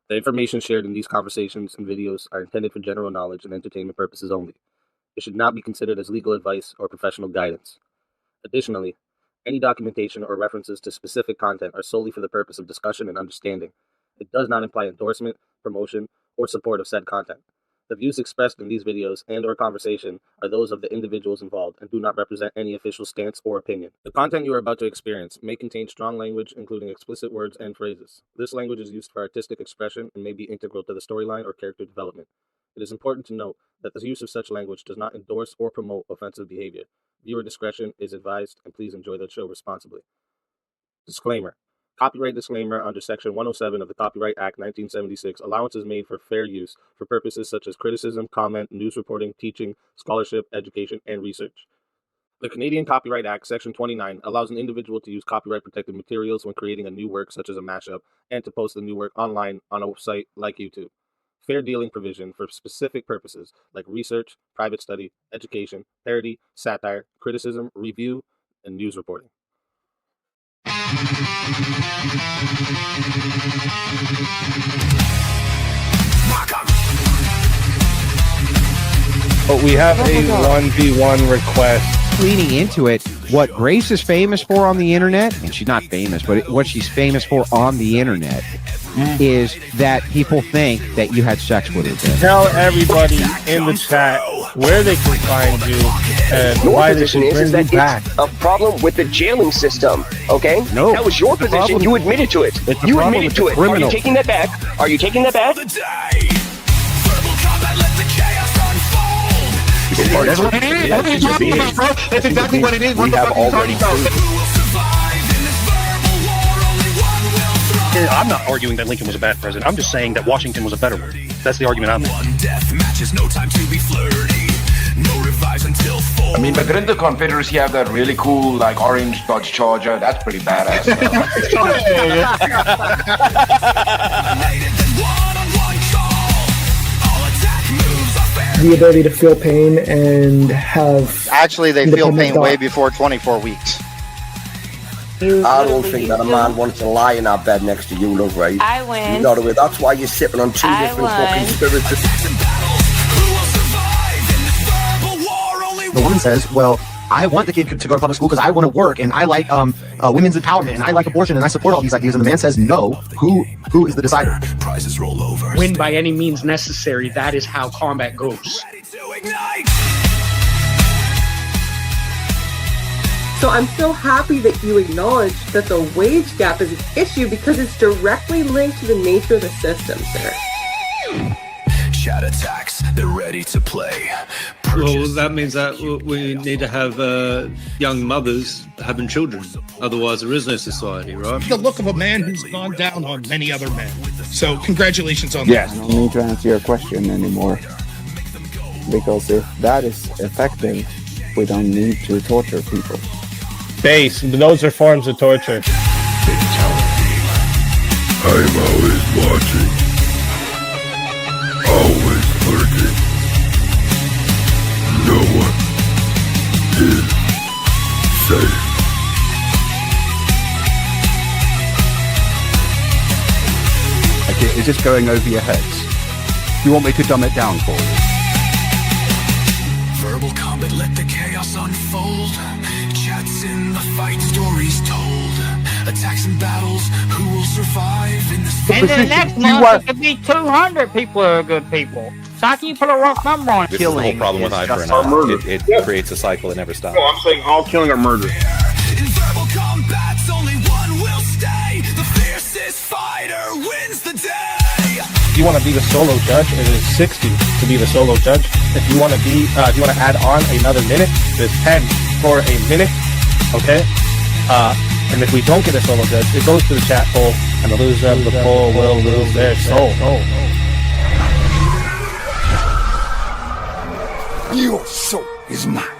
The information shared in these conversations and videos are intended for general knowledge and entertainment purposes only. It should not be considered as legal advice or professional guidance. Additionally, any documentation or references to specific content are solely for the purpose of discussion and understanding. It does not imply endorsement, promotion, or support of said content. The views expressed in these videos and/or conversation are those of the individuals involved and do not represent any official stance or opinion. The content you are about to experience may contain strong language, including explicit words and phrases. This language is used for artistic expression and may be integral to the storyline or character development. It is important to note that the use of such language does not endorse or promote offensive behavior. Viewer discretion is advised, and please enjoy the show responsibly. Disclaimer. Copyright disclaimer under Section 107 of the Copyright Act 1976. Allowance is made for fair use for purposes such as criticism, comment, news reporting, teaching, scholarship, education, and research. The Canadian Copyright Act, Section 29, allows an individual to use copyright-protected materials when creating a new work, such as a mashup, and to post the new work online on a site like YouTube. Fair dealing provision for specific purposes like research, private study, education, parody, satire, criticism, review, and news reporting. But we have a 1v1 request. Leaning into it, what Grace is famous for on the internet, and she's not famous, but what she's famous for on the internet is that people think that you had sex with her. Tell everybody in the chat where they can find you and your why they position should is bring that you back. it's a problem with the jailing system, okay? No, that was your position. You admitted to it. You admitted to it. Are you taking that back? Are you taking that back? That's what it is. That's what you're talking about, bro. That's exactly what it is. What the fuck are you talking about? I'm not arguing that Lincoln was a bad president. I'm just saying that Washington was a better one. That's the argument I'm making. I mean, but didn't the Confederacy have that really cool, like, orange Dodge Charger? That's pretty badass. The ability to feel pain and have... Actually, they feel pain way before 24 weeks. I don't think that a man wants to lie in our bed next to you, love, right? I win. You know the way. That's why you're sipping on two different fucking spirits. The woman says, well, I want the kid to go to public school because I want to work and I like women's empowerment and I like abortion and I support all these ideas. And the man says, no, who is the decider? Prizes roll over. Win by any means necessary. That is how combat goes. So I'm so happy that you acknowledge that the wage gap is an issue because it's directly linked to the nature of the system, sir. Chat attacks, they're ready to play. Well, that means that we need to have young mothers having children. Otherwise, there is no society, right? The look of a man who's gone down on many other men. So congratulations on that. I don't need to answer your question anymore. Because if that is effective, we don't need to torture people. Base, those are forms of torture. I'm always watching. Always lurking. No one is safe. Okay, is this going over your heads? You want me to dumb it down for you? Verbal combat, let the chaos unfold. Chats in the fight, stories told. Attacks and battles, who will survive in this fight? And then next month, it could be 200 people who are good people. So how can you put a rough number on it? This is the whole problem with eye for an eye. It creates a cycle that never stops. No, I'm saying all killing or murder. In verbal combats, only one will stay. The fiercest fighter wins the day. If you want to be the solo judge, it is 60 to be the solo judge. If you want to be, if you want to add on another minute, it's 10 for a minute. Okay. And if we don't get a solo judge, it goes to the chat poll, and the loser of the poll will lose their soul. Your soul is mine.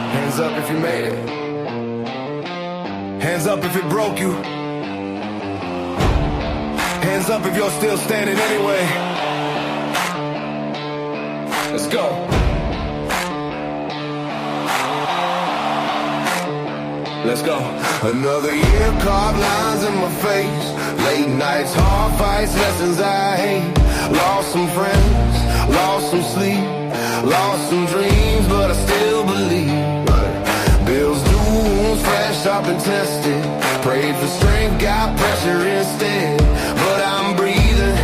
Hands up if you made it. Hands up if it broke you. Hands up if you're still standing anyway. Let's go. Let's go. Another year, carved lines in my face. Late nights, hard fights, lessons I hate. Lost some friends, lost some sleep, lost some dreams, but I still believe. Bills due, fresh up and tested. Prayed for strength, got pressure instead. But I'm breathing,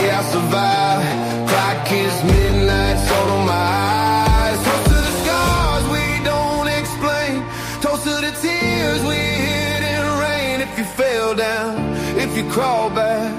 yeah I survived. Clock is midnight, so do my eyes. Toast to the scars we don't explain. Toast to the tears we hid in rain. If you fell down, if you crawl back,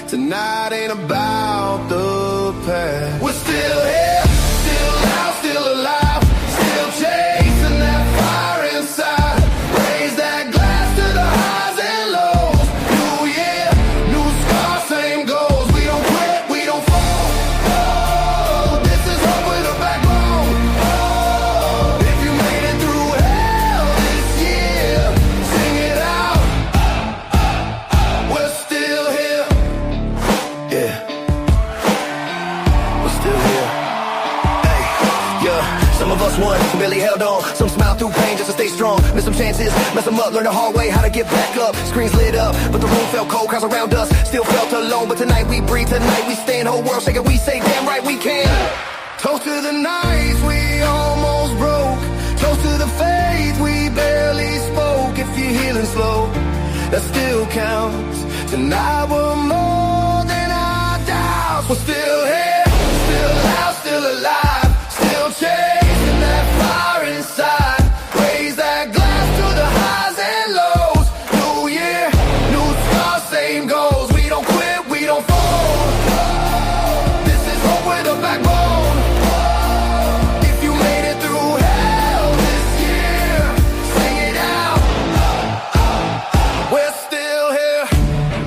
tonight ain't about the past. We're still here, still out, still alive, still chasing that fire inside. Raise that glass to the highs and lows. New year, new scars, same goals. We don't quit, we don't fall. Oh, this is hope with a backbone. Oh, if you made it through hell this year, sing it out. We're still here. Yeah, we're still here. Hey, yeah. Some of us won, barely held on. Some smile through pain just to stay strong. Miss some chances, mess them up, learn the hard way how to get back up. Screens lit up, but the room felt cold, crowds around us still felt alone. But tonight we breathe, tonight we stand. Whole world shaking, we say damn right we can. Toast to the nights we almost broke. Toast to the faith we barely spoke. If you're healing slow, that still counts. Tonight we're more than our doubts. We're still here, still out, still alive, still chasing that fire inside. Raise that glass to the highs and lows. New year, new scars, same goals. We don't quit, we don't fold. This is hope with a backbone. If you made it through hell this year, sing it out. We're still here.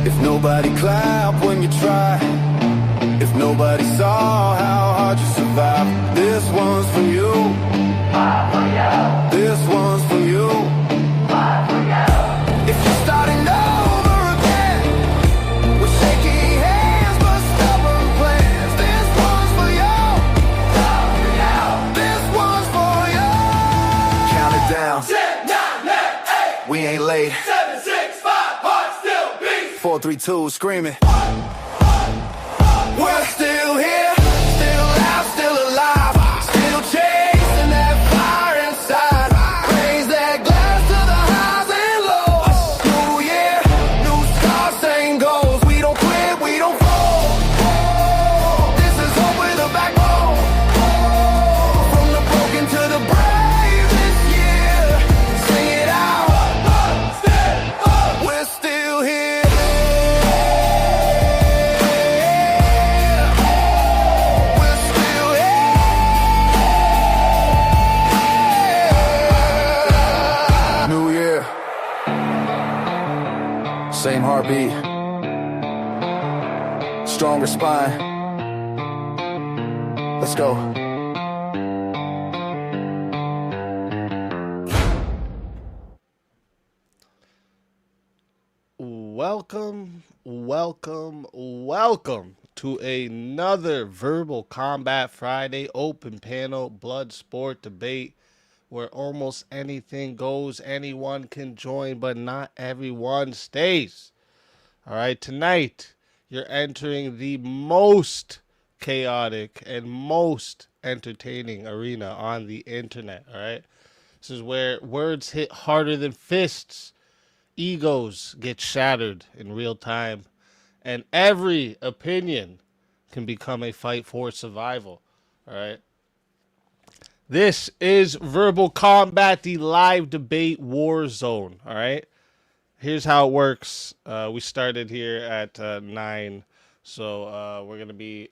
If nobody clapped when you tried, if nobody saw how hard you survived, this one's for you. This one's for you. If you're starting over again with shaky hands but stubborn plans, this one's for you. This one's for you. Count it down. 10, 9, 8. We ain't late. 7, 6, 5. Heart still beats. 4, 3, 2. Screaming. We're still here, still out, still alive, still chasing that fire inside. Raise that glass to the highs and lows. New year, new scars, same goals. We don't quit, we don't fold. This is hope with a backbone. From the broken to the brave this year, sing it out. We're still here. Same heartbeat, stronger spine. Let's go. Welcome to another Verbal Combat Friday open panel blood sport debate where almost anything goes. Anyone can join, but not everyone stays. All right, tonight you're entering the most chaotic and most entertaining arena on the internet. All right, this is where words hit harder than fists, egos get shattered in real time, and every opinion can become a fight for survival. All right. This is Verbal Combat, the live debate war zone. All right. Here's how it works. We started here at 9. So we're going to be...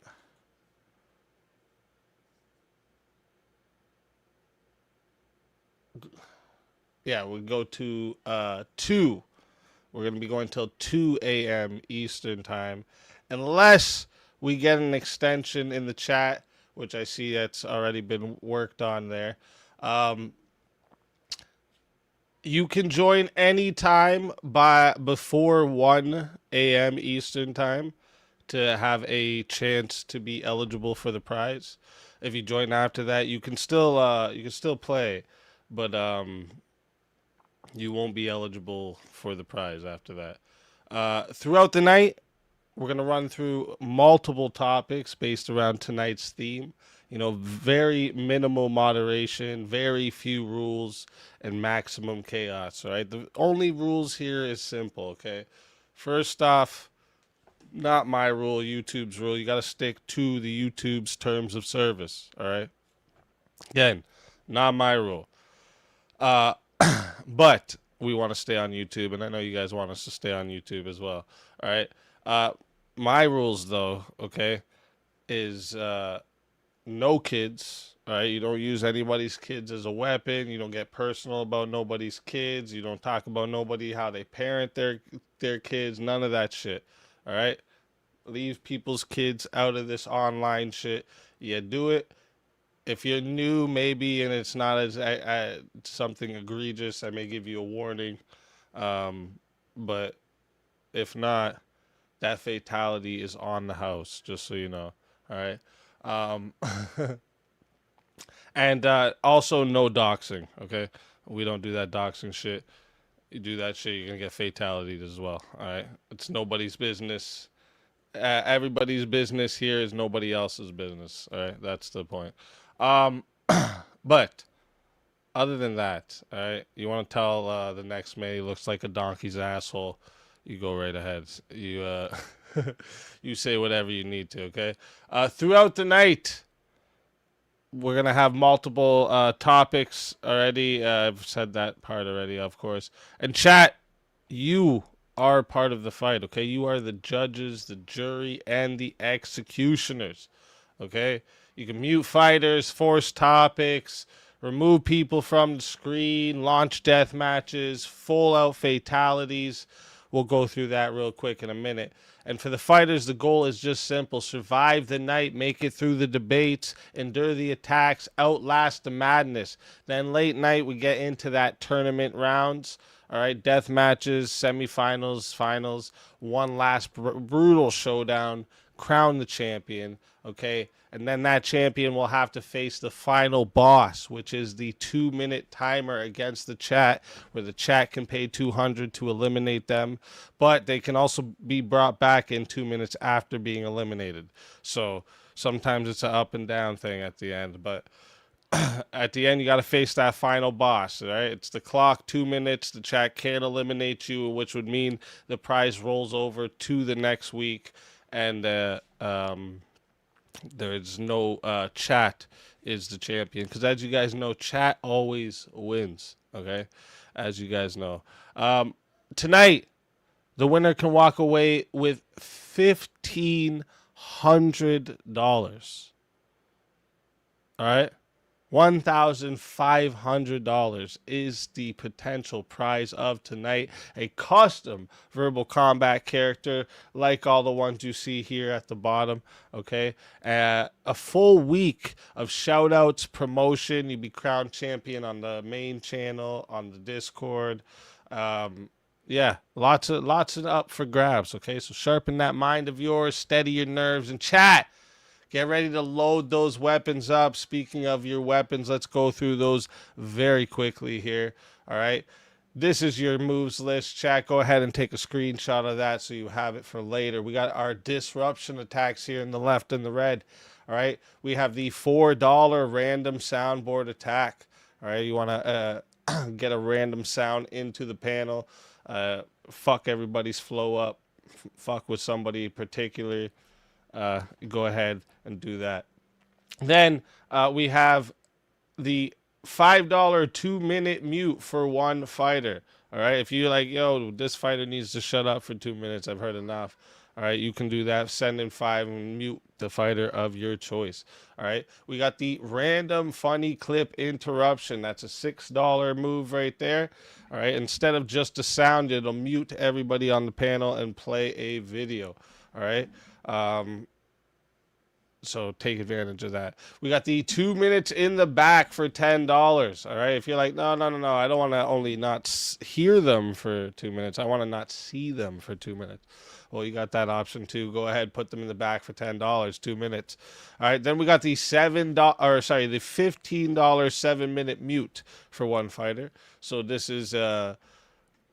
Yeah, we'll go to 2. We're going to be going till 2 a.m. Eastern time. Unless we get an extension in the chat, which I see that's already been worked on there. You can join anytime before 1 a.m. Eastern time to have a chance to be eligible for the prize. If you join after that, you can still play, but you won't be eligible for the prize after that. Throughout the night, we're going to run through multiple topics based around tonight's theme. You know, very minimal moderation, very few rules, and maximum chaos, all right? The only rules here is simple, okay? First off, not my rule, YouTube's rule. You got to stick to the YouTube's terms of service, all right? Again, not my rule. But we want to stay on YouTube, and I know you guys want us to stay on YouTube as well, all right? My rules, though, okay, is no kids. All right, you don't use anybody's kids as a weapon. You don't get personal about nobody's kids. You don't talk about nobody how they parent their kids. None of that shit. All right, leave people's kids out of this online shit. Yeah, do it. If you're new, maybe, and it's not as something egregious, I may give you a warning. But if not, that fatality is on the house, just so you know. All right. And also no doxing, okay? We don't do that doxing shit. You do that shit, you're going to get fatalities as well, all right? It's nobody's business. Everybody's business here is nobody else's business, all right? That's the point. But other than that, all right, you want to tell the next man he looks like a donkey's asshole, you go right ahead. You you say whatever you need to, okay? Throughout the night, we're going to have multiple topics already. I've said that part already, of course. And chat, you are part of the fight, okay? You are the judges, the jury, and the executioners, okay? You can mute fighters, force topics, remove people from the screen, launch death matches, full-out fatalities. We'll go through that real quick in a minute. And for the fighters, the goal is just simple. Survive the night, make it through the debates, endure the attacks, outlast the madness. Then late night, we get into that tournament rounds. All right, death matches, semifinals, finals, one last brutal showdown, crown the champion, okay? And then that champion will have to face the final boss, which is the 2-minute timer against the chat, where the chat can pay $200 to eliminate them, but they can also be brought back in 2 minutes after being eliminated. So sometimes it's an up and down thing at the end, but at the end, you got to face that final boss, right? It's the clock, 2 minutes. The chat can't eliminate you, which would mean the prize rolls over to the next week, and there's no chat is the champion. Because as you guys know, chat always wins, okay? As you guys know. Tonight, the winner can walk away with $1,500. All right? $1,500 is the potential prize of tonight. A custom verbal combat character like all the ones you see here at the bottom, okay? A full week of shoutouts, promotion. You'll be crowned champion on the main channel, on the Discord. Yeah, lots of up for grabs, okay? So sharpen that mind of yours, steady your nerves, and chat. Get ready to load those weapons up. Speaking of your weapons, let's go through those very quickly here. All right. This is your moves list. Chat, go ahead and take a screenshot of that so you have it for later. We got our disruption attacks here in the left and the red. All right. We have the $4 random soundboard attack. All right. You want to get a random sound into the panel. Fuck everybody's flow up. Fuck with somebody particularly. Go ahead and do that. Then we have the $5 2-minute mute for one fighter. All right, if you're like, yo, this fighter needs to shut up for 2 minutes, I've heard enough. All right, you can do that. Send in 5 and mute the fighter of your choice. All right, we got the random funny clip interruption. That's a $6 move right there. All right, instead of just a sound, it'll mute everybody on the panel and play a video. All right. So take advantage of that. We got the 2 minutes in the back for $10. All right. If you're like, no, I don't want to only not hear them for 2 minutes. I want to not see them for 2 minutes. Well, you got that option too. Go ahead, put them in the back for $10, 2 minutes. All right. Then we got the the $15 7-minute mute for one fighter. So this is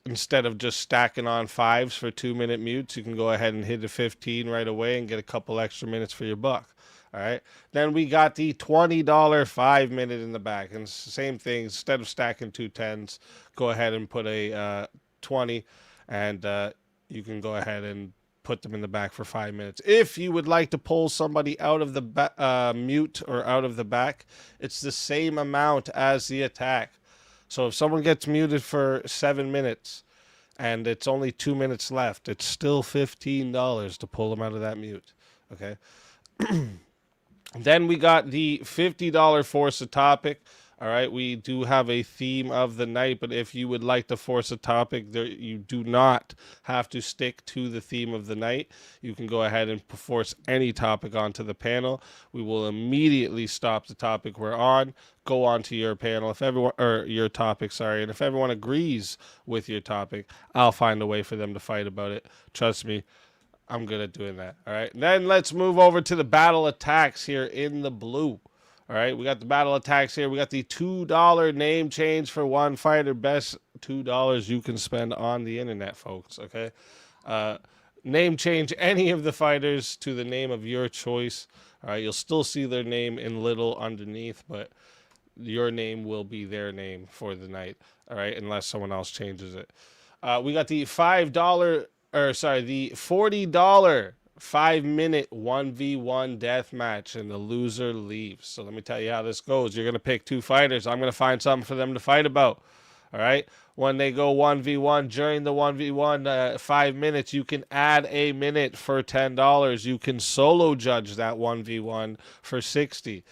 instead of just stacking on 5s for 2-minute mutes, you can go ahead and hit a 15 right away and get a couple extra minutes for your buck. All right. Then we got the $20 5-minute in the back. And same thing. Instead of stacking 2 10s, go ahead and put a 20, and you can go ahead and put them in the back for 5 minutes. If you would like to pull somebody out of the mute or out of the back, it's the same amount as the attack. So if someone gets muted for 7 minutes and it's only 2 minutes left, it's still $15 to pull them out of that mute. Okay. Then we got the $50 force a topic. All right, we do have a theme of the night, but if you would like to force a topic, you do not have to stick to the theme of the night. You can go ahead and force any topic onto the panel. We will immediately stop the topic we're on, go on to your panel, if everyone, or your topic, sorry, and if everyone agrees with your topic, I'll find a way for them to fight about it. Trust me, I'm good at doing that. All right, then let's move over to the battle attacks here in the blue. All right, we got the battle attacks here. We got the $2 name change for one fighter. Best $2 you can spend on the internet, folks. Okay, name change any of the fighters to the name of your choice. All right, you'll still see their name in little underneath, but your name will be their name for the night. All right, unless someone else changes it. We got the $40 5-minute 1v1 death match, and the loser leaves. So let me tell you how this goes. You're going to pick 2 fighters. I'm going to find something for them to fight about. All right. When they go 1v1, during the 1v1 5 minutes, you can add a minute for $10. You can solo judge that 1v1 for $60.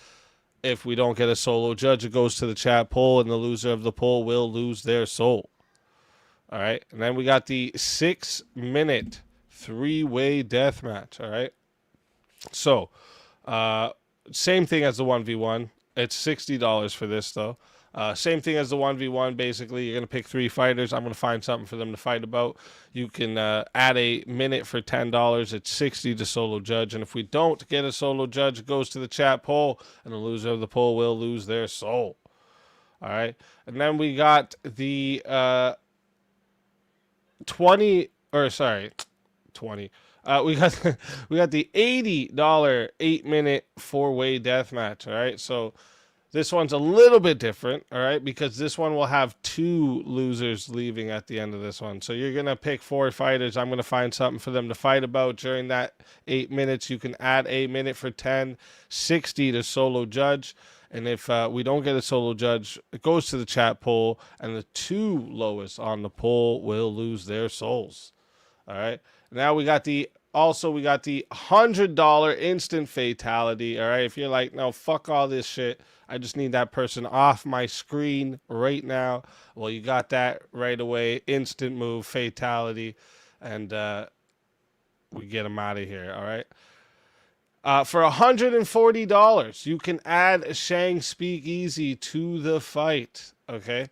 If we don't get a solo judge, it goes to the chat poll, and the loser of the poll will lose their soul. All right. And then we got the 6-minute 3-way death match. All right. So, same thing as the 1v1. It's $60 for this, though. Same thing as the 1v1. Basically, you're going to pick 3 fighters. I'm going to find something for them to fight about. You can add a minute for $10. It's $60 to solo judge. And if we don't get a solo judge, it goes to the chat poll, and the loser of the poll will lose their soul. All right. And then we got the 20. We got the $80 8-minute 4-way death match. All right, so this one's a little bit different. All right, because this one will have 2 losers leaving at the end of this one. So you're gonna pick 4 fighters. I'm gonna find something for them to fight about during that 8 minutes. You can add a minute for 10, $60 to solo judge. And if we don't get a solo judge, it goes to the chat poll, and the 2 lowest on the poll will lose their souls. All right. Now we got the $100 instant fatality. All right. If you're like, no, fuck all this shit, I just need that person off my screen right now. Well, you got that right away. Instant move, fatality, and we get them out of here. All right. For $140, you can add Shang Speakeazy to the fight. Okay.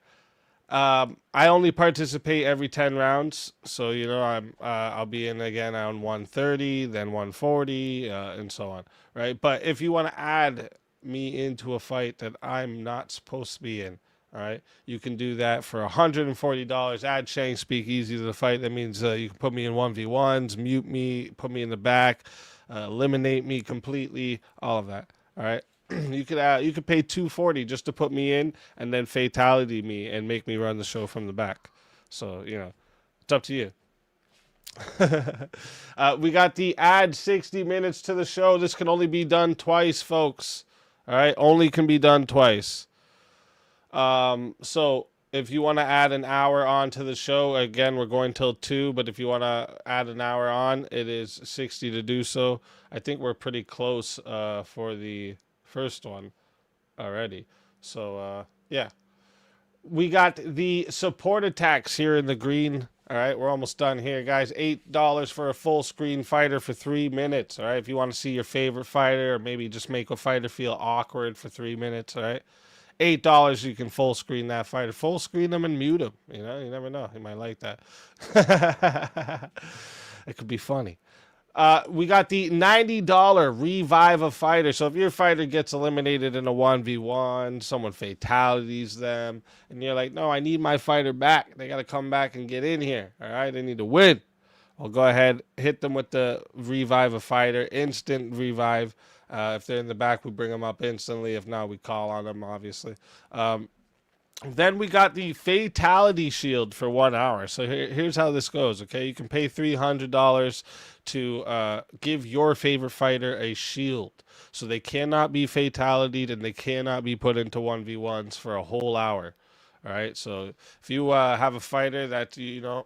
I only participate every 10 rounds, so you know I'll be in again on 130, then 140, and so on, right? But if you want to add me into a fight that I'm not supposed to be in, all right, you can do that for $140. Add Shang Speakeazy to the fight. That means you can put me in 1v1s, mute me, put me in the back, eliminate me completely, all of that, all right? You could pay $240 just to put me in, and then fatality me and make me run the show from the back. So you know, it's up to you. We got the add 60 minutes to the show. This can only be done twice, folks. All right, only can be done twice. So if you want to add an hour on to the show, again, we're going till 2. But if you want to add an hour on, it is $60 to do so. I think we're pretty close for the first one already. So yeah, we got the support attacks here in the green. All right, we're almost done here, guys. $8 for a full screen fighter for 3 minutes. All right, if you want to see your favorite fighter or maybe just make a fighter feel awkward for 3 minutes. All right, $8 you can full screen that fighter. Full screen them and mute them. You know, you never know. He might like that. It could be funny. We got the $90 revive a fighter. So if your fighter gets eliminated in a 1v1, someone fatalities them, and you're like, no, I need my fighter back. They got to come back and get in here. All right, they need to win. I'll go ahead, hit them with the revive a fighter, instant revive. If they're in the back, we bring them up instantly. If not, we call on them, obviously. Then we got the fatality shield for 1 hour. So here's how this goes, okay? You can pay $300 to give your favorite fighter a shield. So they cannot be fatalityed and they cannot be put into 1v1s for a whole hour. All right, so if you have a fighter that, you know,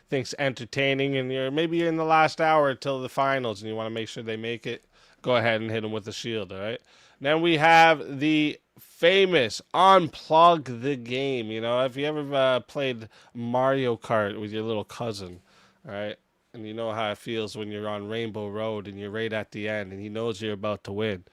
thinks entertaining and you're maybe in the last hour till the finals and you want to make sure they make it, go ahead and hit them with the shield, all right? Then we have the famous unplug the game. You know, if you ever played Mario Kart with your little cousin, all right, and you know how it feels when you're on Rainbow Road and you're right at the end and he knows you're about to win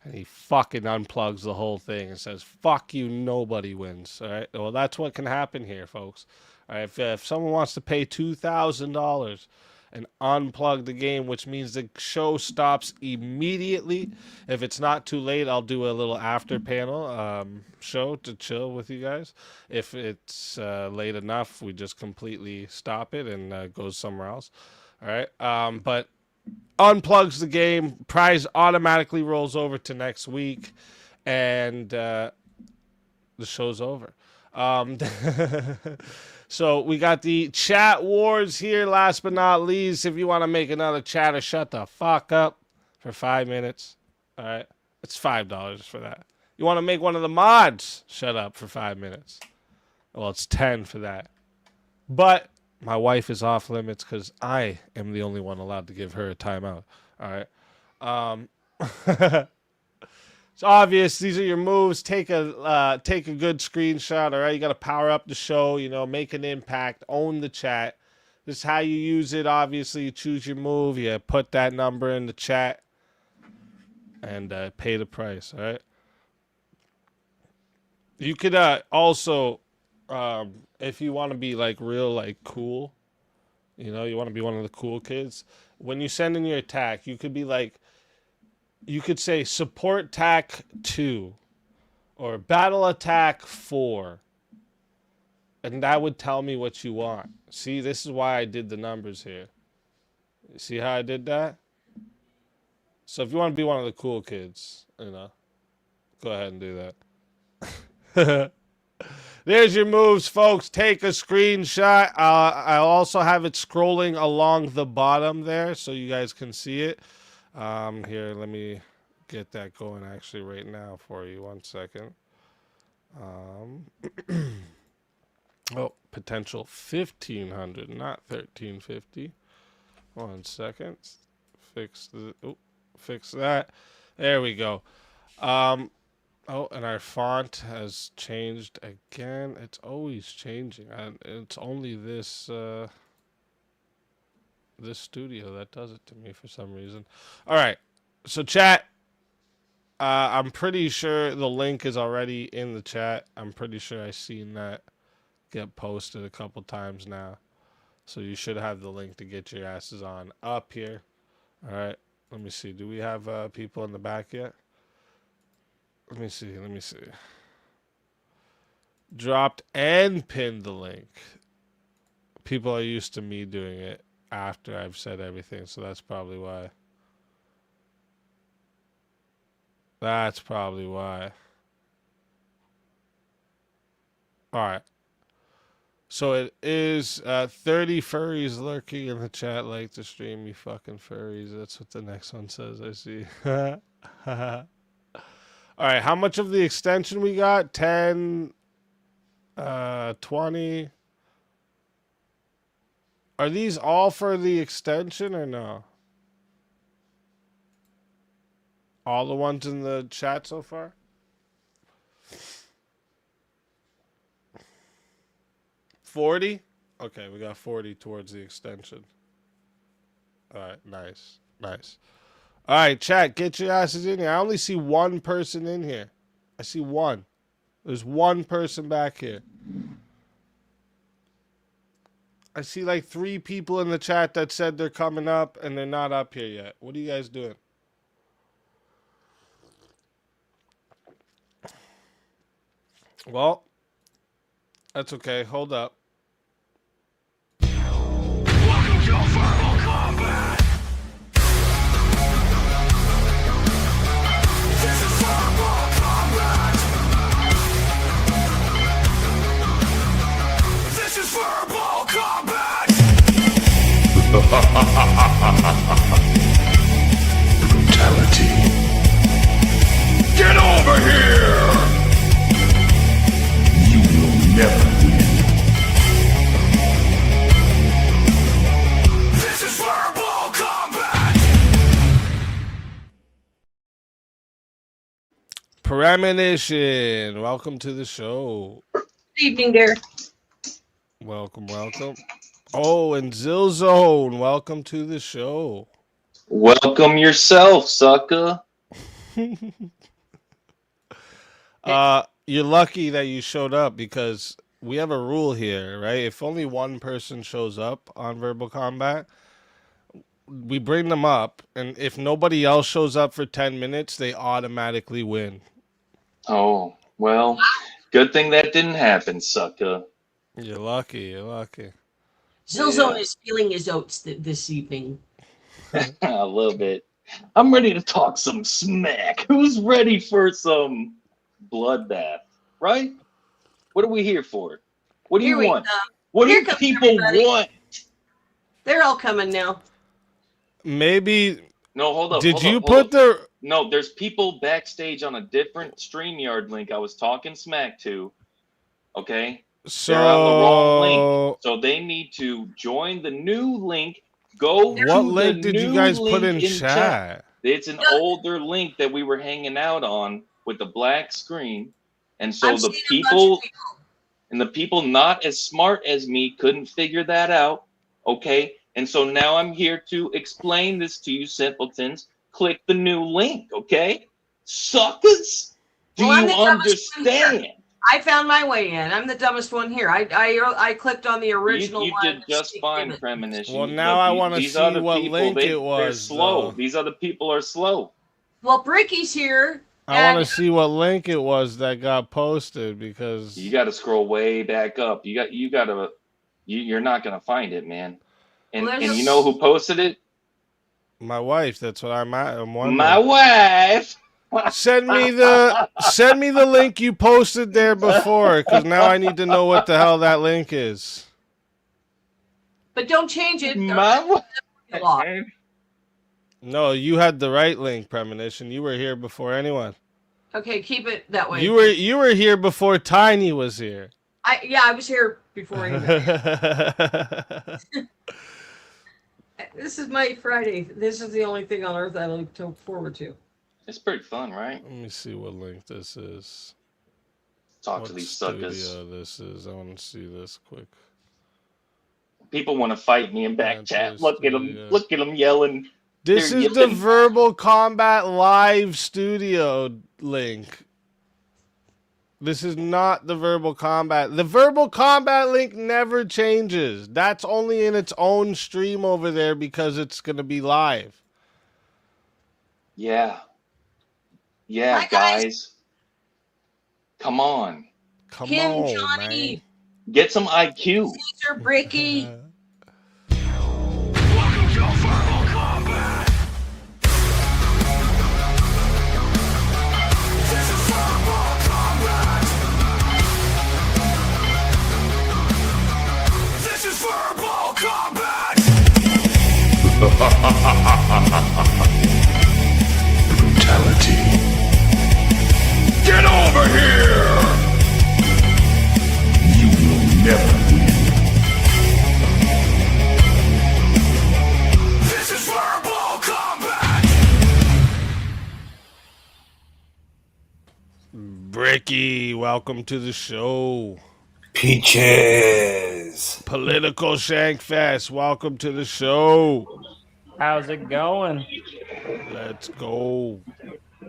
and he fucking unplugs the whole thing and says, fuck you, nobody wins, all right? Well, that's what can happen here, folks. All right, if someone wants to pay $2,000 and unplug the game, which means the show stops immediately. If it's not too late, I'll do a little after panel show to chill with you guys. If it's late enough, we just completely stop it and goes somewhere else. All right, but unplugs the game, prize automatically rolls over to next week, and the show's over. So we got the chat wars here. Last but not least, if you want to make another chatter, shut the fuck up for 5 minutes. All right, it's $5 for that. You want to make one of the mods shut up for 5 minutes. Well, it's 10 for that. But my wife is off limits because I am the only one allowed to give her a timeout. All right. It's obvious. These are your moves. Take a good screenshot. All right, you got to power up the show. You know, make an impact. Own the chat. This is how you use it. Obviously, you choose your move. You put that number in the chat and pay the price. All right. You could also, if you want to be like real, like cool, you know, you want to be one of the cool kids. When you send in your attack, you could be like. You could say support attack 2 or battle attack 4. And that would tell me what you want. See, this is why I did the numbers here. See how I did that? So if you want to be one of the cool kids, you know, go ahead and do that. There's your moves, folks. Take a screenshot. I'll also have it scrolling along the bottom there so you guys can see it. Here, let me get that going actually right now for you. 1 second. Oh, potential 1,500, not 1,350. 1 second. Fix that. There we go. Oh, and our font has changed again. It's always changing. And it's only this this studio that does it to me for some reason. All right, so chat, I'm pretty sure the link is already in the chat. I'm pretty sure I've seen that get posted a couple times now, so you should have the link to get your asses on up here. All right, let me see, do we have people in the back yet? Let me see. Dropped and pinned the link. People are used to me doing it after I've said everything, so that's probably why. All right. So it is 30 furries lurking in the chat. Like the stream, you fucking furries. That's what the next one says, I see. All right, how much of the extension we got? 10, 20. Are these all for the extension or no? All the ones in the chat so far? $40? Okay, we got 40 towards the extension. All right, nice. All right, chat, get your asses in here. I only see one person in here. I see one. There's one person back here. I see like 3 people in the chat that said they're coming up, and they're not up here yet. What are you guys doing? Well, that's okay. Hold up. Brutality. Get over here! You will never win. This is verbal combat! Premonition. Welcome to the show. Good evening, dear. Welcome. Oh, and Zill Zone, welcome to the show. Welcome yourself, sucker. You're lucky that you showed up because we have a rule here, right? If only one person shows up on Verbal Combat, we bring them up, and if nobody else shows up for 10 minutes, they automatically win. Oh, well, good thing that didn't happen, sucker. You're lucky. Zillzone is feeling his oats this evening. A little bit. I'm ready to talk some smack. Who's ready for some bloodbath? Right? What are we here for? What do you want? What do people want? They're all coming now. Maybe. No, hold up. Did you put the? No, there's people backstage on a different StreamYard link I was talking smack to. Okay? So they're on the wrong link. So they need to join the new link. Go to what link the did you new guys put link in chat? It's an older link that we were hanging out on with the black screen. And so the people and the people not as smart as me couldn't figure that out. Okay. And so now I'm here to explain this to you simpletons. Click the new link. Okay. Suckers. Do you understand? I found my way in. I'm the dumbest one here. I clicked on the original you one. did just fine, Premonition. Well, now I want to see what link it was. They're slow. Though. These other people are slow. Well, Bricky's here. I want to see what link it was that got posted because you got to scroll way back up. You're not gonna find it, man. And you know who posted it? My wife. That's what I'm wondering. My wife. Send me the link you posted there before, because now I need to know what the hell that link is. But don't change it. No, you had the right link, Premonition. You were here before anyone. Okay, keep it that way. You were here before Tiny was here. I was here before anybody. This is my Friday. This is the only thing on earth I look forward to. It's pretty fun, right? Let me see what link this is. Talk to these suckers. This is. I want to see this quick. People want to fight me in back chat. Look at them. Look at them yelling. This is the Verbal Combat Live Studio link. This is not the Verbal Combat. The Verbal Combat link never changes. That's only in its own stream over there because it's going to be live. Yeah. Yeah, guys. Come on. Come on, Johnny. Man. Get some IQ. Caesar, Bricky. This is verbal combat! Brutality. Get over here! You will never win. This is verbal combat! Bricky, welcome to the show. Peaches. Political Shankfest. Welcome to the show. How's it going? Let's go.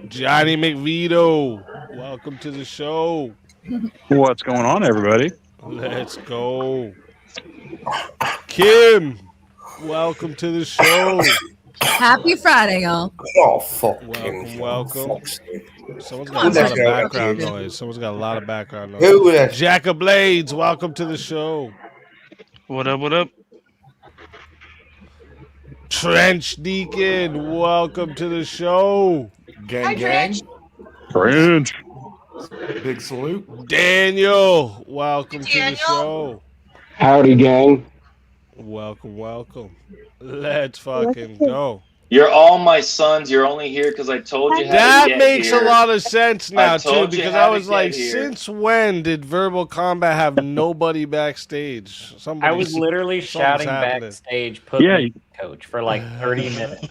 Johnny McVito. Welcome to the show. What's going on, everybody? Let's go. Kim. Welcome to the show. Happy Friday, y'all. Oh, fuck. Welcome. Someone's got Who a that lot of guy? background noise. Someone's got a lot of background Who noise. that? Jack of Blades, welcome to the show. What up, what up? Trench Deacon, welcome to the show. Gang, gang. Trench. Big salute. Daniel, welcome to the show. Howdy, gang. Welcome. Let's fucking go. You're all my sons. You're only here because I told you how to That get makes here. a lot of sense now, I too, told you because how I to was get like, here. since when did Verbal Combat have nobody backstage? I was literally shouting backstage, put Yeah. me, coach, for like 30 minutes,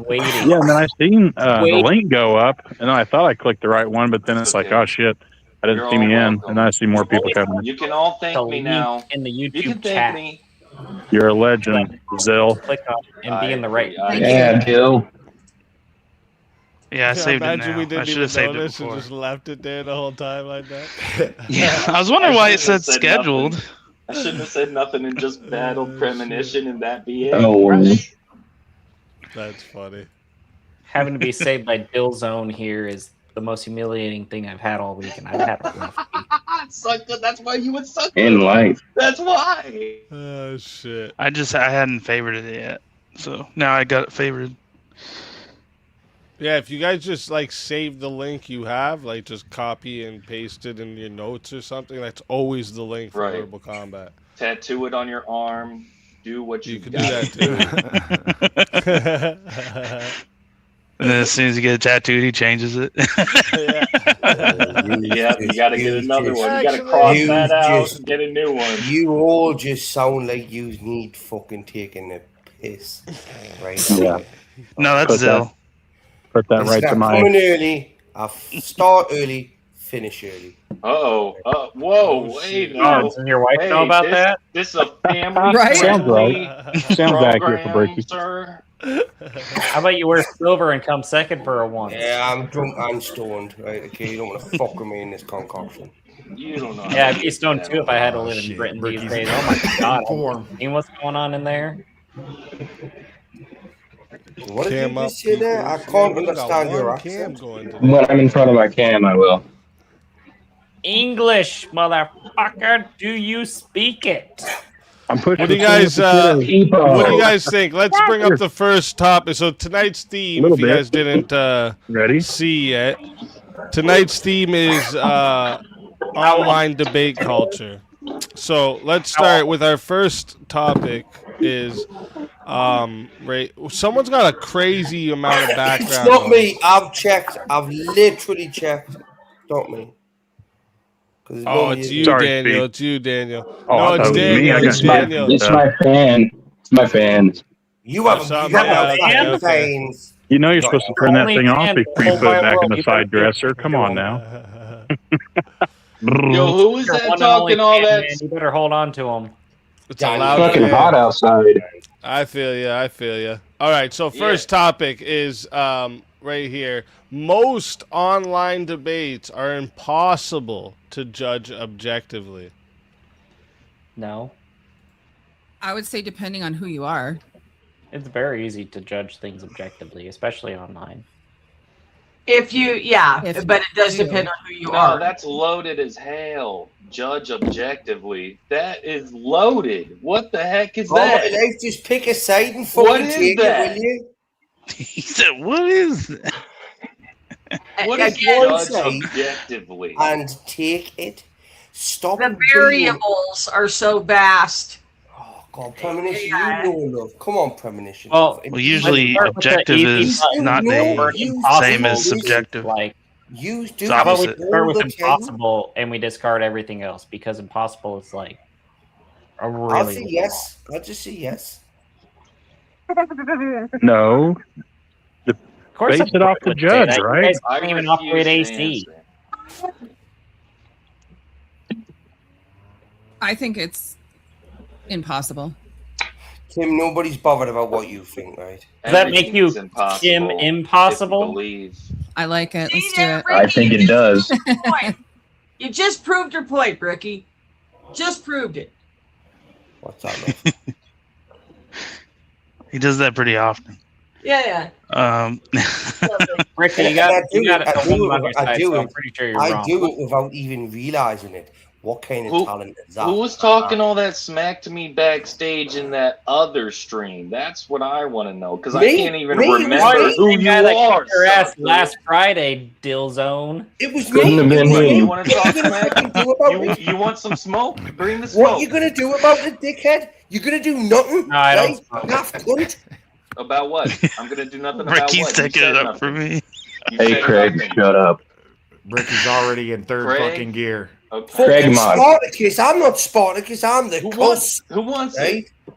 waiting. Yeah, and then I seen the Wait. link go up, and I thought I clicked the right one, but then it's like, oh shit, I didn't You're see me all in, welcome. and then I see more people coming. You can all thank me now. In the You YouTube can thank chat. me. You're a legend, Zill. Click on and be in the right. Yeah, Jill. Yeah, I saved it Imagine now. we I didn't should even have saved it notice and before. just left it there the whole time like that. Yeah, I was wondering why it said shouldn't have scheduled. nothing. I shouldn't have said nothing and just battled premonition and that be it. Oh, That's funny. Having to be saved by Dill Zone here is the most humiliating thing I've had all week, and I've had a rough week. It sucked good. That's why you would suck in good. life. That's why. Oh, shit. I hadn't favored it yet, so now I got it favored. Yeah, if you guys just like save the link you have, like just copy and paste it in your notes or something, that's always the link for Right. Verbal Combat. Tattoo it on your arm. Do what you can got. do that too. And then as soon as you get it tattooed, he changes it. Yeah, you got to get another one. You got to cross that out and get a new one. You all just sound like you need fucking taking a piss. Right? Yeah. No, that's Zill. Put that It's right to not my. coming early. I start early, finish early. Whoa, wait. Oh, does your wife know about that? This is a family Right? Sounds friendly right. Sounds accurate for program, Bricky. sir. How about you wear silver and come second for a once? Yeah, I'm drunk and stoned. Right? Okay, you don't want to fuck with me in this concoction. You don't know. Yeah, I'd be stoned too if I had to live in Britain these days. Oh my god, you what's going on in there? What did Cam you up, just say there? I can't We got understand your one accent. cam going today. When I'm in front of my cam, I will. English, motherfucker, do you speak it? I'm pushing. What do you guys think? Let's bring up the first topic. So tonight's theme, if you guys didn't see yet, tonight's theme is online debate culture. So let's start with our first topic is right. Someone's got a crazy amount of background. It's not noise. me. I've checked. I've literally checked. Not me. Oh, it's you, Daniel. It's you, Daniel. Oh, No, it's Daniel. It's Daniel. It's my fan. It's my fan. You have Okay. fans. You know you're supposed to turn that thing off before you put it back in the You side better- dresser. Come on now. Yo, who is You're that one and only talking all fan, that? man. You better hold on to him. It's a loud Fucking fan. hot outside. I feel you. All right, so first topic is right here. Most online debates are impossible to judge objectively. No, I would say depending on who you are. it's very easy to judge things objectively, especially online. But it does depend on who you No, are. that's loaded as hell. Judge objectively. That is loaded. What the heck is Oh, that? my life, just pick a side and What fucking is take that? it, will you? He said, "What is that?" What is Again, judge say- objectively? And take it. Stop. The variables are so vast. God, premonition, you know, love. Come on, premonition. Well, usually let's start with the objective easy is button. not You know, the you same know, as subjective. Like, You do It's how about we opposite. start with all the time. impossible and we discard everything else because impossible is like a really. I'll say yes. I'll just say yes. No. Of course, Base it off the would say judge, that. You right? guys I can't even refuse operate to AC. answer. I think it's impossible. Tim, nobody's bothered about what you think, right? Does that make you impossible Tim Impossible? Believe. I like it. Let's do it. I think it does. You just proved your point, Bricky. Just proved it. What's that? He does that pretty often. Yeah. Ricky, I you got it. do So it. I'm pretty sure you're I wrong. do it without even realizing it. What kind of talent is that? Who was talking all that smack to me backstage in that other stream? That's what I want to know, because I can't even remember who you are. Your ass last Friday, Dillzone. It was Couldn't have been me. You want to talk smack? You want some smoke? Bring the smoke. What you gonna do about it, dickhead? You gonna do nothing? No, I don't. About what? I'm gonna do nothing about Ricky's what? taking it up for me. Hey, Craig, shut up. Ricky's already in third fucking gear. Okay. Fucking Spartacus. I'm not Spartacus. I'm the cuss. Who wants right? it?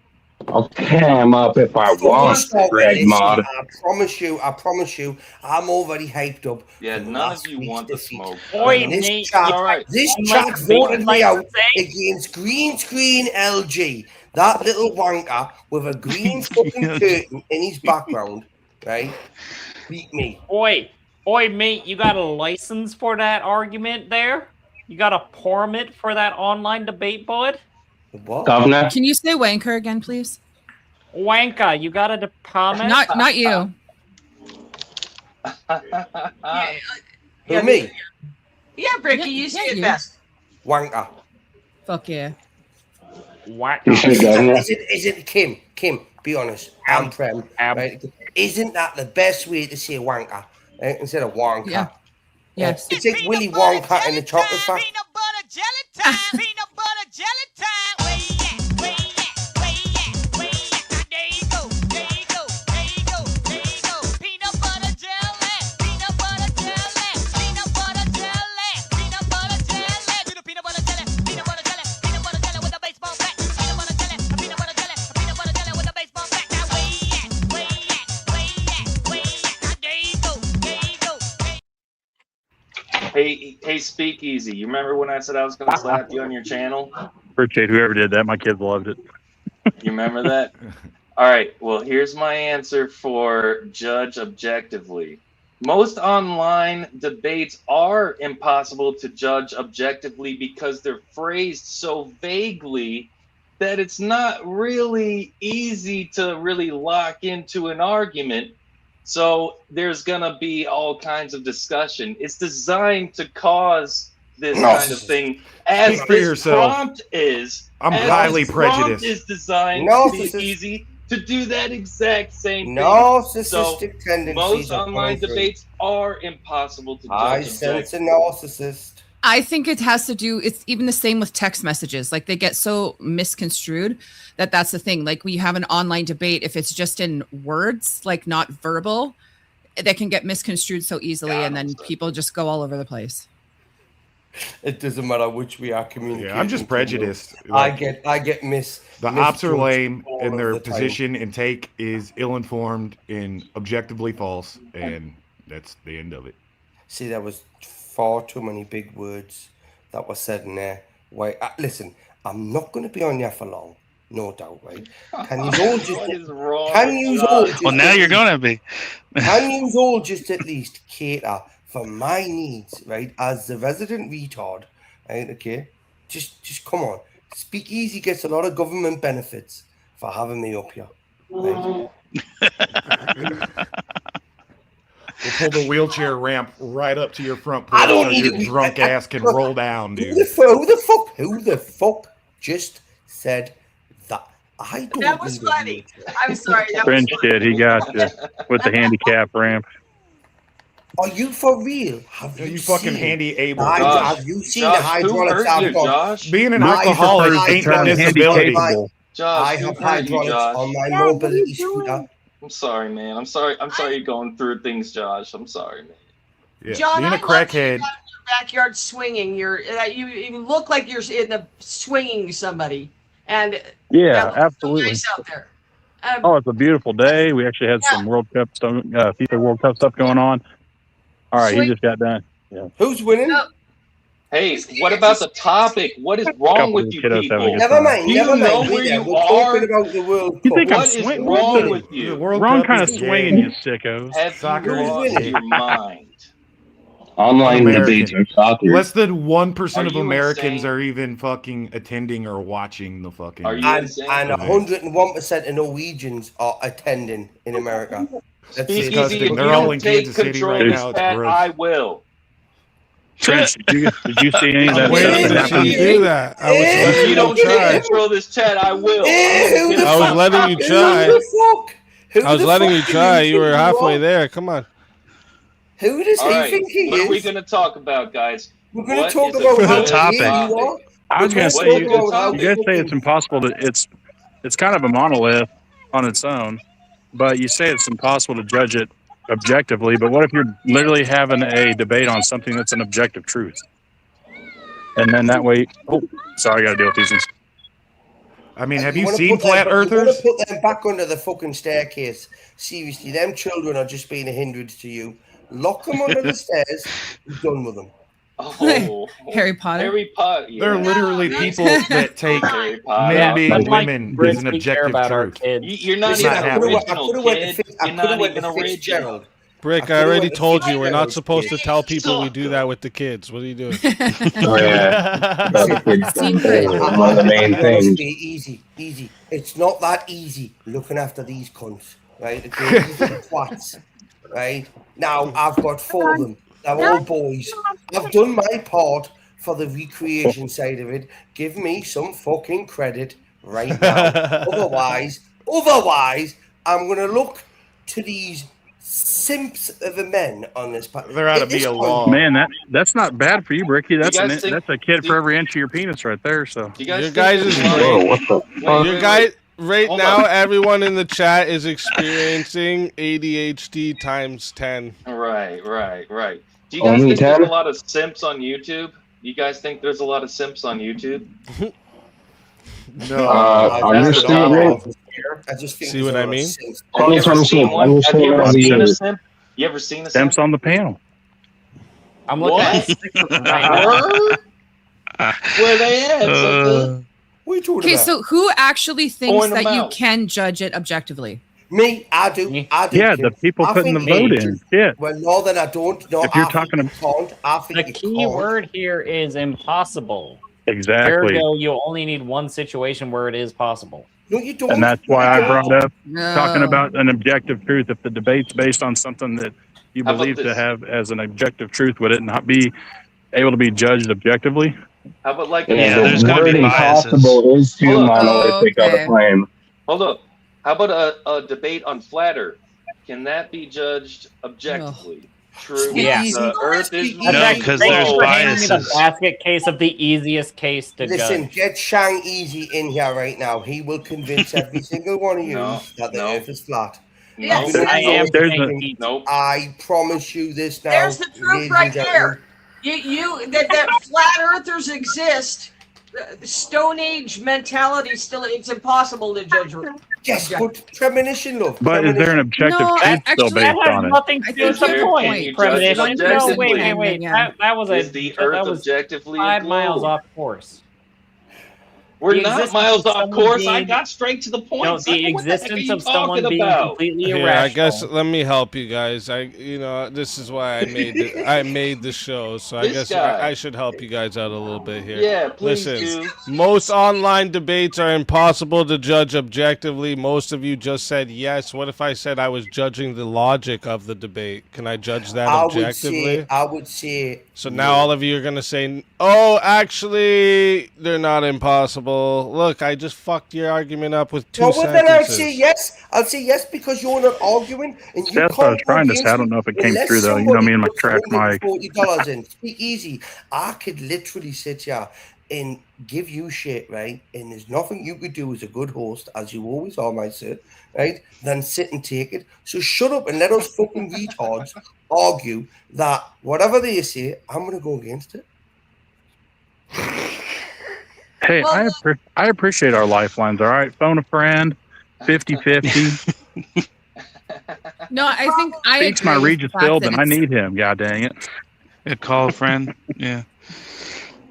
I'll tear him up if I want, Greg Mod. I promise you, I'm already hyped up. Yeah, none of you want the smoke. Boy, this chat voted me out against green screen LG. That little wanker with a green fucking curtain in his background, right? Beat me. Oi, mate, you got a license for that argument there? You got a permit for that online debate, bud? What? Governor? Can you say wanker again, please? Wanker, you got a department? Not you. Who, me? Yeah, Bricky, you say it best. Wanker. Fuck yeah. What? Is it Kim? Kim, be honest. I'm Prem. Right? Isn't that the best way to say wanker instead of Wonka? Yeah. Yes. It's like Willy Wonka in the chocolate factory. Hey, Speakeazy, you remember when I said I was going to slap you on your channel? Appreciate whoever did that. My kids loved it. You remember that? All right, well, here's my answer for judge objectively. Most online debates are impossible to judge objectively because they're phrased so vaguely that it's not really easy to really lock into an argument. So there's going to be all kinds of discussion. It's designed to cause this kind of thing. As Speak for this yourself. prompt is. I'm as highly this prompt prejudiced. is designed to be easy to do that exact same thing. Narcissistic tendencies. Most are online coming through. debates are impossible to judge. I sense a objectively. narcissist. I think it has to do, it's even the same with text messages. Like they get so misconstrued that's the thing. Like we have an online debate, if it's just in words, like not verbal, that can get misconstrued so easily. And then people just go all over the place. It doesn't matter which we are communicating. Yeah, I'm just prejudiced. I get miss. The ops are misjudged lame, all and of their the time. position and take is ill-informed and objectively false, and that's the end of it. See, there was far too many big words that were said in there. Wait, listen, I'm not going to be on here for long, no doubt, right? Can you all just? What is wrong Can with you Josh? all just? Well, now you're gonna be. Can you all just at least cater for my needs, right? As the resident retard, right? Okay, just come on. Speakeazy gets a lot of government benefits for having me up here. Right? We'll pull the wheelchair ramp right up to your front porch I don't so need your it. drunk ass can roll down, dude. Who the fuck just said that? I don't. That was need a funny. I'm sorry. That was French funny. kid, he got you with the handicap ramp. Are you for real? Have you fucking seen- handy able. Have you seen the hydraulics I've got? Being an My alcoholic hydraulics ain't a disability. Josh, I who have hurt you, hydraulics Josh? on my mobility scooter. I'm sorry, man. I'm sorry you're going through things, Josh. I'm sorry, man. Yeah, John, being I a crackhead. love your backyard swinging. You look like you're in the swinging somebody, and Yeah, that's absolutely. nice out there. Oh, it's a beautiful day. We actually had some World Cup stuff, FIFA World Cup stuff going on. All right, Sweet. he just got done. Yeah. Who's winning? Hey, what about the topic? What is wrong with you people? Never mind. Do you know where you We're are? talking about the World Cup. You think I'm What is swinging? wrong with you? Wrong kind of swinging, you sickos. Have you lost your mind? Online American. debates are soccer. Less than 1% of you Americans insane? are even fucking attending or watching the fucking. Are you And insane? 101% of Norwegians are attending in America. That's Speakeazy, disgusting. if you They're all in don't take Kansas City control right of now. this It's chat, gross. I will. Trent, did you see any of that Wait, stuff that did happened? you do that? I was If letting you you don't take try. control of this chat, I will. I was letting you try. I was letting you try. You were halfway there. Come on. Who does All he right, think he what is? are we going to talk about, guys? We're going What to talk is a about good how topic. gay you are. I was going to What say is a good topic? you guys say it's impossible to it's kind of a monolith on its own, but you say it's impossible to judge it objectively. But what if you're literally having a debate on something that's an objective truth, and then that way? Oh, sorry, I got to deal with these things. I mean, have You you wanna seen put them- flat You want earthers? to put them back under the fucking staircase. Seriously, them children are just being a hindrance to you. Lock them under the stairs. You're done with them. Oh, Harry Potter. Harry Potter. Yeah. They're literally people that take Harry Potter. men being but like women Brits, as an we care objective about our truth. kids. You're not It's even not an happening. original kid. You're not even original. Fitzgerald. Brick, I already told you we're not supposed to tell people we do that with the kids. What are you doing? Oh yeah, about the kids thing. One of the main things. Honestly, easy. It's not that easy looking after these cunts, right? Okay, these are twats, right? Now I've got 4 of them. They're all boys. I've done my part for the recreation side of it. Give me some fucking credit right now. Otherwise, I'm gonna look to these simps of a men on this part. There ought to be a law. Man, that's not bad for you, Bricky. That's guys think- that's a kid for every inch of your penis right there. So Do you guys Your think guys there's is a- Whoa, what the fuck? Your guy right Hold now, on. everyone in the chat is experiencing ADHD times 10. Right. Do you guys Only think there's 10? a lot of simps on YouTube? You guys think there's a lot of simps on YouTube? No, Understatement. I just think See what I mean? Have you ever 2017. seen one? Have you ever Understatement of the seen a year. simp? You ever seen a simp? Stem's on the panel. I'm looking What? at stickers right now. Where they at? sucker? What are you talking Okay, about? so who actually thinks Point 'em that you out. can judge it objectively? Me, I do. Yeah, kid. the people I putting the think vote you- in. Shit. Well, no, then I don't. No, If you're I talking think you can't. I think The you key can't. word here is impossible. Exactly. Ergo, you only need one situation where it is possible. No, you don't. And that's why I brought up No. talking about an objective truth. If the debate's based on something that you How about believe to this? have as an objective truth, would it not be able to be judged objectively? How about like Yeah, Yeah, there's gonna be word biases. impossible is too Hold up. monolithic of Okay. a claim. Hold up. How about a debate on flat Earth? Can that be judged objectively? True. Yeah. The Earth is No, because there's Thanks for handing me the biases. basket case of the easiest case to Listen, judge. get Shang Easy in here right now. He will convince every single one of you No, that the no. Earth is flat. Yes, You know, I am There's saying Nope. I promise you this now. There's the ladies proof and right gentlemen. there. That flat earthers exist. The Stone Age mentality still, it's impossible to judge. Yes, but premonition, love. But is there an objective No, truth still actually, based That has on it? nothing to do with the Can you point. judge Premonition. it No, objectively? wait. Yeah. That was Is the Earth that was objectively 5 a miles globe? off course. We're The not existence miles of off someone course. I being- got straight to the point. No, Sucker. the What the heck are existence you of someone talking being about? completely Here, irrational. I guess let me help you guys. This is why I made the show, so I This guess guy. I should help you guys out a little bit here. Yeah, please Listen, do. most online debates are impossible to judge objectively. Most of you just said yes. What if I said I was judging the logic of the debate? Can I judge that objectively? I would say. So now all of you are gonna say, "Oh, actually, they're not impossible." Look, I just fucked your argument up with two Well, then I'll sentences. say yes. I'll say yes because you're not arguing and you That's what I was can't trying to go say. I don't know if it came unless through though. You know me and my somebody crack puts mic. $140 in. Speak easy. I could literally sit here and give you shit, right? And there's nothing you could do as a good host, as you always are, my sir, right? Than sit and take it. So shut up and let us fucking retards argue that whatever they say, I'm gonna go against it. Hey, I appreciate our lifelines. All right, phone a friend, 50-50. No, I think I Speaks my agree with Regis the fact Philbin. that I it's- need him. God dang it. Yeah, call a friend. Yeah.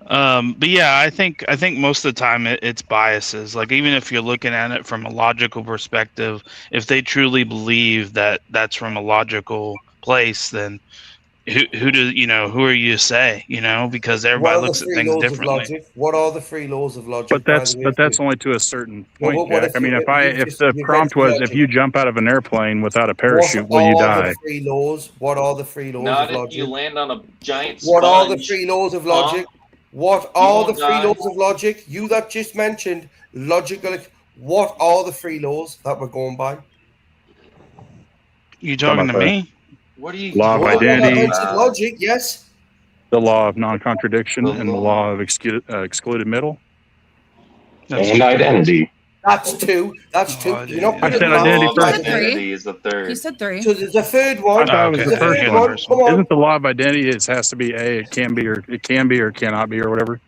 But yeah, I think most of the time it's biases. Like even if you're looking at it from a logical perspective, if they truly believe that that's from a logical place, then who are you to say? Because What everybody are the looks at three things laws of differently. logic? What are the three laws of logic? But by the way, that's only to a certain Well, point, what Jack. if I mean, you- if the you prompt went was to if you jump out of an airplane without a parachute, will what you are die? the three laws? What are the three laws Not of if logic? you land on a giant What are the sponge. three laws of Huh? logic? What You are the won't three die. laws of logic? You that just mentioned logical. What are the three laws that we're going by? You talking to me? What are you Law of Well, I identity, mentioned logic, yes. the law of non-contradiction, and the law of excluded middle. And identity. That's two. That's two. You're not I putting said law identity of first. Identity is the third. He said 3. So there's a third one. I thought it was There's the a third first one. one. Come on. Isn't the law of identity? It has to be A. It can be or cannot be or whatever.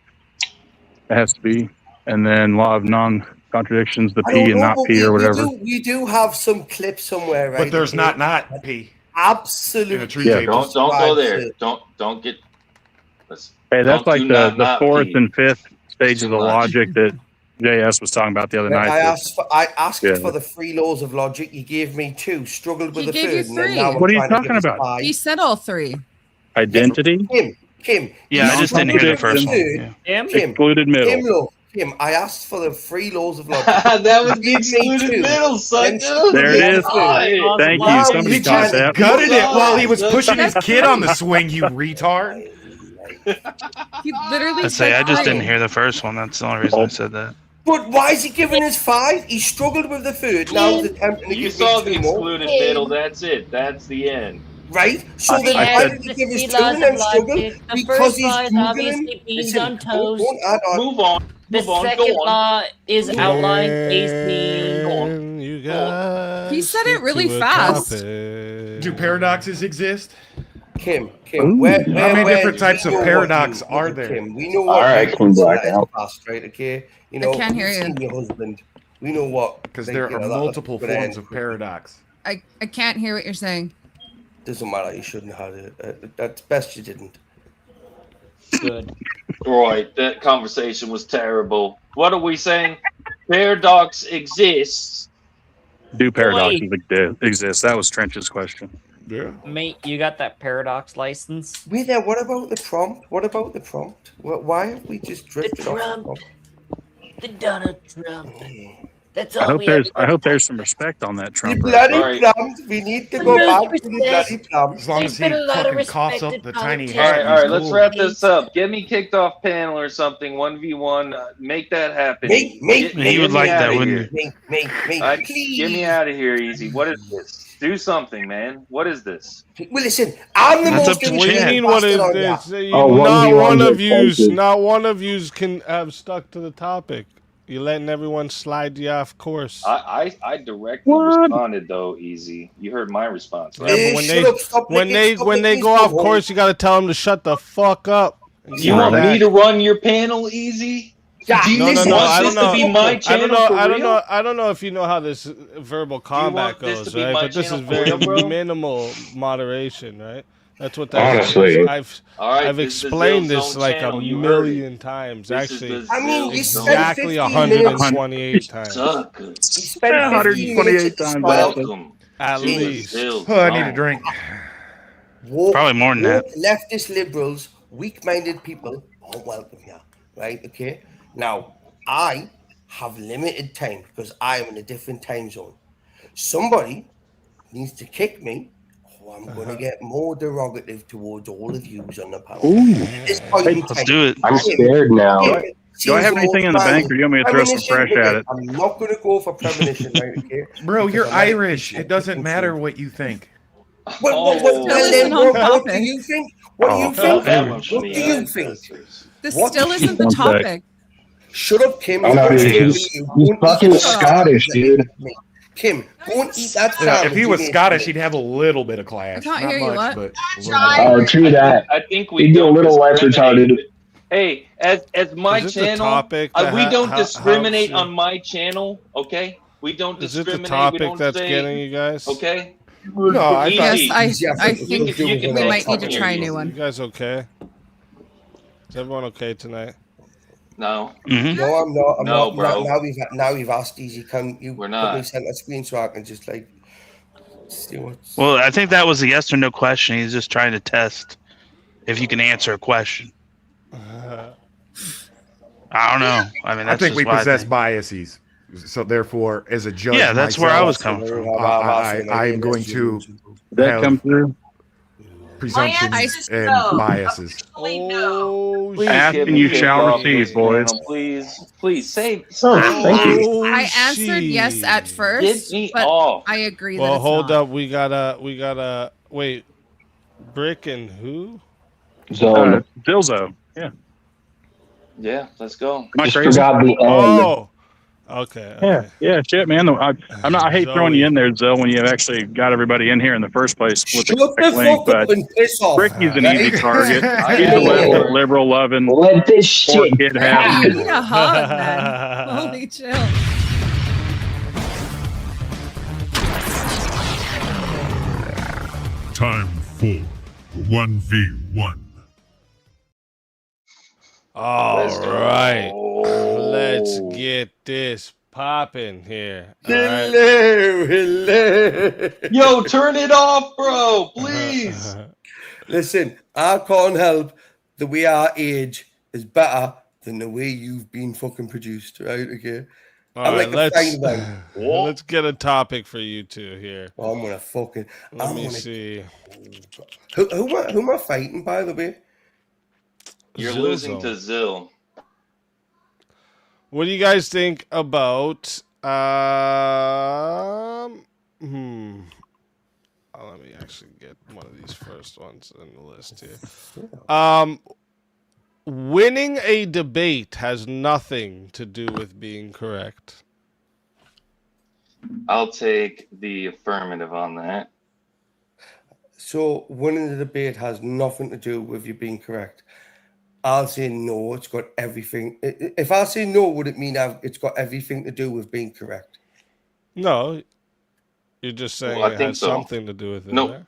It has to be, and then law of non-contradictions, the I P don't and know, not but P or whatever. we do have some clips somewhere, right? But there's okay? not P. Absolutely. In a truth Yeah. table. Don't go there. Don't get. Let's, Hey, that's don't like do the not fourth P. and fifth stages Too of the much. logic that JS was talking about the other night. I asked Yeah. for the three laws of logic. You gave me 2. Struggled with He the gave you third. And then 3. now I'm What are you trying to talking give us about? 5. He said all 3. Identity, Kim. Yeah, I just didn't hear the first one. Third. Yeah. Kim. excluded middle. Look. Kim, I asked for the 3 laws of logic. That was the You gave me excluded 2. middle, sucker. Then There it struggled is. with the third. Thank you. Now Somebody you're caught trying to that. Gutted it while he was pushing his That's kid on the three. swing, you retard. He literally I say I said just 3. didn't hear the first one. That's the only reason I said that. But why is he giving us 5? He struggled with the third. Now he's attempting to You give saw me the 2 more. excluded middle. That's it. That's the end. Right? So then I why said- did he give us The 2 laws and then of struggle? logic. The Because first he's law is Googling. obviously beans Listen, on toast. don't add on. Move on. The Move on. Go second on. law is outlined based And you guys He said it stick really to a fast. topic. Do paradoxes exist? Kim, Ooh. where How many different we types of know what paradox you- are look, there? Kim, we know All what right, you Kim consider Black as out. past, right? Okay, can't hear we've you. seen your husband. We know what Because they- there you are know, that- multiple but forms then of paradox. I can't hear what you're saying. Doesn't matter. You shouldn't have it. That's best you didn't. good. Right. That conversation was terrible. What are we saying? Paradox exists. Do paradoxes exist? That was Trench's question. Yeah. Mate, you got that paradox license? Wait there. What about the prompt? Why have we just drifted off the Trump. prompt? The Donald Trump. That's I all hope we there's have. some respect on that The Trump. bloody Alright. prompt. We need to go back to the bloody prompt. As long as he There's been a lot of fucking coughs up respected the tiny politicians. head. All right. he's Let's cool. wrap this up. Get me kicked off panel or something. 1v1. Make that happen. Me. He would like that, outta wouldn't here. Me. Please. Get me out of here, Easy. What is this? Do something, man. What is this? Well, listen. I'm the That's most up to What do you Chad. mean? What is bastard on this? ya. You, Oh, not 1v1 one of is you, offensive. not one of you can have stuck to the topic. You're letting everyone slide you off course. I directly responded though, Easy. You heard my response, Yeah, right? but when shut up, stop licking, when they stop go licking, off stop course, you gotta tell them to shut the fuck up. You want me to run your panel, Easy? Yeah, Do you No, want I this don't know. to be my channel for real? I don't know if you know how this verbal combat want this goes, to be right? my But this is channel for very real, bro? minimal moderation, right? That's what that Honestly. is. All right, I've this is the explained Zill this Zone like channel. a You heard million times. This is Actually, the I mean, Zill we Zone. spent exactly 15 minutes. 128 times. Sucker. We spent 15 128 minutes at the times, start. Welcome. At to the least. Zill Oh, I need a Zone. drink. Probably more than that. Leftist liberals, weak-minded people aren't welcome here, right? Okay. Now, I have limited time because I am in a different time zone. Somebody needs to kick me, or I'm going to get more derogative towards all of you on the panel. Ooh. At this point in Let's time, do it. I'm scared now. Do I have anything in the bank, or do you want me to throw some fresh at it? I'm not going to go for premonition, right? Okay. Bro, you're Because I like Irish. people It doesn't thinking. matter what you think. Well, Still then isn't on what do topic. you think? What do you Oh, think? that one What for do the you ancestors. think? This What? still isn't the One sec. topic. Shut up, Kim. I know, Don't dude. say He's you. Go and fucking eat that Scottish, salad. dude. Kim, go and eat that Yeah, salad. if he you was made Scottish, today. he'd have a little bit of class. I can't Not hear you, much, what? but a little Try. bit. Oh, true that. I think we He'd be a don't little less discriminate. retarded. Hey, as my Is it the channel, topic that we don't helps discriminate you? on my channel, okay? We don't Is it discriminate. the we topic don't that's say, getting you guys? okay? No, I Easy. thought Yes, I think You can we might need to say try a new something. one. You guys okay? Is everyone okay tonight? No. No, I'm not. I'm No, not. bro. Now we've asked Easy. Can you We're put not. me center screen so I can just like see what's. Well, I think that was a yes or no question. He's just trying to test if you can answer a question. I don't know. I mean, I that's think just we what I possess think. biases. So therefore, as a judge, Yeah, that's where I was coming from. I am going to Did that come have through? presumptions and biases. Oh, Please give Asking me you kicked shall off receive, this boys. channel, please save. Thank you. I answered yes at Get first, me but off. I agree that Well, it's hold not. up. We gotta wait. Brick and who? Zone. Dilzo. Yeah. Yeah, let's go. Am I Just crazy? forgot the N. Oh, okay. Yeah, yeah, shit, man. I'm not. I hate throwing you in there, Zill, when you actually got everybody in here in the first place with the Shut correct the link. fuck But up and piss off. Ricky's an easy target. I He's am a Lord. liberal loving, Let this poor shit kid I having. need a hug, man. Holy chill. Time for 1v1. All right. go. Let's get this popping here. All right. Hello. Yo, turn it off, bro, please. Listen, I can't help the way our age is better than the way you've been fucking produced, right? Okay. All I'm right, like a fine wine. let's get a topic for you two here. Oh, I'm gonna fucking. Let me see. Who am I fighting, by the way? You're Zill's losing on. to Zill. What do you guys think about let me actually get one of these first ones in the list here. Winning a debate has nothing to do with being correct. I'll take the affirmative on that. So winning the debate has nothing to do with you being correct. I'll say no. It's got everything. If I say no, would it mean it's got everything to do with being correct? No, you're just saying Well, I it think has so. something to do with it. No. There.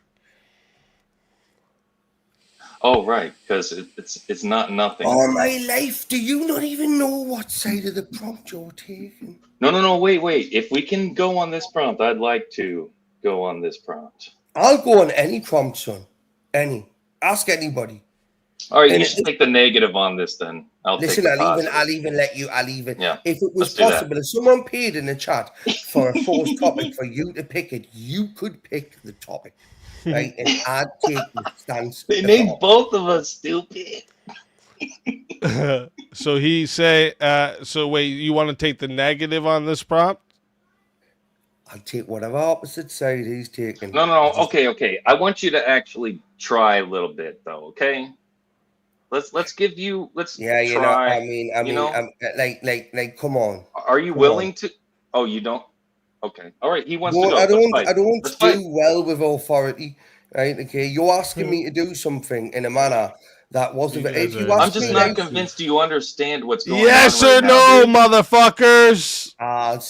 Oh, right, because it's not nothing. All my life, do you not even know what side of the prompt you're taking? No, wait. If we can go on this prompt, I'd like to go on this prompt. I'll go on any prompt, son. Any. Ask anybody. All right, And you should take the negative on this then. Listen, take the I'll even let you. Yeah, If it was let's do that. possible, if someone paid in the chat for a forced topic for you to pick it, you could pick the topic, right? And I'd take the stance. They made both of us stupid. So he say, so wait, you want to take the negative on this prompt? I'll take whatever opposite side he's taking. No. Okay. I want you to actually try a little bit though. Okay. Let's give you. Let's Yeah, you know. try. I mean, like, come on. Are you willing to? Oh, you don't. Okay. All right. He wants to go. I Let's fight. don't Let's do fight. well with authority, right? Okay, you're asking me to do something in a manner that wasn't. If you I'm ask just me, not like, convinced you understand what's going Yes on. or right no, now, dude. motherfuckers?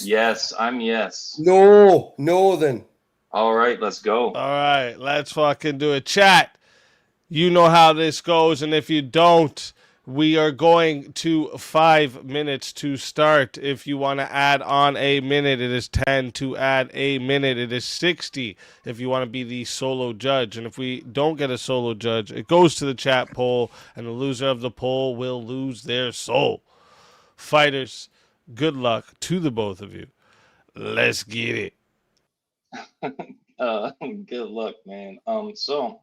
Yes, I'm yes. No, then. All right, let's go. All right, let's fucking do it. Chat, you know how this goes, and if you don't, we are going to 5 minutes to start. If you want to add on a minute, it is 10 to add a minute. It is 60 if you want to be the solo judge. And if we don't get a solo judge, it goes to the chat poll, and the loser of the poll will lose their soul. Fighters, good luck to the both of you. Let's get it. Good luck, man. So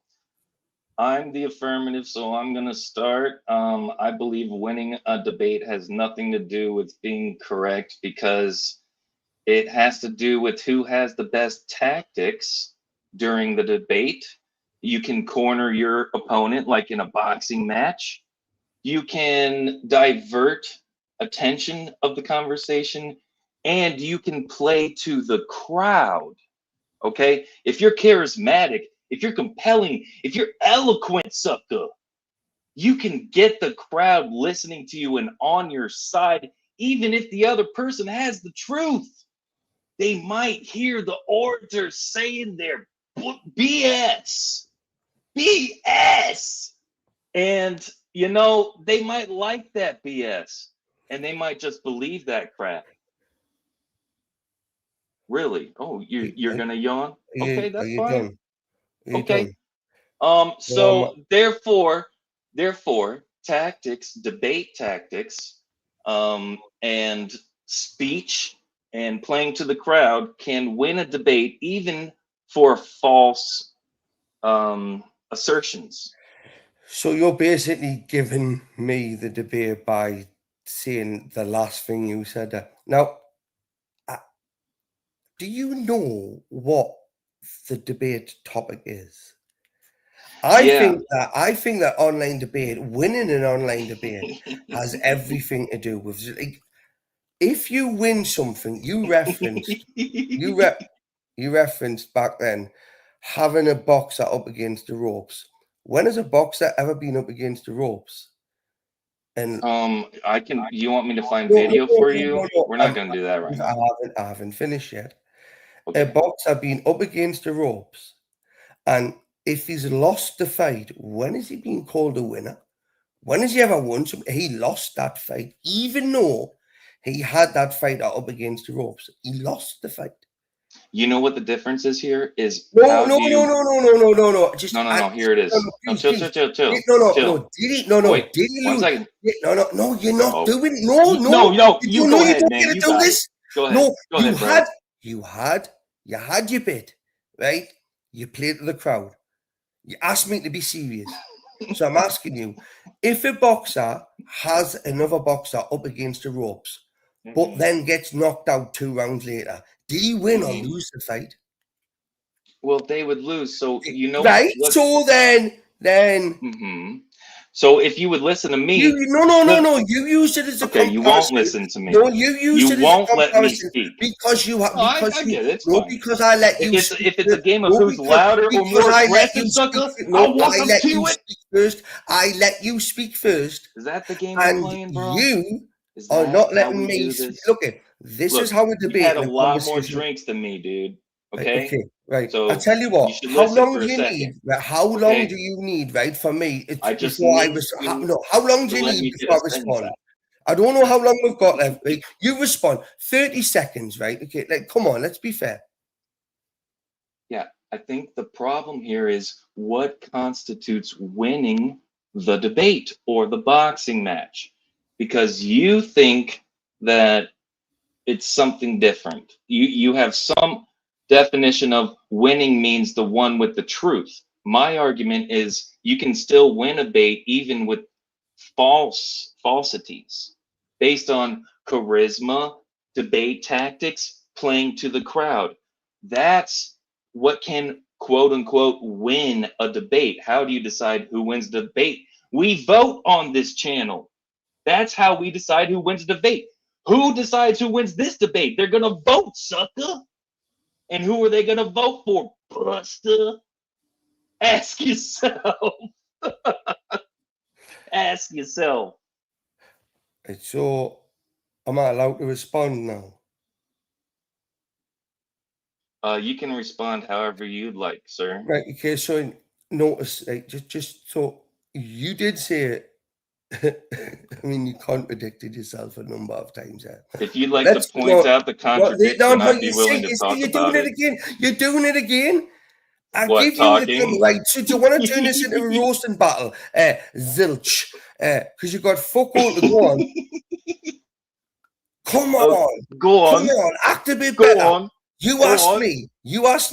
I'm the affirmative, so I'm gonna start. I believe winning a debate has nothing to do with being correct because it has to do with who has the best tactics during the debate. You can corner your opponent like in a boxing match. You can divert attention of the conversation, and you can play to the crowd. Okay, if you're charismatic, if you're compelling, if you're eloquent, sucker, you can get the crowd listening to you and on your side, even if the other person has the truth. They might hear the orator saying their BS. And you know, they might like that BS, and they might just believe that crap. Really? Oh, you're gonna yawn? Okay, Are that's you fine. done? Are you Okay. done? So therefore, tactics, debate tactics, and speech and playing to the crowd can win a debate even for false assertions. So you're basically giving me the debate by saying the last thing you said there. Now, do you know what the debate topic is? I think that online debate, winning an online debate, has everything to do with, like, if you win something, you referenced back then having a boxer up against the ropes. When has a boxer ever been up against the ropes? And I can. You want me to find video for you? We're not gonna do that right now. I haven't finished yet. Okay. A boxer been up against the ropes, and if he's lost the fight, when has he been called a winner? When has he ever won something? He lost that fight, even though he had that fighter up against the ropes. He lost the fight. You know what the difference is here? Is No. Just no. Here it is. No, chill. Did he? No. Wait, Did he 1 lose? second. No. You're not doing. No. You go ahead, man. You got it. Go ahead. No, go ahead, bro. You had your bit, right? You played to the crowd. You asked me to be serious. So I'm asking you, if a boxer has another boxer up against the ropes, but then gets knocked out 2 rounds later, did he win or lose the fight? Well, they would lose. So you know, right? So then. So if you would listen to me, no. You use it as a comparison. You won't listen to me. No, you use it as a comparison. Let me speak because you have. Because I get it. It's no, fine. because I let you. If it's a game of who's louder or more aggressive, sucker, I let you speak first. I let you speak first. Is that the game we're playing, bro? You are not letting me. Look, this is how we debate. You had a lot more drinks than me, dude. Okay. Right. So I tell you what. How long do you need? How long do you need? Right, for me, how long do you need before I respond? I don't know how long we've got left. Right? You respond 30 seconds, right? Okay. Like, come on. Let's be fair. Yeah, I think the problem here is what constitutes winning the debate or the boxing match, because you think that it's something different. You have some definition of winning means the one with the truth. My argument is you can still win a debate even with falsities based on charisma, debate tactics, playing to the crowd. That's what can quote unquote win a debate. How do you decide who wins the debate? We vote on this channel. That's how we decide who wins the debate. Who decides who wins this debate? They're gonna vote, sucker. And who are they gonna vote for, Buster? Ask yourself. Ask yourself. So, am I allowed to respond now? You can respond however you'd like, sir. Right. Okay. So notice, like, just so you did say it. I mean, you contradicted yourself a number of times. If you'd like to point out the contradiction, I'd be willing to talk about it. You're doing it again. I What, give talking? you the right. So do you want to turn this into a roasting battle? Zilch. Because you've got fuck all to go on. Come on. Go on. Come on. Act a bit better. You asked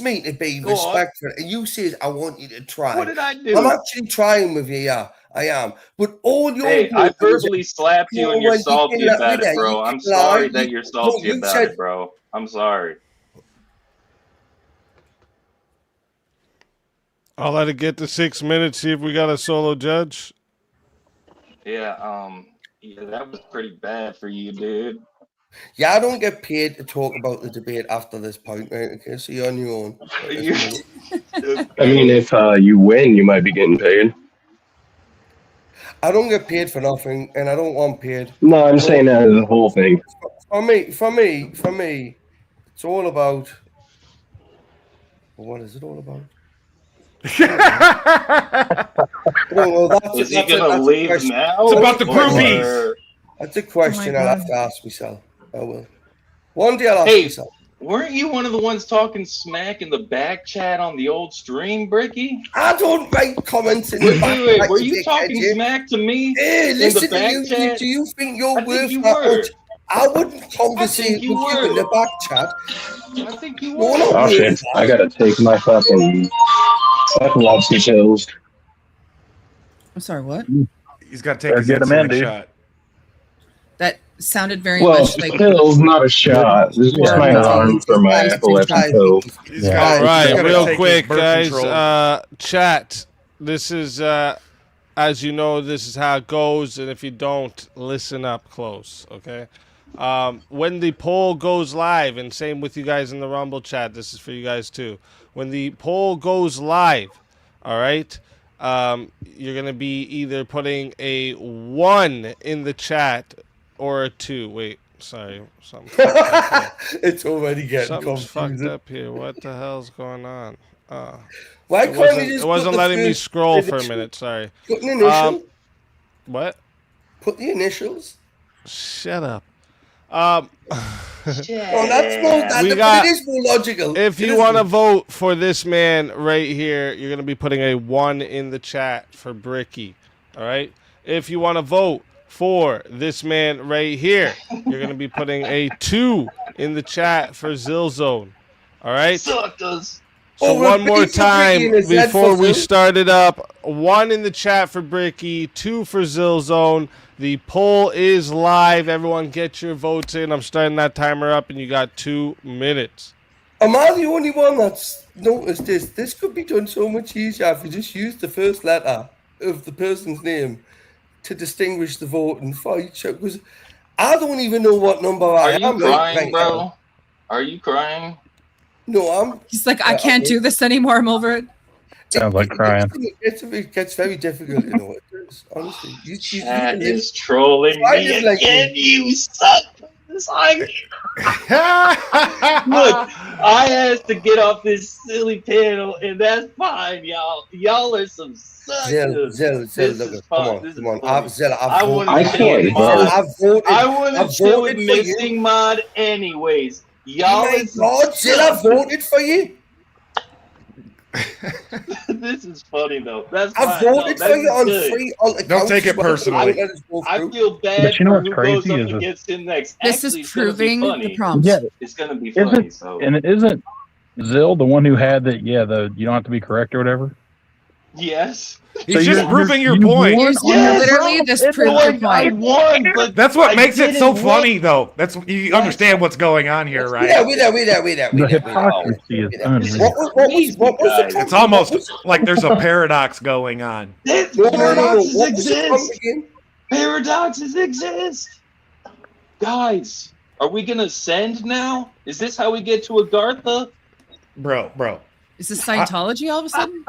me to be respectful, and you said I want you to try. What did I do? I'm actually trying with you, yeah. I am. But all your I verbally slapped you and you're salty about it, bro. I'm sorry that you're salty about it, bro. I'm sorry. I'll let it get to 6 minutes, see if we got a solo judge. Yeah, that was pretty bad for you, dude. Yeah, I don't get paid to talk about the debate after this point, right? Okay, so you're on your own. I mean, if you win, you might be getting paid. I don't get paid for nothing, and I don't want paid. No, I'm saying that as a whole thing. For me, it's all about. What is it all about? Is he gonna leave now? It's about the groupies. That's a question Oh my I'll have to ask myself. I will. One day I'll ask Hey, myself. weren't you one of the ones talking smack in the back chat on the old stream, Bricky? I don't write comments in Wait, the back. wait, chat, were you talking dickhead, smack to me Hey, in listen the back to you. chat? Do you think you're I think worth you that were. much? I wouldn't conversate with you you in were. the back chat. I think you You're were. not Oh worth shit! that. I gotta take my fucking lobster pills. I'm sorry, what? He's got to take his Get 'em in, insulin dude. shot. That sounded very Well, much like pills, not a shot. This is just my arm for my epilepsy pill. All right, gotta real take his quick, birth guys. control. Chat. This is, as you know, this is how it goes, and if you don't, listen up close, okay? When the poll goes live, and same with you guys in the Rumble chat, this is for you guys too. When the poll goes live, all right, you're gonna be either putting a 1 in the chat or a 2. Wait, sorry, something. It's already getting Something's confusing. fucked up here. What the hell's going on? Why it can't you just it wasn't put the letting me first scroll for a initial? minute. Sorry. Put an initial. What? Put the initials. Shut up. No, that's more that. We But got- it is more logical. If It you is want to more- vote for this man right here, you're going to be putting a 1 in the chat for Bricky. All right? If you want to vote for this man right here, you're going to be putting a 2 in the chat for Zill Zone. All right? Suckers. So Oh, we're one more beating time Bricky in his head before for we Zill? start it up. 1 in the chat for Bricky, 2 for Zill Zone. The poll is live. Everyone get your votes in. I'm starting that timer up, and you got 2 minutes. Am I the only one that's noticed this? This could be done so much easier if you just use the first letter of the person's name to distinguish the voting for each other. Because I don't even know what number I Are you am crying, right bro? now. Are you crying? No, I'm. He's like, I can't do this anymore. I'm over it. Sounds like crying. It gets very difficult, you know. It does, honestly. Chat is trolling Try me it like again. me. You suck. Look, I asked to get off this silly panel, and that's fine, y'all. Y'all are some suckers. Zill, look, come on. I wouldn't chill with missing mod anyways. Y'all Oh my is God, Zill, I voted for you. This is funny though. That's I fine. voted for you on good. free accounts. Don't take it as well. personally. I feel bad But you know for what's who crazy goes is up with- against him next. This Actually, is it's gonna be proving funny. the prompts. Yeah. It's gonna be funny. So Isn't Zill the one who had that? Yeah, you don't have to be correct or whatever. yes. He's just proving your point. Literally, this proved your I point. won, but That's what I makes it so didn't win. funny, though. That's you understand what's going on here, right? Yeah, wait there. The hypocrisy is unreal. What was the It's almost like there's a paradox going on. Paradoxes What was the exist. comment again? Paradoxes exist. Guys, are we gonna send now? Is this how we get to Agartha? Bro. Is this Scientology all of a sudden?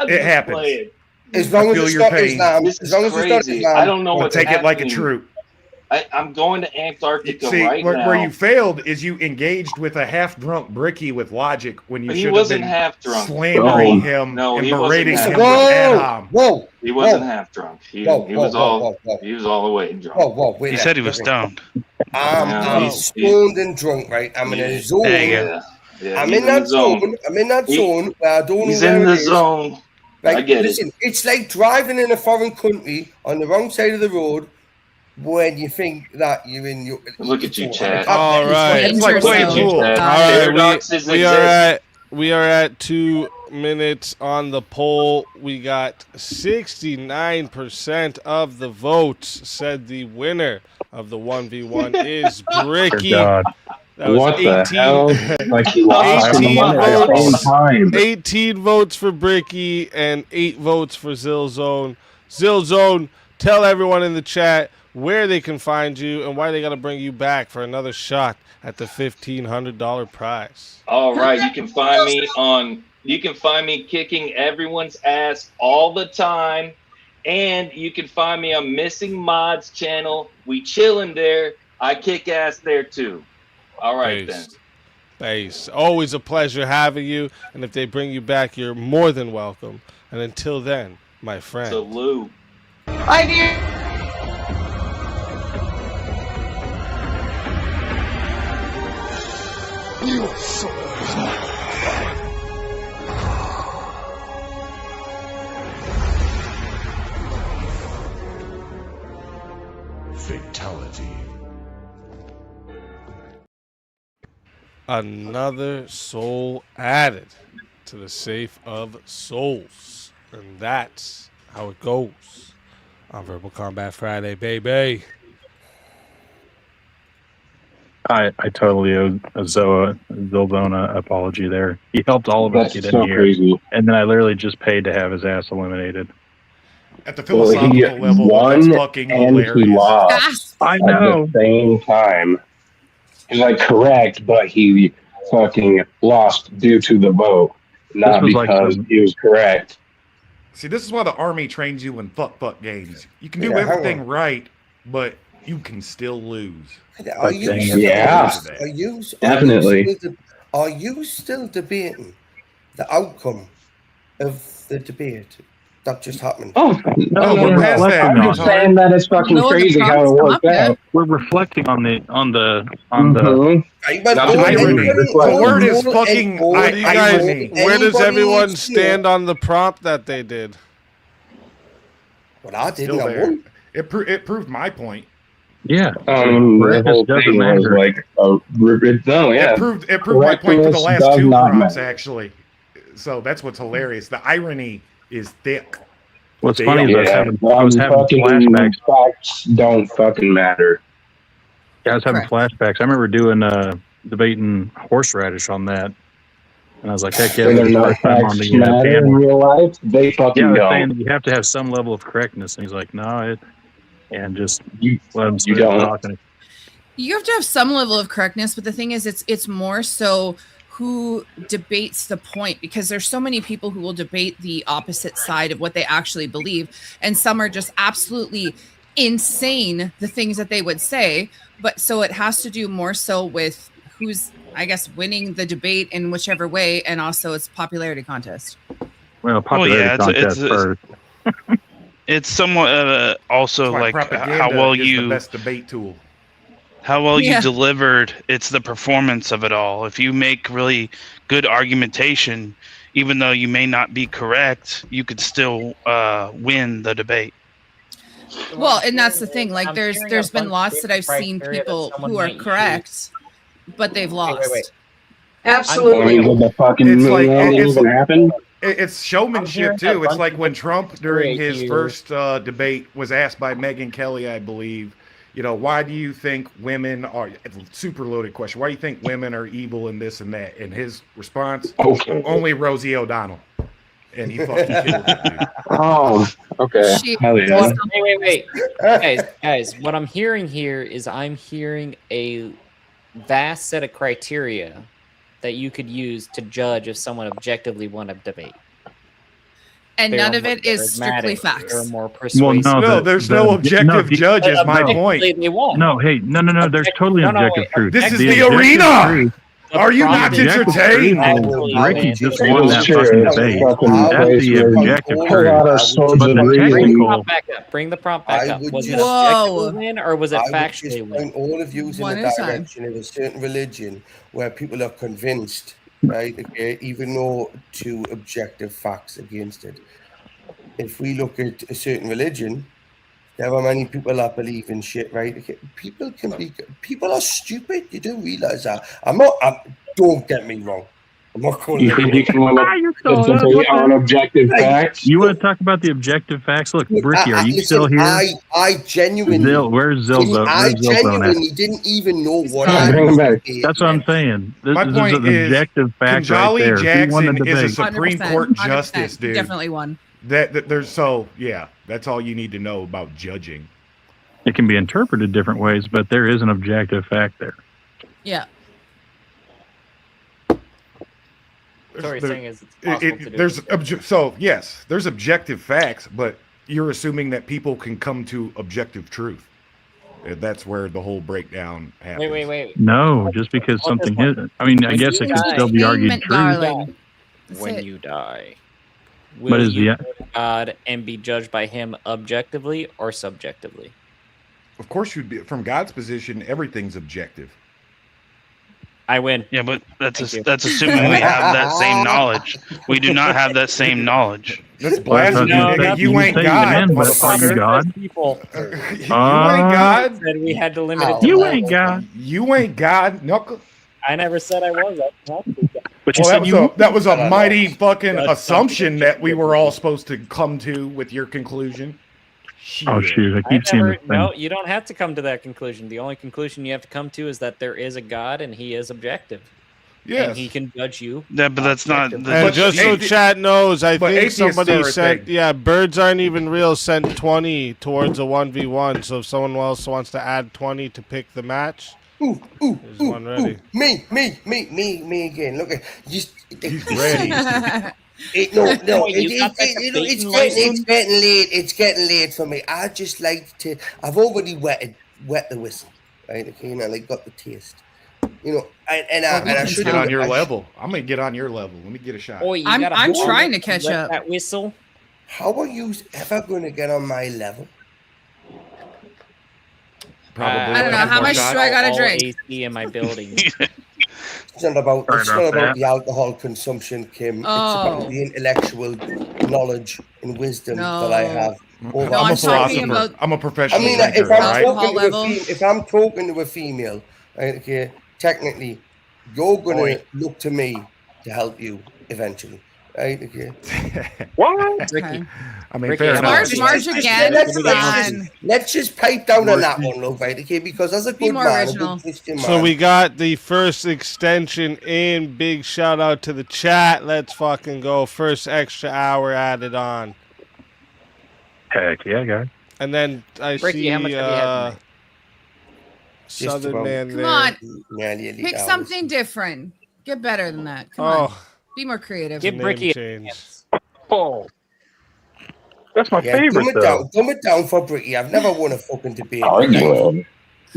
It happens. Playing. As long as feel it's your not pain. Islam. This As is long as it's not crazy. Islam. I don't know Well, what's take it like a happening. troop. I'm going to Antarctica See, right now. where you failed is you engaged with a half-drunk Bricky with logic when you But he should have wasn't been half drunk. slandering him No, and he wasn't berating half him drunk. with ad hom. Whoa. He wasn't Whoa. half drunk. He Whoa, was whoa, all whoa, whoa. he was all the way drunk. Whoa, wait He there. said he was stoned. I'm stoned and drunk, right? I'm in a zone. There you go. Yeah, I'm he's in that zone. I'm in that zone where I don't know He's where in it the is. zone. Like, I get listen, it. it's like driving in a foreign country on the wrong side of the road when you think that you're in your. Look at you, Chad. All right. It's like playing pool. All right, Paradoxes we exist. are at 2 minutes on the poll. We got 69% of the votes said the winner of the 1v1 is Bricky. God. That was What the 18 hell? Like he lost 18 the whole votes. time. 18 votes for Bricky and 8 votes for Zill Zone. Zill Zone, tell everyone in the chat where they can find you and why they got to bring you back for another shot at the $1,500 prize. All right, you can find me kicking everyone's ass all the time, and you can find me on Missing Mods channel. We chillin' there. I kick ass there too. All right then. Base. Always a pleasure having you. And if they bring you back, you're more than welcome. And until then, my friend. Salute. Fatality. Another soul added to the safe of souls. And that's how it goes on Verbal Combat Friday, baby. I totally owe Zildone an apology there. He helped all of us That's get so in here, crazy. and then I literally just paid to have his ass eliminated. At the philosophical level, that's fucking and hilarious. he lost I know. at the same time. He's like correct, but he fucking lost due to the vote, not was like because some- he was correct. See, this is why the army trains you in fuck games. You can do Yeah, hang everything on. right, but you can still lose. Are you Dang it. still, Yeah, definitely. Are you still debating the outcome of the debate that just happened? Oh, no, we're past that. I'm just saying that it's fucking No, the crazy how it prompts come worked up yet. out. We're reflecting on the Mhm. Not to irony. mention The word is fucking What do you guys, irony. where does Anybody everyone needs to stand on the prompt that they did? Well, I Still didn't. I there. won. It proved my point. Yeah. The Correctness whole doesn't thing was matter. like, no, yeah. It proved my point to the Correctness last does two not prompts, matter. actually. So that's what's hilarious. The irony is thick. What's funny is I was having fucking flashbacks. facts don't fucking matter. Yeah, I was having flashbacks. I remember doing debating horseradish on that, and I was like, "Heck yeah!" Whether This or is the not first time on facts the matter in panel. real life, they fucking Yeah, I was don't. saying that you have to have some level of correctness, and he's like, "No, and just let him you start don't. talking." You have to have some level of correctness, but the thing is, it's more so who debates the point, because there's so many people who will debate the opposite side of what they actually believe, and some are just absolutely insane, the things that they would say. But so it has to do more so with who's, I guess, winning the debate in whichever way, and also it's popularity contest. Well, popularity contest first. It's somewhat also That's why like propaganda how well is you the best debate tool. how well Yeah. you delivered. It's the performance of it all. If you make really good argumentation, even though you may not be correct, you could still win the debate. Well, and that's the thing. Like, I'm there's hearing there's a been bunch lots of that I've seen criteria that people someone who are might use. correct, but they've lost. wait. Absolutely. Did the fucking It's like even happen? It's showmanship hearing a too. It's bunch like of when Trump during criteria his here. first debate was asked by Megyn Kelly, I believe, why do you think women are? It's a super loaded question. Why do you think women are evil and this and that? And his response, only Rosie O'Donnell, and he fucking killed it, dude. Oh, okay. Hell yeah. Wait. guys, what I'm hearing here is I'm hearing a vast set of criteria that you could use to judge if someone objectively won a debate. And They're none of more it is strictly charismatic, facts. They're more persuasive. No, there's no objective judge, is my point. They won. No, hey, no. There's totally objective truth. This is The the objective arena. truth- Are you not objective entertained? truth is Bricky just It won is that true. fucking It's debate. fucking That's place the where you objective pull out our truth. swords But of the reason. Bring the technical, prompt back up. Bring the prompt back up. Was it Whoa. objectively win or was it I would factually just win? point all of you in One the at a time. direction of a certain religion where people are convinced, right? Okay, even though to objective facts against it. If we look at a certain religion, there are many people that believe in shit, right? Okay, people are stupid. You do realize that. Don't get me wrong. I'm not calling You think you can win a debate on objective facts? You want to talk about the objective facts? Look, Bricky, are you listen, still here? I genuinely. Zill, where's Zill? I Where's Zill going at? genuinely didn't even know what Yeah, I bring him was back. debating. That's what I'm saying. This My is point an is, objective fact right Kunjali there. He won the Jackson is a debate. Supreme 100%, Court 100%. justice, dude. Definitely won. That there's that's all you need to know about judging. It can be interpreted different ways, but there is an objective fact there. Yeah. So what you're saying is it's possible to do. Yes, there's objective facts, but you're assuming that people can come to objective truth. That's where the whole breakdown happens. Wait. No, just because What this something one? isn't. I mean, I When guess you it could die- still be argued Entertainment, true. darling. That's When it. you die, But will is you the go to God and be judged by Him objectively or subjectively? Of course, you'd be from God's position. Everything's objective. I win. Yeah, but Thank you. that's assuming we have that same knowledge. We do not have that same knowledge. That's blasphemy, No, nigga. that's- You ain't say God, amen, but motherfucker. are you People. You ain't God. Said we had to limit it. You ain't God. You ain't God, knuckle. I never said I was. But you Well, said that was a mighty fucking assumption that we were all supposed to come to with your conclusion. Oh shoot! I keep seeing this thing. No, you don't have to come to that conclusion. The only conclusion you have to come to is that there is a God and He is objective. Yes. And He can judge you. Yeah, but that's not. And just so chat knows, I think somebody sent, birds aren't even real, sent 20 towards a 1v1. So if someone else wants to add 20 to pick the match, there's one ready. Me again. Look, he's ready. It's getting late for me. I just like to. I've already wet the whistle, right? Okay, like got the taste. I should get on your level. I'm gonna get on your level. Let me get a shot. I'm trying to catch up. That whistle. How are you ever going to get on my level? Probably. I don't know. How much do I got to drink? AC in my building. It's not about the alcohol consumption, Kim. Oh. It's about the intellectual knowledge and wisdom that I have. No, I'm talking about. I'm a professional. I mean, drinker, if I'm talking to a female, right, okay, technically, you're gonna look to me to help you eventually, right? Okay. What? Ricky. I mean, Ricky, fair enough. Marge again. Let's just pipe down on that one, love, right? Okay, because as a good more man, original. a good Christian man. So we got the first extension in. Big shout out to the chat. Let's fucking go. First extra hour added on. Heck yeah, guy. And then I Ricky, see how much have you had tonight? Southern about- Man Come there. on. Nearly 8 Pick hours. something different. Get better than that. Come on. Oh, Be more creative. Give name Bricky a change. chance. Oh, that's my Yeah, favorite though. Dumb it down for Bricky. I've never won a fucking debate. Arguing.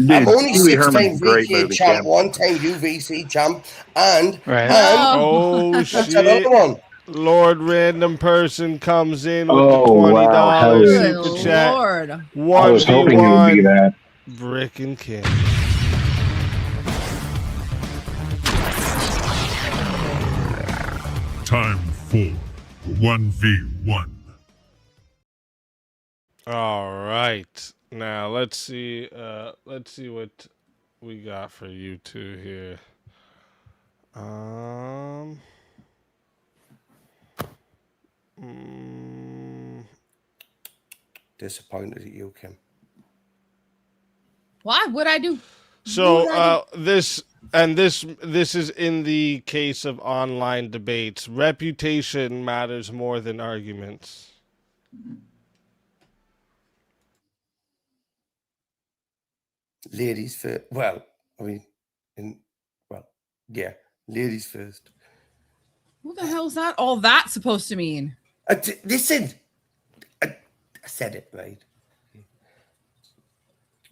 I'm only Pee Wee 6-time Herman's a great VK movie, champ, Cam. 1-time UVC champ, and Oh that's shit! another one. Lord random person comes in with Oh, the $20 wow, hell yeah. super chat. Lord. I was hoping it would be 1v1 that. Brick and Kim. Time for 1v1. All right. Now let's see what we got for you two here. Disappointed at you, Kim. Why would I do? So this is in the case of online debates. Reputation matters more than arguments. Ladies first. Well, I mean, ladies first. What the hell is that? All that supposed to mean? Listen, I said it right.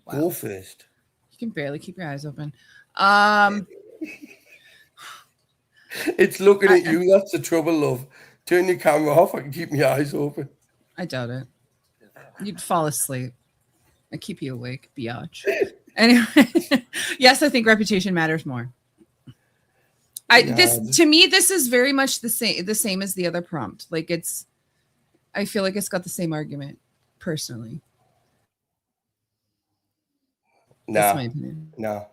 Go first. You can barely keep your eyes open. It's looking at you. That's the trouble, love. Turn your camera off. I can keep my eyes open. I doubt it. You'd fall asleep. I keep you awake, biatch. Anyway, yes, I think reputation matters more. To me, this is very much the same as the other prompt. Like I feel like it's got the same argument, personally. That's my opinion. No.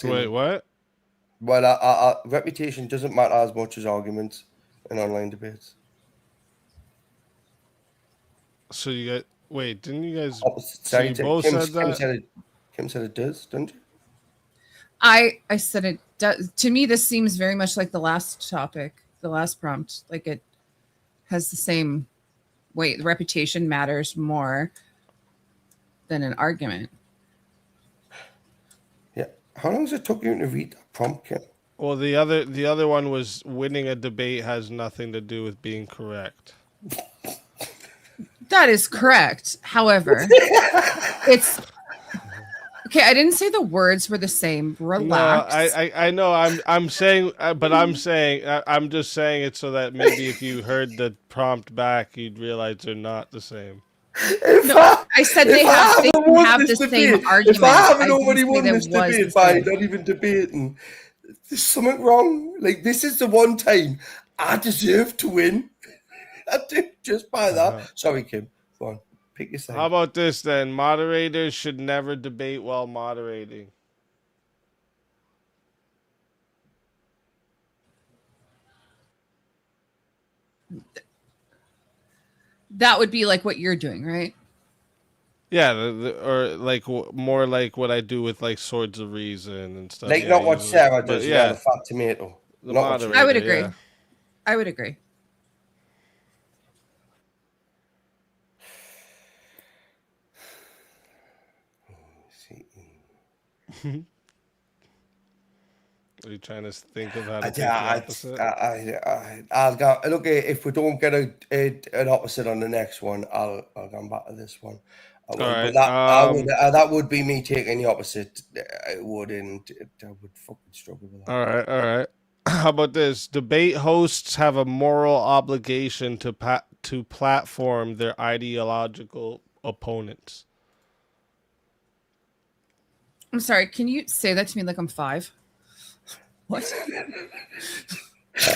Wait, what? Well, reputation doesn't matter as much as arguments in online debates. So you got didn't you guys Sorry, you both said that? Kim said it does, don't you? I said it does. To me, this seems very much like the last topic, the last prompt. Like it has the same weight. The reputation matters more than an argument. Yeah. How long does it took you to read that prompt, Kim? Well, the other one was winning a debate has nothing to do with being correct. That is correct. However, it's okay. I didn't say the words were the same. Relax. No, I know. I'm saying, but I'm saying, I'm just saying it so that maybe if you heard the prompt back, you'd realize they're not the same. No, I said they have the same argument. If I haven't didn't already say won there this was debate the by same. not even debating, there's something wrong. Like, this is the one time I deserve to win. I do, just by that. Sorry, Kim. Go on. Pick your side. How about this then? Moderators should never debate while moderating. That would be like what you're doing, right? Yeah, or like more like what I do with like Swords of Reason and stuff. Like, yeah, not what usually. Sarah But does, yeah, the fat tomato. the Not what she- moderator. I would agree. Yeah. I would agree. Are you trying to think of how to take the opposite? I'll go. Look, if we don't get an opposite on the next one, I'll come back to this one. I will. All But right, that would be me taking the opposite. I wouldn't. I would fucking struggle with that. All right. How about this? Debate hosts have a moral obligation to platform their ideological opponents. I'm sorry. Can you say that to me like I'm 5? What?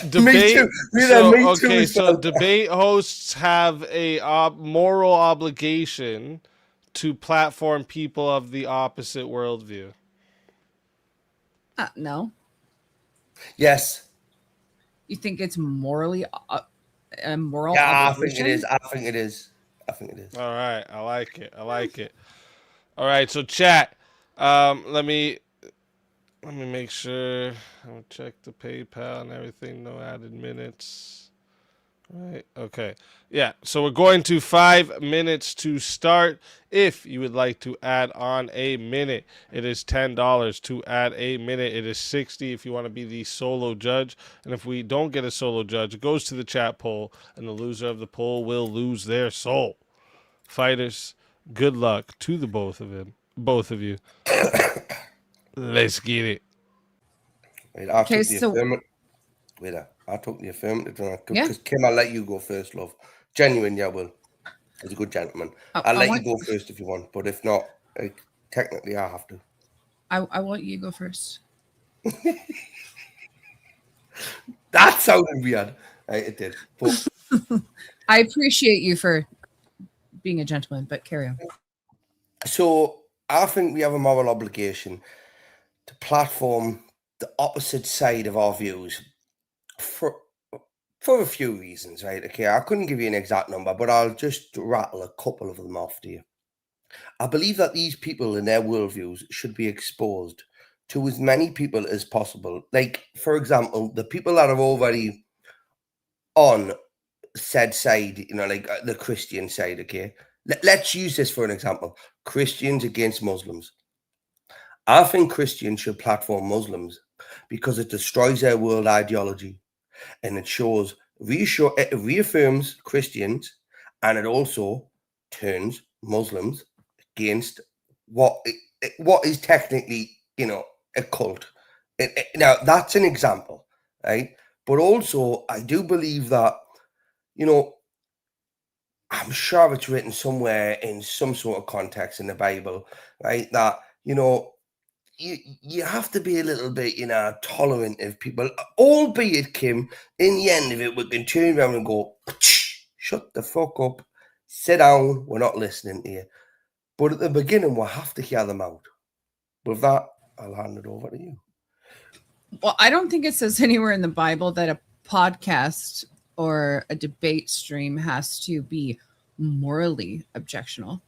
Debate, me too. Okay, so debate hosts have a moral obligation to platform people of the opposite worldview. No. Yes. You think it's morally a moral Yeah, obligation? I think it is. All right, I like it. All right, so chat. Let me make sure. I'll check the PayPal and everything. No added minutes. Right. Okay. Yeah. So we're going to 5 minutes to start. If you would like to add on a minute, it is $10 to add a minute. It is $60 if you want to be the solo judge. And if we don't get a solo judge, it goes to the chat poll, and the loser of the poll will lose their soul. Fighters, good luck to the both of you. Let's get it. Wait, I took the affirmative. Because Kim, I'll let you go first, love. Genuinely, I will. He's a good gentleman. I'll let you go first if you want, but if not, technically I have to. I want you to go first. That sounded weird. It did. But I appreciate you for being a gentleman, but carry on. So I think we have a moral obligation to platform the opposite side of our views for a few reasons, right? Okay, I couldn't give you an exact number, but I'll just rattle a couple of them off to you. I believe that these people and their worldviews should be exposed to as many people as possible. Like, for example, the people that are already on said side, like the Christian side, okay? Let's use this for an example. Christians against Muslims. I think Christians should platform Muslims because it destroys their world ideology, and it reaffirms Christians, and it also turns Muslims against what is technically, a cult. Now, that's an example, right? But also, I do believe that, I'm sure it's written somewhere in some sort of context in the Bible, right? That, you have to be a little bit, tolerant of people, albeit, Kim, in the end of it, we can turn around and go, shut the fuck up, sit down, we're not listening to you. But at the beginning, we'll have to hear them out. With that, I'll hand it over to you. Well, I don't think it says anywhere in the Bible that a podcast or a debate stream has to be morally objectionable.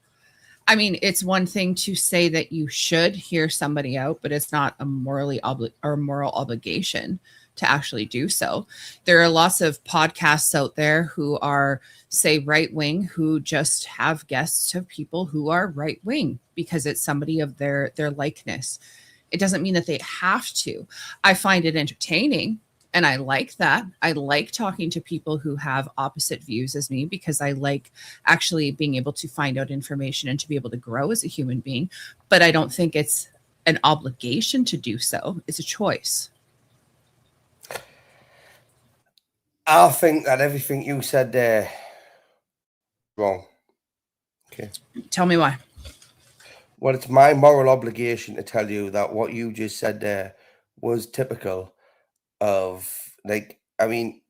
I mean, it's one thing to say that you should hear somebody out, but it's not a moral obligation to actually do so. There are lots of podcasts out there who are, say, right-wing, who just have guests of people who are right-wing because it's somebody of their likeness. It doesn't mean that they have to. I find it entertaining And I like that. I like talking to people who have opposite views as me because I like actually being able to find out information and to be able to grow as a human being. But I don't think it's an obligation to do so. It's a choice. I think that everything you said there wrong. Okay. Tell me why. Well, it's my moral obligation to tell you that what you just said there was typical of, like, I mean,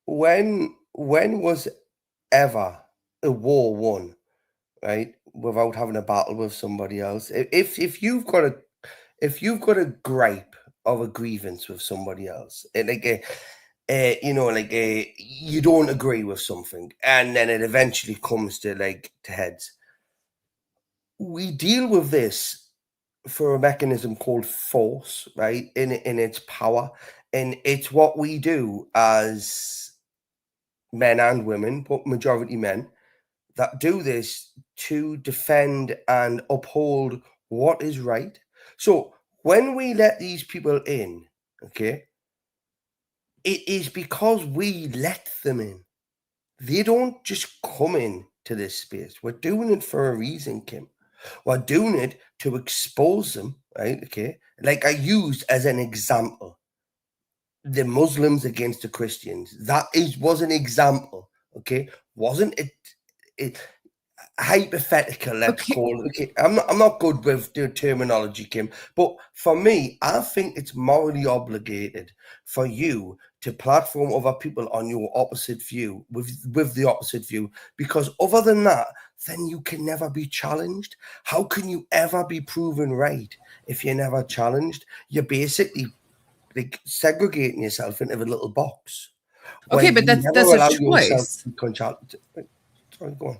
when was ever a war won, right, without having a battle with somebody else? If you've got a gripe or a grievance with somebody else, you don't agree with something, and then it eventually comes to heads. We deal with this for a mechanism called force, right? In its power, and it's what we do as men and women, but majority men, that do this to defend and uphold what is right. So when we let these people in, okay, it is because we let them in. They don't just come in to this space. We're doing it for a reason, Kim. We're doing it to expose them, right? Okay. Like I used as an example, the Muslims against the Christians. That was an example, okay? Wasn't it hypothetical, let's call it. Okay, I'm not good with the terminology, Kim, but for me, I think it's morally obligated for you to platform other people on your opposite view with the opposite view, because other than that, then you can never be challenged. How can you ever be proven right if you're never challenged? You're basically like segregating yourself into a little box. Okay, but that's a choice. Sorry, go on.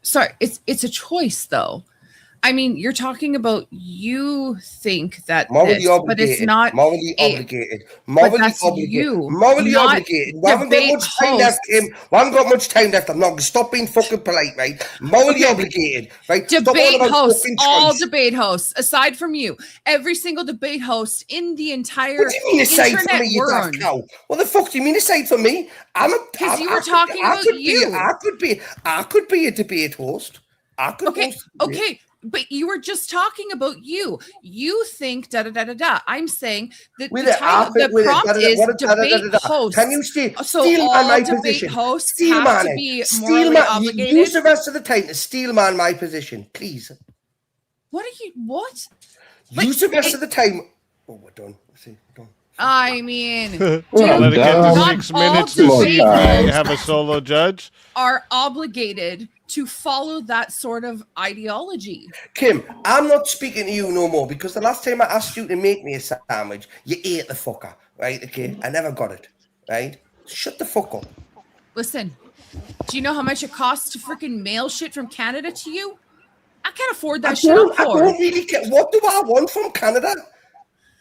Sorry, it's a choice though. I mean, you're talking about you think that morally obligated, but it's not morally obligated. Morally obligated. You, morally obligated. We haven't got much time left, Kim. We haven't got much time left. I'm not gonna stop being fucking polite, right? Morally obligated, right? Debate hosts, all debate hosts, aside from you, every single debate host in the entire what do you mean aside internet from me, you world. daft cow? What the fuck do you mean aside from me? Because you were talking about you. I could be a debate host. I could host a debate. Okay. But you were just talking about you. You think da da da da da. I'm saying that the prompt is debate host. Can you steal my position? Hosts steal have to be morally obligated. Use the rest of the time to steel man my position, please. What are you? What? Use the rest of the time. Oh, we're done. See, we're done. I mean, let it get to 6 minutes to see if we have a solo judge. Are obligated to follow that sort of ideology. Kim, I'm not speaking to you no more because the last time I asked you to make me a sandwich, you ate the fucker, right? Okay, I never got it, right? Shut the fuck up. Listen, do you know how much it costs to freaking mail shit from Canada to you? I can't afford that shit. I don't really get. What do I want from Canada?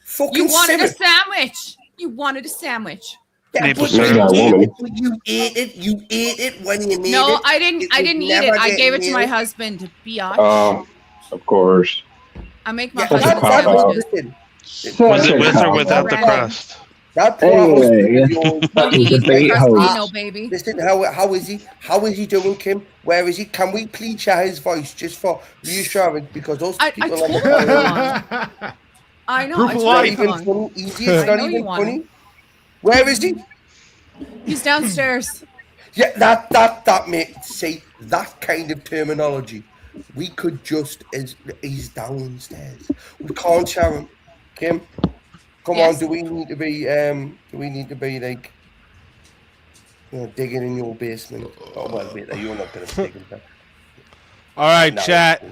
Fucking you wanted a sandwich. You wanted a sandwich. Yeah, but you ate it. You ate it when you made it. No, I didn't eat it. I gave it to my husband. Biatch. Of course. I make my husband sandwiches. Was it with or without the crust? Debate host. Baby. Listen, how is he? How is he doing, Kim? Where is he? Can we please share his voice just for reassurance? Because those people I know. It's not even funny. It's not even funny. Where is he? He's downstairs. Yeah, that mate. See that kind of terminology. We could just he's downstairs. We can't share him. Kim, come on. Do we need to be like, digging in your basement? Oh well, wait, you're not gonna dig in that. All right, chat.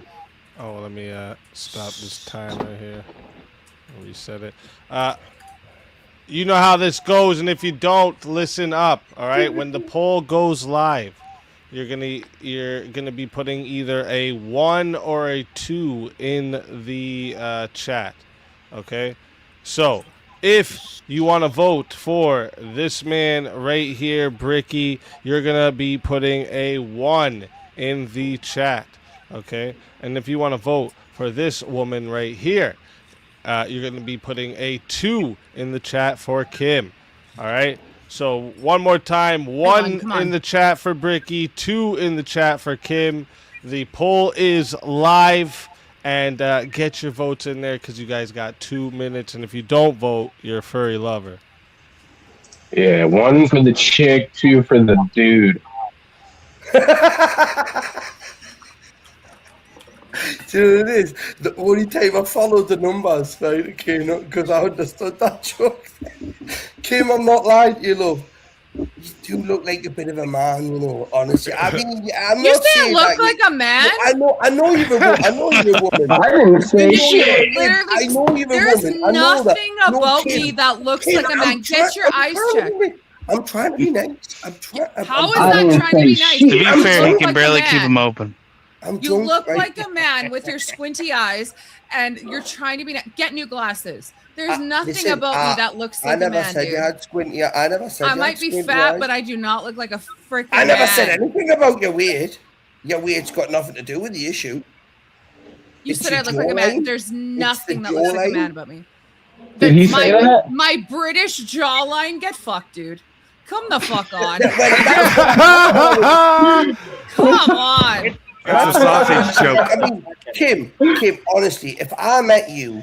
Oh, let me stop this timer here. Reset it. You know how this goes, and if you don't, listen up. All right, when the poll goes live, you're gonna be putting either a 1 or a 2 in the chat. Okay, so if you want to vote for this man right here, Bricky, you're gonna be putting a 1 in the chat. Okay, and if you want to vote for this woman right here, you're going to be putting a 2 in the chat for Kim. All right. So one more time, 1 come on. in the chat for Bricky, 2 in the chat for Kim. The poll is live, and get your votes in there because you guys got 2 minutes. And if you don't vote, you're a furry lover. Yeah, 1 for the chick, 2 for the dude. Do you know what it is? The only time I followed the numbers, right? Okay, because I understood that joke. Kim, I'm not lying to you, love. You do look like a bit of a man, you know. Honestly, I mean, I'm You not say I saying look that like a man? I know you're a woman. I know you're a woman. I didn't say shit. I know you're a There's woman. I know that. nothing No, about Kim, me that looks Kim, like a man. Get your eyes checked. I'm trying to be nice. How is that trying to be nice? To be You fair, look he can like a barely keep man. them open. You look like a man with your squinty eyes, and you're trying to be get new glasses. There's nothing listen, about me that looks like I a never man, said dude. you had squinty. I never said I you might had be squinty fat, eyes. but I do not look like a freaking I never man. said anything about your weight. Your weight's got nothing to do with the issue. You It's said I your look like a man. jawline. There's It's nothing the that looks like a jawline. man about me. Did he say that? My British jawline, get fucked, dude. Come the fuck on. Come on. That's a sausage joke. I mean, Kim, honestly, if I met you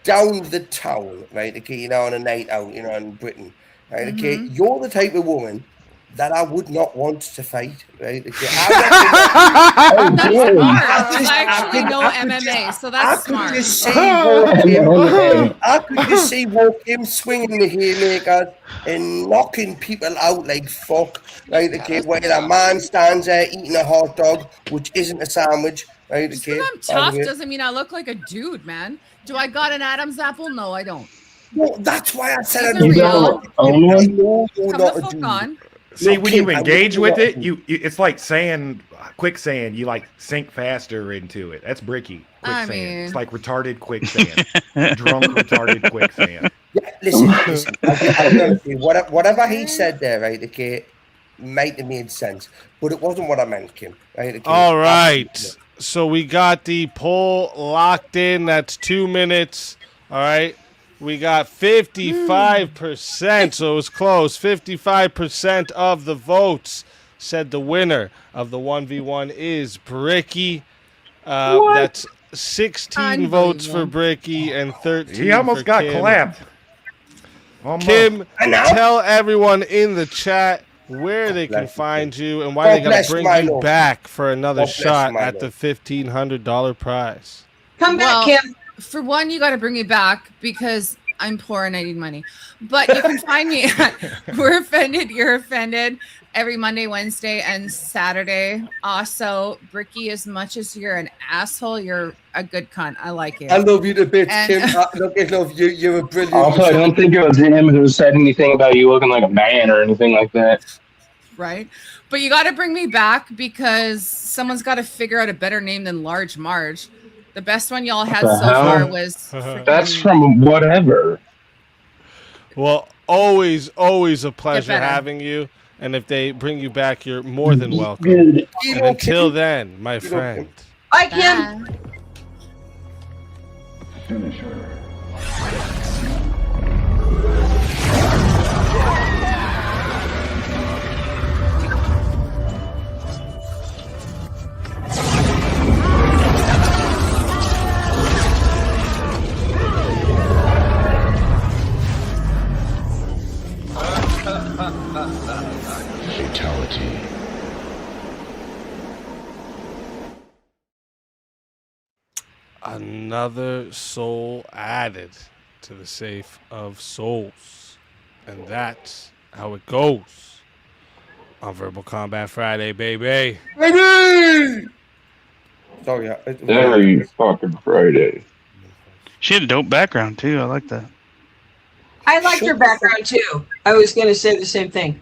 down the town, right, okay, you know, on a night out, you know, in Britain, right, okay, you're the type of woman that I would not want to fight, right, okay. That's smart. I actually know MMA, so that's smart. I could just see him swinging the haymakers and knocking people out like fuck, right, okay, where a man stands there eating a hot dog, which isn't a sandwich, right, Just okay. because I'm tough doesn't mean I look like a dude, man. Do I got an Adam's apple? No, I don't. Well, that's why I said Is it real? I know you're Come not the a fuck dude. on. See, when you Kim, engage I with wouldn't it, you it's like quicksand. You like sink faster into it. That's Bricky. I Quicksand. mean- It's like retarded quicksand. Drunk retarded quicksand. Yeah, listen. I'll be honest with you. Whatever he said there, right, okay, might have made sense, but it wasn't what I meant, Kim. Right? Okay? All right. So we got the poll locked in. That's 2 minutes. All right. We got 55%, so it was close. 55% of the votes said the winner of the 1v1 is Bricky. That's 16 votes for Bricky and 13 He almost for got Kim. clapped. Almost. Kim, tell everyone in the chat where they can find you and why they got to bring you back for another shot at the $1,500 prize. Come back, Kim. For one, you got to bring me back because I'm poor and I need money. But you can find me at We're Offended, You're Offended every Monday, Wednesday, and Saturday. Also, Bricky, as much as you're an asshole, you're a good cunt. I like you. I love you to bits, And- Kim. I love you. You're a brilliant. Also, I don't think it was him who said anything about you looking like a man or anything like that. Right? But you got to bring me back because someone's got to figure out a better name than Large Marge. The best one y'all had so What the hell? far was... That's from whatever. Well, always a pleasure better. having you. And if they bring you back, you're more than welcome. Good. And until then, my friend. Bye, Kim. Fatality. Another soul added to the safe of souls. And that's how it goes on Verbal Combat Friday, baby. Ready! Sorry, Every fucking Friday. She had a dope background too. I like that. I liked your background too. I was going to say the same thing.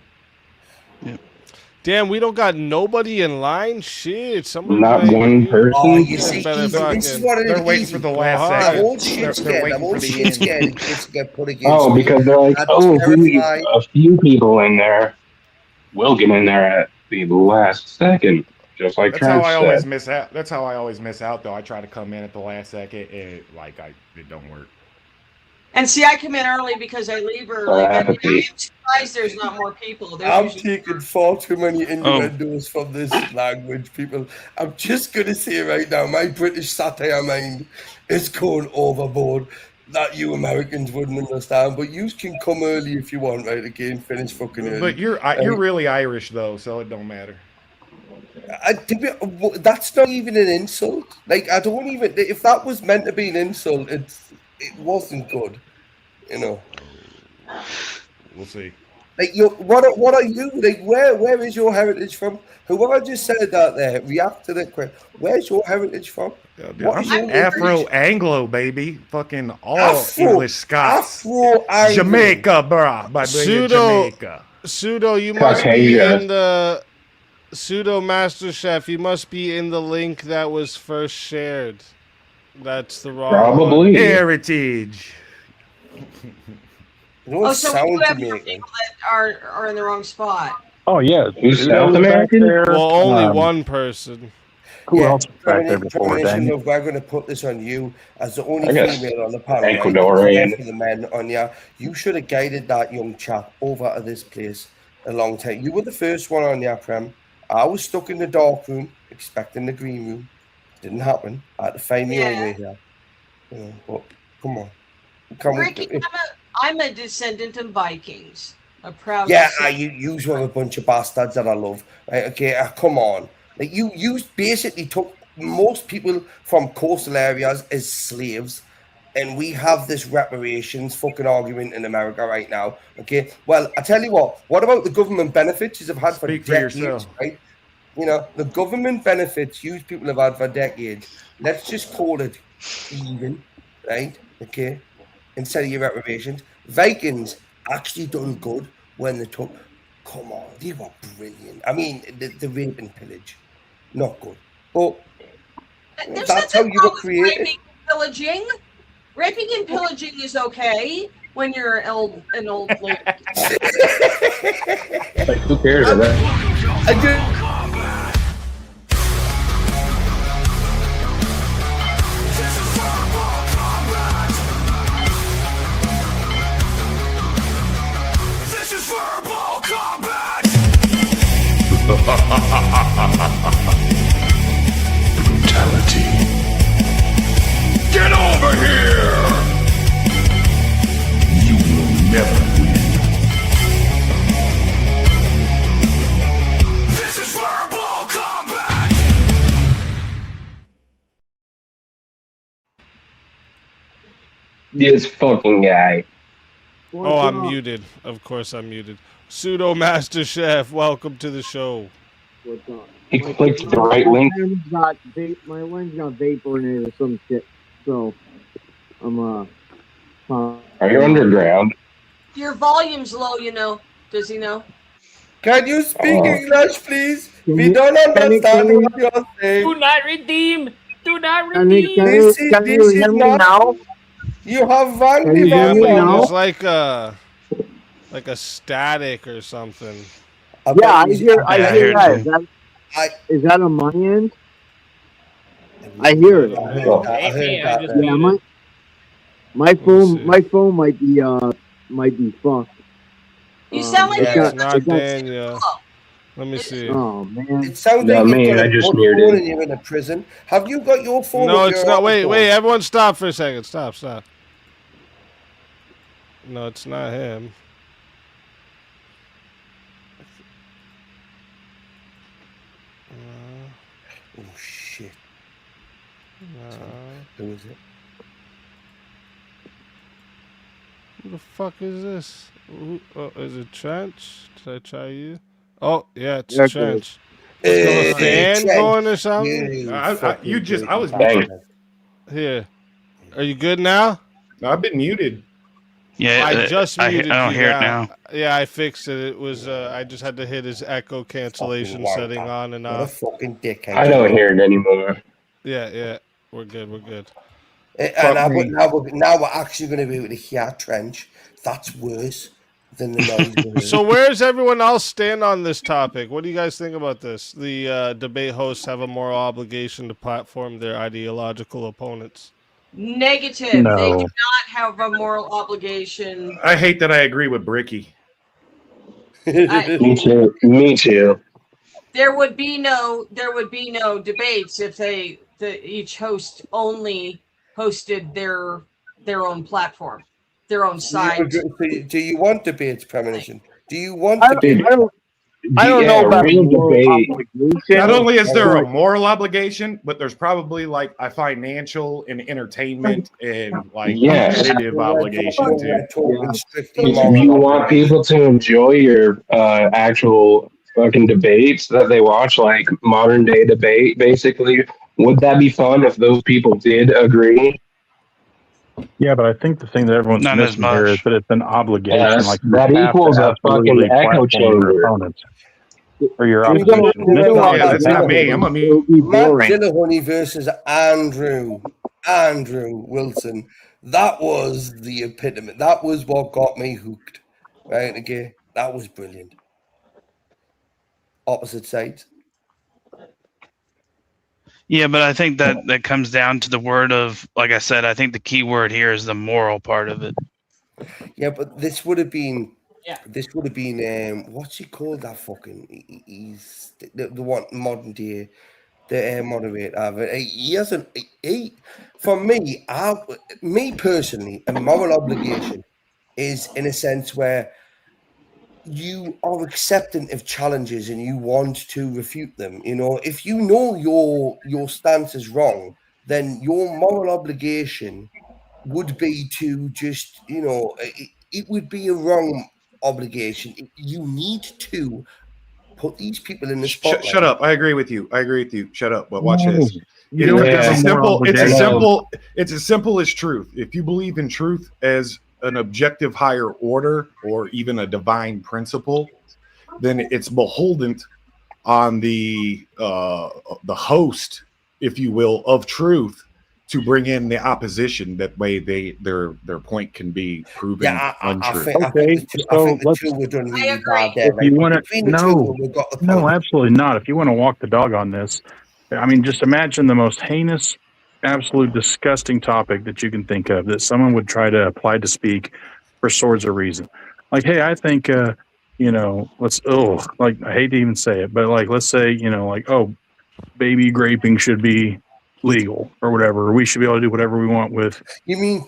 Damn, we don't got nobody in line. Shit, somebody. Not one person. Oh, you see, Better easy. fucking- This is what it is. They're waiting easy. for the last The second. whole shit's They're scared. The waiting whole for the shit's end. scared. Kids get put against. Oh, because they're like, That's oh, we terrifying. a few people in there. We'll get in there at the last second, just like That's how Trent I always said. miss out. That's how I always miss out, though. I try to come in at the last second, and it don't work. And see, I come in early because I leave early, but I'm surprised there's not more people. There's I'm usually taking far too many innuendos from this language, people. I'm just going to say right now, my British satire mind is going overboard that you Americans wouldn't understand. But you can come early if you want, right? Again, finish fucking early. But you're really Irish though, so it don't matter. That's not even an insult. Like, I don't even. If that was meant to be an insult, it wasn't good. You know. We'll see. Like, what are you? Like, where is your heritage from? Whoever just said that there, react to that question. Where's your heritage from? Dude, I'm Afro-Anglo, baby. Fucking all English Scots. Afro-Anglo. Jamaica, bruh. By Jamaica. Pseudo, you must be in the Pseudo Master Chef. You must be in the link that was first shared. That's the wrong one. Heritage. so we do have more people that are in the wrong spot. Oh yeah, Who's South American? Well, only one person. Who else was back there before Premonition, then? we're going to put this on you as the only I guess female on the panel. Ecuadorian. Right? For the men on you, you should have guided that young chap over to this place a long time. You were the first one on your Prem. I was stuck in the dark room, expecting the green room. Didn't happen. I had to find my own way here. You know, but come on. Bricky, I'm a descendant of Vikings. A proud. Yeah, you were a bunch of bastards that I love. Right? Okay, come on. Like you basically took most people from coastal areas as slaves, and we have this reparations fucking argument in America right now. Okay, well, I tell you what about the government benefits you've had for decades, right? You know, the government benefits you people have had for decades. Let's just call it even, right? Okay, instead of your reparations. Vikings actually done good when they took. Come on, they were brilliant. I mean, the rape and pillage, not good. But that's how you were created. Raping and pillaging. Raping and pillaging is okay when you're an old lady. Like, who cares about that? I do. Brutality. Get over here! You will never win. This is verbal combat! This fucking guy. Oh, I'm muted. Of course I'm muted. Pseudo Master Chef, welcome to the show. What's up? He clicked the right link. My line's got vapor in it or some shit. So, I'm Are you underground? Your volume's low, you know. Does he know? Can you speak English, please? We don't understand what you're saying. Do not redeem. Do not Can you redeem. This is hear me not. now? You have one Can you hear device. me now? It's like a static or something. Yeah, I hear that. Is that on my end? I hear it. Yeah, my phone might be fucked. You sound like Yeah, you're it's not Daniel. Let me see. Oh man, It sounds Yeah, like man, you've got I a just phone muted. and you're in a prison. Have you got your phone? No, with it's your not. other Wait, phone? everyone stop for a second. Stop. No, it's not him. Oh shit. No. Who is it? Who the fuck is this? Is it Trench? Did I try you? Oh, yeah, it's Okay. Trench. Is there a fan Trench. going or something? I was Dang. Here. Are you good now? I've been muted. Yeah, I just muted I don't you hear it now. Yeah, I fixed it. It was I just had to hit his echo cancellation Fucking setting wanker. on and What a off. fucking dickhead. I don't hear it anymore. Yeah. We're good. And now we're actually going to be able to hear Trench. That's worse than the noise. we heard. So where's everyone else stand on this topic? What do you guys think about this? The debate hosts have a moral obligation to platform their ideological opponents. Negative. They No. do not have a moral obligation. I hate that I agree with Bricky. Me too. Me too. There would be no debates if each host only hosted their own platform, their own side. Do you want debates, Premonition? Do you want I debates? don't know about real debate. Not only is there a moral obligation, but there's probably like a financial and entertainment and like competitive obligation too. If you want people to enjoy your actual fucking debates that they watch, like modern day debate, basically, would that be fun if those people did agree? Yeah, but I think the thing that everyone's Not as missing here is much. that it's an obligation. Yes, like you that have to equals a absolutely fucking echo platform your chamber. opponents or your Yeah, opposition. that's not me. I'm a me. Matt Dillahunty versus Andrew Wilson. That was the epitome. That was what got me hooked. Right? Okay, that was brilliant. Opposite sides. Yeah, but I think that comes down to the word of, like I said, I think the key word here is the moral part of it. Yeah, but this would have been. This would have been. What's he called? That fucking. He's the one modern day. The moderator. He hasn't. For me, me personally, a moral obligation is in a sense where you are acceptant of challenges and you want to refute them. You know, if you know your stance is wrong, then your moral obligation would be to just, you know, it would be a wrong obligation. You need to put these people in the spotlight. Shut up. I agree with you. Shut up. But watch this. You don't have a moral It's obligation. as simple as truth. If you believe in truth as an objective higher order or even a divine principle, then it's beholden on the host, if you will, of truth to bring in the opposition. That way their point can be proven untrue. I think the two were done really bad there. If you want to, no, absolutely not. If you want to walk the dog on this, I mean, just imagine the most heinous, absolute disgusting topic that you can think of that someone would try to apply to speak for swords of reason. Like, hey, I think, you know, like, I hate to even say it, but like, let's say, you know, like, oh, baby graping should be legal or whatever. We should be able to do whatever we want with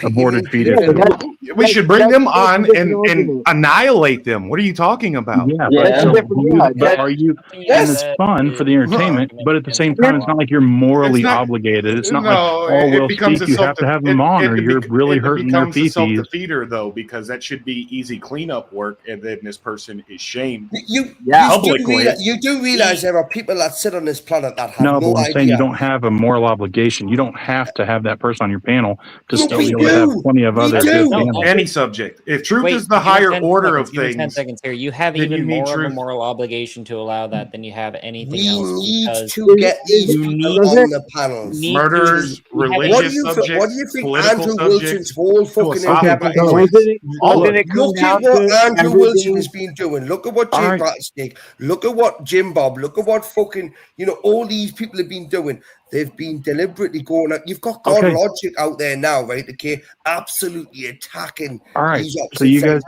aborted fetuses. We should bring them on and annihilate them. What are you talking about? Yeah, but are you? And it's fun for the entertainment, but at the same time, it's not like you're morally obligated. It's not like, oh, well, speak, you have to have them on, or you're really hurting their feces. Self-defeater, though, because that should be easy cleanup work, and then this person is shamed publicly. You do realize there are people that sit on this planet that have no no but I'm idea. saying you don't have a moral obligation. You don't have to have that person on your panel to still be able to have plenty of other good panels. Any subject. If truth is the higher order of things, 10 seconds here. You have then even you need more of a truth. moral obligation to allow that than you have anything We else. need because to get these you people need on the panels. Murders, religious subjects, what do you think political Andrew subjects, Wilson's whole fucking philosophical endeavor points. is? All of it. Look at what Andrew Wilson has been doing. Look at what Jay Rattlesnake. Look at what Jim Bob. Look at what fucking, you know, all these people have been doing. They've been deliberately going out. You've got God Logic out there now, right? Okay, absolutely attacking. All right. These So you guys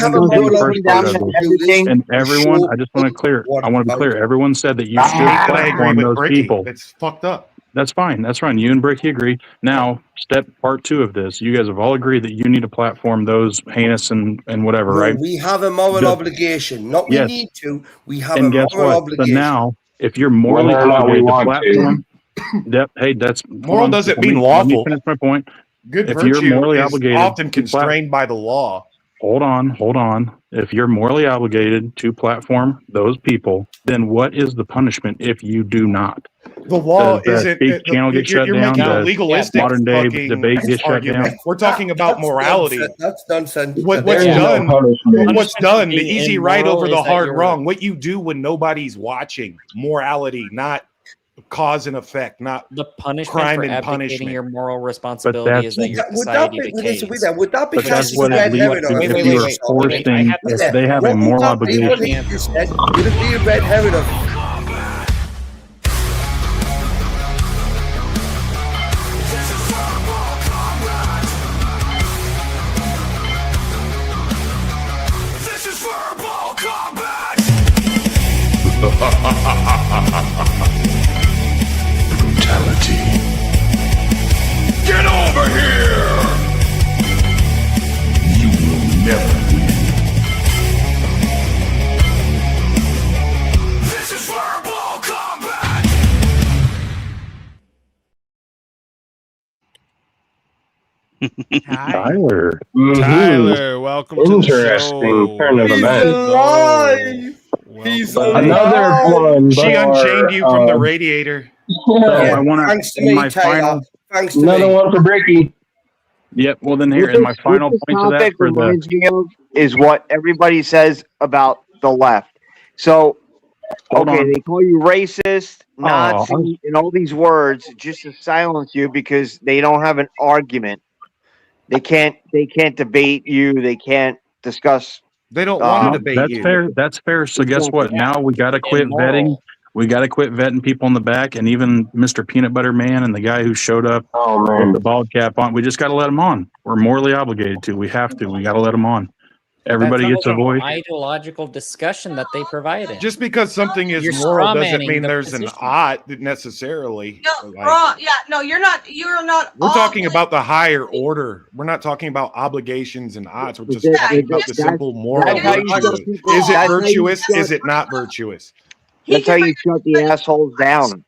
understand the first part of this. And everyone, I just want to clear. I want to be clear. Everyone said that you should platform those people. It's fucked up. That's fine. That's fine. You and Bricky agree. Now, step part 2 of this. You guys have all agreed that you need to platform those heinous and whatever, No, right? we have a moral obligation. Not we Yes. need to. We have And a guess moral what? obligation. So now, if you're morally Whether or not we obligated to want platform, hey, that's Moral doesn't mean Let me lawful. finish my point. Good If virtue you're morally is obligated, often constrained by the law. Hold on. If you're morally obligated to platform those people, then what is the punishment if you do not? The law Does the isn't. speech channel get shut You're down? making a Does legalistic modern day fucking debate get shut argument. down? We're talking about morality. That's nonsense. What's done? What's done? The easy right over the hard wrong. What you do when nobody's watching. Morality, not cause and effect, not the punishment crime for and abdicating punishment. your moral responsibility is that your society decays. Would that be But that's casting what red it herring leads on to. you? If you are forcing, if they have a moral obligation. Would it be a red herring of Brutality. Get over here! You will never win. This is verbal combat! Tyler. Tyler, welcome to the show. Interesting turn of events. alive. He's Another one. She unchained you from the uh, radiator. I want to, Thanks to in me, my Tyler. final, Thanks to Another me. one for Bricky. yep, well then here, in my final What this point to that topic for the, reminds me of is what everybody says about the left. So, Hold okay, on. they call you racist, Nazi, Oh. and all these words just to silence you because they don't have an argument. They can't debate you. They can't discuss. They don't want to debate that's you. fair. That's fair. So guess what? Exactly. Now we got to quit vetting. Immoral. We got to quit vetting people in the back, and even Mr. Peanut Butter Man and the guy who showed up with the bald cap on. We just got to let them on. We're morally obligated to. We have to. We got to let them on. Everybody That's gets a an voice. ideological discussion that they provided. Just because something is You're moral doesn't straw-manning mean the there's an position. ought necessarily. No, Like, wrong. Yeah, no, you're not. You're not. we're talking about the higher order. We're not talking about obligations and odds. We're just Yeah, talking about the that's- simple moral that's how you virtue. shut people- Is it that's how you virtuous? shut- Is it not virtuous? That's how you shut the assholes down.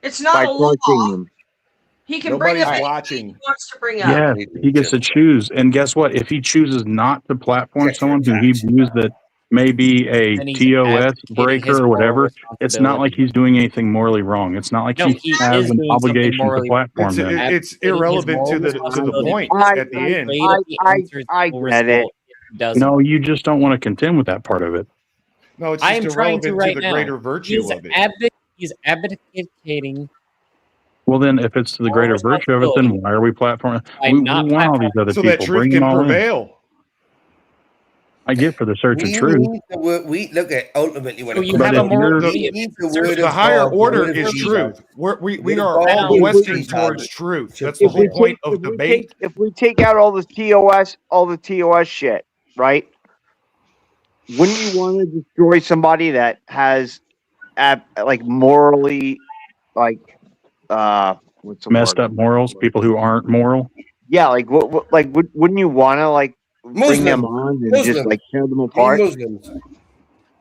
It's not by a law. crushing them. He can bring Nobody's up anything watching. he wants to bring up. Yeah, he gets to choose. And guess what? If he chooses not to platform someone who he views that may be a Then he's TOS abdicating breaker his or moral whatever, it's not like responsibility. he's doing anything morally wrong. It's not like No, he he has is an doing something obligation to morally platform It's, them. it's Abdicating his irrelevant to moral the responsibility. point I- at the end. I get it. No, you just don't want to contend with that part of it. No, it's I just am trying irrelevant to right the now. greater virtue He's of it. He's abdicating. Well, then, if it's to the greater virtue of it, then why are we platforming? By We not want all these other So people. that truth Bring can them all in. prevail. I get for the search of We truth. need the word. We look at ultimately when So it you comes have down a to moral it, duty we of need the search word The of higher God, the order word of is Jesus. truth. We Word of are God, all the word of questing Jesus. towards truth. That's If the we whole point of debate. If we take out all the TOS shit, right? Wouldn't you want to destroy somebody that has, like morally, like, what's the Messed word? up morals, people who aren't moral. Yeah, like what like wouldn't you want to like bring them on and just like tear them apart? Muslims.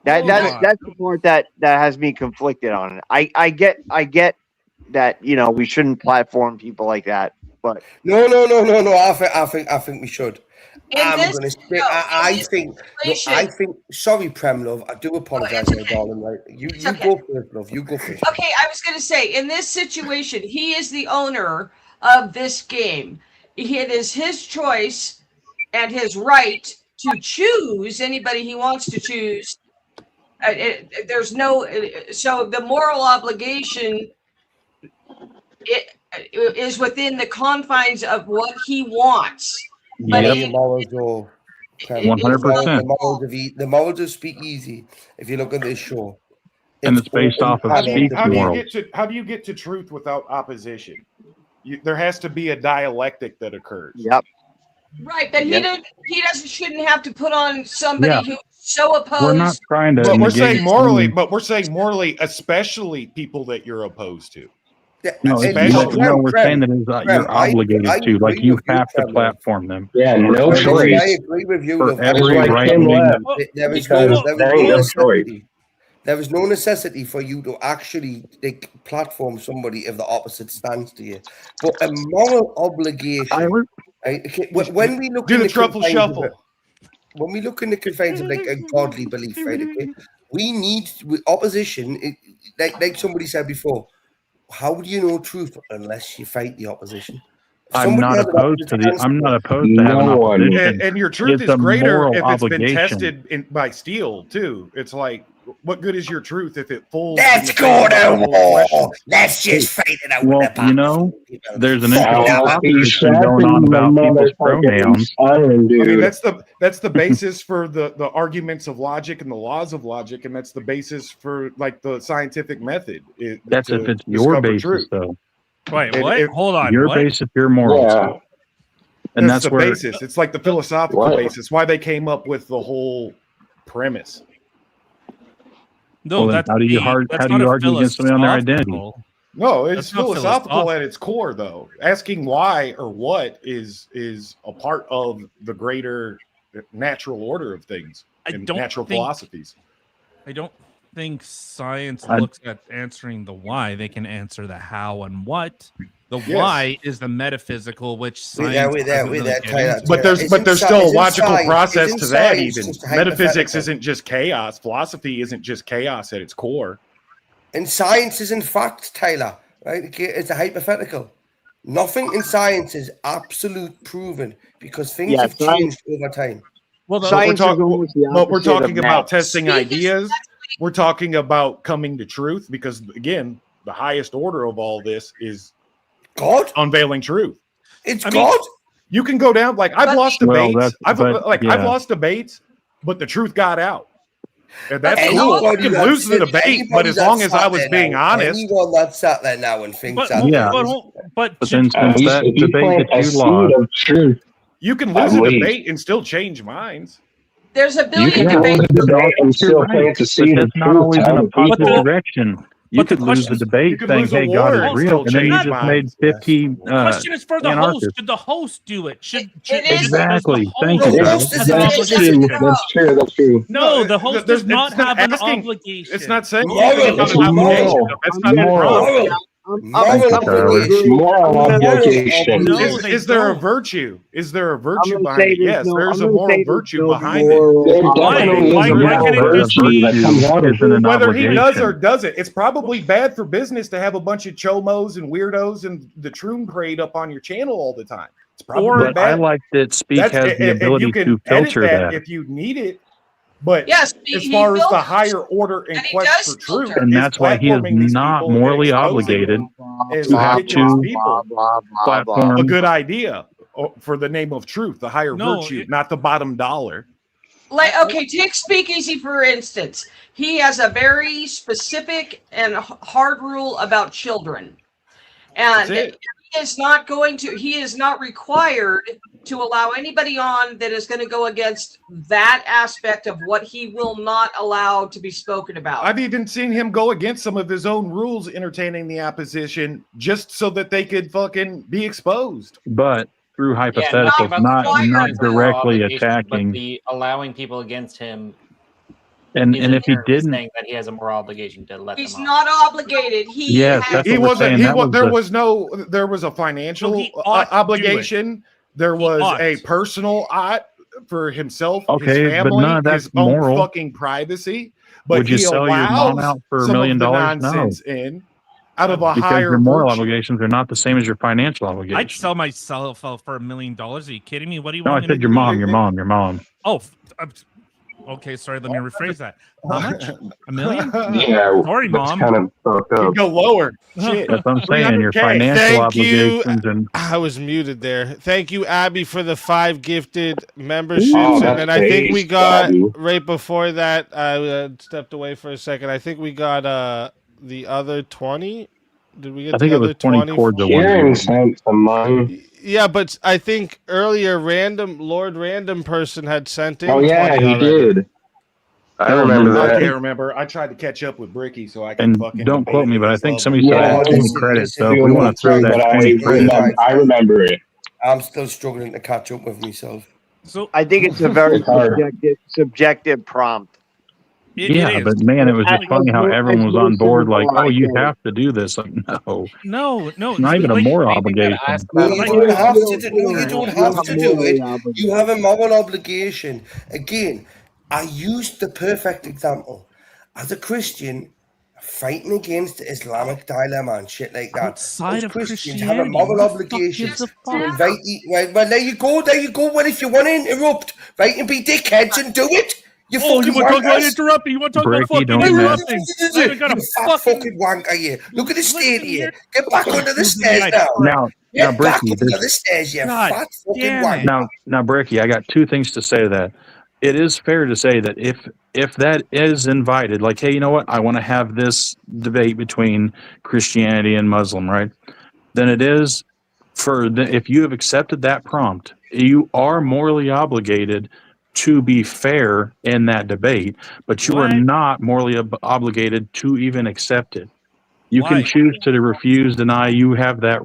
That's the part that has me conflicted on it. I get that we shouldn't platform people like that, but No. I think we should. I'm going to say. I think. Look, I think. Sorry, Prem, love. I do apologize, my darling. Right, you go first, love. You go first. Okay, I was going to say, in this situation, he is the owner of this game. It is his choice and his right to choose anybody he wants to choose. There's no, so the moral obligation is within the confines of what he wants. But The morals of Prem, 100%. the morals of Speakeazy. If you look at this show, And it's based off of How do speak you morals. get to truth without opposition? There has to be a dialectic that occurs. Yep. Right, but shouldn't have to put on somebody Yeah. who's so opposed. We're not trying to. But we're saying negate morally, someone- especially people that you're opposed to. No, Especially. we're saying that is, you're obligated to. Like you have to platform them. Yeah, no I choice. agree with you. For love. every That's why right Kim wing. left, because there ain't no choice. There is no necessity for you to actually platform somebody if the opposite stands to you. But a moral obligation. Right? Okay, when we look Do in the the truffle confines of shuffle. it, when we look in the confines of like a godly belief, right? Okay, we need opposition. Like somebody said before, how do you know truth unless you fight the opposition? I'm not opposed to having No one. opposition. And your truth It's is a greater moral if it's been obligation. tested by steel too. It's like, what good is your truth if it folds? Let's in the go face of to all those war. questions? Let's just fight it out Well, with the you know, there's an interesting I'll topic be that's been going on about people's pronouns. Iron, dude. I mean, that's the basis for the arguments of logic and the laws of logic, and that's the basis for like the scientific method. That's if it's your basis, truth. though. Wait, what? Hold on. Your what? basis, your morals. Yeah. And That's that's the where basis. It's like the philosophical What? basis. Why they came up with the whole premise. No, Well, then that's how do you a- how that's do you not a argue against somebody on their identity? philosophical- No, it's That's not philosophical at its core, though. Asking why or what is a part of the greater natural order of things and natural philosophies. I don't think science I- looks at answering the why. They can answer the how and what. The Yes. why is the metaphysical, which Wait science there, doesn't really get into. But there's Isn't still a isn't logical science- process isn't to that. science Even just metaphysics hypothetical? isn't just chaos. Philosophy isn't just chaos at its core. And science is in fact, Tyler, right? Okay, it's a hypothetical. Nothing in science is absolute proven because things Yeah, have changed over time. Well, Science is almost the But we're opposite of talking about math. testing ideas. We're talking about coming to truth because, again, the highest order of all this is God unveiling truth. It's God. You can go down like I've lost Well, debates. that's- but, I've yeah. lost debates, but the truth got out. And that's Anybody cool. I can that lose the said- debate, anybody but as that long as I sat was there being now, honest. anyone that sat there now and thinks that, Yeah. But But then since that if you debate plant that a you seed lost, of truth, You can At lose a least. debate and still change minds. There's a you billion can debates. lose the debate and still You're right, plant a but seed of that's not truth always to in a other positive people. direction. You But the could lose the question- debate you could saying, lose a "Hey, war God and is still real," and then you change just minds. made 50 The question is for the host. anarchists. Should the host do it? Should It is- Exactly. does the Thank host you, The Tyler. host have is an an That's executive. obligation? true. That's true. That's true. No, the host does not it's not have an asking- obligation. It's not saying Moral. anything about It's an obligation. moral. That's not the Moral. problem. Moral Thank you, Tyler. obligation. Moral obligation. No, they Is there a don't. virtue? Is there a I'm virtue gonna behind say it? Yes, I'm there's a gonna moral say there's virtue no behind it. moral There Why? definitely is Why- a why moral can't it just virtue that be- comes out of Isn't an Whether he does obligation. or doesn't, it's probably bad for business to have a bunch of chomos and weirdos and the troon parade up on your channel all the time. It's probably But bad. I like that Speak has the and you ability can to edit filter that. if you need it. But Yes, as far as the higher order and and he quest does for truth, filter. And is that's why he is platforming these not people and morally exposing obligated them as to have ridiculous to people. platform. A good idea for the name of truth, the higher No, virtue, not the bottom dollar. Like, okay, take Speakeazy for instance. He has a very specific and hard rule about children, and That's it. he is not required to allow anybody on that is going to go against that aspect of what he will not allow to be spoken about. I've even seen him go against some of his own rules, entertaining the opposition just so that they could fucking be exposed. But through Yeah, hypotheticals, not directly attacking. But the allowing people against him. And is if he inherently didn't, saying that he has a moral obligation to let He's them on. not obligated. He Yes, has, that's He what we're wasn't. saying. He That was. was There the- was no. There was a financial So he ought to do obligation. There was ought. a personal ought for himself, Okay, his but family, none of that's his own moral. fucking privacy. But Would you he sell your mom allows out for $1 some million? of the No. nonsense in out of a Because higher your moral virtue. obligations are not the same as your financial I'd obligations. sell myself out for $1 million. Are you kidding me? What do you No, I want me to said your do? mom, your mom, your mom. Oh, okay. Sorry, let me rephrase that. How much? $1 million? Yeah, Sorry, that's mom. kind of fucked You up. go lower. Shit. That's what I'm saying. Your 300K. financial Thank you. obligations and I was muted there. Thank you, Abby, for the 5 gifted memberships. Oh, and that's then I think we based, got Abby. right before that. I stepped away for a second. I think we got the other 20. Did we get I think the it was other 20 20? towards the Karen one. sent some money. Yeah, but I think earlier Lord Random person had sent in. Oh yeah, 20 he already. did. I remember I that. can't remember. I tried to catch up with Bricky so I can And fucking don't debate quote me, but I his think level. somebody said Yeah, I I give me credit. So if we doing want to throw but that I 20 credit, remember it. I'm still struggling to catch up with myself. So I think it's a very It's hard. subjective prompt. yeah, but man, it was just funny how everyone was on board. Like, oh, you have to do this. Like, no, no. it's not even a moral obligation. No, you don't have to do. No, you don't have to do it. You have a moral obligation. Again, I used the perfect example. As a Christian, fighting against the Islamic dilemma and shit like that. Outside Those of Christians have a Christianity, moral who the fuck obligation gives a to fuck? invite you. Right, well, there you go. There you go. Well, if you want to interrupt, right, and be dickheads and do it. You Oh, you fucking want to talk about wankers. interrupting? You want to talk Bricky, about fucking don't interrupting? I haven't got a You fat fucking wanker here. Look at the state here. Get back under the stairs now. Now, Get back Bricky, under the stairs, you God fat fucking damn it. wanker. now, Bricky, I got 2 things to say to that. It is fair to say that if that is invited, like, hey, you know what? I want to have this debate between Christianity and Muslim, right? Then it is if you have accepted that prompt, you are morally obligated to be fair in that debate, but you are not morally obligated to even accept it. You Why? can choose to refuse, deny. You have that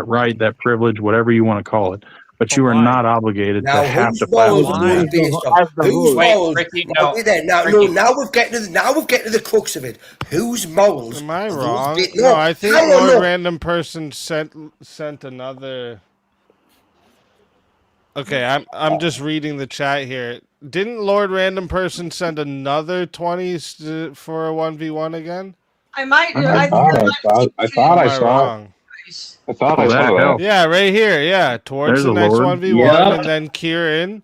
right, that privilege, whatever you want to call it. But you are not obligated Now, to have whose to morals are platform. those based on? Whose Wait, morals? Bricky, Now, no. wait there. Now, Bricky. no, now we've getting to the crux of it. Whose morals? Am I are those wrong? based- No, I think hang on, Lord no. Random Person sent another. Okay, I'm just reading the chat here. Didn't Lord Random Person send another 20s for a 1v1 again? I might. I thought I Am I saw it. wrong? I thought I Well, that saw that. helps. Yeah, right here. Yeah, towards There's the a next Lord. 1v1, Yep. and then Kieran.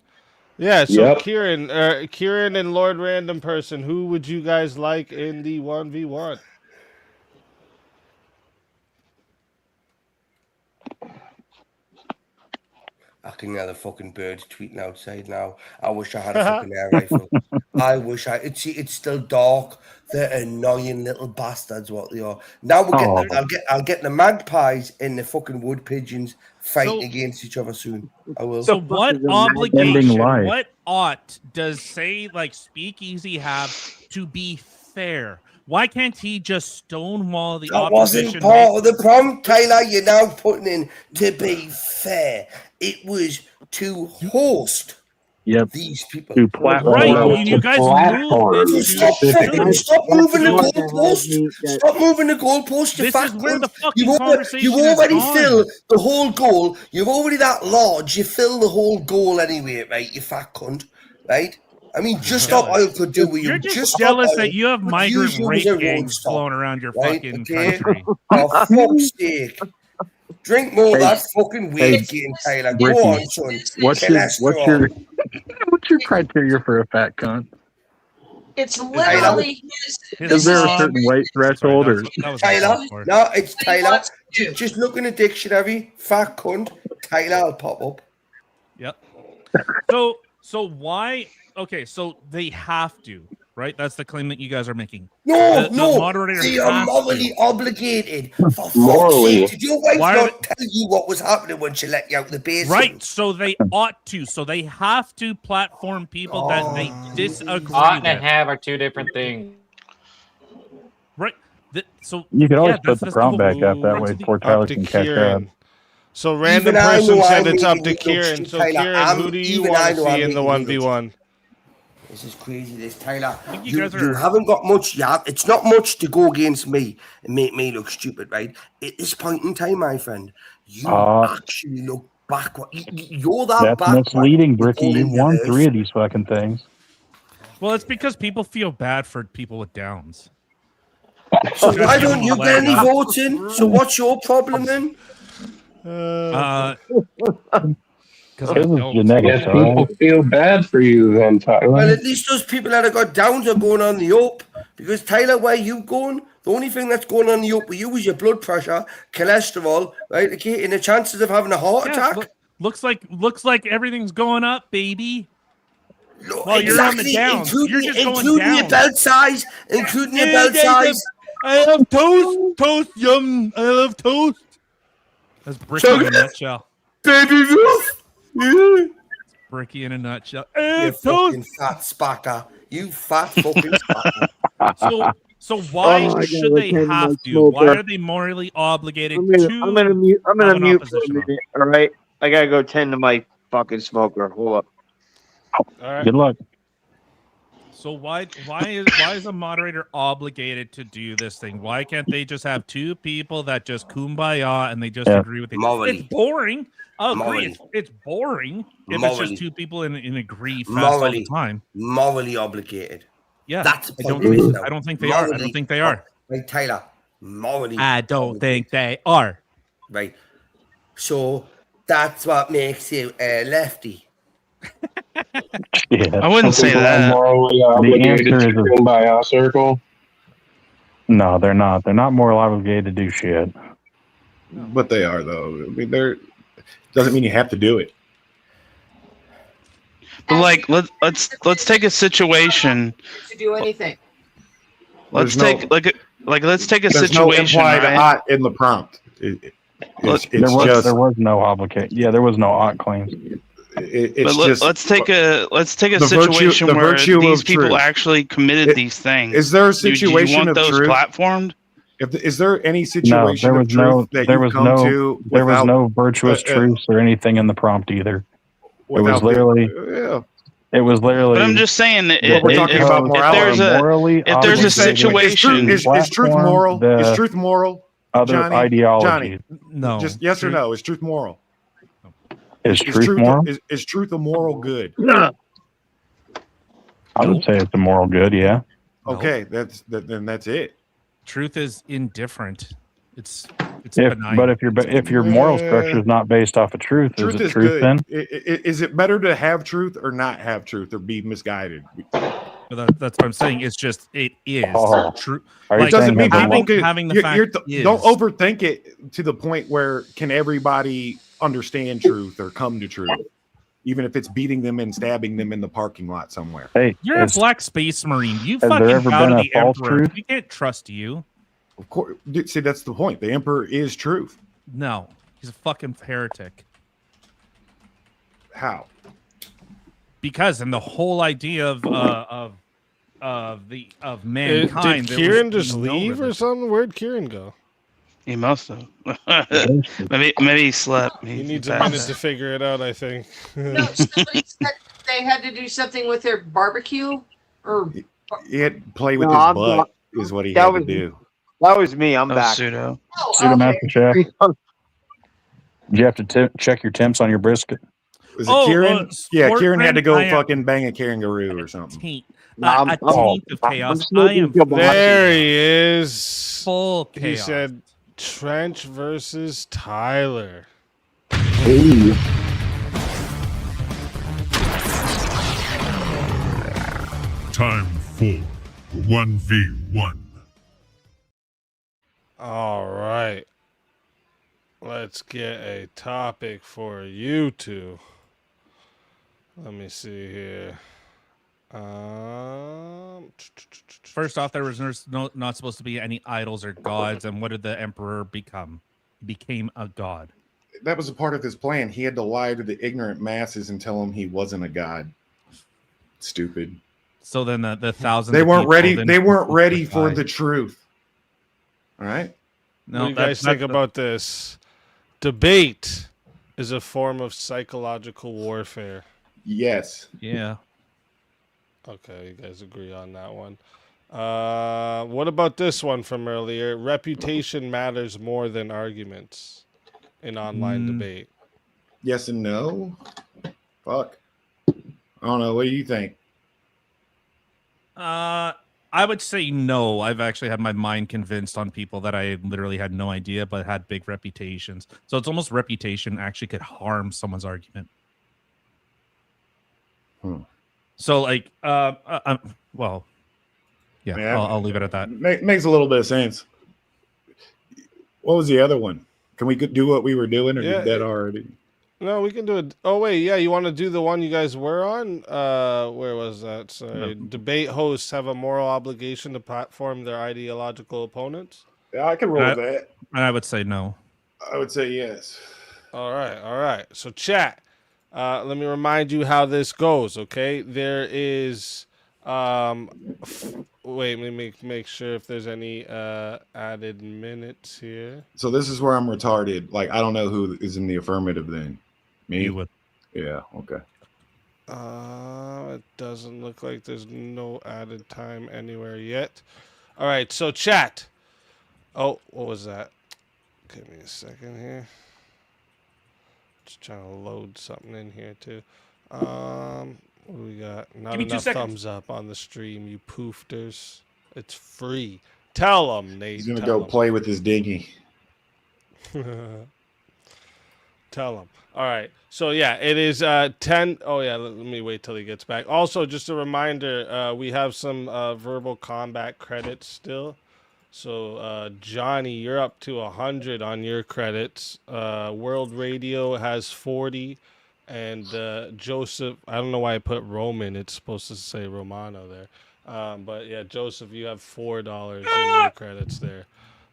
Yeah, so Yep. Kieran and Lord Random Person, who would you guys like in the 1v1? I can hear the fucking birds tweeting outside now. I wish I had a fucking air rifle. I wish it's still dark. They're annoying little bastards, what they are. Now we're getting I'll get the magpies and the fucking wood pigeons fighting against each other soon. I will. So what Ending obligation, life. what ought does say like Speakeazy have to be fair? Why can't he just stonewall the That opposition? wasn't part of the prompt, Tyler. You're now putting in to be fair. It was to host these people. To platform. Right, you guys moved it Stop moving the goalpost. Stop moving the goalpost. You This fat is where cunt. the fucking You've conversation already is on. filled the whole goal. You're already that large. You fill the whole goal anyway, right? You fat cunt, right? I mean, just stop oil could do with you. You're just Stop jealous oil that you have could migrant use you rape as a gangs roadstop, flowing around your right? fucking Okay? country. For fuck's sake. Drink more of that fucking Hey, weed game, Tyler. Bricky, Go on, son. What's your criteria for a fat cunt? It's literally his. Is there a certain weight threshold or Tyler? No, it's Tyler. Just look in the dictionary. Fat cunt. Tyler will pop up. Yep. So why? Okay, so they have to, right? That's the claim that you guys are making. No, The no. moderator They are has morally to. obligated. For fuck's Morally. sake, did your wife Why are not tell you what was happening when she let you out the basement? Right, so they ought to. So they have to platform people that they disagree Ought and with. have are two different things. Right. So you can always yeah, put the prompt back up that way before Tyler can catch up. So Random Even I Person know said I'm it's up reading to the Kieran. notes, So Tyler. Kieran, who do you Even want I to know I'm see in the reading the 1v1? This is crazy, this Tyler. you You, guys are- haven't got much yet. It's not much to go against me and make me look stupid, right? At this point in time, my friend, you actually look backward. You're that That's backward. misleading, Bricky. You're You've in won the 3 of these fucking things. Well, it's because people feel bad for people with downs. So Just why give don't them a you leg get any up. voting? So what's your problem then? This is genetics, Yes, all people right? feel bad for you then, Tyler. Well, at least those people that have got downs are going on the up. Because Tyler, where you going? The only thing that's going on the up with you is your blood pressure, cholesterol, right? Okay, and the chances of having a heart attack. Looks like everything's going up, baby. No, Well, you're on the downs. You're just going including your down. belt size, including your belt size. I love toast, yum. I love toast. That's Bricky in a nutshell. Baby Ruth. Yeah. Bricky in a nutshell. You fucking fat spacker. You fat fucking spacker. So why Oh, I should gotta they attend my have to? Why smoker. are they morally obligated I'm to? gonna mute. I'm gonna have an mute for a opposition on? minute. All right, I gotta go tend to my fucking smoker. Hold up. All right. Good luck. So why is a moderator obligated to do this thing? Why can't they just have two people that just kumbaya and they just agree with it? Morally. It's boring. I agree. Morally. It's boring if it's Morally. just two people in agree fast Morally. all the time. Morally obligated. Yeah, That's the I don't point. think, I don't think they are. I don't think they are. Right, Tyler. Morally. I don't think they are. Right. So that's what makes you a lefty. Yeah. I wouldn't say that. Morally obligated answer to is kumbaya circle. No, they're not. They're not moral obligated to do shit. But they are, though. I mean, they're doesn't mean you have to do it. But like, let's take a situation. To do anything. Let's There's take let's take a There's situation. no implied right? ought in the prompt. It's There was no obligation. Yeah, there was no ought claims. it's But just let's take a the situation the where virtue these of people truth. actually committed these things. Is there a Do you situation want of those truth? platformed? Is there any No, situation there of was truth that there you've was come to there was without no virtuous truths or anything in the prompt either. It was without literally, the it was literally. But I'm just saying that But we're talking about morality. if there's a situation, is truth moral? Is truth moral? Other Johnny, ideologies. No. just yes or no? Is truth moral? Is truth moral? Is truth a moral good? I would say it's a moral good. Yeah. Okay, then that's it. Truth is indifferent. It's benign. But if your moral structure is not based off of truth, Truth is it is truth good. then? Is it better to have truth or not have truth or be misguided? But that's what I'm saying. It's just it is true. Are you It doesn't mean having, people can, having the you're- fact you're- is, don't overthink it to the point where can everybody understand truth or come to truth, even if it's beating them and stabbing them in the parking lot somewhere. Hey, you're a black space marine. You has there fucking ever bow been to a the false emperor. truth? We can't trust you. Of course, see that's the point. The emperor is truth. No, he's a fucking heretic. How? Because and the whole idea of mankind. Did there Kieran was just no leave or religion. something? Where'd Kieran go? He must have. maybe he slept. He needs a minute to figure it out, I think. No, somebody said they had to do something with their barbecue or He had to play with No, his I'm butt not- is what he that had was- to do. That was me. I'm Oh, back. pseudo. Pseudo Master Chef. Did you have to check your temps on your brisket? Was it Kieran? Yeah, Kieran had to go Sportman, fucking bang a kangaroo or something. Taint. I'm- A I'm- taint of I'm chaos. smoking I am till behind There he is. full He chaos. said Trench versus Tyler. Hey. Time for 1v1. All right. Let's get a topic for you two. Let me see here. First off, there was not supposed to be any idols or gods, and what did the emperor become? He became a god. That was a part of his plan. He had to lie to the ignorant masses and tell them he wasn't a god. Stupid. So then the thousands. They of weren't people ready. didn't They weren't ready die. for the truth. All right. What do you guys think about this? Debate is a form of psychological warfare. Yes. Yeah. Okay, you guys agree on that one. What about this one from earlier? Reputation matters more than arguments in online debate. Yes and no. Fuck. I don't know. What do you think? I would say no. I've actually had my mind convinced on people that I literally had no idea, but had big reputations. So it's almost reputation actually could harm someone's argument. So like, well, yeah, I'll leave it at that. Makes a little bit of sense. What was the other one? Can we do what we were doing, or did that already? No, we can do it. Oh wait, yeah, you want to do the one you guys were on? Where was that? Sorry. Debate hosts have a moral obligation to platform their ideological opponents. Yeah, I can roll with that. And I would say no. I would say yes. All right. So chat. Let me remind you how this goes. Okay, there is. Wait, let me make sure if there's any added minutes here. So this is where I'm retarded. Like I don't know who is in the affirmative. Then me. You would. Yeah. Okay. It doesn't look like there's no added time anywhere yet. All right, so chat. Oh, what was that? Give me a second here. Just trying to load something in here too. What do we got? Not Give me 2 enough seconds. thumbs up on the stream, you poofters. It's free. Tell them, Nate. He's gonna tell go play with his dinghy. Tell him. All right. So yeah, it is 10. Oh yeah, let me wait till he gets back. Also, just a reminder, we have some verbal combat credits still. So Johnny, you're up to 100 on your credits. World Radio has 40, and Joseph. I don't know why I put Roman. It's supposed to say Romano there. But yeah, Joseph, you have $4 in your credits there.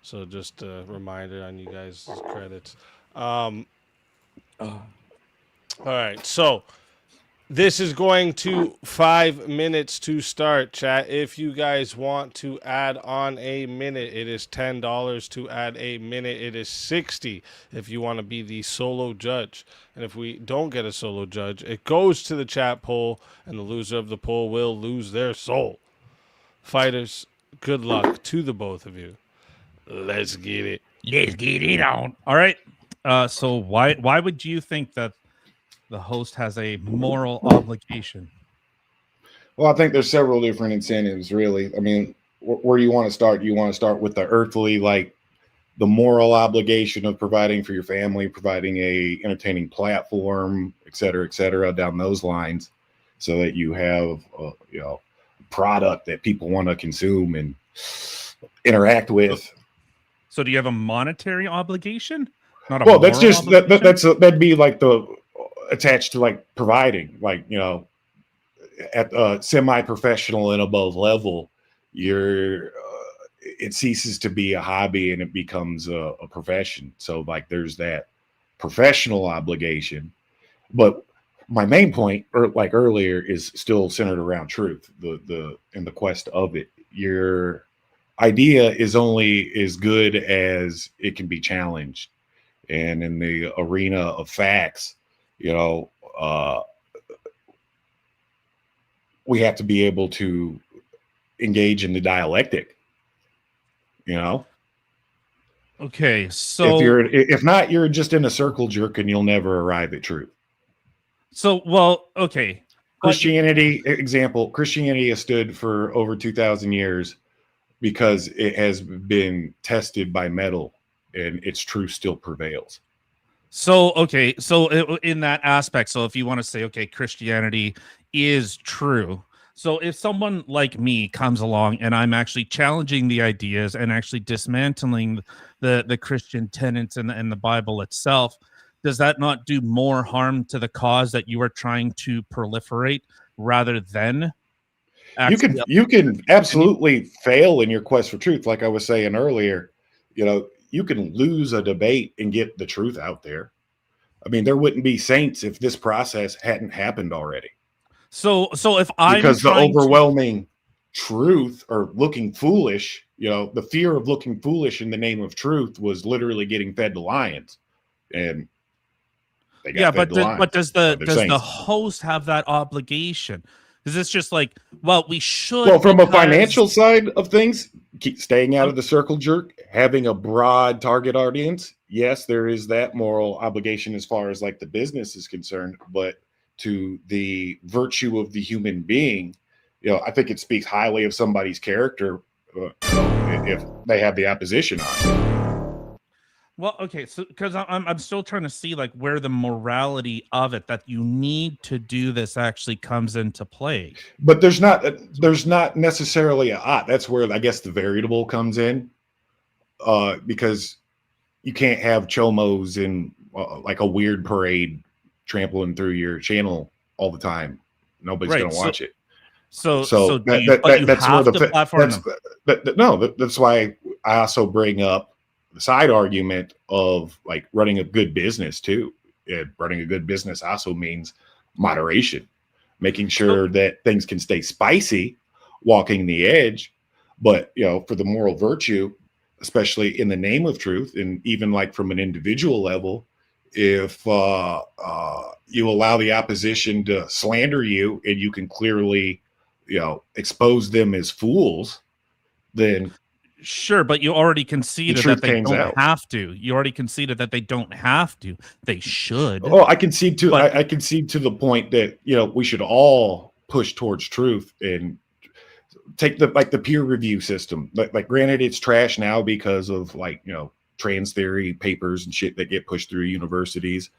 So just a reminder on you guys' credits. All right, so this is going to 5 minutes to start, chat. If you guys want to add on a minute, it is $10 to add a minute. It is $60 if you want to be the solo judge. And if we don't get a solo judge, it goes to the chat poll, and the loser of the poll will lose their soul. Fighters, good luck to the both of you. Let's get it. Let's get it on. All right. So why would you think that the host has a moral obligation? Well, I think there's several different incentives, really. I mean, where you want to start? You want to start with the earthly, like the moral obligation of providing for your family, providing a entertaining platform, et cetera, down those lines, so that you have, product that people want to consume and interact with. So do you have a monetary obligation? Not a Well, that's moral just obligation? that'd be like the attached to like providing, like, at a semi-professional and above level, it ceases to be a hobby and it becomes a profession. So like there's that professional obligation, but my main point, like earlier, is still centered around truth, and the quest of it. Your idea is only as good as it can be challenged, and in the arena of facts, we have to be able to engage in the dialectic. Okay, so if not, you're just in a circle jerk, and you'll never arrive at truth. So, well, okay. Christianity has stood for over 2,000 years because it has been tested by metal, and its truth still prevails. So, okay. So in that aspect, so if you want to say, okay, Christianity is true. So if someone like me comes along and I'm actually challenging the ideas and actually dismantling the Christian tenets and the Bible itself, does that not do more harm to the cause that you are trying to proliferate rather than you can absolutely fail in your quest for truth? Like I was saying earlier, you can lose a debate and get the truth out there. I mean, there wouldn't be saints if this process hadn't happened already. So if I'm because the overwhelming truth, or looking foolish, the fear of looking foolish in the name of truth was literally getting fed to lions, and but does the host have that obligation? Is this just like, well, we should? Well, from a financial side of things, keep staying out of the circle jerk, having a broad target audience. Yes, there is that moral obligation as far as like the business is concerned, but to the virtue of the human being, I think it speaks highly of somebody's character if they have the opposition on. Well, okay, so because I'm still trying to see like where the morality of it that you need to do this actually comes into play. But there's not necessarily that's where I guess the variable comes in, because you can't have chomos in like a weird parade trampling through your channel all the time. Nobody's going to watch it. So that's where that's why I also bring up the side argument of like running a good business too. Running a good business also means moderation, making sure that things can stay spicy, walking the edge, but for the moral virtue, especially in the name of truth, and even like from an individual level, if you allow the opposition to slander you and you can clearly expose them as fools, then sure, but you already conceded that they don't out. have to. You already conceded that they don't have to. They should. Oh, I concede to I concede to the point that we should all push towards truth and take the peer review system. Like granted, it's trash now because of trans theory papers and shit that get pushed through universities,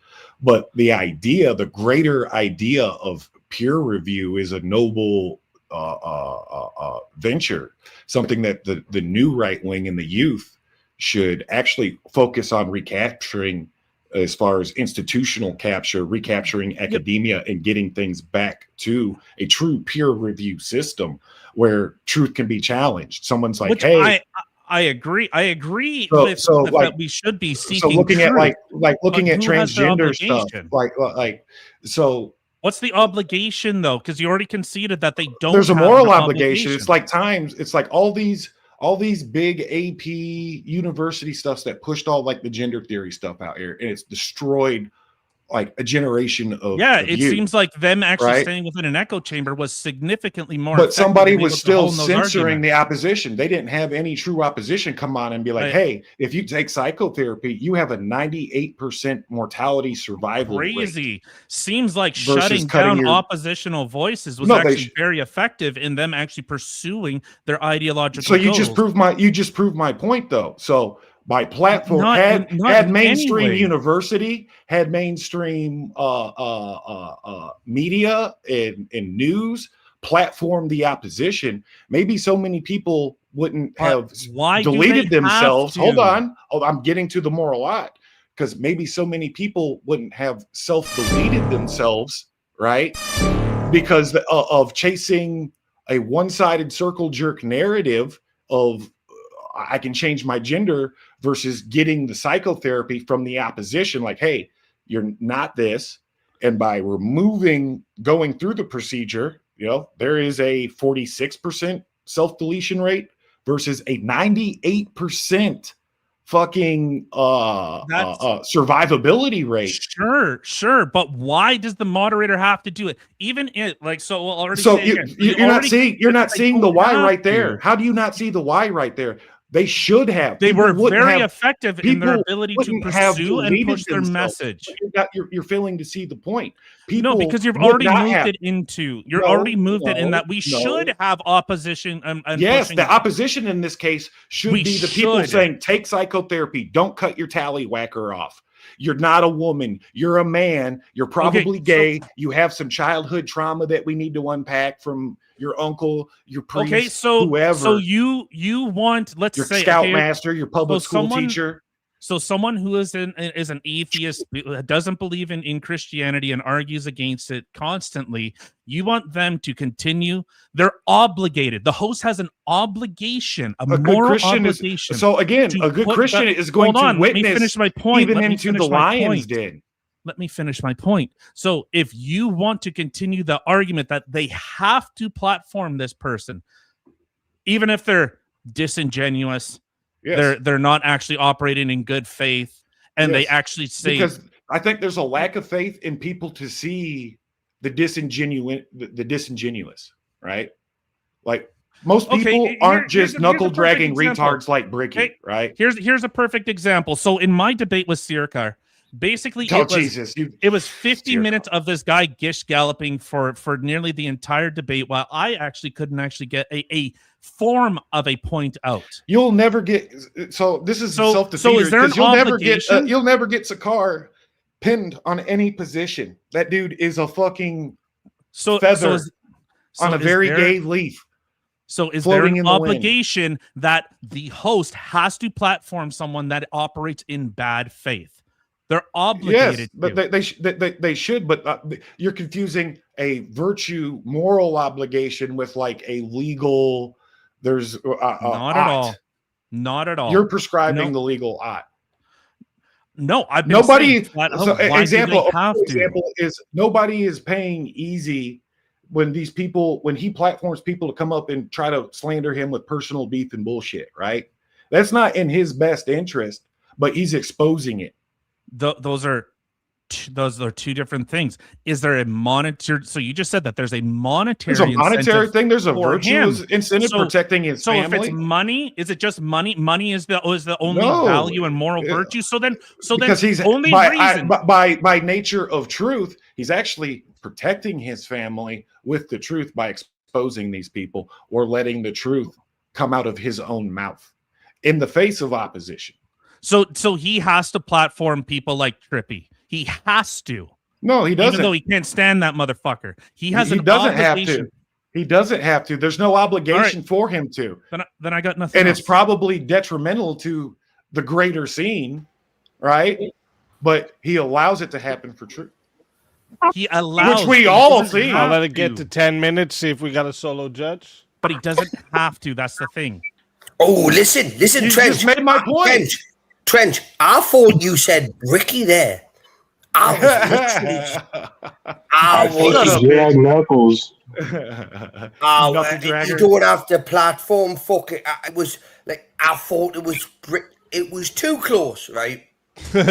but the greater idea of peer review is a noble venture, something that the new right wing and the youth should actually focus on recapturing, as far as institutional capture, recapturing academia and getting things back to a true peer review system where truth can be challenged. Someone's like, hey, I agree. I agree So- with so, like- that we should be seeking. So looking at truth, looking but at who has the transgender stuff, obligation? so What's the obligation though? Because you already conceded that they don't. there's a have moral an obligation. It's like all these big AP university stuffs that pushed all like the gender theory stuff out here, and it's destroyed like a generation of Yeah, of it youth, seems like them actually right? staying within an echo chamber was significantly more. But effective somebody than was able to still hone those censoring arguments. the opposition. They didn't have any true opposition come on and be like, Right. hey, if you take psychotherapy, you have a 98% mortality survival rate. Crazy. Seems like versus shutting cutting down your- oppositional voices was No, they actually very effective in them actually pursuing their ideological So you just goals. proved my point though. So by platform Not had in any mainstream way. university, had mainstream media and news platform the opposition, maybe so many people wouldn't have why do deleted they have themselves. Hold to? on. Oh, I'm getting to the moral lot, because maybe so many people wouldn't have self-deleted themselves, right? Because of chasing a one-sided circle jerk narrative of I can change my gender versus getting the psychotherapy from the opposition, like, hey, you're not this. And by going through the procedure, there is a 46% self-deletion rate versus a 98% fucking survivability rate. Sure, but why does the moderator have to do it? Even it, like, so we'll already. So say you, again, you're not seeing the why have right there. to. How do you not see the why right there? They should have. They People were wouldn't very have- effective in their people ability to wouldn't have pursue and deleted push their themselves. message. You're failing to see the point. No, People because you've would already not moved have- it into. You're No, already moved it in no, that we no. should have opposition. And Yes, pushing, the opposition in this case should We be the people should. saying, take psychotherapy, don't cut your tallywhacker off. You're not a woman, you're a man, you're probably gay, you have some childhood trauma that we need to unpack from your uncle, your priest, Okay, so whoever. you want, let's Your say, scoutmaster, your public school someone- teacher. So someone who is an atheist, doesn't believe in Christianity and argues against it constantly, you want them to continue. They're obligated. The host has an obligation, a good moral Christian obligation. is so again, to a good put Christian that- is going Hold on, to let me witness finish my point. even Let me into finish the my lion's point. den. Let me finish my point. So if you want to continue the argument that they have to platform this person, even if they're disingenuous, Yes. they're not actually operating in good faith, and they Yes. actually say, because I think there's a lack of faith in people to see the disingenuous, right? Like most Okay, people here's aren't just a knuckle perfect dragging example. retards like Bricky, Okay, right? Here's a perfect example. So in my debate with Sirkar, basically Oh, it was, Jesus, it was 50 minutes of this guy gish galloping for nearly the entire debate, while I actually couldn't actually get a form of a point out. You'll never get so this is So self-defeater is there an because obligation? you'll never get Sakar pinned on any position. That dude is a fucking feather on a very gay leaf. So is there floating an in the wind. obligation that the host has to platform someone that operates in bad faith? They're obligated. Yes, but to. they should. But you're confusing a virtue moral obligation with like a legal. There's Not at all. Not at all. You're prescribing No. the legal ought. No, I've been Nobody. saying flat out, So why do example. they have to? Example is nobody is paying easy when these people when he platforms people to come up and try to slander him with personal beef and bullshit. Right. That's not in his best interest, but he's exposing it. Those are two different things. Is there a monetary? So you just said that there's a monetary. There's a monetary incentive thing. There's a for virtuous him. incentive protecting his so family. if it's money, is it just money? Money is the only No. value and moral virtue. So then Because he's only reason. by nature of truth, he's actually protecting his family with the truth by exposing these people or letting the truth come out of his own mouth in the face of opposition. So he has to platform people like Trippy. He has to. No, he doesn't. Even though he can't stand that motherfucker, he has. He an doesn't have obligation. to. He doesn't have to. There's no obligation for him to. Then I got nothing. And else. it's probably detrimental to the greater scene, right? But he allows it to happen for truth. He allows, which we he all doesn't see. have I'll let it get to 10 minutes. See if we got a solo judge. But he doesn't have to. That's the thing. Oh, listen, You Trench. just made my point. Trench, I thought you said Bricky there. I was literally. I was. Drag knuckles. Knuckle You dragger. don't have to platform. Fuck it. It was like I thought it was. It was too close, right? But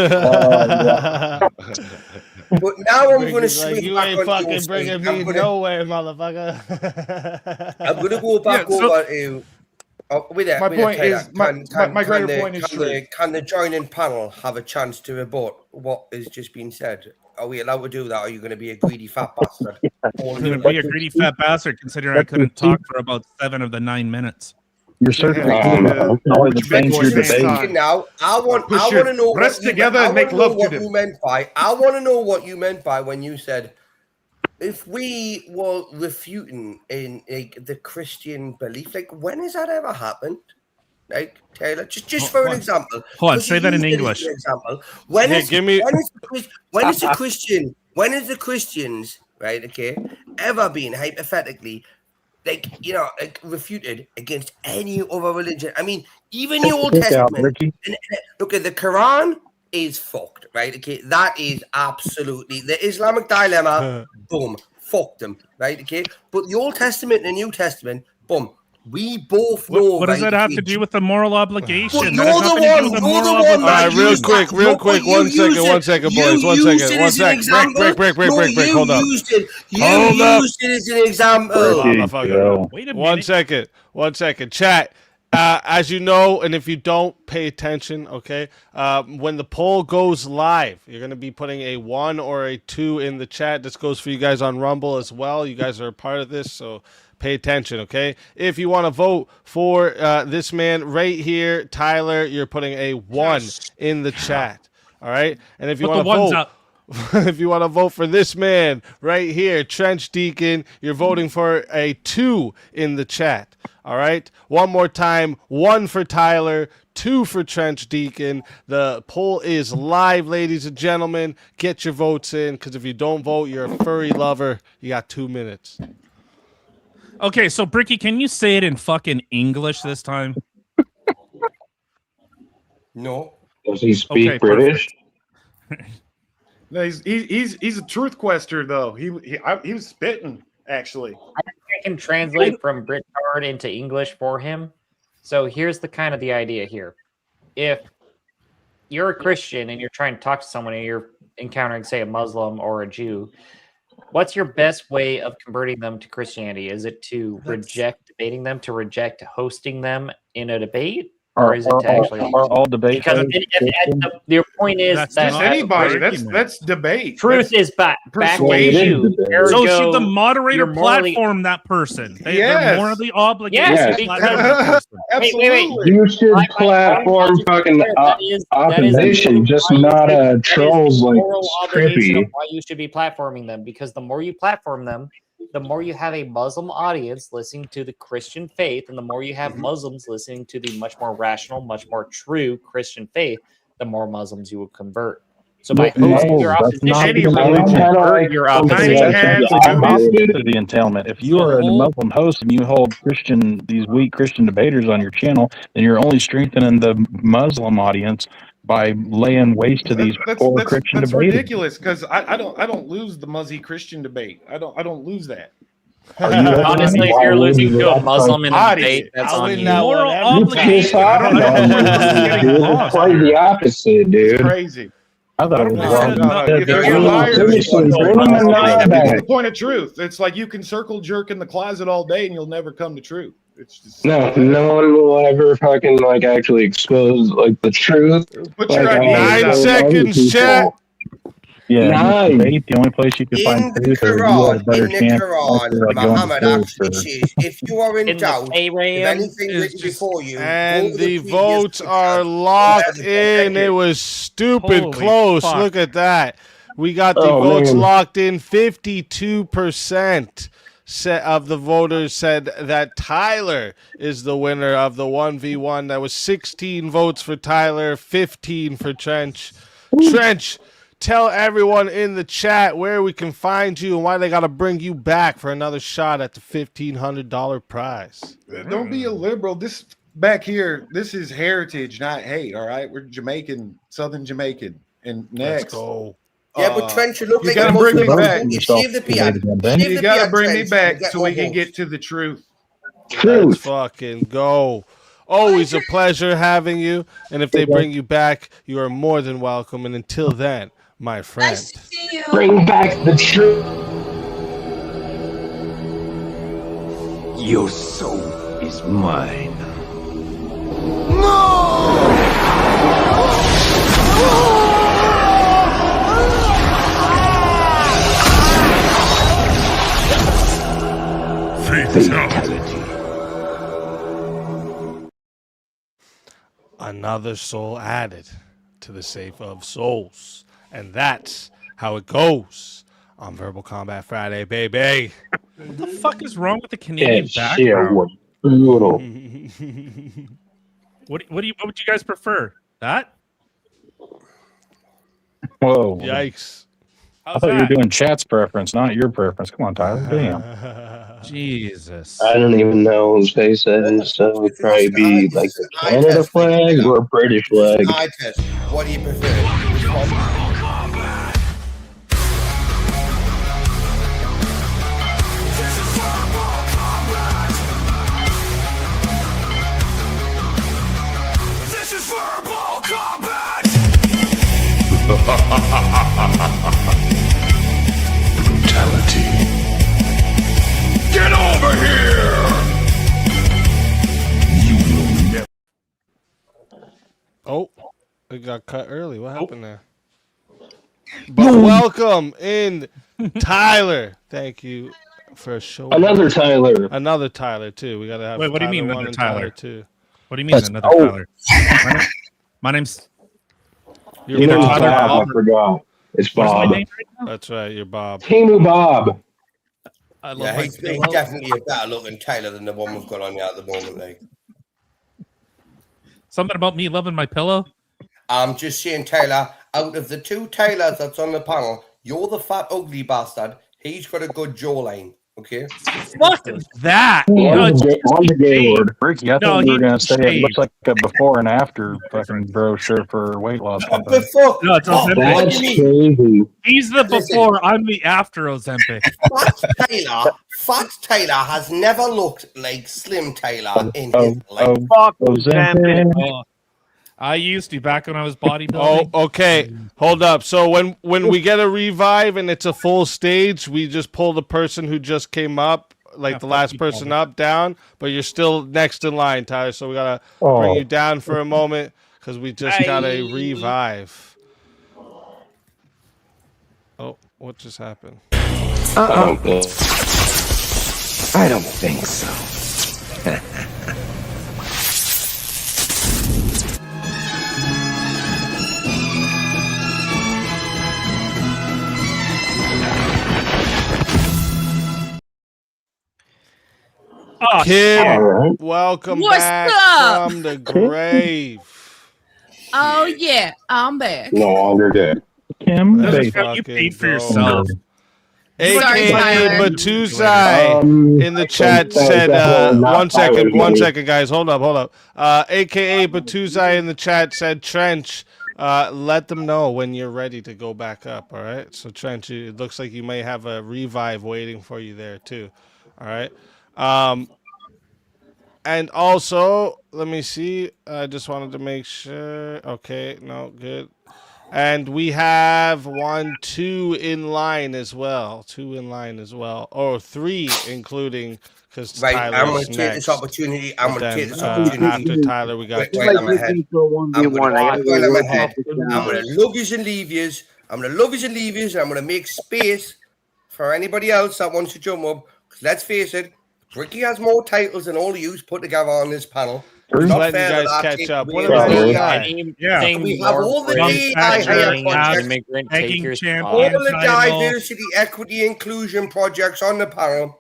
now I'm going to swing like, you back ain't on fucking your bringing side. me nowhere, motherfucker. I'm going to go back over to. My point is, my greater point is true. Can the joining panel have a chance to rebut what has just been said? Are we allowed to do that? Or are you going to be a greedy fat bastard? I'm going to be a greedy fat bastard considering I couldn't talk for about 7 of the 9 minutes. You're searching for the things you're debating. Now, I want to know rest together and make love to them. You meant by. I want to know what you meant by when you said, if we were refuting in the Christian belief, like when has that ever happened? Like Taylor, just for an example. Hold on, say that in English. Example. When is the Christians, right? Okay, ever been hypothetically, like refuted against any other religion? I mean, even the Old Testament. Okay, the Quran is fucked, right? Okay, that is absolutely the Islamic dilemma. Boom, fuck them, right? Okay, but the Old Testament and the New Testament, boom. We both know. What does that have to do with the moral obligation? But you're the one. Real quick. 1 second, boys. 1 second. 1 second. Break. Hold up. You used it as an example. Wait a minute. 1 second. Chat. As you know, and if you don't, pay attention, okay? When the poll goes live, you're going to be putting a 1 or a 2 in the chat. This goes for you guys on Rumble as well. You guys are a part of this, so pay attention, okay? If you want to vote for this man right here, Tyler, you're putting a 1 in the chat, all right? And if you want to vote... If you want to vote for this man right here, Trench Deacon, you're voting for a 2 in the chat. All right. One more time. 1 for Tyler, 2 for Trench Deacon. The poll is live, ladies and gentlemen. Get your votes in, because if you don't vote, you're a furry lover. You got 2 minutes. Okay, so Bricky, can you say it in fucking English this time? No. Does he speak British? No, he's a truth quester though. He was spitting actually. I think I can translate from Britard into English for him. So here's the idea here. If you're a Christian and you're trying to talk to someone and you're encountering, say, a Muslim or a Jew, what's your best way of converting them to Christianity? Is it to reject debating them, to reject hosting them in a debate? Or is it to actually all debate? Because your point is that's that anybody. That's debate. Truth is back at you. So should the moderator platform that person? They, They're morally obligated. Yes, because wait. You should platform fucking opposition, just not trolls like Trippy. Why you should be platforming them? Because the more you platform them, the more you have a Muslim audience listening to the Christian faith, and the more you have Muslims listening to the much more rational, much more true Christian faith, the more Muslims you will convert. So by hosting your opposition, your opposition to the entailment. If you are a Muslim host and you hold these weak Christian debaters on your channel, then you're only strengthening the Muslim audience by laying waste to these poor Christian debaters. That's ridiculous, because I don't lose the Muzzy Christian debate. I don't lose that. Honestly, if you're losing to a Muslim in a debate, that's on you. Moral obligation. Quite the opposite, dude. It's crazy. I thought it was If you're a liar, that's the point of truth. It's like you can circle jerk in the closet all day and you'll never come to truth. It's just no one will ever fucking actually expose the truth. Put your 9 seconds, chat. Yeah, the only place you can find truth is Muhammad actually says, if you are in doubt, if anything written before you, and the votes are locked in. It was stupid close. Fuck. Look at that. We got the votes locked in. 52% of the voters said that Tyler is the winner of the 1v1. That was 16 votes for Tyler, 15 for Trench. Trench, tell everyone in the chat where we can find you and why they got to bring you back for another shot at the $1,500 prize. Don't be a liberal. This back here, this is heritage, not hate. All right, we're Jamaican, Southern Jamaican, and next. Let's go. Yeah, but Trent, you look you like gotta a bring me Muslim. back. Shave the beard. Shave You the gotta beard, bring me Trent, back and get so we more can votes. get to the truth. Let's fucking go. Always a pleasure having you. And if they bring you back, you are more than welcome. And until then, my friend. Bring back the truth. Your soul is mine. Fatality. Another soul added to the safe of souls. And that's how it goes on Verbal Combat Friday, baby. What the fuck is wrong with the Canadian That shit background? was brutal. What would you guys prefer? That? Whoa. Yikes. I thought you were doing chat's preference, not your preference. Come on, Tyler. Damn. Jesus. I don't even know whose face that is, so it would probably be like the Canada flag or British flag. Eye test. What do you prefer? This is verbal combat. Brutality. Get over here. Oh, it got cut early. What happened there? But welcome in, Tyler. Thank you for showing Another Tyler. Another Tyler too. We gotta have. Wait, what do you mean Tyler another 1 and Tyler? 2. What do you mean another Tyler? My name's. You're Your name's Bob. Bob. I forgot. It's What's my Bob. name right now? That's right. You're Bob. Timu Bob. I love Yeah, my he's pillow. definitely a better looking Taylor than the one we've got on here at the moment. Like, Something about me loving my pillow. I'm just saying, Taylor, out of the two Taylors that's on the panel, you're the fat, ugly bastard. He's got a good jawline, okay? Fuck that. On the gay word. Ricky, I thought you were going to say it looks like a before and after fucking brochure for weight loss company. Before, No, it's Ozempic. That's crazy. He's the before. I'm the after Ozempic. Fat Taylor has never looked like Slim Taylor in his life. Oh, I used to back when I was bodybuilding. Oh, okay. Hold up. So when we get a revive and it's a full stage, we just pull the person who just came up, like the last person up, down. But you're still next in line, Tyler. So we gotta bring you down for a moment because we just got a revive. Oh, what just happened? I don't think so. Oh, Kim, welcome What's back up? from the grave. Oh yeah, I'm back. No longer dead. Kim, Let's You paid for fucking yourself. go. Sorry, AKA Tyler. Batusai in the chat said, one second, guys. Hold up. AKA Batusai in the chat said, Trench, let them know when you're ready to go back up, all right? So, Trench, it looks like you may have a revive waiting for you there, too, all right? And also, let me see. I just wanted to make sure. Okay, no, good. And we have 2 in line as well. 2 in line as well. Or 3, including because Right, Tyler's I'm going to take next. this opportunity. I'm But going to take this then, opportunity. after Tyler, we got Wait, I'm ahead. I'm going I'm to love yous and leave yous. I'm going to love yous and leave yous. And I'm going to make space for anybody else that wants to jump up. Because let's face it, Bricky has more titles than all of yous put together on this panel. It's Just not letting fair you that guys I catch take up. away What the about this DI. guy? Yeah. We have all the DI projects, immigrant Taking take your champion. all spot. the title. diversity, equity, inclusion projects on the panel.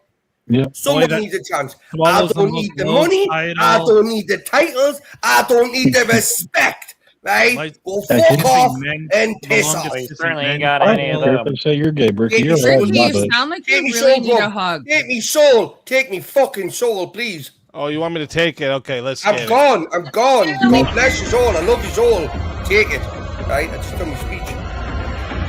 Yeah. Someone Boy, that needs a chance. I swallows the don't most need the gold money. title. I don't need the titles. I don't need the respect. Right? Like, Go Thank fuck you. off Men- and the piss longest off. kissing Certainly ain't men. got I any of don't care if them. they say you're gay, Bricky. Take You're me right, soul, Ricky, you mother. sound like Take you me really soul, need a bro. hug. Take me soul. Take me fucking soul, please. Oh, you want me to take it? Okay, let's I'm get it. gone. I'm gone. God bless you all. I love you all. Take it. Right? I just done my speech.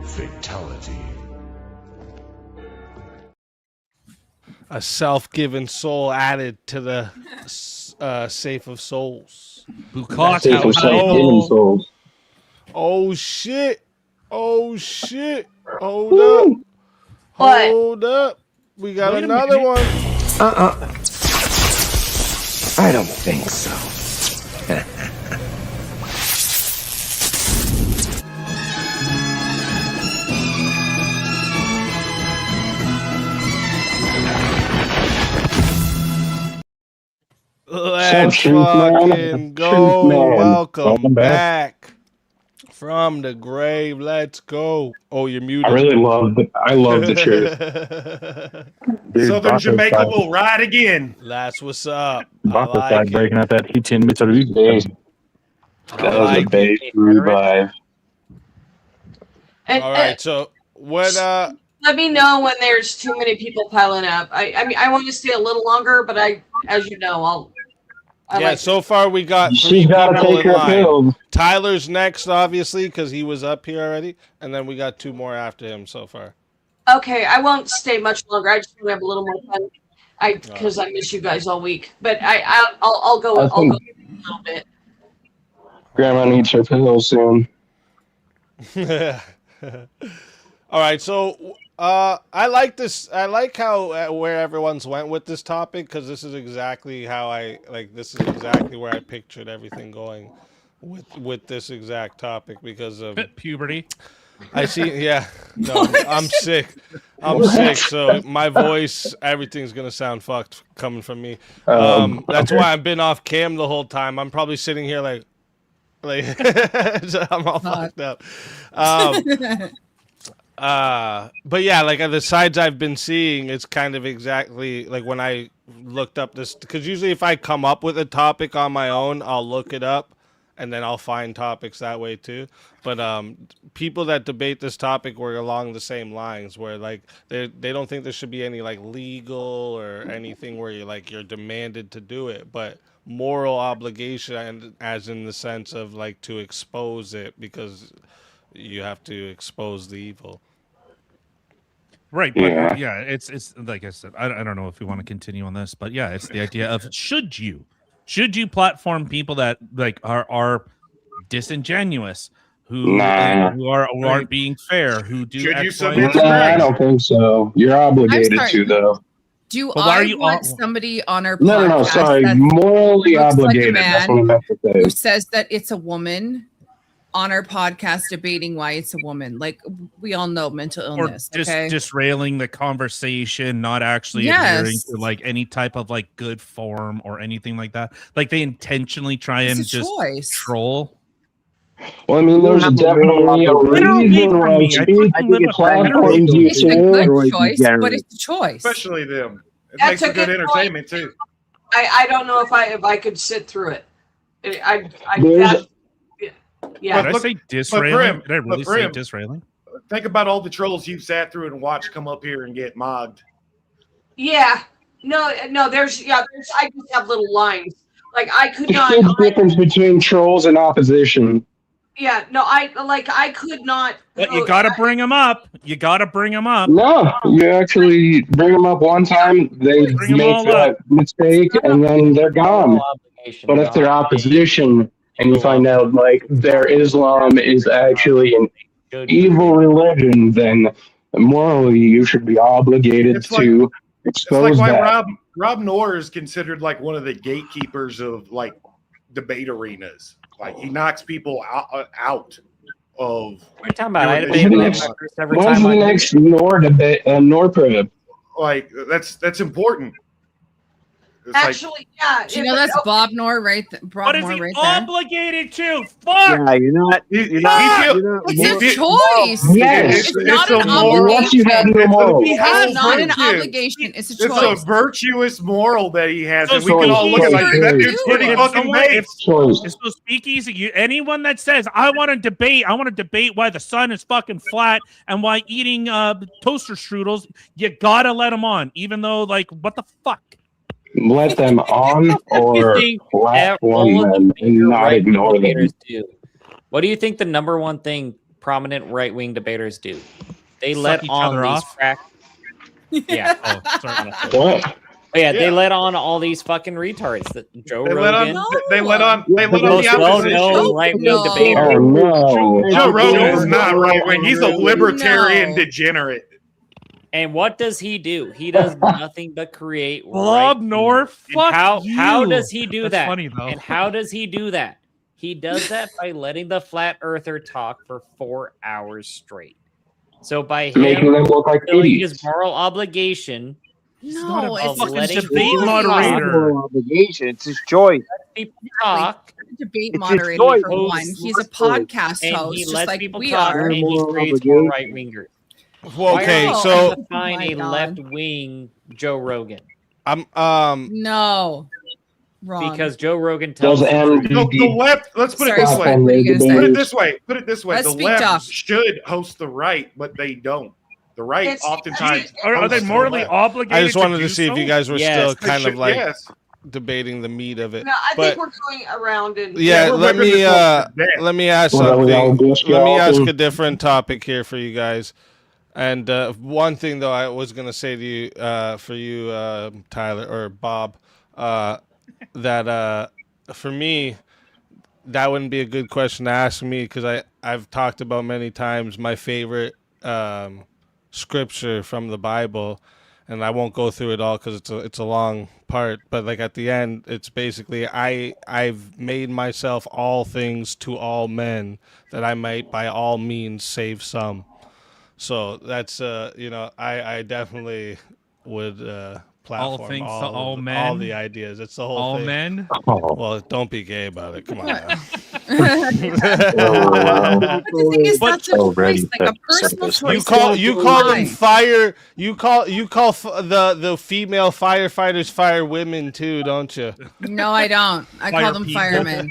Fatality. A self-given soul added to the safe of souls. Safe of self-given souls. Oh shit! Oh shit! Hold up! What? Hold up! We got Wait a another minute. one. I don't think so. Let's Truth Man. fucking Truth go. Man. Welcome back from the grave. Let's go. Oh, you're muted. I love the truth. Dude, Southern Jamaica will ride again. That's what's up. Baco like side it. breaking out that heat in Mitsubishi. That was a base revive. And, All right, so what? Let me know when there's too many people piling up. I mean, I want to stay a little longer, but as you know, So far we got She's 3 gotta people take in her line. pills. Tyler's next, obviously, because he was up here already, and then we got 2 more after him so far. Okay, I won't stay much longer. I just want to have a little more fun. Because I miss you guys all week. But I'll go. I I'll go think- a little bit. Grandma needs her pills soon. All right, so I like this. I like how where everyone's went with this topic, because this is exactly how I like. This is exactly where I pictured everything going with this exact topic because of puberty. I see. Yeah, no, I'm sick. I'm sick. So my voice, everything's gonna sound fucked coming from me. That's okay. why I've been off cam the whole time. I'm probably sitting here like I'm all fucked up. But yeah, like the sides I've been seeing, it's kind of exactly like when I looked up this, because usually if I come up with a topic on my own, I'll look it up and then I'll find topics that way too. But people that debate this topic were along the same lines, where like they don't think there should be any like legal or anything where you're demanded to do it, but moral obligation, and as in the sense of like to expose it, because you have to expose the evil. Right, but yeah, it's like I said, I don't know if we want to continue on this, but yeah, it's the idea of should you platform people that like are disingenuous, who aren't being fair, who do Should you X, Y, submit and to Z. I don't think so. You're obligated sorry. to, though. Do But why I are you want somebody on our No, podcast sorry. that Morally looks like a obligated. That's what I man meant to say. who says that it's a woman on our podcast debating why it's a woman? Like, we all know mental Or illness. just Okay. disrailing the conversation, not actually adhering to like any type of like good form or anything like that. Like they intentionally try It's and a just choice. troll. Well, I mean, there's definitely a reason why platforms you It's a good choice, but it's a choice. Especially them. It That's makes a for good good entertainment too. I don't know if I could sit through it. There's- Yeah. Did I say disrailing? Did I really say disrailing? Think about all the trolls you've sat through and watched come up here and get mogged. Yeah. No, there's I just have little lines. Like I could There's not a huge difference between trolls and opposition. yeah, no, I could not But you got to bring them up. You got to bring them up. No, you actually bring them up one time, they Bring 'em make all that mistake, and then they're gone. But if they're opposition, and you find out like their Islam is actually an evil religion, then morally you should be obligated to It's expose like why that. Rob Noor is considered like one of the gatekeepers of like debate arenas. Like he knocks people out of. What are you talking about? I When's debate the with next, him every when's time the I next Nor debate? Norprib. Like that's important. It's like, Actually, yeah. Do you know that's Bob Moore right? What is Moore he right there. obligated to? Fuck. Yeah, you're not. You're not. It's a choice. Yes. It's not an Once you have obligation. no morals. It's not an virtue. obligation. It's a It's choice. a virtuous moral that he has, So and we can all look at it like choice. that dude's pretty If fucking someone- based. It's so Speakeazy. Anyone that says I want to debate why the sun is fucking flat and why eating toaster strudels, you gotta let them on, even though like what the fuck. Let them on or platform them and not ignore them. Debaters do. What do you think the number one thing prominent right-wing debaters do? They Suck let each on other these off? crack. Yeah. Oh, sorry. What? Oh, yeah, they let on all these fucking retards. That Joe They Rogan. let on the the most opposition. well-known right-wing debater. Oh no. Joe Rogan is not right wing. He's a libertarian degenerate. And what does he do? He does nothing but create. Bob Moore, fuck How you. does he do That's that? funny, though. And how does he do that? He does that by letting the flat earther talk for 4 hours straight. So by Making him them look like fulfilling idiots. his moral obligation, No, of it's letting debate people moderator. No obligation. It's his choice. people talk, Debate It's moderator his choice. for one. He's a podcast and host, he just lets like people we talk, are. and he Moral creates more obligation. right wingers. Well, okay, Oh, so oh Find my a God. left wing Joe Rogan I'm No, wrong. because Joe Rogan tells Those the truth. The left. Let's put it Sorry, this way. what are you gonna say? Put it this way. Put it this way. Let's The speak left tough. should host the right, but they don't. The right It's- oftentimes Are they hosts the morally left. obligated? I just wanted do to see if so? you guys were Yes. still They kind should- of like yes. debating the meat of it. No, I But think we're going around and yeah, we're let whipping me this up to death. let me ask Well, we all something. just Let me got ask off. a different topic here for you guys. And one thing though, I was gonna say to you, for you, Tyler or Bob, that for me, that wouldn't be a good question to ask me because I've talked about many times my favorite scripture from the Bible, and I won't go through it all because it's a long part. But like at the end, it's basically I've made myself all things to all men that I might by all means save some. So that's I definitely would platform things to all all men? the ideas. It's the whole All thing. men? Oh. Well, don't be gay about it. Come on. Now. But the thing is, that's a choice, like a personal choice. You call them Fine. fire. You call the female firefighters fire women too, don't you? No, I don't. I Fire call them people. firemen.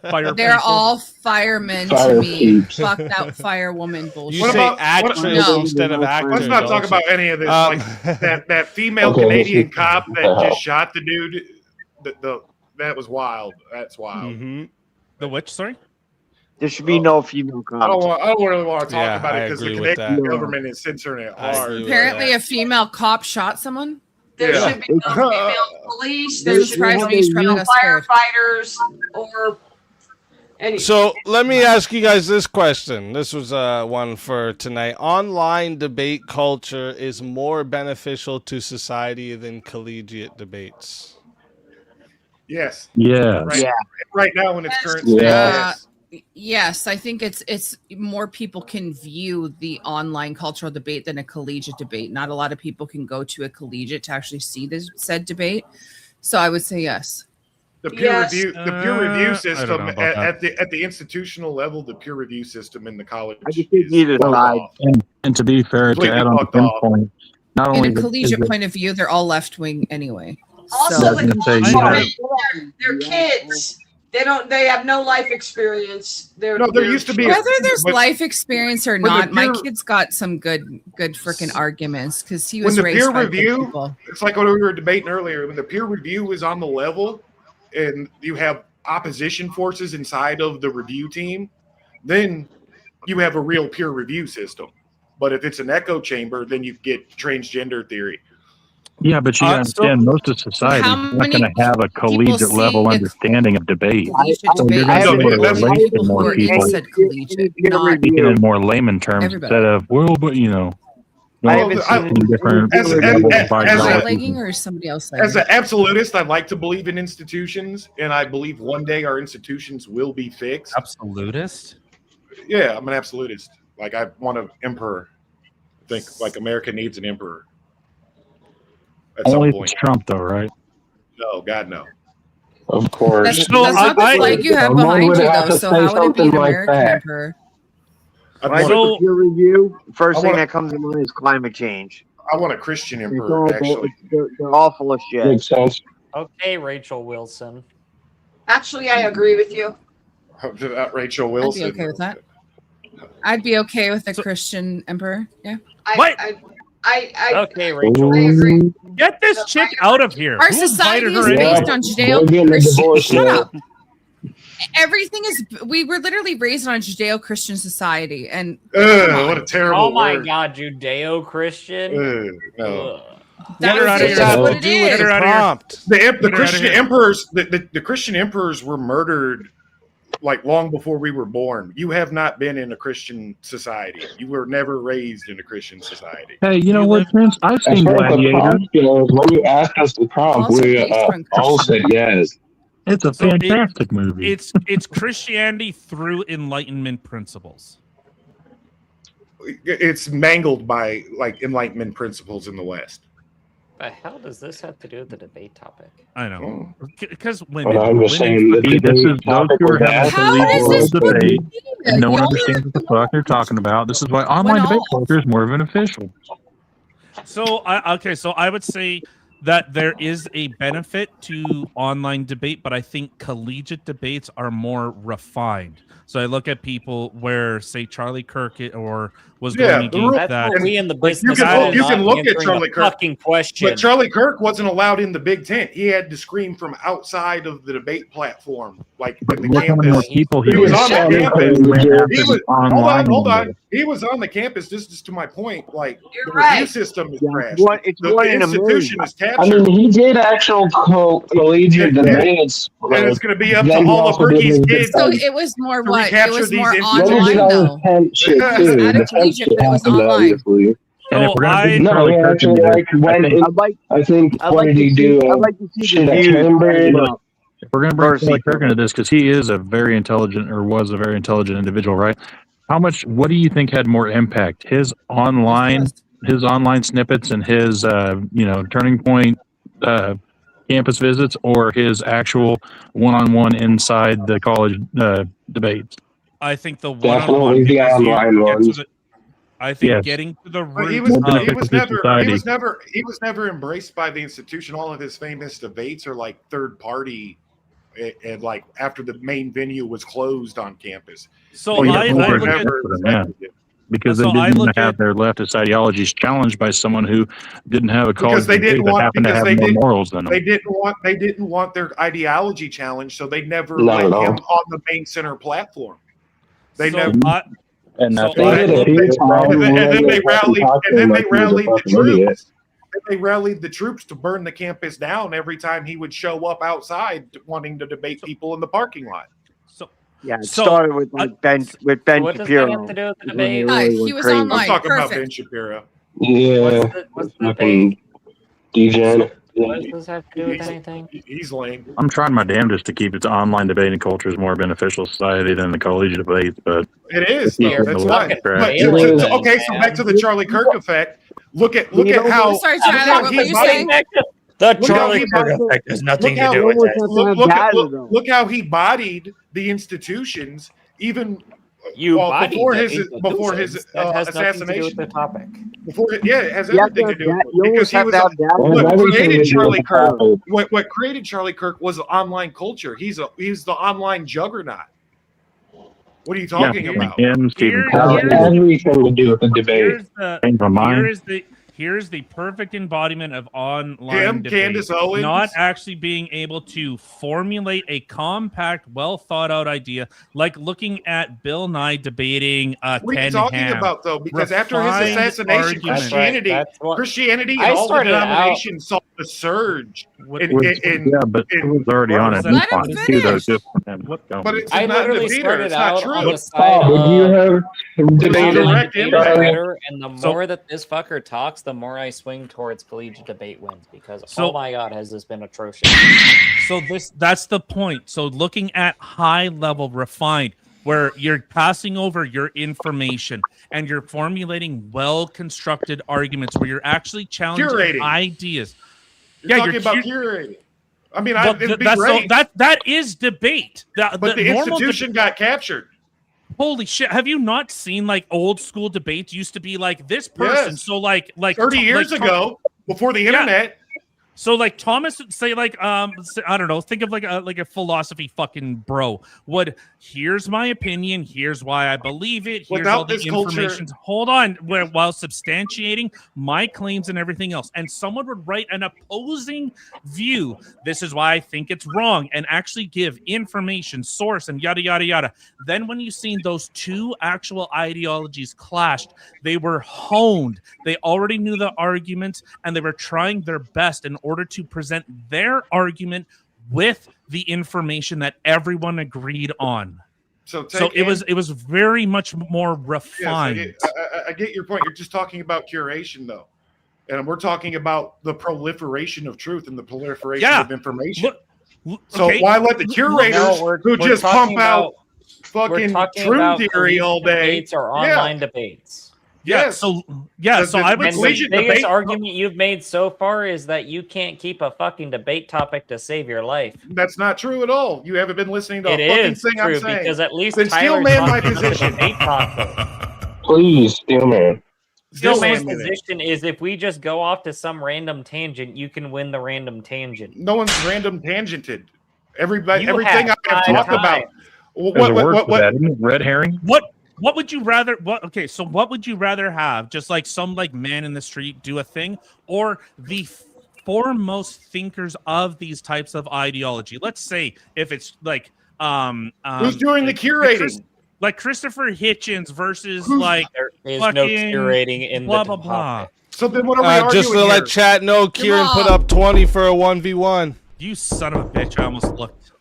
Fire They're people. all firemen Fire to me. peeps. Fuck that firewoman bullshit. You What say about- actress No. instead of actor. Let's not talk don't about you? any of this. Um, Like that female Okay, Canadian this is- cop that just shot the dude. That was wild. That's wild. Mhm. The which? Sorry. There should be no female I don't cops. really want to talk Yeah, about I it because the agree with Canadian that. government is censoring it I hard. agree with Apparently, that. a female cop shot someone. there Yeah. should be no female police. There There's should surprised be me he's no trying to scared. firefighters or any. So let me ask you guys this question. This was one for tonight. Online debate culture is more beneficial to society than collegiate debates. Yes. Yes. Right, Yeah. right now in its current Yeah. state. Yes. Yes, I think it's more people can view the online cultural debate than a collegiate debate. Not a lot of people can go to a collegiate to actually see this said debate. So I would say yes. The peer Yes. review, the peer I review don't system know about at the institutional level, the peer review system in the college. I just think either fucked side. off. And to be fair, to Completely add on fucked Tim's off. point, not In only a is collegiate it- point of view, they're all left wing anyway. Also, So- I was the gonna say, you college have- kids, they're kids. They have no life experience. No, there used to be whether there's when- life experience or when the not, my peer- kid's got some good freaking arguments because he when was the raised peer by good review, people. it's like what we were debating earlier. When the peer review is on the level, and you have opposition forces inside of the review team, then you have a real peer review system. But if it's an echo chamber, then you get transgender theory. Yeah, but you understand most of society how is not many going to have a collegiate see level a understanding of debate. Collegiate So you're debate. going to be able to That's- relate to People who more are in people said collegiate, not speaking in more layman terms Everybody. instead of, well, but you know, I haven't I- seen different as- levels as- of as- am I ideology. legging or is somebody else As legging? an absolutist, I like to believe in institutions, and I believe one day our institutions will be fixed. Absolutist. Yeah, I'm an absolutist. Like I want an emperor. I think like America needs an emperor. At Only some if point. it's Trump, though, right? No, God, no. Of course. That's not the flag you have Someone behind would you, have though. to So say how would it be an something like American that. emperor? When I So- do peer review, first I thing wanna- that comes to mind is climate change. I want a Christian It's emperor, all actually. they're all full of shit. Makes sense. Okay, Rachel Wilson. Actually, I agree with you. About Rachel I'd be Wilson. okay with that. I'd be okay with a Christian emperor. Yeah. What? Okay, Rachel. I agree. Get this chick out of here. Our Who society invited is her in? based on We're getting a Judeo-Christian. divorce Shut now. up. Everything is. We were literally raised on a Judeo-Christian society, and Ugh, what a terrible Oh my word. God, Judeo-Christian. Ugh, no. Get her out of here. that's what it is. Get her out of here. The Get her outta Christian here. emperors, the Christian emperors were murdered like long before we were born. You have not been in a Christian society. You were never raised in a Christian society. Hey, you know what, Prince? I've As seen far as the Gladiator. prompt goes, when you asked us the prompt, Also we based on all Christian. said yes. It's a So fantastic movie. It's Christianity through Enlightenment principles. It's mangled by like Enlightenment principles in the West. The hell does this have to do with the debate topic? I know. Because And I'm just saying that See, this is those topic who are was having asked. How a does legal this debate, and no one Y'all understands what the fuck they're talking about. This is why online When debate all- culture is more beneficial. So I would say that there is a benefit to online debate, but I think collegiate debates are more refined. So I look at people where, say, Charlie Kirk or was going against That's that. what we in the Like, business you of can not look at answering Charlie the Kirk, fucking question. but Charlie Kirk wasn't allowed in the big tent. He had to scream from outside of the debate platform, like in the Look how many campus. people He was on the campus. went He after was, the online. hold on. He was on the campus. This is to my point. Like You're the right. review system is Yeah, trash. it's The one in a institution million. is I captured. mean, he did actual collegiate Yeah. debates. And it's going to be up Then to he all of also did Bricky's his kids So defense. it was more to what? It recapture was these more Then he did online, all his though. tent shit He was too. at a The tent collegiate, shit but it was happened, online. obviously. And if we're gonna do No, Charlie he Kirk actually in this, like I went. think I think I'd what like did he to do? see. I'd like to see Shit the at views. Cambridge. if we're gonna bring Versus Charlie Kirk into this, because he is a very intelligent, or was a very intelligent individual, right? What do you think had more impact? His online snippets and his turning point campus visits, or his actual one-on-one inside the college debates? I think the Definitely one-on-one the because you online get to ones. the. I think Yes. getting to the But he roots was, of he was to never society. he was never embraced by the institution. All of his famous debates are like third party, and like after the main venue was closed on campus. So Well, yeah, I those look are at different for them, yeah. Because So they I didn't look have at- their leftist ideologies challenged by someone who didn't have a college Because they degree didn't but want happened to because have they more did morals than them. they didn't want their ideology challenged, so they never Not let at all. him on the main center platform. They so never. And that's so They I did a look few at- times, And then they fucking rallied. talked to And then him they like he was a rallied the fucking idiot. troops. And they rallied the troops to burn the campus down every time he would show up outside wanting to debate people in the parking lot. So Yeah, it So, started with like Ben what does that Shapiro. have to do with the is when they debate? really He went was crazy. I'm online. talking about Perfect. Ben Shapiro. Yeah, What's the fucking debate? degen. What does this have to do with anything? He's lame. I'm trying my damnedest to keep its online debating culture as more beneficial society than the collegiate debates, but It is. Keep Though. getting That's the why. left But crap. okay, so back to the Charlie Kirk effect. Look at how. Sorry, look how Tyler, what he were you bodied- saying? The Look how Charlie he Kirk bodied- effect has nothing look how- to do with almost this. have to have Look, data, though. look how he bodied the institutions even You bodied before the his institutions. That has nothing to do with assassination. the topic. It has You have to everything to have do with that. it You because almost he have was to have data. Well, what everything created to do Charlie with Kirk. the topic. What created Charlie Kirk was the online culture. He's the online juggernaut. What are you talking about? Him, Stephen Here- Has here's- everything to do with the debate. Changed my mind. Here's the perfect embodiment of online Him, debate. Candace Owens. Not actually being able to formulate a compact, well thought out idea, like looking at Bill Nye debating What are you Ken talking Ham. about though? Because after his Refined assassination, argument. Christianity, That's what- Christianity, I and all the started out- denominations saw the surge. What- Yeah, but it was already on it. Let him Too, though, finish. just for him. But it's I not literally defeater. started It's not out true. on the side Would you of have debated direct impact. Twitter, and the So- more that this fucker talks, the more I swing towards collegiate debate wins because So- oh my god, has this been atrocious? So that's the point. So looking at high level refined, where you're passing over your information and you're formulating well constructed arguments where you're actually challenging Curating. ideas. You're Yeah, talking you're about cu- curating. I mean, But it'd be that's great. that is debate. But the normal institution got captured. Holy shit! Have you not seen like old school debates? Used to be like this person. Yes. So like 30 years ago, before the internet. So like Thomas would say like I don't know, think of like a philosophy fucking bro. Here's my opinion, here's why I believe it, here's Without all the this culture- information. Hold on, while substantiating my claims and everything else. And someone would write an opposing view. This is why I think it's wrong, and actually give information, source, and yada yada yada. Then when you seen those two actual ideologies clashed, they were honed. They already knew the arguments, and they were trying their best in order to present their argument with the information that everyone agreed on. So it was very much more refined. Yes, I get your point. You're just talking about curation, though, and we're talking about the proliferation of truth and the proliferation of information. So why let the curators who just pump out fucking truth theory all day? Debates or online debates. So I would say the biggest argument you've made so far is that you can't keep a fucking debate topic to save your life. That's not true at all. You haven't been listening to It a fucking is thing true I'm saying. because at least Then Tyler Steelman my talked about the position. debate topic. Please, Steelman. Steelman's position is if we just go off to some random tangent, you can win the random tangent. No one's random tangented. Everything You I have have talked time. about. There's a word for that, isn't it? Red herring. What would you rather? So what would you rather have? Just like some like man in the street do a thing, or the foremost thinkers of these types of ideology? Let's say if it's like who's doing the curating? Like Christopher Hitchens versus there is no curating in blah the blah blah. So then what are we arguing just to here? let chat know, Kieran put up 20 for a 1v1. You son of a bitch! I almost looked.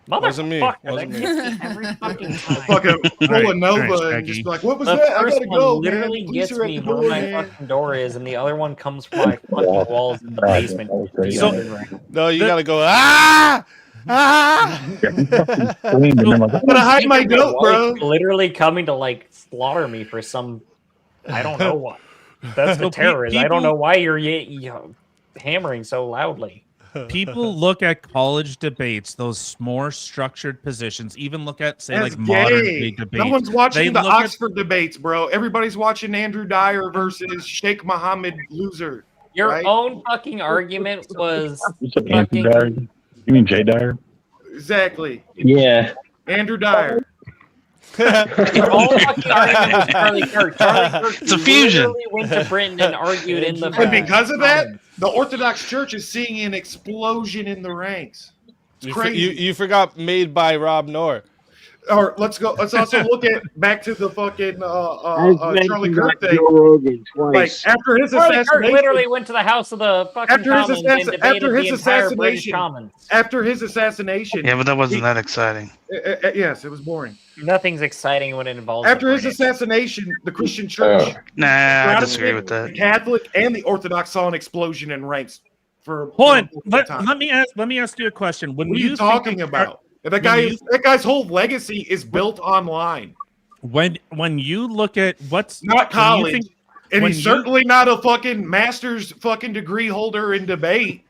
Wasn't me. Motherfucker, that gets me every fucking time. Fucking roll a Nova Thanks, and Peggy. just be like, what was The that? I first gotta one go, literally man. gets Police are at me the where door, my man. fucking door is, and the other one comes from my fucking walls in the basement. No, you gotta go, ah! Ah! I'm gonna hide my goat, bro. Literally coming to like slaughter me for some, I don't know what. That's the So terrorist. I don't know why you're hammering so loudly. People look at college debates, those more structured positions. Even look at say That's like modern gay. day debates. No one's watching They the look at- Oxford debates, bro. Everybody's watching Andrew Dyer versus Sheikh Mohammed Loser. Your right? own fucking argument was What's up, Andrew Dyer? You mean Jay Dyer? Exactly. Yeah. Andrew Dyer. Your own fucking argument was Charlie Kirk. Charlie Kirk It's a fusion. literally went to Britain and argued in the. And because of that, the Orthodox Church is seeing an explosion in the ranks. It's crazy. You forgot Made by Rob Knorr. Or let's also look at back to the fucking Charlie Kirk thing. Joe Rogan Like twice. after his Charlie Kirk assassination, literally went to the house of the fucking commons and debated after his the entire British assassination, commons. after his assassination, Yeah, but that wasn't that exciting. yes, it was boring. Nothing's exciting when it involves. After the his British. assassination, the Christian Church, Nah, I Protestant, disagree with that. the Catholic, and the Orthodox saw an explosion in ranks. For Hold on. for a Let time. me ask you a question. When What are you you think talking of- about? That when guy, you- that guy's whole legacy is built online, when you look at what's not when you college, think- and when he's you- certainly not a fucking master's fucking degree holder in debate.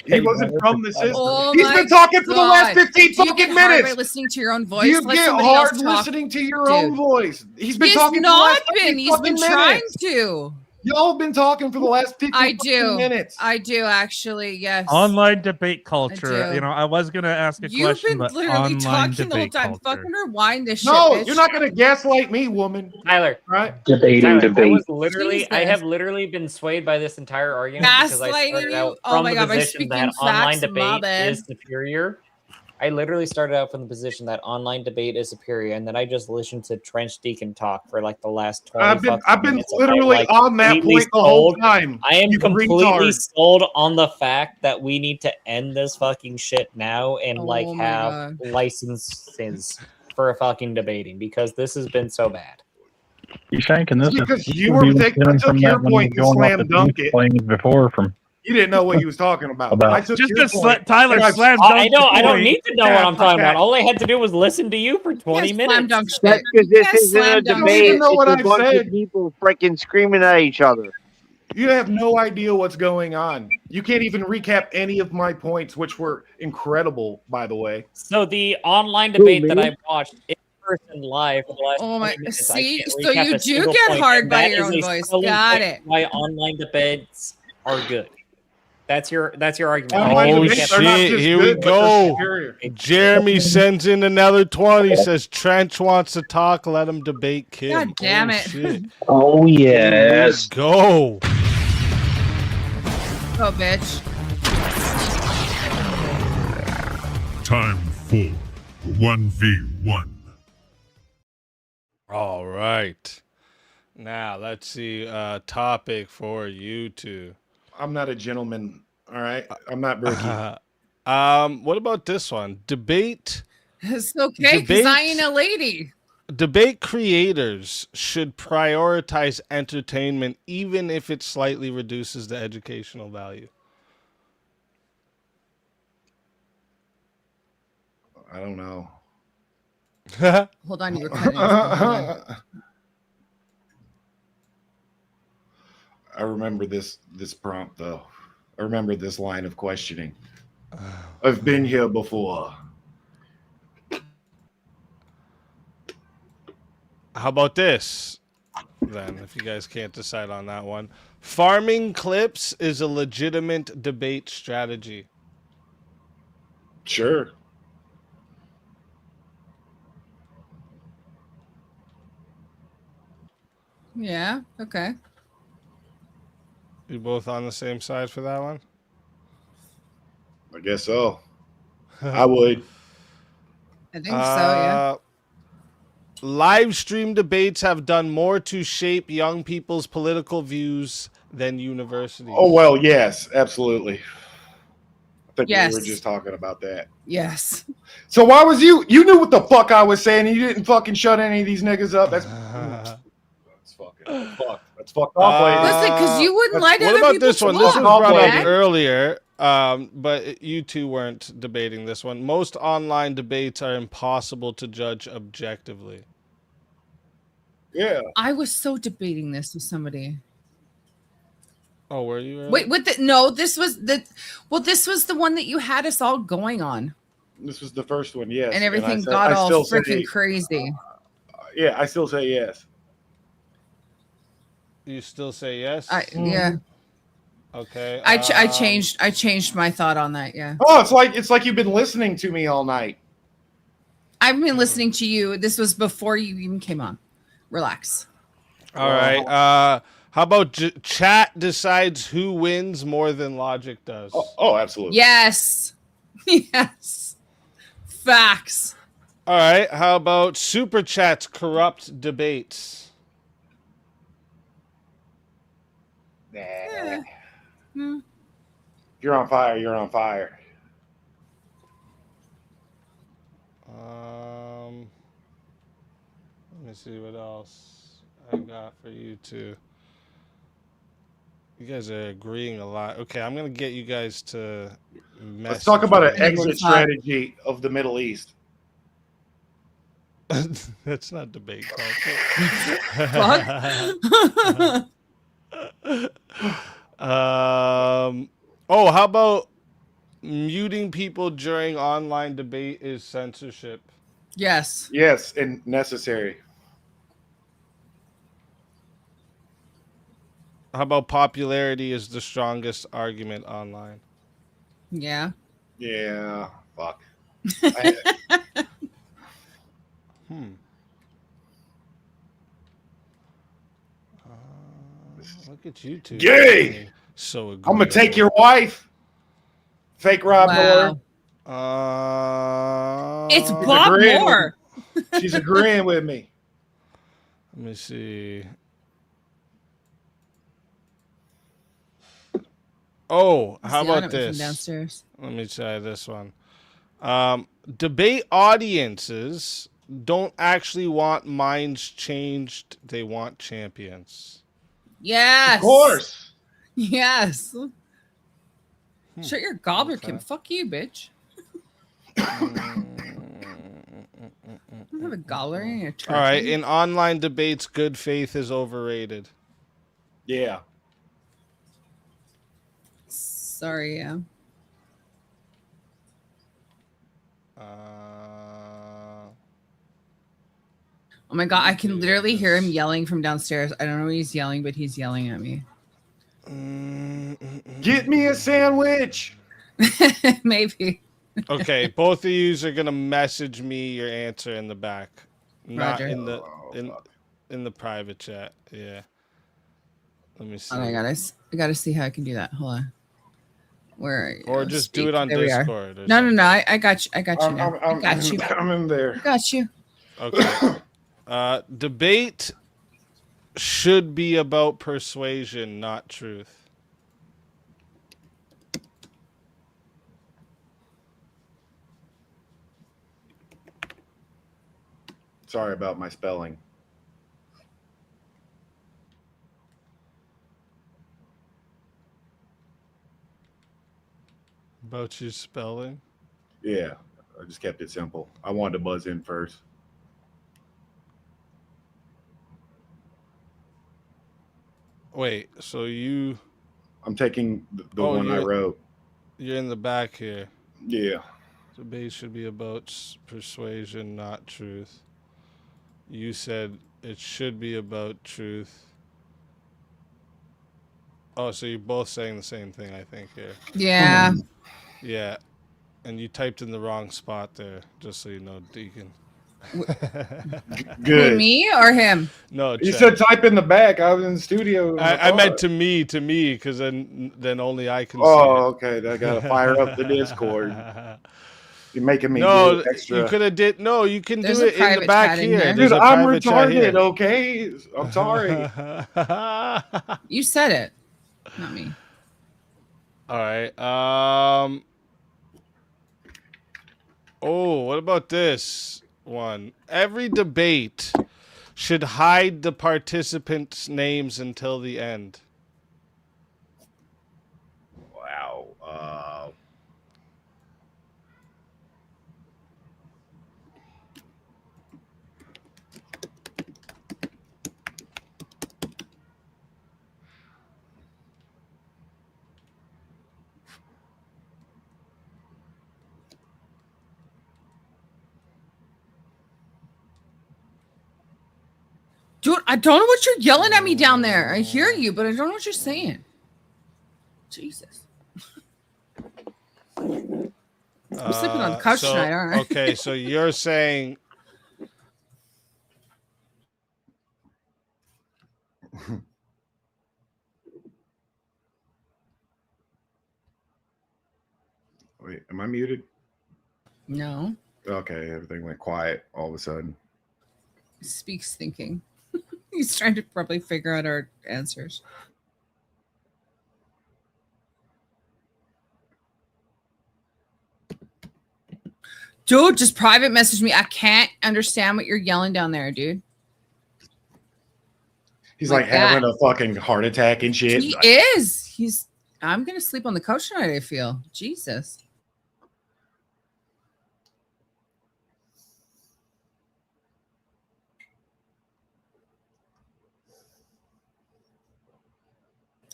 He wasn't from the system. Oh He's my been talking for the last God. 15 Do you fucking get hard by minutes. listening to your own voice? You Let get somebody hard else talk. listening to your own Dude. voice. He's been He's talking for the not last been. 15 He's been fucking trying minutes. to. Y'all have been talking for the last 15 I fucking do. minutes. I do actually. Yes. online debate culture. do. You know, I was gonna ask a You've question, been but literally online talking the whole debate time. culture. Fucking rewind this shit. No, bitch. you're not going to gaslight me, woman. Tyler, Right? Debating Tyler, I debate. was literally, Jesus. I have literally been swayed by this entire argument because I Gaslighting started you? out Oh from my the God, by position that speaking online facts, my debate bad. is superior. I literally started out from the position that online debate is superior, and then I just listened to Trench Deacon talk for like the last 20 I've been fucking literally minutes, and I'm, like, on that completely point the whole sold. time. I am You completely retard. sold on the fact that we need to end this fucking shit now and like Oh my have licenses for fucking debating because this has been so bad. You shanking this? Because is- you were you taking- stealing I took from your that when point you to were going off slam the dunk beach it. playing before from You didn't know what he was talking about. About- I took Just your to point. Tyler And I've- slam I dunk don't point. need to know what I'm talking about. All I had to do was listen to you for 20 Yes, slam minutes. dunk shit. That's because this Yes, isn't slam a dunk debate. shit. know what It's a I've bunch said. of people freaking screaming at each other. You have no idea what's going on. You can't even recap any of my points, which were incredible, by the way. So the online debate that I watched in person live for the last Oh my! 20 minutes, I See, can't so recap you a do single get point, hard and by that your is own a voice. selling Got point it. why online debates are good. That's your argument. Oh shit! Here we go. Jeremy sends in another 20. Says Trench wants to talk. Let him debate Kim. God damn Oh, it. shit. Oh yes. Here we go. Oh, bitch. Time for 1v1. All right. Now let's see. Topic for you two. I'm not a gentleman. All right. I'm not Bricky. What about this one? Debate. It's okay because I ain't a lady. Debate creators should prioritize entertainment even if it slightly reduces the educational value. I don't know. Hold on, you're cutting. I remember this prompt though. I remember this line of questioning. I've been here before. How about this? Then, if you guys can't decide on that one, farming clips is a legitimate debate strategy. Sure. Yeah. Okay. You both on the same side for that one? I guess so. I would. I think so. Yeah. Live stream debates have done more to shape young people's political views than universities. Oh well, yes, absolutely. I think we were Yes. just talking about that. Yes. So why was you knew what the fuck I was saying and you didn't fucking shut any of these niggas up? That's fucking fucked. That's fucked off, lady. Listen, because you wouldn't let What other about people this one? talk, This was brought man. up earlier, but you two weren't debating this one. Most online debates are impossible to judge objectively. Yeah. I was so debating this with somebody. Oh, were you? Really? Wait, with the no, this was the this was the one that you had us all going on. This was the first one, yes. And everything I said- got I all still freaking say- crazy. Yeah, I still say yes. You still say yes? Yeah. Okay. I changed my thought on that, yeah. Oh, it's like you've been listening to me all night. I've been listening to you. This was before you even came on. Relax. All right. How about chat decides who wins more than logic does? Oh, absolutely. Yes. Yes. Facts. All right. How about super chats corrupt debates? Nah. Hmm. You're on fire. You're on fire. Let me see what else I got for you two. You guys are agreeing a lot. Okay, I'm gonna get you guys to message. Let's talk about an me. exit strategy of the Middle East. That's not debate Fuck. Oh, how about muting people during online debate is censorship? Yes. Yes, and necessary. How about popularity is the strongest argument online? Yeah. Yeah. Fuck. Look at you two. Gay. So I'm gonna take your wife. Fake Rob Wow. Moore. It's She's Bob agreeing Moore. with me. She's agreeing with me. Let me see. Oh, how He's yelling about at me from this? downstairs. Let me try this one. Debate audiences don't actually want minds changed. They want champions. Yes. Of course. Yes. Shut your gobbler, Kim. Fuck you, bitch. I don't have a gobbler in a church. All right. In online debates, good faith is overrated. Yeah. Sorry, yeah. Oh my god, I can literally hear him yelling from downstairs. I don't know what he's yelling, but he's yelling at me. Get me a sandwich. Maybe. Okay, both of you are gonna message me your answer in the back, not Roger. in the private chat. Yeah. Let me see. Oh my god, I gotta see how I can do that. Hold on. Where are you? Or just do it on There we are. Discord. Or No, I got you. I got you now. I got you. I'm in there. I got you. Okay. Debate should be about persuasion, not truth. Sorry about my spelling. About your spelling? Yeah, I just kept it simple. I wanted to buzz in first. Wait, so you... I'm taking the one I wrote. You're in the back here. Yeah. Debate should be about persuasion, not truth. You said it should be about truth. Oh, so you're both saying the same thing, I think, here. Yeah. Yeah. And you typed in the wrong spot there, just so you know, Deacon. Good. Who, me or him? No, you Chad. said type in the back. I was in the studio. I meant to me, because then only I can see okay. I gotta fire up the Discord. You're making me do extra. You could have did. No, you can There's do a it in the private back chat in here. there. There's Dude, a I'm private chat here. retarded. Okay, I'm sorry. You said it, not me. All right. Oh, what about this one? Every debate should hide the participants' names until the end. Wow. Dude, I don't know what you're yelling at me down there. I hear you, but I don't know what you're saying. Jesus. I'm sleeping on the couch tonight, aren't I? Okay, so you're saying... Wait, am I muted? No. Okay, everything went quiet all of a sudden. Speaks thinking. He's trying to probably figure out our answers. Dude, just private message me. I can't understand what you're yelling down there, dude. He's like having a fucking heart attack and shit. He is. I'm gonna sleep on the couch tonight, I feel. Jesus.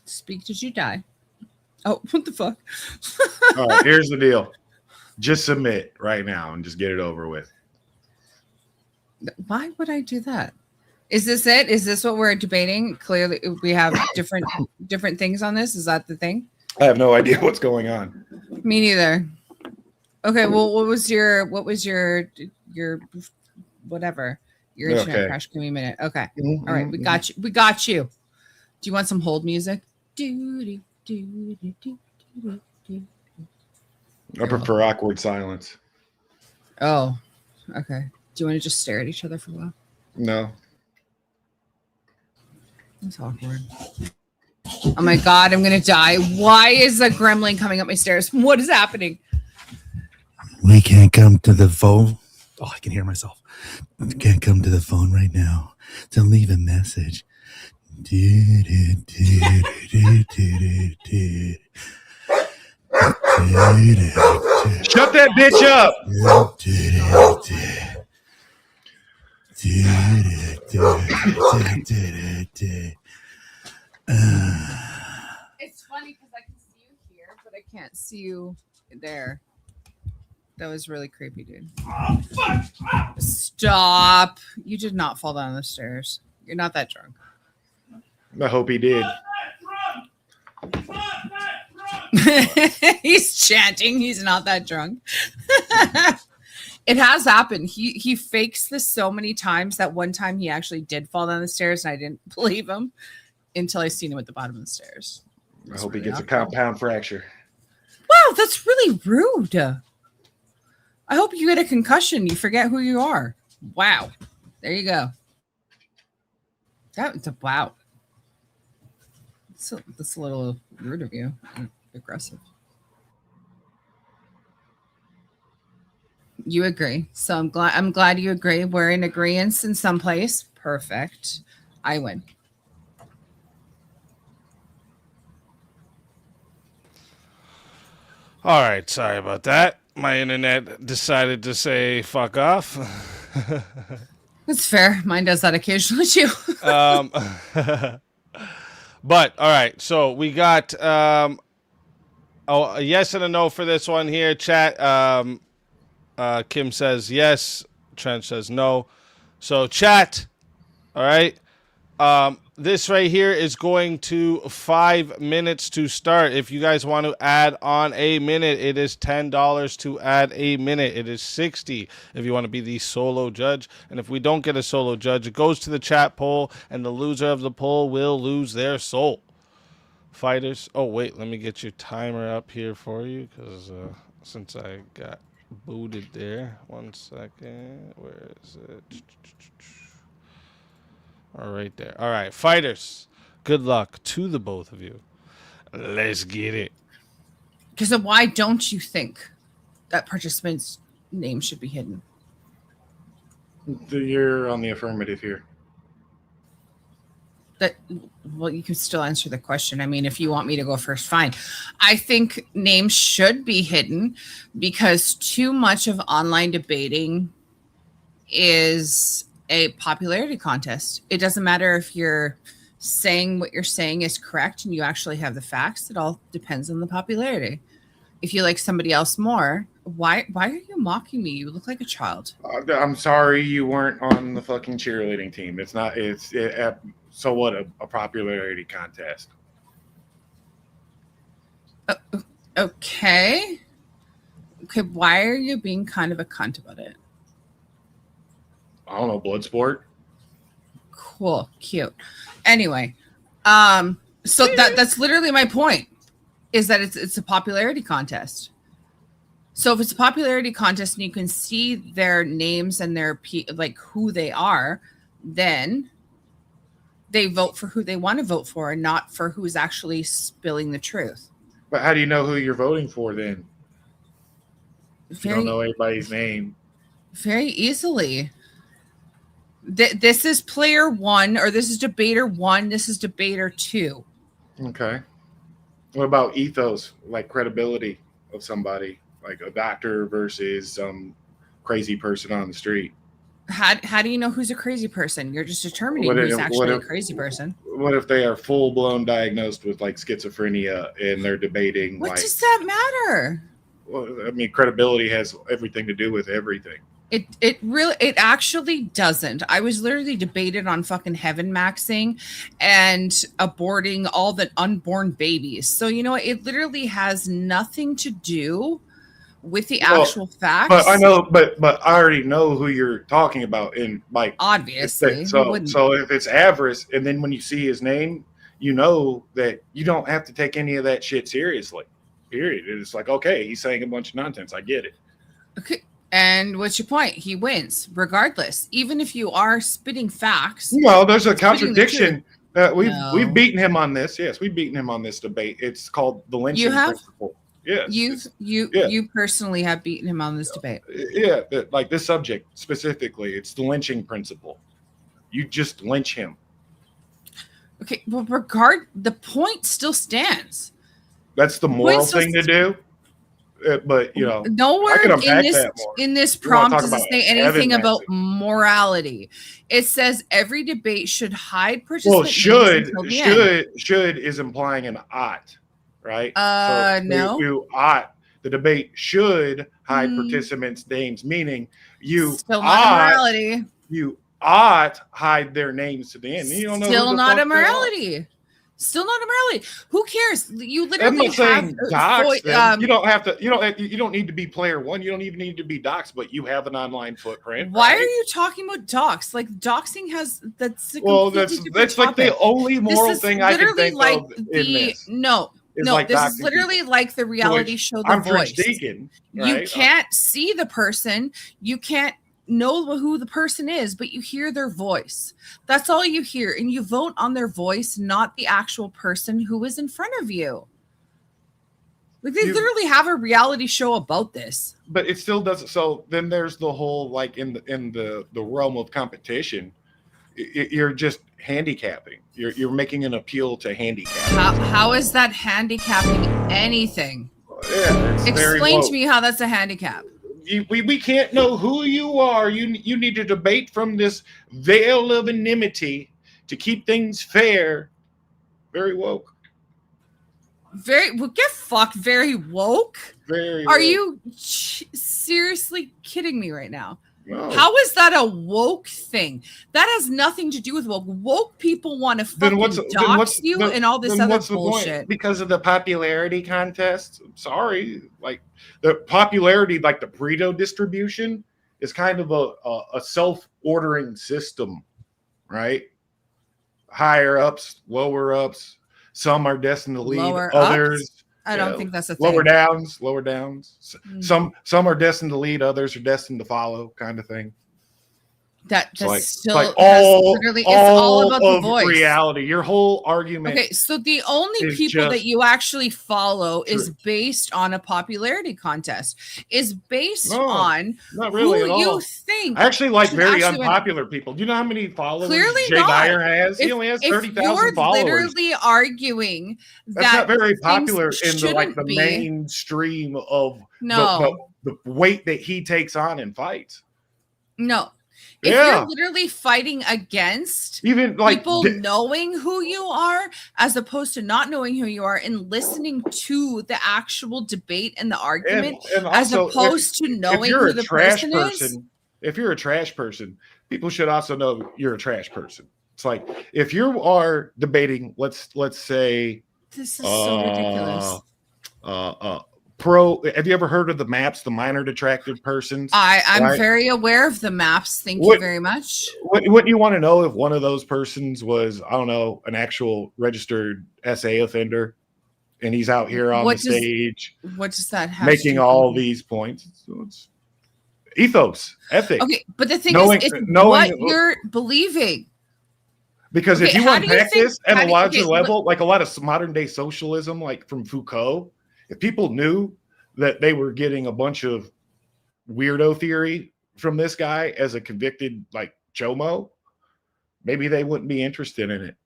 Speak, did you die? Oh, what the fuck? All right, here's the deal. Just submit right now and just get it over with. Why would I do that? Is this it? Is this what we're debating? Clearly, we have different things on this. Is that the thing? I have no idea what's going on. Me neither. Okay, well, what was your whatever? Your internet crash. Give me a minute. Okay. All right, we got you. We got you. Do you want some hold music? I prefer awkward silence. Oh, okay. Do you want to just stare at each other for a while? No. That's awkward. Oh my god, I'm gonna die. Why is a gremlin coming up my stairs? What is happening? We can't come to the phone. Oh, I can hear myself. We can't come to the phone right now to leave a message. Shut that bitch up. It's funny because I can see you here, but I can't see you there. That was really creepy, dude. Stop. You did not fall down the stairs. You're not that drunk. I hope he did. He's chanting. He's not that drunk. It has happened. He fakes this so many times that one time he actually did fall down the stairs and I didn't believe him until I seen him at the bottom of the stairs. I hope he gets a compound fracture. Wow, that's really rude. I hope you get a concussion. You forget who you are. Wow. There you go. That's a wow. That's a little rude of you. Aggressive. You agree. So I'm glad you agree. We're in agreement in some place. Perfect. I win. All right, sorry about that. My internet decided to say fuck off. That's fair. Mine does that occasionally too. But all right, so we got a yes and a no for this one here. Chat. Kim says yes. Trent says no. So chat. All right. This right here is going to 5 minutes to start. If you guys want to add on a minute, it is $10 to add a minute. It is $60 if you want to be the solo judge. And if we don't get a solo judge, it goes to the chat poll, and the loser of the poll will lose their soul. Fighters. Oh, wait. Let me get your timer up here for you, because since I got booted there. 1 second. Where is it? All right there. All right, fighters. Good luck to the both of you. Let's get it. Because why don't you think that participant's name should be hidden? You're on the affirmative here. Well, you can still answer the question. I mean, if you want me to go first, fine. I think names should be hidden because too much of online debating is a popularity contest. It doesn't matter if you're saying what you're saying is correct and you actually have the facts. It all depends on the popularity. If you like somebody else more, why are you mocking me? You look like a child. I'm sorry you weren't on the fucking cheerleading team. It's not. So what? A popularity contest. Okay. Why are you being kind of a cunt about it? I don't know, Bloodsport. Cool, cute. Anyway, so that's literally my point, is that it's a popularity contest. So if it's a popularity contest and you can see their names and their like who they are, then they vote for who they want to vote for and not for who's actually spilling the truth. But how do you know who you're voting for then? If you don't know anybody's name. Very easily. This is player 1, or this is debater 1. This is debater 2. Okay. What about ethos, like credibility of somebody, like a doctor versus some crazy person on the street? How do you know who's a crazy person? You're just determining who's actually a crazy person. What if they are full blown diagnosed with like schizophrenia and they're debating? What does that matter? Well, I mean, credibility has everything to do with everything. It actually doesn't. I was literally debated on fucking heaven maxing and aborting all the unborn babies. So, you know, it literally has nothing to do with the actual facts. But I know, but I already know who you're talking about. In like, obviously. So if it's Avarice, and then when you see his name, you know that you don't have to take any of that shit seriously. Period. It's like, okay, he's saying a bunch of nonsense. I get it. Okay. And what's your point? He wins regardless, even if you are spitting facts. Well, there's a contradiction. We've beaten him on this. Yes, we've beaten him on this debate. It's called the lynching principle. Yes, you personally have beaten him on this debate. Yeah, like this subject specifically, it's the lynching principle. You just lynch him. Okay, well, the point still stands. That's the moral thing to do. But you know, nowhere in this prompt does it say anything about morality. It says every debate should hide participant. Well, should is implying an ought. right? No. You ought. The debate should hide participants' names, meaning you Still not a morality. You ought hide their names to the end. You don't know Still who the not fuck a they are. morality. Still not a morality. Who cares? You I'm literally not saying dox them. You don't have to. You don't need to be player one. You don't even need to be doxed, but you have an online footprint. Why right? are you talking about dox? Like doxing has that's a Well, completely that's different like the topic. only moral thing I can literally think like of in this. No, is no, like this is doxing literally people. like the reality Which show The I'm Voice. critiquing, You right? can't see the person. You can't know who the person is, but you hear their voice. That's all you hear. And you vote on their voice, not the actual person who is in front of you. Like they literally have a reality show about this. But it still doesn't. So then there's the whole like in the realm of competition, you're just handicapping. You're making an appeal to handicap. How is that handicapping anything? Yeah, it's very Explain to woke. me how that's a handicap. We can't know who you are. You need to debate from this veil of anonymity to keep things fair. Very woke. Very get fucked. Very woke. Very. Are woke. you seriously kidding me right now? No. How is that a woke thing? That has nothing to do with woke. Woke people want to fucking dox you and all this other bullshit. Because of the popularity contest. Sorry, like the popularity, like the Fredo distribution, is kind of a self-ordering system, right? Higher ups, lower ups. Some are destined to lead. Lower Others. ups? I don't think that's a thing. Lower downs. Some are destined to lead, others are destined to follow, kind of thing. That's like, still like literally, it's all about the of voice. reality. Your whole argument. Okay, so the only is people that just you actually follow is true. based on a popularity contest. Is based No, on not really who at you all. think. I actually like should very actually win. unpopular people. Do you know how many followers Clearly Jay not. Dyer has? He If- only has if 30,000 you're followers. literally arguing That's that not very things popular in the like shouldn't the be. mainstream of No. the weight that he takes on in fights. No. If Yeah. you're literally fighting against Even like people knowing who you are, as opposed to not knowing who you are and listening to the actual debate and the argument, and as also, opposed to if knowing you're who a the trash person is. if you're a trash person, people should also know you're a trash person. It's like if you are debating, let's say This is so ridiculous. Have you ever heard of the MAPS, the minor detracted persons? I'm right? very aware of the maps. Thank you What- very much. Wouldn't you want to know if one of those persons was, I don't know, an actual registered SA offender, and he's out here on What the does- stage What does that have? making to all do? these points? So it's ethos, ethics. Okay, but the thing Knowing- is, it's knowing- what you're believing. Because if Okay, you how do you unpack think- this at how a do- larger okay, level, like a lot of modern day socialism, like from Foucault, if people knew that they were getting a bunch of weirdo theory from this guy as a convicted like chomo, maybe they wouldn't be interested in it.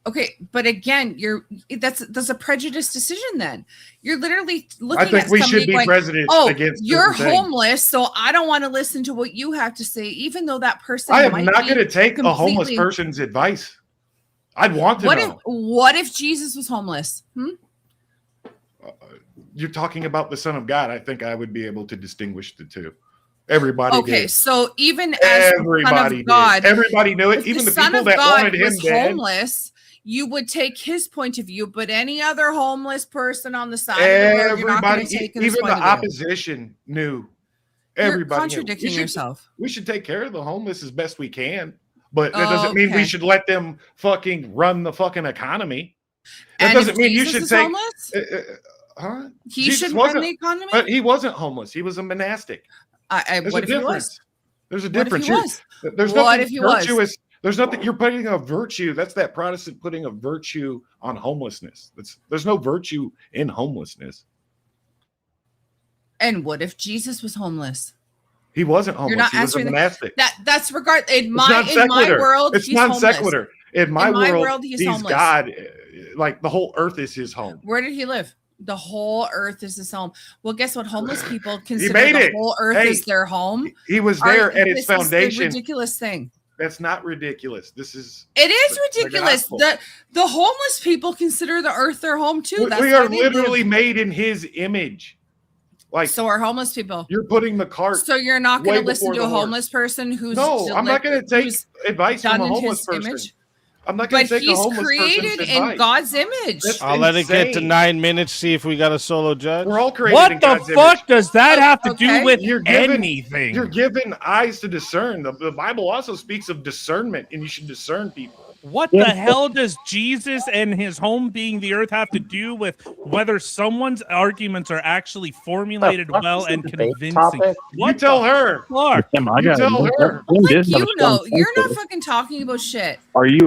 Okay, but again, that's a prejudiced decision. Then you're literally looking. I think at we somebody should be going, prejudiced "Oh, against you're certain things." homeless, so I don't want to listen to what you have to say," even though that person. I am might not be going to take a homeless completely- person's advice. I'd want to know. What if Jesus was homeless? You're talking about the Son of God. I think I would be able to distinguish the two. Everybody Okay, did. so even as the Son Everybody of God, did. Everybody knew it. if Even the Son people of that God wanted him was dead. homeless, you would take his point of view, but any other homeless person on the side of the road, you're not going Everybody, to take even his the point of view. opposition knew. Everybody knew. contradicting yourself. We should take care of the homeless as best we can, but that doesn't mean we Okay. should let them fucking run the fucking economy. That And doesn't if mean you Jesus should is take. homeless? Huh? He Jesus should run wasn't- the economy? But he wasn't homeless. He was a monastic. There's what a if he was? difference. There's a What if difference. he was? There's What nothing if he was? virtuous. There's nothing. You're putting a virtue. That's that Protestant putting a virtue on homelessness. There's no virtue in homelessness. And what if Jesus was homeless? He wasn't homeless. You're not He was a answering monastic. that's regard in It's my non in my sequitur. world. It's he's non homeless. sequitur. In my world, he's he's homeless. God. Like the whole earth is his home. Where did he live? The whole earth is his home. Well, guess what? Homeless people He consider made the it. whole earth Hey, is their home. He was there at its This is the foundation. ridiculous thing. That's not ridiculous. This is. It is the ridiculous. gospel. The homeless people consider the earth their home too. That's We why are they literally live. made in His image. Like So are homeless people. You're putting the cart. So you're not going way to listen before to the a horse. homeless person who's No, I'm not going to take who's advice from done a in homeless his person. image? I'm not going But to take a he's homeless created person's in advice. God's image. That's I'll let it get to insane. 9 minutes. See if we got a solo judge. We're all created What in the God's fuck image. does that have to do with You're given, anything? You're given eyes to discern. The Bible also speaks of discernment, and you should discern people. What the hell does Jesus and his home being the earth have to do with whether someone's arguments are actually formulated well and convincing? You tell her. Fuck? Tim, I You got tell her. Like you know, you're not fucking talking about shit. Are you?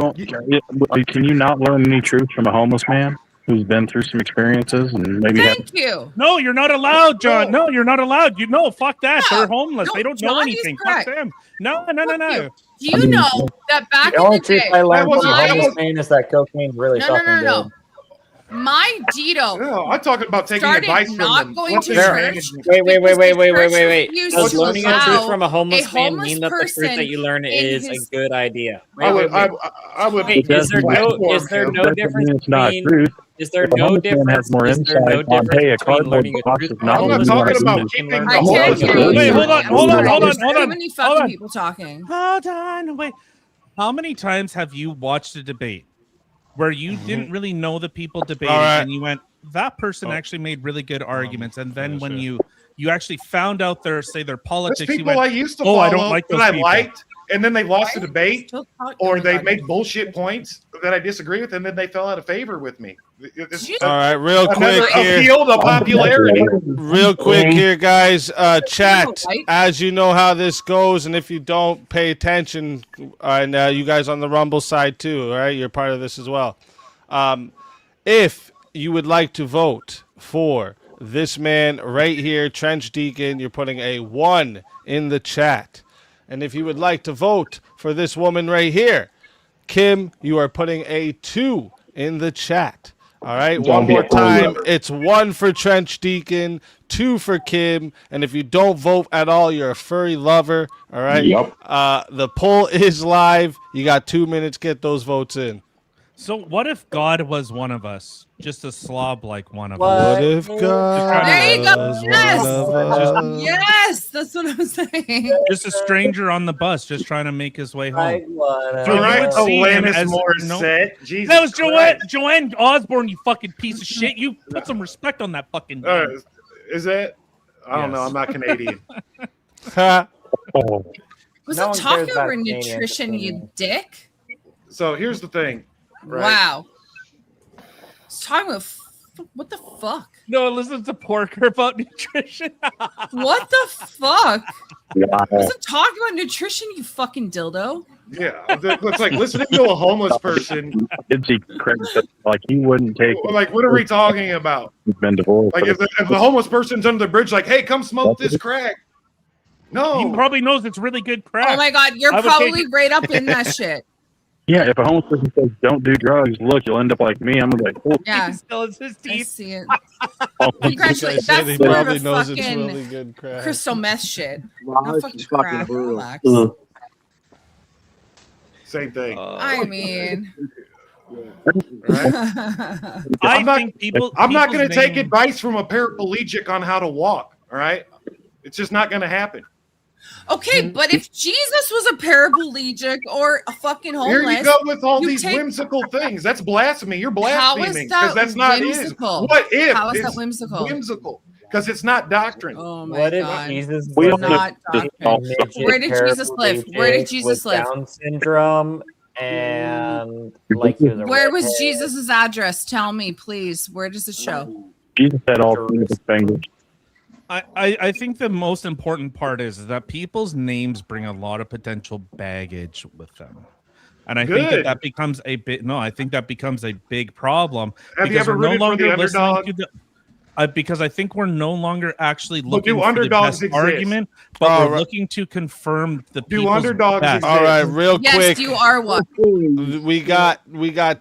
Can you not learn any truth from a homeless man who's been through some experiences and maybe had? Thank you. No, you're not allowed, John. No, you're not allowed. You know, fuck that. They're homeless. No, They don't know John is anything. Fuck correct. them. No. Do you know that back The in only the truth day, I learned from a my- homeless man is that cocaine really No, fucking no. good. My Dito No, I'm talking about taking started advice from not them. going What to they're church. managing. Wait. refused Does to learning a allow truth from a homeless man homeless mean that the truth person that you learn in is his- a good idea? I would. Wait, is there no difference It's not between? truth. Is there If a no homeless man difference? has more Is there no insight on, difference hey, a between cardboard learning a box truth is from not a I'm not homeless talking person about and keeping learning the I a can't homeless hear person. you. Wait, hold on. There's too many fucking people talking. Hold on. Wait. How many times have you watched a debate where you didn't really know the people debating All right. and you went, that person actually made really good arguments, and then when you actually found out their politics, There's you people went, I used to oh, follow I don't like those that I people. liked, and then they lost the debate, or they about make bullshit points that I disagree with, and then they fell out of favor with me. It's All right, real another quick here. appeal to popularity. Real quick here, guys. Chat, as you know how this goes, and if you don't, pay attention. And you guys on the Rumble side too, all right? You're part of this as well. If you would like to vote for this man right here, Trench Deacon, you're putting a 1 in the chat. And if you would like to vote for this woman right here, Kim, you are putting a 2 in the chat. All right, one more time. It's 1 for Trench Deacon, 2 for Kim, and if you don't vote at all, you're a furry lover. All right. Yep. The poll is live. You got 2 minutes. Get those votes in. So what if God was one of us, just a slob like one of What us? if God There you go. was Yes. one of us? Yes, that's what I'm saying. Just a stranger on the bus, just trying to make his way home. Like what? So you Right, would see him Alanis as Morissette. Jesus that was Christ. Joanne Osborne, you fucking piece of shit. You put some respect on that fucking name. Is it? I don't know. I'm not Canadian. Was No it one talking cares about over Canadian nutrition, you opinion. dick? So here's the thing. Right? Wow. It's talking about what the fuck? No, listen to Porker about nutrition. What the fuck? Wow. Was it talking about nutrition, you fucking dildo? Yeah, it's like listening to a homeless person. Did see Craig said, like he wouldn't take it. Like, what are we talking about? He's been divorced. Like, if the homeless person's under the bridge, like, hey, come smoke this crack. No, He probably knows it's really good crack. Oh my god, you're I would probably take- right up in that shit. Yeah, if a homeless person says don't do drugs, look, you'll end up like me. I'm gonna be like, oh, Yeah, Still is his I teeth. see it. oh, Congratulations. Guy said That's he more probably of a knows it's fucking really good crack. crystal meth shit. Wow, No this fucking is fucking crack. brutal. Relax. same thing. I mean, Right? I not- think people. I'm not going to people's take name- advice from a paraplegic on how to walk. All right, it's just not going to happen. okay, but if Jesus was a paraplegic or a fucking homeless, Here you go with all you these take- whimsical things. That's blasphemy. You're How is blaspheming that because that's not whimsical? his. What if? How is that it's whimsical? Whimsical because it's not doctrine. Oh my What if god. Jesus We was not a doctrine. midget Where did Jesus live? Where did paraplegic Jesus with live? Down syndrome and like he was a Where was redhead? Jesus' address? Tell me, please. Where does it show? Jesus had all three of his fingers. I think the most important part is that people's names bring a lot of potential baggage with them. And I think Good. that becomes a bit. No, I think that becomes a big problem Have you because ever we're no rooted for longer the listening underdog? to the. Because I think we're no longer actually do looking for the underdogs best exist? argument, but All we're right. looking to confirm the Do people's underdogs best. exist? All right, real Yes, quick. you are one. We got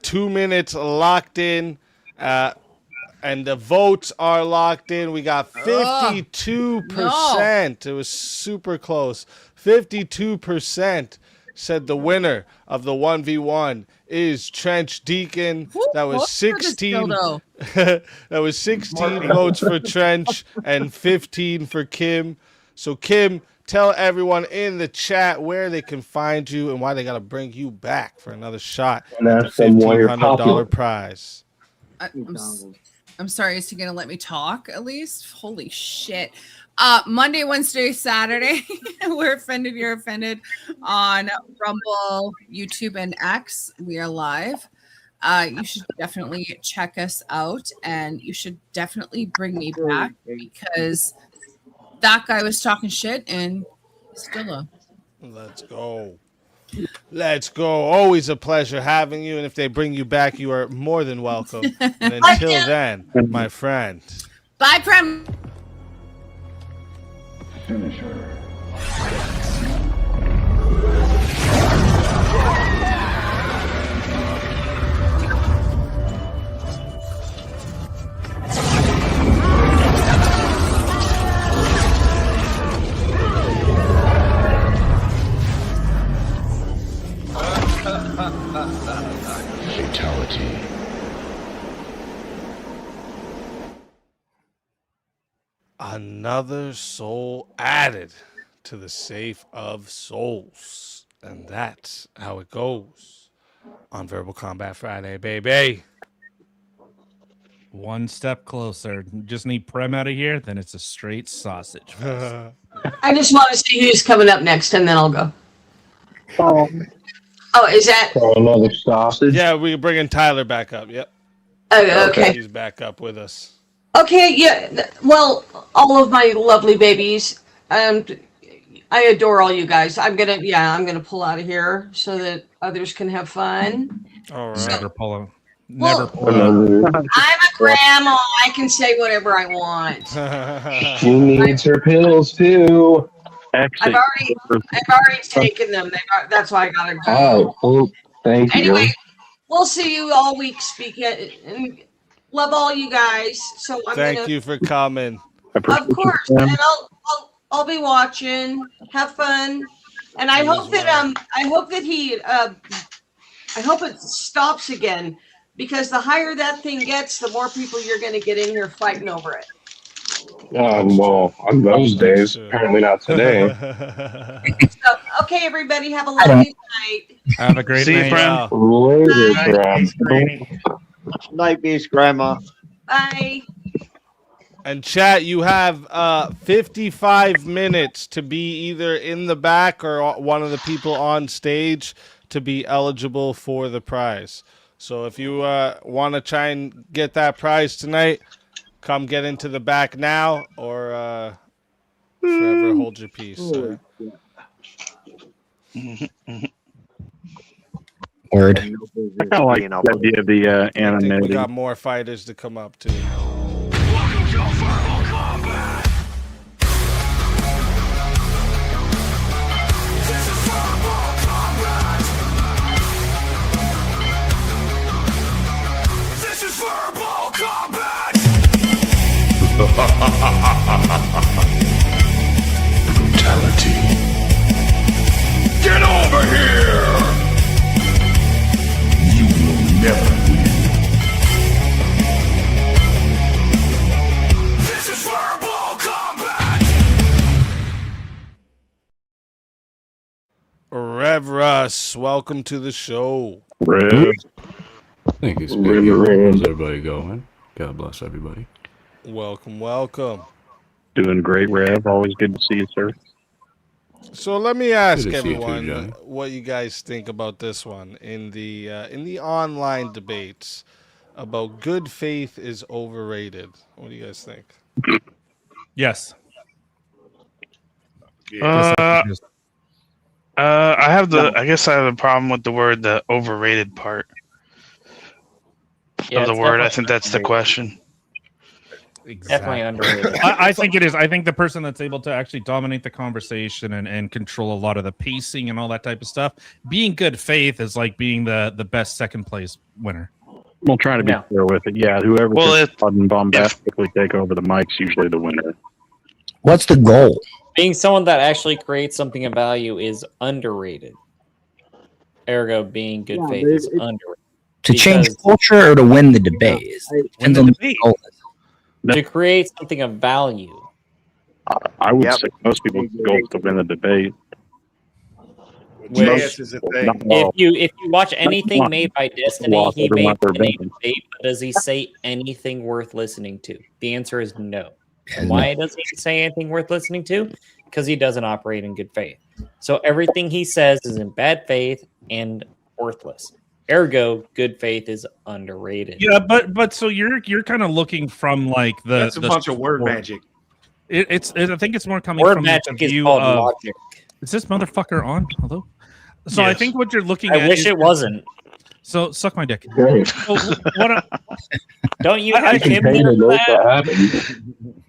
2 minutes locked in, and the votes are locked in. We got 52%. It was super close. 52% said the winner of the 1v1 is Trench Deacon. That was 16. That was 16 votes for Trench and 15 for Kim. So Kim, tell everyone in the chat where they can find you and why they got to bring you back for another shot at the $1,500 prize. I'm sorry, is he gonna let me talk at least? Holy shit. Monday, Wednesday, Saturday, we're offended, you're offended on Rumble, YouTube, and X. We are live. You should definitely check us out, and you should definitely bring me back because that guy was talking shit and still a. Let's go. Let's go. Always a pleasure having you. And if they bring you back, you are more than welcome. And until then, my friend. Bye, Prem. Finisher. Fatality. Another soul added to the safe of souls. And that's how it goes on Verbal Combat Friday, baby. One step closer. Just need Prem out of here, then it's a straight sausage fest. I just want to see who's coming up next, and then I'll go. Oh, is that? Another sausage. Yeah, we're bringing Tyler back up. Yep. Oh, okay. He's back up with us. Okay, yeah. Well, all of my lovely babies, I adore all you guys. I'm gonna pull out of here so that others can have fun. All right. Never pull out. Well, Never pull out. I'm a grandma. I can say whatever I want. She needs her pills too. I've already taken them. That's why I gotta go. Oh, well, thank you. Anyway, we'll see you all week. And love all you guys. So Thank you for coming. Of course, and I'll be watching. Have fun, and I hope that I hope it stops again, because the higher that thing gets, the more people you're going to get in here fighting over it. Well, on those days, apparently not today. So, okay, everybody, have a lovely night. Have a great night. Later, Night, Beast Grandma. Bye. And chat, you have 55 minutes to be either in the back or one of the people on stage to be eligible for the prize. So if you want to try and get that prize tonight, come get into the back now, or forever hold your peace. Word. I kind of like the idea of the anonymity. I think we got more fighters to come up too. This is Verbal Combat! Brutality. Get over here! You will never win. This is Verbal Combat! Rev Russ, welcome to the show. Rev. Thank you, Speakeazy. How's everybody going? God bless everybody. Welcome, welcome. Doing great, Rev. Always good to see you, sir. So let me ask Good to see you too, everyone Johnny. what you guys think about this one in the online debates about good faith is overrated. What do you guys think? Yes. I have I guess I have a problem with the overrated part Yeah, of the it's word. I definitely think that's the question. Definitely underrated. I think it is. I think the person that's able to actually dominate the conversation and control a lot of the pacing and all that type of stuff, being good faith is like being the best second place winner. We'll try to be fair with it. Yeah, whoever can bombastically take over the mic's usually the winner. What's the goal? Being someone that actually creates something of value is underrated. Ergo, being good Yeah, faith but is underrated. To change Because- culture or to win the debate? Win the Depends on debate. goal is. To create something of value. I would Yep. say most people's goal is to win the debate. Which, JS is a thing. if you watch anything one. made by Destiny, Lost he everyone made for in a opinion. debate, but does he say anything worth listening to? The answer is no. And No. why doesn't he say anything worth listening to? Because he doesn't operate in good faith. So everything he says is in bad faith and worthless. Ergo, good faith is underrated. Yeah, but so you're kind of looking from like the That's a bunch of word magic. I think it's more coming Word from magic the is view called of logic. Is this motherfucker on? Hello. So I Yes. think what you're looking I at. wish is- it wasn't. So suck my dick. Great. So what? Don't you I have can him pay there to for make that? that happen.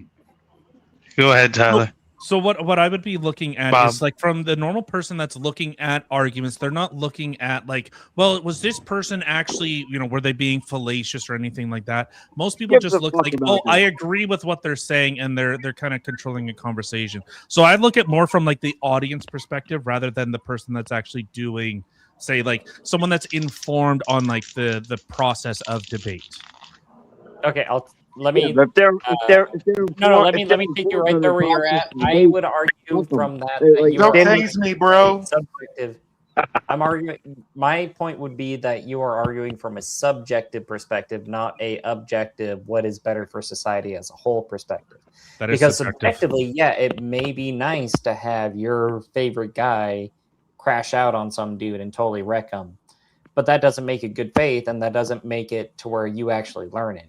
Go ahead, Tyler. So what I would be looking at Bob. is like from the normal person that's looking at arguments, they're not looking at like, well, was this person actually, were they being fallacious or anything like that? Most people Gives just a look fuck like, about oh, that. I agree with what they're saying, and they're kind of controlling a conversation. So I look at more from like the audience perspective rather than the person that's actually doing, say, like someone that's informed on like the process of debate. Okay, let me. If they're No, let if me they're take you informed right on there the where you're at. process of I debate, would argue fuck 'em. from that Like, you Don't are tase me, bro. subjective. I'm arguing. My point would be that you are arguing from a subjective perspective, not a objective. What is better for society as a whole perspective? That is Because subjective. subjectively, yeah, it may be nice to have your favorite guy crash out on some dude and totally wreck him, but that doesn't make it good faith, and that doesn't make it to where you actually learn anything.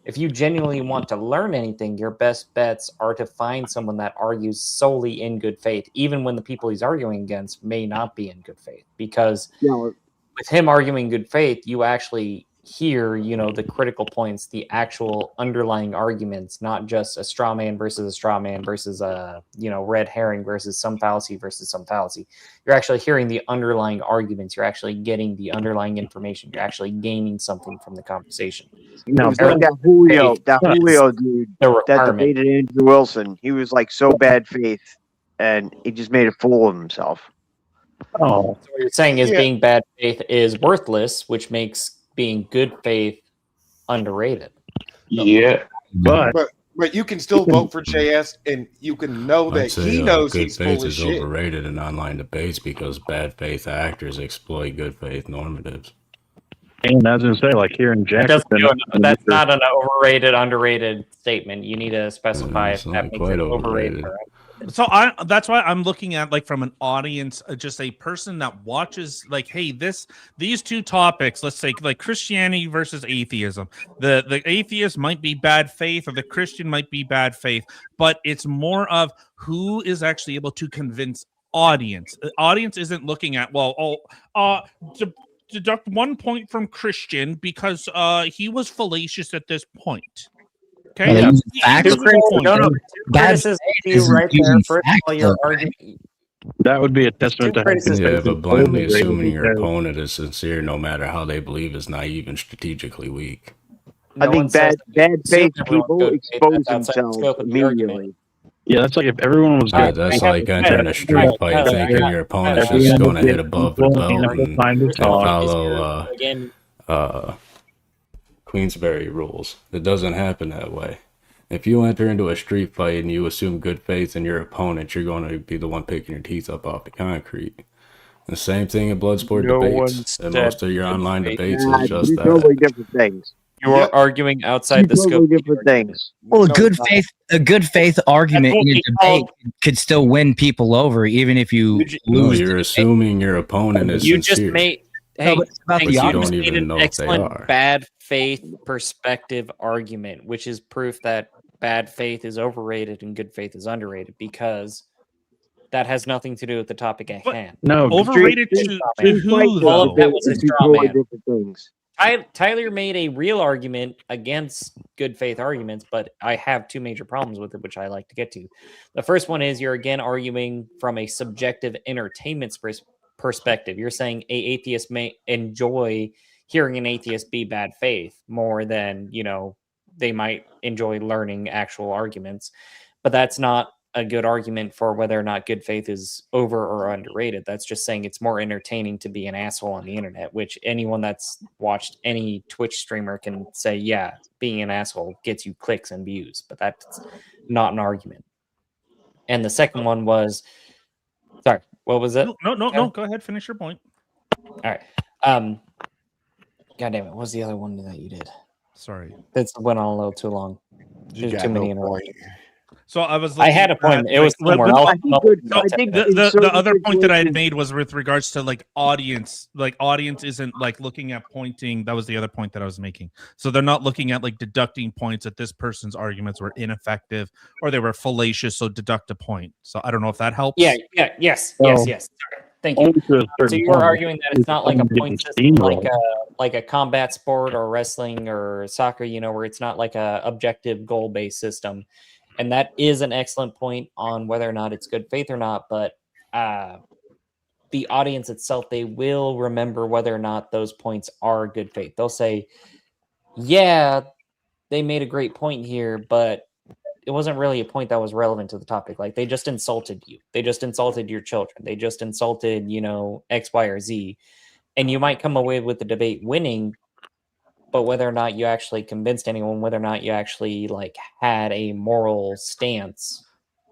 If you genuinely want to learn anything, your best bets are to find someone that argues solely in good faith, even when the people he's arguing against may not be in good faith. Because with him arguing good faith, you actually hear, the critical points, the actual underlying arguments, not just a straw man versus a red herring versus some fallacy versus some fallacy. You're actually hearing the underlying arguments. You're actually getting the underlying information. You're actually gaining something from the conversation. It was like that Julio dude The that requirement. debated Andrew Wilson. He was like so bad faith, and he just made a fool of himself. Oh, So what you're saying is Yeah. being bad faith is worthless, which makes being good faith underrated. Yeah, But you can still vote for JS, and you can know that I'd say he knows good he's faith full of is shit. overrated in online debates because bad faith actors exploit good faith normatives. and as I say, like here in That Jackson, doesn't do it. That's not an overrated, underrated statement. You need to specify if It's not that makes quite it overrated. overrated. or So that's why I'm looking at like from an audience, just a person that watches like, hey, these two topics, let's say like Christianity versus atheism. The atheist might be bad faith or the Christian might be bad faith, but it's more of who is actually able to convince audience. The audience isn't looking at, deduct 1 point from Christian because he was fallacious at this point. Okay, Well, they use He facts. was right point. No, Bad criticism to you isn't right there. using First of facts, all, you're though, arguing. that would be a testament to how criticism. Yeah, good faith but blindly is overrated assuming your because- opponent is sincere, no matter how they believe, is naive and strategically weak. No I think one says bad that faith everyone's people good faith. expose That's outside the themselves scope of the argument. immediately. Yeah, that's like if everyone was Yeah, good. that's I like have- entering a street fight and Tyler, thinking I your got- opponent's Tyler, I just got- going to hit above the belt and follow Again, Queensberry rules. It doesn't happen that way. If you enter into a street fight and you assume good faith in your opponent, you're going to be the one picking your teeth up off the concrete. The same thing in Bloodsport No one debates. And most of your said online good debates Nah, is just two that. totally different things. you're arguing outside Two the scope. totally different things. Well, a No, good it's not. faith argument That's what in a we debate call- could still win people over, even if you No, lose. you're assuming your opponent is You just sincere. made. No, Hey, but it's about But the you you don't just made even an know if they excellent are. bad faith perspective argument, which is proof that bad faith is overrated and good faith is underrated, because that has nothing to do with the topic at hand. No, Overrated to who All though? of that was a Two straw totally man. different things. Tyler made a real argument against good faith arguments, but I have two major problems with it, which I like to get to. The first one is you're again arguing from a subjective entertainment perspective. You're saying a atheist may enjoy hearing an atheist be bad faith more than, they might enjoy learning actual arguments. But that's not a good argument for whether or not good faith is over or underrated. That's just saying it's more entertaining to be an asshole on the internet, which anyone that's watched any Twitch streamer can say, yeah, being an asshole gets you clicks and views, but that's not an argument. And the second one was, sorry, what was it? No. Go ahead, finish your point. All right. God damn it. What was the other one that you did? Sorry. This went on a little too long. There's too many in a row. So I was. I had a point. It was somewhere else. The other point that I had made was with regards to like audience. Like audience isn't like looking at pointing. That was the other point that I was making. So they're not looking at like deducting points that this person's arguments were ineffective or they were fallacious. So deduct a point. So I don't know if that helps. Yes. Sorry. Thank you. So you were arguing that it's not like a point system, like a combat sport or wrestling or soccer, where it's not like a objective goal-based system. And that is an excellent point on whether or not it's good faith or not. But the audience itself, they will remember whether or not those points are good faith. They'll say, yeah, they made a great point here, but it wasn't really a point that was relevant to the topic. Like, they just insulted you. They just insulted your children. They just insulted, X, Y, or Z. And you might come away with the debate winning, but whether or not you actually convinced anyone, whether or not you actually had a moral stance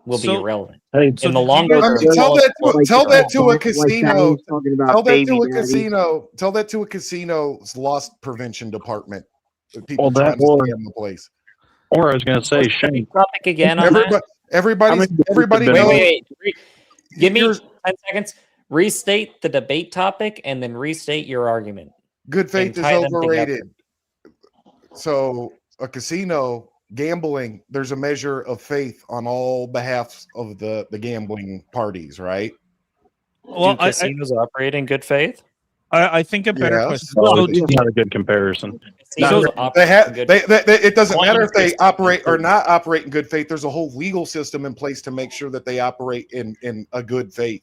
will be irrelevant. In the longer tell that to a casino. Tell that to a casino's loss prevention department. People trying to scam the place. Or I was going to say, Shane. Topic again on everybody. Wait. Give me 10 seconds. Restate the debate topic and then restate your argument. Good faith is overrated. So a casino gambling, there's a measure of faith on all behalfs of the gambling parties, right? Well, do casinos operate in good faith? I think a better question. So, it's not a good comparison. It doesn't matter if they operate or not operate in good faith. There's a whole legal system in place to make sure that they operate in a good faith.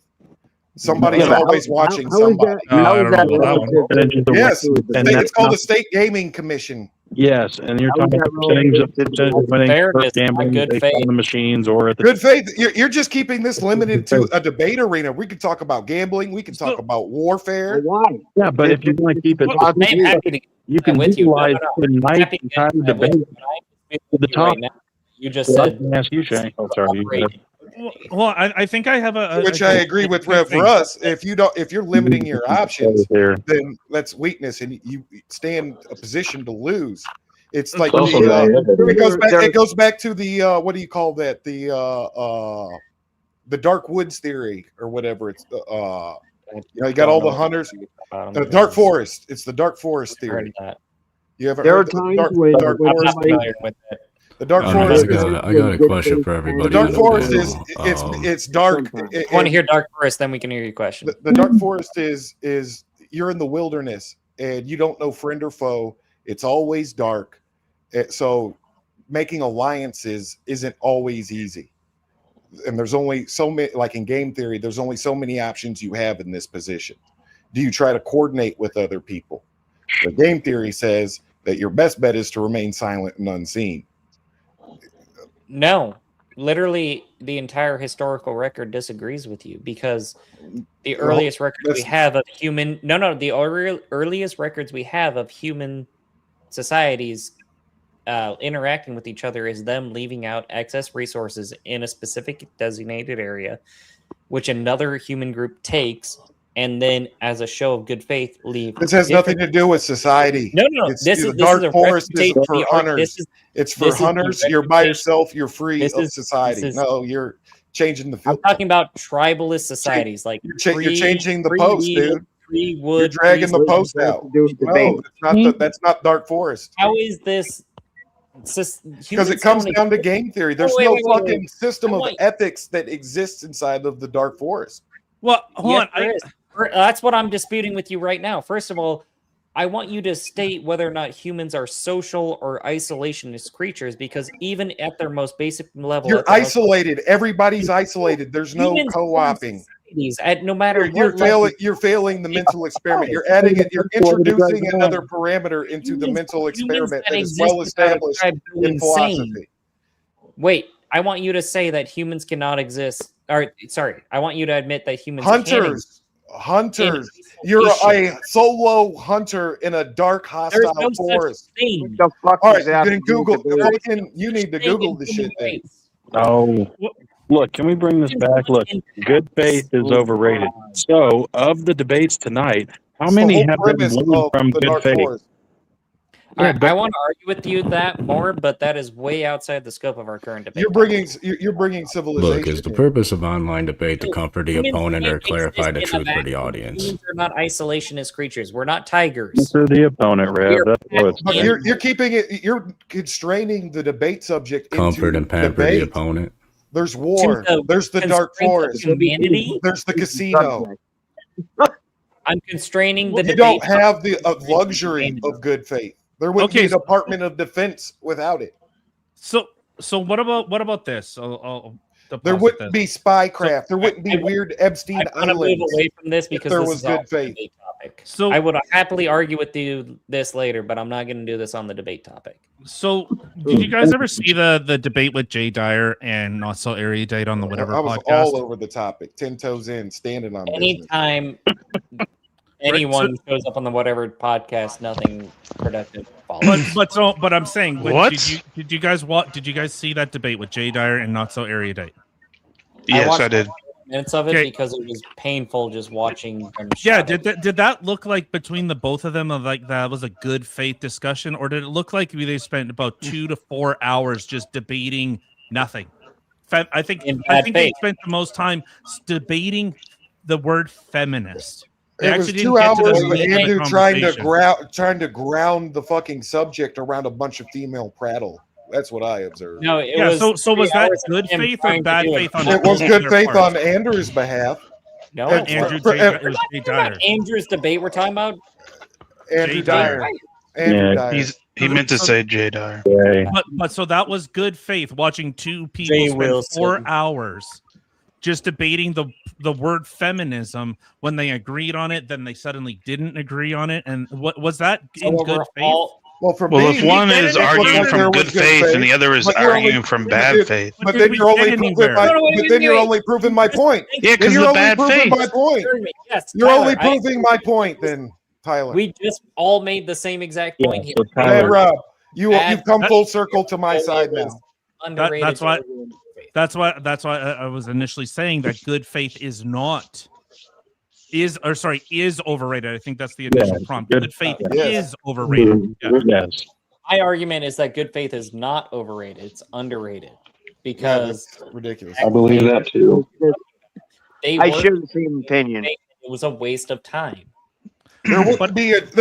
Somebody's always watching somebody. Yes, it's called the State Gaming Commission. Yes, and you're talking about percentage of winning per gambling based on the machines or at the good faith. You're just keeping this limited to a debate arena. We could talk about gambling. We can talk about warfare. Why? Yeah, but if you want to keep it, you can utilize the night time debate to the top. You just said. Ask you, Shane. Oh, sorry. Well, I think I have which I agree with Rev Russ. If you're limiting your options, then that's weakness, and you stay in a position to lose. It's like it goes back to the what do you call that? The Dark Woods theory or whatever. It's you got all the hunters. The Dark Forest. It's the Dark Forest theory. You ever heard the Dark Forest? The Dark Forest. I got a question for everybody. The Dark Forest is it's dark. I want to hear Dark Forest, then we can hear your question. The Dark Forest is you're in the wilderness and you don't know friend or foe. It's always dark. So making alliances isn't always easy. And there's only so many, like in game theory, there's only so many options you have in this position. Do you try to coordinate with other people? The game theory says that your best bet is to remain silent and unseen. No, literally the entire historical record disagrees with you because the earliest records we have of human the earliest records we have of human societies interacting with each other is them leaving out excess resources in a specific designated area, which another human group takes, and then as a show of good faith leave. This has nothing to do with society. No. This is Dark Forest is for hunters. It's for hunters. You're by yourself. You're free of society. No, you're changing the. I'm talking about tribalist societies. Like you're changing the post, dude. You're dragging the post out. No, that's not Dark Forest. How is this? Because it comes down to game theory. There's no fucking system of ethics that exists inside of the Dark Forest. Well, hold on. That's what I'm disputing with you right now. First of all, I want you to state whether or not humans are social or isolationist creatures, because even at their most basic level, you're isolated. Everybody's isolated. There's no co-oping. No matter you're failing the mental experiment. You're adding it. You're introducing another parameter into the mental experiment that is well established in philosophy. Wait, I want you to say that humans cannot exist. Or sorry, I want you to admit that humans Hunters. You're a solo hunter in a dark, hostile no forest. thing. The fuck All is right, that? then Google. You need to Google the shit then. Oh, look, can we bring this back? Look, good faith is overrated. So, of the debates tonight, how It's the many whole have been premise blown of from the good dark faith? forest. Yeah, I want to argue with you that more, but that is way outside the scope of our current debate. You're bringing civilization. Look, is the in. purpose of online debate to comfort the Humans opponent or can't clarify the exist in a truth for the vacuum. audience? Humans are not isolationist creatures. We're not tigers. Answer the opponent, Rev. That's what it's But saying. you're keeping it. You're constraining the debate subject Comfort into and pamper the debate. opponent. There's war. To the There's the dark constraint of forest. humanity? There's the casino. I'm constraining the You debate. don't have the luxury of good faith. There wouldn't be a Department of Defense without it. So what about this? I'll There deposit wouldn't this. be spycraft. There wouldn't be weird Epstein I want to move Islands. away from this if because there this was is all good faith. debate topic. So I would happily argue with you this later, but I'm not going to do this on the debate topic. So did you guys ever see the debate with Jay Dyer and Not So Erudite on the whatever I was podcast? all over the topic, 10 toes in, standing on business. Anytime anyone shows up on the whatever podcast, nothing productive follows. But I'm saying, What? Did you guys see that debate with Jay Dyer and Not So Erudite? Yes, watched I did. minutes of it Okay. because it was painful just watching them. Yeah, shout did that look like between the both of them of like that was a good faith discussion, or did it look like they spent about 2 to 4 hours just debating nothing? I think bad they faith. spent the most time debating the word feminist. They It was actually 2 didn't get to hours the of meat of the Andrew conversation. trying to ground the fucking subject around a bunch of female prattle. That's what I observed. No, it Yeah, was so was 3 that hours of good him faith or trying to bad do faith on It was both good their faith parts? on Andrew's behalf. No, And Andrew for- Jay, it was Jay Dyer. Andrew's debate we're talking about. Andrew Jay Dyer. Dyer. Andrew Yeah, Dyer. He meant to say Jay Dyer. But so that was good faith watching two people Jay spend Wilson. 4 hours just debating the word feminism. When they agreed on it, then they suddenly didn't agree on it. And what was that in good faith? Well, for Well, me, if one is there arguing was from good faith and the other is but you're arguing only- from bad faith. But then you're only proving my. But then you're only proving my point. Yeah, 'cause Then you're of only bad proving faith. my point. Yes, You're Tyler, only proving my point, then Tyler. We just all made the same exact point here. Hey, Rob, you've come Bad full circle to my side now. Underrated. That's why I was initially saying that good faith is overrated. I think that's the initial prompt. Good faith is overrated. Yeah. Yes. My argument is that good faith is not overrated; it's underrated because ridiculous. I believe that too. I share the same opinion. It was a waste of time. There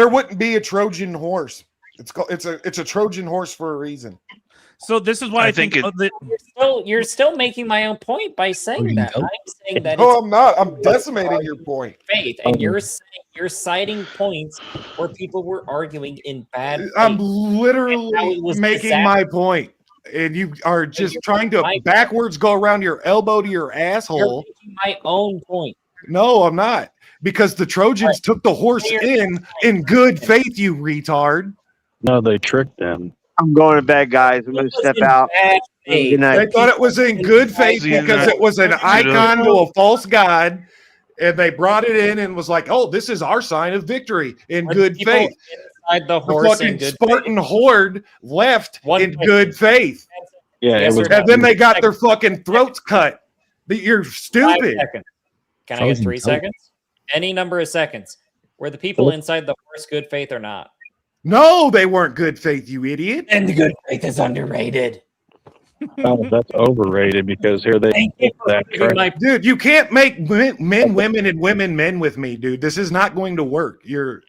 wouldn't be a Trojan horse. It's a Trojan horse for a reason. So this is why I think you're still making my own point by saying that. I'm saying that No, I'm not. I'm decimating your point. faith, and you're citing points where people were arguing in bad faith. I'm And how literally it was making my point, and you are just trying to backwards go around your elbow to your asshole. You're making my own point. No, I'm not, because the Trojans took the horse in good faith. You retard. No, they tricked them. I'm going to bed, guys. I'm going to step out. Good night. They thought it was in good faith because it was an icon to a false god, and they brought it in and was like, "Oh, this is our sign of victory in good people faith." Inside the The horse in fucking good Spartan horde left in good faith, Yeah, Yes it was. or no? and then they got their fucking throats cut. You're 5 stupid. seconds. Can I get 3 seconds? Any number of seconds. Were the people inside the horse good faith or not? No, they weren't good faith, you idiot. And the good faith is underrated. Oh, that's overrated because here they that trick. Dude, you can't make men women and women men with me, dude. This is not going to work. You're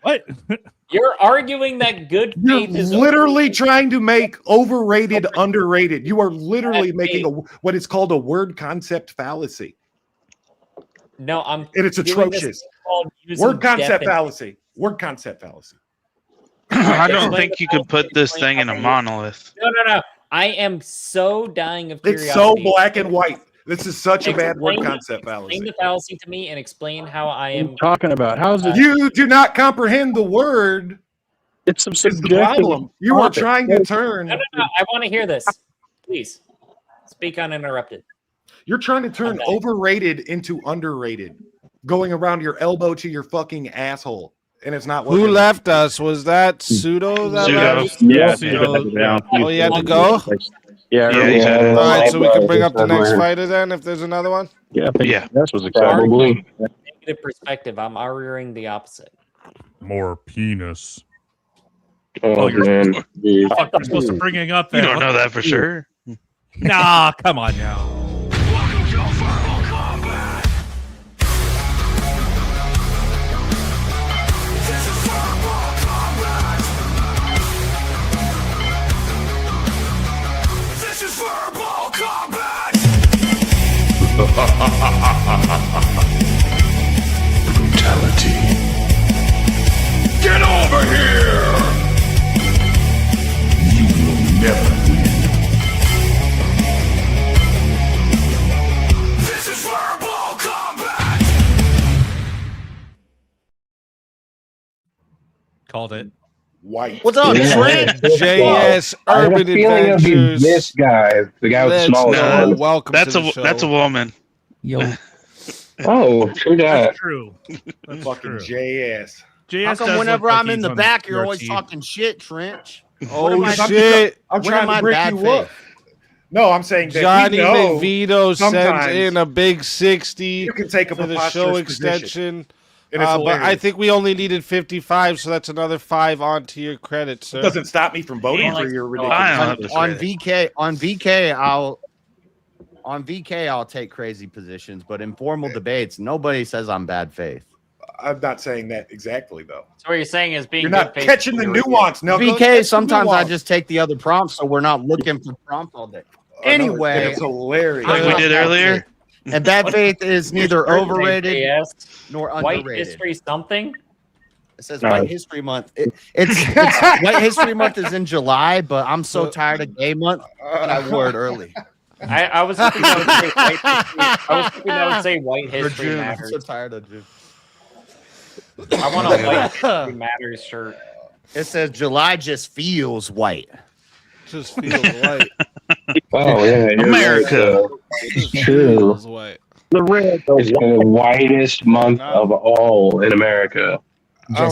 arguing that good faith is literally trying to make overrated underrated. You are literally making what is called a word concept fallacy. No, I'm and it's doing this atrocious. called using Word concept definition. fallacy. Word concept fallacy. I don't think you could put this thing in a monolith. No. I am so dying of It's curiosity. so black and white. This is such a bad word Explain- concept fallacy. Explain the fallacy to me and explain how I am. Talking about how's it? You do not comprehend the word. It's some Is the subjective problem. You are topic. trying to turn. No. I want to hear this, please. Speak uninterrupted. You're trying to turn overrated into underrated, going around your elbow to your fucking asshole, and it's not working. Who left us? Was that Pseudo that left? Yeah, Pseudo. yeah. Oh, he had to go? Yeah. All right, so we can bring up the next fighter then, if there's another one? Yeah, I think Yeah. this was probably. Negative perspective. I'm arguing the opposite. More penis. Oh, man. Fuck, you're supposed to bring it up You there. don't know that for sure. Nah, come on now. This is verbal combat. Brutality. Get over here. You will never win. This is verbal combat. Called it. White. What's up, Trent? JS I have a Urban feeling it'll be Adventures. this guy, the guy with the Let's smallest go. one. Welcome That's to the show. a woman. Yo. Oh, true that. That's true. That's Fucking true. JS. JS How does come whenever look like I'm in he's the on back, you're always PRT. talking shit, Trench? Oh, I'm shit. I'm When trying am I to break bad you faith? up. No, I'm saying that Johnny we know McVito sends sometimes in a big 60 you can take a for the show preposterous position. extension. And it's But I hilarious. think we only needed 55, so that's another 5 onto your credit, sir. It doesn't stop me from voting Yeah, for like- your on- ridiculous. On VK, I'll take crazy positions, but in formal debates, nobody says I'm bad faith. I'm not saying that exactly though. So what you're saying is being You're not good faith catching the is nuance. No, VK, sometimes I just take the other prompts, so we're not looking for prompts all day. Anyway, it's hilarious. Like we did earlier. And bad faith is neither overrated Yes. nor White underrated. history something. It says White History Month. It's White History Month is in July, but I'm so tired of Gay Month that I wore it early. I was hoping that would say white history. I was hoping that would say white For history June. I'm matters. so tired of June. I want a white history matters shirt. It says July just feels white. Just feels white. Oh, yeah. you're America. right, it's true. Feels white. It's the whitest month of all in America. I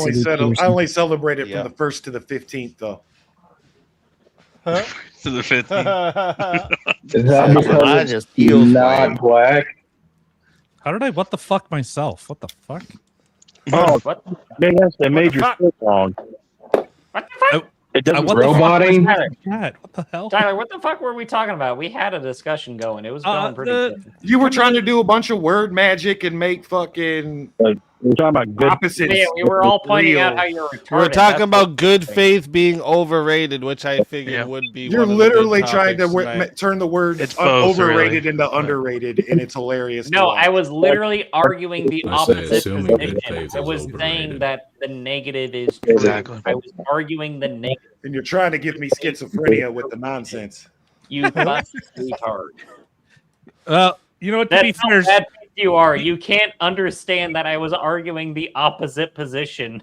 only celebrate it from the 1st to the 15th though. Huh? To the 15th. Is that because it's not black? How did I what the fuck myself? What the fuck? Oh, What? they made your shit wrong. What the fuck? It doesn't What the fuck was roboting. that? What the hell? Tyler, what the fuck were we talking about? We had a discussion going. It was going pretty good. You were trying to do a bunch of word magic and make fucking We're talking about good. opposites. Yeah, we were all pointing real. out how you're retarded. We're talking That's about what- good faith being overrated, which I figured would be. You're one of the big literally trying to topics tonight. turn the word It's both, overrated really. into underrated, and it's hilarious. to No, watch. I was literally arguing the I say opposite assuming good position. faith I is was overrated. saying that the negative is true. Exactly. I was arguing the negative. And you're trying to give me schizophrenia with the nonsense. You must retard. Well, you know what? To That's be how fair, bad you are. You can't understand that I was arguing the opposite position.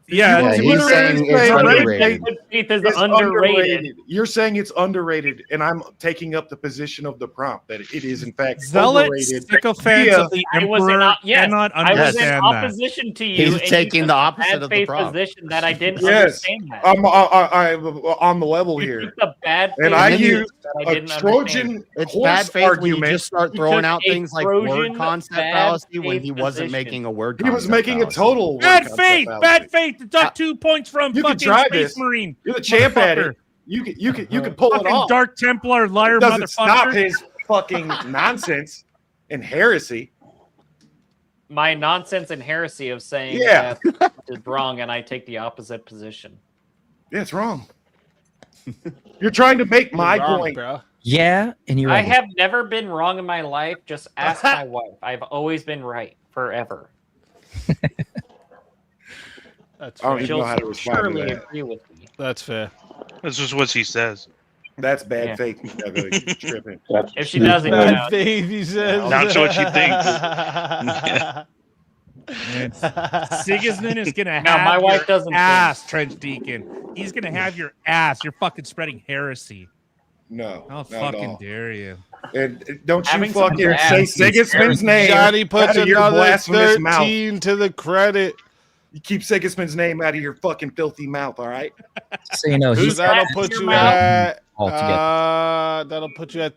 yeah, he's literally saying it's saying- underrated. Good faith is It's underrated. You're saying it's underrated, and I'm taking up the position of the prompt that it is in fact zealot overrated. sycophants via- of the I was in, emperor yes, cannot I was in understand that. opposition to you. He's and you taking took the a opposite bad of the faith prompt. position that I didn't Yes, understand that. I'm on the level You here, took the bad and faith I position use that I a didn't Trojan understand. It's horse bad faith when you argument. just start He throwing took out a things like Trojan word concept bad fallacy when faith he wasn't position. making a word He concept was making a fallacy. total word Bad concept faith, fallacy. bad faith. Deduct 2 points from You can fucking try Space this. Marine. You're the champ at Motherfucker. it. You can pull it Fucking off. Dark Templar liar It doesn't stop motherfucker. his fucking nonsense and heresy. My nonsense and heresy of saying Yeah. that is wrong and I take the opposite position. Yeah, it's wrong. You're trying to make my You're wrong, point. bro. Yeah, and you're I right. have never been wrong in my life. Just ask my wife. I've always been right forever. That's I don't fair. even know how to She'll respond to surely that. agree with me. That's fair. That's just what she says. That's bad Yeah. faith. You're tripping. If she doesn't, you Bad know, faith, he says. Not sure what she Sigismund is gonna No, have my wife your doesn't ass, Trench Deacon. He's gonna have your ass. You're fucking spreading heresy. No. How not at fucking all. dare you? And don't you Having someone fucking say ask Sigismund's name Johnny out puts of your another blasphemous mouth. 13 to the credit. You keep Sigismund's name out of your fucking filthy mouth, all right? So you know So he's that'll put you at that'll put you at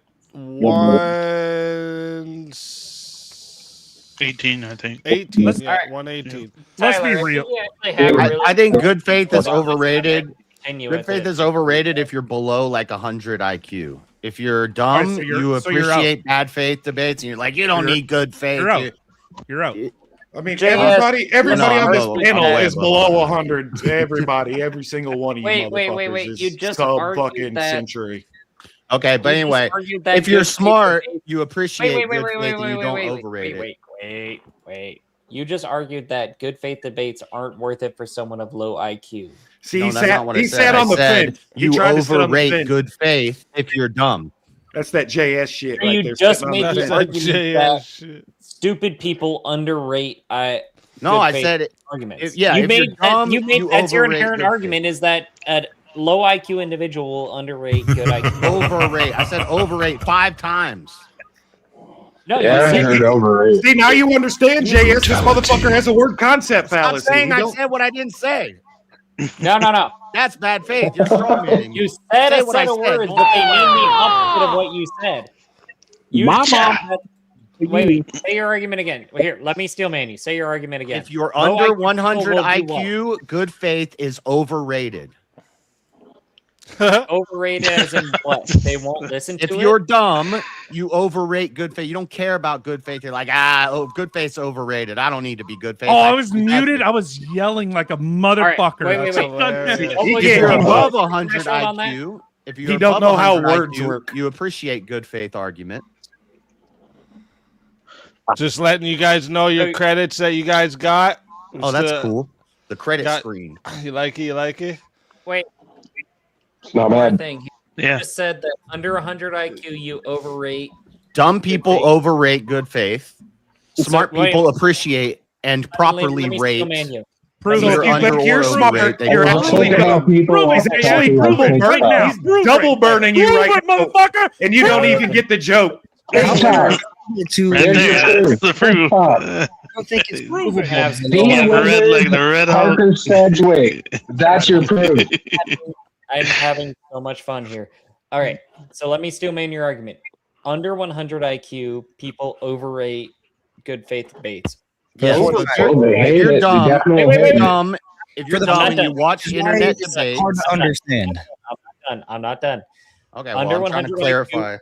18, I think. 18. Let's- Yeah, all right. 118. Let's be Tyler, I real. think you actually have really I think cool- good faith is Hold on, let's overrated. continue Good with faith it. is overrated if you're below like 100 IQ. If you're dumb, Alright, so you're- you so you're out. appreciate bad faith debates, and you're like, you don't You're- need good faith. You're out. You're out. I mean, JS, everybody No, on I'm this low. panel I'm way is above below 100. 100. Everybody, every single one of you Wait, motherfuckers wait. is You just sub argued fucking that- century. Okay, but You just anyway, argued that if you're good faith smart, debates- you appreciate Wait, good faith and you don't overrate it. Wait. You just argued that good faith debates aren't worth it for someone of low IQ. See, No, he that's not what I he said. sat I on the said fence. He you tried to sit on the overrate fence. good faith if you're dumb. That's that JS shit So right you there. just sitting on made the the fence. argument that stupid people underrate. No, good I faith said it. arguments. Yeah, you if you're made dumb, you made you that's your overrate inherent good faith. argument is that a low IQ individual will underrate good IQ. Overrate. I said overrate 5 times. No, Yeah, I you heard said overrated. See, now you understand, JS. This motherfucker has a word concept Stop fallacy. saying You I don't- said what I didn't say. no. That's bad faith. You're strawmanning. You said Say a what I set of said. words, but they mean the opposite of what you said. You My said mom- that- Wait. Say your argument again. Well, here, let me steal man you. Say your argument again. If you're Low under IQ 100 people will do what? IQ, good faith is overrated. Overrated as in what? They won't listen to If it? you're dumb, you overrate good faith. You don't care about good faith. You're like, good faith's overrated. I don't need to be good faith. Oh, I was muted. I was yelling like a motherfucker. wait. That's hilarious. If you're above 100 IQ, if you're He don't above know how 100 words IQ, work. you appreciate good faith argument. Just letting you guys know your credits that you guys got. Oh, that's Just, cool. The credit got- screen. You like it? You like it? Wait. It's not One bad. thing. You just said that under 100 IQ, you overrate. Dumb people overrate good faith. Smart wait. people appreciate and properly Let me rate. steal man you. Prove Either it. under But or you're smart. overrate. They You're don't actually overrate. dumb. People He's actually talking double about burning. TikTok. He's double burning you Prove right it, motherfucker. and you don't even get the joke. TikTok. To There's your proof. the proof. TikTok. I don't think it's provable. Being Red like the red hot. Parker Sedgwick. That's your proof. I'm having so much fun here. All right. So let me steal man your argument. Under 100 IQ, people overrate good faith debates. Yes, Oh, if they hate you're it. They dumb, definitely if hate you're it. dumb, if you're the dumb fact and you that- watch internet It's debates, hard to understand. I'm not done. okay, Under well, I'm trying to 100 clarify.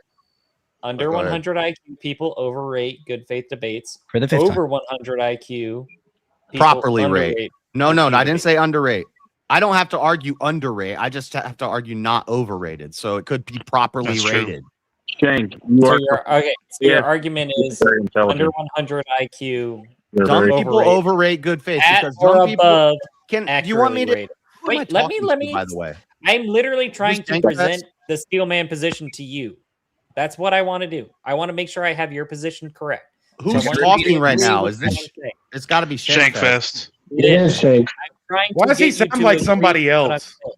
Under Go ahead. 100 IQ, people overrate good faith debates. For the fifth time. Over 100 IQ, people Properly rate. underrate. No, I didn't say underrate. I don't have to argue underrate. I just have to argue not overrated. So it could be properly That's true. rated. Shank, you So are your Yeah. argument is very intelligent. under 100 IQ, You're Dumb very- people overrate good faith at because or dumb people above. can. Do you want me to? accurately who am I Wait, let talking me. to, By the way, I'm literally trying to Shankfest? present the Steelman position to you. That's what I want to do. I want to make sure I have your position correct. who's So I want you talking to right agree now? with Is what this? I'm saying. It's got to be Shankfest. Shankfest. It is Shank. Trying Why to does he get you sound to like agree somebody with what I'm else? saying.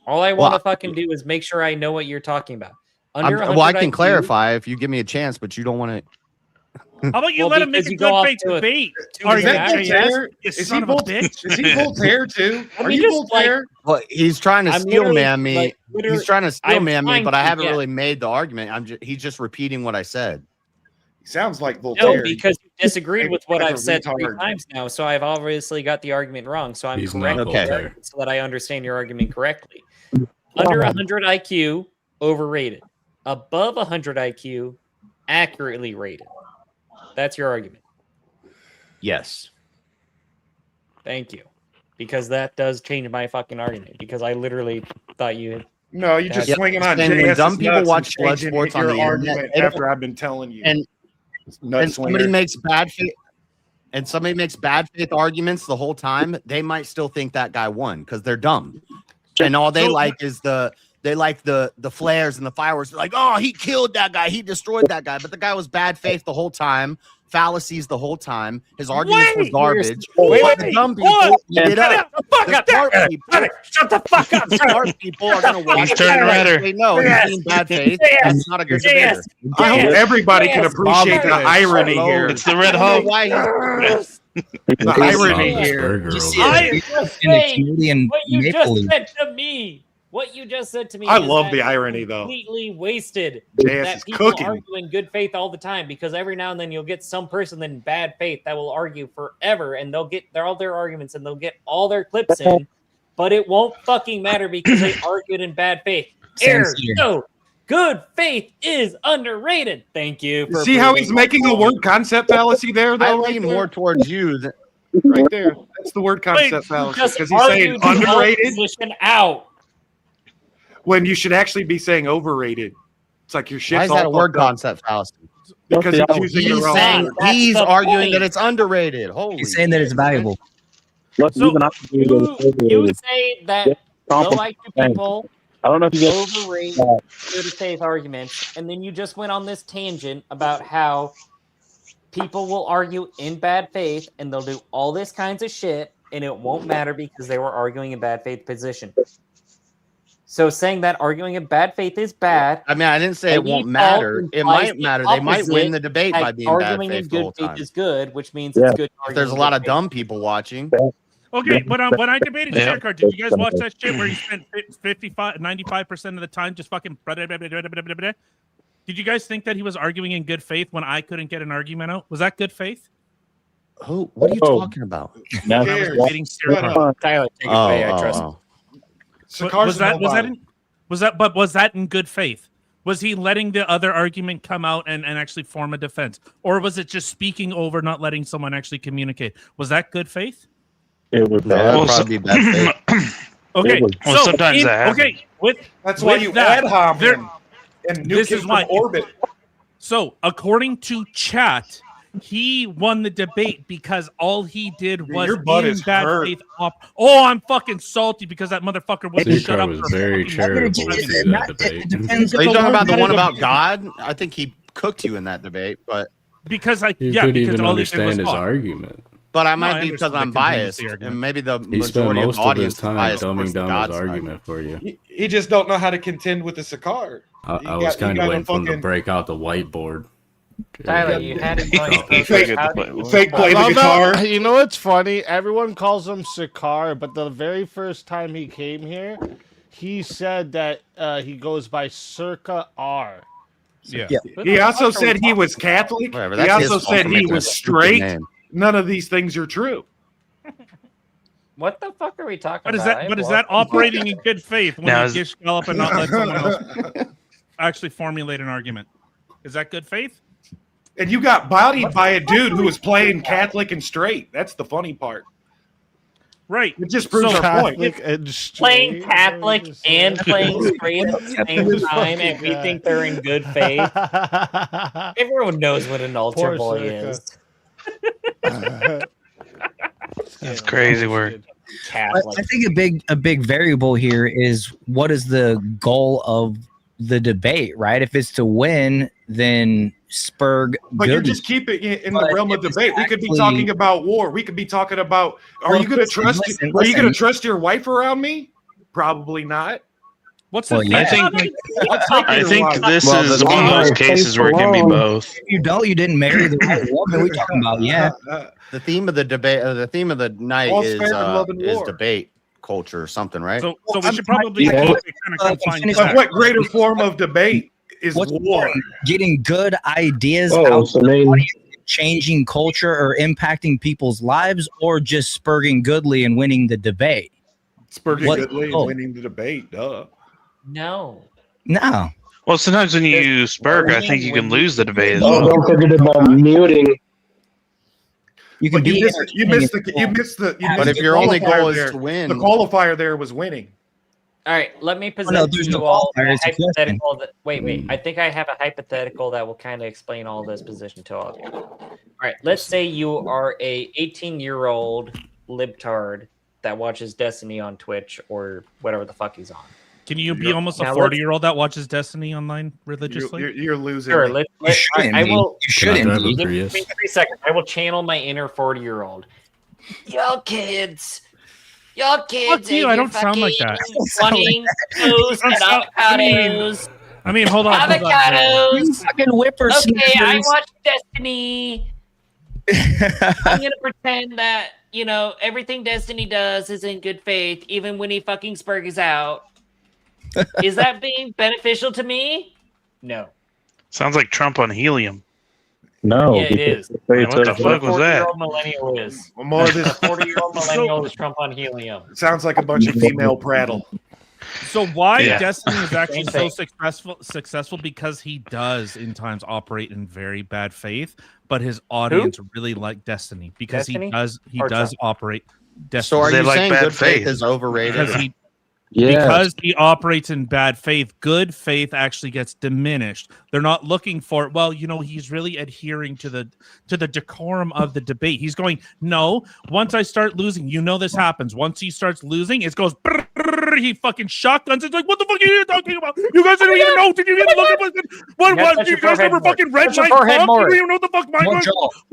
All I want to Well, fucking do is make sure I know what you're talking about. Well, I 100 can IQ, clarify if you give me a chance, but you don't want to. How about you Well, let him make because a you go good off faith to a- debate? to Are a you that reaction. Voltaire? you Is he son of a bitch? Is he Voltaire too? Let Are me you just, like, Voltaire? Well, he's trying to I'm steel literally, man me. like, literally- He's trying to steel I'm man me, trying but I to, haven't yeah. really made the argument. He's just repeating what I said. He sounds like Voltaire. No, because you disagreed with what Like I've a said 3 retard. times now, so I've obviously got the argument wrong. So I'm He's not correcting Okay. the argument so that I understand your argument correctly. Under 100 IQ, overrated. Above 100 IQ, accurately rated. That's your argument. Yes. Thank you. Because that does change my fucking argument. Because I literally thought you had. No, you're just Yeah, swinging on and when JS's dumb people nuts watch and changing BloodSports on your the internet, argument they don't- after I've been telling you. And Nut and somebody swinger. makes bad faith, and somebody makes bad faith arguments the whole time, they might still think that guy won because they're dumb, and all they like is the flares and the fireworks. They're like, oh, he killed that guy, he destroyed that guy, but the guy was bad faith the whole time fallacies the whole time. His arguments were Wait! garbage. Wait, But the dumb people eat it up. The smart people, Shut the fuck up. the smart people are going to watch He's turning redder. They know he's being bad faith. That's not a good debater. I hope everybody can appreciate the irony here. It's the red hub. The irony here. What you just said to me. What you just said to me. I is love that the you irony, though. Completely wasted. JS that is people cooking. argue in good faith all the time because every now and then you'll get some person in bad faith that will argue forever and they'll get all their arguments and they'll get all their clips in, but it won't fucking matter because they argued in bad faith. No, good faith is underrated. Thank you. For See how he's making a word concept fallacy there, though? I lean more towards you than right there. That's the word concept fallacy because he's saying underrated out when you should actually be saying overrated. It's like your shit's Why is all that a word fucked up. concept fallacy? Because he's using the wrong saying word. he's arguing that it's underrated. Holy He's saying that it's valuable. So you say that low IQ people I don't know if you guys overrate good faith arguments, and then you just went on this tangent about how people will argue in bad faith and they'll do all this kinds of shit, and it won't matter because they were arguing in bad faith position. So saying that arguing in bad faith is bad. I mean, I didn't say it won't matter. It might matter. They might win the debate by being bad arguing in faith the whole good faith time. is good, which means it's good. If there's a lot of dumb people watching. Okay, but when I debated Share Card, did you guys watch that shit where he spent 95% of the time just fucking blah, blah, blah, blah, blah, blah, blah? Did you guys think that he was arguing in good faith when I couldn't get an argument out? Was that good faith? Who? What are you talking about? When I was debating Share Card. Tyler, take it away. I trust him. Was that in good faith? Was he letting the other argument come out and actually form a defense? Or was it just speaking over, not letting someone actually communicate? Was that good faith? It was probably bad faith. Okay. Well, sometimes that happens. Okay. That's why you ad hom him and nuke him from orbit. So, according to chat, he won the debate because all he did was your butt in is bad hurt. faith. Oh, I'm fucking salty because that motherfucker wouldn't shut up. was for very fucking charitable minutes. to do that debate. Are you talking about the one about God? I think he cooked you in that debate, but because You couldn't even understand his argument. But I No, might I be because understand I'm the convenience biased, of the argument. and maybe the He spent majority of most the of audience his is time biased dumbing towards down God's his side. argument for you. He just don't know how to contend with the Sakar. I was kind of waiting for him to break out the whiteboard. Tyler, you had it Fake play the guitar. You know what's funny? Everyone calls him Sakar, but the very first time he came here, he said that he goes by Circa R. Yeah. He also said he was Catholic. Whatever, He that's his also fault said for he making a was stupid straight. name. None of these things are true. What the fuck are we talking But is about? that is that operating in good faith when Now you is- gish up and not let someone else actually formulate an argument? Is that good faith? And you got bodied by a dude who was playing Catholic and straight. That's the funny part. Right. It just proves our point. playing Catholic and playing straight at the same time, and we think they're in good faith? Everyone knows what an altar Poor boy Circa. is. That's crazy work. Catholic. I think a big variable here is what is the goal of the debate, right? If it's to win, then Spurg. But you just keep it in the realm of debate. We could be talking about war. We could be talking about, are you going to trust? Are you going to trust your wife around me? Probably not. What's Well, yeah. I think this is one of those cases where it can be both. If you don't, you didn't marry the right woman. We're talking about, yeah. The theme of the debate, the theme of the night All's is fair in love and war. debate culture or something, right? So we should probably keep it kind of confined. But what greater form of debate is war? Getting good ideas Oh, out so to the main- audience, changing culture or impacting people's lives, or just spurging goodly and winning the debate? Spurging What- goodly and oh. winning the debate. Duh. No. No. Well, sometimes when you use Spurg, I think you can lose the debate as Oh, well. don't forget about muting. You can But you be missed the. But if your only goal is to win, the qualifier there was winning. All right, let me present no, to there's you no all qualifier, a it's a question. hypothetical. Wait. I think I have a hypothetical that will kind of explain all this position to all of you. All right, let's say you are a 18-year-old libtard that watches Destiny on Twitch or whatever the fuck he's on. Can you be almost a Now 40-year-old that watches Destiny online religiously? You're losing. Sure, me. I will. You shouldn't be. Give me 3 seconds. I will channel my inner 40-year-old. Y'all kids. Y'all kids. Fuck you, I don't sound like that. Wanting toast and avocados. I mean, hold on. Avocados. You fucking whippersnappers. Okay, I watch Destiny. I'm gonna pretend that everything Destiny does is in good faith, even when he fucking spurgs out. Is that being beneficial to me? No. Sounds like Trump on helium. No, Yeah, it is. What the fuck was that? 40-year-old millennial is. More of this. 40-year-old millennial is Trump on helium. Sounds like a bunch of female prattle. So why Yeah. Destiny is actually Same so successful because he does in times operate in very bad faith, but his audience really like Destiny because Destiny? he Or does Trump? operate Destiny. So are They you like saying bad good faith faith. is overrated? Because he operates in bad faith, good faith actually gets diminished. They're not looking for, well, he's really adhering to the decorum of the debate. He's going, no, once I start losing, this happens. Once he starts losing, it goes, brrr, he fucking shotguns. It's like, what the fuck are you talking about? You guys don't even know. Did you even look at what? You guys never fucking read my prompt? You don't even know what the fuck my What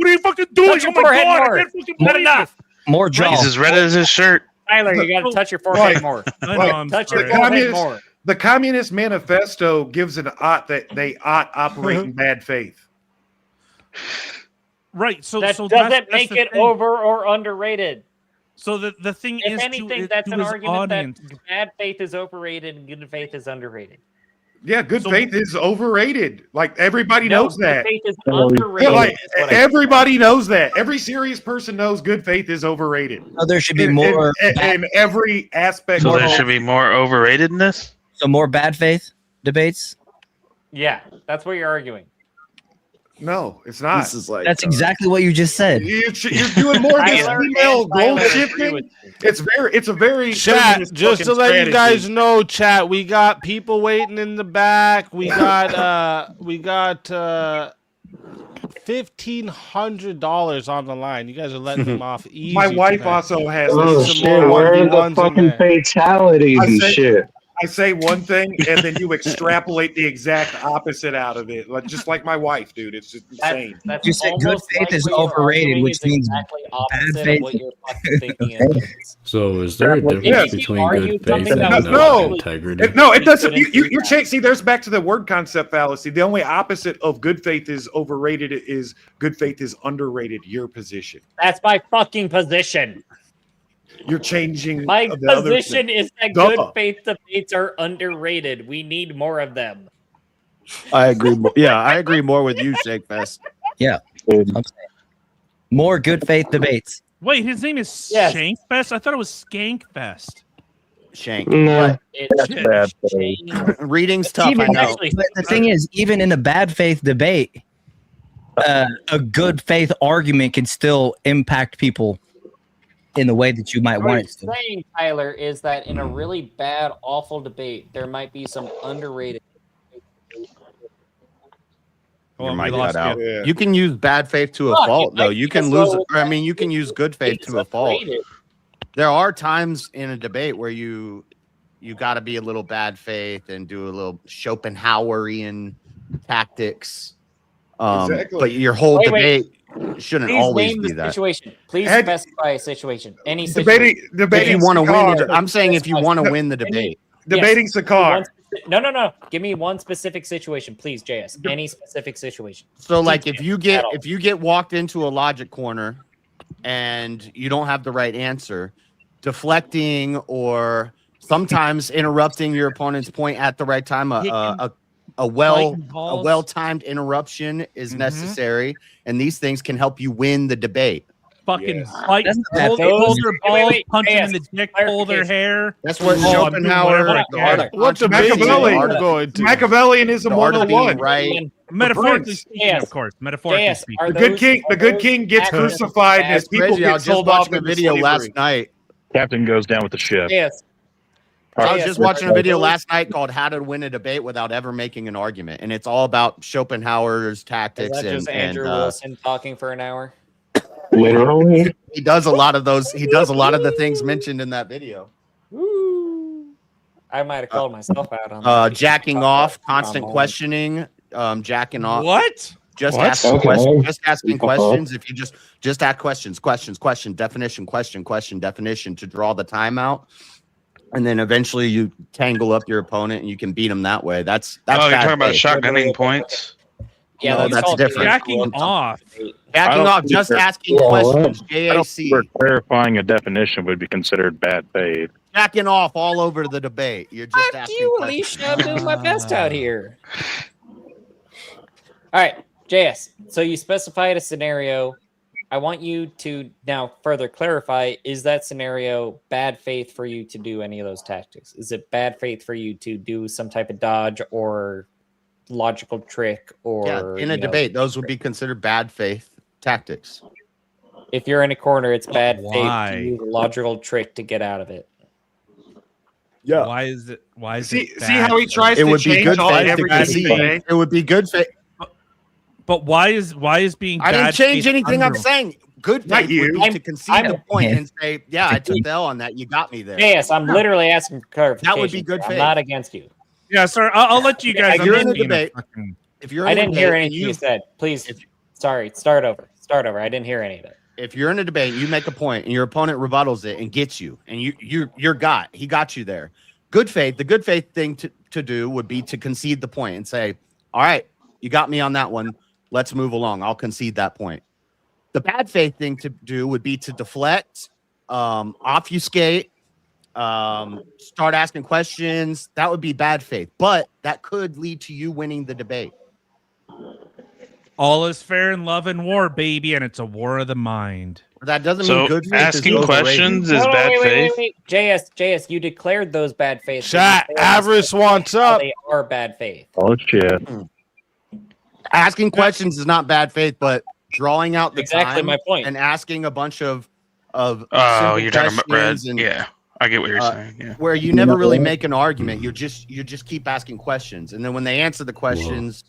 are you fucking doing? Oh my god, I can't fucking believe it. More jaw. He's as red as his shirt. Tyler, you got to touch your forehead more. Touch your forehead more. The Communist Manifesto gives an ought that they ought operate in bad faith. Right. So that that's doesn't make the it thing. over or underrated. So the thing If is, anything, to that's an his argument audience. that bad faith is overrated and good faith is underrated. Yeah, good faith is overrated. Like everybody No, knows good that. faith is underrated. Like is what I everybody knows that. Every serious person knows good faith is overrated. So there should be In- more. in every aspect. So of there should be more overratedness. So more bad faith debates. Yeah, that's what you're arguing. No, it's not. This is like That's exactly what you just said. You're doing more of this Tyler female and goal Tyler agree shifting. with It's a very Chat, feminist just to fucking let you strategy. guys know, chat, we got people waiting in the back. We got $1,500 on the line. You guys are letting them off easy. My wife tonight. also has. Oh some shit! more Where are 1v1s the in fucking there. fatalities and shit? I say one thing and then you extrapolate the exact opposite out of it. Just like my wife, dude. It's just insane. That's You said good almost faith like is what you're overrated, arguing which is means exactly bad opposite of faith. what you're fucking thinking it is. So is there a difference Yes. between Argue good faith something and that was No. integrity? It doesn't. You're changing. See, there's back to the word concept fallacy. The only opposite of good faith is overrated is good faith is underrated. Your position. That's my fucking position. You're changing. My the other position thing. is that Duh. good faith debates are underrated. We need more of them. I agree. Yeah, I agree more with you, Shankfest. Yeah. Okay. More good faith debates. Wait, his name is Yes. Shankfest? I thought it was Skankfest. Shank. No, It's that's bad faith. Reading's tough, Even, I know. but the thing is, even in a bad faith debate, a good faith argument can still impact people in the way that you might What want I'm it to. saying, Tyler, is that in a really bad, awful debate, there might be some underrated. Your we mic lost cut out. you. Yeah. You can use bad faith to a Fuck, fault, it though. might You be can as lose. though I mean, you can use good faith It's to a fault. underrated. There are times in a debate where you got to be a little bad faith and do a little Schopenhauerian tactics. Exactly. But your whole Wait, wait. debate shouldn't Please always name be the that. situation. Please Had- specify a situation. Any situation. If you want to win it, I'm saying if you Yes. want to win the debate. Debating Sakar. No. Give me one specific situation, please, JS. Any specific situation. So like if you At all. get walked into a logic corner and you don't have the right answer, deflecting or sometimes interrupting your opponent's point at the right time, a well-timed interruption is necessary, and these things can help you win the debate. Fucking fight, That's not hold bad. their balls, Wait, punch them in yes. the dick, pull their hair. That's what Oh, I'm doing Schopenhauer, whatever the I art can. of What debate consciousness, Machiavelli. the art of- Machiavellianism the art of 101. being right. Metaphorically Prince. speaking, Yes. of course. Metaphorically JS, speaking. are The good those- king. The are good those king gets actions crucified, and bad? his people Crazy. I get was sold just off watching a into video slavery. last night. Captain goes down with the ship. JS. I was JS, just are watching a video those- last night called "How to Win a Debate Without Ever Making an Argument," and it's all about Schopenhauer's Is tactics that just Andrew Wilson talking for an hour? Literally. he does a lot of those. He does a lot of the things mentioned in that video. I might have called myself out on that. Jacking off, constant questioning, jacking off. What? Just What? asking Okay. questions. Just asking Uh-huh. questions. If you just ask questions, question, definition, question, definition to draw the time out, and then eventually you tangle up your opponent and you can beat them that way. That's Oh, you're bad talking about faith. shotgunning points. Yeah, No, that's called different. Jacking off. Jacking off, just asking questions. I don't JAC. think where clarifying a definition would be considered bad faith. Jacking off all over the debate. You're just asking You, questions. Alicia. I'm doing my best out here. All right, JS. So you specified a scenario. I want you to now further clarify, is that scenario bad faith for you to do any of those tactics? Is it bad faith for you to do some type of dodge or logical trick or In a debate, those would be considered bad faith tactics. if you're in a corner, it's bad faith Why? to use a logical trick to get out of it. Yeah. Why is it? Why is See, it? see how he bad? tries It to would be change good all faith to everything concede. you say? It would be good faith. But why is being? I didn't bad change faith anything I'm under- saying. Good Not faith you. would be to concede the point I'm- and say, yeah, I took the L on that. You got me there. JS, I'm literally asking for clarification. That would be good I'm faith. not against you. Yeah, sir. I'll let you guys. If I'm you're just in a being debate, fucking- if you're I in a didn't debate hear and anything you said. Please, sorry, start over. Start over. I didn't hear any of it. if you're in a debate, you make a point and your opponent rebuttals it and gets you, and he got you there. Good faith. The good faith thing to do would be to concede the point and say, all right, you got me on that one. Let's move along. I'll concede that point. The bad faith thing to do would be to deflect, obfuscate, start asking questions. That would be bad faith, but that could lead to you winning the debate. All is fair in love and war, baby, and it's a war of the mind. That doesn't So mean good faith asking is overrated. questions is bad faith. JS, you declared those bad faith. Chat, Avarice wants up. They are bad faith. Oh shit. Asking questions is not bad faith, but drawing out the Exactly time my point. and asking a bunch of Oh, simple you're talking about red. questions and, Yeah, I get what you're saying. Yeah. where you never really make an argument. You just keep asking questions, and then when they answer the questions,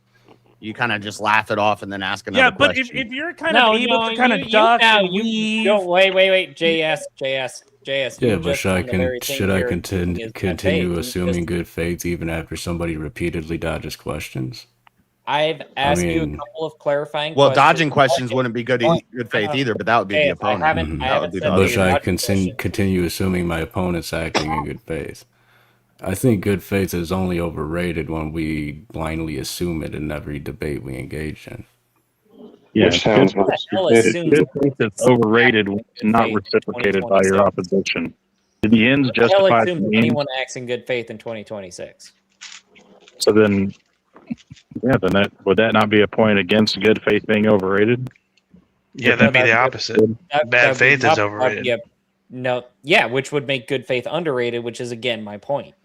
you kind of just laugh it off and then ask another Yeah, but question. if you're kind of able to kind of duck and weave, wait, JS. Yeah, you but just should I done the very thing should I you're thinking is bad continue faith. assuming good faith even after somebody repeatedly dodges questions? I've asked you a mean- couple of clarifying well, questions. dodging questions wouldn't be good faith either, but that would be the JS, I opponent. haven't That would be the said other But should I dodging continue assuming my opponent's acting in good faith? I think good faith is only overrated when we blindly assume it in every debate we engage in. Yeah, Which sounds good like faith is overrated when it's not faith reciprocated by your opposition. The ends Hell, justify assume the means. anyone acts in good faith in 2026. So then, yeah, then would that not be a point against good faith being overrated? Yeah, that'd be the opposite. Bad faith is overrated. Which would make good faith underrated, which is again my point.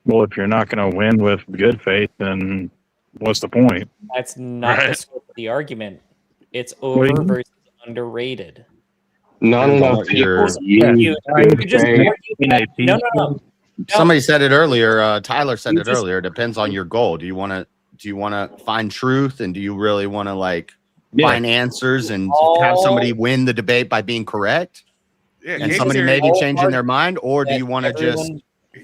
Well, if you're not going to win with good faith, then what's the point? That's not the scope of the argument. It's over versus underrated. Not enough people use good faith. No. Somebody said it earlier. Tyler said it earlier. It depends on your goal. Do you want to find truth, and do you really want to find answers and have somebody win the debate by being correct, and somebody maybe changing their mind, or do you want to just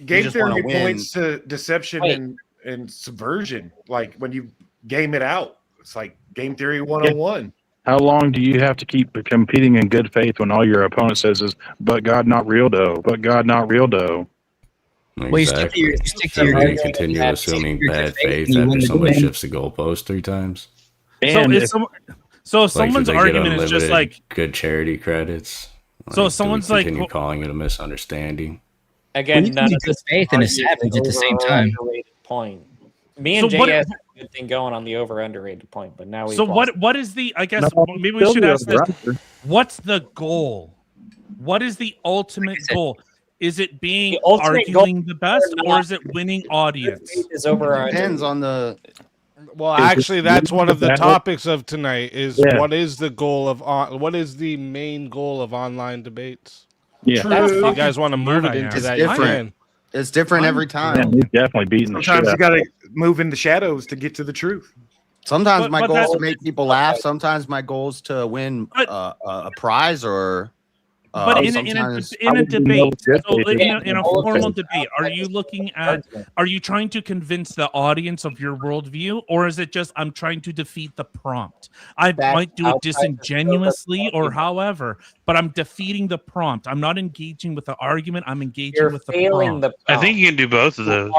Game theory win? points to deception and subversion. Like when you game it out, it's like game theory 101. How long do you have to keep competing in good faith when all your opponent says is, but God not real though, but God not real though? Well, you stick to your good continue faith. assuming Stick to your bad good faith faith and you win after the somebody game. shifts the goalpost 3 times. So if Like, someone's should they get argument is just unlimited like, good charity credits. So Like, someone's do we like, continue calling it a misunderstanding. Again, you can none be of good this faith and a argues savage at the same over or time. underrated point. Me and So JS what- have a good thing going on the over underrated point, but now we. so what is the? I guess maybe we still should the ask this. over-under. What's the goal? What is the ultimate goal? Is it being The ultimate goal arguing the best, or or not. is it winning audience? Is over Depends on the. Well, Is it actually, that's one of the bad? topics of tonight. Is Yeah. what is the goal of what is the main goal of online debates? Yeah, That's If you fucking guys want to move smart it I into am. that, It's you different. can. It's different every time. yeah, he's definitely beating the shit Sometimes you out. got to move in the shadows to get to the truth. Sometimes But- my but goal is that's- to make people laugh. Sometimes my goal is to win But- a prize or But in a debate, so in a formal debate, are you looking at? Are you trying to convince the audience of your worldview, or is it just I'm trying to defeat the prompt? I might do it disingenuously or however, but I'm defeating the prompt. I'm not engaging with the argument. I'm engaging with the prompt. I think you can do both of those.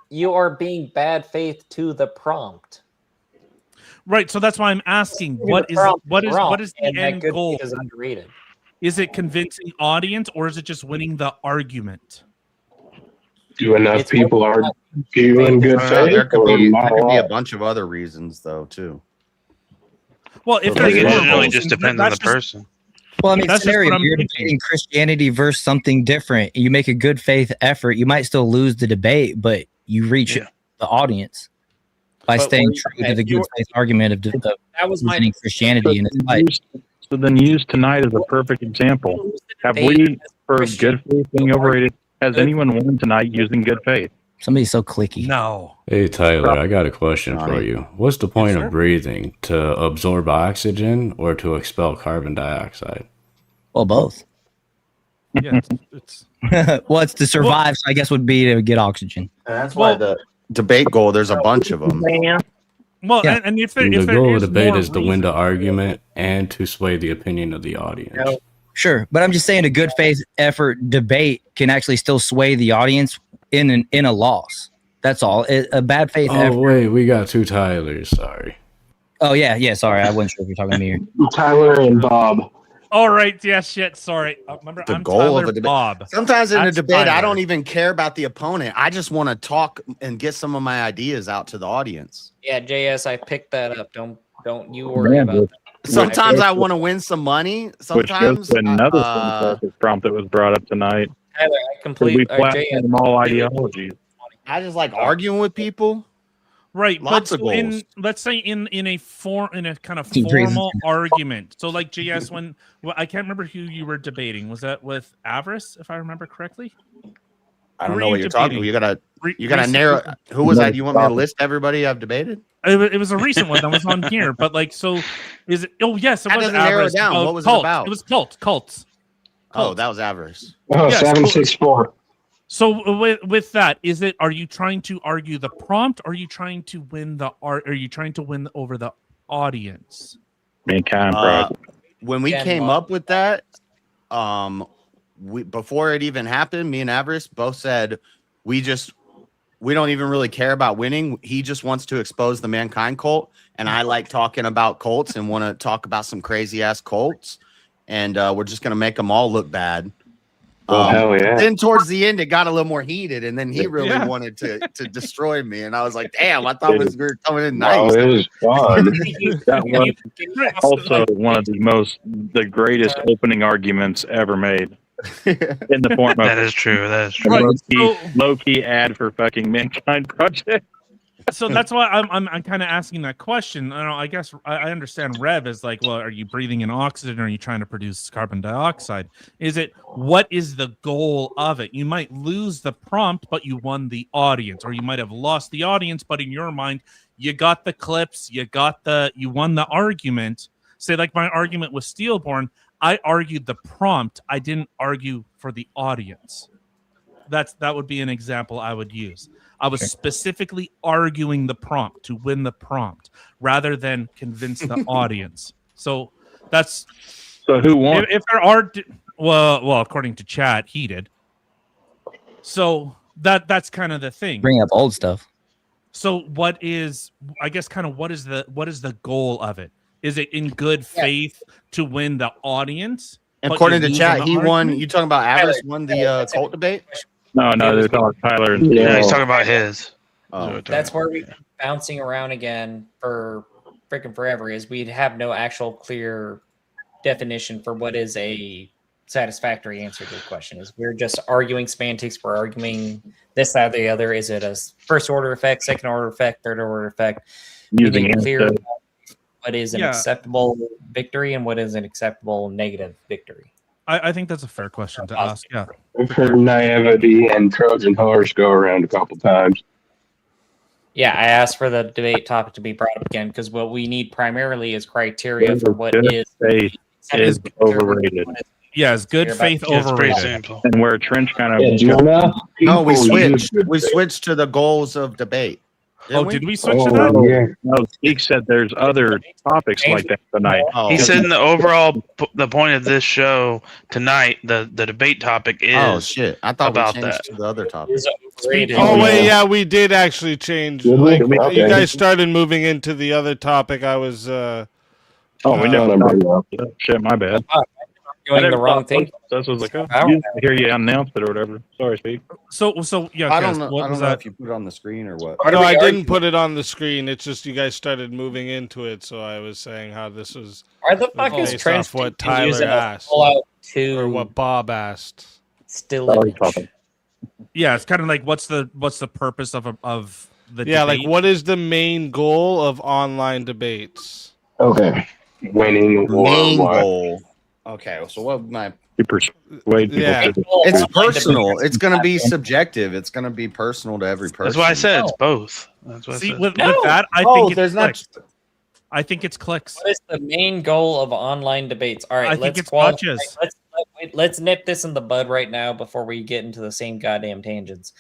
You are being bad faith to the prompt. Right. So that's why I'm asking, what is the end goal? Is underrated. Is it convincing audience, or is it just winning the argument? Do enough people are doing good faith? There could be a bunch of other reasons, though, too. Well, if I think it really just depends on the person. Well, I mean, That's just scenario, what I'm you're thinking. debating Christianity versus something different. You make a good faith effort. You might still lose the debate, but you reach the audience by staying true to the good faith argument of presenting Christianity in its light. So then use tonight as a perfect example. Have we, for good faith being overrated, has anyone won tonight using good faith? Somebody's so clicky. No. Hey, Tyler, I got a question for you. What's the point of breathing? To absorb oxygen or to expel carbon dioxide? Well, both. Yeah, it's well, it's to survive, so I guess would be to get oxygen. That's why the debate goal, there's a bunch of them. Well, and if there, The if there goal of is debate more is to win the argument and to sway the opinion of the audience. Sure, but I'm just saying a good faith effort debate can actually still sway the audience in a loss. That's all. A bad faith effort. Oh, wait, we got two Tylers. Sorry. Oh, yeah. Sorry, I wasn't sure if you're talking to me or... Tyler and Bob. All right. Yeah. Shit. Sorry. Remember, The I'm goal Tyler of a debate. Bob. Sometimes in a That's debate, I Tyler. don't even care about the opponent. I just want to talk and get some of my ideas out to the audience. Yeah, JS, I picked that up. Don't you worry about that. Sometimes I want to win some money. Which Sometimes goes to another fantastic prompt that was brought up tonight. Tyler, I We completely platform all ideologies. I just like arguing with people. Right, Lots but of goals. let's say in a kind of Keep raising formal argument. So like JS, when I can't remember who you were debating. Was that with Avarice, if I remember correctly? I don't Who know were what you you're talking debating? about. You gotta Recent- narrow. Who was that? You want me to list everybody I've debated? It was a recent one that was on here, but like, so is it? Oh yes, it That was doesn't narrow it Avarice. down. Oh, What was it cult. about? It was cults. Oh, that was Avarice. Oh, Yes, 764. So with that, is it? Are you trying to argue the prompt? Or are you trying to win the art? Are you trying to win over the audience? Mankind project. When we came up with that, before it even happened, me and Avarice both said we don't even really care about winning. He just wants to expose the mankind cult, and I like talking about cults and want to talk about some crazy ass cults, and we're just gonna make them all look bad. Hell yeah. Then towards the end, it got a little more heated, and then he really wanted to destroy me, and I was like, "Damn, I thought we were coming in nice." Oh, it was fun. That was also one of the greatest opening arguments ever made. In the form of That is true. That is true. Right, low-key ad for fucking Mankind Project. So that's why I'm kind of asking that question. I don't know, I guess I understand Rev is like, well, are you breathing in oxygen or are you trying to produce carbon dioxide? What is the goal of it? You might lose the prompt, but you won the audience, or you might have lost the audience, but in your mind, you got the clips, you won the argument. Say like my argument with Steelborn, I argued the prompt, I didn't argue for the audience. That would be an example I would use. I was specifically arguing the prompt to win the prompt rather than convince the audience. So who won? If there are well, according to chat, he did. So that's kind of the thing. Bring up old stuff. So what is the goal of it? Is it in good faith to win the audience? According to chat, he won. You talking about Avarice won the cult debate? No, they're talking about Tyler. Yeah, he's talking about his. That's where we bouncing around again for freaking forever. Is we'd have no actual clear definition for what is a satisfactory answer to the question. Is we're just arguing semantics. We're arguing this, that, or the other. Is it a first order effect, second order effect, third order effect? Using clear what is an acceptable victory and what is an acceptable negative victory. I think that's a fair question to ask. Yeah, I've heard naivety and Trojan horse go around a couple times. Yeah, I asked for the debate topic to be brought up again because what we need primarily is criteria for what is overrated. Yes, good faith overrated. And where Trench kind of No, we switched. We switched to the goals of debate. Did we switch to that? No, Speak said there's other topics like that tonight. He said in the overall, the point of this show tonight, the debate topic is Oh shit! I thought about we changed that. to the other topic. Oh wait, yeah, we did actually change. Did we? Like, Okay. you guys started moving into the other topic. I was. We know. Shit, my bad. Doing the wrong thing. This was like, I hear you announced it or whatever. Sorry, Speak. So yeah. I guys, don't know. what I was don't know that? if you put it on the screen or what. No, I didn't put it on the screen. It's just you guys started moving into it, so I was saying how this was. Why the fuck is based Trench off what using Tyler a asked Fallout 2 or what Bob asked? Still Yeah, it's kind of like what's the purpose of the Yeah, debate? like what is the main goal of online debates? Okay. Winning or Main what? goal. Okay, so what my persuade people Yeah. to it's personal. It's going to be subjective. It's going to be personal to every person. That's why I said it's both. That's what See, I said. with that, I think it's clicks. not. I think it's clicks. What is the main goal of online debates? All right, I think let's it's qualify. watches. Let's nip this in the bud right now before we get into the same goddamn tangents.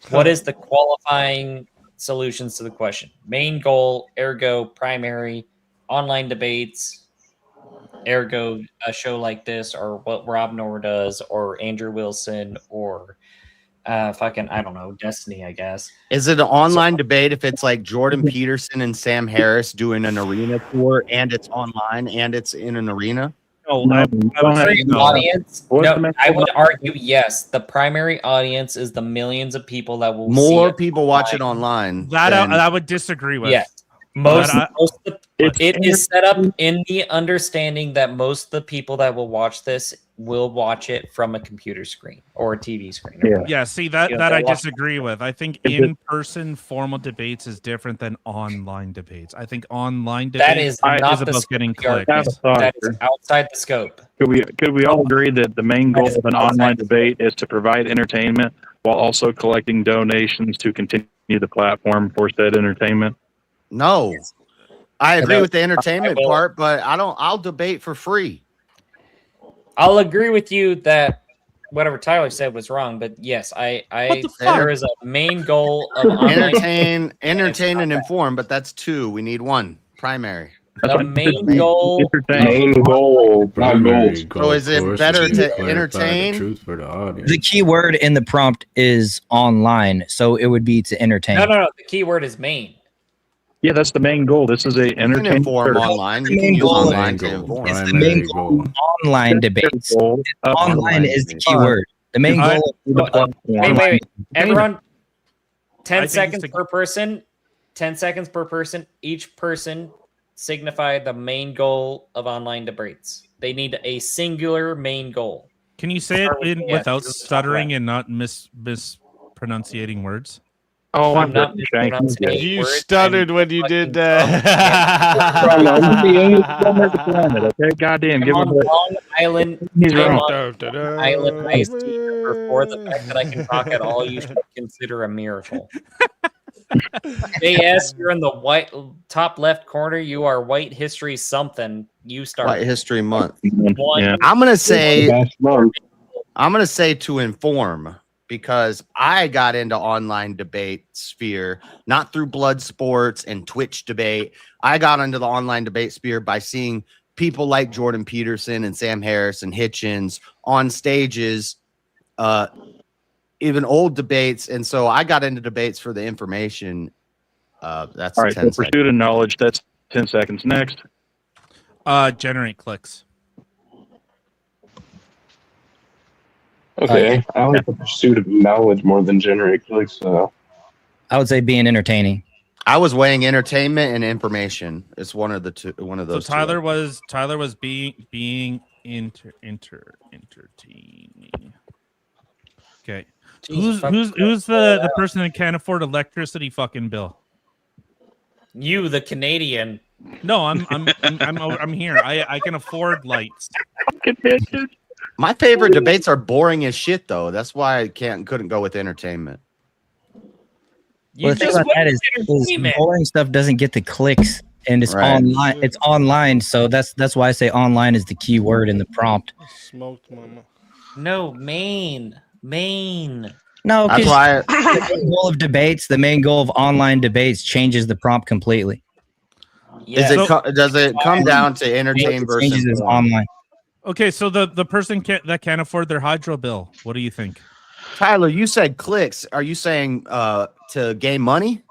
What is the qualifying solutions to the question? Main goal, ergo primary, online debates, ergo a show like this, or what Rob Noor does, or Andrew Wilson, or fucking I don't know, Destiny, I guess. Is it an online debate if it's like Jordan Peterson and Sam Harris doing an arena tour and it's online and it's in an arena? No, I would say audience. No, I would argue yes. The primary audience is the millions of people that will More see it people watch it online. That than- I would disagree with. Yes. Most But it is set up in the understanding that most of the people that will watch this will watch it from a computer screen or a TV screen. Yeah, see that You know, that I they'll watch- disagree with. I think If it- in-person formal debates is different than online debates. I think online debates That is not is the about scope getting of the argument. clicks. That is outside the scope. Could we all agree that the main goal of an online debate is to provide entertainment while also collecting donations to continue the platform for said entertainment? No. I agree with the entertainment part, but I'll debate for free. I'll agree with you that whatever Tyler said was wrong, but yes, there is a main goal of online entertain and inform, but that's two. We need one primary. The main goal. Main goal, not goals. So is it better to entertain? The key word in the prompt is online, so it would be to entertain. No. The key word is main. Yeah, that's the main goal. This is a entertainment inform online. You can use online to inform. It's the main goal of online debates. Online is the key word. The main goal. Wait. Everyone, 10 think seconds per person. 10 seconds per person. Each person signify the main goal of online debates. They need a singular main goal. Can you say it without stuttering and not mispronunciating words? Oh, I'm not mispronouncing You words. stuttered when you did that. Okay, goddamn, give I'm him on Long Island. He's I'm wrong. on Long Island iced tea for the fact that I can talk at all. You should consider a miracle. JS, you're in the white top left corner. You are White History something. You start White History Month. One. Yeah. I'm gonna say to inform, because I got into online debate sphere not through BloodSports and Twitch debate. I got into the online debate sphere by seeing people like Jordan Peterson and Sam Harris and Hitchens on stages, even old debates. And so I got into debates for the information. That's all right. 10 So pursuit of knowledge. That's 10 seconds. Next. Generate clicks. Okay, I like the pursuit of knowledge more than generate clicks. I would say being entertaining. I was weighing entertainment and information. It's one of the two. One of those. So Tyler was being entertaining. Okay. Who's the person that can't afford electricity fucking bill? You, the Canadian. No, I'm here. I can afford lights. My favorite debates are boring as shit, though. That's why I couldn't go with entertainment. Well, the thing about that is boring stuff doesn't get the clicks and it's online. It's online, so that's why I say online is the key word in the prompt. Smoked mama. No, main. No, That's because why the main goal of debates, the main goal of online debates, changes the prompt completely. Does it come down to entertain versus changes is inform? online? Okay, so the person that can't afford their hydro bill, what do you think? Tyler, you said clicks. Are you saying to gain money?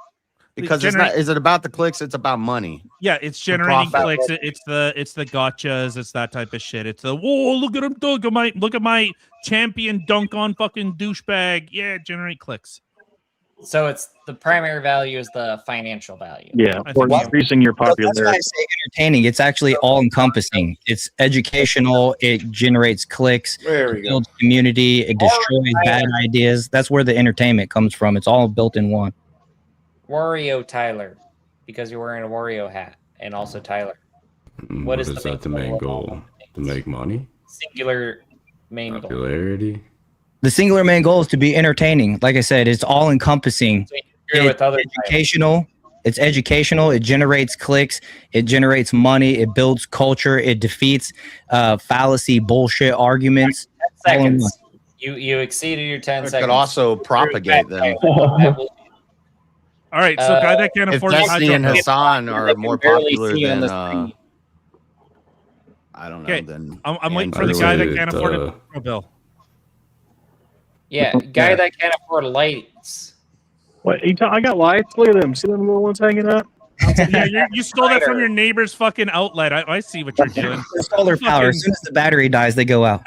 Because it's not. Is it about the clicks? It's about money. Yeah, it's generating clicks. It's the gotchas. It's that type of shit. It's the whoa, look at him dunk. Look at my champion dunk on fucking douchebag. Yeah, generate clicks. So it's the primary value is the financial value. Yeah, or increasing your popularity. That's why I say entertaining. It's actually all encompassing. It's educational. It generates clicks. It builds community. It destroys bad ideas. That's where the entertainment comes from. It's all built in one. Wario Tyler, because you're wearing a Wario hat, and also Tyler. What is that the main goal? To make money? Singular main goal. Popularity? The singular main goal is to be entertaining. Like I said, it's all encompassing. It's educational. It's educational. It generates clicks. It generates money. It builds culture. It defeats fallacy, bullshit arguments. 10 seconds. You exceeded your 10 seconds. It could also propagate them. All right, so guy that can't afford Destiny and Hassan are more popular than I don't know. Then I'm waiting for the guy that can't afford a bill. Yeah, guy that can't afford lights. What? I got lights. Look at them. See them little ones hanging up? Yeah, you stole that from your neighbor's fucking outlet. I see what you're doing. Solar power. As soon as the battery dies, they go out.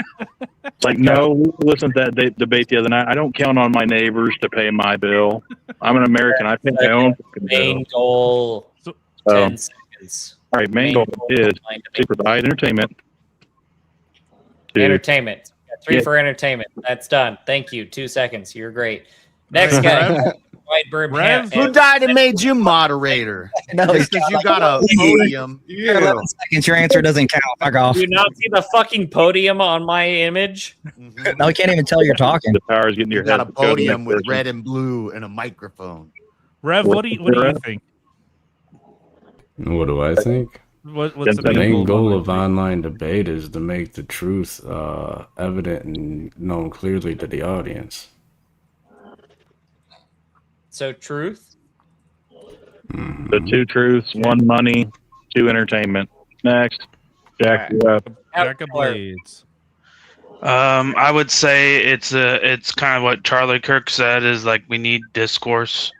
It's like, no, listen to that debate the other night. I don't count on my neighbors to pay my bill. I'm an American. I pay my own main goal. 10 seconds. All right, main goal is to provide entertainment. Entertainment. 3 for entertainment. That's done. Thank you. 2 seconds. You're great. Next guy. White Bird. Who died and made you moderator? No, because you got a podium. 11 seconds. Your answer doesn't count. Fuck off. Do you not see the fucking podium on my image? No, I can't even tell you're talking. The power's getting your head. Got a podium with red and blue and a microphone. Rev, what do you think? What do I think? What's the main goal of online debate is to make the truth evident and known clearly to the audience. So truth? The 2 truths, 1 money, 2 entertainment. Next. Jack, you're up. Jack of Blades. I would say it's kind of what Charlie Kirk said is like we need discourse.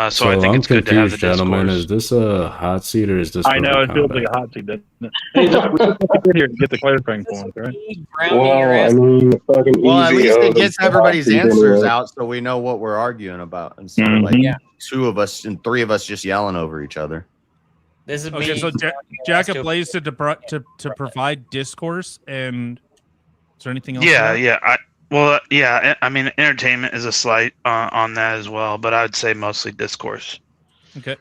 So I think it's good to have the gentlemen. discourse. Is this a hot seat or is this? I know it feels like a hot seat, doesn't it? Hey, get here to get the clarifying points, right? Well, at least it gets everybody's answers out, so we know what we're arguing about, instead of like 2 of us and 3 of us just yelling over each other. This is okay. So Jack of Blades to provide discourse, and is there anything else? Yeah. I mean, entertainment is a slight on that as well, but I would say mostly discourse. Okay.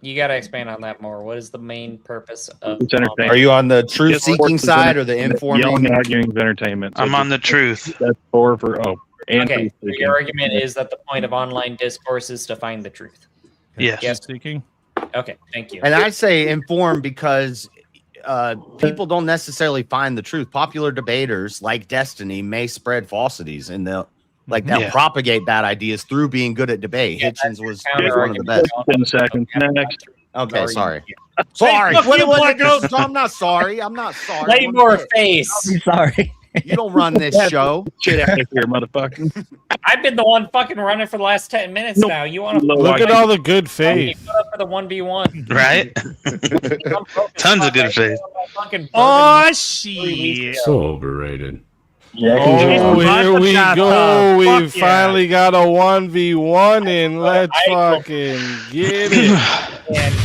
You got to expand on that more. What is the main purpose of Are you on the truth-seeking side or the informing? Yelling, arguing is entertainment. So I'm on the truth. That's 4 for okay. So your argument is that the point of online discourse is to find the truth. Yes. Seeking. Okay. Thank you. And I say inform because people don't necessarily find the truth. Popular debaters like Destiny may spread falsities, and they'll propagate bad ideas through being good at debate. Hitchens was one of the best. 10 seconds. Next. Okay, sorry. Sorry. I'm not sorry. I'm not sorry. Lay more face. I'm sorry. You don't run this show. Shit out of here, motherfucker. I've been the one fucking running for the last 10 minutes now. You want to look at all the good faith. Put up for the 1v1. Right? Tons of good faith. Oh, shit. So overrated. Oh, here we go. We finally got a 1v1 in. Let's fucking get it.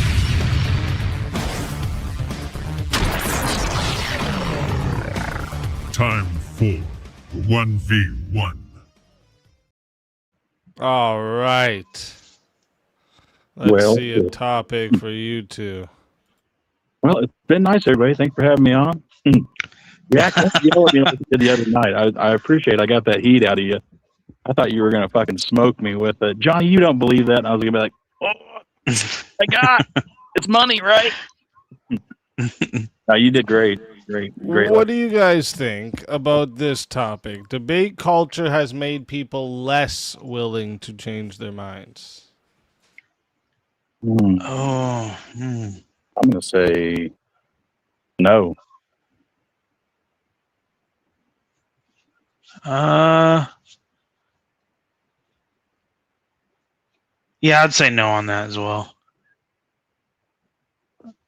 Time for 1v1. All right. Let's see a topic for you two. Well, it's been nice, everybody. Thanks for having me on. Yeah, yell at me like you did the other night. I appreciate it. I got that heat out of you. I thought you were going to fucking smoke me with it. Johnny, you don't believe that. And I was going to be like, oh, my God. It's money, right? No, you did great. Great. What do you guys think about this topic? Debate culture has made people less willing to change their minds. I'm going to say no. Yeah, I'd say no on that as well.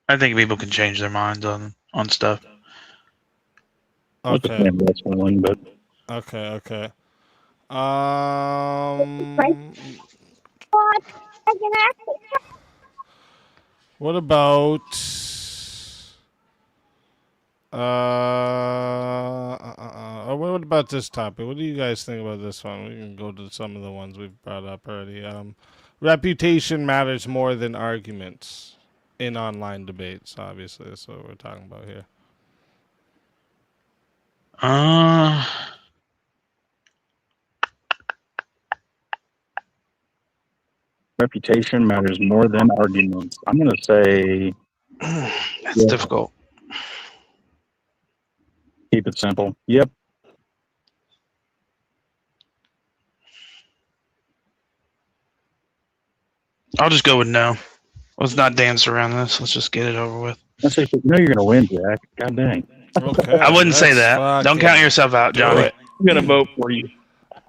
I think people can change their minds on stuff. Okay. One, but Okay. What about what about this topic? What do you guys think about this one? We can go to some of the ones we've brought up already. Reputation matters more than arguments in online debates. Obviously, that's what we're talking about here. Reputation matters more than arguments. I'm going to say that's difficult. Keep it simple. Yep. I'll just go with no. Let's not dance around this. Let's just get it over with. Let's say, no, you're going to win, Jack. God dang. Okay. I wouldn't say that. Don't count yourself out, Johnny. I'm going to vote for you.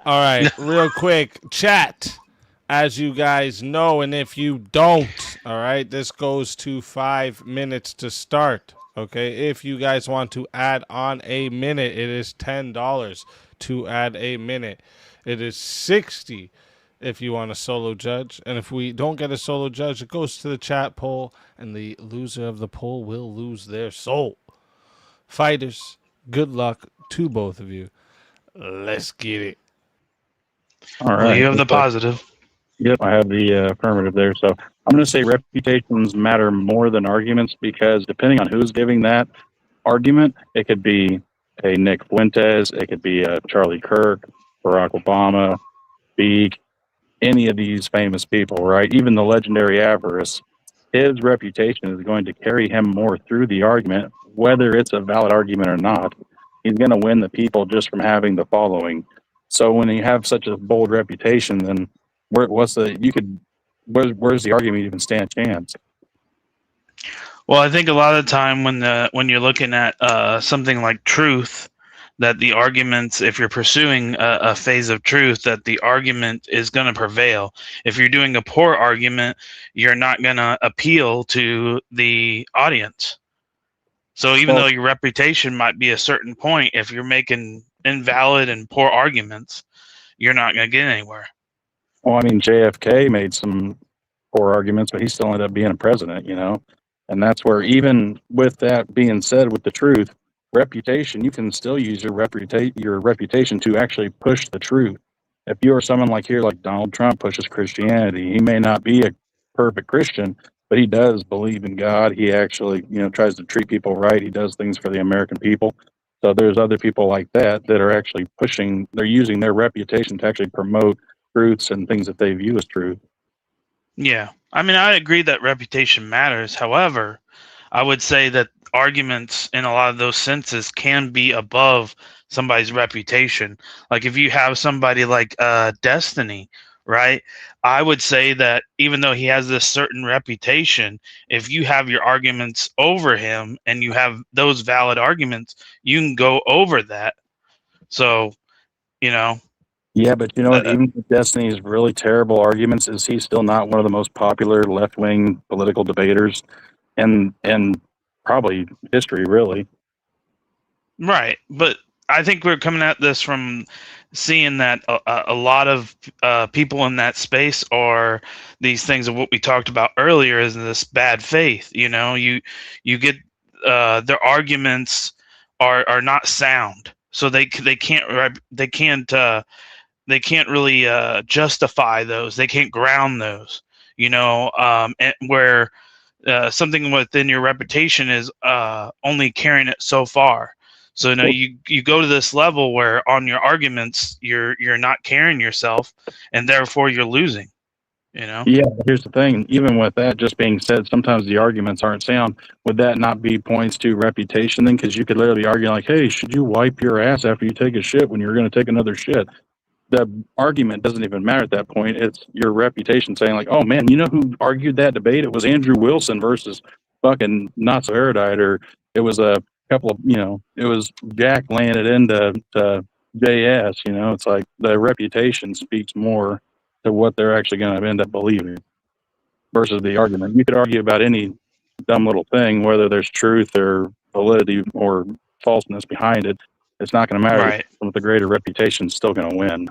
All right, real quick, chat. As you guys know, and if you don't, all right, this goes to 5 minutes to start. Okay, if you guys want to add on a minute, it is $10 to add a minute. It is $60 if you want a solo judge, and if we don't get a solo judge, it goes to the chat poll, and the loser of the poll will lose their soul. Fighters, good luck to both of you. Let's get it. All right. Well, you have the positive. Yep, I have the affirmative there. So I'm going to say reputations matter more than arguments, because depending on who's giving that argument, it could be a Nick Fuentes, it could be a Charlie Kirk, Barack Obama, Beak, any of these famous people, right? Even the legendary Avarice, his reputation is going to carry him more through the argument, whether it's a valid argument or not. He's going to win the people just from having the following. So when you have such a bold reputation, then where's the argument even stand a chance? Well, I think a lot of the time when you're looking at something like truth, that the arguments, if you're pursuing a phase of truth, that the argument is going to prevail. If you're doing a poor argument, you're not going to appeal to the audience. So even though your reputation might be a certain point, if you're making invalid and poor arguments, you're not going to get anywhere. Well, I mean, JFK made some poor arguments, but he still ended up being a president, you know? And that's where, even with that being said, with the truth, reputation, you can still use your reputation to actually push the truth. If you are someone like Donald Trump pushes Christianity, he may not be a perfect Christian, but he does believe in God. He actually, tries to treat people right. He does things for the American people. So there's other people like that are actually they're using their reputation to actually promote truths and things that they view as truth. Yeah. I mean, I agree that reputation matters. However, I would say that arguments in a lot of those senses can be above somebody's reputation. Like if you have somebody like Destiny, right? I would say that even though he has this certain reputation, if you have your arguments over him and you have those valid arguments, you can go over that. So, Yeah, but even with Destiny's really terrible arguments, is he still not one of the most popular left-wing political debaters in probably history, really? Right, but I think we're coming at this from seeing that a lot of people in that space are these things of what we talked about earlier, is this bad faith. You get their arguments are not sound, so they can't really justify those. They can't ground those. And where something within your reputation is only carrying it so far. So you go to this level where on your arguments you're not carrying yourself, and therefore you're losing. You know? Yeah, but here's the thing. Even with that just being said, sometimes the arguments aren't sound. Would that not be points to reputation then? Because you could literally argue like, hey, should you wipe your ass after you take a shit when you're going to take another shit? The argument doesn't even matter at that point. It's your reputation saying like, oh man, you know who argued that debate? It was Andrew Wilson versus fucking Not So Erudite, or it was a couple of, it was Jack laying it into JS. It's like the reputation speaks more to what they're actually going to end up believing versus the argument. You could argue about any dumb little thing, whether there's truth or validity or falseness behind it. It's not going to matter. Right. With the greater reputation, is still going to win.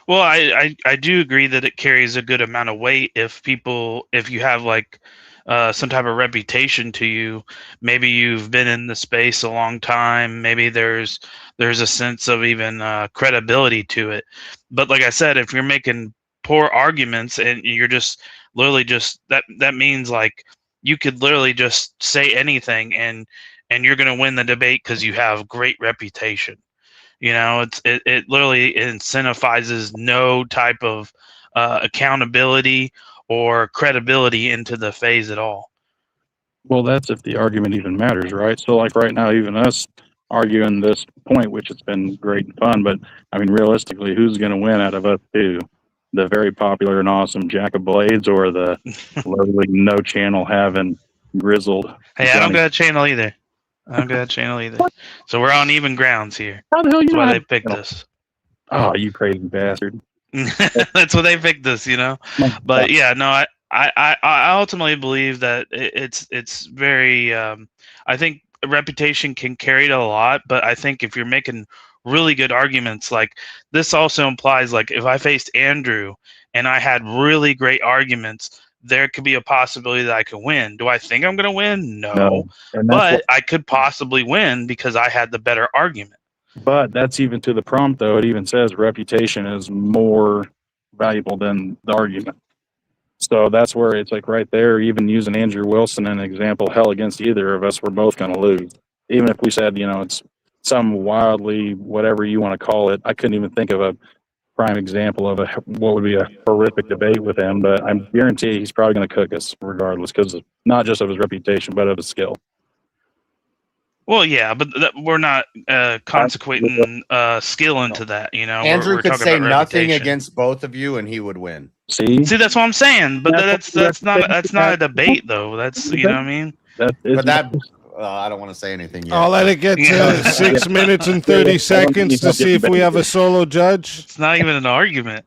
Well, I do agree that it carries a good amount of weight if you have like some type of reputation to you. Maybe you've been in the space a long time. Maybe there's a sense of even credibility to it. But like I said, if you're making poor arguments and you're just literally just that means like you could literally just say anything and you're going to win the debate because you have great reputation. It literally incentivizes no type of accountability or credibility into the phase at all. Well, that's if the argument even matters, right? So like right now, even us arguing this point, which has been great and fun, but I mean, realistically, who's going to win out of us two? The very popular and awesome Jack of Blades or the lovely no channel having grizzled? Hey, I don't got a channel either. So we're on even grounds here. How the hell That's why they picked us. Oh, you crazy bastard. That's what they picked us, But yeah, no, I ultimately believe that it's very. I think reputation can carry it a lot, but I think if you're making really good arguments, like this also implies, like if I faced Andrew and I had really great arguments, there could be a possibility that I could win. Do I think I'm going to win? No. But I could possibly win because I had the better argument. But that's even to the prompt, though. It even says reputation is more valuable than the argument. So that's where it's like right there, even using Andrew Wilson as an example, hell, against either of us, we're both going to lose. Even if we said, it's some wildly, whatever you want to call it, I couldn't even think of a prime example of what would be a horrific debate with him, but I guarantee he's probably going to cook us regardless, because not just of his reputation, but of his skill. Well, yeah, but we're not consequating skill into that, Andrew we're could talking say about nothing reputation. against both of you, and he would win. See, that's what I'm saying. But that's not a debate, though. That's what I mean. I don't want to say anything yet. I'll let it get to 6 minutes and 30 seconds to see if we have a solo judge. It's not even an argument.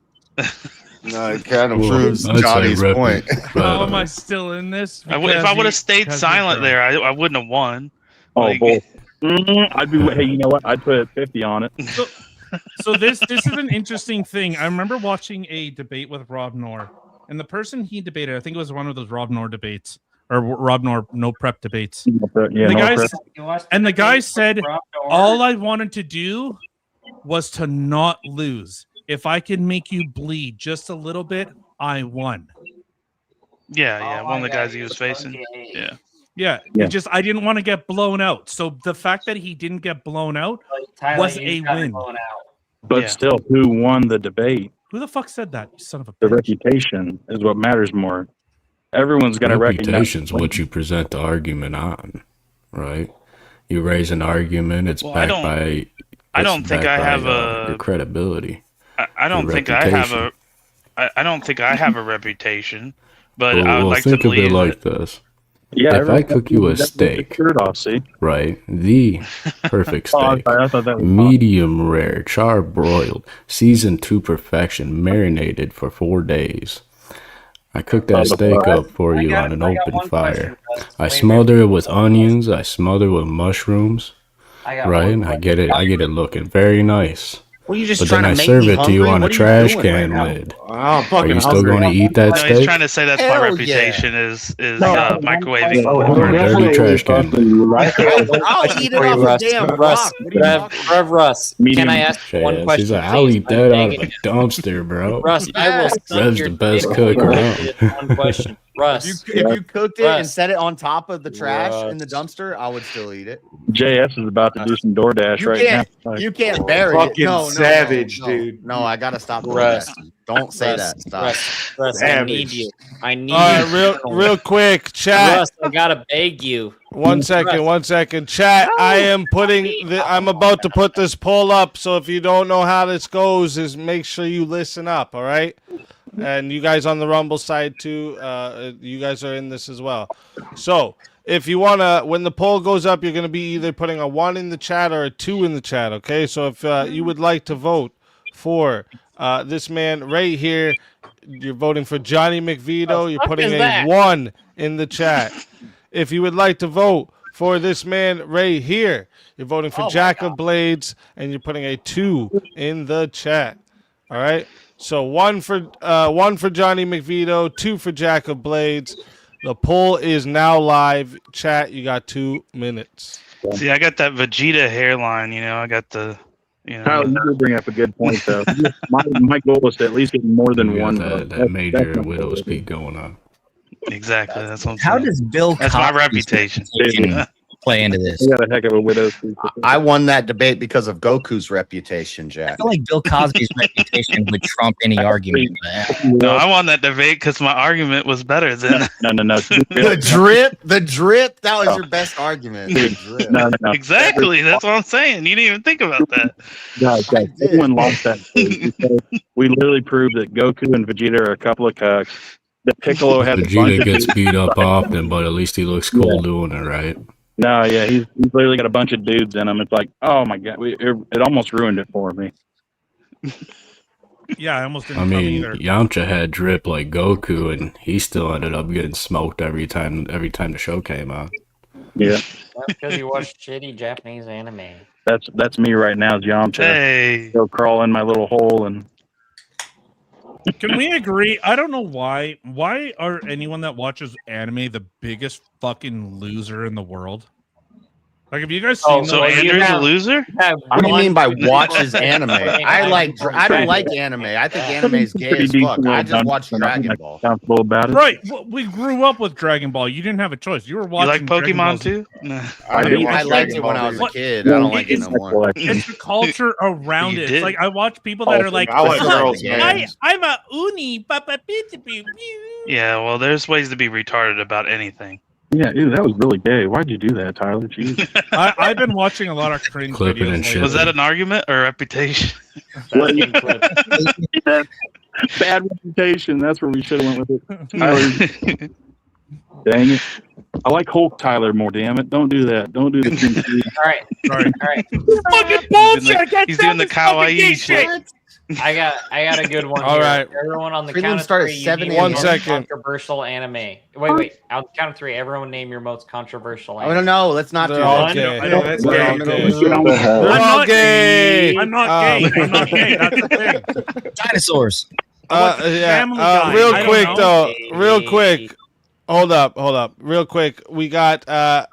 No, it kind of proves Johnny's point. How am I still in this? If I would have stayed silent there, I wouldn't have won. I'd be. Hey, you know what? I'd put 50 on it. So this is an interesting thing. I remember watching a debate with Rob Noor, and the person he debated, I think it was one of those Rob Noor debates or Rob Noor no prep debates. The guy said, all I wanted to do was to not lose. If I could make you bleed just a little bit, I won. Yeah, one of the guys he was facing. Yeah. I didn't want to get blown out. So the fact that he didn't get blown out was a win. But still, who won the debate? Who the fuck said that? You son of a bitch. The reputation is what matters more. Everyone's going to recognize. Reputation's what you present the argument on, right? You raise an argument, it's backed by. I don't think I have your credibility. I don't think I have a. I don't think I have a reputation, but I would like to think believe of it like this. Yeah, if I cook you a steak, right, the perfect steak, medium rare, char-broiled, seasoned to perfection, marinated for 4 days. I cooked that steak up for you on an open fire. I smother it with onions. I smother it with mushrooms. Right, I get it looking very nice. Well, you just but then I serve it to you on a trash can lid. Are you still going to eat that steak? He's trying to say that's my reputation is microwaving. Dirty trash can lid. I'll eat it off a damn rock. Rev Russ, can I ask one question? She's like, I'll eat that out of a dumpster, bro. Russ, I will. Rev's the best cook around. One question, Russ. If you cooked it and set it on top of the trash in the dumpster, I would still eat it. JS is about to do some DoorDash right now. You can't bury it. No, savage, dude. No, I gotta stop doing that. Don't say Russ, that. Stop. Russ, I need you. I need All right, you. real quick, chat. Russ, I gotta beg you. One second, chat. I am I'm about to put this poll up. So if you don't know how this goes, is make sure you listen up. All right, and you guys on the Rumble side too. You guys are in this as well. So if you wanna, when the poll goes up, you're gonna be either putting a 1 in the chat or a 2 in the chat. Okay, so if you would like to vote for this man right here, you're voting for Johnny McVito. You're putting a 1 in the chat. If you would like to vote for this man right here, you're voting for Jack of Blades, and you're putting a 2 in the chat. All right. So 1 for Johnny McVito, 2 for Jack of Blades. The poll is now live. Chat, you got 2 minutes. See, I got that Vegeta hairline. I got the. Tyler, you did bring up a good point, though. my goal was to at least get more than one. That major widow speak going on. Exactly. That's what I'm How saying. does Bill That's my Cosby's reputation. play into this? You got a heck of a widow. I won that debate because of Goku's reputation, Jack. I feel like Bill Cosby's reputation would trump any argument. No, I won that debate because my argument was better than. No. The drip. That was your best argument. The drip. No. Exactly. That's what I'm saying. You didn't even think about that. Guys, everyone lost that. We literally proved that Goku and Vegeta are a couple of cucks. That Piccolo had Vegeta gets beat up often, but at least he looks cool doing it, right? No, yeah, he's literally got a bunch of dudes in him. It's like, oh my god, it almost ruined it for me. Yeah, I almost didn't. I mean, either. Yamcha had drip like Goku, and he still ended up getting smoked every time the show came out. Yeah, That's because you watch shitty Japanese anime. that's me right now, Yamcha. Hey, Go crawl in my little hole and. Can we agree? I don't know why. Why are anyone that watches anime the biggest fucking loser in the world? Like, have you guys seen? So Andrew's a loser? What do you mean by watches anime? I don't like anime. I think anime is gay as fuck. I just watch Dragon Ball. Comfortable about it. Right. Well, we grew up with Dragon Ball. You didn't have a choice. You were watching. You like Pokemon too? No. I liked it when I was a kid. I don't like it no more. It's the culture around it. It's like I watch people that are like, I like girls, man. I'm a uni, papa. Yeah, well, there's ways to be retarded about anything. Yeah, dude, that was really gay. Why'd you do that, Tyler? Jeez. I've been watching a lot of cringe Clip it videos. and shit. Was that an argument or reputation? Bad reputation. That's where we should have went with it. Tyler. Dang it. I like Hulk Tyler more, damn it. Don't do that. Don't do the thing. All right. Fucking bullshit. He's doing the kawaii shit. I got a good one. All here. right. Everyone on the Freeland count of started 3. 7 you a.m. name 1 your most second. Controversial anime. Wait. On the count of 3, everyone name your most controversial anime. Oh no, let's not do They're all that. gay. I know that's They're all gay. gay. They're all gay. I'm not gay. I'm not gay. That's the thing. Dinosaurs. Family Guy. I Real don't quick know. though. Real quick. Hold up. Real quick. We got the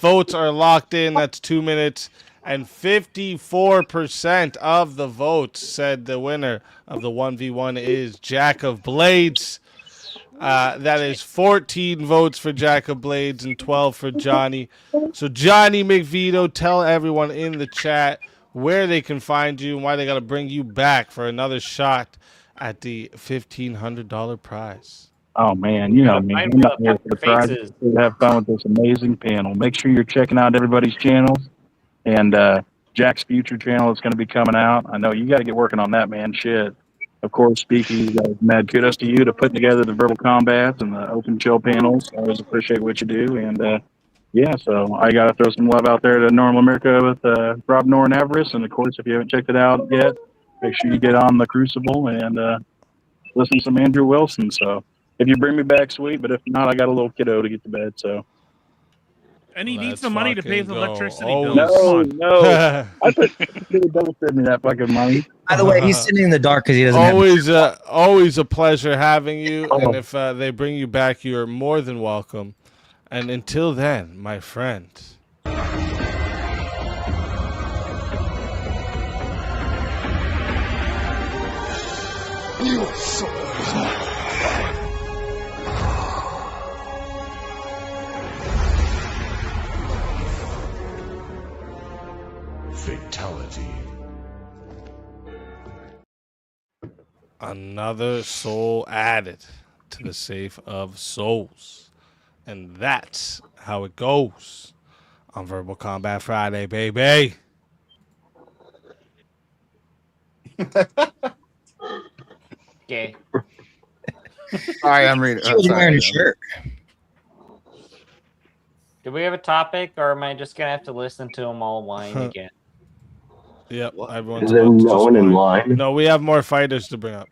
votes are locked in. That's 2 minutes. And 54% of the votes said the winner of the 1v1 is Jack of Blades. That is 14 votes for Jack of Blades and 12 for Johnny. So Johnny McVito, tell everyone in the chat where they can find you and why they got to bring you back for another shot at the $1,500 prize. Oh man, you know me. I'm not here for the prize. To have fun with this amazing panel. Make sure you're checking out everybody's channels. And Jack's future channel is going to be coming out. I know you got to get working on that, man. Shit. Of course, Speakeazy, mad kudos to you to putting together the verbal combats and the open chill panels. I always appreciate what you do. And yeah, so I got to throw some love out there to Normal America with Rob Nor and Avarice. And of course, if you haven't checked it out yet, make sure you get on the Crucible and listen to some Andrew Wilson. So if you bring me back, sweet. But if not, I got a little kiddo to get to bed. So. And he needs the money to pay for electricity Oh, bills. no. I thought you would double send me that fucking money. By the way, he's sitting in the dark because he doesn't always a pleasure having you. And if they bring you back, you are more than welcome. And until then, my friend. You are so fatality. Another soul added to the safe of souls. And that's how it goes on Verbal Combat Friday, baby. Okay. Sorry, I'm reading. She was wearing a shirt. Do we have a topic, or am I just gonna have to listen to them all whine again? Yep, everyone's Is there about to no just one in whine. line? No, we have more fighters to bring up.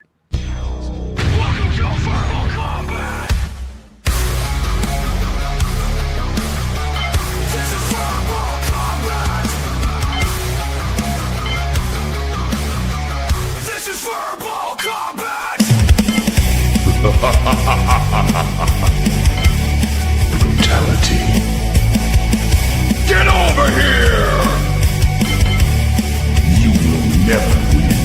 This is verbal combat. Brutality. Get over here. You will never win.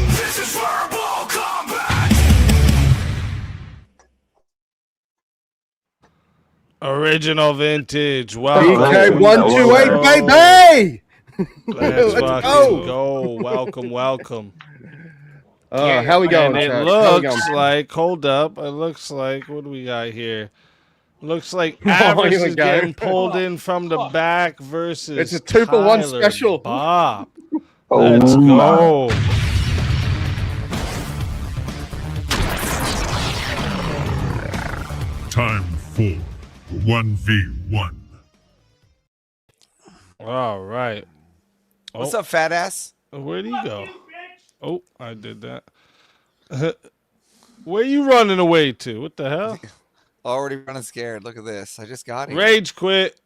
This is verbal combat. Original vintage. Welcome. BK128, baby! Let's Let's fucking go. go. Welcome, welcome. How we going, And it Chuck? How we looks going? like, hold up. It looks like, what do we got here? Looks like Oh, Avarice here we is go. getting pulled in from the back versus It's a 2-for-1 Tyler special. Bob. Oh, Let's my. go. Time for 1v1. All right. What's up, fat ass? Where'd he go? Oh, I did that. Where you running away to? What the hell? Already running scared. Look at this. I just got here. Rage quit.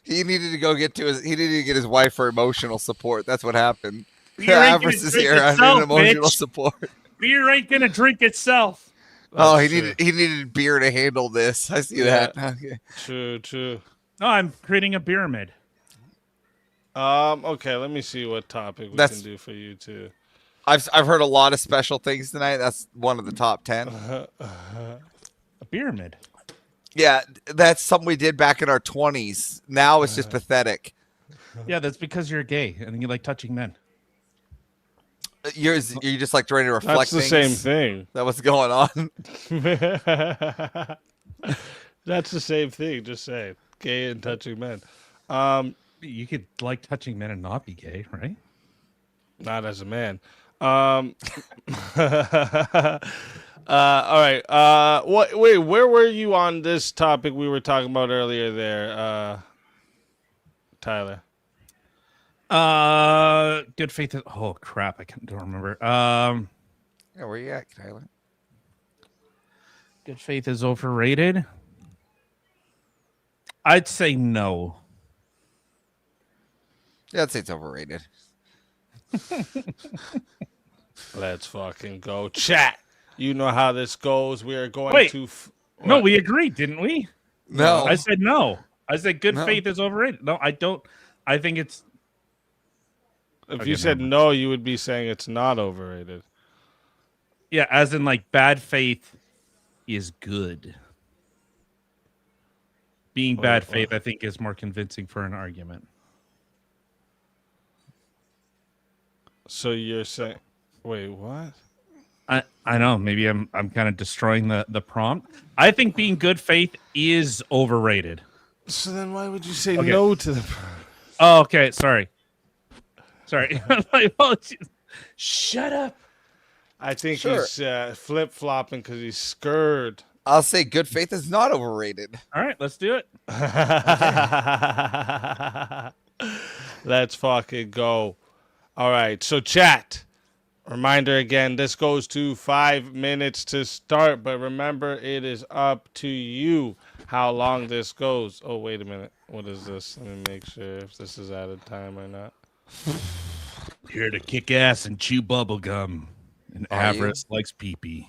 He needed to go get to his. He needed to get his wife for emotional support. That's what happened. Beer ain't Avarice gonna is drink here. I itself, need emotional bitch. support. Beer ain't gonna drink itself. Oh, That's he needed beer to handle this. I see that. Okay. True. No, I'm creating a pyramid. Okay, let me see what topic we That's- can do for you too. I've heard a lot of special things tonight. That's one of the top 10. A pyramid. Yeah, that's something we did back in our 20s. Now it's just pathetic. Yeah, that's because you're gay and you like touching men. You're just like trying to reflect. That's the same thing. That what's going on. That's the same thing. Just saying, gay and touching men. You could like touching men and not be gay, right? Not as a man. All right. Wait, where were you on this topic we were talking about earlier there, Tyler? Good faith. Oh crap, don't remember. Yeah, where you at, Tyler? Good faith is overrated. I'd say no. Yeah, I'd say it's overrated. Let's fucking go. Chat. You know how this goes. We are going Wait. to. No, we agreed, didn't we? No. I said no. I said good No. faith is overrated. No, I don't. I think it's. If Okay, you said never no, you would be saying it's not overrated. Yeah, as in like bad faith is good. Being bad faith, I think, is more convincing for an argument. So you're saying, wait, what? I know. Maybe I'm kind of destroying the prompt. I think being good faith is overrated. So then why would you say Okay. no to the? Oh, okay. Sorry. My apologies. Shut up. I think Sure. he's flip flopping because he's scared. I'll say good faith is not overrated. All right, let's do it. Let's fucking go. All right, so chat. Reminder again, this goes to 5 minutes to start, but remember, it is up to you how long this goes. Oh, wait a minute. What is this? Let me make sure if this is out of time or not. Here to kick ass and chew bubble gum. And Are you? Avarice likes pee-pee.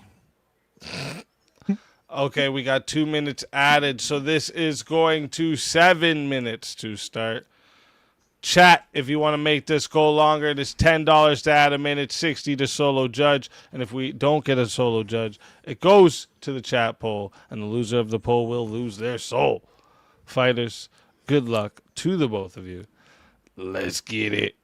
Okay, we got 2 minutes added, so this is going to 7 minutes to start. Chat, if you want to make this go longer, it is $10 to add a minute, $60 to solo judge. And if we don't get a solo judge, it goes to the chat poll, and the loser of the poll will lose their soul. Fighters, good luck to the both of you. Let's get it.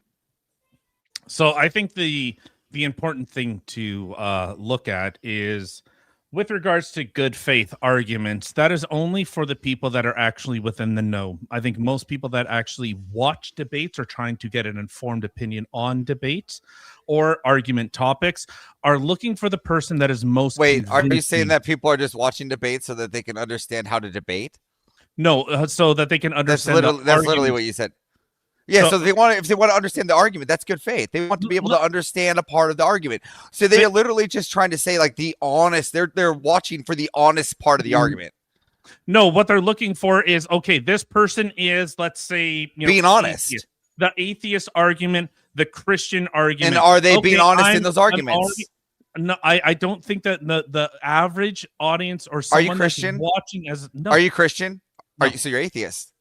So I think the important thing to look at is with regards to good faith arguments, that is only for the people that are actually within the know. I think most people that actually watch debates or trying to get an informed opinion on debates or argument topics are looking for the person that is most Wait, are you convincing. saying that people are just watching debates so that they can understand how to debate? No, so that they can understand. That's literally what you said. Yeah, so if they want to understand the argument, that's good faith. They want to be able to understand a part of the argument. So they're literally just trying to say like the honest. They're watching for the honest part of the argument. No, what they're looking for is, okay, this person is, let's say, being honest. The atheist argument, the Christian argument. And are they being honest in those arguments? No, I don't think that the average audience or someone are you Christian? That's watching as no. Are you Christian? No. So you're atheist?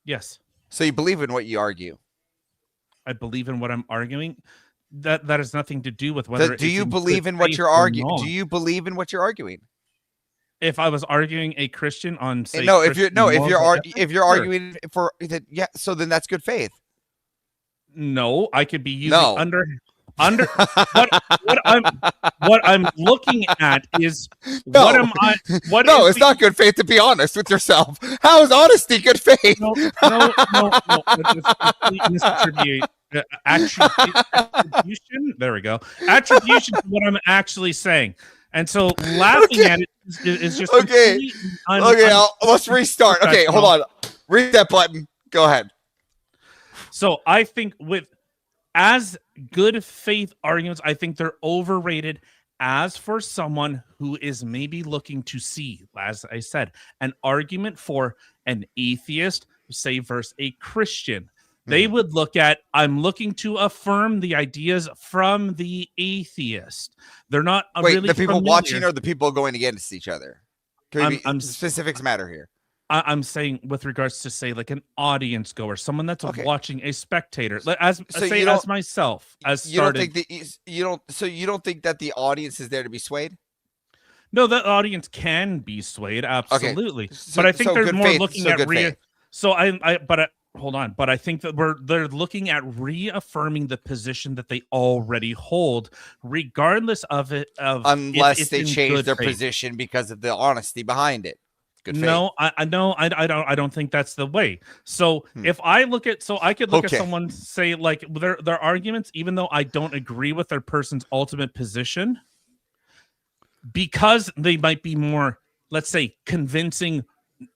Yes. So you believe in what you argue? I believe in what I'm arguing. That has nothing to do with whether. Do you believe in what you're arguing? Do you believe in what you're arguing? If I was arguing a Christian on, say, if you're arguing for that, yeah. So then that's good faith. No, I could be using under what I'm looking at is it's not good faith to be honest with yourself. How is honesty good faith? No. Attribution. There we go. Attribution to what I'm actually saying. And so laughing at it is just okay. Let's restart. Okay, hold on. Reset button. Go ahead. So I think as good faith arguments, I think they're overrated as for someone who is maybe looking to see, as I said, an argument for an atheist, say, versus a Christian. They would look at, I'm looking to affirm the ideas from the atheist. They're not really the people familiar. watching or the people going against each other? Specifics matter here. I'm saying with regards to, say, like an audience goer, someone that's watching, a spectator, as myself. You don't think that the audience is there to be swayed? No, the audience can be swayed, absolutely. Okay. But I think they're more looking at hold on, but I think that they're looking at reaffirming the position that they already hold, regardless of it. Unless they change their position because of the honesty behind it. No, I don't think that's the way. So if I look at, I could look at someone, say, like their arguments, even though I don't agree with their person's ultimate position, because they might be more, let's say, convincing,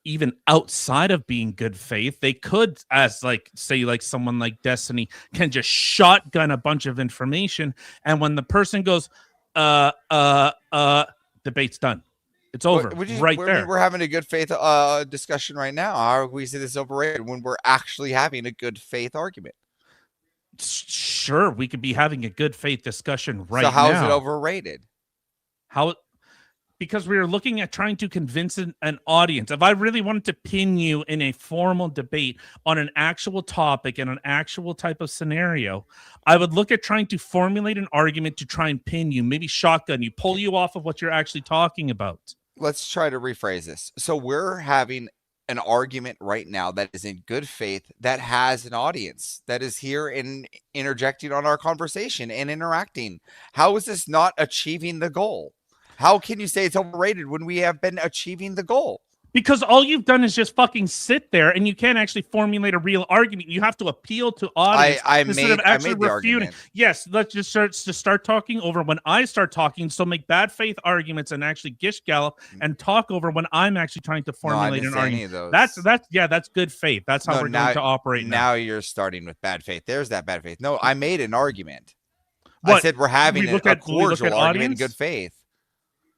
even outside of being good faith, they could, as someone like Destiny can just shotgun a bunch of information, and when the person goes, debate's done. It's over there. We're having a good faith discussion right now. How are we say this is overrated when we're actually having a good faith argument? Sure, we could be having a good faith discussion right now. So how is it overrated? Because we are looking at trying to convince an audience. If I really wanted to pin you in a formal debate on an actual topic and an actual type of scenario, I would look at trying to formulate an argument to try and pin you, maybe shotgun you, pull you off of what you're actually talking about. Let's try to rephrase this. So we're having an argument right now that is in good faith, that has an audience that is here and interjecting on our conversation and interacting. How is this not achieving the goal? How can you say it's overrated when we have been achieving the goal? Because all you've done is just fucking sit there, and you can't actually formulate a real argument. You have to appeal to audience instead of actually refuting. Yes, let's just start talking over when I start talking. So make bad faith arguments and actually gish gallop and talk over when I'm actually trying to formulate an argument. That's good faith. That's how we're going to operate now. Now you're starting with bad faith. There's that bad faith. No, I made an argument. I said we're having a cordial argument in good faith.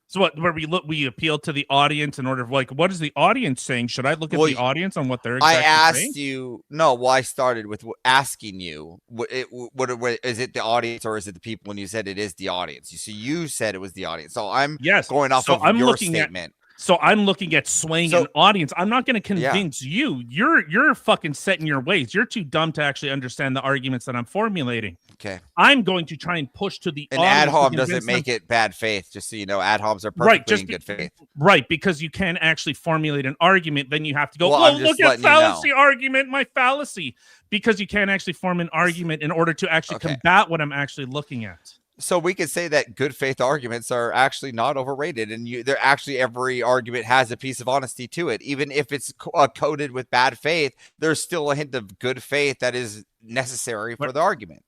So where we appeal to the audience in order of, like, what is the audience saying? Should I look at the audience on what they're exactly saying? I asked you. No, well, I started with asking you, what is it, the audience or is it the people? When you said it is the audience, so you said it was the audience. So I'm going off of your statement. So I'm looking at swaying an audience. I'm not going to convince you. You're fucking set in your ways. You're too dumb to actually understand the arguments that I'm formulating. Okay. I'm going to try and push to the and audience. ad hom doesn't make it bad faith, just so you know. Ad homs are perfectly in good faith. Right, because you can't actually formulate an argument. Then you have to go, well look at fallacy argument, my fallacy. Because you can't actually form an argument in order to actually combat what I'm actually looking at. So we could say that good faith arguments are actually not overrated, and they're actually every argument has a piece of honesty to it. Even if it's coded with bad faith, there's still a hint of good faith that is necessary for the argument.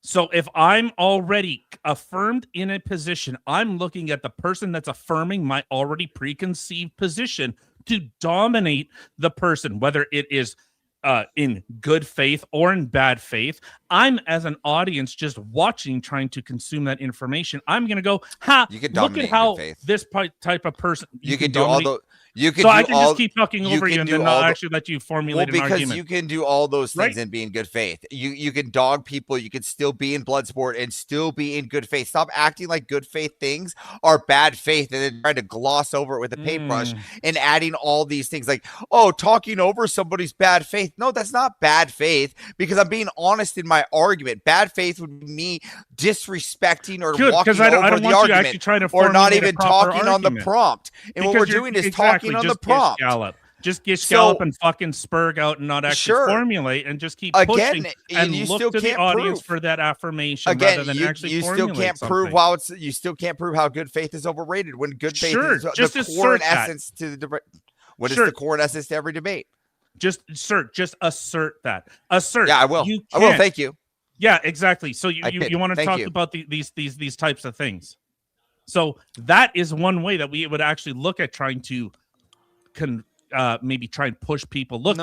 So if I'm already affirmed in a position, I'm looking at the person that's affirming my already preconceived position to dominate the person, whether it is in good faith or in bad faith. I'm, as an audience, just watching, trying to consume that information. I'm going to go, look at how this type of person... You can do all the... You can so I can just keep talking over you and then not actually let you formulate an argument. Because you can do all those things and be in good faith. You can dog people. You can still be in Bloodsport and still be in good faith. Stop acting like good faith things are bad faith and then trying to gloss over it with a paintbrush and adding all these things like, oh, talking over somebody's bad faith. No, that's not bad faith because I'm being honest in my argument. Bad faith would be me disrespecting or walking over the argument or not even talking on the prompt. And what we're doing is talking on the prompt. Just get scallop and fucking spurg out and not actually formulate and just keep pushing and you look still to the audience for that affirmation rather than actually you still can't prove you still can't prove how good faith is overrated when good faith is the core and essence to the debate. What is the core and essence to every debate? Just assert that. Assert. Yeah, I will. I will. Thank you. Yeah, exactly. So you want to talk about these types of things. So that is one way that we would actually look at trying to maybe try and push people. Look,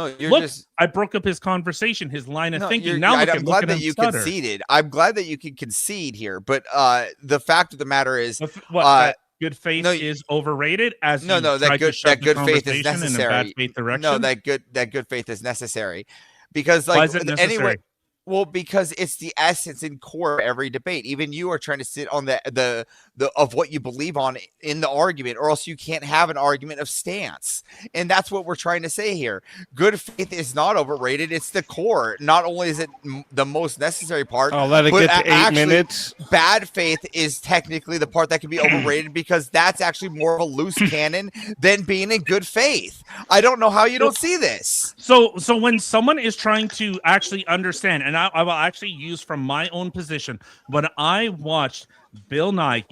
I broke up his conversation, his line of thinking. Now I'm glad that you conceded. I'm glad that you can concede here, but the fact of the matter is, good faith is overrated. That good faith is necessary. That good faith is necessary because, like, why is it necessary? Anyway. Well, because it's the essence and core of every debate. Even you are trying to sit on the of what you believe on in the argument, or else you can't have an argument of stance. And that's what we're trying to say here. Good faith is not overrated. It's the core. Not only is it the most necessary part, I'll let it get to 8 minutes. Bad faith is technically the part that can be overrated because that's actually more of a loose cannon than being in good faith. I don't know how you don't see this. So when someone is trying to actually understand, and I will actually use from my own position, when I watched Bill Nye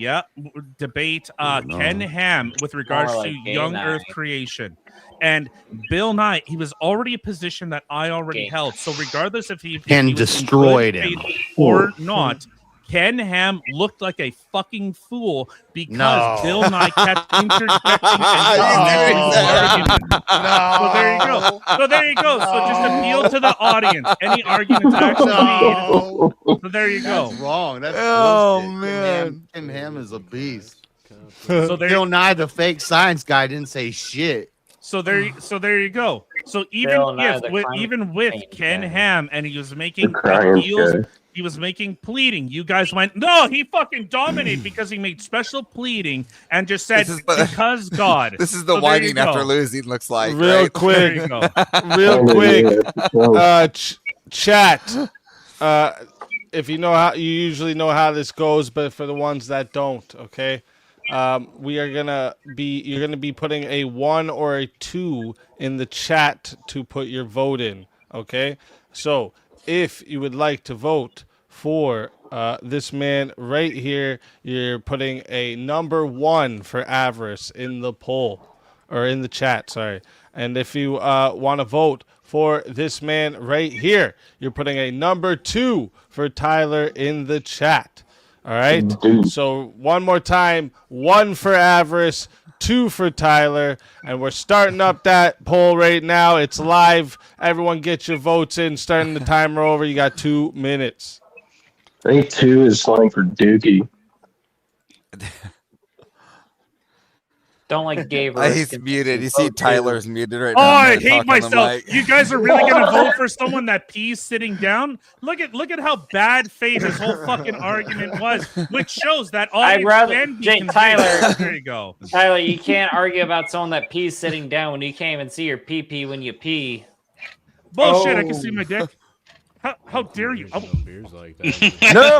debate Ken Ham with regards to young Earth creation, and Bill Nye, he was already a position that I already held. So regardless if he destroyed him or not, Ken Ham looked like a fucking fool because Bill Nye kept interjecting and So there you go. So just appeal to the audience. Any arguments actually made. So there you go. That's wrong. That's man. Ken Ham is a beast. So Bill Nye, the fake science guy, didn't say shit. So there you go. So even with Ken Ham, and he was making appeals. He was making pleading. You guys went, no, he fucking dominated because he made special pleading and just said, because God. This is the whining after losing, looks like. Real quick. Chat. If you know how, you usually know how this goes, but for the ones that don't, okay? You're gonna be putting a 1 or a 2 in the chat to put your vote in, okay? So if you would like to vote for this man right here, you're putting a number 1 for Avarice in the poll, or in the chat, sorry. And if you want to vote for this man right here, you're putting a number 2 for Tyler in the chat. All right? So one more time, 1 for Avarice, 2 for Tyler, and we're starting up that poll right now. It's live. Everyone get your votes in. Starting the timer over. You got 2 minutes. I think 2 is slang for dookie. Don't like gay. He's muted. You see Tyler's muted right Oh, now. I hate myself. You guys are really gonna vote for someone that pees sitting down? Look at how bad faith his whole fucking argument was, which shows that I'd rather can be convinced. Tyler. There you go. Tyler, you can't argue about someone that pees sitting down when you can't even see your pee when you pee. Bullshit! I can see my dick. How dare you? Beers like that. No.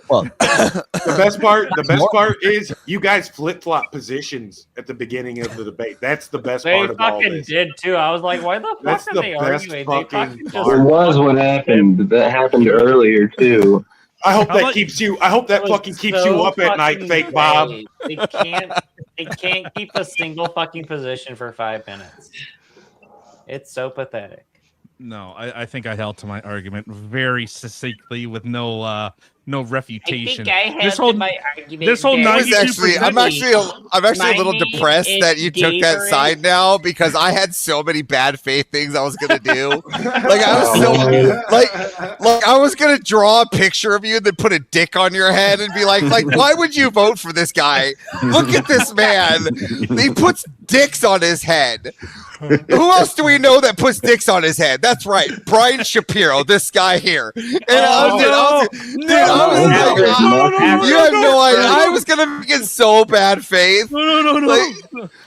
Well, the best part is you guys flip flop positions at the beginning of the debate. That's the best part of all fucking this. did too. I was like, why the fuck That's are the they best arguing? They fucking fucking just It was what happened. That happened earlier too. I hope that keeps you. I hope that fucking keeps you up at night, fake Bob. They can't keep a single fucking position for 5 minutes. It's so pathetic. No, I think I held to my argument very succinctly with no refutation. I held to my argument. This whole 92%. I'm actually a little depressed that you took that side now because I had so many bad faith things I was gonna do. Like I was so I was gonna draw a picture of you and then put a dick on your head and be like why would you vote for this guy? Look at this man. He puts dicks on his head. Who else do we know that puts dicks on his head? That's right, Brian Shapiro, this guy here. And you have no idea. I was gonna get so bad faith. No.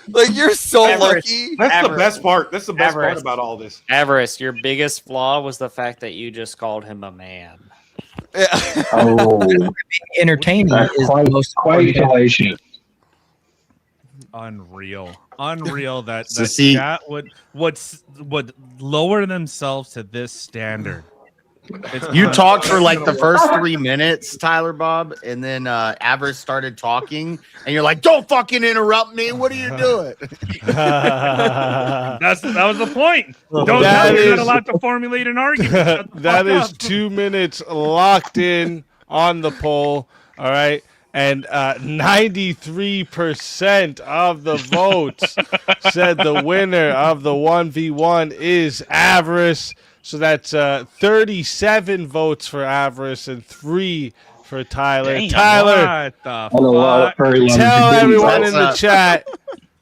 Like you're so lucky. That's the best part. That's the best part about all this. Avarice, your biggest flaw was the fact that you just called him a man. Entertaining is the most quite hellacious. Unreal that So see- chat would lower themselves to this standard. You talked for like the first 3 minutes, Tyler Bob, and then Avarice started talking, and you're like, "Don't fucking interrupt me! What are you doing?" That was the point. Don't That tell me you're is- not allowed to formulate an argument. That is 2 minutes locked in on the poll. All right. And 93% of the votes said the winner of the 1v1 is Avarice. So that's 37 votes for Avarice and 3 for Tyler. Damn, Tyler, what the fuck? tell everyone in the chat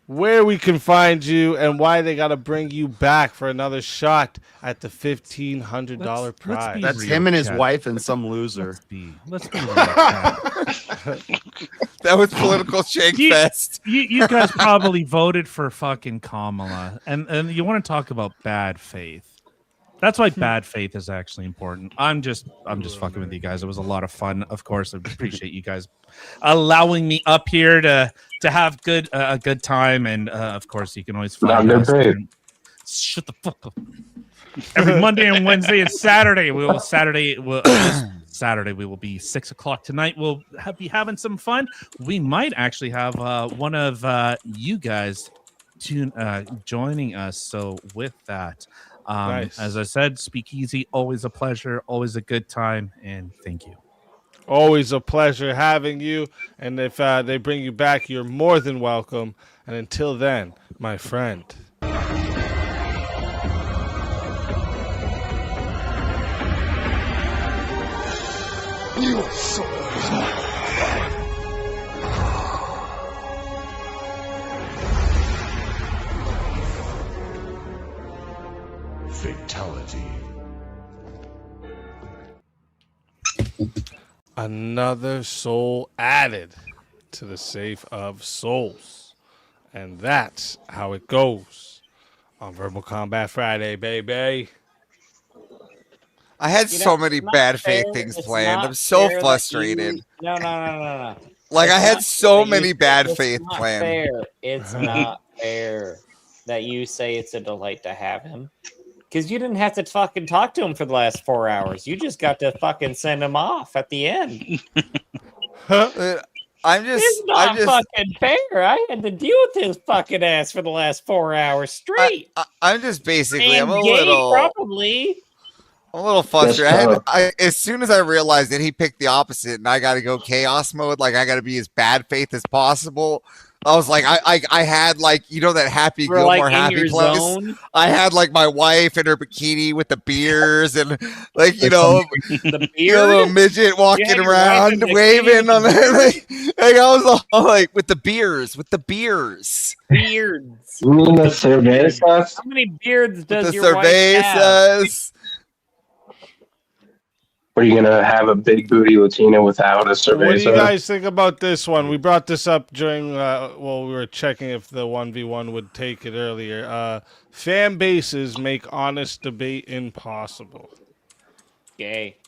where we can find you and why they got to bring you back for another shot at the $1,500 prize. That's him and his wife and some loser. Let's be real, chat. That was political Shankfest. You guys probably voted for fucking Kamala, and you want to talk about bad faith. That's why bad faith is actually important. I'm just fucking with you guys. It was a lot of fun. Of course, I appreciate you guys allowing me up here to have a good time. And of course, you can always find us. Shut the fuck up. Every Monday and Wednesday and Saturday. Saturday we will be 6 o'clock tonight. We'll be having some fun. We might actually have one of you guys joining us. So with that. Nice. As I said, Speakeazy, always a pleasure, always a good time, and thank you. Always a pleasure having you. And if they bring you back, you're more than welcome. And until then, my friend. You are so Fatality. Another soul added to the safe of souls. And that's how it goes on Verbal Combat Friday, baby. I had so many bad faith things planned. I'm so frustrated. No. Like I had so many bad faith planned. Fair. It's not fair that you say it's a delight to have him. Because you didn't have to fucking talk to him for the last 4 hours. You just got to fucking send him off at the end. It's not fucking fair. I had to deal with his fucking ass for the last 4 hours straight. I'm just basically, and I'm a gay, little, probably. I'm a little frustrated. As soon as I realized that he picked the opposite and I got to go chaos mode, like I got to be as bad faith as possible, I was like, I had like, you know, that Happy We're, like, Gilmore in happy your place. zone. I had like my wife in her bikini with the beers and like, you know, The you know, little midget walking had your wife around in bikini waving with on the the like I was all like with the beers. Beards. You mean the cervezas? How many beards does The your wife have? cervezas. Are you gonna have a big booty Latina without a cerveza? What do you guys think about this one? We brought this up during, we were checking if the 1v1 would take it earlier. Fan bases make honest debate impossible. Gay.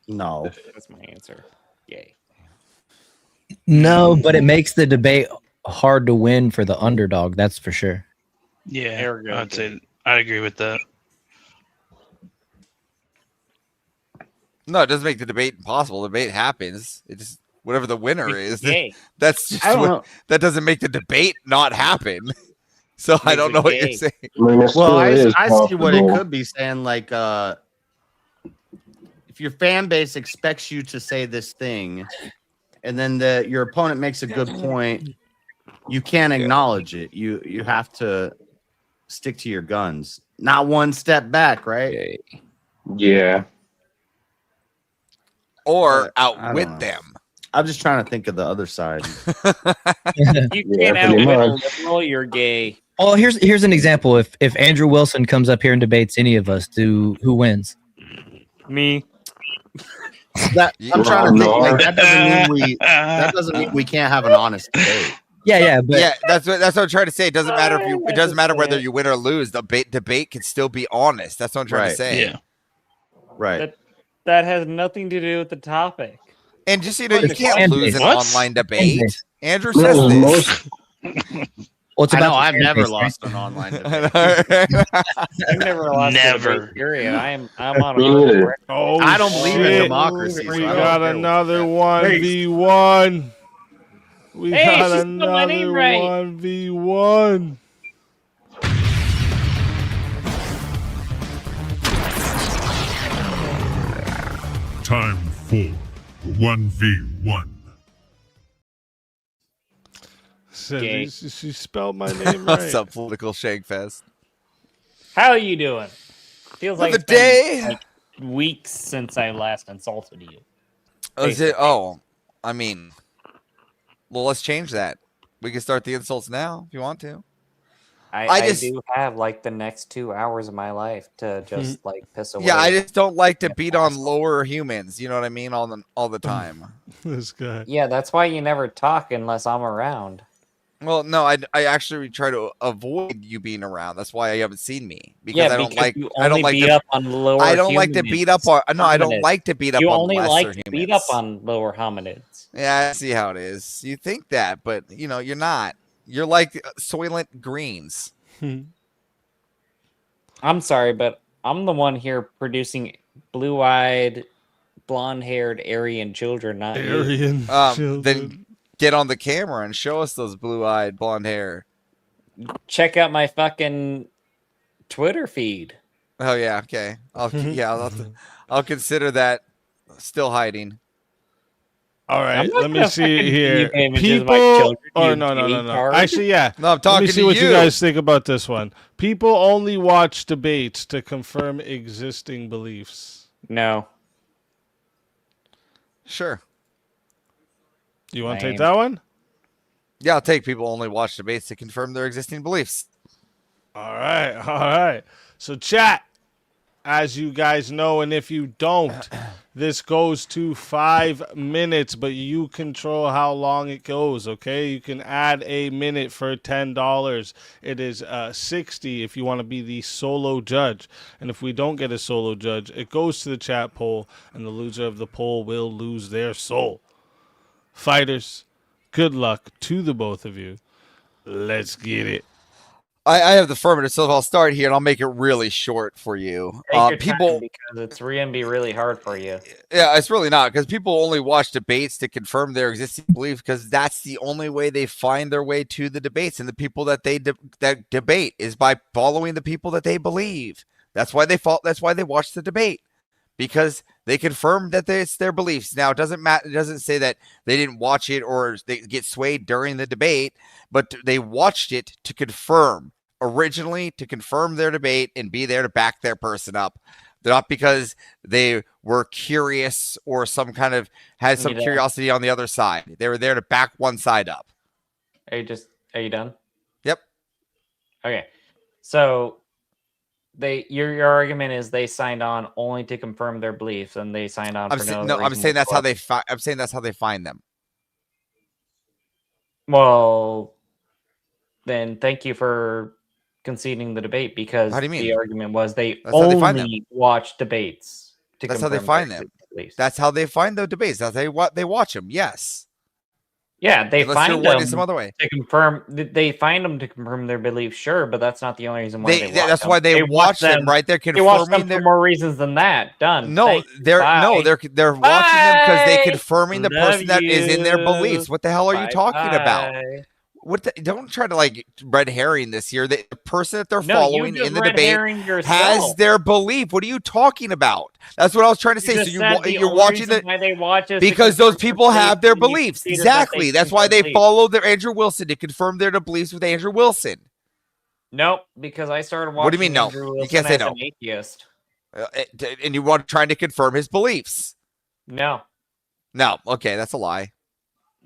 No. That's my answer. Gay. No, but it makes the debate hard to win for the underdog. That's for sure. Yeah, I'd agree with that. No, it doesn't make the debate impossible. The debate happens. It just whatever the winner is. gay. That's just I don't know. that doesn't make the debate not happen. So I don't know what you're saying. Well, I see what it could be saying. Like, if your fan base expects you to say this thing, and then your opponent makes a good point, you can't acknowledge it. You have to stick to your guns. Not one step back, right? Yeah. Or I don't outwit know. them. I'm just trying to think of the other side. You can't outwit a liberal, you're gay. Well, here's an example. If Andrew Wilson comes up here and debates any of us, who wins? Me. I'm trying to think. Like, that doesn't mean we can't have an honest debate. Yeah, but yeah, that's what I'm trying to say. It doesn't matter if it doesn't matter whether you win or lose. The debate can still be honest. That's what I'm trying to say. Yeah. Right. That has nothing to do with the topic. And just you can't lose an online debate. Andrew says this. Well, it's I know about I've the never fan base, lost right? an online debate. I've never lost a Never. debate, period. I'm on Me a neither. Oh, I don't believe in shit. democracy. We so I don't got care. another 1v1. We Hey, got she spelled my another name right. 1v1. Time for 1v1. Gay. She spelled my name What's right. up, political Shankfest? How are you doing? Feels like The it's been, day. like, weeks since I last insulted you. Is it? Oh, I mean, well, let's change that. We can start the insults now if you want to. I do have like the next 2 hours of my life to just like piss away. Yeah, I just don't like to beat on lower humans. You know what I mean? All the time. This guy. Yeah, that's why you never talk unless I'm around. Well, no, I actually try to avoid you being around. That's why you haven't seen me because Yeah, I don't because like. you I don't only like beat to. up on lower. I don't like to beat up on. No, I don't hominids. like to beat up You on only lesser like humans. to beat up on lower hominids. Yeah, I see how it is. You think that, but you know, you're not. You're like Soylent Greens. I'm sorry, but I'm the one here producing blue-eyed, blonde-haired Aryan children, not you. Aryan Then get on the camera and show us those blue-eyed blonde hair. Check out my fucking Twitter feed. Oh yeah, okay. I'll consider that still hiding. All right, I'm not let me gonna see fucking here. give images of my People, children, or you no, gay no. card. Actually, yeah. No, I'm talking Let me see to what you you. guys think about this one. People only watch debates to confirm existing beliefs. No. Sure. You want to take Lame. that one? Yeah, I'll take people only watch debates to confirm their existing beliefs. All right. So chat, as you guys know, and if you don't, this goes to 5 minutes, but you control how long it goes, okay? You can add a minute for $10. It is 60 if you want to be the solo judge. And if we don't get a solo judge, it goes to the chat poll, and the loser of the poll will lose their soul. Fighters, good luck to the both of you. Let's get it. I have the affirmative, so I'll start here and I'll make it really short for you. Take your People, time because it's going to be really hard for you. yeah, it's really not because people only watch debates to confirm their existing beliefs because that's the only way they find their way to the debates, and the people that they that debate is by following the people that they believe. That's why they watch the debate, because They confirmed that it's their beliefs. Now, it doesn't matter. It doesn't say that they didn't watch it or they get swayed during the debate, but they watched it to confirm, originally to confirm their debate and be there to back their person up. Not because they were curious or had some curiosity on the other side. They were there to back one side up. Are you done? Yep. Okay. So your argument is they signed on only to confirm their beliefs, and they signed on for no reason. I'm saying that's how they I'm saying that's how they find them. Well, then thank you for conceding the debate, because How do you mean? the argument was That's how they find them. only watch debates. That's how they find them. That's how they find the debates. That's how they watch them. Yes. Yeah, they Unless find you're them some other way. to confirm. They find them to confirm their beliefs, sure, but that's not the only reason why they watch That's them. why they watch them, right? They're They watch them confirming for more reasons than that. Done. No, Thank you. they're Bye. they're watching them because they're Bye. confirming the Love person that is in their beliefs. you. What the hell are you talking about? Bye-bye. Don't try to red herring this here. The person that they're No, following you just in the red debate herring yourself. has their belief. What are you talking about? That's what I was trying to say. just So said the you're only watching reason why they watch is to because those confirm people their have their beliefs. beliefs. You stated that Exactly. they That's think why their they beliefs. follow their Andrew Wilson to confirm their beliefs with Andrew Wilson. Nope, because I started watching What do you mean, no? Andrew You Wilson can't say as no. an atheist. And you want trying to confirm his beliefs. No. No. Okay, that's a lie.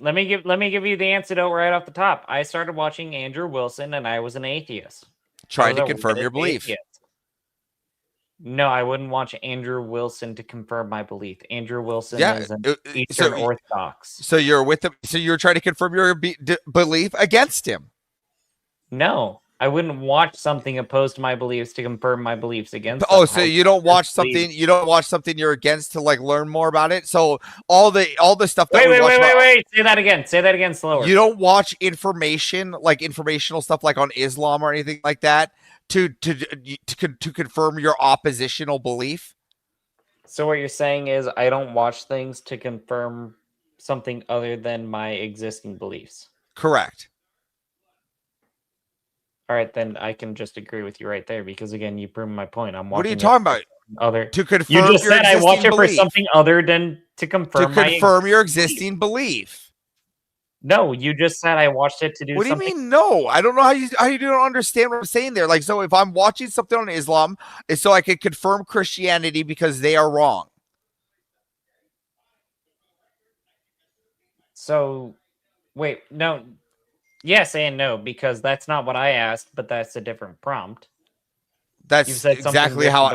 Let me give you the antidote right off the top. I started watching Andrew Wilson and I was an atheist. Trying to I was a confirm your Reddit belief. atheist. No, I wouldn't watch Andrew Wilson to confirm my belief. Andrew Wilson is an Eastern Orthodox. So you're with him. So you're trying to confirm your belief against him. No, I wouldn't watch something opposed to my beliefs to confirm my beliefs against. Oh, them. so you don't watch something. You don't watch something you're against to learn more about it. So all the stuff that wait. Say that again. Say that again slower. You don't watch information informational stuff on Islam or anything like that to confirm your oppositional belief. So what you're saying is I don't watch things to confirm something other than my existing beliefs. Correct. All right, then I can just agree with you right there because again, you proved my point. I'm watching. What are you talking about? To confirm you just your said I watch it for belief. something other than to confirm your existing belief. No, you just said I watched it to do. What do you something. mean? No, I don't know how you don't understand what I'm saying there. So if I'm watching something on Islam, it's so I can confirm Christianity because they are wrong. So, wait, no. Yes and no, because that's not what I asked, but that's a different prompt. That's said exactly how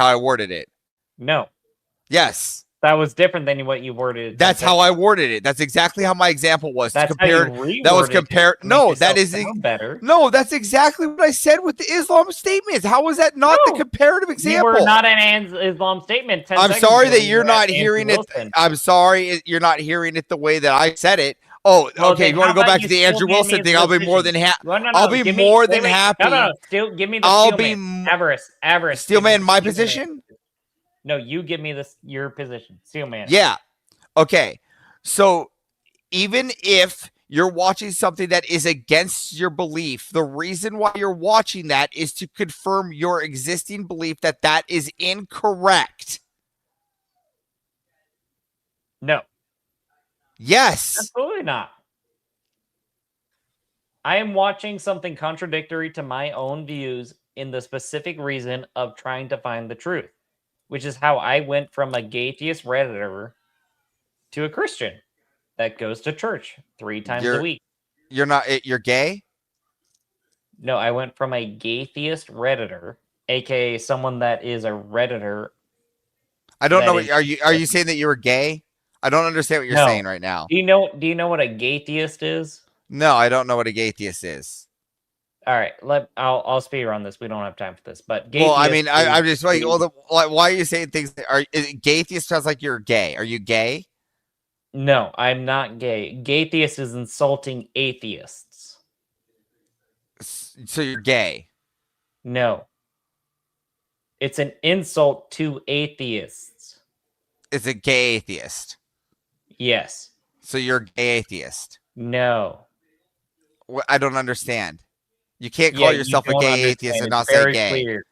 I worded it. No. Yes. That was different than what you worded. That's how I worded it. That's exactly how my example was. That's compared. how you That was reworded compared. it to No, make that yourself is sound better. No, that's exactly what I said with the Islam statements. How was that not the comparative example? You were not an Islam statement. 10 I'm seconds sorry ago, that you're you were not at hearing Andrew it. Wilson. I'm sorry you're not hearing it the way that I said it. Oh, Well, okay. then You want how to go about back you to the still Andrew hand me Wilson his thing? I'll be more position. than happy. No, I'll be give me- more wait, than wait. happy. No, still give me the I'll steel be man. Avarice. Steel man, my give me- position? No, you give me your position. Steel man. Yeah. Okay. So even if you're watching something that is against your belief, the reason why you're watching that is to confirm your existing belief that is incorrect. No. Yes. Absolutely not. I am watching something contradictory to my own views in the specific reason of trying to find the truth, which is how I went from a gaytheist Redditor to a Christian that goes to church 3 times a week. You're gay? No, I went from a gaytheist Redditor, aka someone that is a Redditor. I don't know. Are you saying that you were gay? I don't understand what you're No. saying right now. Do you know what a gaytheist is? No, I don't know what a gaytheist is. All right, I'll speed around this. We don't have time for this, but Well, I gaytheist mean, is I'm just like, the- why are you saying things? Gaytheist sounds like you're gay. Are you gay? No, I'm not gay. Gaytheist is insulting atheists. So you're gay? No. It's an insult to atheists. It's a gay atheist. Yes. So you're a gay atheist? No. I don't understand. You can't call yourself a gay atheist and not say gay. Clear.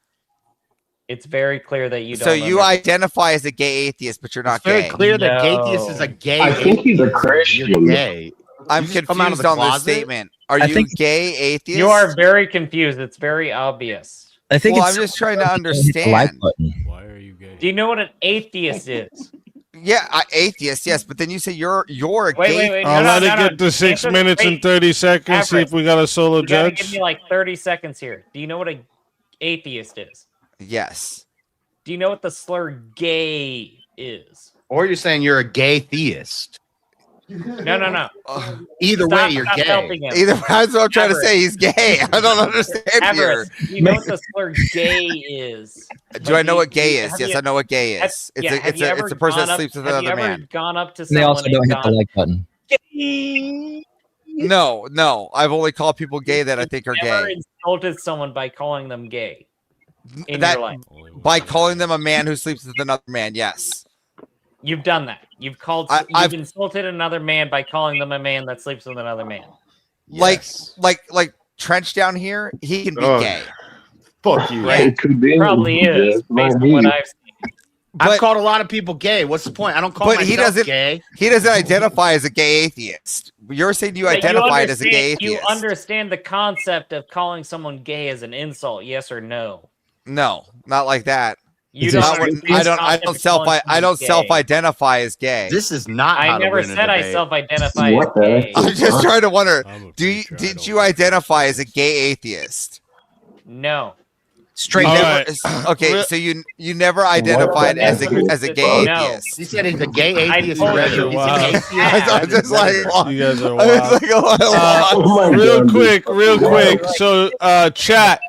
It's very clear that you don't. So you identify as a gay atheist, but you're not It's very gay. clear that gaytheist is a gay. I think he's a atheist. Christian. You're gay. I'm You just come out of confused the on this closet? statement. Are you gay atheist? You are very confused. It's very obvious. I think Well, it's I'm just trying to like understand. button. Why are you gay? Do you know what an atheist is? Yeah, atheist, yes, but then you say you're a gay. Wait. I'll no, let no, it no, get to 6 Answer- minutes and wait. 30 seconds. See Avarice, if we got a solo you gotta judge. give me like 30 seconds here. Do you know what a atheist is? Yes. Do you know what the slur gay is? Or you're saying you're a gay theist. No. Either Stop- way, you're stop gay. helping him. Either that's what I'm trying to Avarice. say. He's gay. I don't understand Avarice, here. do you know what the slur gay is? Do I know what gay is? Have Yes, you- I know what gay have- is. yeah, have you ever It's a person gone that up- sleeps with have another you ever man. gone up to And they someone also don't and hit the gone, like button. No. I've only called people gay that I think are never gay. insulted someone by calling them gay in That- your life? By calling them a man who sleeps with another man, yes. You've done that. You've I've insulted another man by calling them a man that sleeps with another man. Like Trench down here, he can be gay. Fuck you. Right? It could be. Probably is, based on what I've seen. I've called a lot of people gay. What's the point? I don't call myself he doesn't. gay. He doesn't identify as a gay atheist. You're saying you But identified as a gay You atheist. understand the concept of calling someone gay as an insult, yes or no? No, not like that. You It's don't not what- understand the concept of calling I don't someone gay. self-identify as gay. This is not. I how to never win a said I debate. self-identify as What the gay. heck? I'm just trying to wonder. Did you identify as a gay atheist? No. Straight You up. never- okay, so you never identified as a gay No. atheist. He said he's a gay atheist. told Redditor. you. He's Wow. an atheist. I'm just like, You guys are I was wild. like, Oh my real God. quick. So, chat,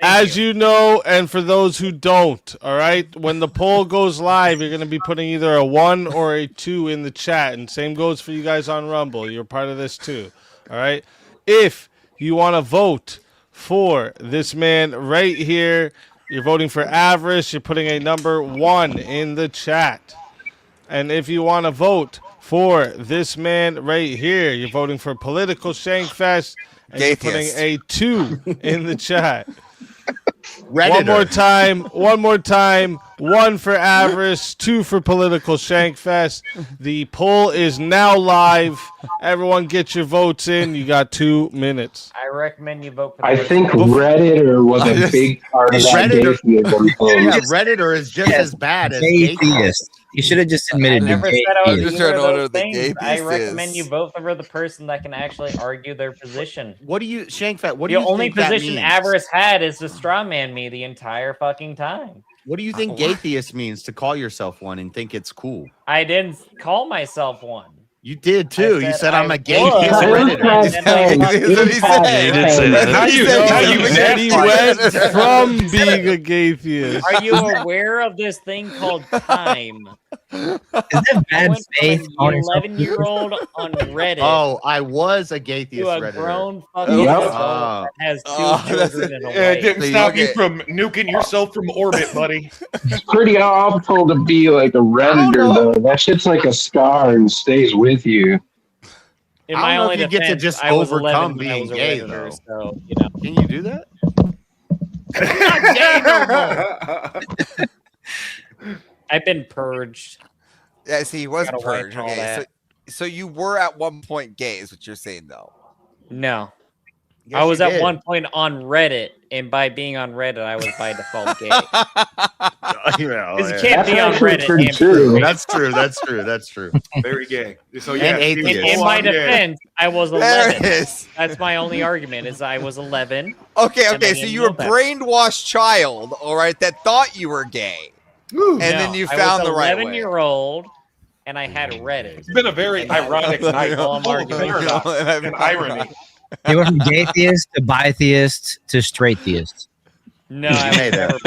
as you know, and for those who don't, all right, when the poll goes live, you're going to be putting either a 1 or a 2 in the chat. And same goes for you guys on Rumble. You're part of this too. All right. If you want to vote for this man right here, you're voting for Avarice. You're putting a number 1 in the chat. And if you want to vote for this man right here, you're voting for Political Shankfest. And you're putting Gaytheist. a 2 in the chat. Redditor. One more time. 1 for Avarice, 2 for Political Shankfest. The poll is now live. Everyone get your votes in. You got 2 minutes. I recommend you vote for the I person- think Redditor was a big part of that Redditor- atheism thing. Yeah, Redditor is just as bad as gay. Atheist. You should have just I admitted never you're gay. said I was Just either trying of to order those the things. gay I pieces. recommend you vote for the person that can actually argue their position. What do you, Shankfest? What do The you only think that position means? Avarice had is to straw man me the entire fucking time. What do you think gaytheist means? To call yourself one and think it's cool? I didn't call myself one. You did too. I You said said I'm I a gay was. theist Redditor. And then I- That's what he said. He did say that. Now you know that he went That's from being a gay theist. Are you aware of this thing called time? Is that I bad went faith? from an 11-year-old on Reddit Oh, I was a gay theist to a Redditor. grown fucking Yep. adult that has 2 children and a It wife. didn't So you stop look you at- from nuking yourself from orbit, buddy. It's pretty awful to be like a Redditor, though. That shit's like a scar and stays with you. In I my don't know only if you get to defense, just I was overcome 11 when I being was a gay, Redditor, though. so, you know. Can you do that? I've been purged. Yeah, see, he was Gotta wipe purged. all Okay, that. so you were at one point gay, is what you're saying, though. No. Yes, I was you at did. one point on Reddit, and by being on Reddit, I was by default gay. You know, Because you yeah. can't That's be on actually Reddit pretty and true. prove That's true. That's true. That's true. Very gay. So And yeah, atheist. In full my on gay. defense, I was There 11. it is. That's my only argument. Is I was 11. Okay, And I okay, so didn't you were a know better. brainwashed child, all right, that thought you were gay. And then you found the right way. 11-year-old, and I had Reddit. It's been a very ironic night. Well, I'm full of arguing. paradox and irony. He went from gay theist to bi theist to straight theist. No, I Hey was there. never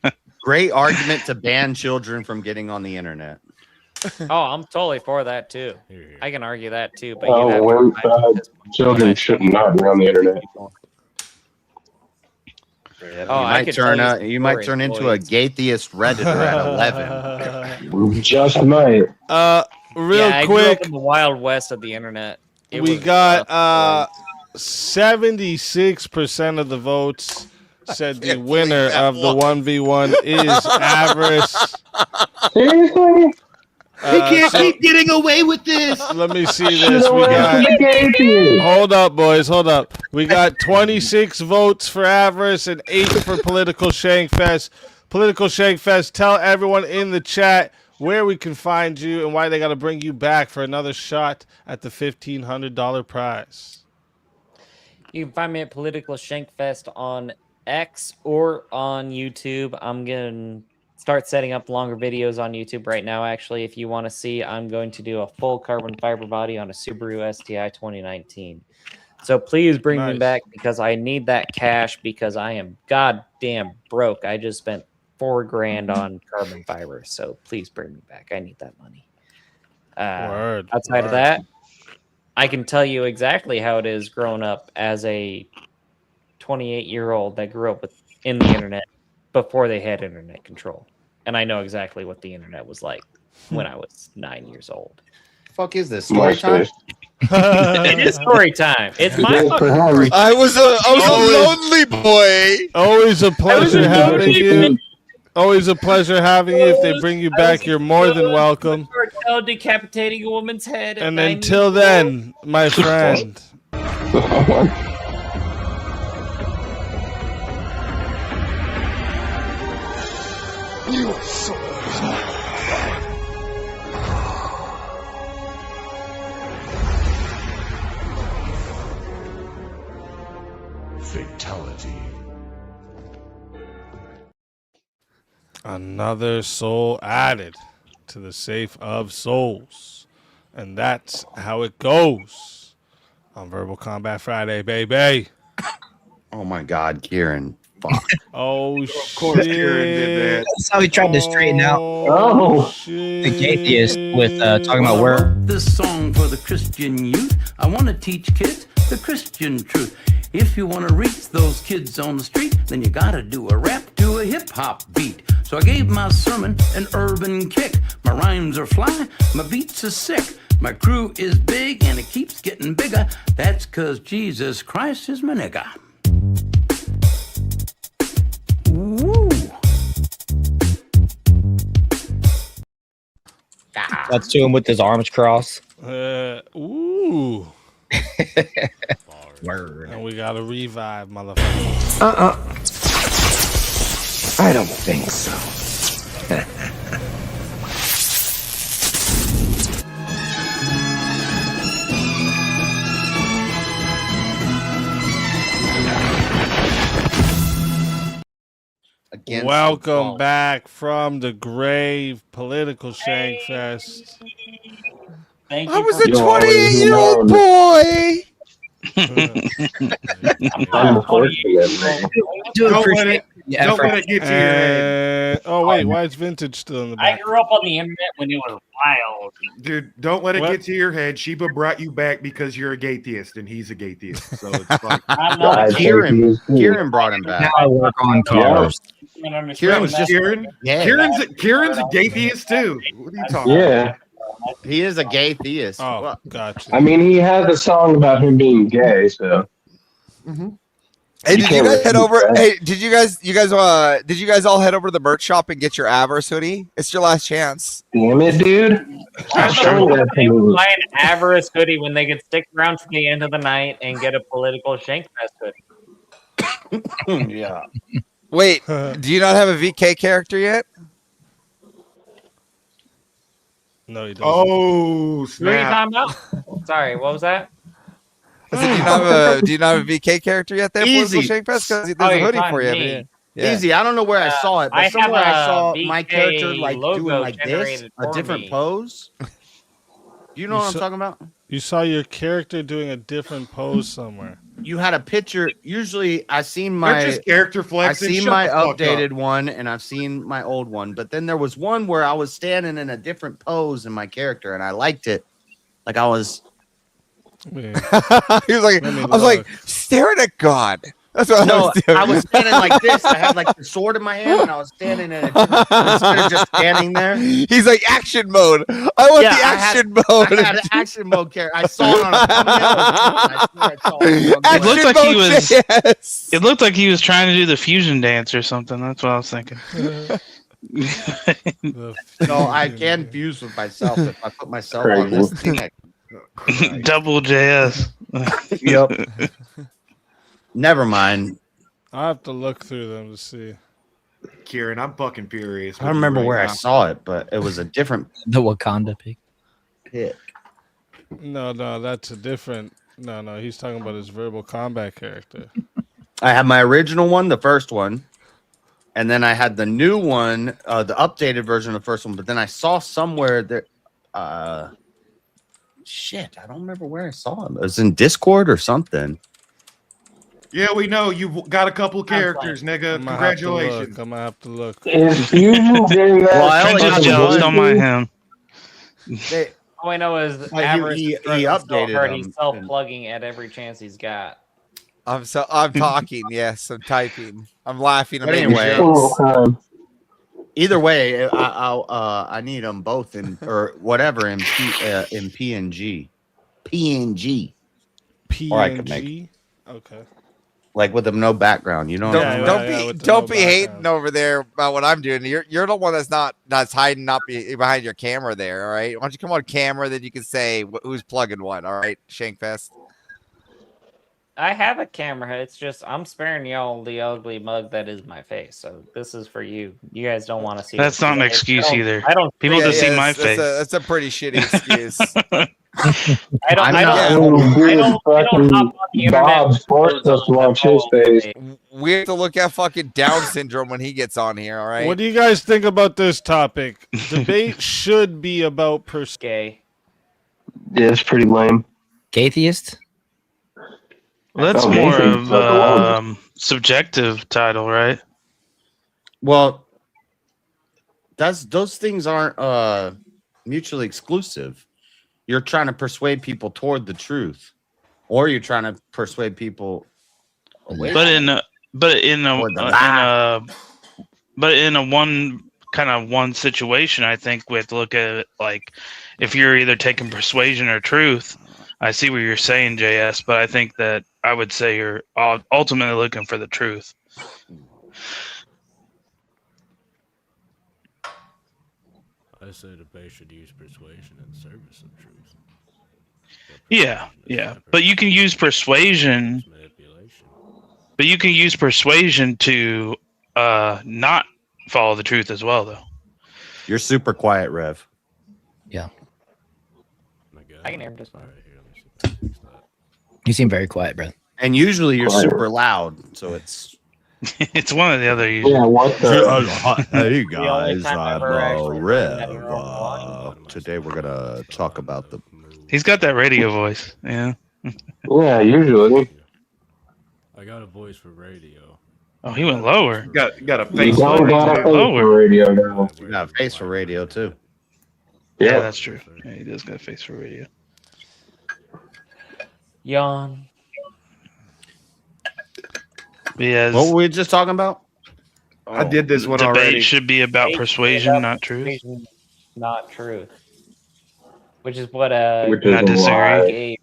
bi. Great argument to ban children from getting on the internet. Oh, I'm totally for that too. I can argue that too. But Oh, you'd have well, to children should not be on the internet. Oh, I you might could turn tell you you some might stories, turn into a boys. gay theist Redditor at 11. Just might. Real yeah, I grew quick, up in the wild west of the internet. It we was got rough. 76% of the votes said the winner of the 1v1 is Avarice. Seriously? He can't keep getting away with this. Let me see this. We got. Hold up, boys. Hold up. We got 26 votes for Avarice and 8 for Political Shankfest. Political Shankfest, tell everyone in the chat where we can find you and why they got to bring you back for another shot at the $1,500 prize. You can find me at Political Shankfest on X or on YouTube. I'm going to start setting up longer videos on YouTube right now. Actually, if you want to see, I'm going to do a full carbon fiber body on a Subaru STI 2019. So please bring me back because I need that cash because I am goddamn broke. I just spent $4,000 on carbon fiber. So please bring me back. I need that money. Outside of that, I can tell you exactly how it is growing up as a 28-year-old that grew up in the internet before they had internet control. And I know exactly what the internet was like when I was 9 years old. Fuck is this? Story time? It is story time. It's my fucking story. I was a lonely boy. Always a pleasure having you. Always a pleasure having you. If they bring you back, you're more than welcome. Decapitating a woman's head. And until then, my friend. You are so Fatality. Another soul added to the safe of souls. And that's how it goes on Verbal Combat Friday, baby. Oh my God, Kieran. Fuck. Oh, of course Kieran did that. That's how he tried to straighten out the atheist with talking about where. This song for the Christian youth. I want to teach kids the Christian truth. If you want to reach those kids on the street, then you gotta do a rap to a hip-hop beat. So I gave my sermon an urban kick. My rhymes are fly, my beats are sick. My crew is big and it keeps getting bigger. That's 'cause Jesus Christ is my nigga. Woo! That's to him with his arms crossed. Ooh. Word. And we got a revive, motherfucker. I don't think so. Welcome back from the grave, Political Shankfest. Thank I was a 28-year-old boy. Don't let it get to your head. Oh wait, why is Vintage still in the back? I grew up on the internet when it was wild. Dude, don't let it get to your head. Sheba brought you back because you're a gaytheist and he's a gaytheist. So it's fine. I'm not a Kieran brought him back. Now I work on cars. Kieran was just Kieran's a gaytheist too. What are you talking about? He is a gay theist. Oh, gotcha. I mean, he has a song about him being gay, so. Hey, did you guys head over? Hey, did you guys all head over to the merch shop and get your Avarice hoodie? It's your last chance. Damn it, dude! They would buy an Avarice hoodie when they could stick around to the end of the night and get a Political Shankfest hoodie. Yeah. Wait, do you not have a VK character yet? No, he doesn't. Oh, What are you snap. talking about? Sorry, what was that? I said, do you not have a VK character yet there, Easy. Political Shankfest? Because there's Oh, a you're hoodie talking for you. me. Yeah. Easy. I don't know where I saw it, but I have somewhere I saw a my VK character like logo doing like this, generated a for different me. pose. You know what I'm talking about? You saw your character doing a different pose somewhere. You had a picture. Usually, I seen my They're just character I flexing. seen Shut my the fuck updated up. one, and I've seen my old one. But then there was one where I was standing in a different pose in my character, and I liked it. Like I was. He was like, I was like staring at God. That's what I was doing. I was standing like this. I had like the sword in my hand, and I was standing in it instead of just standing there. He's like action mode. I want the action mode. I had an action mode character. I saw it on a thumbnail. It looked like he was. Yes. It looked like he was trying to do the fusion dance or something. That's what I was thinking. No, I can fuse with myself if I put myself on this thing. Double JS. Yep. Never mind. I have to look through them to see. Kieran, I'm fucking furious. I don't remember where I saw it, but it was a different The Wakanda pick. pick. No, that's a different. No, he's talking about his verbal combat character. I had my original one, the first one, and then I had the new one, the updated version of the first one. But then I saw somewhere that, shit, I don't remember where I saw him. It was in Discord or something. Yeah, we know you've got a couple characters, nigga. Congratulations. I'm gonna have to look. If you do that, Well, I only Just have jealous. one. Don't mind him. All I know is Like, Avarice he is so updated hurt, them, he's self-plugging at every chance he's got. I'm talking. Yes, I'm typing. I'm laughing. I'm But making anyway, jokes. either way, I need them both in or whatever in PNG. Or I could make PNG. Okay. like with them no background. You know. Don't be hating over there about what I'm doing. You're the one that's hiding, not behind your camera there. All right. Why don't you come on camera, then you can say who's plugging what. All right, Shankfest. I have a camera. It's just I'm sparing y'all the ugly mug that is my face. So this is for you. You guys don't want to see. That's not an excuse either. I don't. People to see my face. That's a pretty shitty excuse. I don't hop on the internet. Bob forced us to watch his face. We have to look at fucking Down syndrome when he gets on here. All right. What do you guys think about this topic? Debate should be about gay. Yeah, it's pretty lame. Gaytheist? Well, that's more of subjective title, right? Well, those things aren't mutually exclusive. You're trying to persuade people toward the truth, or you're trying to persuade people away. But in one situation, I think we have to look at it like if you're either taking persuasion or truth. I see what you're saying, JS, but I think that I would say you're ultimately looking for the truth. I say debate should use persuasion in service of truth. Yeah. But you can use persuasion. But you can use persuasion to not follow the truth as well, though. You're super quiet, Rev. Yeah. I can hear him just fine. You seem very quiet, bro. And usually you're super loud, so it's it's one or the other. Usually. Yeah, what the? Hey The only guys, time I've I'm ever actually Rev. heard your own voice. Today we're gonna talk about the. He's got that radio voice. Yeah. Yeah, usually. I got a voice for radio. Oh, he went lower. Got a You face. don't got a face for radio now. You got a face for radio too. Yeah, that's true. Yeah, he does got a face for radio. Yawn. Yeah. What were we just talking about? I did this one Debate already. should be about persuasion, not truth. Persuasion, not truth. Which is what I disagree.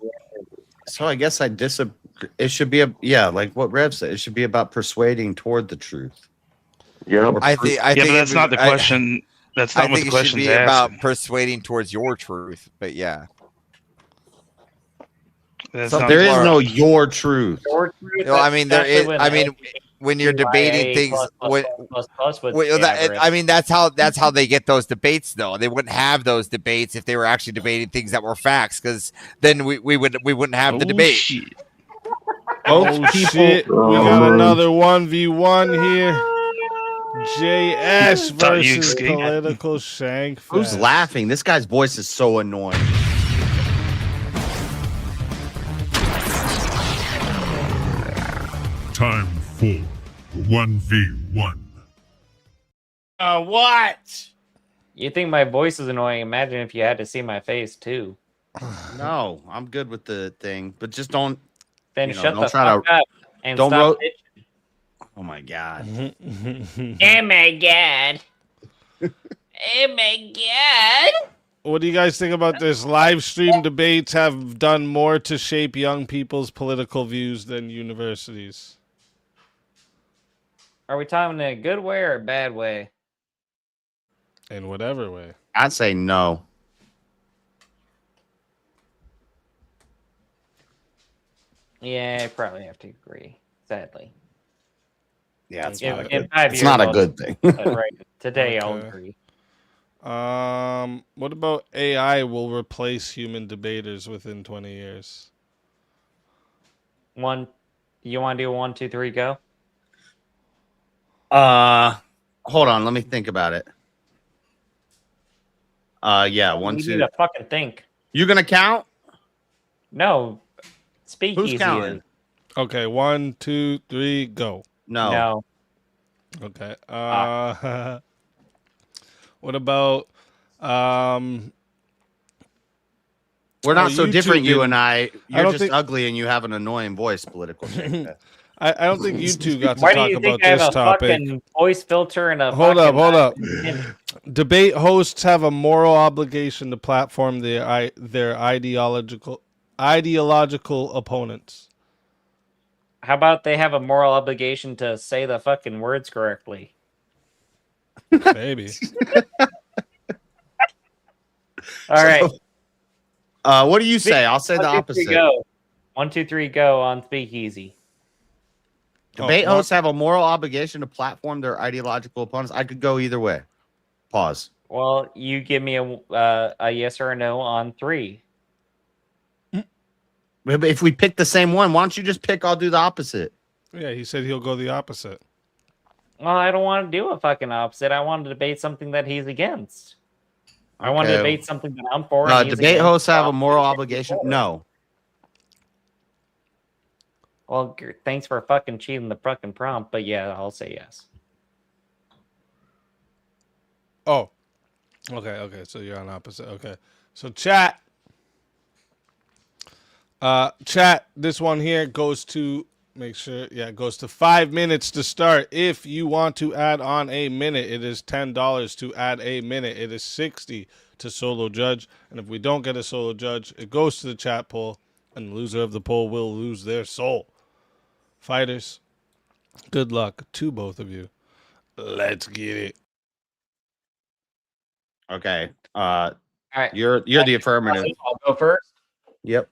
So I guess I disagree. It should be like what Rev said. It should be about persuading toward the truth. Yeah, I think. But that's not the question. That's not I what think the it should question's be about asking. persuading towards your truth. But yeah. That's Some not There the is question. no your truth. Your truth. No, I mean there is. especially I mean, when you're debating things, with I mean that's how they get those debates though. They wouldn't have those debates if they were actually debating things that were facts, because then we wouldn't have the debate. Shit. Oh shit! We got another 1v1 here. JS Thought you versus escaped. political Shankfest. Who's laughing? This guy's voice is so annoying. Time for 1v1. What? You think my voice is annoying? Imagine if you had to see my face too. No, I'm good with the thing, but just don't. Then you know, shut don't the try fuck to up. And Don't stop ro- bitching. Oh my god. Oh my god. Oh my god. What do you guys think about this? Live stream debates have done more to shape young people's political views than universities. Are we talking in a good way or a bad way? In whatever way. I'd say no. Yeah, I probably have to agree. Sadly. Yeah, it's In- not a in good, 5 it's years, not a I'll- good thing. but right today, I'll Okay. agree. What about AI will replace human debaters within 20 years? You want to do a 1, 2, 3, go? Hold on, let me think about it. Yeah, one, You two. need to fucking think. You gonna count? No. Speakeazy. Who's counting? Okay, 1, 2, 3, go. No. Okay. What about We're not so YouTube different, you didn't- and I. I You're don't just think- ugly and you have an annoying voice, political shit. I don't think you two got to Why do talk you about think I have this a topic. fucking voice filter and a Hold fucking up. Debate hosts have a moral obligation to platform their ideological opponents. How about they have a moral obligation to say the fucking words correctly? Maybe. All right. What do you say? I'll say the 1, 2, 3, opposite. go. 1, 2, 3, go on Speakeazy. Debate hosts have a moral obligation to platform their ideological opponents. I could go either way. Pause. Well, you give me a yes or a no on 3. If we pick the same one, why don't you just pick? I'll do the opposite. Yeah, he said he'll go the opposite. Well, I don't want to do a fucking opposite. I want to debate something that he's against. I want to Okay. debate something that I'm for. and he's Debate against. hosts have a moral obligation. No. Well, thanks for fucking cheating the fucking prompt, but yeah, I'll say yes. Oh. Okay. So you're on opposite. Okay. So chat. Chat, this one here goes to it goes to 5 minutes to start. If you want to add on a minute, it is $10 to add a minute. It is $60 to solo judge. And if we don't get a solo judge, it goes to the chat poll, and the loser of the poll will lose their soul. Fighters, good luck to both of you. Let's get it. Okay. All right. You're the affirmative. I'll go first. Yep.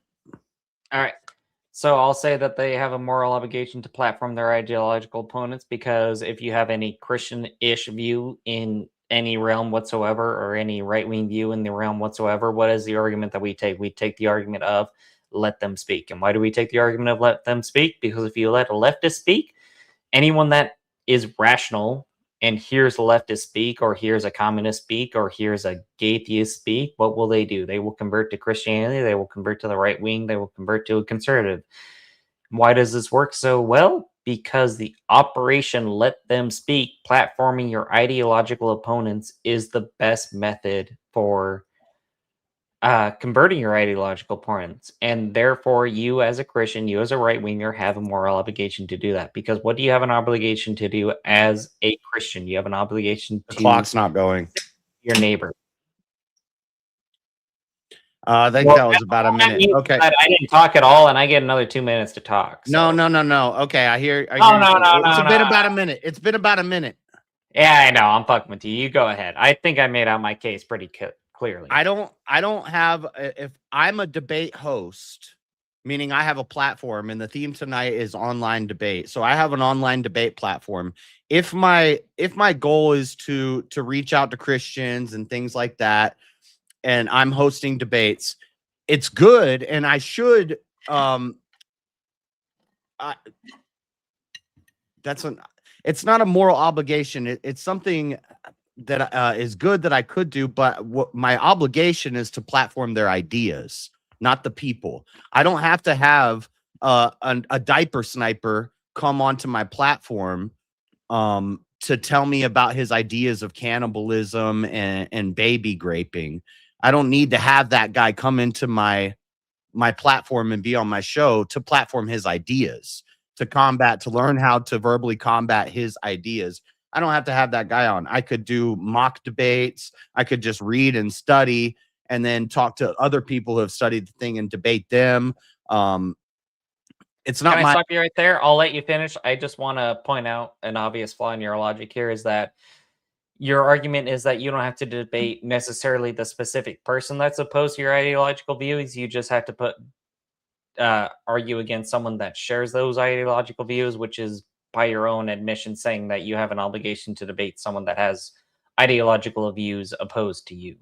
All right. So I'll say that they have a moral obligation to platform their ideological opponents, because if you have any Christian-ish view in any realm whatsoever, or any right-wing view in the realm whatsoever, what is the argument that we take? We take the argument of let them speak. And why do we take the argument of let them speak? Because if you let a leftist speak, anyone that is rational and hears a leftist speak, or hears a communist speak, or hears a atheist speak, what will they do? They will convert to Christianity. They will convert to the right wing. They will convert to a conservative. Why does this work so well? Because the operation let them speak, platforming your ideological opponents, is the best method for converting your ideological opponents. And therefore, you as a Christian, you as a right-winger, have a moral obligation to do that. Because what do you have an obligation to do as a Christian? You have an obligation The to clock's not going. your neighbor. I think that was about a minute. Okay. I didn't talk at all, and I get another 2 minutes to talk. No. Okay, I hear. No. It's been about a minute. It's been about a minute. Yeah, I know. I'm fucking with you. You go ahead. I think I made out my case pretty clearly. I don't have. If I'm a debate host, meaning I have a platform, and the theme tonight is online debate, so I have an online debate platform. If my goal is to reach out to Christians and things like that, and I'm hosting debates, it's good, and I should. It's not a moral obligation. It's something that is good that I could do, but what my obligation is to platform their ideas, not the people. I don't have to have a diaper sniper come onto my platform to tell me about his ideas of cannibalism and baby graping. I don't need to have that guy come into my platform and be on my show to platform his ideas. combat, to learn how to verbally combat his ideas. I don't have to have that guy on. I could do mock debates. I could just read and study and then talk to other people who have studied the thing and debate them. It's not Can I my. stop you right there? I'll let you finish. I just want to point out an obvious flaw in your logic here is that your argument is that you don't have to debate necessarily the specific person that's opposed to your ideological views. You just have to argue against someone that shares those ideological views, which is by your own admission saying that you have an obligation to debate someone that has ideological views opposed to you.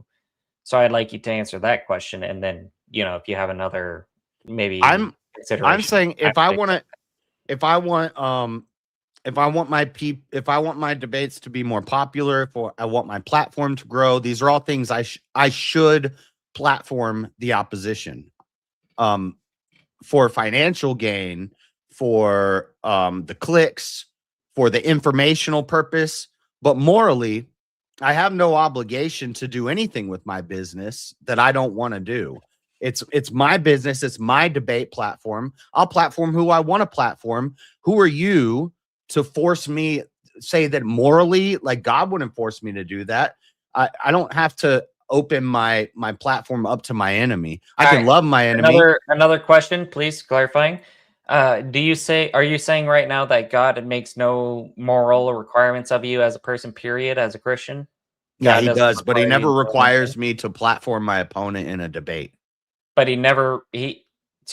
So I'd like you to answer that question, and then if you have another maybe I'm consideration. saying if I want my debates to be more popular, if I want my platform to grow, these are all things I should platform the opposition for financial gain, for the clicks, for the informational purpose. But morally, I have no obligation to do anything with my business that I don't want to do. It's my business. It's my debate platform. I'll platform who I want to platform. Who are you to force me, say that morally, like God wouldn't force me to do that. I don't have to open my platform up to my enemy. I can love my enemy. Another question, please, clarifying. Are you saying right now that God makes no moral requirements of you as a person, period, as a Christian? Yeah, he does, but he never requires me to platform my opponent in a debate. But so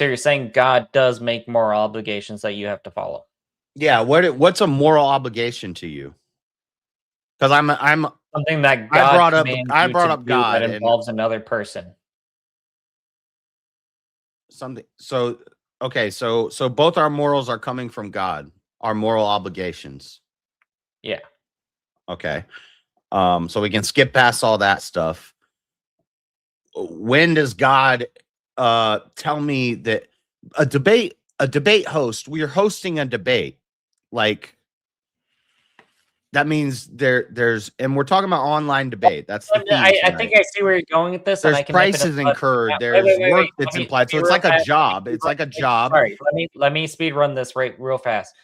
you're saying God does make moral obligations that you have to follow? Yeah, what's a moral obligation to you? Because I'm something that God I brought up God that involves another person. Something. So okay, so both our morals are coming from God, our moral obligations. Yeah. Okay. So we can skip past all that stuff. When does God tell me that a debate host, we are hosting a debate, like that means there's, and we're talking about online debate. That's the theme. I think I see where you're going with this. There's and I can prices incurred. There's work that's implied. So it's like a job. It's like a job. Sorry, let me speed run this real fast.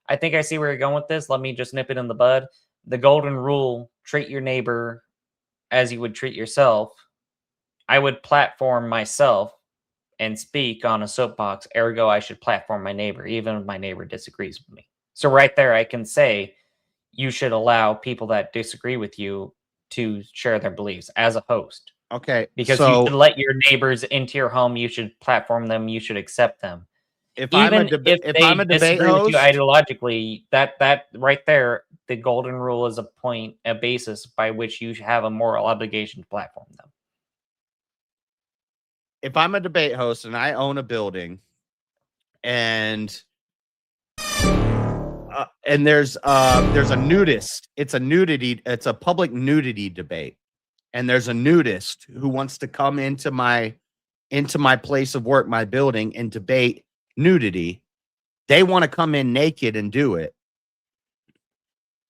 I think I see where you're going with this. Let me just nip it in the bud. The golden rule: treat your neighbor as you would treat yourself. I would platform myself and speak on a soapbox. Ergo, I should platform my neighbor, even if my neighbor disagrees with me. So right there, I can say you should allow people that disagree with you to share their beliefs as a host. Okay. Because you should let your neighbors into your home. You should platform them. You should accept them. If I'm a debate host, with you ideologically, that right there, the golden rule is a basis by which you have a moral obligation to platform them. If I'm a debate host and I own a building, and there's a nudist, it's a public nudity debate, and there's a nudist who wants to come into my place of work, my building, and debate nudity. They want to come in naked and do it.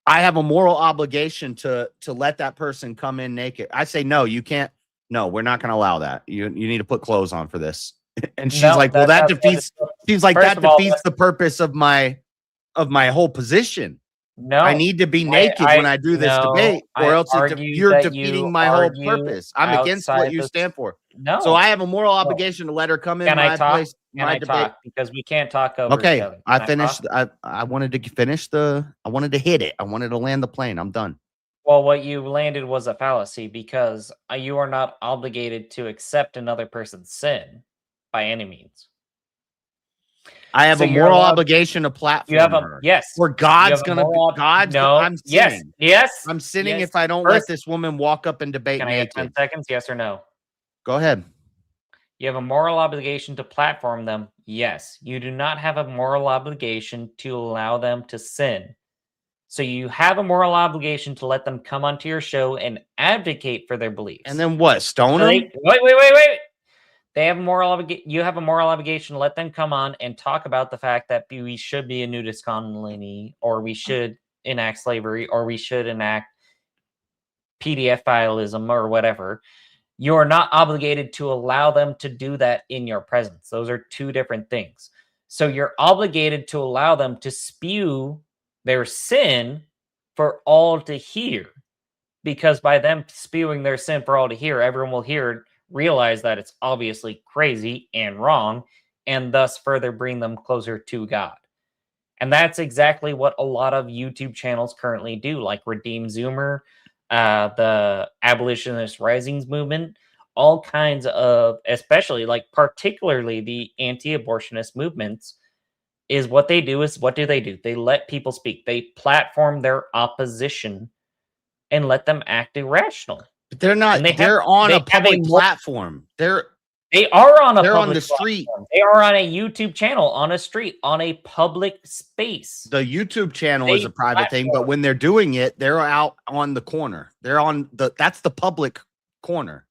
I have a moral obligation to let that person come in naked. I say, no, you can't. No, we're not going to allow that. You need to put clothes on for this. And she's like, well, that defeats. She's like, that defeats the purpose of my whole position. No, I need to be naked when I do this debate, or else you're defeating my whole purpose. I'm against what you stand for. No. So I have a moral obligation to let her come in my place, my debate. Because we can't talk over each other. I finished. I wanted to finish I wanted to hit it. I wanted to land the plane. I'm done. Well, what you landed was a fallacy, because you are not obligated to accept another person's sin by any means. I have a moral obligation to platform her. Yes. Where God's gonna be God's. No. I'm sinning. Yes. I'm sinning if I don't let this woman walk up and debate. Can I have 10 seconds? Yes or no? Go ahead. You have a moral obligation to platform them. Yes. You do not have a moral obligation to allow them to sin. So you have a moral obligation to let them come onto your show and advocate for their beliefs. And then what? Stone them? Wait. They have a moral obligation. You have a moral obligation to let them come on and talk about the fact that we should be a nudist colony, or we should enact slavery, or we should enact pedophilism, or whatever. You are not obligated to allow them to do that in your presence. Those are two different things. So you're obligated to allow them to spew their sin for all to hear. Because by them spewing their sin for all to hear, everyone will hear it, realize that it's obviously crazy and wrong, and thus further bring them closer to God. And that's exactly what a lot of YouTube channels currently do, like Redeem Zoomer, the Abolitionist Risings movement, all kinds of, especially like particularly the anti-abortionist movements, is what they do is, what do? They let people speak. They platform their opposition and let them act irrational. But they're not. They're on a public platform. They are on a They're public on the street. platform. They are on a YouTube channel, on a street, on a public space. The YouTube channel is a private thing, but when they're doing it, they're out on the corner. They're on that's the public corner.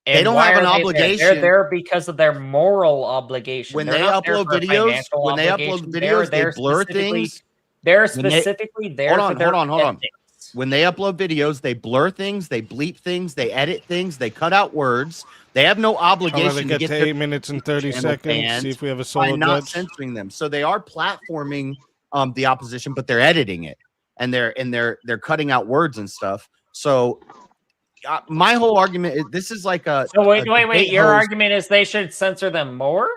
And they don't why have an are they obligation. There? They're there because of their moral obligation. When They're they not there upload for a videos, financial when they obligation. upload videos, they They're blur specifically- things. They're When they- specifically there for their hold on. ethics. When they upload videos, they blur things, they bleep things, they edit things, they cut out words. They have no obligation to to get get to their 8 minutes and 30 channel seconds. banned See if we have a by solo not judge. censoring them. So they are platforming the opposition, but they're editing it and they're cutting out words and stuff. So my whole argument is this is like a So wait. a debate Your host- argument is they should censor them more?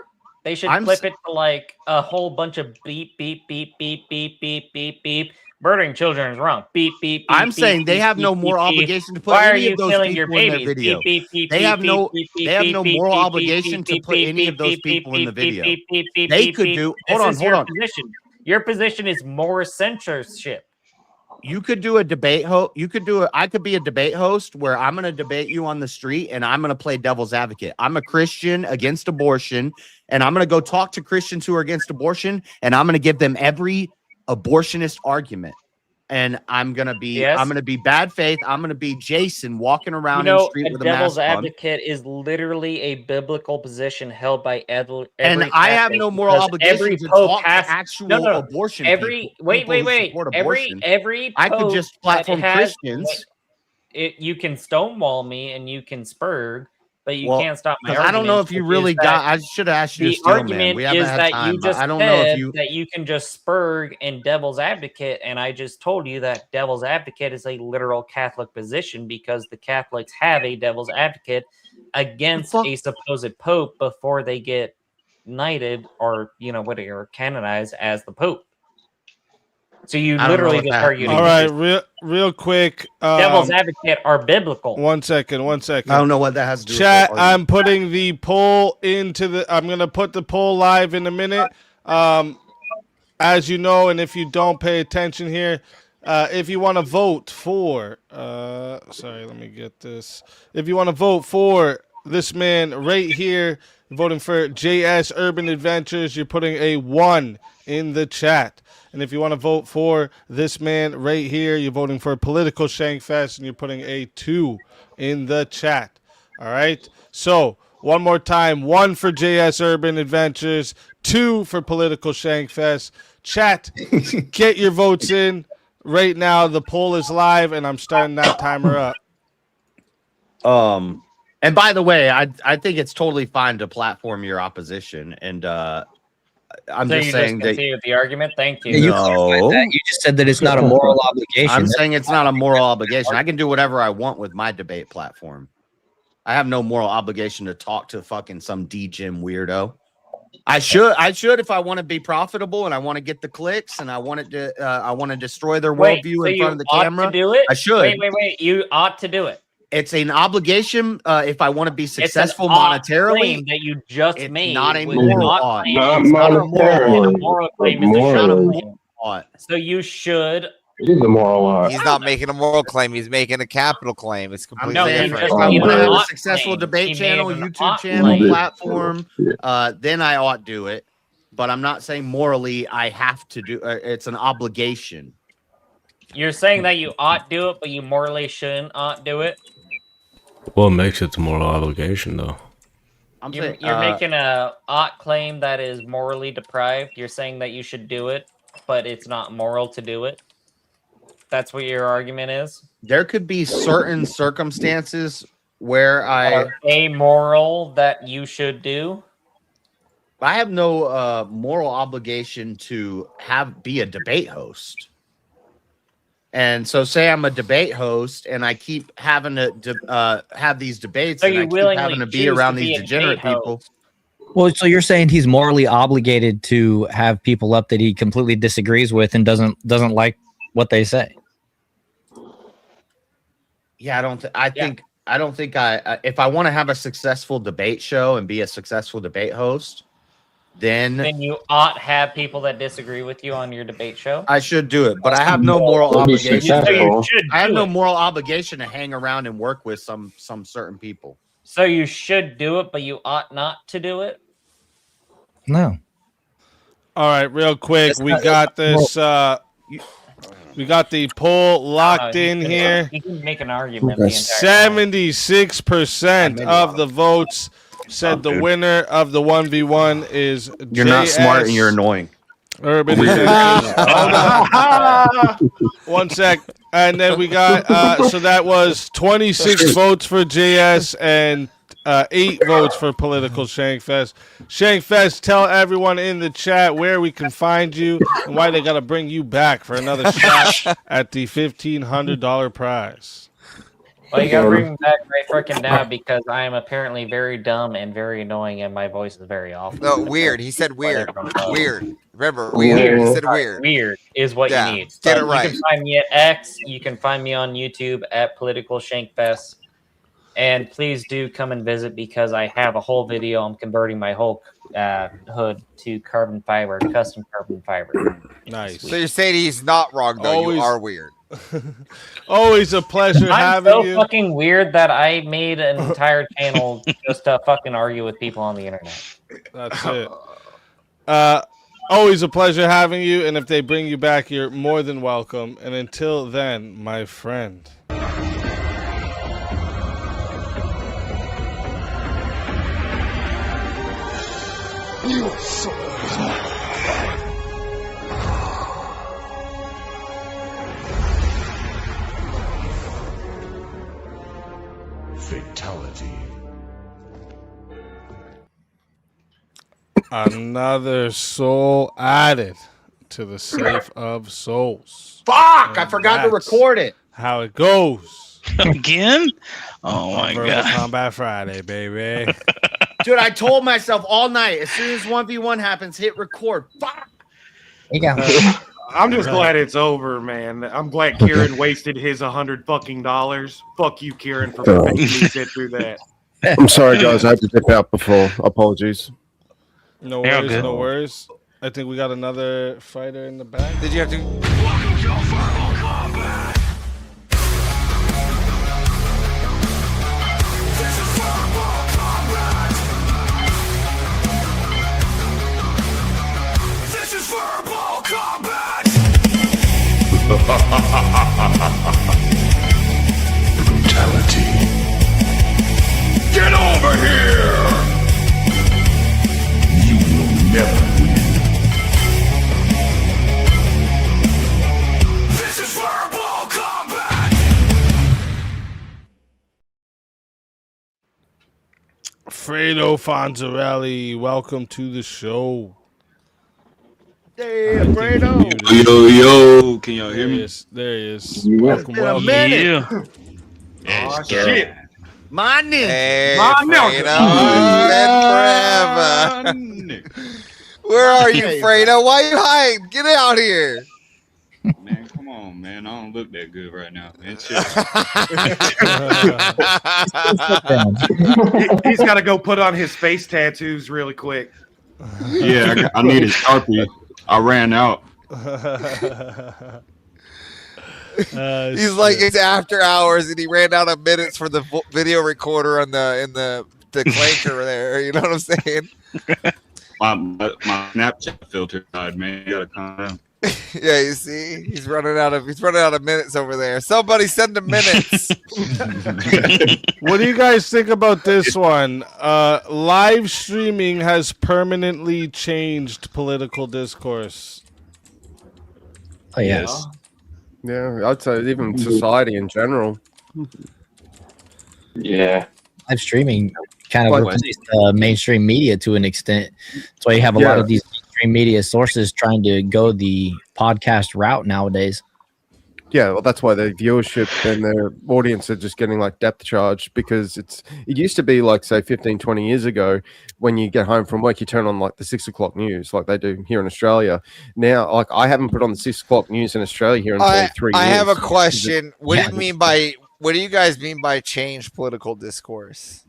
They should clip it to like a whole bunch of beep, beep, beep, beep, beep, beep, beep, beep. Murdering children is wrong. Beep, beep, beep. I'm beep, saying they beep, have beep, no beep, moral beep. obligation to put Why are any you of those killing your people in their babies? video. Beep, beep, beep, They beep, have no beep, beep, they have beep, no beep, moral beep, obligation beep, to beep, put beep, any of beep, those beep, people in the beep, beep, video. beep, beep, beep, They beep, could beep. do This hold is on. your position. Your position is more censorship. You could do a debate host. I could be a debate host where I'm going to debate you on the street and I'm going to play devil's advocate. I'm a Christian against abortion and I'm going to go talk to Christians who are against abortion and I'm going to give them every abortionist argument. And I'm going to be bad faith. I'm going to be Jason walking around in the street with a devil's mask on. advocate is literally a biblical position held by every And I have Catholic, no moral because obligation every to pope talk to has- actual No. abortion Every people. wait, people who wait. support Every abortion. I could pope just that platform has- Christians. You can stonewall me and you can spurg, but you Well, can't stop my 'cause I don't know arguments, if you which really is that got. I should have asked you. The to steal, man. argument We haven't is had that time, you but just I don't know if said you. that you can just spurg and devil's advocate, and I just told you that devil's advocate is a literal Catholic position because the Catholics have a devil's advocate against a supposed pope before they get knighted or whatever canonized as the pope. So you literally just argued. All right, real quick. Devil's advocate are biblical. One second. I don't know what that has to do with Chat, the I'm putting the poll into the. I'm gonna put the poll live in a minute. As you know, and if you don't pay attention here, if you want to vote for, sorry, let me get this. If you want to vote for this man right here, voting for JS Urban Adventures, you're putting a 1 in the chat. And if you want to vote for this man right here, you're voting for Political Shankfest, and you're putting a 2 in the chat. All right? So, one more time. 1 for JS Urban Adventures, 2 for Political Shankfest. Chat, get your votes in right now. The poll is live, and I'm starting that timer up. And by the way, I think it's totally fine to platform your opposition, and I'm So just you saying that conceded the argument. Thank you. Yeah, you clarified that. You just said that it's not a moral obligation. I'm saying it's not a moral obligation. I can do whatever I want with my debate platform. I have no moral obligation to talk to fucking some D-Gym weirdo. I should if I want to be profitable and I want to get the clicks and I want to destroy their worldview in front of the camera. To do it? I should. Wait. You ought to do it. It's an obligation if I want to be successful It's an ought monetarily. claim that you just It's made. not a with moral ought ought. claim. Not It's not a moral monetarily, and a moral claim but is a morally. shout claim. So you should. It is a moral ought. He's not making a moral claim. He's making a capital claim. It's completely saying different. if I want to have a ought successful claim. debate He channel, made an YouTube ought channel, claim. platform, then I ought do it. But I'm not saying morally I have to do. It's an obligation. You're saying that you ought do it, but you morally shouldn't ought do it. What makes it a moral obligation, though? You're making a ought claim that is morally deprived. You're saying that you should do it, but it's not moral to do it. That's what your argument is. There could be certain circumstances where I amoral that you should do. I have no moral obligation to be a debate host. And so, say I'm a debate host, and I keep having to have these debates, So and you I keep willingly having to be choose around to be these a degenerate debate people. Well, so you're saying he's morally obligated to have people up that he completely disagrees with and doesn't like what they say. Yeah, I don't think if I want to have a successful debate show and be a successful debate host, then you ought have people that disagree with you on your debate show. I should do it. But I have no moral obligation. successful. I have no moral obligation to hang around and work with some certain people. So you should do it, but you ought not to do it. No. All right, real quick, we got this. We got the poll locked in here. You can make an argument. The entire 76% of the votes said the winner of the 1v1 is You're not smart and you're annoying. Urban Adventures. Hold on. 1 sec. And then we got, so that was 26 votes for JS and 8 votes for Political Shankfest. Shankfest, tell everyone in the chat where we can find you and why they got to bring you back for another shot at the $1,500 prize. Well, you gotta bring me back right freaking now because I am apparently very dumb and very annoying, and my voice is very awful. No, weird. He said weird. Weird. Remember, weird. He said weird. Weird is what Yeah, you need. get But it right. You can find me at X. You can find me on YouTube at Political Shankfest. And please do come and visit because I have a whole video. I'm converting my whole hood to carbon fiber, custom carbon fiber. Nice. So you're saying he's not wrong, though. Always- You are weird. Always a pleasure I'm having so you. fucking weird that I made an entire channel just to fucking argue with people on the internet. That's it. Always a pleasure having you. And if they bring you back, you're more than welcome. And until then, my friend. Fatality. Another soul added to the safe of souls. Fuck! And I forgot to that's record it. How it goes. Again? Oh my Verbal god. Combat Friday, baby. Dude, I told myself all night, as soon as 1v1 happens, hit record. Fuck! You go. I'm just glad it's over, man. I'm glad Kieran wasted his $100 fucking dollars. Fuck you, Kieran, for making me sit through that. I'm sorry, guys. I had to dip out before. Apologies. No Yeah, worries, good. no worries. I think we got another fighter in the back. Did you have to? This is verbal combat. Brutality. Get over here. You will never win. This is verbal combat. Fredo Fonzarelli, welcome to the show. Hey, Fredo. Yo, can y'all hear There he me? is. There he is. It's Welcome, been a welcome. minute. Oh, shit. My nigga. Hey, My Fredo. It's been forever. Where are you, Fredo? Why are you hiding? Get out here. Man, come on, man. I don't look that good right now, man. He's got to go put on his face tattoos really quick. Yeah, I need a Sharpie. I ran out. He's like it's after hours, and he ran out of minutes for the video recorder on the clanker there. You know what I'm saying? My Snapchat filter died, man. You gotta calm down. Yeah, you see, he's running out of minutes over there. Somebody send him minutes. What do you guys think about this one? Live streaming has permanently changed political discourse. Oh, yes. Yeah, I'd say even society in general. Yeah. Live streaming kind of replaced mainstream media to an extent. That's why you have a lot of these mainstream media sources trying to go the podcast route nowadays. Yeah, well, that's why their viewership and their audience are just getting like depth charged, because it used to be like, say, 15, 20 years ago, when you get home from work, you turn on like the 6 o'clock news like they do here in Australia. Now, like, I haven't put on the 6 o'clock news in Australia here until 3 years. I have a question. What do you guys mean by change political discourse?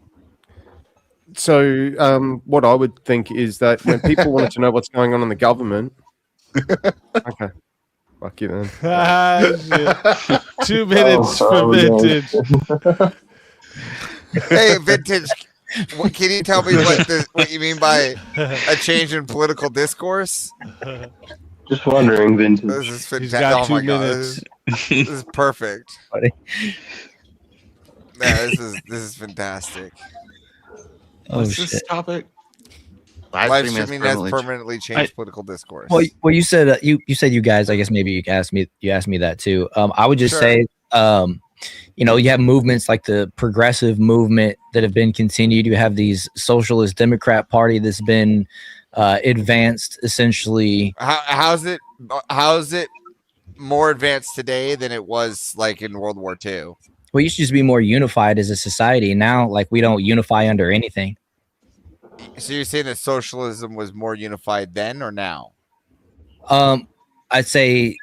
So what I would think is that when people wanted to know what's going on in the government, okay. Fuck you then. 2 minutes for Vintage. Hey, Vintage, can you tell me what you mean by a change in political discourse? Just wondering, Vintage. This is fantastic. He's got oh my 2 God, minutes. this is perfect. Yeah, this is fantastic. What's this topic? Live streaming has permanently changed political discourse. Well, you said you said you guys. I guess maybe you asked me that too. I would just say, you have movements like the progressive movement that have been continued. You have these socialist Democrat Party that's been advanced essentially. How's it more advanced today than it was like in World War II? We used to just be more unified as a society. Now, like, we don't unify under anything. So you're saying that socialism was more unified then or now? I'd say,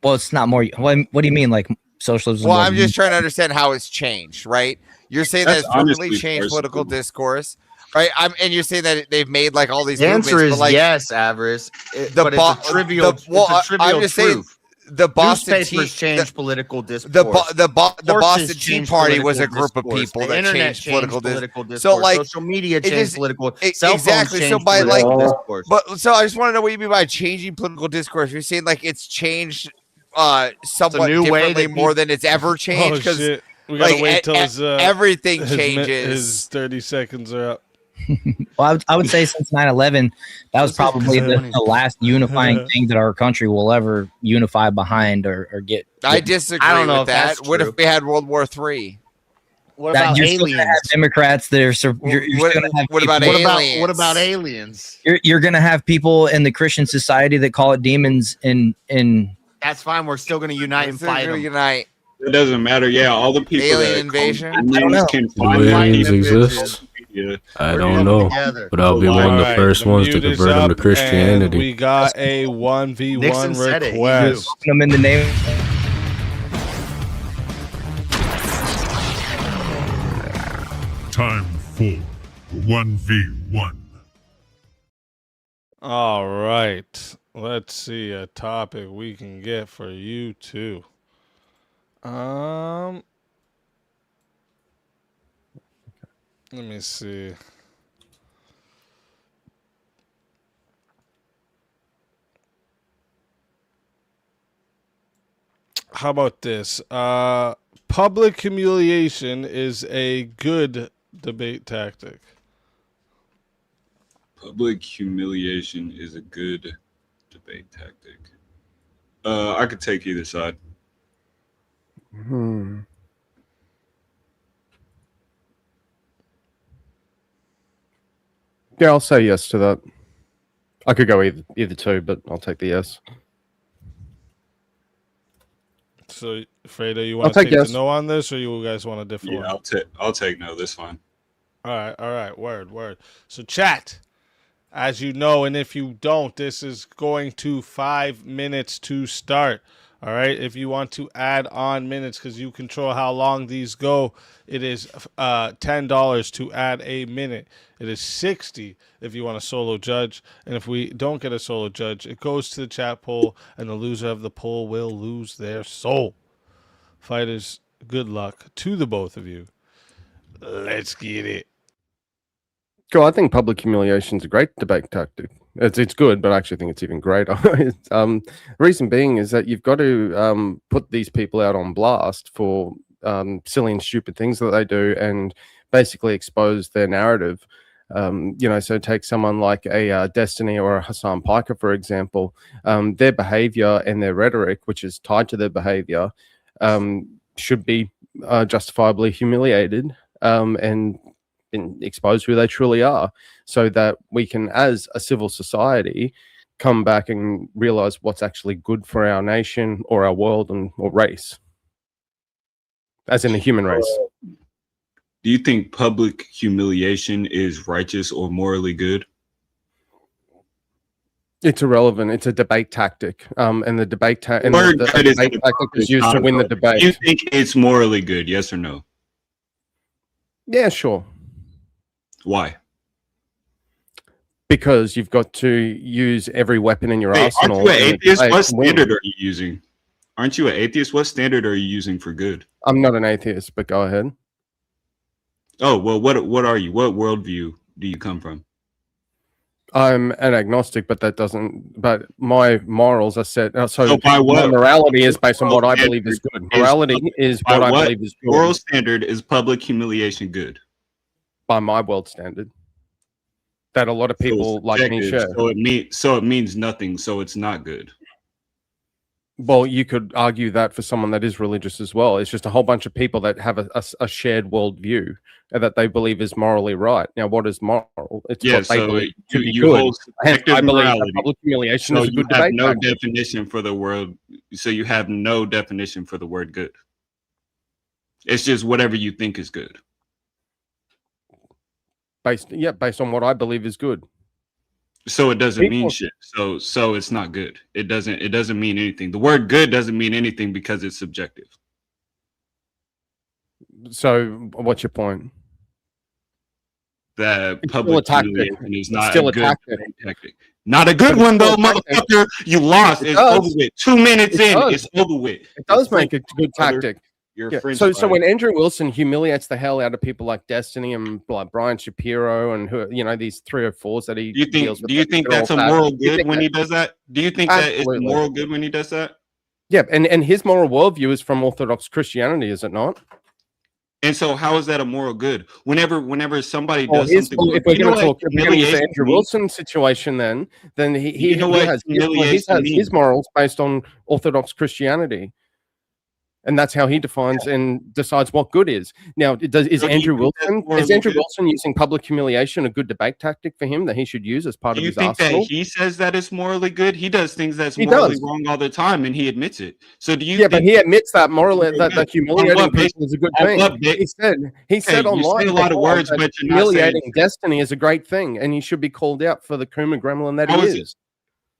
well, it's not more. What do you mean, like socialism? Well, I'm just trying to understand how it's changed, right? You're saying that it's permanently changed political discourse, right? And you're saying that they've made like all these. The answer is like, yes, Avarice. But it's a trivial. I'm just saying. The Boston Tea changed political discourse. The Boston Tea Party was a group of people that changed political discourse. So, like, social media changed political. Exactly. So by like, so I just want to know what you mean by changing political discourse. You're saying like it's changed somewhat differently more than it's ever changed because we gotta wait till everything changes. His 30 seconds are up. Well, I would say since 9/11, that was probably the last unifying thing that our country will ever unify behind or get. I disagree with that. What if we had World War III? What about you're aliens? Still gonna have Democrats that are. What about aliens? What about aliens? You're going to have people in the Christian society that call it demons. In that's fine. We're still going to unite and fight them. Unite. It doesn't matter. Yeah, all the people. Alien invasion. I don't know. Do aliens exist? I don't know, but I'll be one of the first ones to convert them to Christianity. We got a 1v1 request. I'm in the name. Time for 1v1. All right, let's see a topic we can get for you two. Let me see. How about this? Public humiliation is a good debate tactic. Public humiliation is a good debate tactic. I could take either side. Yeah, I'll say yes to that. I could go either two, but I'll take the yes. So, Fredo, you want to take yes. The no on this, or you guys want a different one? I'll take no this one. All right. Word. So, chat, as you know, and if you don't, this is going to 5 minutes to start. All right. If you want to add on minutes, because you control how long these go, it is $10 to add a minute. It is $60 if you want a solo judge. And if we don't get a solo judge, it goes to the chat poll, and the loser of the poll will lose their soul. Fighters, good luck to the both of you. Let's get it. Cool. I think public humiliation is a great debate tactic. It's good, but I actually think it's even greater. The reason being is that you've got to put these people out on blast for silly and stupid things that they do, and basically expose their narrative. So take someone like a Destiny or a Hassan Piker, for example. Their behavior and their rhetoric, which is tied to their behavior, should be justifiably humiliated. And and expose who they truly are, so that we can, as a civil society, come back and realize what's actually good for our nation or our world or race, as in the human race. Do you think public humiliation is righteous or morally good? It's irrelevant. It's a debate tactic, and the debate tactic is used to win the debate. Do you think it's morally good? Yes or no? Yeah, sure. Why? Because you've got to use every weapon in your arsenal. Aren't you an atheist? What standard are you using? Aren't you an atheist? What standard are you using for good? I'm not an atheist, but go ahead. Oh, well, what are you? What worldview do you come from? I'm an agnostic, but that doesn't. But my morals are set. So by what? My morality is based on what I believe is good. Morality is what I believe is good. Moral standard is public humiliation good? By my world standard, that a lot of people like me share. So it means nothing. So it's not good. Well, you could argue that for someone that is religious as well. It's just a whole bunch of people that have a shared worldview that they believe is morally right. Now, what is moral? It's what they believe to be good. I believe that public humiliation is a good debate. No definition for the word. So you have no definition for the word good. It's just whatever you think is good. Based on what I believe is good. So it doesn't mean shit. So it's not good. It doesn't mean anything. The word good doesn't mean anything because it's subjective. So what's your point? That public humiliation is not still a good tactic. Not a good one though, motherfucker. You lost. It's over with. 2 minutes in, it's over with. It does make a good tactic. So when Andrew Wilson humiliates the hell out of people like Destiny and like Brian Shapiro and who, you know, these 3 or 4s that he deals with, do you think that's a moral good when he does that? Do you think that it's a moral good when he does that? Yeah, and his moral worldview is from Orthodox Christianity, is it not? And so, how is that a moral good? Whenever somebody does something, if we're going to talk the Andrew Wilson situation, then he has his morals based on Orthodox Christianity. And that's how he defines and decides what good is. Now, is Andrew Wilson using public humiliation a good debate tactic for him that he should use as part of his arsenal? Do you think that he says that it's morally good? He does things that's morally wrong all the time, and he admits it. So do you? Yeah, but he admits that morally that humiliating people is a good thing. He said online a lot of words, but humiliating Destiny is a great thing, and he should be called out for the Kuma gremlin that he is.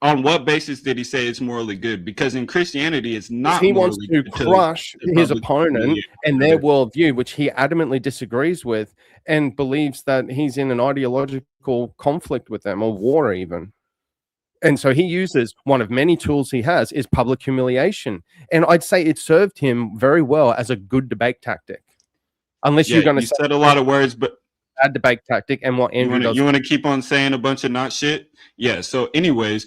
On what basis did he say it's morally good? Because in Christianity, it's not. He wants to crush his opponent and their worldview, which he adamantly disagrees with, and believes that he's in an ideological conflict with them or war even. And so he uses one of many tools he has is public humiliation. And I'd say it served him very well as a good debate tactic. Unless you're going to say said a lot of words, but bad debate tactic and what Andrew does. You want to keep on saying a bunch of not shit? Yeah. So anyways,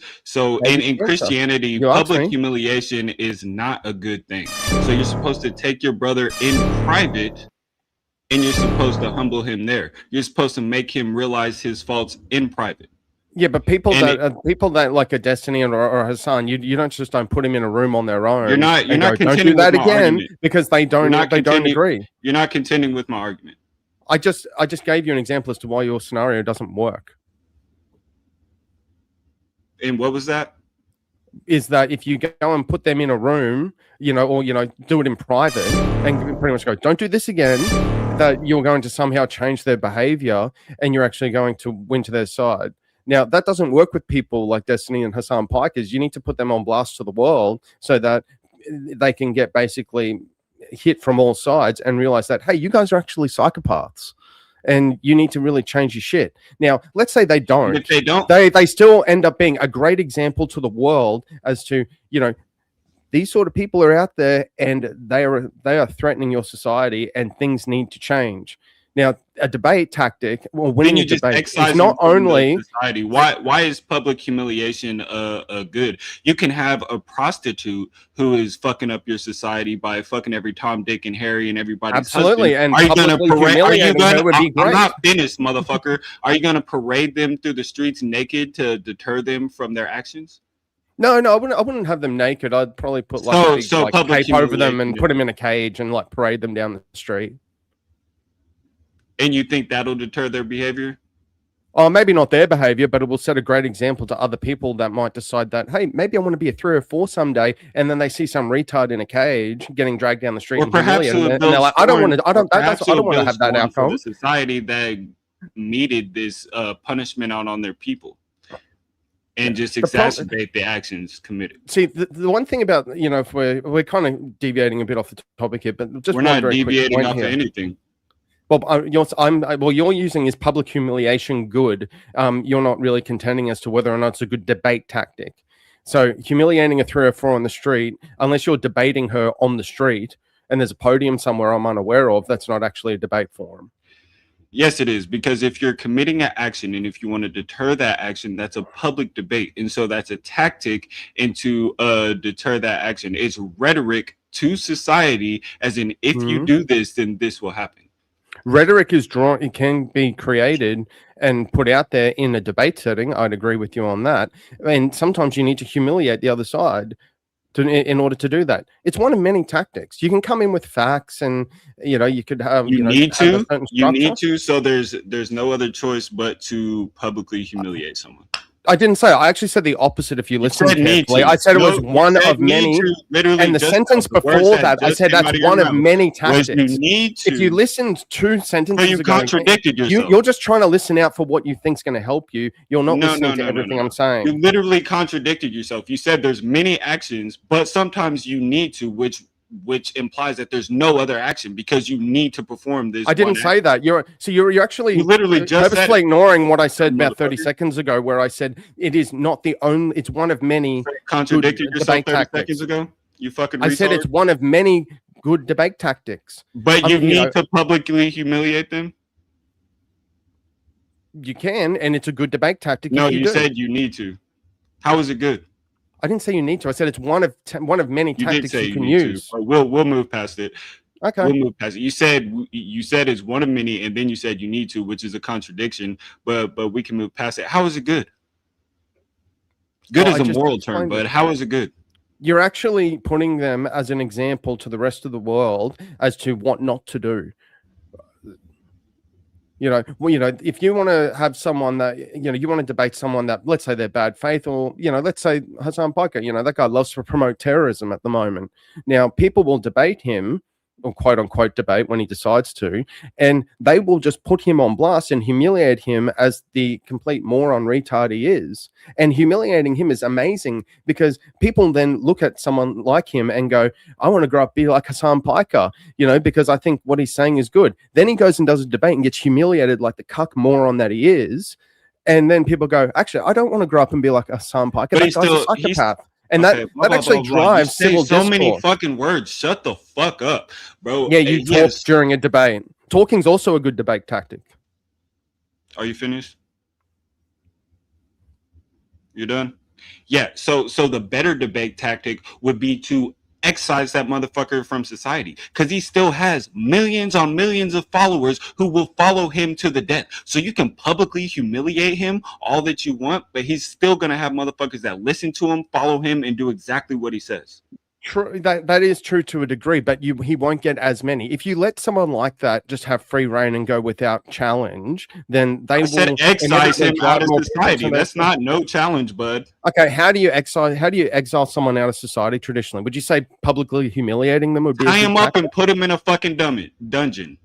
in Christianity, public humiliation is not a good thing. So you're supposed to take your brother in private and you're supposed to humble him there. You're supposed to make him realize his faults in private. Yeah, but people that like a Destiny or Hassan, you don't put him in a room on their own. You're not don't contending do that with my again argument. because they don't agree. You're not contending with my argument. I just gave you an example as to why your scenario doesn't work. And what was that? Is that if you go and put them in a room, or do it in private and pretty much go, don't do this again, that you're going to somehow change their behavior and you're actually going to win to their side. Now, that doesn't work with people like Destiny and Hassan Pikers. You need to put them on blast to the world so that they can get basically hit from all sides and realize that, hey, you guys are actually psychopaths and you need to really change your shit. Now, let's say they don't. If they don't, they still end up being a great example to the world as to, these sort of people are out there and they are threatening your society and things need to change. Now, a debate tactic, or winning a debate, is not only society. Why is public humiliation good? You can have a prostitute who is fucking up your society by fucking every Tom, Dick, and Harry and everybody's absolutely. husband. And are you going to parade? Would be great. I'm not finished, motherfucker. Are you going to parade them through the streets naked to deter them from their actions? No, I wouldn't have them naked. I'd probably put a big cape over them and put them in a cage and parade them down the street. And you think that'll deter their behavior? Oh, maybe not their behavior, but it will set a great example to other people that might decide that, hey, maybe I want to be a 3 or 4 someday, and then they see some retard in a cage getting dragged down the street, Or and perhaps humiliated, and they're like, I don't want to have that outcome. The society that meted this punishment out on their people, and just exacerbate the actions committed. See, the one thing about, if we're kind of deviating a bit off the topic here, but just we're not deviating off of anything. Well, you're using is public humiliation good. You're not really contending as to whether or not it's a good debate tactic. So humiliating a 3 or 4 on the street, unless you're debating her on the street and there's a podium somewhere I'm unaware of, that's not actually a debate forum. Yes, it is, because if you're committing an action and if you want to deter that action, that's a public debate. And so that's a tactic into deter that action. It's rhetoric to society, as in, if you do this, then this will happen. Rhetoric is drawn, it can be created and put out there in a debate setting. I'd agree with you on that. And sometimes you need to humiliate the other side in order to do that. It's one of many tactics. You can come in with facts, and you could have you need to. So there's no other choice but to publicly humiliate someone. I didn't say. I actually said the opposite. If you listen carefully, I said it was one of many. And the sentence before that, I said that's one of many tactics. If you listened 2 sentences you ago, contradicted yourself. You're just trying to listen out for what you think's going to help you. You're not listening to everything I'm saying. You literally contradicted yourself. You said there's many actions, but sometimes you need to, which implies that there's no other action because you need to perform this. I didn't say that. You're actually literally just purposely ignoring what I said about 30 seconds ago, where I said it is not the only. It's one of many. Contradicted yourself 30 seconds ago. You fucking. I said it's one of many good debate tactics. But you need to publicly humiliate them. You can, and it's a good debate tactic. No, you said you need to. How is it good? I didn't say you need to. I said it's one of many tactics you can use. We'll move past it. Okay. We'll move past it. You said it's one of many, and then you said you need to, which is a contradiction. But we can move past it. How is it good? Good is a moral term, but how is it good? You're actually putting them as an example to the rest of the world as to what not to do. If you want to have someone that, you want to debate someone that, let's say they're bad faith, or, let's say Hassan Piker, that guy loves to promote terrorism at the moment. Now, people will debate him, or quote unquote debate, when he decides to, and they will just put him on blast and humiliate him as the complete moron retard he is. And humiliating him is amazing because people then look at someone like him and go, I want to grow up, be like Hassan Piker, because I think what he's saying is good. Then he goes and does a debate and gets humiliated like the cuck moron that he is. And then people go, actually, I don't want to grow up and be like Hassan Piker. That guy's a psychopath. And that actually drives civil discourse. So many fucking words. Shut the fuck up, bro. Yeah, you talk during a debate. Talking's also a good debate tactic. Are you finished? You're done? Yeah. So the better debate tactic would be to excise that motherfucker from society, because he still has millions on millions of followers who will follow him to the death. So you can publicly humiliate him all that you want, but he's still gonna have motherfuckers that listen to him, follow him, and do exactly what he says. True, that is true to a degree, but he won't get as many. If you let someone like that just have free reign and go without challenge, then they will excise him out of society. That's not no challenge, bud. Okay, how do you exile someone out of society traditionally? Would you say publicly humiliating them would be? Tie him up and put him in a fucking dungeon.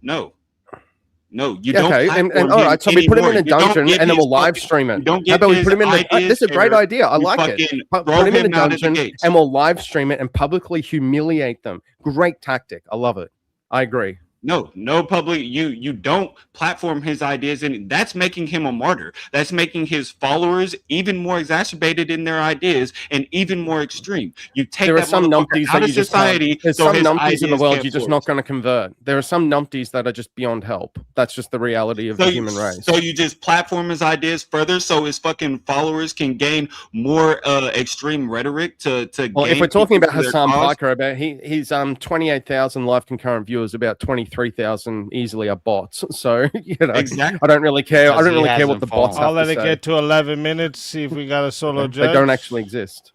No, you don't. Okay, and all right, so we put him in a dungeon and then we'll live stream it. How about we put him in this is a great idea. I like it. Put him in a dungeon and we'll live stream it and publicly humiliate them. Great tactic. I love it. I agree. No public. You don't platform his ideas, and that's making him a martyr. That's making his followers even more exacerbated in their ideas and even more extreme. You take there are that some numpties out of society. There's some numpties in the world you're just not going to convert. There are some numpties that are just beyond help. That's just the reality of the human race. So you just platform his ideas further, so his fucking followers can gain more extreme rhetoric to. Well, if we're talking about Hassan Piker, about he's 28,000 live concurrent viewers, about 23,000 easily are bots. So exactly. I don't really care. I don't really care what the bots have to say. I'll let it get to 11 minutes. See if we got a solo judge. They don't actually exist.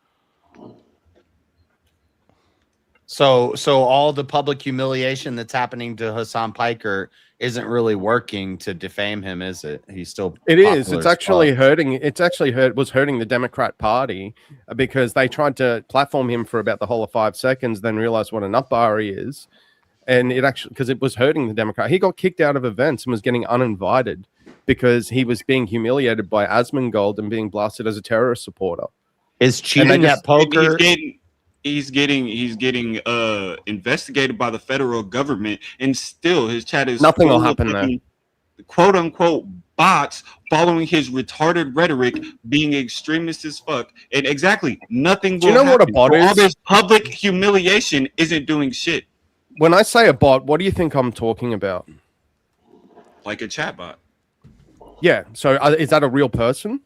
So all the public humiliation that's happening to Hassan Piker isn't really working to defame him, is it? He's still It is. popular It's as actually fuck. hurting. It's actually was hurting the Democrat Party because they tried to platform him for about the whole of 5 seconds, then realized what a nutbar he is, and it actually because it was hurting the Democrat. He got kicked out of events and was getting uninvited because he was being humiliated by Asmongold and being blasted as a terrorist supporter. Is cheating at poker? He's getting investigated by the federal government, and still his chat is Nothing will full of happen there. fucking quote unquote bots following his retarded rhetoric, being extremist as fuck. And exactly nothing. Do you know what a bot is? All this public humiliation isn't doing shit. When I say a bot, what do you think I'm talking about? Like a chatbot. Yeah. So is that a real person?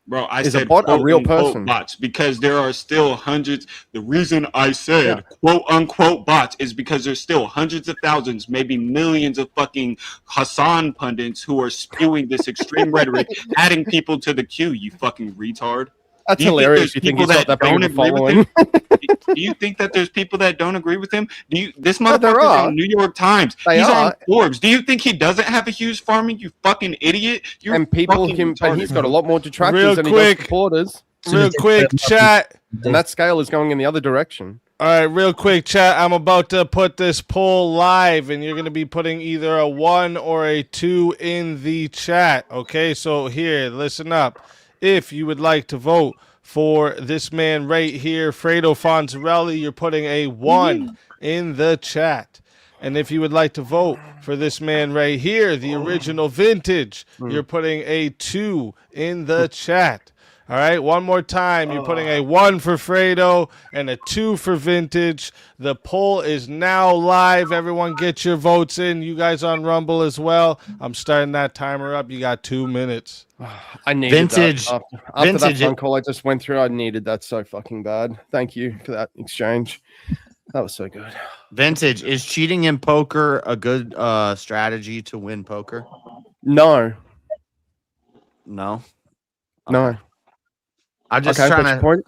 Bro, I Is said a bot a quote, real unquote person? bots because there are still hundreds. The reason I said quote unquote bots is because there's still hundreds of thousands, maybe millions of fucking Hassan pundits who are spewing this extreme rhetoric, adding people to the queue. You fucking retard. That's hilarious. You think he's got that big of a following? Do you think that there's people that don't agree with him? This motherfucker's there are. on New York Times. He's on Forbes. Do you think he doesn't have a huge following? You fucking idiot. You're And people fucking but he's got a lot more detractors Real than he quick. does supporters. Real quick, chat. And that scale is going in the other direction. All right, real quick, chat. I'm about to put this poll live, and you're going to be putting either a 1 or a 2 in the chat. Okay, so here, listen up. If you would like to vote for this man right here, Fredo Fonzarelli, you're putting a 1 in the chat. And if you would like to vote for this man right here, the original vintage, you're putting a 2 in the chat. All right, one more time. You're putting a 1 for Fredo and a 2 for vintage. The poll is now live. Everyone get your votes in. You guys on Rumble as well. I'm starting that timer up. You got 2 minutes. I needed Vintage. that. After that Vintage. phone call I just went through, I needed that so fucking bad. Thank you for that exchange. That was so good. Vintage, is cheating in poker a good strategy to win poker? No. No. No. I'm just Okay, trying what's to. your point?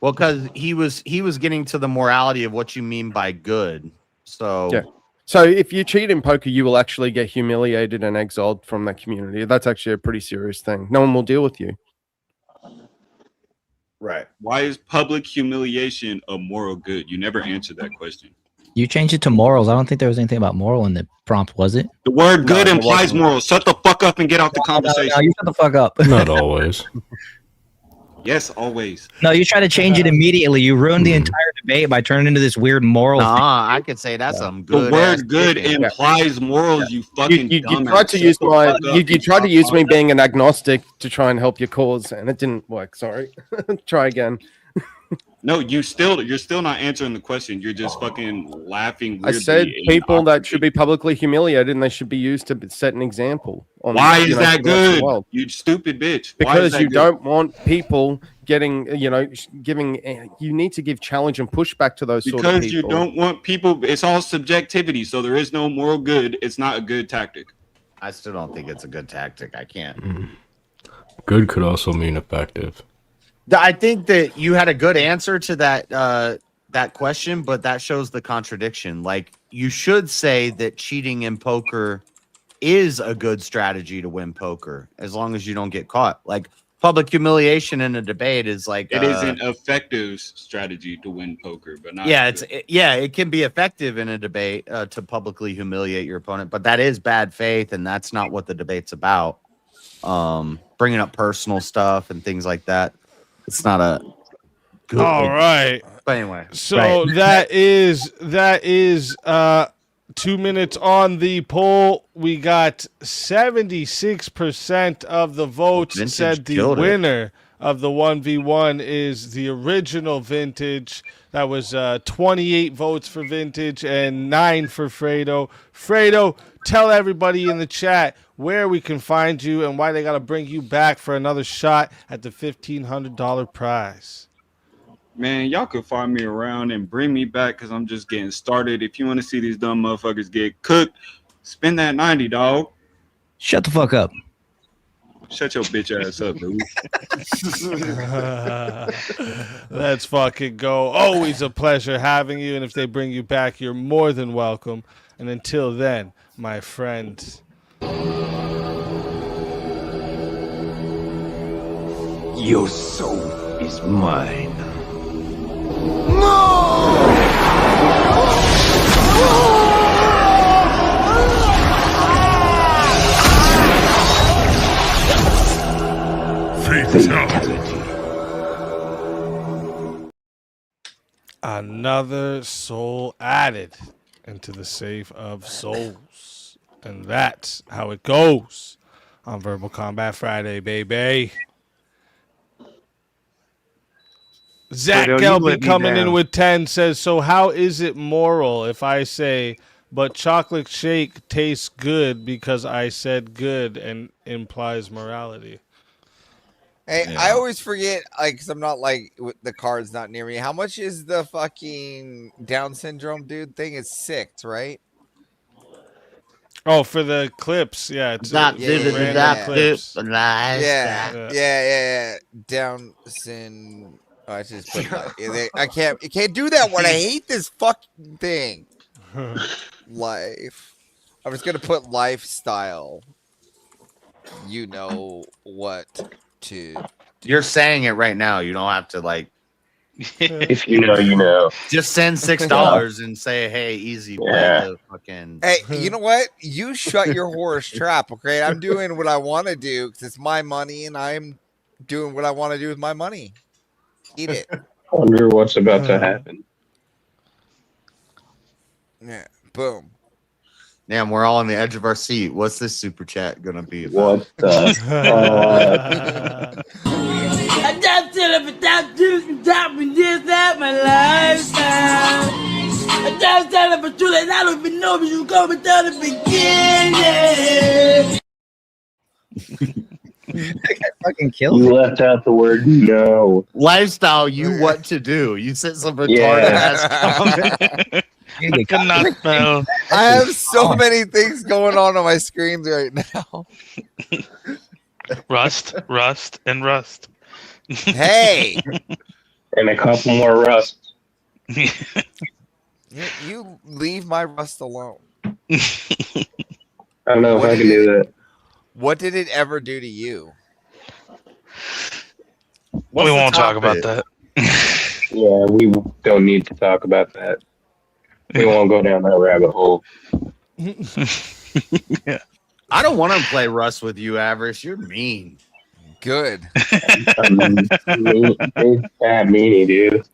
Well, because he was getting to the morality of what you mean by good. So Yeah. So if you cheat in poker, you will actually get humiliated and exiled from that community. That's actually a pretty serious thing. No one will deal with you. Right. Why is public humiliation a moral good? You never answered that question. You changed it to morals. I don't think there was anything about moral in the prompt, was it? The word good it implies wasn't. moral. Shut the fuck up and get out the No, conversation. you shut the fuck up. Not always. Yes, always. No, you try to change it immediately. You ruined the entire debate by turning into this weird moral thing. I could say that's some The good. word good implies morals, you fucking You dumbass. tried to Shut use the my fuck up. you tried to use me being an agnostic to try and help your cause, and it didn't work. Sorry. Try again. No, you're still not answering the question. You're just fucking laughing I weirdly. said and people that should be publicly humiliated and they should be used to set an example. On, Why is that for the rest of the good? world. You stupid bitch. Why is Because that you good? don't want people getting, giving. You need to give challenge and pushback to those sort of Because people. you don't want people. It's all subjectivity. So there is no moral good. It's not a good tactic. I still don't think it's a good tactic. I can't. Good could also mean effective. I think that you had a good answer to that question, but that shows the contradiction. Like, you should say that cheating in poker is a good strategy to win poker, as long as you don't get caught. Like, public humiliation in a debate is like It is an effective strategy to win poker, but not. it can be effective in a debate to publicly humiliate your opponent, but that is bad faith, and that's not what the debate's about. Bringing up personal stuff and things like that. It's not a good. All right. But anyway, so that is 2 minutes on the poll. We got 76% of the votes Vintage said the killed it. winner of the 1v1 is the original vintage. That was 28 votes for vintage and 9 for Fredo. Fredo, tell everybody in the chat where we can find you and why they got to bring you back for another shot at the $1,500 prize. Man, y'all could find me around and bring me back because I'm just getting started. If you want to see these dumb motherfuckers get cooked, spend that 90, dog. Shut the fuck up. Shut your bitch ass up, dude. Let's fucking go. Always a pleasure having you. And if they bring you back, you're more than welcome. And until then, my friend. Your soul is mine. Fatality. Another soul added into the safe of souls. And that's how it goes on Verbal Combat Friday, baby. Zach Fredo, you Gelby let me coming in down. with 10 says, so how is it moral if I say, but chocolate shake tastes good because I said good and implies morality? Hey, Yeah. I always forget, like, cause I'm not like with the card's not near me. How much is the fucking Down syndrome dude thing? It's 6, right? Oh, for the clips, yeah, it's Yeah, random clips. Yeah. Down syndrome. Oh, I just put I can't. You can't do that one. I hate this fucking thing. Life. I was gonna put lifestyle. You know what to. You're saying it right now. You don't have to like. If you know, you know. Just send $6 and say, "Hey, easy." Yeah. The fucking. Hey, you know what? You shut your horse trap, okay? I'm doing what I want to do because it's my money, and I'm doing what I want to do with my money. Eat it. Wonder what's about to happen. Yeah. Boom. Damn, we're all on the edge of our seat. What's this super chat gonna be about? What the I just tell him without juice and topping this at my lifestyle. I just tell him for truly, I don't even know if you come without the beginning. Fucking killed You left out the word no. Lifestyle, you what to do. You said some retarded Yeah. ass comment. I could not spell. I have so many things going on my screens right now. Rust, and rust. Hey. And a couple more rusts. You leave my rust alone. I don't know if I can do that. What did it ever do to you? What's we the won't talk about topic? that. Yeah, we don't need to talk about that. We won't go down that rabbit hole. I don't want to play Russ with you, Avarice. You're mean. Good. Meanie, dude.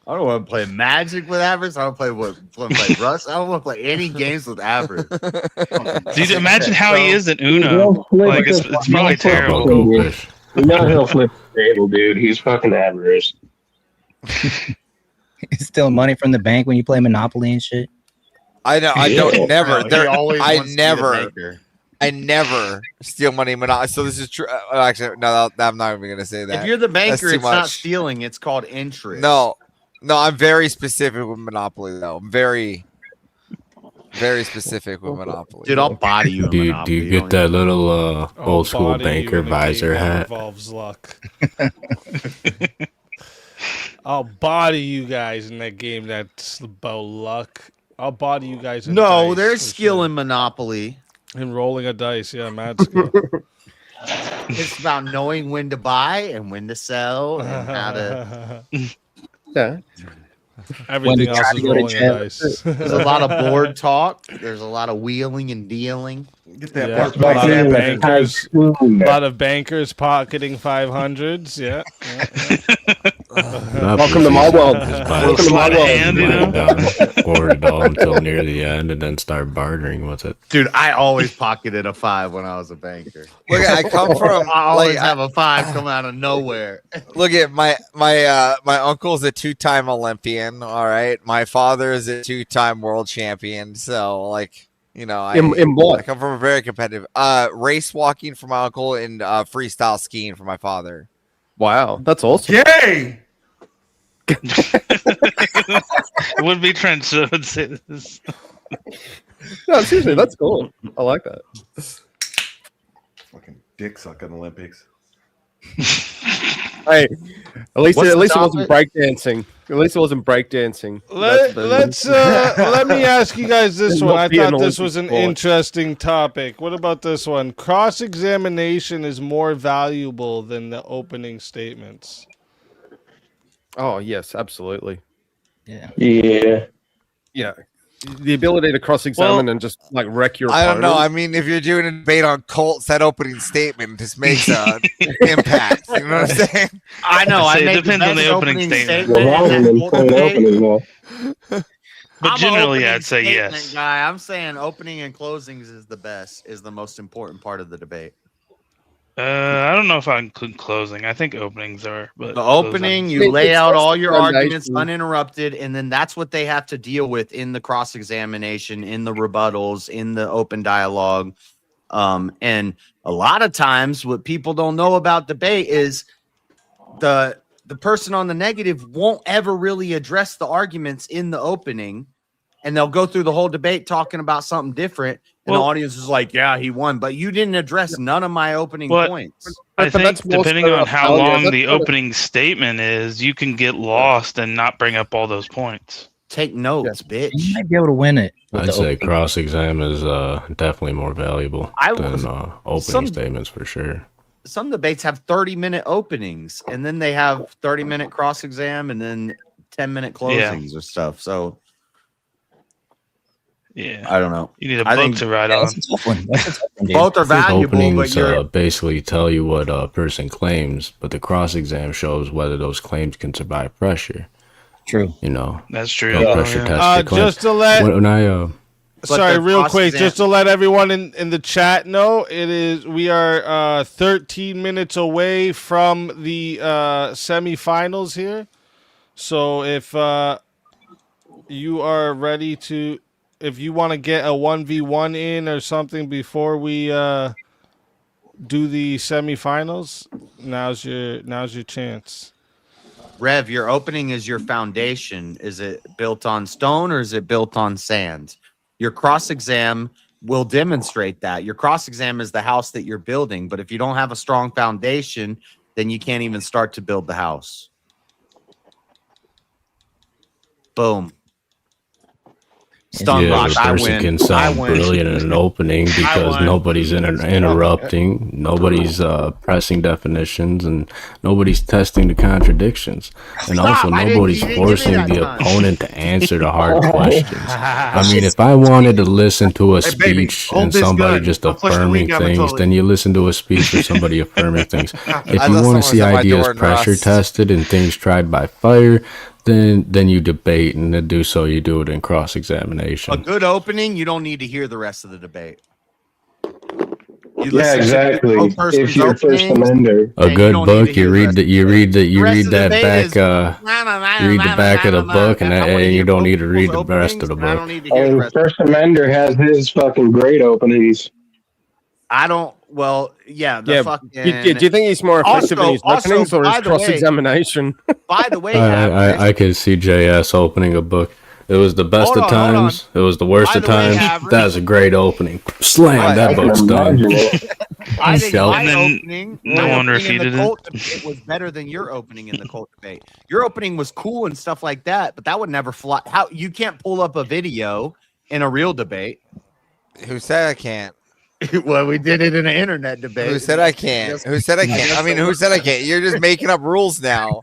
I don't want to play Magic with Avarice. I don't play play Russ. I don't want to play any games with Avarice. Dude, imagine how he is in Uno. Like it's probably terrible. You know he'll flip the table, dude. He's fucking Avarice. He's stealing money from the bank when you play Monopoly and shit. I know. I don't never. No, there, he always I wants to be the never. banker. I never steal money in Monopoly. So this is true. Actually, no, I'm not even gonna say that. If you're the That's banker, too it's not much. stealing. It's called interest. No, I'm very specific with Monopoly, though. I'm very, very specific with Monopoly. Dude, I'll body you. In Do Monopoly. you get that little old school Body you banker in a game visor that hat? Involves luck. I'll body you guys in that game that's about luck. I'll body you guys. In No, dice there's for skill sure. in Monopoly. In rolling a dice, yeah, mad skill. It's about knowing when to buy and when to sell and how to. Yeah. Everything else is rolling a dice. There's a lot of board talk. There's a lot of wheeling and dealing. Get that Yeah, part a lot back of in. bankers, a lot of bankers pocketing 500s. Yeah. Welcome to my world. Welcome to my world. Hoard it all until near the end and then start bartering with it. Dude, I always pocketed a 5 when I was a banker. Look, I come from. I always like, have a 5 come out of nowhere. Look at my uncle's a 2-time Olympian. All right, my father is a 2-time world champion. So like, you know, In what? I come from a very competitive race walking for my uncle and freestyle skiing for my father. Wow, that's awesome. Yay! It would be Trent would say this. No, seriously, that's cool. I like that. Dick sucking Olympics. Hey, at least What's it the wasn't topic? breakdancing. At least it wasn't breakdancing. Let me ask you guys this one. I thought this was an sport. interesting topic. What about this one? Cross-examination is more valuable than the opening statements. Oh yes, absolutely. Yeah. Yeah. The ability to cross-examine and just like wreck your I don't know. I opponent. mean, if you're doing a debate on cults, that opening statement just makes an impact. You know what I'm saying? I know. I'd I say it made depends on the opening statement. in that cult debate. But I'm a generally, opening I'd say statement yes. Guy, I'm saying opening and closings is the best, is the most important part of the debate. I don't know if I include closing. I think openings are. But The opening, you lay out all your arguments uninterrupted, and then that's what they have to deal with in the cross-examination, in the rebuttals, in the open dialogue. And a lot of times what people don't know about debate is the person on the negative won't ever really address the arguments in the opening, and they'll go through the whole debate talking about something different. And the audience is like, yeah, he won, but you didn't address none of my opening points. I think depending on how long the opening statement is, you can get lost and not bring up all those points. Take notes, bitch. You might be able to win it. I'd say cross-exam is definitely more valuable than opening some- statements for sure. Some debates have 30-minute openings, and then they have 30-minute cross-exam, and then 10-minute closings or stuff. So, yeah, I don't know. You need a book to write on. Both are valuable, Openings but you're basically tell you what a person claims, but the cross-exam shows whether those claims can survive pressure. True. You know, that's true. Pressure test the claim. Just to let when I sorry, real quick, just to let everyone in the chat know, we are 13 minutes away from the semifinals here. So if you are ready to, if you want to get a 1v1 in or something before we do the semifinals, now's your chance. Rev, your opening is your foundation. Is it built on stone or is it built on sand? Your cross-exam will demonstrate that. Your cross-exam is the house that you're building, but if you don't have a strong foundation, then you can't even start to build the house. Boom. Stun rock, the I person win. can sound I win. brilliant in an opening because nobody's interrupting, nobody's pressing definitions, and nobody's testing the contradictions. And also, nobody's forcing the opponent to answer the hard questions. I mean, if I wanted to listen to a speech and somebody just affirming things, then you listen to a speech or somebody affirming things. If you want to see ideas pressure tested and things tried by fire, then you debate, and to do so, you do it in cross-examination. A good opening, you don't need to hear the rest of the debate. Yeah, exactly. If you're first amender, A good book, you read the back of the book, and you don't need to read the rest of the book. First amender has his fucking great openings. I don't. Well, yeah. Do you think he's more effective in his openings or his cross-examination? By the way, I could see JS opening a book. It was the best of times. It was the worst of times. That's a great opening. Slam, that book's done. I think my And then opening, no one refuted it. It was better than your opening in the cult debate. Your opening was cool and stuff like that, but that would never fly. How you can't pull up a video in a real debate? Who said I can't? Well, we did it in an internet debate. Who said I can't? Who said I can't? I mean, who said I can't? You're just making up rules now.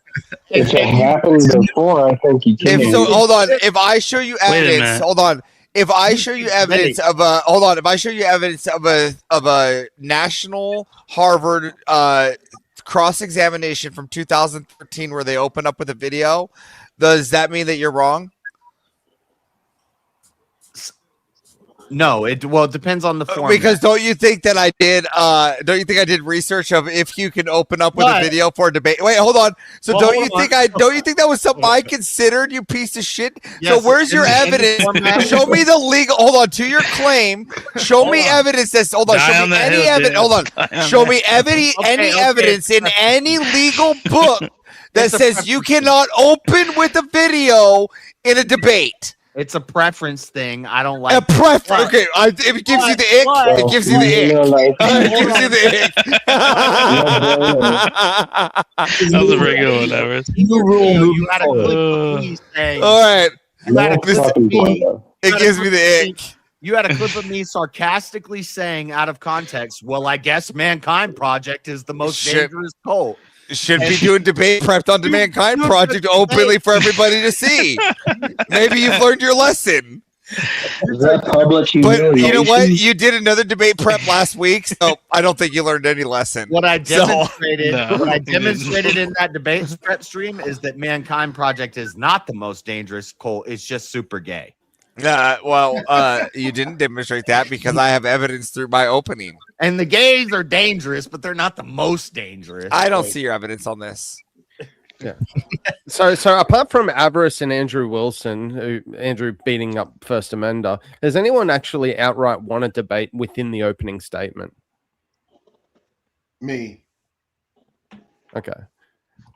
If it happened before, I think you can. Hold on. If I show you Wait a evidence, minute. hold on. If I show you evidence of a, hold on. If I show you evidence of a national Harvard cross-examination from 2013 where they open up with a video, does that mean that you're wrong? No, it depends on the format. Because don't you think that I did? Don't you think I did research of if you can open up with a video for a debate? Wait, hold on. So don't you think that was something I considered? You piece of shit. Yes, so where's your in the evidence? format. Show me the legal. Hold on. To your claim, show me evidence. That's hold on. Die Show on me the any hill, evidence. dude. Hold on. Die on Show the me any Okay. evidence in any legal book that It's a says you cannot open with a video in a debate. It's a preference thing. I don't like a preference. Okay, it gives you the ick. It gives you the ick. It gives you the ick. That was a very good one, Everett. You had a clip of me saying. All right. You had a clip of me. It gives me the ick. You had a clip of me sarcastically saying, out of context, "Well, I guess Mankind Project is the most dangerous cult." Should be doing debate prepped on the Mankind Project openly for everybody to see. Maybe you've learned your lesson. Is that public humiliation? But you know what? You did another debate prep last week, so I don't think you learned any lesson. What I demonstrated, in that debate prep stream is that Mankind Project is not the most dangerous cult. It's just super gay. You didn't demonstrate that because I have evidence through my opening. And the gays are dangerous, but they're not the most dangerous. I don't see your evidence on this. Yeah. So apart from Avarice and Andrew Wilson, Andrew beating up First Amender, does anyone actually outright want to debate within the opening statement? Me. Okay.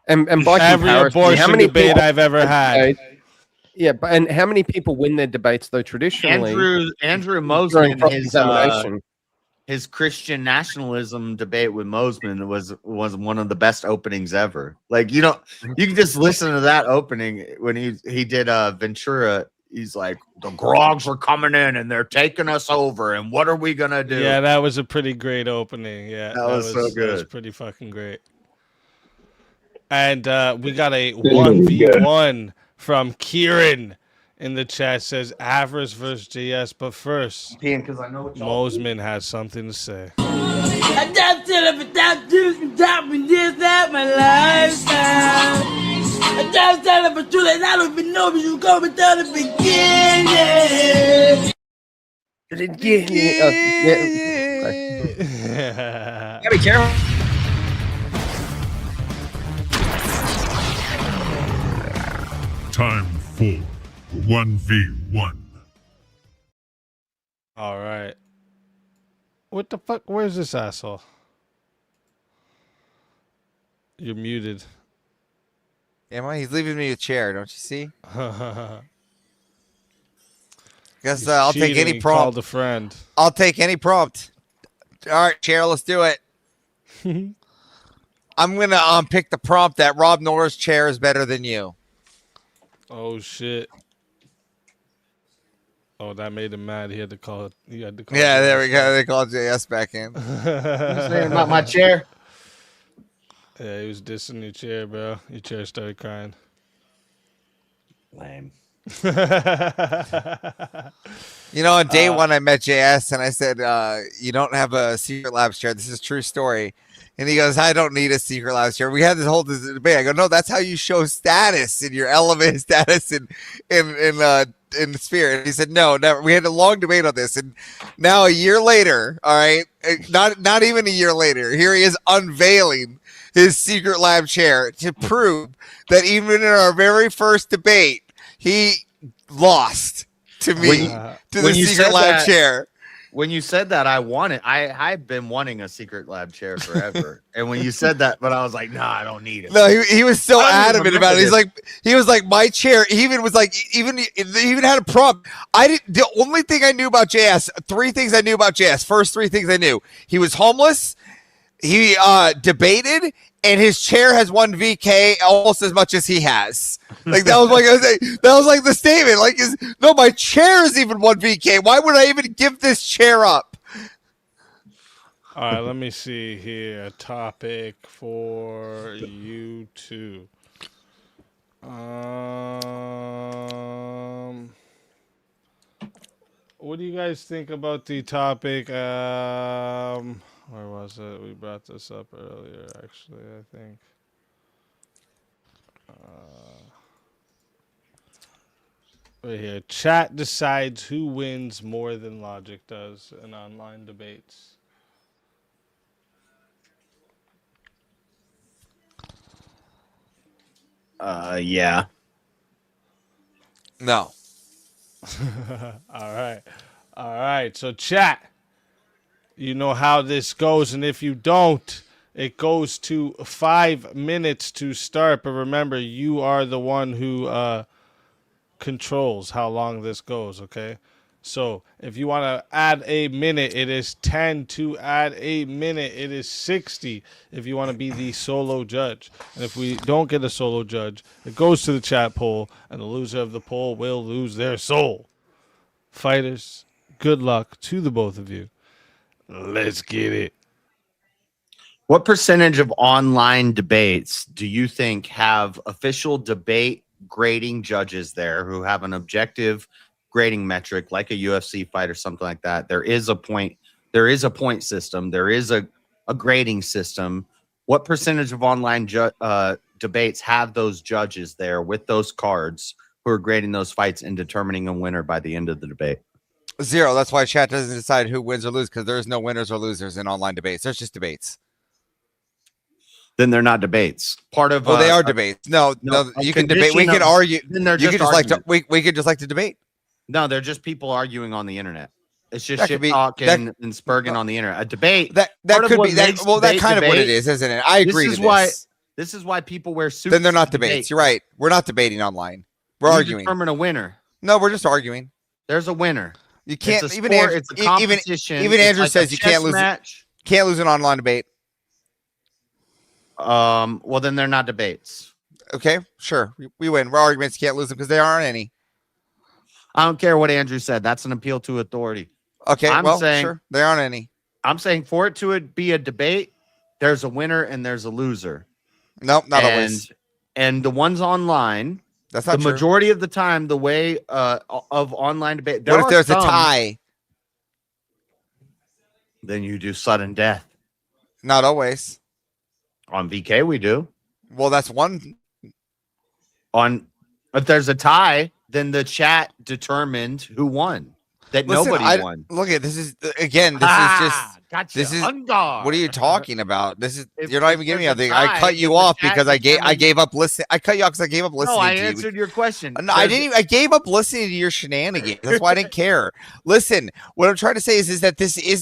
And by every comparison, abortion how many debate people I've ever had. Yeah, but and how many people win their debates though traditionally? Andrew during Mosman, his Christian nationalism debate with Mosman was one of the best openings ever. Like you can just listen to that opening when he did Ventura. He's like, the grogs are coming in and they're taking us over, and what are we gonna do? Yeah, that was a pretty great opening. Yeah, that was so good. That was pretty fucking great. And we got a 1v1 from Kieran in the chat. Says Avarice versus JS, but first, because I know what Mosman has something to say. I just tell him without this, without me, this, that, my lifestyle. I just tell him it's too late. I don't even know if you go without the beginning. Gotta be careful. Time for 1v1. All right. What the fuck? Where's this asshole? You're muted. Am I? He's leaving me a chair. Don't you see? Guess I'll take any prompt. Called a friend. I'll take any prompt. All right, chair. Let's do it. I'm gonna pick the prompt that Rob Norris' chair is better than you. Oh shit. Oh, that made him mad. He had to call. Yeah, there we go. They called JS back in. Saying about my chair. Yeah, he was dissing your chair, bro. Your chair started crying. Lame. You know, on day one, I met JS and I said, you don't have a Secret Labs chair. This is a true story. And he goes, I don't need a Secret Labs chair. We had this whole debate. I go, no, that's how you show status in your elevated status in the sphere. And he said, no, never. We had a long debate on this. And now a year later, all right, not even a year later, here he is unveiling his Secret Lab chair to prove that even in our very first debate, he lost to me to the Secret Lab chair. When you said that, I wanted. I've been wanting a Secret Lab chair forever. And when you said that, but I was like, nah, I don't need it. No, he was so adamant about it. He was like, my chair. He even was like, he even had a prompt. The only thing I knew about JS, three things I knew about JS. First three things I knew: he was homeless, he debated, and his chair has one VK almost as much as he has. Like that was like the statement. Like, no, my chair is even one VK. Why would I even give this chair up? All right, let me see here. A topic for you two. What do you guys think about the topic? Where was it? We brought this up earlier, actually, I think. Right here. Chat decides who wins more than logic does in online debates. Yeah. No. All right. So chat, you know how this goes, and if you don't, it goes to 5 minutes to start. But remember, you are the one who controls how long this goes, okay? So if you want to add a minute, it is 10. To add a minute, it is 60 if you want to be the solo judge. And if we don't get a solo judge, it goes to the chat poll, and the loser of the poll will lose their soul. Fighters, good luck to the both of you. Let's get it. What percentage of online debates do you think have official debate grading judges there who have an objective grading metric like a UFC fight or something like that? There is a point system. There is a grading system. What percentage of online debates have those judges there with those cards who are grading those fights and determining a winner by the end of the debate? 0. That's why chat doesn't decide who wins or loses, because there's no winners or losers in online debates. There's just debates. Then they're not debates. Part of they are debates. No, you can debate. We can argue. Then they're you just could just like to. arguments. We could just like to debate. No, they're just people arguing on the internet. It's just That shit could be- talking that- and spurging on the internet. A debate. That part of could what be that. makes Well, that's debate kind of what it debate- is, isn't it? I agree. This is to why. this. This is why people wear suits. Then they're not to debate. debates. You're right. We're not debating online. We're You arguing. determine a winner. No, we're just arguing. There's a winner. You can't It's a even sport, Andrew, it's a competition. even It's Andrew like a says you can't chess lose. match. Can't lose an online debate. Well, then they're not debates. Okay, sure. We win. We're arguments. Can't lose them because there aren't any. I don't care what Andrew said. That's an appeal to authority. Okay, I'm well, saying sure. There aren't any. I'm saying for it to be a debate, there's a winner and there's a loser. Nope, not always. And the ones online, that's not the true. majority of the time. The way of online debate. What if there's a some- tie? Then you do sudden death. Not always. On VK, we do. Well, that's one. If there's a tie, then the chat determined who won. That Listen, nobody won. Look at this is again. This is just. Gotcha. This is on guard. what are you talking about? This is If- you're not if even giving me there's a anything. I tie, cut you then the off chat because I determines- gave up listening. I cut you off because I gave up listening. No, I to you. answered your question. No, I didn't. I gave up listening to your shenanigans. That's why I didn't care. Listen, what I'm trying to say is that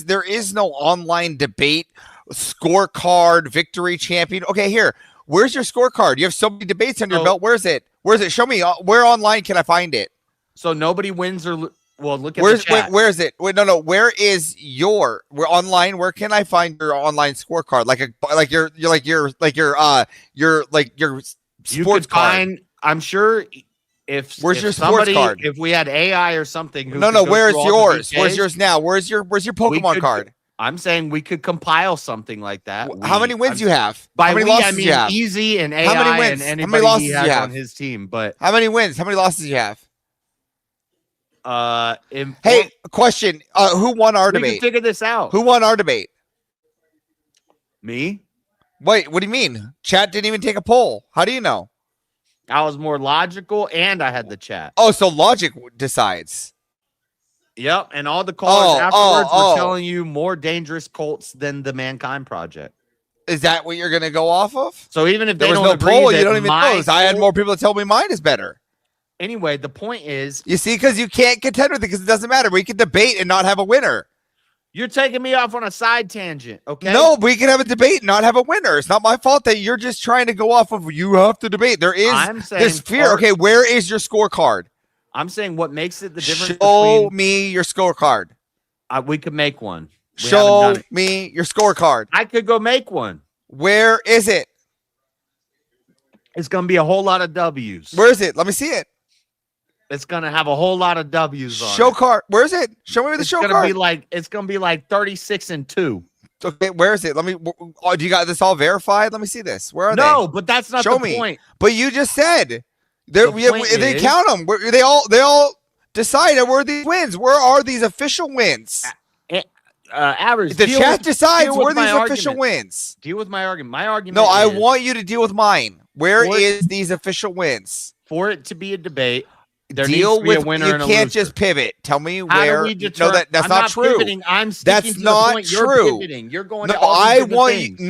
there is no online debate, scorecard, victory champion. Okay, here. Where's your scorecard? You have so many debates under your belt. Where's it? Where's it? Show me. Where online can I find it? So nobody wins or well, look at Where's the chat. where is it? Wait, no. Where is your? We're online. Where can I find your online scorecard? Your You sports could card. find. I'm sure Where's if your somebody, sports card? If we had AI or something. Who No. could go Where's through all the yours? Where's VKs, yours now? Where's your we Pokemon could- card? I'm saying we could compile something like that. How many wins you have? By How many we, I losses mean you have? Easy and AI How many wins? and How many anybody losses he you has have? on his team. But How many wins? How many losses you have? Hey, question. Who won our we debate? can figure this out. Who won our debate? Me? Wait, what do you mean? Chat didn't even take a poll. How do you know? I was more logical and I had the chat. Oh, so logic decides. Yep, and all the callers afterwards oh. were telling you more dangerous cults than the Mankind Project. Is that what you're going to go off of? So even if There they was don't no agree poll, that you don't even my know. I had poll- more people to tell me mine is better. Anyway, the point is, You see, because you can't contend with it because it doesn't matter. We can debate and not have a winner. you're taking me off on a side tangent. Okay. No, we can have a debate and not have a winner. It's not my fault that you're just trying to go off of you have to debate. I'm saying There's fear. Okay, where is your scorecard? I'm saying what makes it the difference Show between me your scorecard. We could make one. We haven't Show done it. me your scorecard. I could go make one. Where is it? It's gonna be a whole lot of W's. Where is it? Let me see it. It's gonna have a whole lot of W's on Show it. card. Where is it? Show me the It's show gonna card. it's gonna be like 36-2. Okay, where is it? Let me. Oh, do you got this all verified? Let me see this. Where are they? No, but that's not Show the me. point. But you just said they point they is- count them. They all decide where these wins. Where are these official wins? Average. The deal chat with- decides deal with where these my official argument. wins. Deal with my argument. My argument. No, I is want you to deal with mine. Where For it- is these official wins? for it to be a debate. There Deal needs to be with a winner you and a can't loser. just pivot. Tell me How where. do we No, determine? that's I'm not true. Pivoting. I'm sticking That's to the not point. You're true. pivoting. You're going No, to all these I different want things.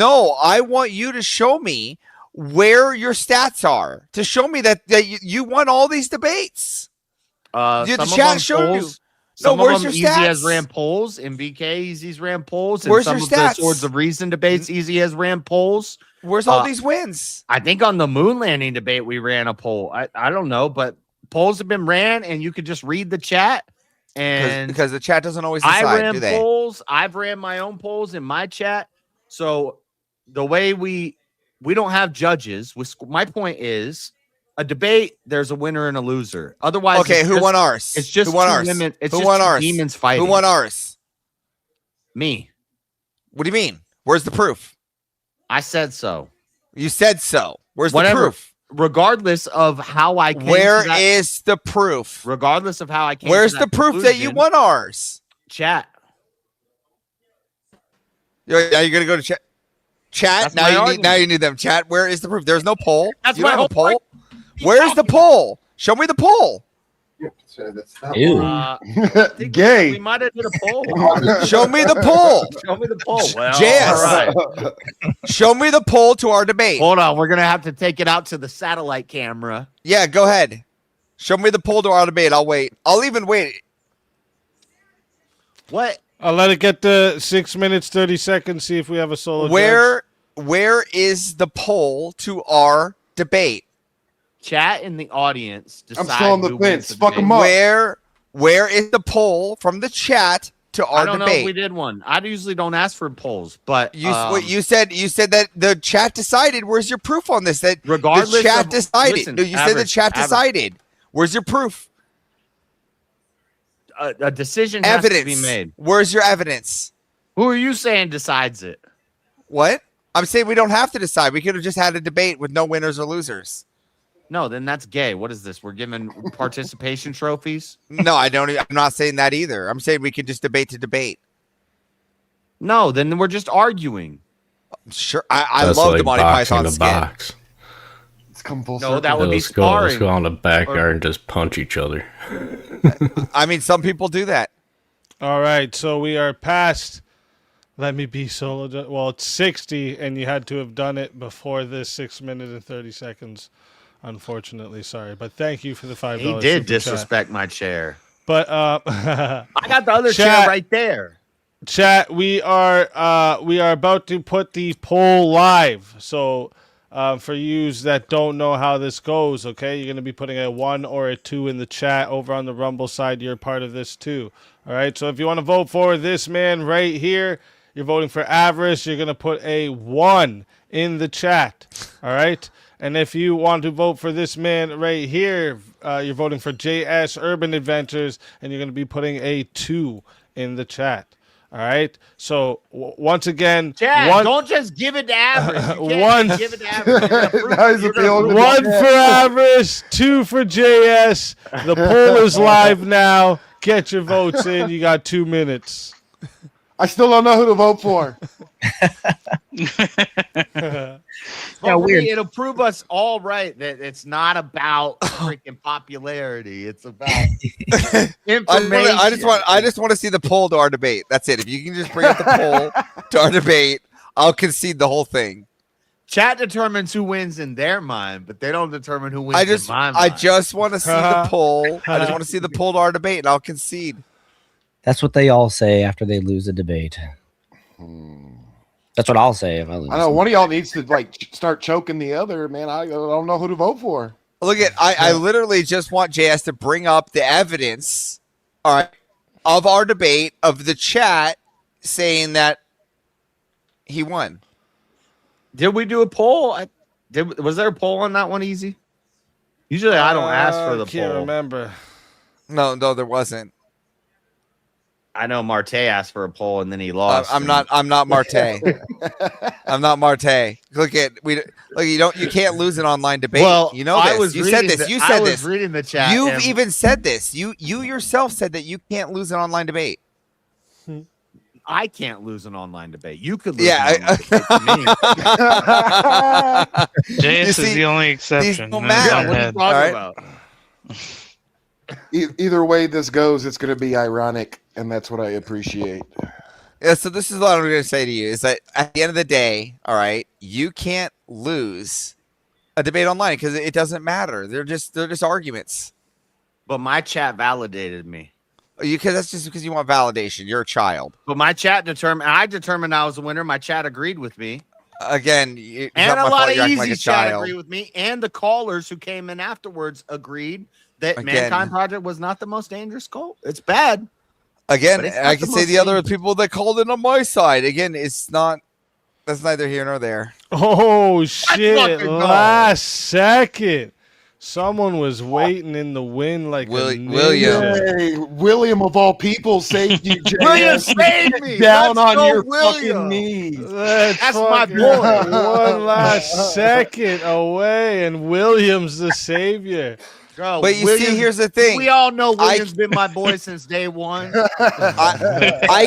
I want you to show me where your stats are to show me that you won all these debates. The Some of chat them showed you. polls, No, some where's of them your easy as stats? ran polls. In BK, easy's ran polls. And Where's some your of the stats? Swords of Reason debates, easy as ran polls. Where's all these wins? I think on the moon landing debate we ran a poll. I don't know, but polls have been ran, and you could just read the chat. And because the chat doesn't always decide, I ran do they? polls. I've ran my own polls in my chat. So the way we don't have judges. My point is, a debate, there's a winner and a loser. Otherwise, okay, who won ours? It's just who won two ours? women. It's who just won two ours? demons fighting. Who won ours? Me. What do you mean? Where's the proof? I said so. You said so. Where's the proof? Regardless of how I came Where to that, is the proof? Regardless of how I came. Where's to the that proof that you conclusion, won ours? Chat. Now you're gonna go to chat. Chat. That's Now you need them. Chat. Where is the proof? There's no poll. That's you don't my have a whole poll. Where's the poll? Show me the poll. Ew. Gay. We might have did a poll. Show me the poll. Show me the poll. Well, JS. all right. Show me the poll to our debate. Hold on. We're gonna have to take it out to the satellite camera. Yeah, go ahead. Show me the poll to our debate. I'll wait. I'll even wait. What? I'll let it get to 6 minutes, 30 seconds, see if we have a solo Where is the poll to our debate? Chat in the audience. Decide I'm still on the who wins fence. Fuck debate. 'em up. Where is the poll from the chat to our I don't know if debate? we did one. I usually don't ask for polls, but You said that the chat decided. Where's your proof on this? That regardless the chat of- decided. listen, No, you said the average- chat average. decided. Where's your proof? a decision has Evidence. to be made. Where's your evidence? Who are you saying decides it? What? I'm saying we don't have to decide. We could have just had a debate with no winners or losers. No, then that's gay. What is this? We're giving participation trophies? No, I don't. I'm not saying that either. I'm saying we could just debate to debate. No, then we're just arguing. Sure, I That's love like the Monty boxing Python the skit. box. It's come full No, circle. that would be Let's sparring. go on the backyard and just punch each other. I mean, some people do that. All right, so we are past. Let me be solo. Well, it's 60, and you had to have done it before this 6 minutes and 30 seconds. Unfortunately, sorry, but thank you for the $5. He did super chat. disrespect my chair. But I got the other Chat. chair right there. Chat, we are about to put the poll live. So for yous that don't know how this goes, okay, you're gonna be putting a 1 or a 2 in the chat. Over on the Rumble side, you're part of this too. All right. So if you want to vote for this man right here, you're voting for Avarice. You're gonna put a 1 in the chat. All right. And if you want to vote for this man right here, you're voting for JS Urban Adventures, and you're going to be putting a 2 in the chat. All right. So once again, Chad, don't just give it to Avarice. You can't just give it to Avarice. 1 for Avarice, 2 for JS. The poll is live now. Get your votes in. You got 2 minutes. I still don't know who to vote for. Hopefully it'll prove us all right that it's not about freaking popularity. It's about information. I just want to see the poll to our debate. That's it. If you can just bring up the poll to our debate, I'll concede the whole thing. Chat determines who wins in their mind, but they don't determine who wins in my mind. I just want to see the poll. I just want to see the poll to our debate, and I'll concede. That's what they all say after they lose a debate. That's what I'll say if I lose. I know one of y'all needs to start choking the other, man. I don't know who to vote for. Look at I literally just want JS to bring up the evidence, all right, of our debate of the chat saying that he won. Did we do a poll? Was there a poll on that one, Easy? Usually I don't ask for the Can't poll. remember. No, there wasn't. I know Marte asked for a poll and then he lost. I'm not Marte. I'm not Marte. Look, you can't lose an online debate. Well, you know I this. was You said reading this. the- You I said was this. reading the chat You've and- even said this. You yourself said that you can't lose an online debate. I can't lose an online debate. You could lose Yeah, an online debate to me. JS is the only exception. don't in matter. my What are you head. talking All right. about? Either way this goes, it's going to be ironic, and that's what I appreciate. Yeah, so this is what I'm going to say to you is that at the end of the day, all right, you can't lose a debate online because it doesn't matter. They're just arguments. But my chat validated me. Because that's just because you want validation. You're a child. But my chat determined I was the winner. My chat agreed with me. Again, it's And not a my lot fault of you're acting easy like a chat child. agree with me, and the callers who came in afterwards agreed that Again. Mankind Project was not the most dangerous cult. It's bad. Again, but it's not I can say most the other dangerous. people that called in on my side. Again, it's not. That's neither here nor there. Oh shit! fucking go. Last second, someone was waiting in the wind like a ninja. Hey, William of all people saved you, JS. William saved me. Down Let's on go, your William. fucking knees. That's my fucking boy. One last second away, and Williams the savior. Bro, But you see, here's the thing. We all know William's been my boy since day one. I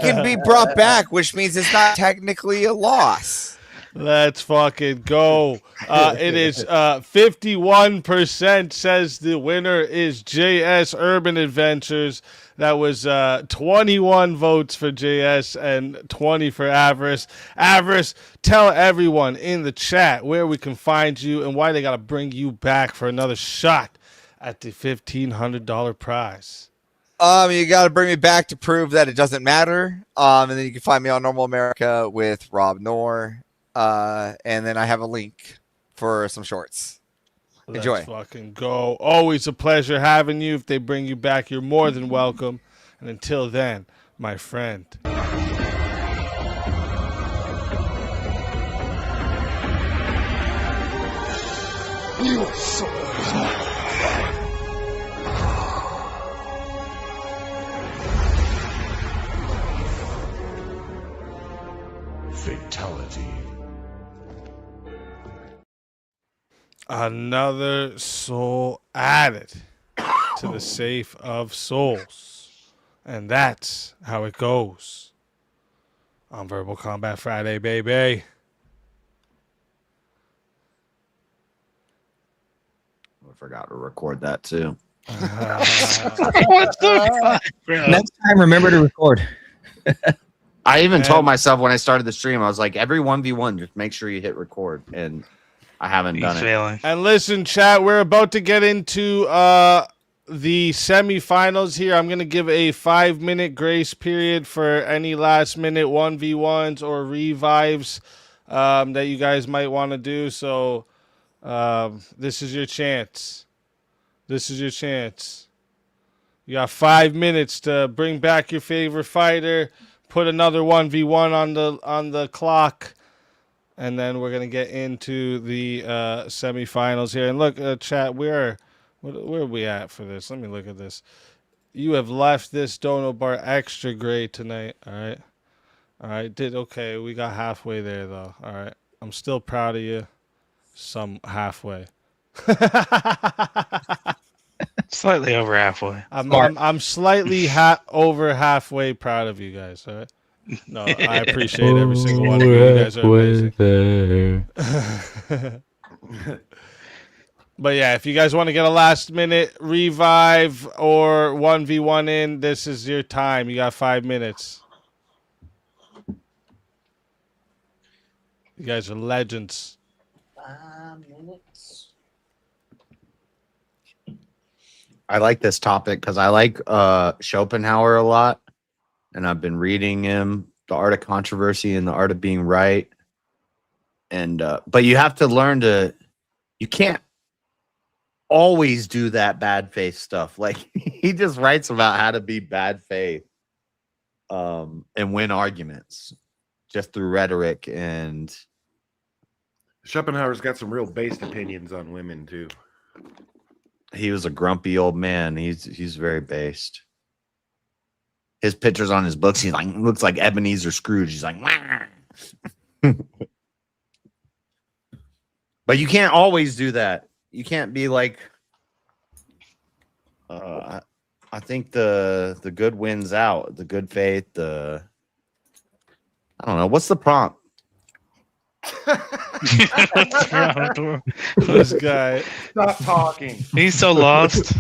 can be brought back, which means it's not technically a loss. Let's fucking go. It is 51% says the winner is JS Urban Adventures. That was 21 votes for JS and 20 for Avarice. Avarice, tell everyone in the chat where we can find you and why they got to bring you back for another shot at the $1,500 prize. You got to bring me back to prove that it doesn't matter. And then you can find me on Normal America with Rob Knorr. And then I have a link for some shorts. Enjoy. Let's fucking go. Always a pleasure having you. If they bring you back, you're more than welcome. And until then, my friend. You so Fatality. Another soul added to the safe of souls. And that's how it goes on Verbal Combat Friday, baby. I forgot to record that too. What the fuck? Next time, remember to record. I even told myself when I started the stream, I was like, every 1v1, just make sure you hit record. And I haven't done it. And listen, chat, we're about to get into the semifinals here. I'm going to give a 5-minute grace period for any last-minute 1v1s or revives that you guys might want to do. So this is your chance. This is your chance. You got 5 minutes to bring back your favorite fighter, put another 1v1 on the clock, and then we're gonna get into the semifinals here. And look, chat, where are we at for this? Let me look at this. You have left this dono bar extra great tonight. All right. Okay. We got halfway there though. All right. I'm still proud of you. Some halfway. Slightly over halfway. I'm slightly over halfway proud of you guys. All right. No, I appreciate every single one of you. You guys are amazing. But yeah, if you guys want to get a last minute revive or 1v1 in, this is your time. You got 5 minutes. You guys are legends. 5 minutes. I like this topic because I like Schopenhauer a lot. And I've been reading him, The Art of Controversy and the Art of Being Right. And but you have to learn you can't always do that bad faith stuff. Like he just writes about how to be bad faith and win arguments just through rhetoric. And Schopenhauer's got some real based opinions on women too. He was a grumpy old man. He's very based. His pictures on his books, he looks like Ebenezer Scrooge. He's like, but you can't always do that. You can't be like, I think the good wins out. The good faith. I don't know. What's the prompt? This guy. Stop talking. He's so lost.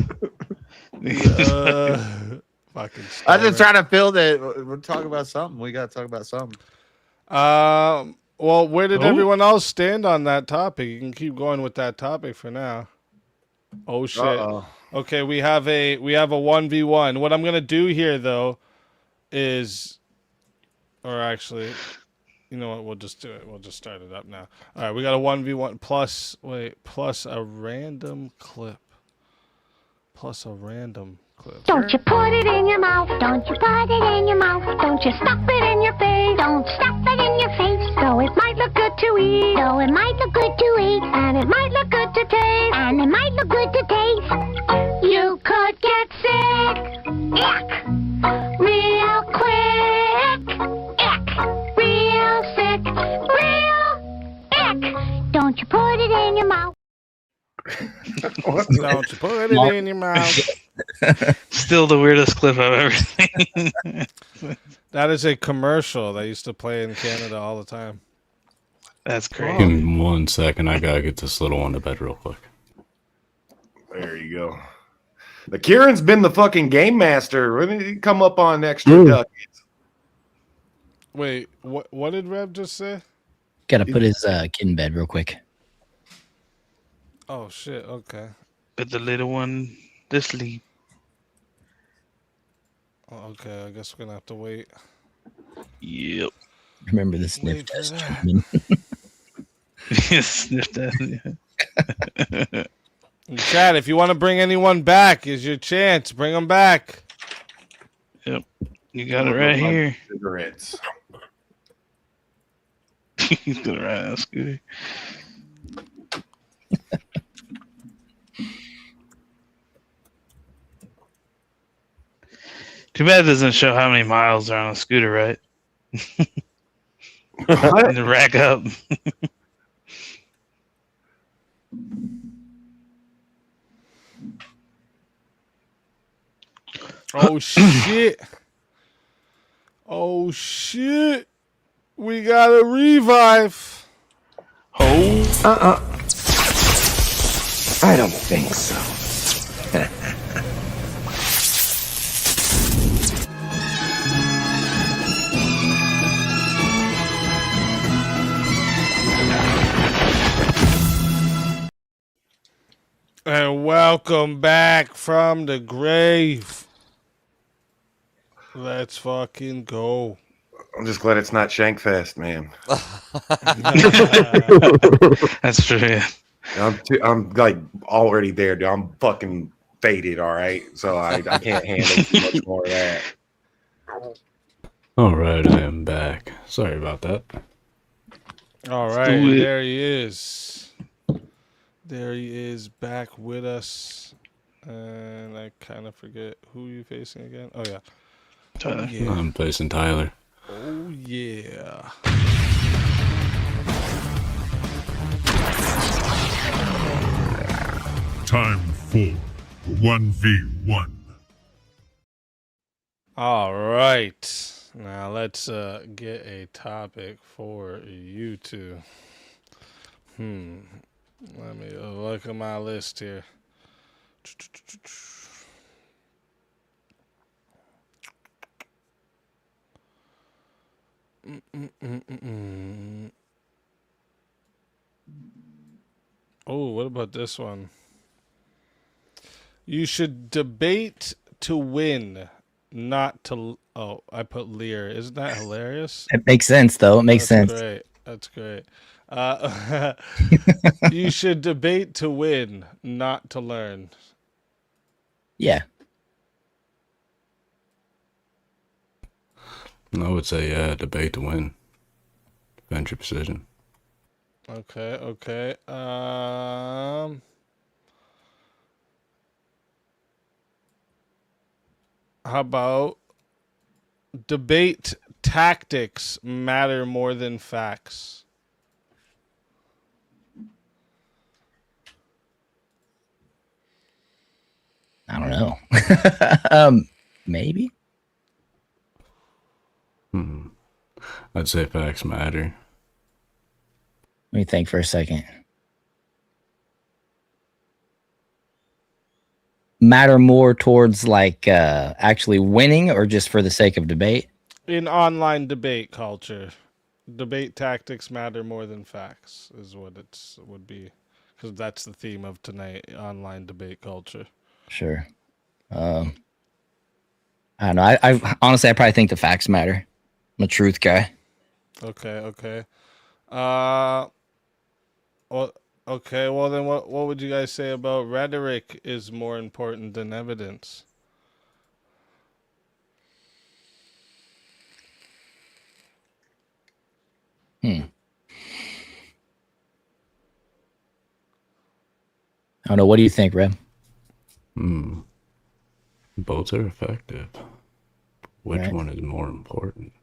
Fucking I'm just trying to fill that. We're talking about something. We got to talk about something. Well, where did everyone else stand on that topic? You can keep going with that topic for now. Oh shit. Okay, we have a 1v1. What I'm gonna do here though is, or actually, You know what? We'll just do it. We'll just start it up now. All right, we got a 1v1 plus a random clip. Plus a random clip. Don't you put it in your mouth. Don't you put it in your mouth. Don't you stuff it in your face. Don't stuff it in your face. Though it might look good to eat. Though it might look good to eat. And it might look good to taste. And it might look good to taste. You could get sick. Ick. Real quick. Ick. Real sick. Real ick. Don't you put it in your mouth. Don't you put it in your mouth. Still the weirdest clip I've ever seen. That is a commercial that used to play in Canada all the time. That's great. Give me 1 second. I gotta get this little one to bed real quick. There you go. The Kieran's been the fucking game master. When did he come up on extra ducats? Wait, what did Reb just say? Gotta put his kid in bed real quick. Oh shit, okay. Put the little one to sleep. Oh, okay, I guess we're gonna have to wait. Yep. Remember the sniff test. Sniff test. Yeah. Chad, if you want to bring anyone back, is your chance. Bring them back. Yep. You got it right here. Cigarettes. He's gonna ride on scooter. Too bad it doesn't show how many miles are on a scooter, right? To rack up. Oh shit. Oh shit. We got a revive. Oh. I don't think so. And welcome back from the grave. Let's fucking go. I'm just glad it's not Shankfest, man. That's true. Yeah. I'm like already there, dude. I'm fucking faded, all right? So I can't handle too much more of that. All right, I am back. Sorry about that. All right, there he is. There he is back with us. And I kind of forget who you facing again. Oh, yeah. Tyler. Yeah. I'm facing Tyler. Oh, yeah. Time for 1v1. All right. Now let's get a topic for you two. Let me look at my list here. Oh, what about this one? You should debate to win, not to... Oh, I put leer. Isn't that hilarious? It makes sense, though. It makes sense. Great. That's great. You should debate to win, not to learn. Yeah. I would say, debate to win. Defend your position. Okay. How about debate tactics matter more than facts? I don't know. Maybe. I'd say facts matter. Let me think for a second. Matter more towards like actually winning or just for the sake of debate? In online debate culture, debate tactics matter more than facts is what it would be, because that's the theme of tonight, online debate culture. Sure. I don't know. I honestly, I probably think the facts matter. I'm a truth guy. Okay. Well, okay. Well, then, what would you guys say about rhetoric is more important than evidence? I don't know. What do you think, Reb? Both are effective. Which one is more important?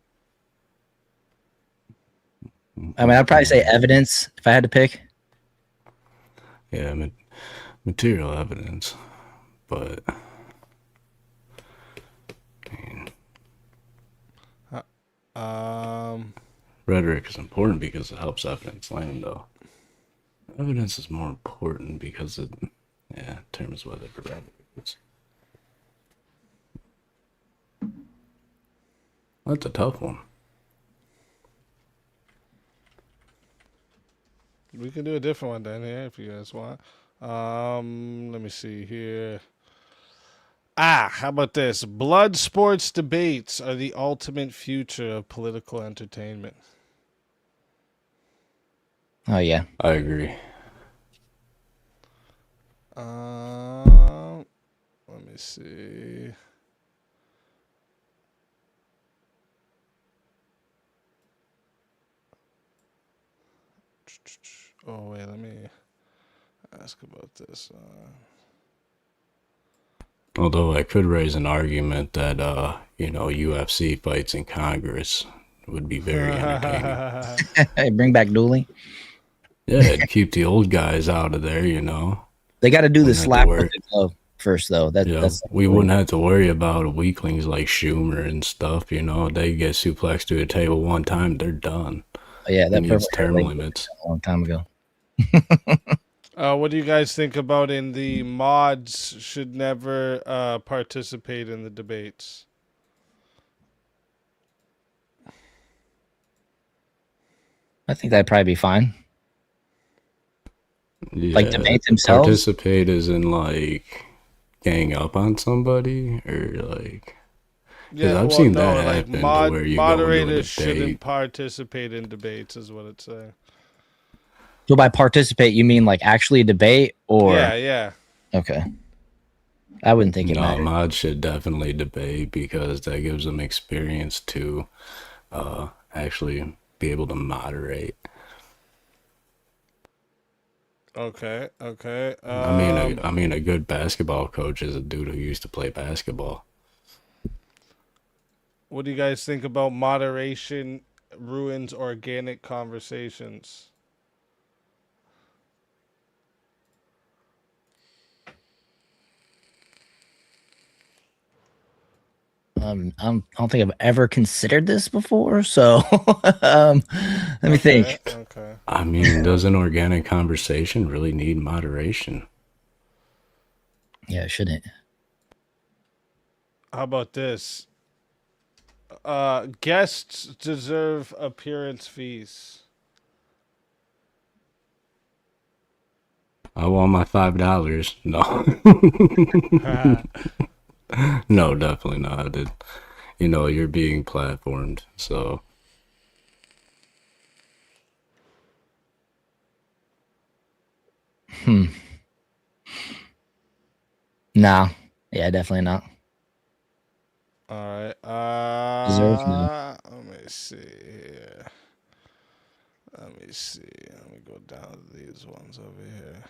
I mean, I'd probably say evidence if I had to pick. Yeah, material evidence, but rhetoric is important because it helps evidence land, though. Evidence is more important because it, in terms of whether the rhetoric is. That's a tough one. We can do a different one then here if you guys want. Let me see here. How about this? Blood sports debates are the ultimate future of political entertainment. Oh yeah, I agree. Let me see. Oh wait, let me ask about this. Although I could raise an argument that UFC fights in Congress would be very entertaining. Hey, bring back dueling. Yeah, it'd keep the old guys out of there, They got to do the slap with the glove first, though. We wouldn't have to worry about weaklings like Schumer and stuff. They get suplexed to a table one time, they're done. Oh, yeah, that needs term limits. A long time ago. What do you guys think about in the mods should never participate in the debates? I think that'd probably be fine. Yeah, like debate themselves. Participate as in like gang up on somebody or like. Yeah, I've seen that happen where you moderators shouldn't participate in debates, is what it's saying. So by participate, you mean like actually debate or? Yeah. Okay. I wouldn't think it mattered. Mods should definitely debate because that gives them experience to actually be able to moderate. Okay. I mean, a good basketball coach is a dude who used to play basketball. What do you guys think about moderation ruins organic conversations? I don't think I've ever considered this before, so let me think. Okay. I mean, does an organic conversation really need moderation? Yeah, it shouldn't. How about this? Guests deserve appearance fees. I want my $5. No. No, definitely not. You're being platformed, so. Nah. Yeah, definitely not. All right. Let me see here. Let me go down to these ones over here.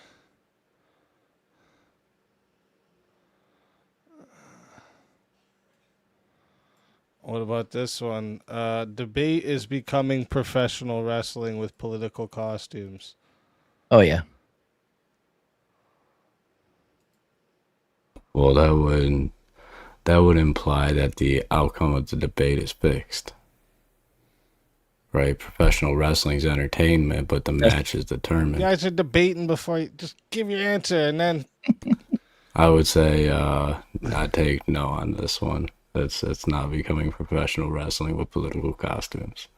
What about this one? Debate is becoming professional wrestling with political costumes. Oh, yeah. Well, that would imply that the outcome of the debate is fixed. Right? Professional wrestling's entertainment, but the match is determined. You guys are debating before you just give your answer and then. I would say I take no on this one. It's not becoming professional wrestling with political costumes.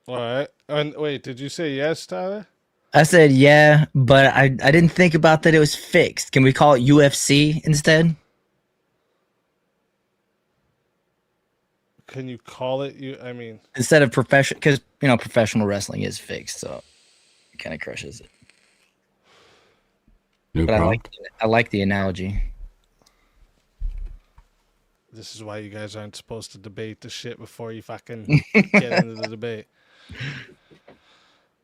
All right. And wait, did you say yes, Tyler? I said yeah, but I didn't think about that it was fixed. Can we call it UFC instead? can you call it? I mean, instead of professional, because professional wrestling is fixed, so it kind of crushes it. New But prompt. I like the analogy. this is why you guys aren't supposed to debate the shit before you fucking get into the debate.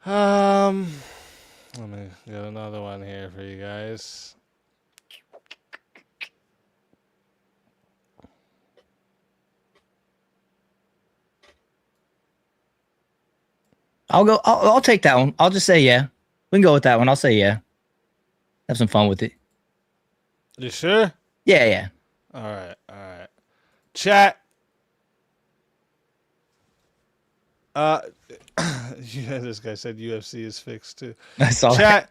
Let me get another one here for you guys. I'll take that one. I'll just say yeah. We can go with that one. I'll say yeah. Have some fun with it. You sure? Yeah. All right. Chat. Yeah, this guy said UFC is fixed too. I saw Chat.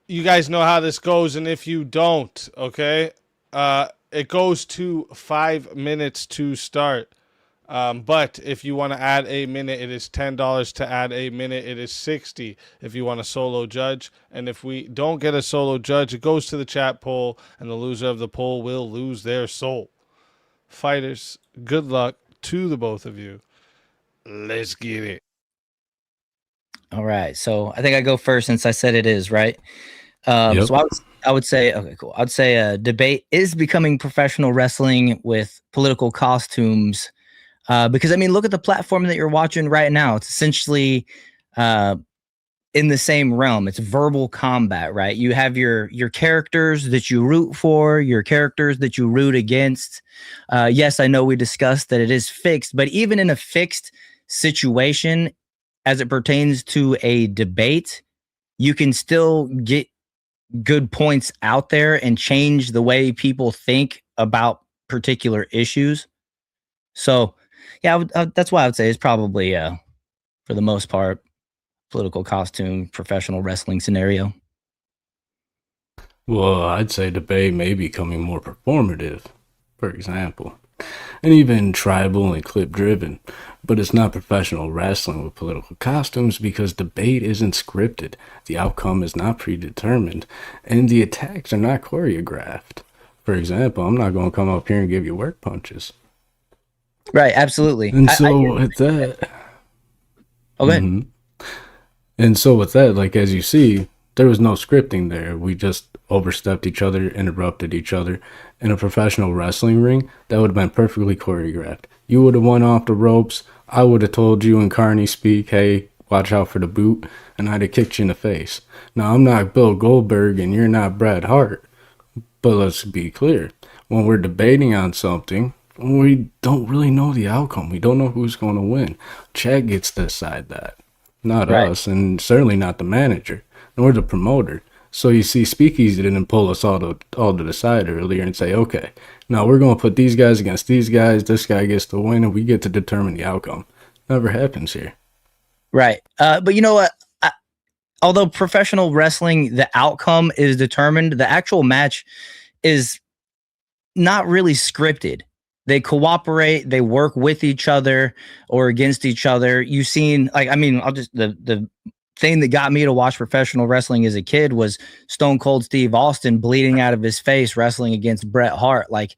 You guys know how this goes, and if you don't, okay, it goes to 5 minutes to start. But if you want to add a minute, it is $10 to add a minute. It is $60 if you want a solo judge. And if we don't get a solo judge, it goes to the chat poll, and the loser of the poll will lose their soul. Fighters, good luck to the both of you. Let's get it. All right. So I think I go first since I said it is, right? So I would say, okay, cool. I'd say debate is becoming professional wrestling with political costumes. Because I mean, look at the platform that you're watching right now. It's essentially in the same realm. It's verbal combat, right? You have your characters that you root for, your characters that you root against. Yes, I know we discussed that it is fixed, but even in a fixed situation, as it pertains to a debate, you can still get good points out there and change the way people think about particular issues. So, yeah, that's why I would say it's probably, for the most part, political costume, professional wrestling scenario. Well, I'd say debate may be becoming more performative, for example, and even tribal and clip-driven. But it's not professional wrestling with political costumes because debate isn't scripted, the outcome is not predetermined, and the attacks are not choreographed. For example, I'm not going to come up here and give you work punches. Right, absolutely. And so with that... Okay. Mm-hmm. And so with that, like, as you see, there was no scripting there. We just overstepped each other, interrupted each other. In a professional wrestling ring, that would have been perfectly choreographed. You would have went off the ropes. I would have told you in Carney speak, hey, watch out for the boot, and I'd have kicked you in the face. Now, I'm not Bill Goldberg and you're not Bret Hart. But let's be clear. When we're debating on something, we don't really know the outcome. We don't know who's going to win. Chad gets to decide that. Not us, and certainly not the manager, nor the promoter. So you see, Speakeazy didn't pull us all to the side earlier and say, okay, now we're going to put these guys against these guys. This guy gets to win, and we get to determine the outcome. Never happens here. Right. But you know what? Although professional wrestling, the outcome is determined, the actual match is not really scripted. They cooperate, they work with each other or against each other. You've seen, like, I mean, the thing that got me to watch professional wrestling as a kid was Stone Cold Steve Austin bleeding out of his face wrestling against Bret Hart. Like,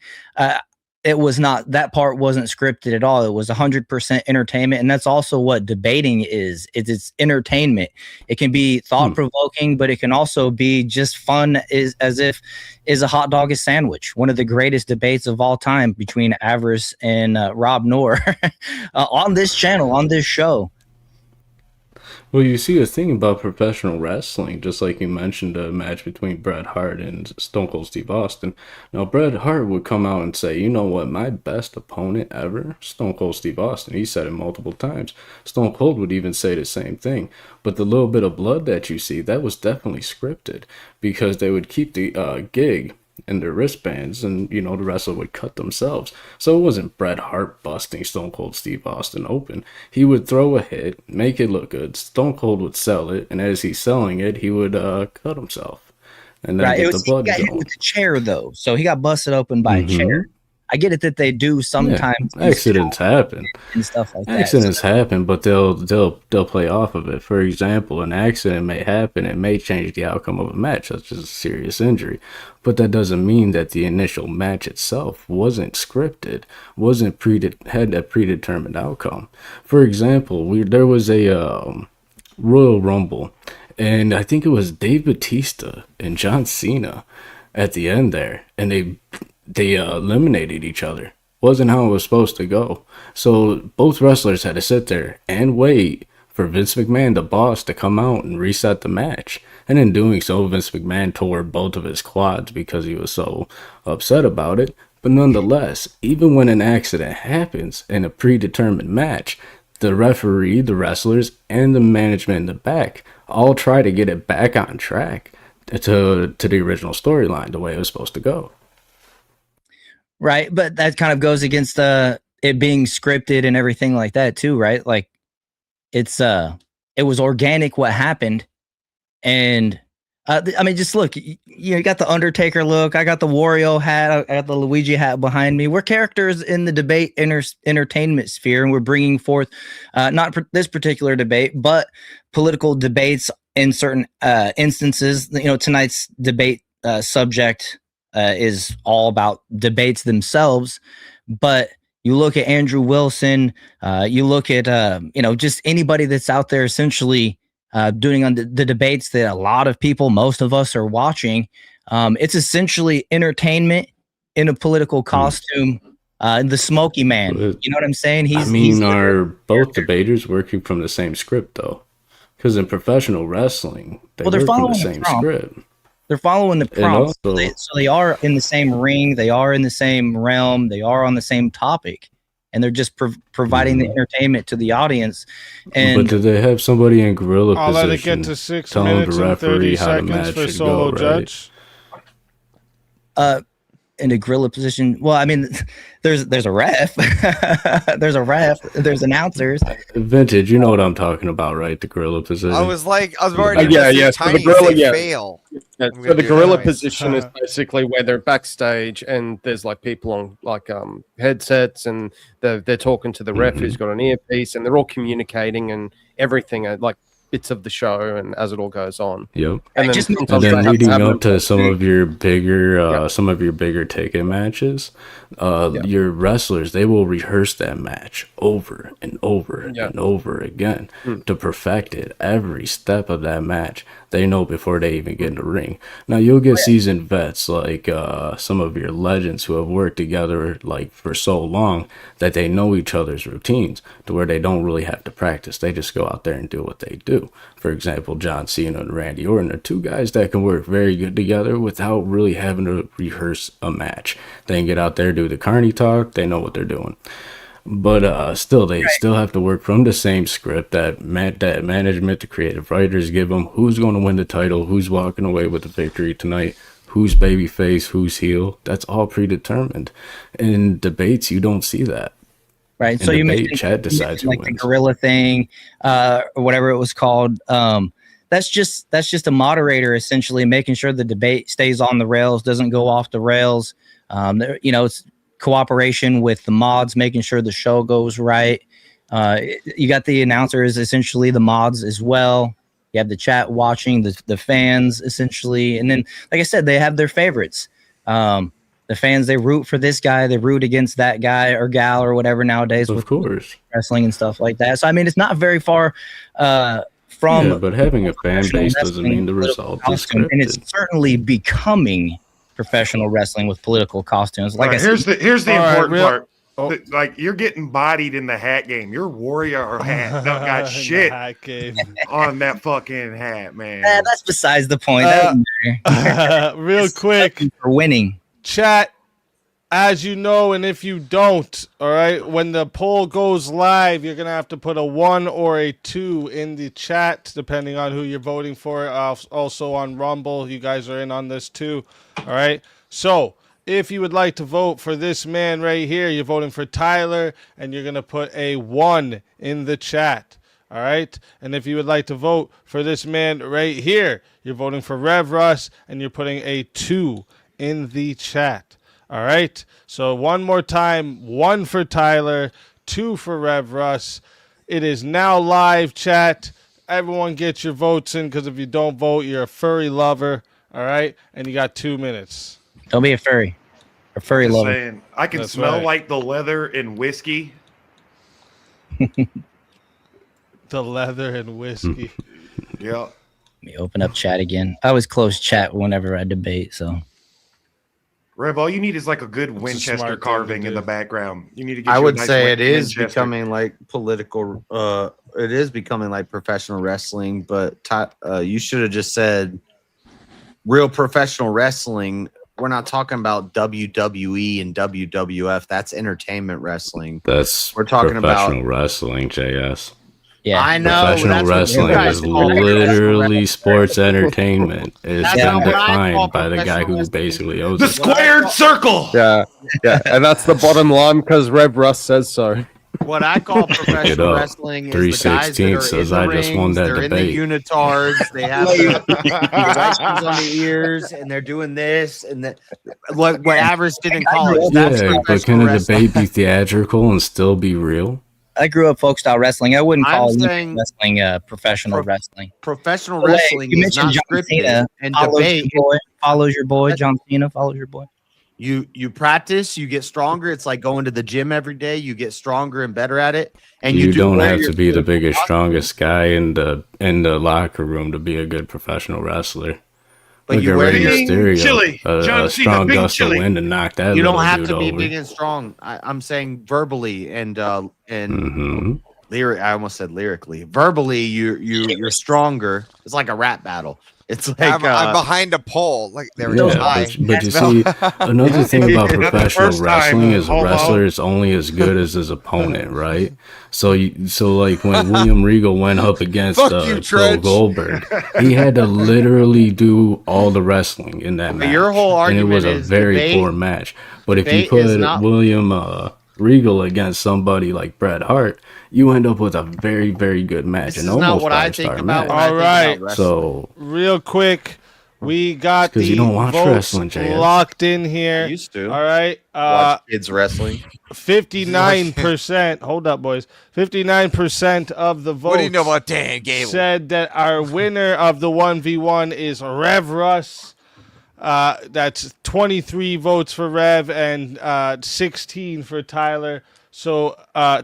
it was not, that part wasn't scripted at all. It was 100% entertainment. And that's also what debating is. It's entertainment. It can be thought provoking, but it can also be just fun, as if a hot dog a sandwich. One of the greatest debates of all time between Avarice and Rob Noor on this channel, on this show. Well, you see, the thing about professional wrestling, just like you mentioned, a match between Bret Hart and Stone Cold Steve Austin. Now, Bret Hart would come out and say, you know what, my best opponent ever, Stone Cold Steve Austin. He said it multiple times. Stone Cold would even say the same thing. But the little bit of blood that you see, that was definitely scripted because they would keep the gig in their wristbands, and the wrestler would cut themselves. So it wasn't Bret Hart busting Stone Cold Steve Austin open. He would throw a hit, make it look good. Stone Cold would sell it, and as he's selling it, he would cut himself, and then get the blood he got hit with the chair though, so he got busted open by a chair. I get it that they do sometimes. Accidents happen and stuff like that. Accidents happen, but they'll play off of it. For example, an accident may happen and may change the outcome of a match, such as a serious injury. But that doesn't mean that the initial match itself wasn't scripted, had a predetermined outcome. For example, there was a Royal Rumble, and I think it was Dave Bautista and John Cena at the end there, and they eliminated each other. Wasn't how it was supposed to go. So both wrestlers had to sit there and wait for Vince McMahon, the boss, to come out and reset the match. And in doing so, Vince McMahon tore both of his quads because he was so upset about it. But nonetheless, even when an accident happens in a predetermined match, the referee, the wrestlers, and the management in the back all try to get it back on track to the original storyline, the way it was supposed to go. Right, but that kind of goes against it being scripted and everything like that too, right? Like it was organic what happened, and I mean, just look, you got the Undertaker look, I got the Wario hat, I got the Luigi hat behind me. We're characters in the debate entertainment sphere, and we're bringing forth not this particular debate, but political debates in certain instances. You know, tonight's debate subject is all about debates themselves, but you look at Andrew Wilson, you look at just anybody that's out there essentially doing on the debates that a lot of people, most of us are watching. It's essentially entertainment in a political costume. The Smoky Man, you know what I'm saying? Are both debaters working from the same script though? Because in professional wrestling, they're work from the same script. They're following the prompts. So they are in the same ring. They are in the same realm. They are on the same topic. And they're just providing the entertainment to the audience. But do they have somebody in gorilla I'll position let it get to 6 telling minutes the and referee 30 how the seconds match for should solo go, judge? In a gorilla position. Well, I mean, there's a ref. There's a ref. There's announcers. Vintage, you know what I'm talking about, right? The gorilla position. I was already So the gorilla, fail. Yeah, so the gorilla position is basically where they're backstage and there's like people on like headsets and they're talking to the ref who's got an earpiece and they're all communicating and everything like bits of the show and as it all goes on. Yep. And then leading up to some of your bigger ticket matches, your wrestlers, they will rehearse that match over and over and over again to perfect it. Every step of that match, they know before they even get in the ring. Now you'll get seasoned vets like some of your legends who have worked together like for so long that they know each other's routines to where they don't really have to practice. They just go out there and do what they do. For example, John Cena and Randy Orton are two guys that can work very good together without really having to rehearse a match. They can get out there, do the carny talk. They know what they're doing. But still have to work from the same script that management, the creative writers give them. Who's going to win the title? Who's walking away with the victory tonight? Who's babyface? Who's heel? That's all predetermined. In debates, you don't see that. Right. So you mentioned Chad decides who like wins. the gorilla thing, or whatever it was called. That's just a moderator essentially making sure the debate stays on the rails, doesn't go off the rails. It's cooperation with the mods, making sure the show goes right. You got the announcers, essentially the mods as well. You have the chat watching, the fans essentially, and then like I said, they have their favorites. The fans, they root for this guy, they root against that guy or gal or whatever nowadays with wrestling and stuff like that. So I mean, it's not very far from. Yeah, but having a fan base doesn't mean the result is scripted. And it's certainly becoming professional wrestling with political costumes. Like I said, here's the important part. Like you're getting bodied in the hat game. Your warrior hat don't got shit on that fucking hat, man. That's besides the point. Real quick for winning. Chat, as you know, and if you don't, all right, when the poll goes live, you're going to have to put a 1 or a 2 in the chat, depending on who you're voting for. Also on Rumble, you guys are in on this too, all right? So if you would like to vote for this man right here, you're voting for Tyler, and you're going to put a 1 in the chat, all right? And if you would like to vote for this man right here, you're voting for Rev Russ, and you're putting a 2 in the chat. All right. So one more time, 1 for Tyler, 2 for Rev Russ. It is now live, chat. Everyone get your votes in, because if you don't vote, you're a furry lover. All right. And you got 2 minutes. Don't be a furry. A furry Just lover. saying, I can That's smell right. like the leather and whiskey. The leather and whiskey. Yeah. Let me open up chat again. I always close chat whenever I debate, so. Rev, all you need is like a good Winchester smart thing to carving in do. the background. You need to get I you a would nice say it is Winchester. becoming like political. It is becoming like professional wrestling, but you should have just said real professional wrestling. We're not talking about WWE and WWF. That's entertainment wrestling. We're talking about professional wrestling, JS. Yeah, I know. Professional wrestling is literally sports entertainment. It's been defined by the guy who basically owns The it. squared circle. Yeah, and that's the bottom line because Rev Russ says so. What I call professional up. wrestling is the guys that 316 are says in the I just won rings, that they're debate. in the unitards, they have the devices on the ears, and they're doing this and that. What Avarice did in college. That's Yeah, but professional can a wrestling. debate be theatrical and still be real? I grew up folk style wrestling. I wouldn't I'm call saying wrestling professional wrestling. Professional By the way, wrestling you is mentioned not John scripted, Cena and follows debate. your boy. John Cena follows your boy. You practice, you get stronger. It's like going to the gym every day. You get stronger and better at it. And You do don't wear have your to be the biggest, strongest guy in the locker room to be a good professional wrestler. But Look you at wear Rey your Mysterio, chili. John a Cena, strong big gust of chili. wind to knock that You little don't have dude to be over. big and strong. I'm saying verbally and lyric. I almost said lyrically. Verbally, you're stronger. It's like a rap battle. It's like I'm behind a pole. Like there we Yeah, go. but you see, another thing about Not the professional first wrestling time, is a homo. wrestler is only as good as his opponent, right? So like when William Regal went up against Fuck you, Bill Trench. Goldberg, he had to literally do all the wrestling in that match, your whole and it argument was a is very debate- poor match. But if you debate is put not- William Regal against somebody like Bret Hart, you end up with a very, very good match. This and is not almost what I five-star think about match. when I All think right. about wrestling. So Real quick, we got 'cause the you don't watch votes wrestling, JS. locked in here. I used to. All right. Watch kids wrestling. 59%. Hold up, boys. 59% of the votes What do you know about Dan Gable? said that our winner of the 1v1 is Rev Russ. That's 23 votes for Rev and 16 for Tyler. So,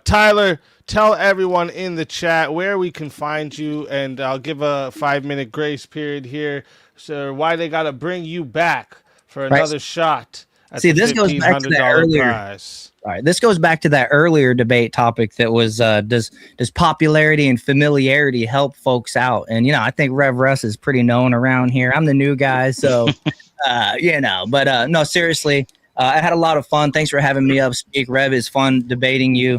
Tyler, tell everyone in the chat where we can find you, and I'll give a 5-minute grace period here. So, why they got to bring you back for another shot at See, the this goes back to that $1,500 earlier. prize. All right, this goes back to that earlier debate topic that was does popularity and familiarity help folks out? And I think Rev Russ is pretty known around here. I'm the new guy, so but no, seriously, I had a lot of fun. Thanks for having me up. Speak Rev, is fun debating you,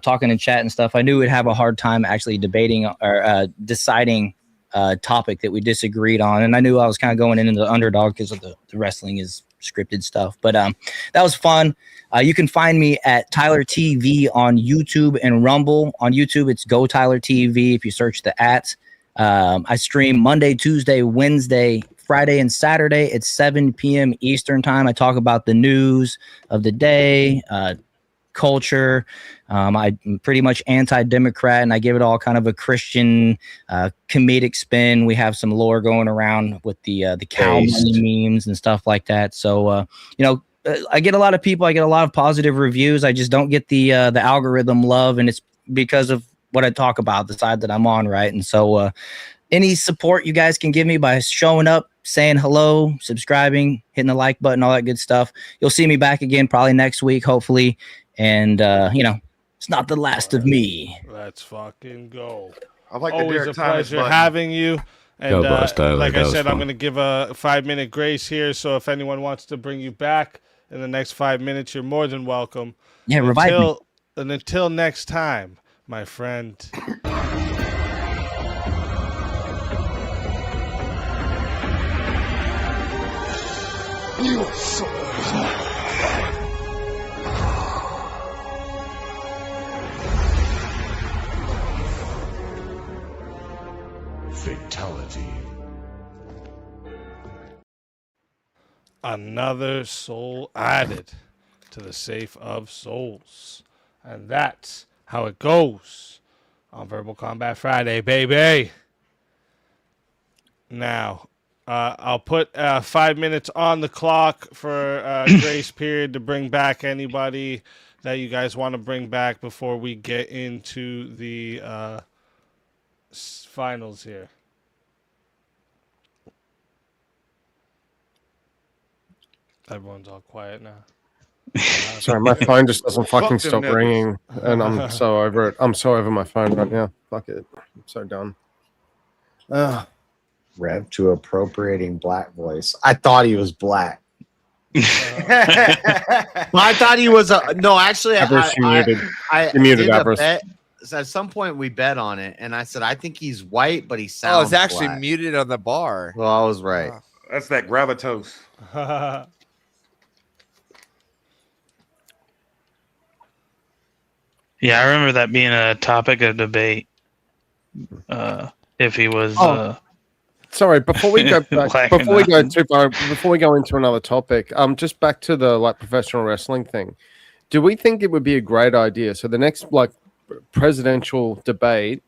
talking in chat and stuff. I knew we'd have a hard time actually debating or deciding topic that we disagreed on, and I knew I was kind of going into the underdog because of the wrestling is scripted stuff, but that was fun. You can find me at TylerTV on YouTube and Rumble. On YouTube, it's Go TylerTV. If you search the @ I stream Monday, Tuesday, Wednesday, Friday, and Saturday at 7 p.m. Eastern time. I talk about the news of the day, culture. I'm pretty much anti-democrat, and I give it all kind of a Christian comedic spin. We have some lore going around with the cow money memes and stuff like that. So I get a lot of people. I get a lot of positive reviews. I just don't get the algorithm love, and it's because of what I talk about, the side that I'm on, right? And so any support you guys can give me by showing up, saying hello, subscribing, hitting the like button, all that good stuff. You'll see me back again probably next week, hopefully. And it's not the last of me. Let's fucking go. I like the Always Derek a Thomas pleasure button. having you. And God bless, Tyler. like That I was said, I'm fun. going to give a 5-minute grace here. So if anyone wants to bring you back in the next 5 minutes, you're more than welcome. Yeah, revive me. And until next time, my friend. You so Fatality. another soul added to the safe of souls. And that's how it goes on Verbal Combat Friday, baby. Now, I'll put 5 minutes on the clock for grace period to bring back anybody that you guys want to bring back before we get into the finals here. Everyone's all quiet now. Sorry, my phone just doesn't fucking stop ringing, and I'm so over it. I'm so over my phone right now. Fuck it. I'm so done. Rev to appropriating black voice. I thought he was black. I thought he was no. Actually, Avarice, I muted did a Avarice. bet. So at some point, we bet on it, and I said I think he's white, but he sounds. Oh, it's actually black. muted on the bar. Well, I was right. That's that gravitas. Yeah, I remember that being a topic of debate. If he was. Sorry, before we go back, before we go too far, before we go into another topic, just back to the professional wrestling thing. Do we think it would be a great idea? So the next presidential debate,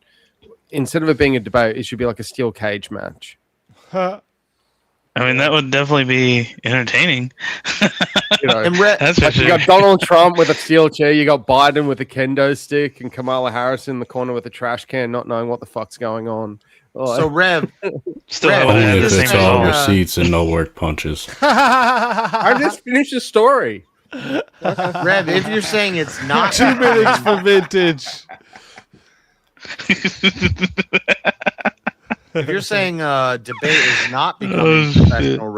instead of it being a debate, it should be like a steel cage match. I mean, that would definitely be entertaining. That's for sure. You got Donald Trump with a steel chair, you got Biden with a kendo stick, and Kamala Harris in the corner with a trash can, not knowing what the fuck's going on. So Rev, only if it's all receipts and no work punches. I just finished the story. Rev, if you're saying it's not 2 minutes for vintage. If you're saying debate is not becoming professional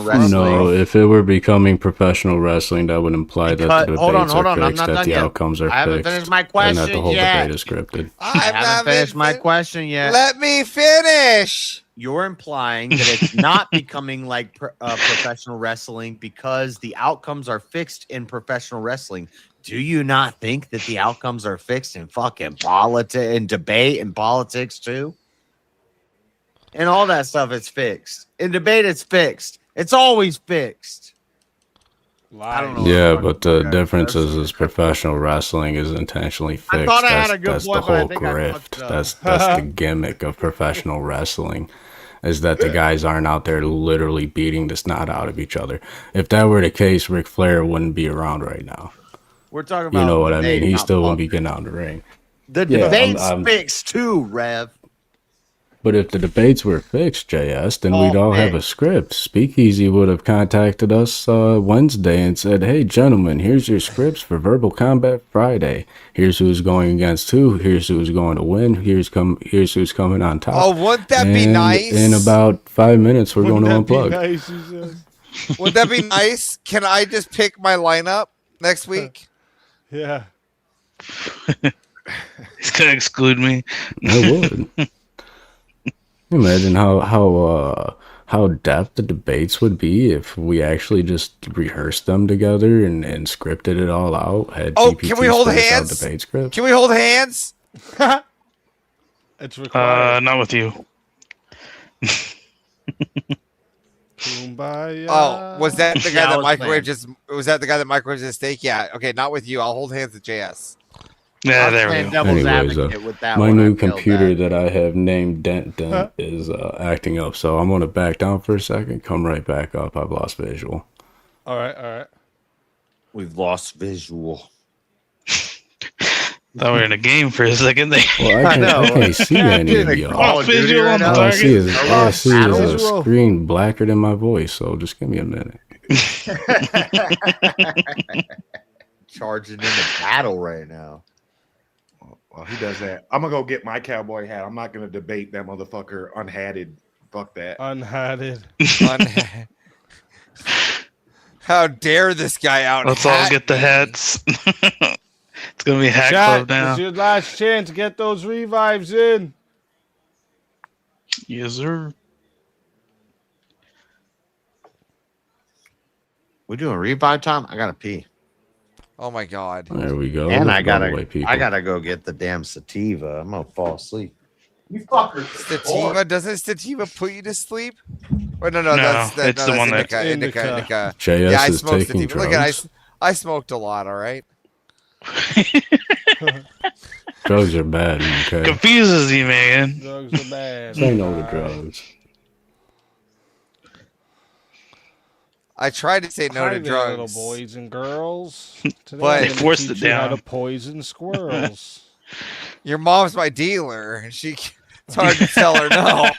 wrestling. No, if it were becoming professional wrestling, that would imply that the debates are fixed, that the outcomes are fixed. I haven't finished my question and that the whole yet. debate is scripted. I haven't finished my question yet. Let me finish. You're implying that it's not becoming like professional wrestling because the outcomes are fixed in professional wrestling. Do you not think that the outcomes are fixed in fucking politics and debate and politics too? And all that stuff is fixed. In debate, it's fixed. It's always fixed. I don't know. Yeah, but the difference is professional wrestling is intentionally fixed. I thought I had a good that's point, the whole but I think I grift. fucked up. That's the gimmick of professional wrestling, is that the guys aren't out there literally beating the snot out of each other. If that were the case, Ric Flair wouldn't be around right now. We're talking about, you know what I mean? He not still wouldn't be getting out in the ring. The debate's fixed too, Rev. But if the debates were fixed, JS, then we'd all have a script. Speakeazy would have contacted us Wednesday and said, "Hey, gentlemen, here's your scripts for Verbal Combat Friday. Here's who's going against who. Here's who's going to win. Here's who's coming on top." Oh, wouldn't that be nice? In about 5 minutes, we're going to unplug. Nice, would that be nice? Can I just pick my lineup next week? Yeah. He's gonna exclude me. I would. Imagine how depth the debates would be if we actually just rehearsed them together and scripted it all out. Can we hold hands? Debate script. Can we hold hands? It's required. Not with you. Kumbaya. Oh, was that the guy that microwaved just? Was that the guy that microwaved his steak? Yeah. Okay, not with you. I'll hold hands with JS. Yeah, there we go. Anyways, my new computer that I have named Dent is acting up, so I'm gonna back down for a second. Come right back up. I've lost visual. All right. We've lost visual. Thought we were in a game for a second there. Well, I can't see any of y'all. All I see is a screen blacker than my voice, so just give me a minute. Charging into battle right now. Well, he does that. I'm gonna go get my cowboy hat. I'm not gonna debate that motherfucker unhatted. Fuck that. Unhatted. How dare this guy out? Let's all get the hats. It's gonna be Hat Club now. It's your last chance to get those revives in. Yes, sir. We doing revive time? I gotta pee. Oh my god. There we go. And I gotta go get the damn sativa. I'm gonna fall asleep. You fuckers. Sativa? Doesn't sativa put you to sleep? Wait, no, it's the one that's indica. JS Yeah, I is smoked taking sativa. Look at I smoked a lot. All right. Drugs are bad, okay? Confuses you, man. Drugs are bad. Say no to drugs. I tried to say no Hi to there, drugs, little boys and girls. Today but I'm gonna forced teach it you how down. to poison squirrels. Your mom's my dealer, and it's hard to tell her no.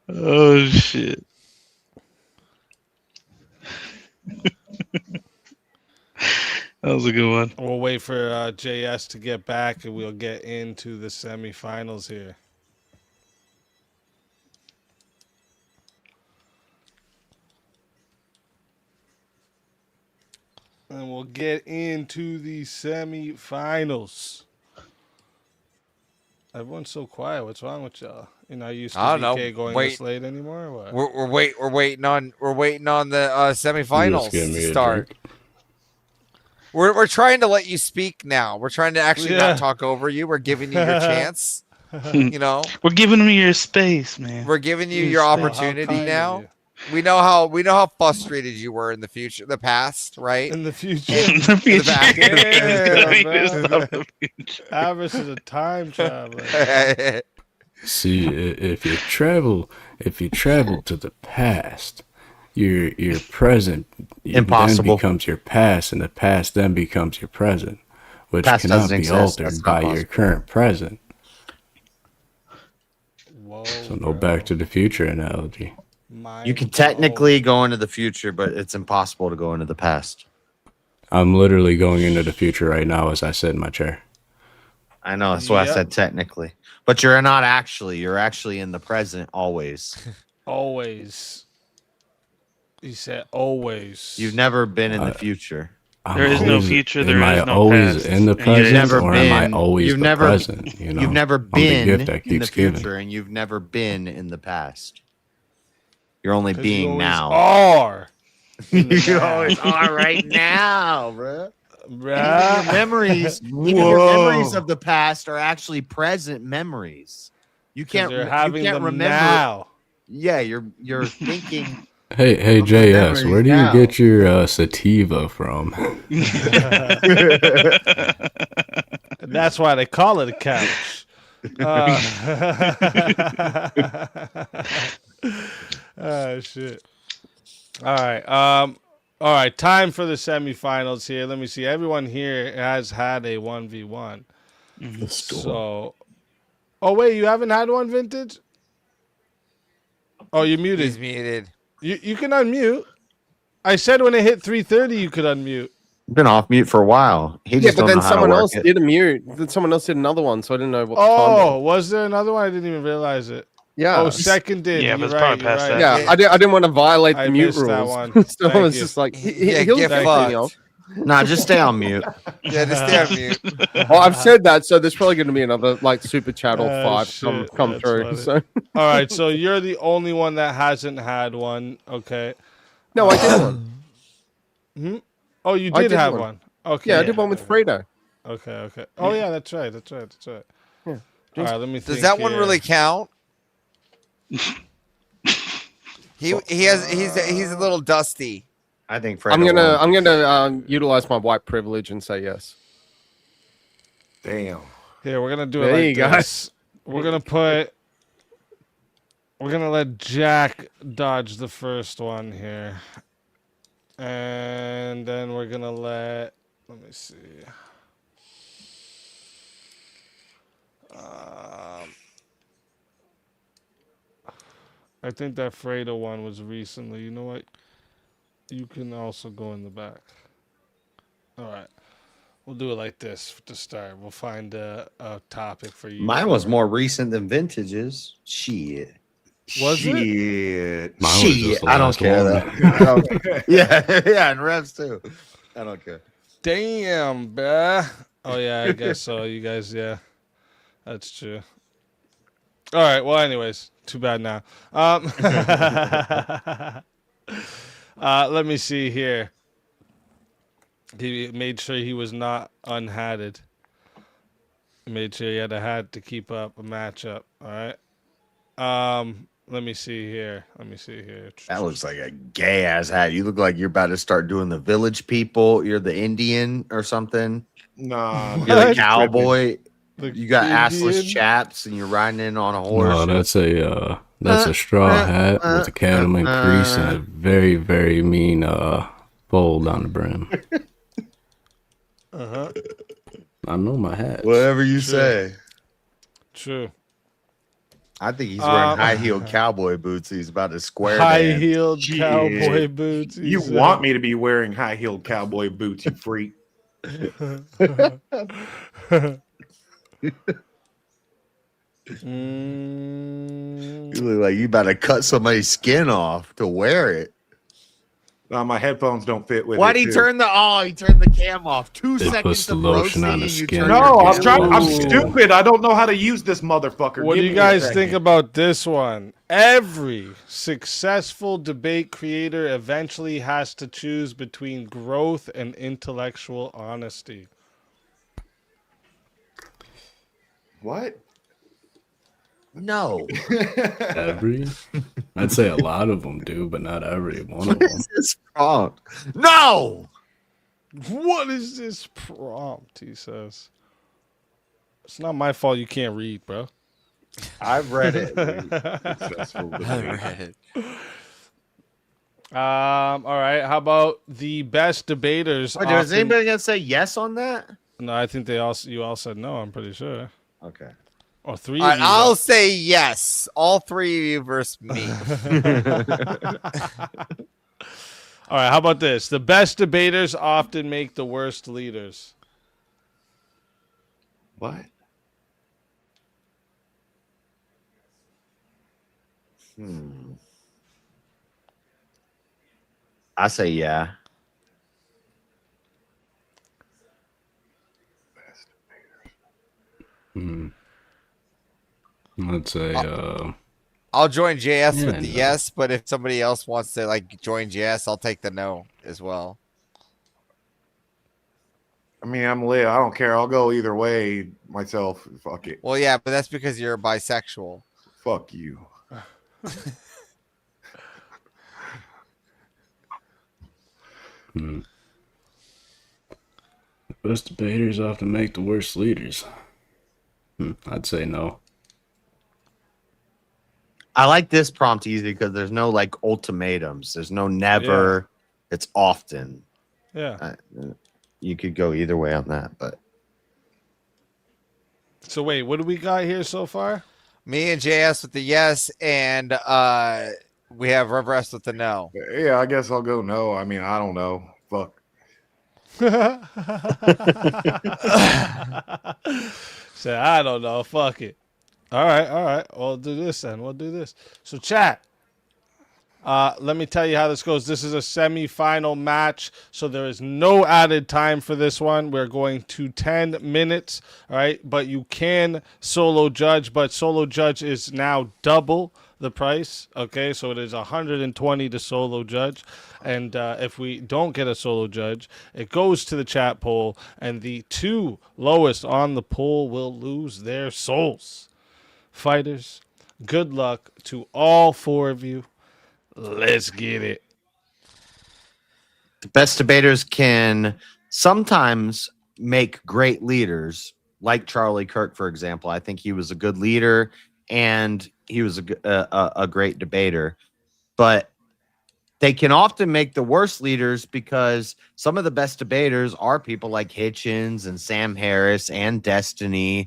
Oh shit. That was a good one. We'll wait for JS to get back, and we'll get into the semifinals here. And we'll get into the semifinals. Everyone's so quiet. What's wrong with y'all? You're not used to BK going this late anymore, or what? We're waiting on the semifinals to start. We're trying to let you speak now. We're trying to actually not talk over you. We're giving you your chance. You know, we're giving you your space, man. We're giving you your opportunity now. We know how frustrated you were in the past, right? In the future. In the future. Avarice is a time traveler. See, if you travel to the past, your present Impossible. then becomes your past, and the past then becomes your present, which Past cannot doesn't be exist. altered That's not by your possible. current present. Whoa, So no Back to the Future analogy. You can technically go into the future, but it's impossible to go into the past. I'm literally going into the future right now as I sit in my chair. I know, that's why I said technically. But you're not actually. You're actually in the present always. Always. He said always. You've never been in the future. There is no future. There is no always past. in the present, or am I always You've the never, present? You know, you've never I'm the been gift that in the keeps giving. future, and you've never been in the past. You're only 'Cause being you now. Are. You always are right now, bro. Bruh. Your memories, even your memories of the past are actually present memories. You can't. You're You having can't them remember. now. Yeah, you're thinking. Hey, JS, where do you now. get your sativa from? And that's why they call it a couch. Oh shit. All right. All right. Time for the semifinals here. Let me see. Everyone here has had a 1v1. So, oh wait, you haven't had one, Vintage? Oh, you're muted. He's muted. You can unmute. I said when it hit 3:30, you could unmute. Been off mute for a while. He just but don't then know how to someone work else it. did a mute. Then someone else did another one, so I didn't know what. Oh, was there another one? I didn't even realize it. Yeah. Oh, second did. Yeah, You're but it's right. probably You're past right. Yeah, I didn't want to violate I the mute missed that rules. one. So I Thank was you. just like, Yeah, he'll get pick me fucked. off. Nah, just stay on mute. Yeah, just stay on mute. Well, I've said that, so there's probably going to be another like super chat or five come That's through. funny. So All right, so you're the only one that hasn't had one. Okay. no, I did one. Hmm? Oh, you I did did have one. one. Okay. Yeah, I did one with Fredo. Okay. Oh yeah, that's right. Yeah. All right, let me think. Does that one here. really count? He's a little dusty. I think Fredo I'm gonna utilize my white privilege and say yes. Damn. Here, we're gonna do it There like you go. this. We're gonna let Jack dodge the first one here. And then we're gonna let me see. I think that Fredo one was recently. You know what? You can also go in the back. All right. We'll do it like this to start. We'll find a topic for you. Mine was more recent than Vintage's. Shit. Was it? Shit. Mine was Shit. just the I don't last care. one. That. I don't, yeah, and refs too. I don't care. Damn, bruh. Oh, yeah, I guess so. You guys, yeah. That's true. All right. Well, anyways, too bad now. Let me see here. He made sure he was not unhatted. He made sure he had a hat to keep up a matchup. All right. Let me see here. That looks like a gay ass hat. You look like you're about to start doing the village people. You're the Indian or something. Nah, you're the cowboy. The you got assless Indian? chaps and you're riding in on a horse. No, that's a straw hat with a cattleman crease and a very, very mean fold on the brim. I know my hat. Whatever you say. True. I think he's wearing high-heeled cowboy boots. He's about to square high-heeled cowboy boots. You want me to be wearing high-heeled cowboy boots, you freak. You look like you about to cut somebody's skin off to wear it. My headphones don't fit with Why'd it. he turn the cam off? 2 seconds the of lotion roasting on the and you skin. turn No, your cam I'm off. stupid. I don't know how to use this motherfucker. What do Give you me a guys second. think about this one? Every successful debate creator eventually has to choose between growth and intellectual honesty. What? No. I'd say a lot of them do, but not every one of them. This is wrong. No. What is this prompt? He says. It's not my fault you can't read, bro. I've read it. All right. How about the best debaters? Wait, is anybody gonna say yes on that? No, I think you all said no. I'm pretty sure. Okay. Or three. All right, I'll say yes. All three of you versus me. All right. How about this? The best debaters often make the worst leaders. What? I say yeah. I'd say I'll join JS with the yes, but if somebody else wants to join JS, I'll take the no as well. I mean, I'm lit. I don't care. I'll go either way myself. Fuck it. Well, yeah, but that's because you're bisexual. Fuck you. The best debaters often make the worst leaders. I'd say no. I like this prompt easy because there's no ultimatums. There's no never. Yeah. It's often. Yeah. You could go either way on that, but. So wait, what do we got here so far? Me and JS with the yes, and we have Reverest with the no. Yeah, I guess I'll go no. I mean, I don't know. Fuck. Say, I don't know. Fuck it. All right. We'll do this then. We'll do this. So, chat. Let me tell you how this goes. This is a semi-final match, so there is no added time for this one. We're going to 10 minutes, all right? But you can solo judge, but solo judge is now double the price, okay? So it is 120 to solo judge, and if we don't get a solo judge, it goes to the chat poll, and the 2 lowest on the poll will lose their souls. Fighters, good luck to all 4 of you. Let's get it. The best debaters can sometimes make great leaders, like Charlie Kirk, for example. I think he was a good leader and he was a great debater. But they can often make the worst leaders because some of the best debaters are people like Hitchens and Sam Harris and Destiny.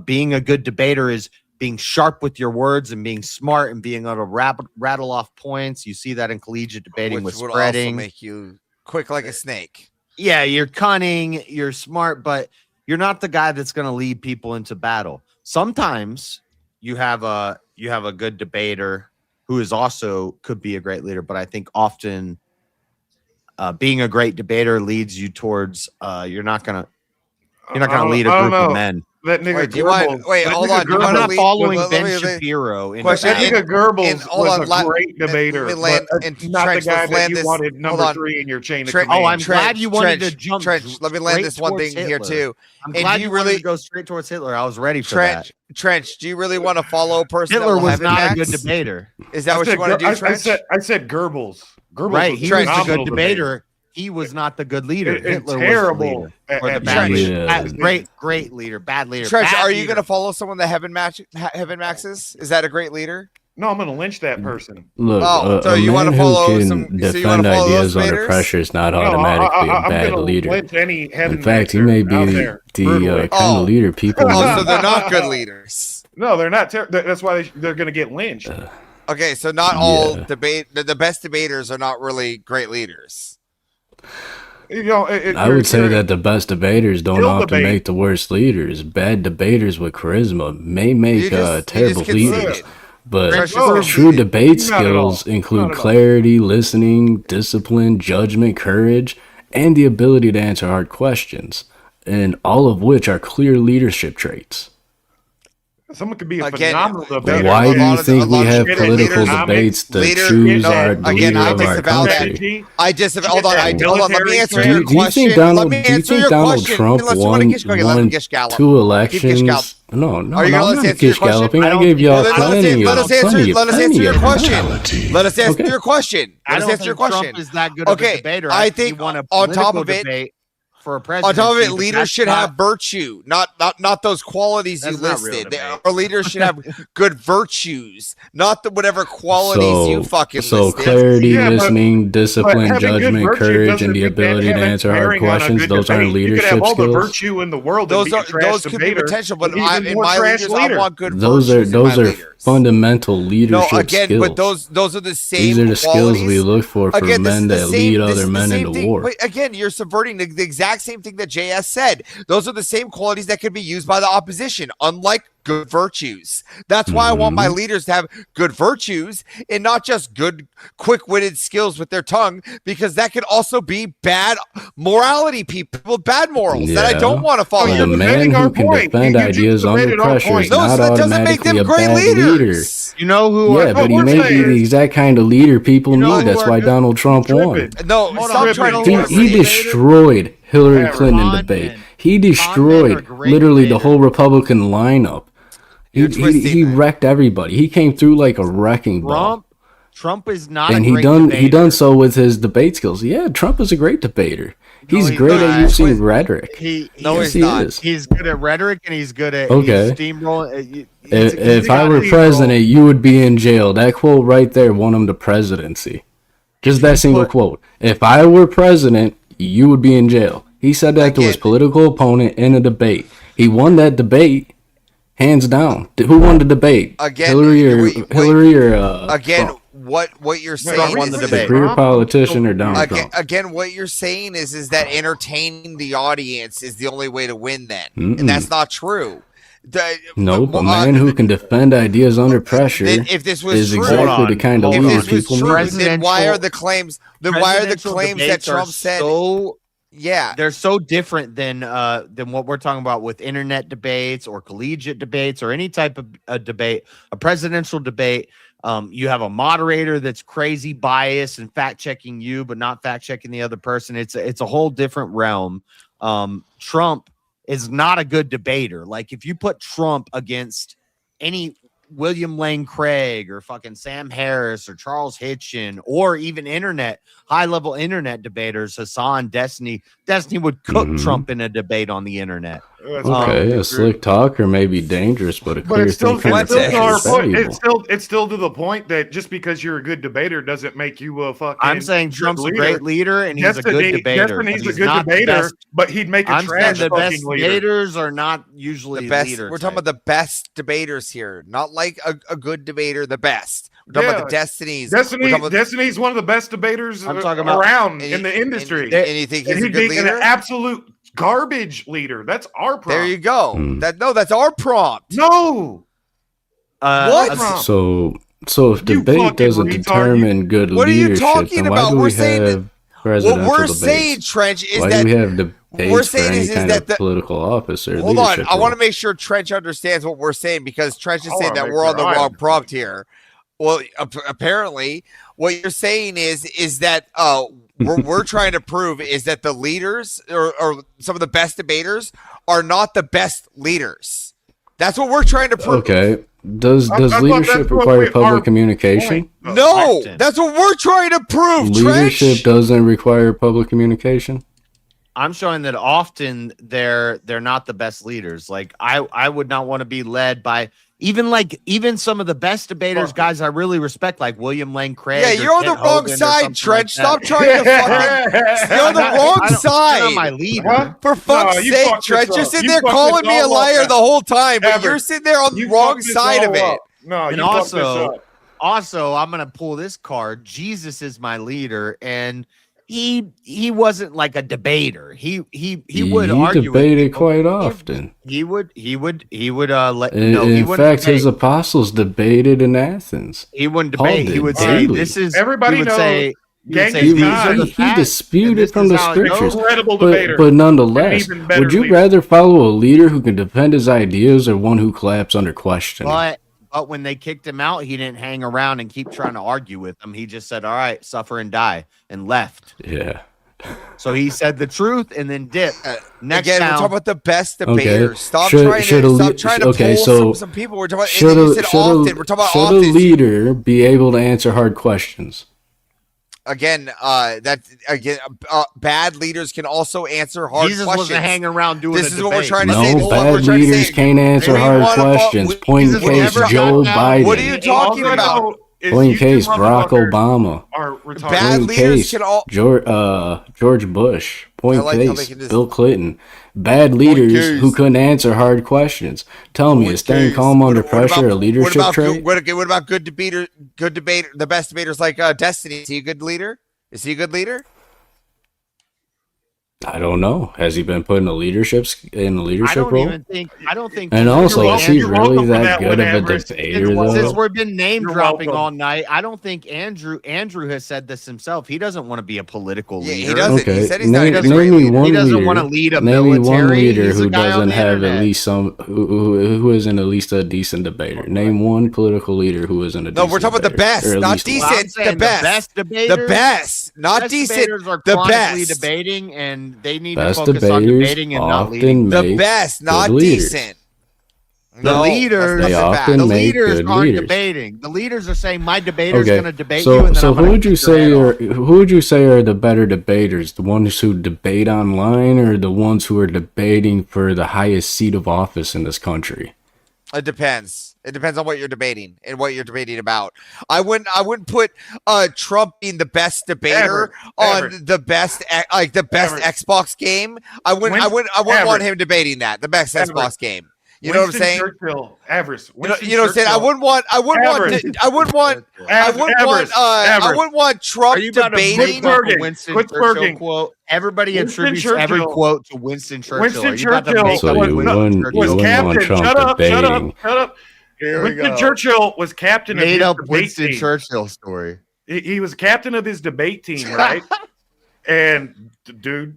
Being a good debater is being sharp with your words and being smart and being able to rattle off points. You see that in collegiate debating with would spreading. Also make you quick like a snake. Yeah, you're cunning, you're smart, but you're not the guy that's going to lead people into battle. Sometimes you have a good debater who is also could be a great leader, but I think often being a great debater leads you towards you're not gonna lead a group of men. that nigga Wait, do you want? Wait, hold on. I'm not following Ben Shapiro. In Question. That nigga Goebbels hold was on, a great debater, land, but and not Trench, the guy let's that land you this, wanted number 3 in your chain of command. Oh, I'm glad you wanted to jump. Trench, let me land this one thing here too. I'm glad you really go straight towards Hitler. I was ready for that. Trench, do you really want to follow a person Hitler that will was not Max? a good debater. Is that what you want to do, Trench? I said Goebbels. Goebbels right, was he was a good debater. He was not the good leader. Hitler terrible was the leader. Or the bad leader. Great leader. Bad leader. Trench, bad are you leader. going to follow someone that Heaven maxes? Is that a great leader? No, I'm going to lynch that person. Look, so a you man want to who follow can some? defend ideas under pressure is not automatically a bad leader. In fact, he may be the kind of leader people need. So they're not good leaders. No, they're not. That's why they're going to get lynched. Okay, so not all the best debaters are not really great leaders. You know, I would say that the best debaters don't often make the worst leaders. Bad debaters with charisma may make terrible leaders. But true debate skills include clarity, listening, discipline, judgment, courage, and the ability to answer hard questions, and all of which are clear leadership traits. Someone could be a phenomenal debater. Why do you think we have political debates that choose the leader of our country? Hold on. Let me answer your question. Do you think Donald Trump won 2 elections? No, I'm not gish galloping. I gave y'all plenty of Let us answer your question. Let us answer your question. I don't think Trump is that good of a debater. I think won a on top of it, debate for a on presidency, top of it, leaders should have virtue, not those qualities you listed. Our leaders should have good virtues, not the whatever qualities you fucking listed. So clarity, listening, discipline, judgment, courage, and the ability to answer hard questions, those aren't leadership skills. You could have all the virtue in the world. Those could be potential, but in my leaders, I want good virtues. Those are fundamental leadership skills. But those are the same. These are the skills we look for men that lead other men into war. But again, you're subverting the exact same thing that JS said. Those are the same qualities that could be used by the opposition, unlike good virtues. That's why I want my leaders to have good virtues and not just good quick-witted skills with their tongue, because that could also be bad morality people with bad morals that I don't want to follow. But a man who can defend ideas under pressure is not automatically a bad leader. You know who? Yeah, but he may be the exact kind of leader people need. That's why Donald Trump won. No, stop trying to. He destroyed Hillary Clinton in debate. He destroyed literally the whole Republican lineup. He wrecked everybody. He came through like a wrecking ball. Trump is not, and he done so with his debate skills. Yeah, Trump is a great debater. He's great at using rhetoric. He's not. He's good at rhetoric and he's good at steamroll. If I were president, you would be in jail. That quote right there won him the presidency. Just that single quote. If I were president, you would be in jail. He said that to his political opponent in a debate. He won that debate. Hands down. Who won the debate? Hillary or Trump? What you're saying won the debate. Career politician or Donald Trump? Again, what you're saying is that entertaining the audience is the only way to win. Then, and that's not true. Nope, a man who can defend ideas under pressure is exactly the kind of leader people need. Then why are the claims? That Trump said? Yeah, they're so different than what we're talking about with internet debates or collegiate debates or any type of debate. A presidential debate, you have a moderator that's crazy biased and fact checking you, but not fact checking the other person. It's a whole different realm. Trump is not a good debater. Like if you put Trump against any William Lane Craig or fucking Sam Harris or Charles Hitchin or even high-level internet debaters, Hassan, Destiny would cook Trump in a debate on the internet. Okay, a slick talker may be dangerous, but a clear thinker it's still to the point that just because you're a good debater doesn't make you a fucking. I'm saying Trump's a great leader and he's a good debater. He's a good debater, but he'd make a trash the best fucking leader. Debaters are not usually the best. leaders. We're talking about the best debaters here, not like a good debater, the best. We're talking about the Destinies. Destiny's one of the best debaters around in the industry. And you think he's a good leader? An absolute garbage leader. That's our prompt. There you go. That's our prompt. No. What? So if debate doesn't determine good leadership, then why do we have presidential debates? What we're saying, Trench, is why do we have we're saying is that the political office or hold on. leadership I want to role. make sure Trench understands what we're saying because Trench is saying that make we're on the sure I wrong understand. prompt here. Well, apparently, what you're saying is that we're trying to prove is that the leaders or some of the best debaters are not the best leaders. That's what we're trying to prove. Okay. Does thought leadership that's what require public communication? No, that's what we're trying to prove. Leadership Trench. doesn't require public communication. I'm showing that often they're not the best leaders. Like I would not want to be led by even some of the best debaters, guys I really respect, like William Lane Craig. Yeah, you're on the wrong side, Trench. Stop trying to fucking. You're on the wrong side. Not my leader. For fuck's sake, Trench, you're sitting there calling me a liar the whole time, but you're sitting there on the wrong side of it. No, And you fucked this up. also, I'm gonna pull this card. Jesus is my leader, and he wasn't like a debater. He would argue. Debated quite often. He would let In fact, his apostles debated in Athens. He wouldn't Paul debate. He did would say, daily. "This is." Everybody he would knows say, He disputed from the scriptures, credible but debater. nonetheless, An even better would you leader. rather follow a leader who can defend his ideas or one who claps under questioning? But when they kicked him out, he didn't hang around and keep trying to argue with them. He just said, "All right, suffer and die," and left. Yeah. So he said the truth and then dipped. Next Again, time, we're talking about the best debaters. Stop Should- trying should to a pull some people. We're talking about. Should And you a, said should often. a, We're talking about should often. a leader be able to answer hard questions? Again, bad leaders can also answer hard Jesus questions. wasn't hanging around doing This a is what we're debate. trying to say. This is No, what we're bad trying to leaders say. can't answer We hard wanna questions. Point in case Joe Biden. What are you talking about? Point in case Barack Obama. Bad Point in leaders case can all. George Bush. Point I like how they case can just- Bill Clinton. Bad leaders case. who couldn't answer hard questions. Tell me, is staying calm under pressure a leadership trait? What about good debater? Good debater. The best debaters like Destiny. Is he a good leader? Is he a good leader? I don't know. Has he been put in a leadership role? I don't think. And also, is he You're really welcome for that good of a Avarice. debater, Since though? we've been name You're dropping welcome. all night, I don't think Andrew has said this himself. He doesn't want to be a political leader. he doesn't. Okay, He said he's name, not name me one He doesn't leader. want to lead a Name me one military. leader He's a who guy on doesn't the have internet. at least some who isn't at least a decent debater. Name one political leader who isn't a No, decent we're talking about the debater, best, or at not least one. decent. I'm saying The best. debaters, The best, not best decent. debaters are The chronically best. debating, and they need Best to focus on debaters debating and not leading. often The make best, not good leaders. decent. The No, leaders, that's They not the often best. the make leaders good aren't leaders. debating. The leaders are saying my debater's Okay, going to debate you, and then so I'm who gonna would you kick your say head are off. who would you say are the better debaters? The ones who debate online, or the ones who are debating for the highest seat of office in this country? It depends. It depends on what you're debating and what you're debating about. I wouldn't put Trump being the best debater on the best Xbox game. I wouldn't want him debating that the best Xbox game. You know what I'm saying? Churchill, Avarice. You know what I'm saying? I wouldn't want Trump Are you about to debating. make up a Winston Churchill quote? Everybody Winston attributes every Churchill. quote to Winston Churchill. Winston Are you about to Churchill make So up a you Winston wouldn't Churchill was want captain. Trump Shut up! debating. Shut up! Here we Winston go. Churchill was captain of Made his up debate Winston team. Churchill story. He was captain of his debate team, right? And dude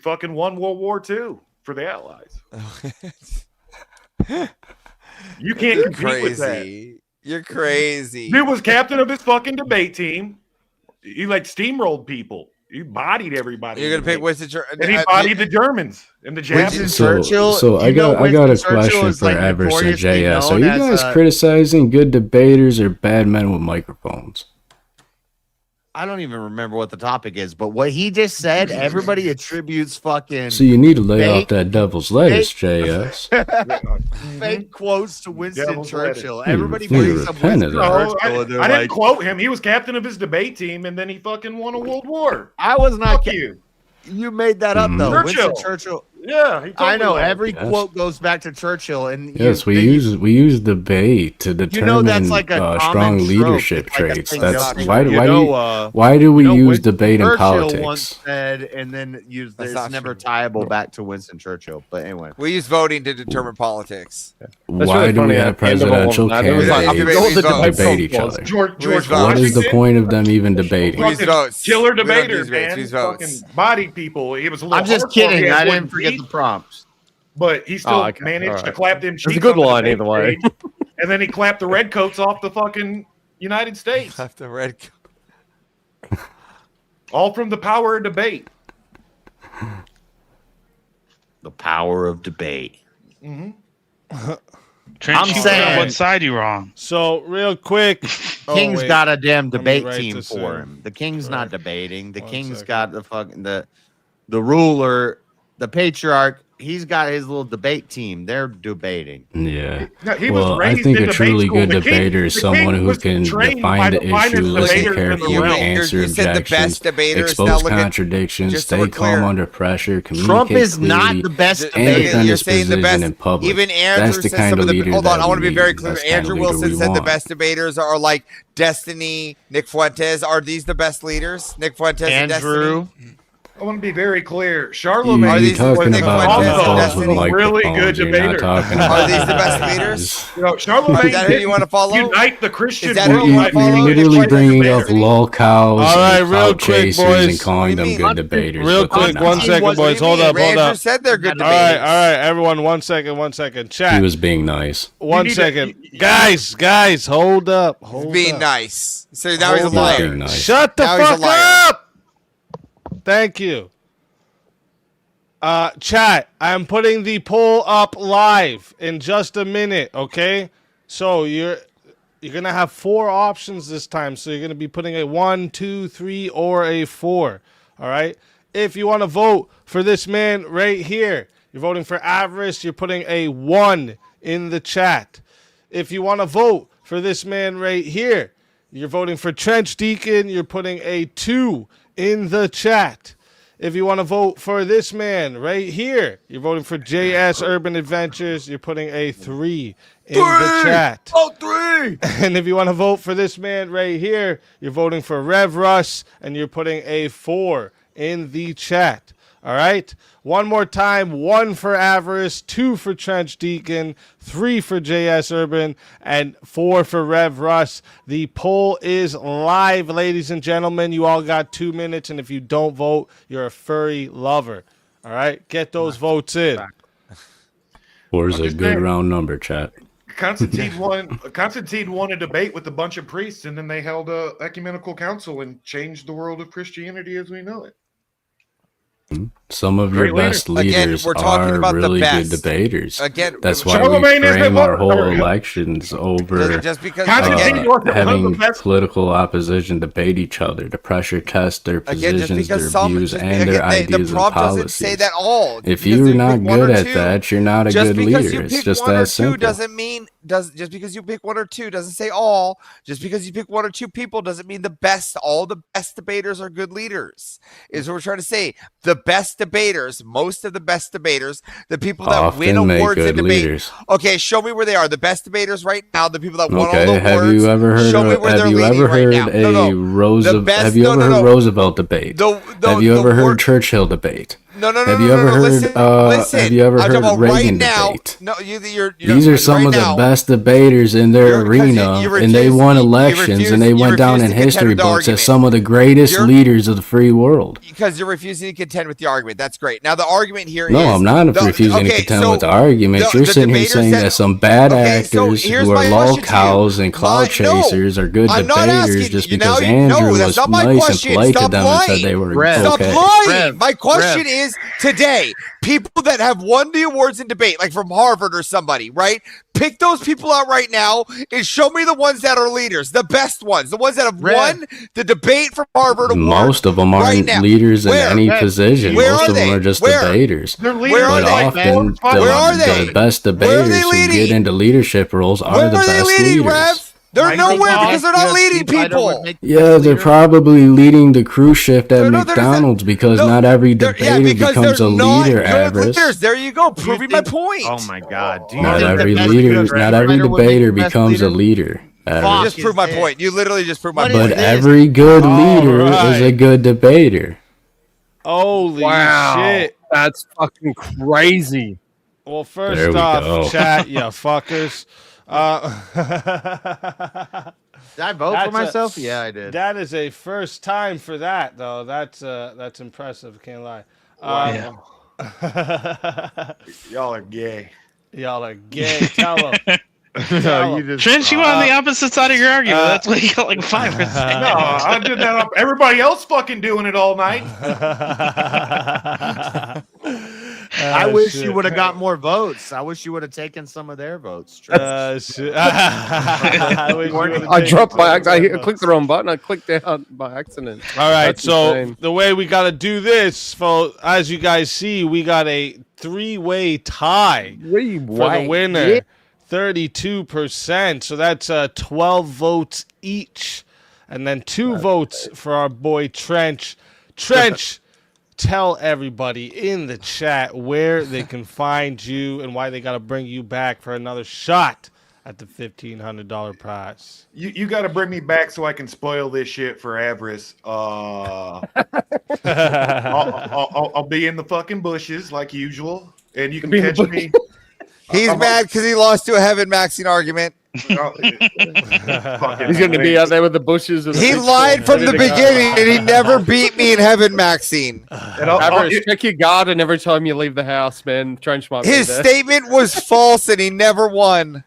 fucking won World War II for the Allies. You can't compete with that. You're crazy. Dude was captain of his fucking debate team. He like steamrolled people. He bodied everybody. You're gonna pick Winston Churchill, and he bodied the Germans and the Japanese. So I got a question for Avarice and JS. Are you guys criticizing good debaters or bad men with microphones? I don't even remember what the topic is, but what he just said, everybody attributes fucking So you need to lay off that devil's lettuce, JS. fake quotes to Winston Devil's Churchill. lettuce. Everybody You need to brings up repent Winston of that. Churchill, and they're I didn't like, quote him. He was captain of his debate team, and then he fucking won a world war. I was not. Fuck you. You made that up though. Churchill. Winston Churchill. Yeah, he totally I know lied. every quote goes back to Churchill, and Yes, we use debate to determine that's like a strong common trope. leadership It's like a traits. thing That's they'll why say. why do we use Winston debate in Churchill politics? once said, and then use That's it's not never true. tieable back to Winston Churchill. But anyway, We use voting to determine politics. Why do we have presidential candidates debate each other? George What is the point of them even debating? Killer debaters, We don't use man. votes. Fucking body people. It was a little I'm just hard for him. kidding. He had I didn't one forget beat, the prompts. but he still managed to clap them cheeks. It's a good on the line debate either way. stage, and then he clapped the redcoats off the fucking United States. Clap the red. All from the power of debate. The power of debate. Mm-hmm. Trent, I'm you saying- put on what side you on? So real quick, King's wait. got a damn Let me debate write team this for in. him. The King's not debating. The One King's second. got the fucking the ruler, the patriarch. He's got his little debate team. They're debating. Yeah. No, he was Well, I raised think in a debate truly school. good The king- debator is the someone king who was can trained define by the the finest issue, listen debaters in the carefully, realm. answer You said the best objections, debaters. expose Now look at- contradictions, just so stay we're calm clear. under pressure, communicate Trump is not clearly, the best Just- and debater. defend You're his saying the position best. in public. Even That's Andrew the said kind some of of the. leader Hold that on, I want to we be very need. clear. That's the kind Andrew of leader Wilson we said the want. best debaters are like Destiny, Nick Fuentes. Are these the best leaders? Nick Fuentes and Andrew. Destiny. I want to be very clear. You're Charlemagne talking was about also people with a really good microphones. You're not debater. talking Are about these the best leaders. leaders? You know, Charlemagne Is that who you want to follow? unite the Christian Is that who world. you by wanna follow? being You're a literally good bringing debater. up lol cows All right, and real clout quick, chasers boys. and calling them mean? good debaters. Real but they're quick, not. one second, What do boys. you Hold mean? up, hold Andrew up. said they're good All right, debaters. all right, everyone. One second. Chat. He was being nice. One need to- second, guys, hold up, hold Being up. nice. So now he's a Hold He was liar. being nice. Shut the Now he's a fuck liar. up. Thank you. Chat, I'm putting the poll up live in just a minute, okay? So you're gonna have 4 options this time. So you're gonna be putting a 1, 2, 3, or a 4. All right. If you want to vote for this man right here, you're voting for Avarice, you're putting a 1 in the chat. If you want to vote for this man right here, you're voting for Trench Deacon, you're putting a 2 in the chat. If you want to vote for this man right here, you're voting for JS Urban Adventures, you're putting a 3 in the chat. Oh, 3! And if you want to vote for this man right here, you're voting for Rev Russ, and you're putting a 4 in the chat. All right? One more time. 1 for Avarice, 2 for Trench Deacon, 3 for JS Urban, and 4 for Rev Russ. The poll is live, ladies and gentlemen. You all got 2 minutes, and if you don't vote, you're a furry lover. All right? Get those votes in. 4 is a just good saying. round number, chat. Constantine won a debate with a bunch of priests, and then they held a ecumenical council and changed the world of Christianity as we know it. Some of your Great leader. best Again, leaders we're talking are about the really good best. debaters. Again, That's why Charlemagne we isn't frame our whole one. elections over Just because Constantine again, was one of having the best. political opposition debate each other to pressure test their again, just positions, because their some views, just, and again, their the ideas and prompt doesn't policies. say that all. If Because you're you not pick one good or at two, that, you're not a just good because leader. you It's pick just one or that two simple. doesn't mean just because you pick 1 or 2 doesn't say all. Just because you pick 1 or 2 people doesn't mean the best. All the best debaters are good leaders. Is what we're trying to say. The best debaters, most of the best debaters, the people that Often win make awards in good debate. leaders. Okay, show me where they are. The best debaters right now, the people that won all the Okay, awards. have you ever heard? Show me where Have they're you leading ever right heard now. a The Roosevelt? best- Have you no, ever no, heard no. Roosevelt debate? Have you ever heard Churchill debate? No. Have you ever heard? Listen. Have you ever I'm heard talking about Reagan right now. debate? No, you're These are some right of the now, best debaters in their You're- 'cause you- arena, you and they refuse- won you elections, refuse- and they you went down refuse in to contend history with the books as argument. some of the greatest You're- leaders of the free world. because you're refusing to contend with the argument. That's great. Now the argument here No, is I'm not the- refusing to okay, contend so with the argument. the- You're the sitting here debater saying said- that some bad Okay, so actors here's who are my lol question to you. cows and cloud chasers are good I'm not debaters asking just you because now. Andrew No, that's was not my nice and question. polite to Stop them and said lying. they were Stop okay. lying. My question is today, people that have won the awards in debate, like from Harvard or somebody, right? Pick those people out right now and show me the ones that are leaders, the best ones, the ones that have won the debate from Harvard award. Most of them right aren't now. leaders in Where? any position. Where Most are of them they? are just Where? debaters. They're Where leaders are But they? often, Where are they? the best Where are debaters they who leading? get into leadership roles are Where the are they best leading, leaders. Rev? They're nowhere because they're not leading people. Yeah, they're probably leading the cruise shift at McDonald's because not every debater becomes a leader, Avarice. There you go, proving my point. Oh my God! Not every debater becomes a leader. You just proved my point. You literally just proved my point. But every good leader is a good debater. Holy shit! That's fucking crazy. Well, first off, chat, you fuckers. Did I vote for myself? Yeah, I did. That is a first time for that, though. That's impressive. Can't lie. Wow. Y'all are gay. Y'all are gay. Tell them. Trent, you went on the opposite side of your argument. That's why you got like 5%. No, I did that up. Everybody else fucking doing it all night. I wish you would have got more votes. I wish you would have taken some of their votes. I dropped by accident. I clicked the wrong button. I clicked down by accident. All right, so the way we got to do this, folks, as you guys see, we got a three-way tie for the winner. Yeah. 32%. So that's 12 votes each. And then 2 votes for our boy Trench. Trench, tell everybody in the chat where they can find you and why they got to bring you back for another shot at the $1,500 prize. You got to bring me back so I can spoil this shit for Avarice. I'll be in the fucking bushes like usual, and you can catch me. He's mad because he lost to a Heaven Maxing argument. He's going to be out there with the bushes. He lied from the beginning, and he never beat me in Heaven Maxing. Avarice, check your garden every time you leave the house, man. Trench might be His there. statement was false, and he never won.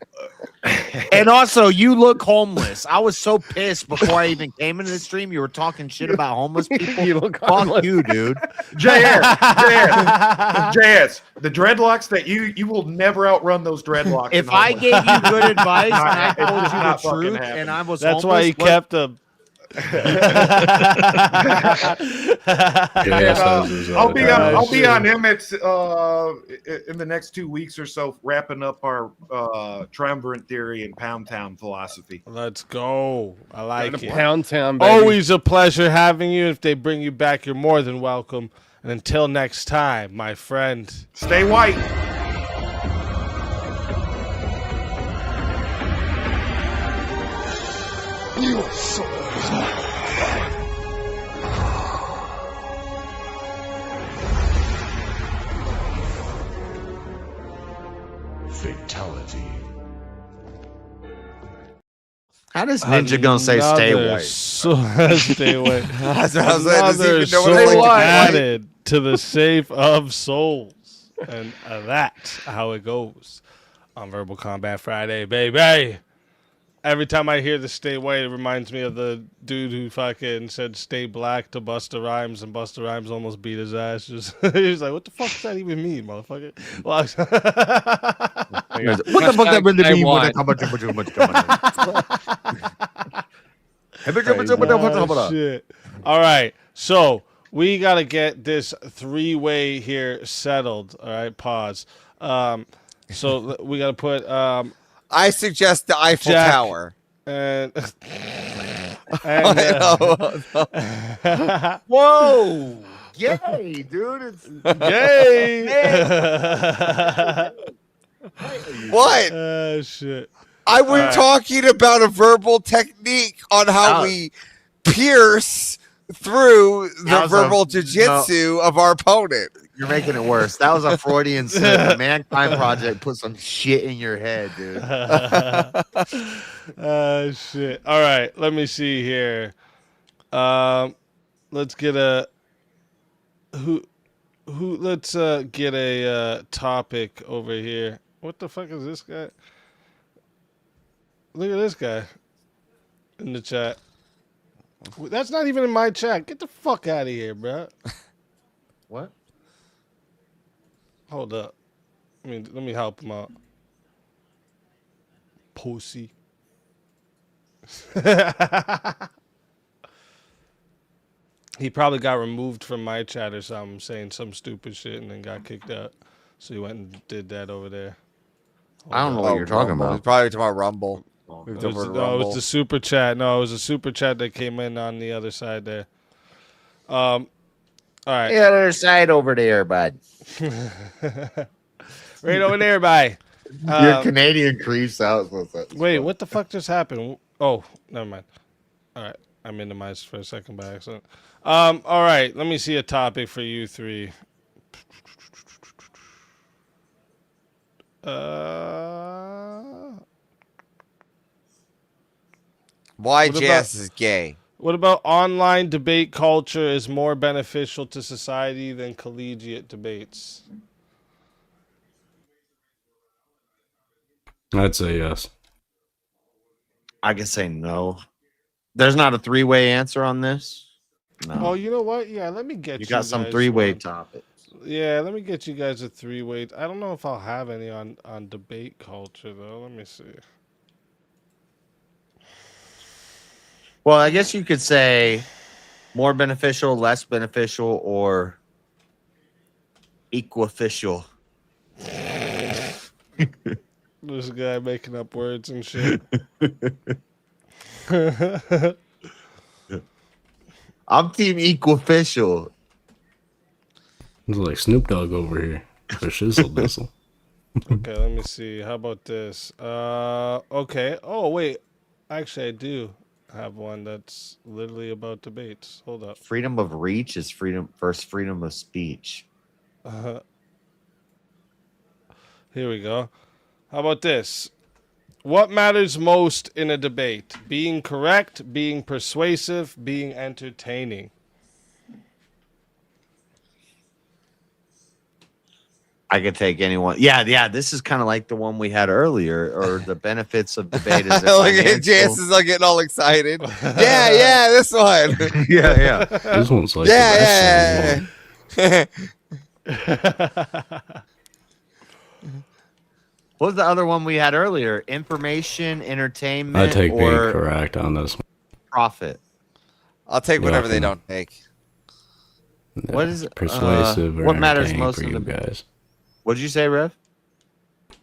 And also, you look homeless. I was so pissed before I even came into the stream. You were talking shit about homeless people. You look Fuck homeless. you, dude. JS, the dreadlocks that you will never outrun those dreadlocks. If I gave you good advice and I told you the truth and I was That's homeless, why he kept them. I'll be on Emmett's in the next 2 weeks or so, wrapping up our triumvirate theory and Pound Town philosophy. Let's go. I like it. Pound Town, baby. Always a pleasure having you. If they bring you back, you're more than welcome. And until next time, my friend, stay white. You so Fatality. How does Ninja gonna say stay white? Stay white. That's what I was saying. Another soul added to the safe of souls. And that's how it goes on Verbal Combat Friday, baby. Every time I hear the stay white, it reminds me of the dude who fucking said stay black to Busta Rhymes, and Busta Rhymes almost beat his ass. He's like, what the fuck does that even mean, motherfucker? Well, what the fuck that really mean? Shit. All right, so we got to get this three-way here settled. All right, pause. So we got to put... I suggest the Eiffel Tower. And, whoa! Yay, dude! It's yay! What? Shit! I was talking about a verbal technique on how we pierce through the verbal jiu-jitsu of our opponent. You're making it worse. That was a Freudian slip. The Mankind Project put some shit in your head, dude. Shit. All right, let me see here. Let's get a let's get a topic over here. What the fuck is this guy? Look at this guy in the chat. That's not even in my chat. Get the fuck out of here, bro. What? Hold up. Let me help him out. Pussy. He probably got removed from my chat or something, saying some stupid shit, and then got kicked out. So he went and did that over there. I don't know what you're talking about. He's probably talking about Rumble. It was the super chat. No, it was a super chat that came in on the other side there. All right. The other side over there, bud. Right over there, bye. Your Canadian creeps out. Wait, what the fuck just happened? Oh, never mind. All right, I minimized for a second by accident. All right, let me see a topic for you three. Why JS is gay? What about online debate culture is more beneficial to society than collegiate debates? I'd say yes. I can say no. There's not a three-way answer on this. No. Oh, you know what? Yeah, let me get you. You got some three-way topics. Yeah, let me get you guys a three-way. I don't know if I'll have any on debate culture though. Let me see. Well, I guess you could say more beneficial, less beneficial, or equificial. This guy making up words and shit. I'm team equificial. It's like Snoop Dogg over here. For shizzle dizzle. Okay, let me see. How about this? Okay. Oh, wait. Actually, I do have one that's literally about debates. Hold up. Freedom of reach is freedom versus freedom of speech. Here we go. How about this? What matters most in a debate? Being correct, being persuasive, being entertaining. I could take anyone. Yeah. This is kind of like the one we had earlier, or the benefits of debate. Is Look at JS is like getting all excited. Yeah, this one. yeah. This one's like yeah. What was the other one we had earlier? Information, entertainment, I take being or correct on this one. Profit. I'll take whatever they don't take. What is it? Persuasive or what matters entertaining most for in you the guys? What did you say, Rev?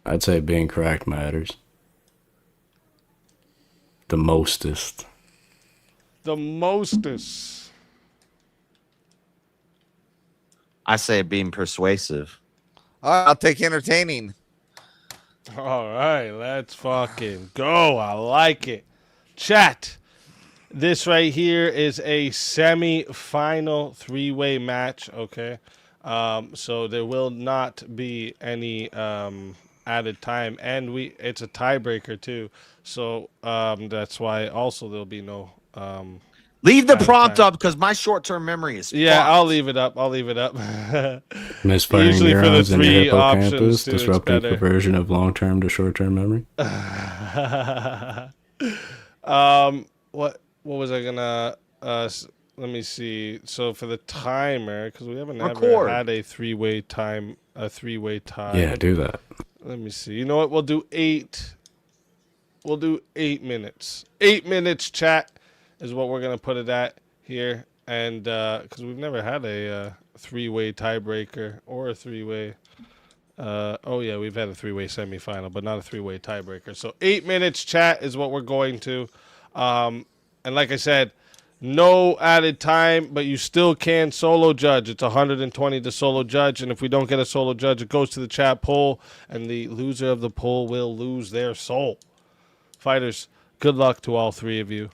I'd say being correct matters. The mostest. The mostest. I say being persuasive. I'll take entertaining. All right, let's fucking go. I like it. Chat. This right here is a semi-final three-way match, okay? So there will not be any added time, and it's a tiebreaker too. So that's why also there'll be no Leave the prompt up because my short-term memory is fucked. I'll leave it up. Misfiring Usually for the neurons in your three hippocampus, options, too, disrupting conversion of long-term to short-term memory. What was I gonna? Let me see. So for the timer, because we haven't ever had a three-way tie. Yeah, do that. Let me see. You know what? We'll do 8. We'll do 8 minutes. 8 minutes, chat, is what we're gonna put it at here, and because we've never had a three-way tiebreaker or a three-way. Oh yeah, we've had a three-way semifinal, but not a three-way tiebreaker. So 8 minutes, chat, is what we're going to. And like I said, no added time, but you still can solo judge. It's 120 to solo judge, and if we don't get a solo judge, it goes to the chat poll, and the loser of the poll will lose their soul. Fighters, good luck to all three of you.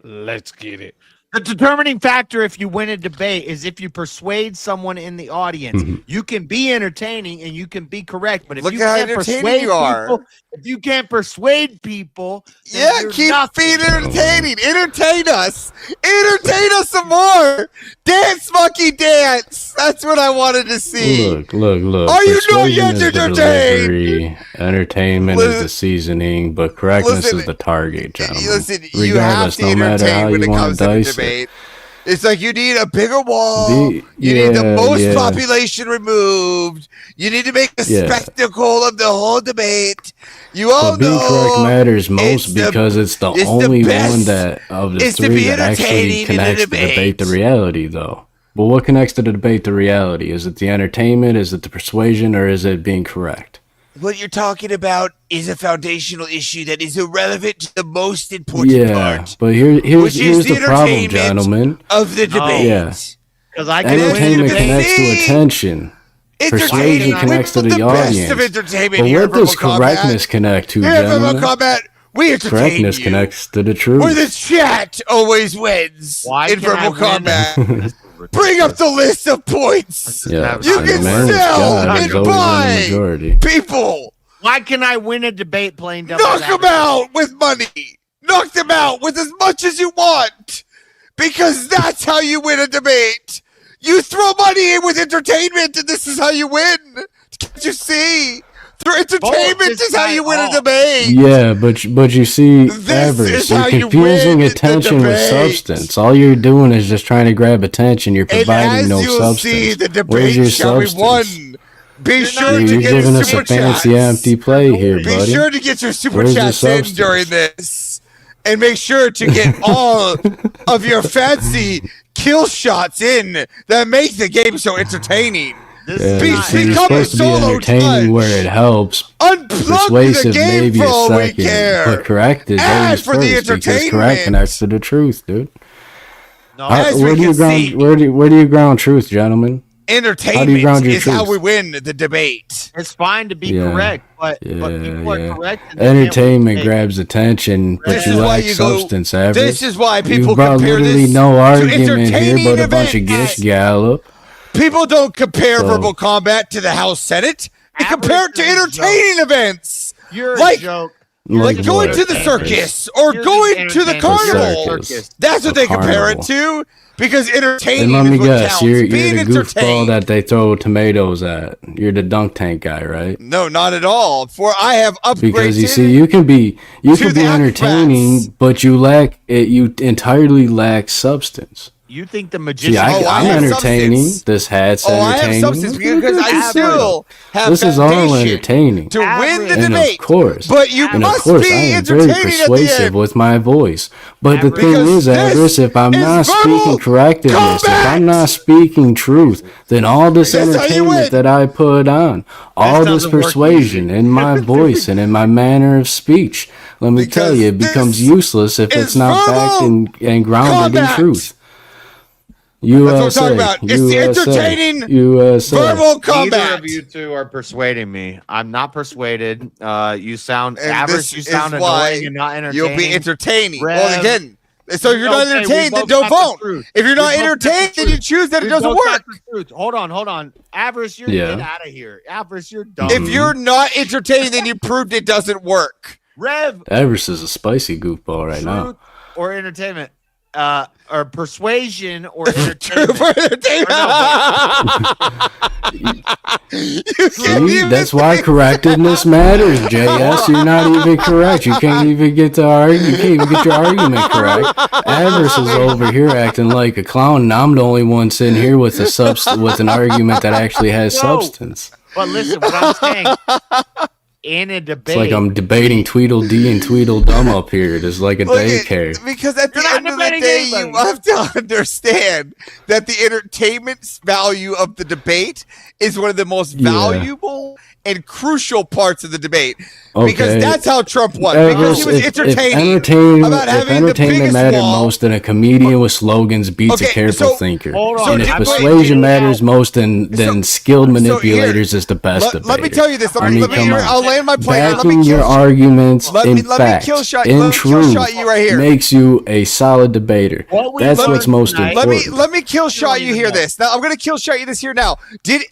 Let's get it. The determining factor if you win a debate is if you persuade someone in the audience. You can be entertaining and you can be correct, but if you can't persuade people, if you can't persuade people, keep being entertaining. Entertain us. Entertain us some more. Dance, monkey, dance. That's what I wanted to see. Look. Are you not yet entertained? Entertainment is the seasoning, but correctness is the target, gentlemen. Listen, you have to entertain when it comes to the debate. It's like you need a bigger wall. You need the most population removed. You need to make a spectacle of the whole debate. You all know being correct matters most because it's the only one that of the three that actually connects the debate to reality, though. But what connects to the debate to reality? Is it the entertainment? Is it the persuasion? Or is it being correct? what you're talking about is a foundational issue that is irrelevant to the most important part. But here's the problem, gentlemen. Of the debate. Yeah. Because I entertainment connects to attention. Persuasion connects to the audience. But what does correctness connect to, gentlemen? We entertain Correctness connects to the truth. Or the chat always wins in verbal combat. Bring up the list of points. Yeah, you can sell and buy people. Why can I win a debate playing double? Knock them out with money. Knock them out with as much as you want. Because that's how you win a debate. You throw money in with entertainment, and this is how you win. Can't you see? Through entertainment is how you win a debate. Yeah, but you see, Avarice, you're confusing attention with substance. All you're doing is just trying to grab attention. You're providing no substance. See, the debate Where's your substance? Won. Be sure you're to get giving your us super a fancy chats. empty play here, buddy. Be sure to get your super Where's chats the in substance? during this. And make sure to get all of your fancy kill shots in that make the game so entertaining. Yeah, you're supposed to be entertaining where it helps. Persuasive the game maybe for a all we second, care. but correct is As always for the first because correct entertainment. connects to the truth, dude. As Where we do you can ground? see, Where do you ground truth, gentlemen? How do you entertainment ground your is how truth? we win the debate. It's fine to be Yeah. correct, but people are correct. and they can't Entertainment win grabs attention, but This you is why lack you go- substance. Avarice. this is why people You've brought compare literally this no to argument here, entertaining but a bunch of events. gish gallop. People don't compare So- verbal combat to the House Senate. They compare it to entertaining events. You're like, a joke. Like going what? to the circus or You're going just to the entertaining. carnival. Circus. That's what A they compare it carnival. to because entertaining And let me is what guess, counts. you're Being the goofball entertained. that they throw tomatoes at. You're the dunk tank guy, right? No, not at all. For I have upgraded. Because you see, you can be to entertaining, acrobats. but you lack it. You entirely lack substance. You think the magician? See, I'm have entertaining. substance. This hat's I have entertaining. substance because I still have This is all foundation entertaining. to win the And debate. of course, But you and must of course, be I am entertaining very at the persuasive end. with my voice. But the thing Because is, Avarice, if I'm is not verbal speaking correctiveness, if I'm not speaking truth, then all this That's how you entertainment win. that I put on, all this doesn't work persuasion in my voice and in my manner of speech, let me tell you, it Because becomes this useless if is it's not backed verbal and grounded in combat. truth. That's what I'm USA, talking about. It's the entertaining USA. verbal Neither combat. of you two are persuading me. I'm not persuaded. You sound And Avarice. this You sound is why annoying and not entertaining. You'll be entertaining. Rev. Well, again, so if you're not Okay, we entertained, then both don't got the vote. truth. If you're We not both got the entertained, then you truth. choose that it We doesn't both got work. the truth. Hold on. Avarice, you're Yeah. get out of here. Avarice, you're dumb. If you're not entertained, then you proved it doesn't work. Rev, Avarice is a spicy goofball right now. truth or entertainment, or persuasion or entertainment. For entertainment. You can't See, even that's why correctiveness matters, JS. You're not even correct. You can't even get the argument. You can't even get your argument correct. Avarice is over here acting like a clown, and I'm the only one sitting here with with an argument that actually has No. substance. But listen, what I'm saying in a debate, It's like I'm debating Tweedledee and Tweedledum up here. It's like a daycare. Because at the You're not end of the debating day, you anybody. have to understand that the entertainment value of the debate is one of the most Yeah. valuable and crucial parts of the debate. Okay. Because that's how Trump won. Avarice, Because he was entertaining about if having the entertainment biggest mattered wall. most, then a comedian with slogans beats a Okay, careful so- thinker. Hold on. And if So- persuasion matters most, then skilled so manipulators is the best debater. Let me tell you this. I mean, come on. I'll land my plane. Let Backing me your kill arguments let in me- let me fact, kill shot- in let me kill truth, shot you right here. makes you a solid debater. What we That's learned what's most tonight- important. Let me kill shot you here. This now. I'm gonna kill shot you this here now. Did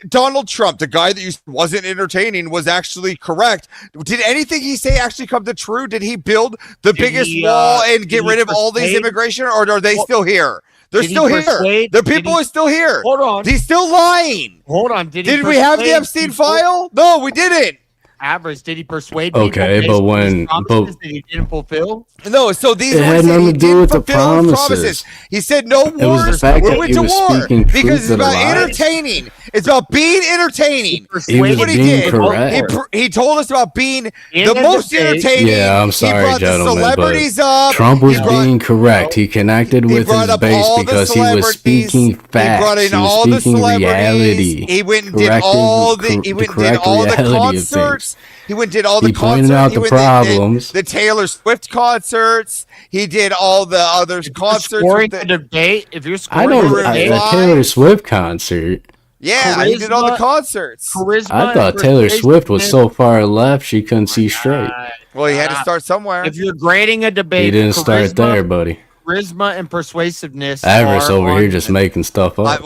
Donald Trump, the guy that you said wasn't entertaining, was actually correct? Did anything he say actually come to true? Did he build the biggest wall and get did rid he of all these persuade- immigration, or are they still here? They're Did he still here. persuade- The did people he- are still here. Hold on. He's still lying. Hold on. Did we have the Epstein file? No, we didn't. Avarice, did he persuade people Okay, based but on his when- promises that he didn't fulfill? No, so these It ones had that nothing he to do didn't with the fulfill his promises. He said no was the wars. fact We that went he to was war speaking truth because it's to the about lies. entertaining. It's about being entertaining. He was what he being did. correct. He told us about being the most entertaining. Yeah, I'm sorry, he brought gentlemen, the celebrities but up. Trump was being correct. He connected with his base because he was speaking facts. He brought in He was all the speaking celebrities. reality. He went and did all the concerts. He went and did all the concerts. Pointed out the problems. The Taylor Swift concerts. He did all the other concerts. Scoring a debate. If you're I scoring know a debate, a Taylor Swift concert. Yeah, he did all the concerts. I thought Taylor Swift was so far left she couldn't see straight. Well, he had to start somewhere. If you're grading a debate, He didn't start there, buddy. Charisma and persuasiveness. Avarice over here just making stuff up.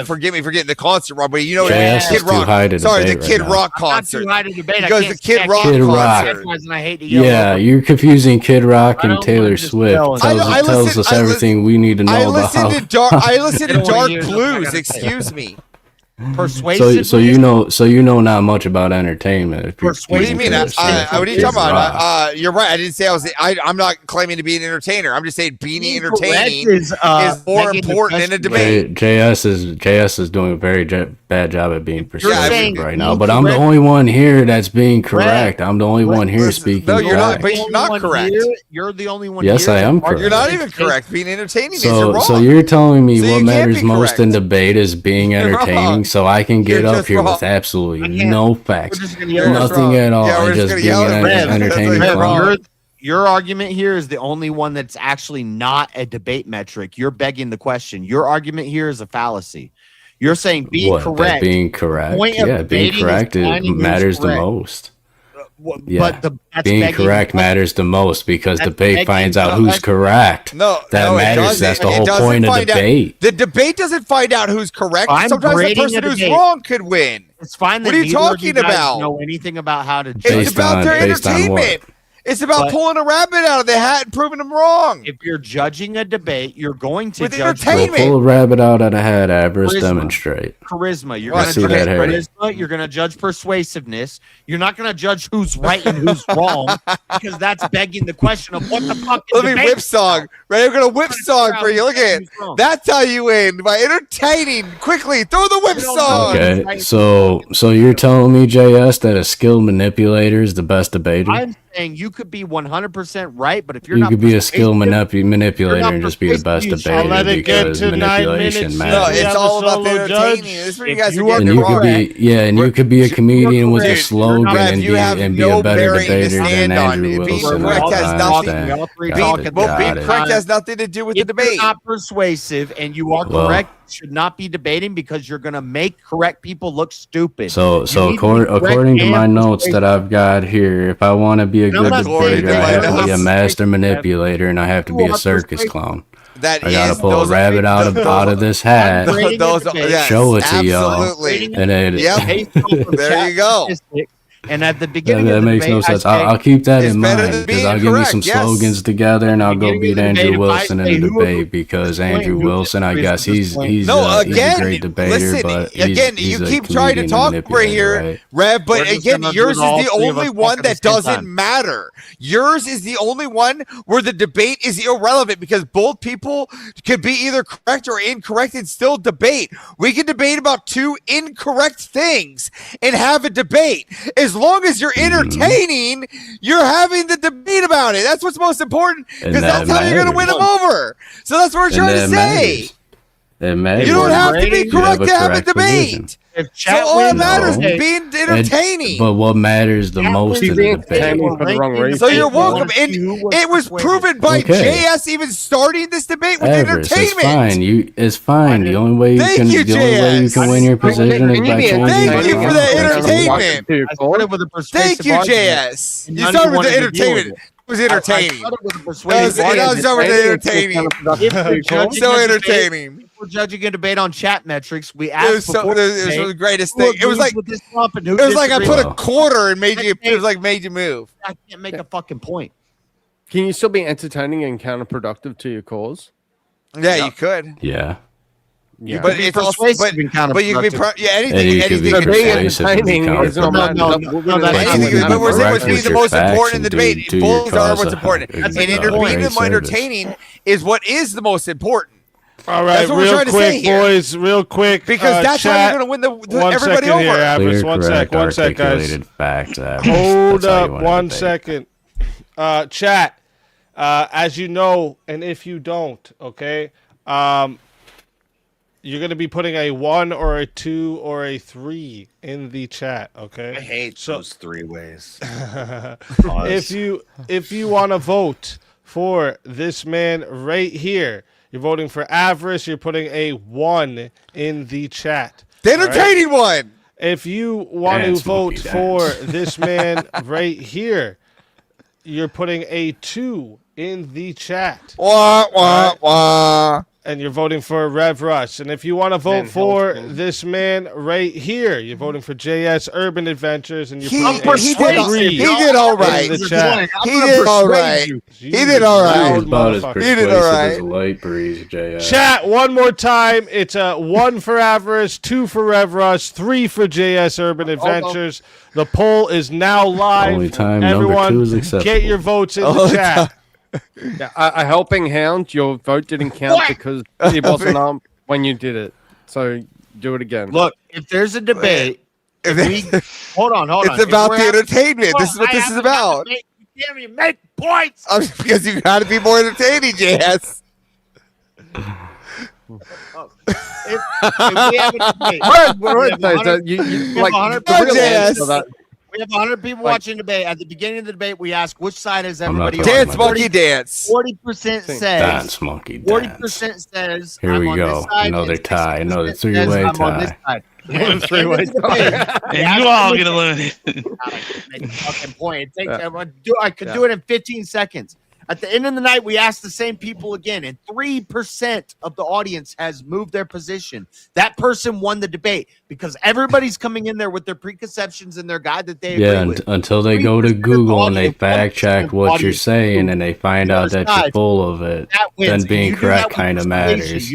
Forgive me for getting the concert wrong, but you know, JS is Kid Rock. too high to Sorry, the debate Kid right now. Rock concert. Too high to debate. Because the Kid Rock Kid Rock. concert. Yeah, you're confusing Kid Rock and Taylor Swift. Tells us everything we need to know about. I listen to Dark Blues. Excuse me. Persuasive. So you know not much about entertainment. What do you mean? What are you talking about? You're right. I didn't say I'm not claiming to be an entertainer. I'm just saying being entertaining is more important in a debate. JS is doing a very bad job at being persuasive right now. But I'm the only one here that's being correct. I'm the only one here speaking. No, you're not. But you're not correct. You're the only one. Yes, I am correct. You're not even correct. Being entertaining is wrong. So you're telling me what matters most in debate is being entertaining, so I can get up here with absolutely no facts, nothing at all, and just being an entertaining. Your argument here is the only one that's actually not a debate metric. You're begging the question. Your argument here is a fallacy. You're saying being correct. Being correct. Yeah, being correct matters the most. Yeah, being correct matters the most because debate finds out who's correct. No, that matters. That's the whole point of debate. The debate doesn't find out who's correct. Sometimes the person who's wrong could win. It's fine. What are you talking about? Know anything about how to? It's about their entertainment. It's about pulling a rabbit out of the hat and proving them wrong. If you're judging a debate, you're going to judge entertainment. Pull a rabbit out of the hat, Avarice. Demonstrate. Charisma. You're going to judge charisma. You're going to judge persuasiveness. You're not going to judge who's right and who's wrong because that's begging the question of what the fuck is Let me whip song. Right, I'm going to whip song for you. Look at it. That's how you win, by entertaining. Quickly, throw the whip song. Okay, so you're telling me, JS, that a skilled manipulator is the best debater? I'm saying you could be 100% right, but if you're you not, could be a skilled manipulator and just be the best debater because manipulation matters. No, it's all about the entertaining. This is where you guys are getting it wrong. And you could be a comedian with a slogan and be a better debater than Andrew Wilson. Being correct has nothing to do with the debate. If you're not persuasive and you are correct, you should not be debating because you're going to make correct people look stupid. So according to my notes that I've got here, if I want to be a good debater, I have to be a master manipulator and I have to be a circus clown. I gotta pull a rabbit out of this hat, show it to y'all, and then there you go. And at the beginning that of the makes debate, no sense. I'll keep that in mind because I'll give you some slogans together and I'll go beat Andrew Wilson in the debate because Andrew Wilson, I guess he's a great debater, but you keep trying to talk right here, Rev. But again, yours is the only one that doesn't matter. Yours is the only one where the debate is irrelevant because both people could be either correct or incorrect and still debate. We can debate about two incorrect things and have a debate. As long as you're entertaining, you're having the debate about it. That's what's most important because that's how you're going to win them over. So that's what we're trying to say. You don't have to be correct to have a debate. So all that matters is being entertaining. But what matters the most is the debate. So you're welcome. And it was proven by JS even starting this debate with entertainment. It's fine. The only way you can win your position is by changing. Thank you for that entertainment. Thank you, JS. You started with the entertainment. It was entertaining. So entertaining. We're judging a debate on chat metrics. We asked it was the greatest thing. It was like I put a quarter and made you. It was like made you move. I can't make a fucking point. Can you still be entertaining and counterproductive to your cause? Yeah, you could. Yeah. Yeah, but it's also but you can be anything. But being entertaining is not but we're saying what's being the most important in the debate. Both are what's important, and being entertaining is what is the most important. All right, real quick, boys. Real quick, because that's chat. how you're going to win everybody over. Here, Avarice. Clear, One sec, guys. Facts, Hold up 1 second. Chat. As you know, and if you don't, okay, you're going to be putting a 1 or a 2 or a 3 in the chat, okay? I hate those 3 ways. if you want to vote for this man right here, you're voting for Avarice, you're putting a 1 in the chat. The entertaining one. If you want to vote for this man right here, you're putting a 2 in the chat. Wah, wah, wah. And you're voting for Rev Russ. And if you want to vote for this man right here, you're voting for JS Urban Adventures, and you're he putting did all right. In the chat. He did all right. He did all right. About as persuasive as a light breeze, JS. Chat one more time. It's a 1 for Avarice, 2 for Rev Russ, 3 for JS Urban Adventures. The poll is now live. Only time Everyone, number 2 is acceptable. get your votes in the chat. Yeah, a helping hound. Your vote didn't count because it wasn't on when you did it. So do it again. Look, if there's a debate, hold on. It's about the entertainment. This is what this is about. You can't even make points. Because you got to be more entertaining, JS. If we have a debate, we have 100 people watching debate. At the beginning of the debate, we ask which side is everybody on. Dance, monkey, dance. 40% says. Dance, monkey, dance. 40% says. Here we go. Another tie. Another 3-way tie. Three-way tie. And you all get eliminated. Make a fucking point. I could do it in 15 seconds. At the end of the night, we ask the same people again, and 3% of the audience has moved their position. That person won the debate because everybody's coming in there with their preconceptions and their guide that they agree with. Until they go to Google and they fact check what you're saying and they find out that you're full of it, then being correct kind of matters.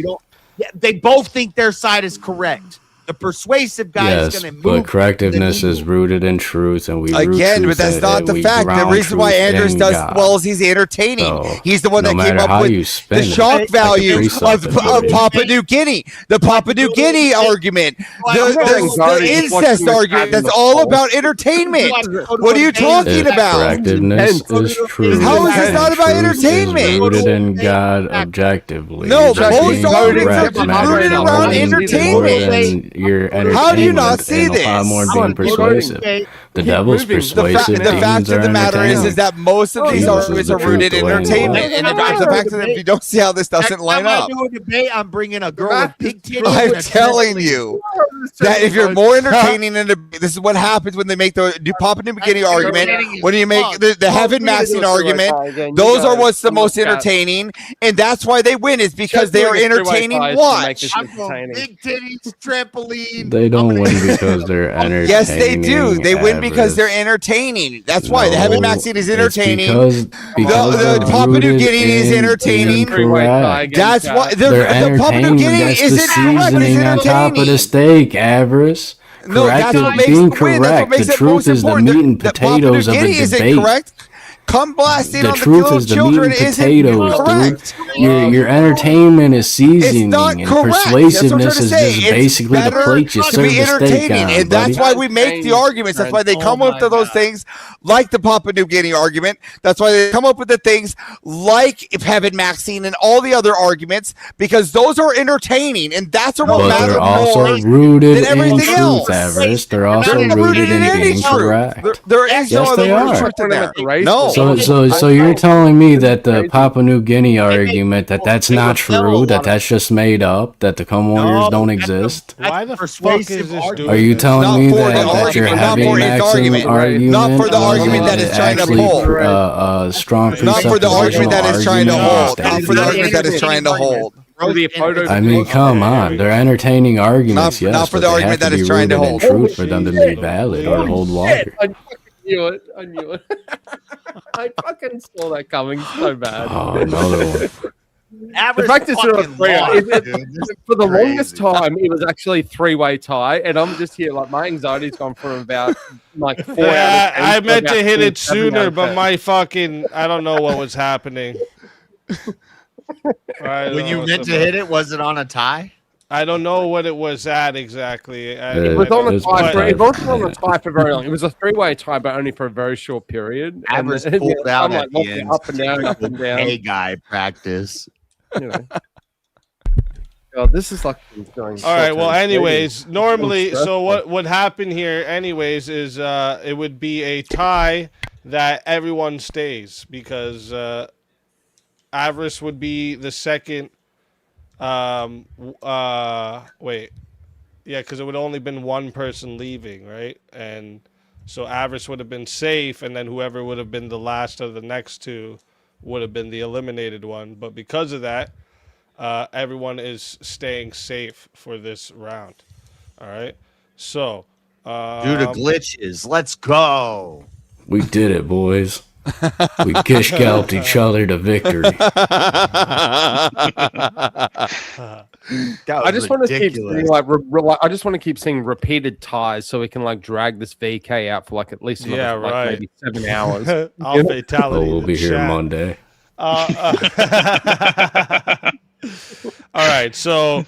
They both think their side is correct. The persuasive guy is going to move. But correctiveness is rooted in truth, and we again, but that's not the fact. The reason why Andrews does well is he's entertaining. So, he's the one that came up with the shock value of Papua New Guinea, the Papua New Guinea argument, the incest argument. That's all about entertainment. What are you talking about? Correctiveness is truth. How is this not about entertainment? Rooted in God objectively. No, most arguments are rooted around entertainment. How do you not see this? More being persuasive. The devil's persuasive. The fact of the matter is that most of these arguments are rooted in entertainment, and the fact that if you don't see how this doesn't line up, I'm bringing a girl with big titties. I'm telling you that if you're more entertaining, this is what happens when they make the Papua New Guinea argument. When you make the Heaven Maxine argument, those are what's the most entertaining, and that's why they win. Is because they are entertaining. Watch. Big titties, trampoline. They don't win because they're entertaining. Yes, they do. They win because they're entertaining. That's why the Heaven Maxine is entertaining. The Papua New Guinea is entertaining. That's why the Papua New Guinea isn't correct. It's on top of the steak, Avarice. No, that's what makes being it win. That's what correct. makes The it truth most is the important. meat and potatoes of a isn't correct. Come blasting on the truth kill is of the children meat and isn't potatoes, correct. Dude. Your entertainment is seasoning, and correct. persuasiveness is just basically the plate you serve the steak on, and that's why we make the arguments. That's why they come up with those things like the Papua New Guinea argument. That's why they come up with the things like Heaven Maxine and all the other arguments, because those are entertaining, and that's what matters they're more also rooted than everything in else. truth, Avarice. They're also rooted in being correct. There is no Yes, they other are. truth in there. No. So you're telling me that the Papua New Guinea argument that's not true, that's just made up, that the Come Warriors don't exist? Why the fuck is this doing? Are you telling me that you're having Maxim argument? Not for the argument that is trying to pull. Strong not for the argument that is trying to hold. Not for the argument that is trying to hold. I mean, come on. They're entertaining arguments, yes. Not for the argument that is trying to hold. Truth for them to be valid or hold water. I knew it. I fucking saw that coming so bad. Oh, another one. The fact is, for the longest time, it was actually 3-way tie, and I'm just here like my anxiety's gone from about like 4 hours. I meant to hit it sooner, but my fucking I don't know what was happening. When you meant to hit it, was it on a tie? I don't know what it was at exactly. It was on a tie. It wasn't on a tie for very long. It was a three-way tie, but only for a very short period. Avarice And pulled out at the walking end. up and down, up and down. Hey, guy practice. You know. God, this is like going. All right. Well, anyways, normally, so what would happen here, anyways, is it would be a tie that everyone stays because Avarice would be the second. Wait, yeah, because it would only been one person leaving, right? And so Avarice would have been safe, and then whoever would have been the last of the next two would have been the eliminated one. But because of that, everyone is staying safe for this round. All right. So, due to glitches, let's go. We did it, boys. We gish galloped each other to victory. I just want to keep seeing, I just want to keep seeing repeated ties so we can like drag this VK out for like at least another, like, maybe 7 hours. I'll fatality. We'll be here Monday. All right. So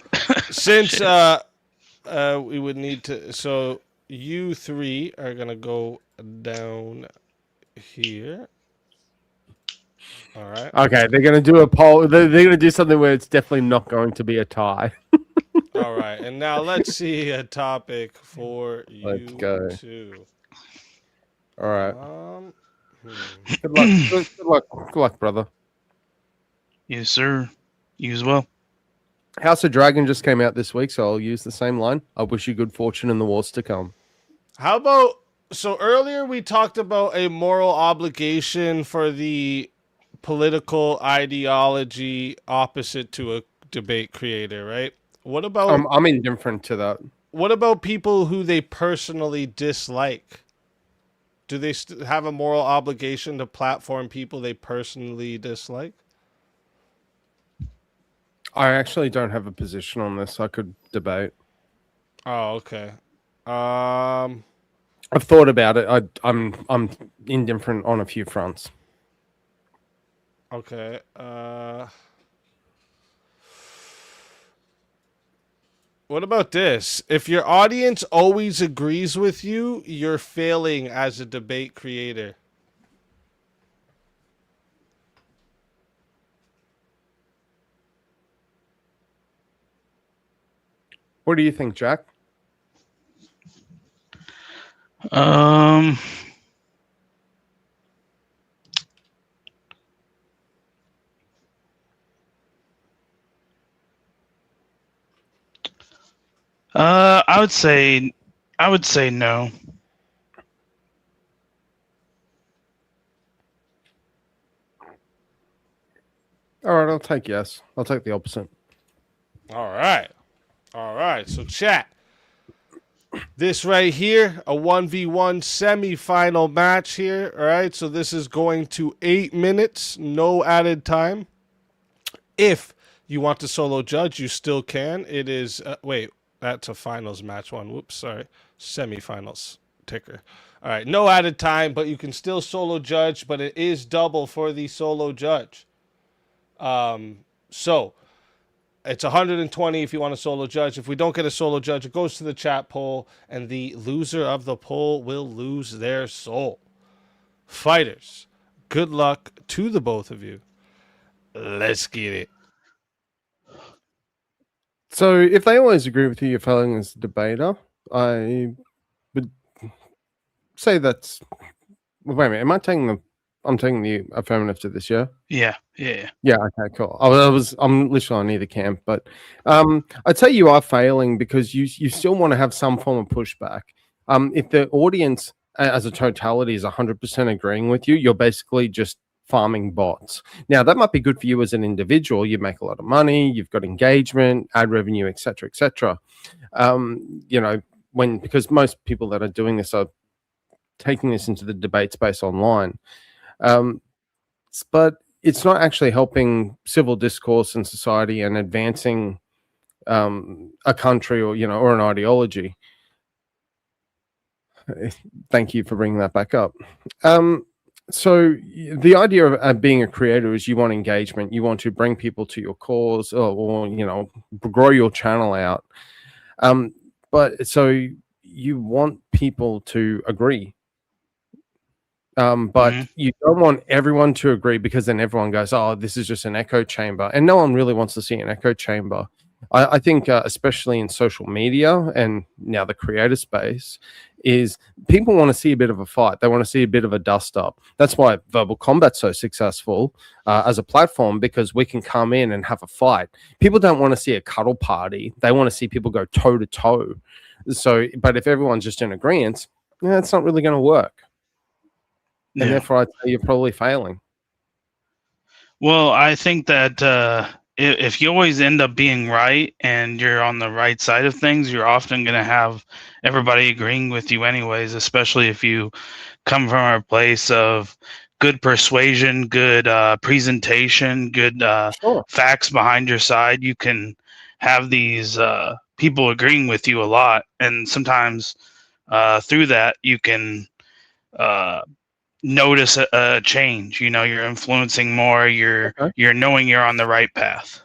since we would need to, so you three are gonna go down here. All right. Okay, they're gonna do a poll. They're gonna do something where it's definitely not going to be a tie. All right, and now let's see a topic for you Let's go. two. All right. Good luck. Good luck. Good luck, brother. Yes, sir. You as well. House of Dragon just came out this week, so I'll use the same line. I wish you good fortune in the wars to come. How about, so earlier we talked about a moral obligation for the political ideology opposite to a debate creator, right? What about... I'm indifferent to that. What about people who they personally dislike? Do they have a moral obligation to platform people they personally dislike? I actually don't have a position on this. I could debate. Oh, okay. I've thought about it. I'm indifferent on a few fronts. Okay. What about this? If your audience always agrees with you, you're failing as a debate creator. What do you think, Jack? I would say no. All right, I'll take yes. I'll take the opposite. All right. All right. So chat. This right here, a 1v1 semi-final match here. All right. So this is going to 8 minutes, no added time. If you want to solo judge, you still can. It is, wait, that's a finals match one. Whoops, sorry. Semi-finals ticker. All right. No added time, but you can still solo judge, but it is double for the solo judge. So it's 120 if you want a solo judge. If we don't get a solo judge, it goes to the chat poll, and the loser of the poll will lose their soul. Fighters, good luck to the both of you. Let's get it. So if they always agree with you, you're failing as a debater, I would say that's... Wait a minute, I'm taking the affirmative to this, yeah? Yeah. Yeah, okay, cool. I'm literally on either camp, but I'd say you are failing because you still want to have some form of pushback. If the audience as a totality is 100% agreeing with you, you're basically just farming bots. Now, that might be good for you as an individual. You make a lot of money, you've got engagement, ad revenue, etc., etc. You know, because most people that are doing this are taking this into the debate space online. But it's not actually helping civil discourse in society and advancing a country or an ideology. Thank you for bringing that back up. So the idea of being a creator is you want engagement. You want to bring people to your cause, or you know, grow your channel out. But so you want people to agree. But you don't want everyone to agree, because then everyone goes, "Oh, this is just an echo chamber," and no one really wants to see an echo chamber. I think, especially in social media and now the creator space, is people want to see a bit of a fight. They want to see a bit of a dust up. That's why Verbal Combat's so successful as a platform, because we can come in and have a fight. People don't want to see a cuddle party. They want to see people go toe to toe. So, but if everyone's just in agreement, yeah, it's not really going to work. And therefore, I'd say you're probably failing. Well, I think that if you always end up being right and you're on the right side of things, you're often going to have everybody agreeing with you anyways, especially if you come from a place of good persuasion, good presentation, good facts behind your side. You can have these people agreeing with you a lot. And sometimes through that, you can notice a change. You know, you're influencing more. You're knowing you're on the right path.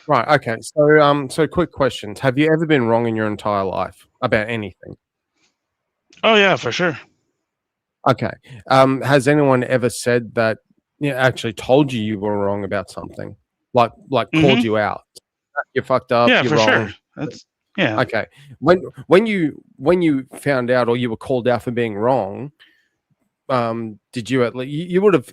Right. Okay. So quick questions. Have you ever been wrong in your entire life about anything? Oh yeah, for sure. Okay. Has anyone ever said that? Actually told you were wrong about something, like called you out? You're fucked up. Yeah, you're for wrong. sure. That's yeah. Okay. When you found out, or you were called out for being wrong, did you you would have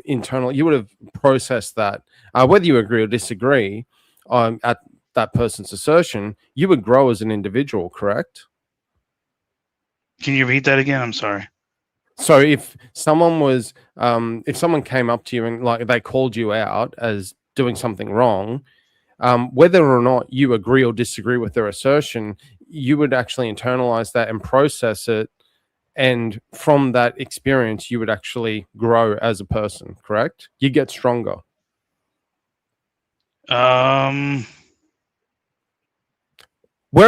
processed that, whether you agree or disagree at that person's assertion, you would grow as an individual, correct? Can you repeat that again? I'm sorry. So if someone was if someone came up to you and like they called you out as doing something wrong, whether or not you agree or disagree with their assertion, you would actually internalize that and process it. And from that experience, you would actually grow as a person, correct? You get stronger. Where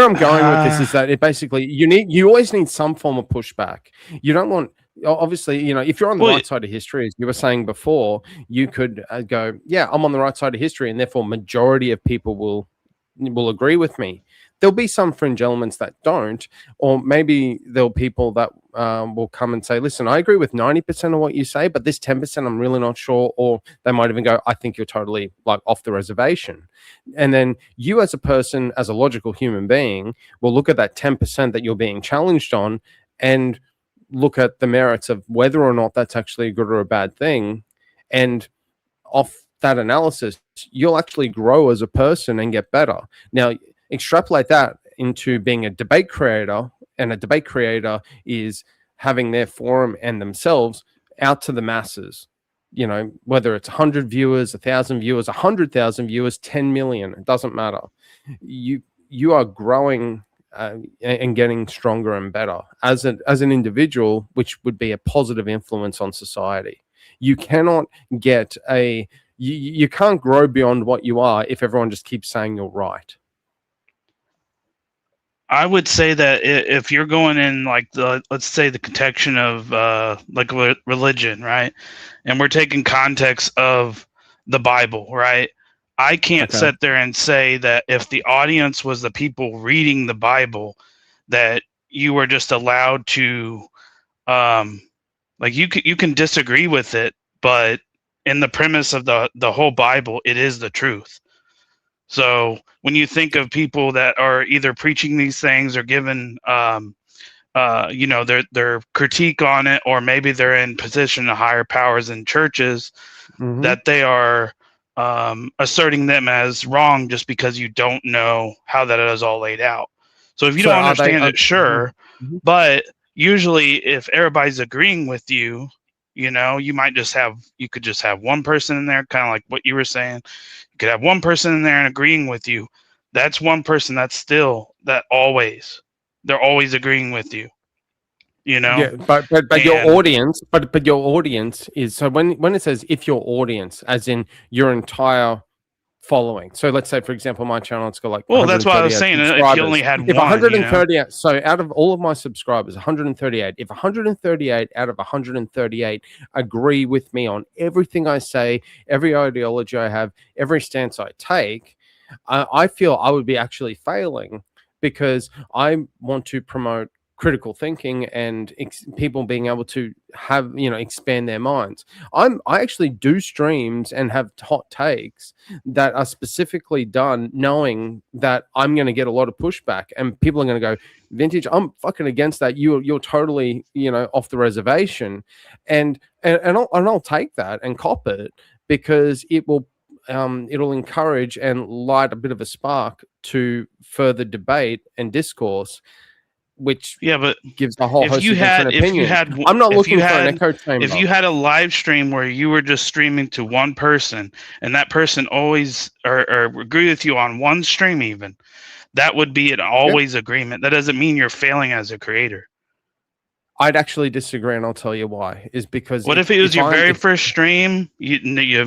I'm going with this is that it basically you always need some form of pushback. You don't want, obviously, you know, if you're on the right side of history, as you were saying before, you could go, yeah, I'm on the right side of history, and therefore majority of people will agree with me. There'll be some fringe elements that don't, or maybe there'll people that will come and say, listen, I agree with 90% of what you say, but this 10% I'm really not sure. Or they might even go, I think you're totally like off the reservation. And then you as a person, as a logical human being, will look at that 10% that you're being challenged on and look at the merits of whether or not that's actually a good or a bad thing. And off that analysis, you'll actually grow as a person and get better. Now, extrapolate that into being a debate creator, and a debate creator is having their forum and themselves out to the masses. You know, whether it's 100 viewers, 1,000 viewers, 100,000 viewers, 10 million, it doesn't matter. You are growing and getting stronger and better as an individual, which would be a positive influence on society. You cannot get you can't grow beyond what you are if everyone just keeps saying you're right. I would say that if you're going in like let's say the context of like religion, right? And we're taking context of the Bible, right? I can't sit there and say that if the audience was the people reading the Bible, that you were just allowed to, like you can disagree with it, but in the premise of the whole Bible, it is the truth. So when you think of people that are either preaching these things or given, you know, their critique on it, or maybe they're in position of higher powers in churches, that they are asserting them as wrong just because you don't know how that is all laid out. So if you don't understand it, sure, but usually if everybody's agreeing with you, you know, you could just have one person in there, kind of like what you were saying. You could have one person in there and agreeing with you. That's one person that's still they're always agreeing with you. You know? Yeah, but your audience, but your audience is, so when it says if your audience, as in your entire following. So let's say, for example, my channel, it's got like well, that's what I was saying. If you only had if one, 138, so out of all of my subscribers, 138, if 138 out of 138 agree with me on everything I say, every ideology I have, every stance I take, I feel I would be actually failing, because I want to promote critical thinking and people being able to have, expand their minds. I actually do streams and have hot takes that are specifically done knowing that I'm going to get a lot of pushback, and people are going to go, Vintage, I'm fucking against that. You're totally, off the reservation, and I'll take that and cop it, because it'll encourage and light a bit of a spark to further debate and discourse, which but gives a whole host of different opinions. I'm not looking for an echo chamber. If you had a live stream where you were just streaming to one person, and that person always or agree with you on one stream, even, that would be an always agreement. That doesn't mean you're failing as a creator. I'd actually disagree, and I'll tell you why. Is because what if it was your very first stream? I get where you're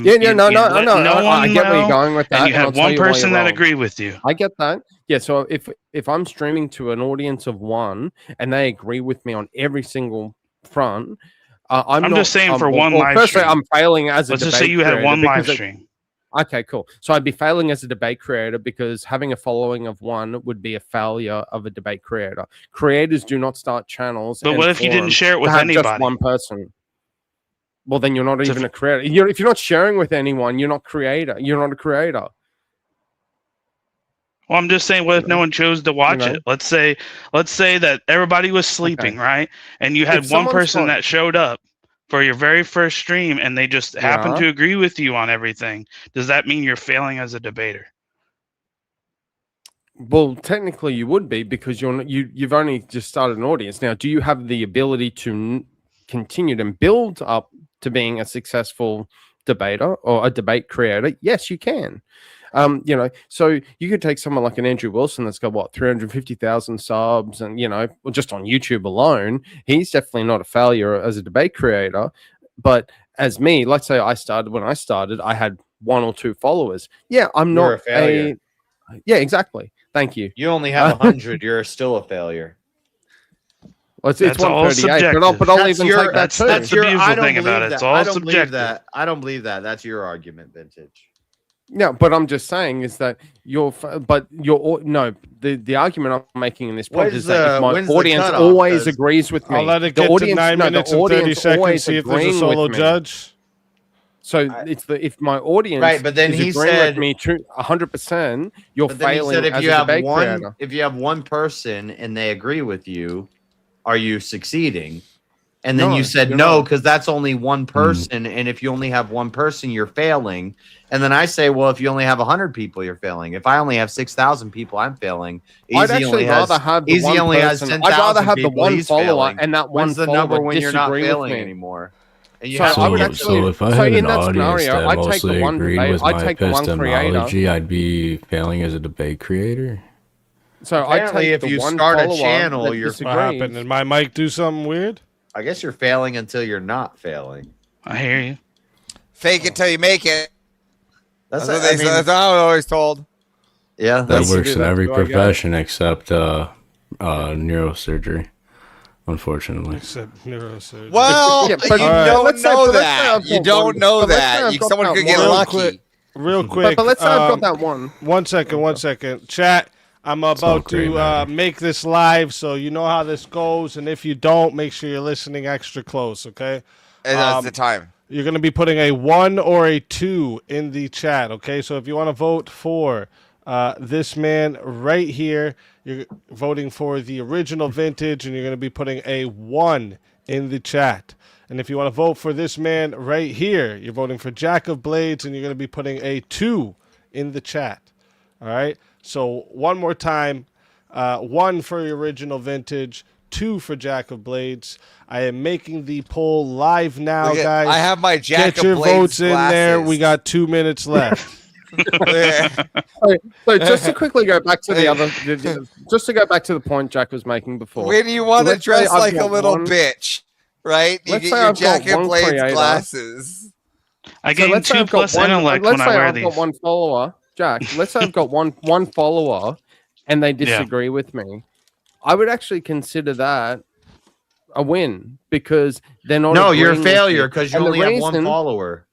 going with that. And you had one person that agreed with you. I get that. Yeah. So if I'm streaming to an audience of one and they agree with me on every single front, I'm just saying for one live stream. I'm failing as a Let's debate just say you had one live stream. Okay, cool. So I'd be failing as a debate creator, because having a following of one would be a failure of a debate creator. Creators do not start channels. But what if you didn't share it with anybody? Just one person. Well, then you're not even a creator. If you're not sharing with anyone, you're not creator. You're not a creator. Well, I'm just saying, what if no one chose to watch it? Let's say that everybody was sleeping, right? And you had one person that showed up for your very first stream, and they just happen to agree with you on everything. Does that mean you're failing as a debater? Well, technically you would be, because you've only just started an audience. Now, do you have the ability to continue to build up to being a successful debater or a debate creator? Yes, you can. So you could take someone like an Andrew Wilson that's got 350,000 subs, and just on YouTube alone, he's definitely not a failure as a debate creator. But as me, let's say when I started, I had 1 or 2 followers. Yeah, I'm not a failure. Yeah, exactly. Thank you. You only have 100. You're still a failure. Well, it's 138, but I'll even take that too. That's the beautiful thing about it. It's all subjective. I don't believe that. That's your argument, Vintage. No, but I'm just saying is that the argument I'm making in this point is that if my audience always agrees with me, I'll let it get to 9 minutes and 30 seconds. See if there's a solo judge. So if my audience but then is he agreeing said with me 100%, you're failing as a debate creator. If you have one person and they agree with you, are you succeeding? And then you said no, because that's only one person. And if you only have one person, you're failing. And then I say, well, if you only have 100 people, you're failing. If I only have 6,000 people, I'm failing. I'd actually rather have the one person. I'd rather have the one follower, and that one follower number when you're not disagree failing with me anymore. And So if I had an audience that mostly agreed with my epistemology, I'd be failing as a debate creator. So apparently, if you start a channel, you're what happened. Did my mic do something weird? I guess you're failing until you're not failing. I hear you. Fake it till you make it. That's what they say. That's what I was always told. Yeah, that works in every profession except neurosurgery, unfortunately. Except neurosurgery. Well, you don't know that. You don't know that. Someone could get lucky. Real quick. But let's say I've got that one. 1 second. 1 second. Chat. I'm about to make this live, so you know how this goes. And if you don't, make sure you're listening extra close, okay? And that's the time. You're going to be putting a 1 or a 2 in the chat, okay? So if you want to vote for this man right here, you're voting for the original Vintage, and you're going to be putting a 1 in the chat. And if you want to vote for this man right here, you're voting for Jack of Blades, and you're going to be putting a 2 in the chat, all right? So one more time, 1 for the original Vintage, 2 for Jack of Blades. I am making the poll live now, guys. I have my Jack of Blades. Get your votes in there. We got 2 minutes left. So just to quickly go back to just to go back to the point Jack was making before. When you want to dress like a little bitch, right? You get your Jack of Blades glasses. I gain 2 plus intellect when I wear these. I've got one follower. Jack, let's say I've got one follower and they disagree with me. I would actually consider that a win because they're not. No, you're a agreeing with failure you. because you And the only have one reason- follower.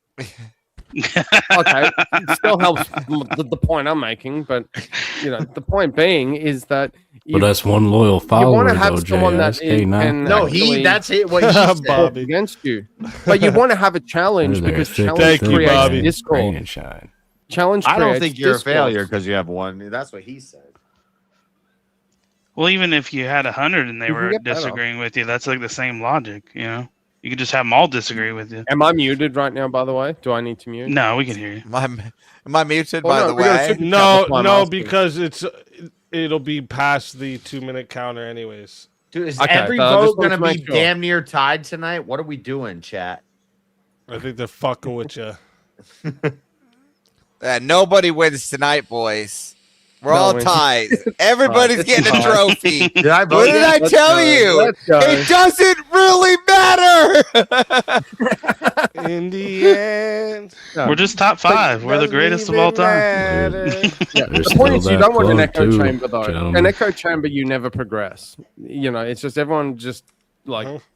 Okay, it still helps the point I'm making, but the point being is that But that's one loyal follower, want to have though, someone that JS. can No, actually that's it. What he said. Bobby against you, but you want to have a challenge because challenge creates discord. Challenge. I don't creates think you're discord. a failure because you have one. That's what he said. Well, even if you had 100 and they You can were get better. disagreeing with you, that's like the same logic, you know? You could just have them all disagree with you. Am I muted right now, by the way? Do I need to mute? No, we can hear you. Am I muted, Oh, by no, the we got a way? super chat, No, that's why I'm no, asking. because it'll be past the 2-minute counter anyways. Dude, is Okay, every just vote wanted going to to be make sure. damn near tied tonight? What are we doing, chat? I think they're fucking with you. Nobody wins tonight, boys. We're No all wins. tied. Everybody's Right. getting a trophy. Did I vote What did yet? I Let's tell go. you? Let's go. It doesn't really matter. In the end, Yeah. We're just top 5. We're the doesn't greatest of even all time. matter. Yeah, There's the point still is you that don't want an plug, echo too, chamber though. gentlemen. An echo chamber, you never progress. It's just everyone just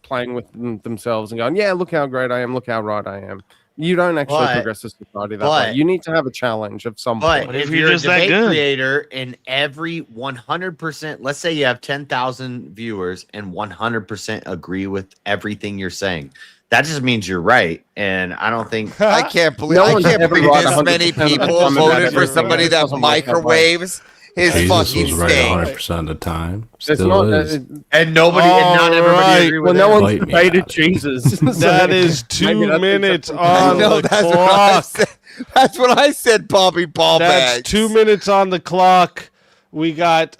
playing with themselves and going, "Yeah, look how great I am. Look how right I am." You don't actually But- progress as society that way. You need to have a challenge of some But point. if you're you're a just that debate good? creator and every 100%, let's say you have 10,000 viewers and 100% agree with everything you're saying, that just means you're right. And I don't think I can't believe No one's ever right this many 100% of the people time about voted for everything. somebody It that doesn't work that way. microwaves his Jesus fucking was right steak. 100% of the time. It's Still not. is. and nobody and not everybody Alright. agree Well, with no him. one's Fight me debated about it. Jesus. That is Maybe 2 that's minutes acceptable. I on know the that's what I clock. said. That's what I said, Bobby Ballbags. That's 2 minutes on the clock. We got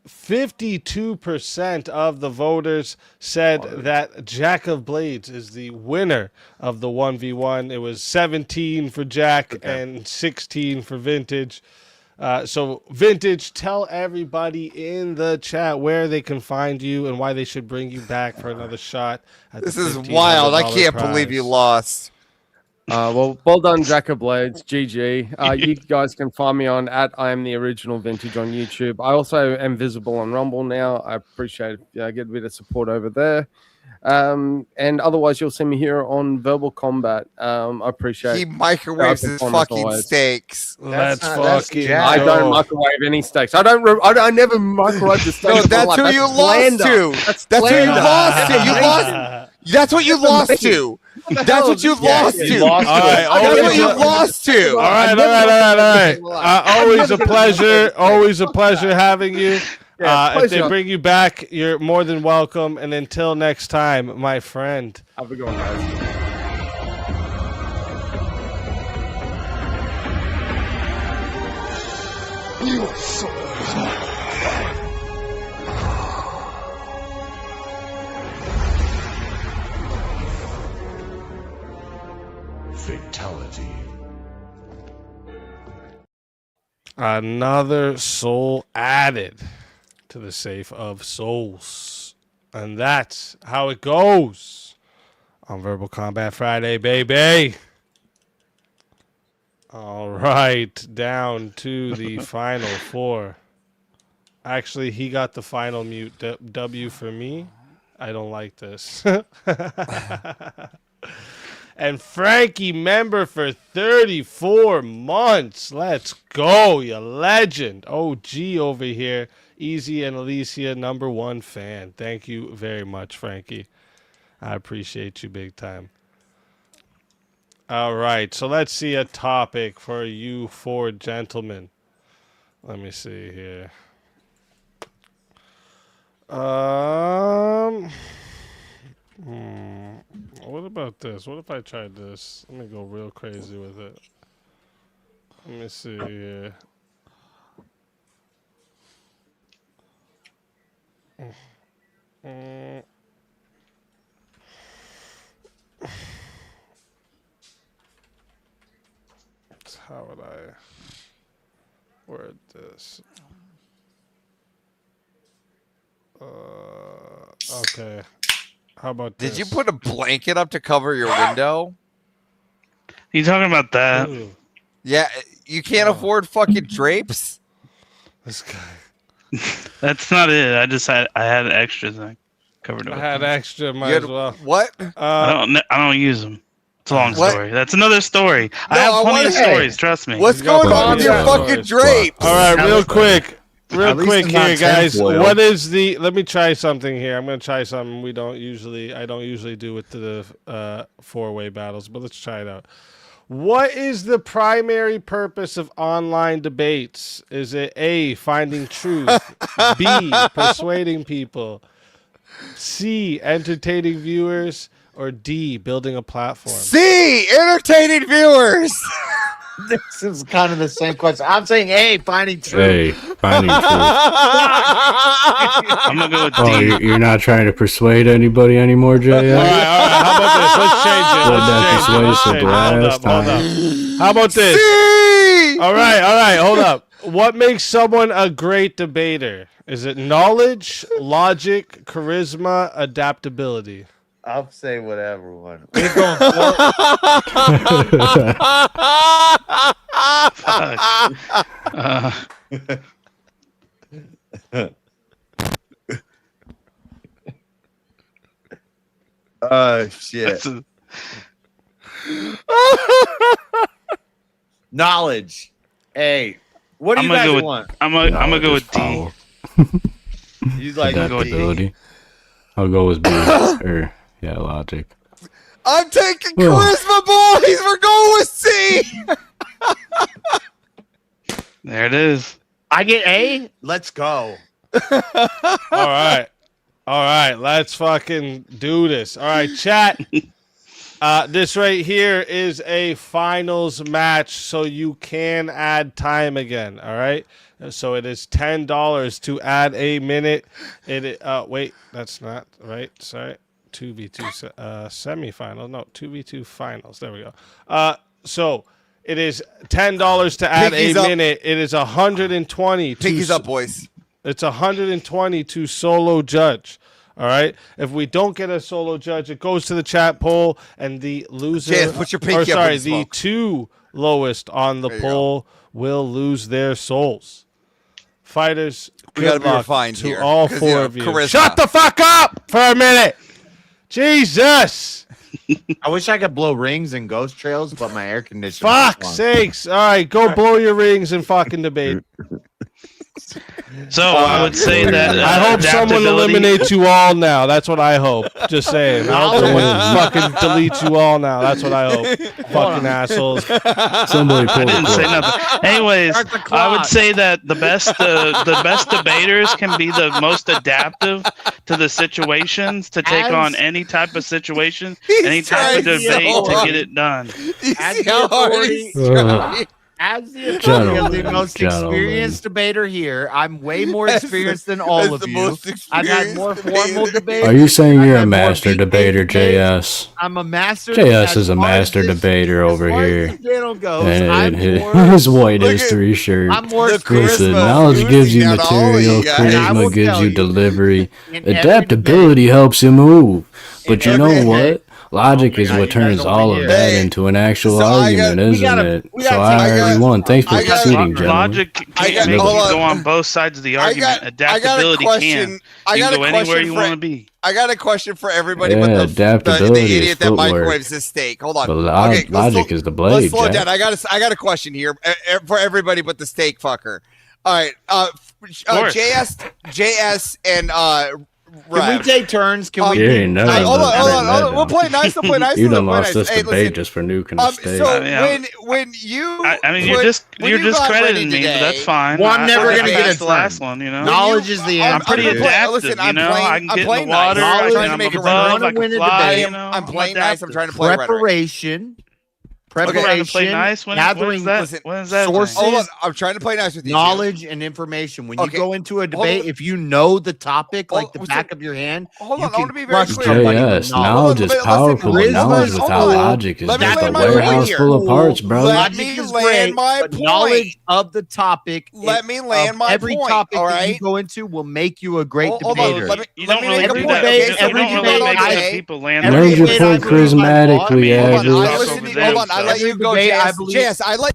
52% of the voters said that Jack of Blades is the winner of the 1v1. It was 17 for Jack and 16 for Vintage. So, Vintage, tell everybody in the chat where they can find you and why they should bring you back for another shot. At This the is wild. I $1,500 can't believe you prize. lost. Well done, Jack of Blades. GG. You guys can find me on I am the original Vintage on YouTube. I also am visible on Rumble now. I appreciate get a bit of support over there. And otherwise, you'll see me here on Verbal Combat. I appreciate. He microwaves his performance fucking always. steaks. Let's that's fucking Jack. I go. don't microwave any steaks. I never microwave the steaks. No, of my that's life. who you lost slander. to. That's That's who you slander. lost to. You lost. That's what you lost to. That's what you lost to. All right, That's what you lost to. All right. Always a pleasure. Always a pleasure having you. If they bring you back, you're more than welcome. And until next time, my friend. Have a good one, guys. Your soul is mine. Fatality. Another soul added to the safe of souls. And that's how it goes on Verbal Combat Friday, baby. All right, down to the final 4. Actually, he got the final mute. W for me. I don't like this. And Frankie, member for 34 months. Let's go, you legend. OG over here. Easy and Alicia, #1 fan. Thank you very much, Frankie. I appreciate you big time. All right, so let's see a topic for you 4 gentlemen. Let me see here. What about this? What if I tried this? Let me go real crazy with it. Let me see here. How would I word this? Okay. How about this? Did you put a blanket up to cover your window? You talking about that? Ooh. Yeah, you can't afford fucking drapes. This guy. That's not it. I had extras. And I covered it. I had extra. Might as well. What? I don't use them. It's a long story. That's another story. I No, have plenty of hey, stories. Trust me. What's going on with your fucking drapes? All right, real quick here, guys. tinfoil. What is the? Let me try something here. I'm gonna try something I don't usually do with the four-way battles, but let's try it out. What is the primary purpose of online debates? Is it A, finding truth, B, persuading people, C, entertaining viewers, or D, building a platform? C, entertaining viewers. This is kind of the same question. I'm saying A, finding truth. Hey, finding truth. I'm gonna go with D. Oh, you're not trying to persuade anybody anymore, Jay? All right. How about this? Let's change it. Hold up. How about this? C! All right. Hold up. What makes someone a great debater? Is it knowledge, logic, charisma, adaptability? I'll say whatever one. We're going Oh shit. Knowledge. A. What do you guys want? I'm gonna go with D. You like Adaptability. I'll go with B. Yeah, logic. I'm taking charisma, boys. We're going with C. There it is. I get A. Let's go. All right. Let's fucking do this. All right, chat. This right here is a finals match, so you can add time again. All right. So it is $10 to add a minute. Wait, that's not right. Sorry. 2v2 semifinals. No, 2v2 finals. There we go. So it is $10 to add Pickies a up. minute. It is 120. Pickies up, boys. It's 120 to solo judge. All right. If we don't get a solo judge, it goes to the chat poll, and the loser. Chance, put your pinky up in the the smoke. two lowest on the poll will lose their souls. Fighters, We gotta good be luck refined to here, all 'cause, four you know, of you. charisma. Shut the fuck up for a minute. Jesus. I wish I could blow rings and ghost trails, but my air conditioner. Fuck sakes. All right, go blow your rings and fucking debate. So I would say that I hope someone adaptability- eliminates you all now. That's what I hope. Just saying. I hope someone fucking deletes you all now. That's what I hope. Fucking assholes. Somebody I pull didn't the say plug. nothing. Anyways, Start the I clock. would say that the best debaters can be the most adaptive to the situations to take As- on any type of situation, He's any type of trying so debate to hard. get it done. As He's the already authority- As the authority of the Gentlemen, most experienced debater here, I'm way more As experienced than as all of the you. most I've had more formal debates. Are you saying I've you're a had more master big debater, debates. JS? I'm a master. JS as is a far as master this- debater over as far as here. this channel goes, And I'm his, more- his white Look at- history shirt. I'm more The Listen, charisma knowledge gives oozing you out of all of material, you guys. And I will charisma gives tell you you, delivery, in every adaptability helps you move. But you in know every what? Logic Oh my is God, what you guys turns don't all wanna of hear that it. into an actual So I argument, got- isn't gotta- it? we So gotta I take- already won. Thanks for I got- conceding, gentlemen. Logic can't make hold you on. go on both sides of the I argument. got a Adaptability question. can. I You got can a go anywhere question you for. want to be. I got a question for everybody, Yeah, but the adaptability is idiot that footwork. microwaves his steak. Hold on. But Okay, logic is the Let's blade, slow Jack. down. I got a question here for everybody but the steak fucker. All right, course. JS, and Can we Rev. take turns? Can we? You ain't never Hold let on. We'll that play nice. We'll play nice. You we'll done play lost nice. this Hey, debate listen, just for nuking the state. so I mean, when you, I mean, when you're you got discrediting ready me, but that's today- fine. Well, I'm never I gonna get passed a the turn. last one. You know, Knowledge is the answer. I'm pretty dude. adaptive. Listen, you I'm know, playing- I can I'm get in playing the water. nice. I'm I trying can to make it above. right. I Wanna can win a fly. debate. You know, I'm playing nice. I'm trying to play rhetoric. Preparation. Okay, trying to play Preparation. nice. When Gathering is that? listen, When is that? sources. Hold on, I'm trying to play nice with you. Knowledge and information. When you Okay. go into a Hold debate, on. if you know the topic like Hold- the listen. back of your hand, Hold you on, I can want to be very crush clear. somebody with JS, knowledge. knowledge is Listen, powerful, but charisma knowledge is without cool. logic is Let me just a land my plane warehouse here. full of parts, bro. Let Logic me is land great, my but point. knowledge of the topic. Let me land of my every point, topic all that you right? go into will make you a great Hold on, debater. let me You let don't me really make a do point. that. debate- Okay, You so every don't you really got make on other today. people land. Every Learn your debate I point believe I've charismatically, lost. Hold on, Andrew. I Stop listened over to there, hold on. I so- let you go, Every debate I JS. believe- JS, I let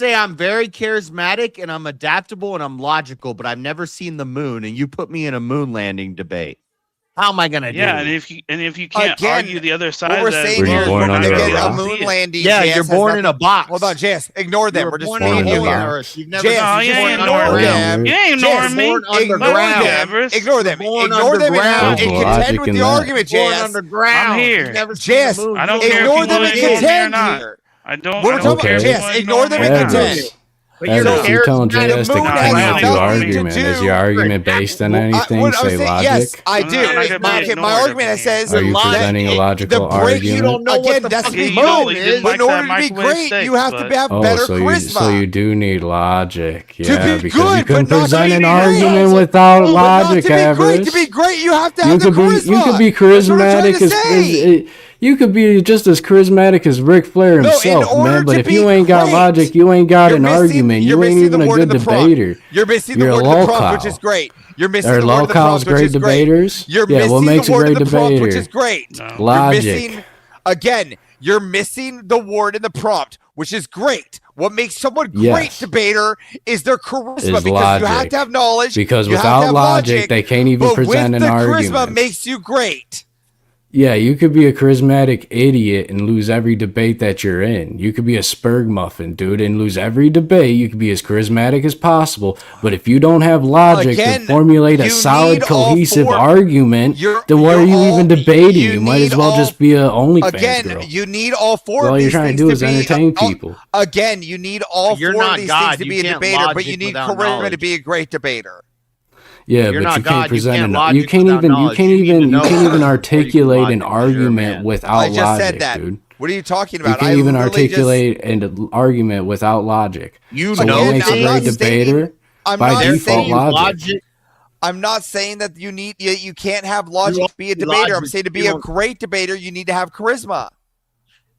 say I'm very charismatic and I'm adaptable and I'm logical, but I've never seen the moon, and you put me in a moon landing debate. How am I gonna do? Yeah, and if you can't argue the other side, what we're saying here is we're going to get a moon landing. Yeah, you're born in a box. Hold on, Jess. Ignore them. We're just born in feeding you a here. box. You've never Jess, you ain't ignoring them. You ain't ignoring me. Ignore them. Ignore them and contend with the argument, Jess. Underground. I'm here. Jess, I don't care ignore if them and you want to hear me or contend not. here. I don't. We're I don't talking care. Jess, ignore them and contend. If you're telling JS to moon has continue with your nothing to argument, is do- your argument based on anything? What I was Say saying, logic? yes, I do. My argument says Are you presenting a logical argument? Again, that's the moon is. In order to be great, you have to have better charisma. So you do need logic, To yeah, be because good, you can but not to present be an great. argument without logic, Avarice. To be great, you have to have the charisma. You could be charismatic as you could be just as charismatic as Ric Flair himself, man. But if you ain't got logic, you ain't got an argument. You ain't even a good debater. You're missing the word in the prompt, which is great. You're missing the word in the prompt, which is great. You're missing the word in the prompt, which is great. Logic. You're missing the word in the prompt, which is great. What makes someone great debater is their charisma, because you have to have knowledge. Because without logic, they can't even present an argument. Charisma makes you great. Yeah, you could be a charismatic idiot and lose every debate that you're in. You could be a spurg muffin, dude, and lose every debate. You could be as charismatic as possible. But if you don't have logic to formulate a solid, cohesive argument, then what are you even debating? You might as well just be a OnlyFans girl. You need all four All of you're these trying things to do to is be entertain people. Again, you need all You're four of not these God. things to You be a can't debater, but logic you need without charisma knowledge. to be a great debater. Yeah, You're but not you God, can't you present can't an logic you can't without even knowledge. You need to you know can't even logic articulate before you an can logic, you're a argument man. without I just logic, said that. dude. What are you talking You about? can't even articulate an argument without logic. You So know what makes a great debater? By default, logic. I'm not saying that you can't have logic to be a debater. I'm saying to be a great debater, you need to have charisma.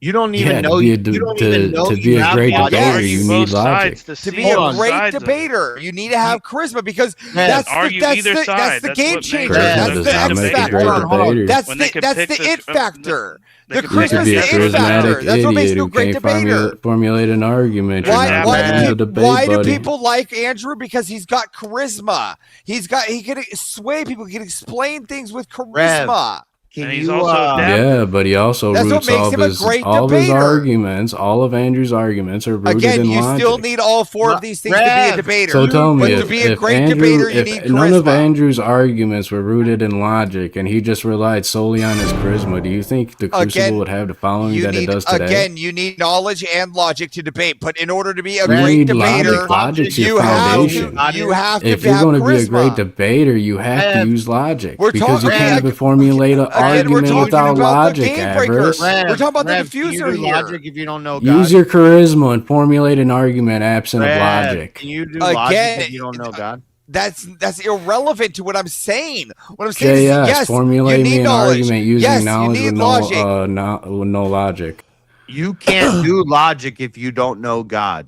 You don't even know. To You be don't even know you a have great logic. debater, you need logic. To be a great debater, you need to have charisma, because that's the game changer. That's the X factor. That's the it factor. The charisma is the it factor. That's what makes you a great debater. Formulate an argument. Why do people like Andrew? Because he's got charisma. He can sway people. He can explain things with charisma. But he also roots all of his arguments. All of Andrew's arguments are rooted in logic. You still need all four of these things to be a debater. So tell me, to be a great debater, you need charisma. None of Andrew's arguments were rooted in logic, and he just relied solely on his charisma, do you think the Crucible would have the following that it does today? Again, you need knowledge and logic to debate, but in order to be a great debater, logic's your foundation. You have to if you're going to be a charisma. great debater, you have to use logic, because you talking- can't even formulate an argument without logic, Avarice. We're talking about the diffuser here. Logic if you don't know God. Use your charisma and formulate an argument absent of logic. Can you do logic if you don't know God? That's irrelevant to what I'm saying. What I'm saying JS, is, yes, formulate you need me an knowledge. argument using Yes, knowledge you with need no logic. You can't do logic if you don't know God.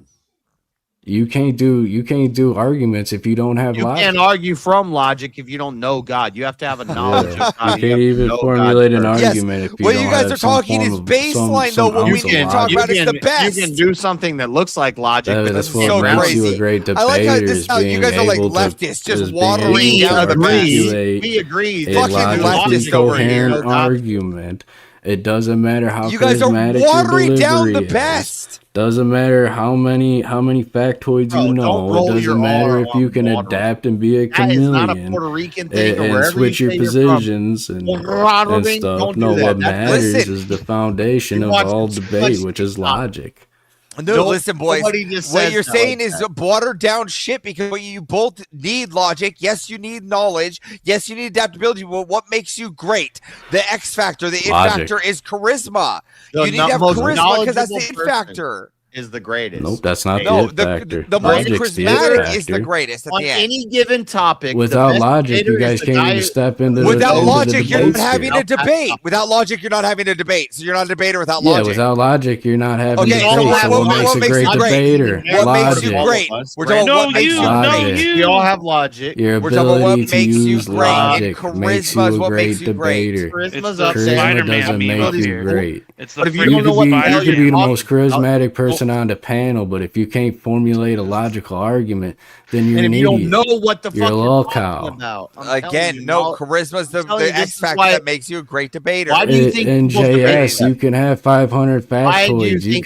You can't do arguments if you don't have logic. You can't argue from logic if you don't know God. You have to have a knowledge of God. You can't even formulate an argument if you what don't you guys have are talking is baseline, though. What we need to talk about is the best. You can do something that looks like logic, but that's it's what so makes crazy. you a great debater. I like how this, is you guys are like leftists, just watering down the best. We agree. A logically coherent argument. It doesn't matter how you guys are watering down the best. Doesn't matter how many factoids you know. It doesn't matter if you can adapt and be a chameleon. That is not a Puerto Rican thing, and switch your positions and stuff. No, what matters is the foundation of all debate, which is logic. No, listen, boys. What you're saying is watered down shit, because what you both need logic. Yes, you need knowledge. Yes, you need adaptability. But what makes you great? The X factor, the it factor is charisma. You need to have charisma because that's the it factor. Is the greatest. Nope, that's not the it factor. The most charismatic is the greatest at on the end. any given topic. Without logic, you guys can't even step into without logic, you're not having sphere. a debate. Without logic, you're not having a debate. So you're not a debater without logic. Yeah, without logic, you're not having a debate. So what makes a great debater? What makes you great? We're talking about what makes you great. We all have logic. Your ability to use logic makes you a great debater. Charisma doesn't make you great. You could be the most charismatic person on the panel, but if you can't formulate a logical argument, then you're an idiot. You don't know what the fuck you're you're talking about. Again, no, charisma is the X factor that makes you a great debater. Why do you think in JS you can have 500 factoids, you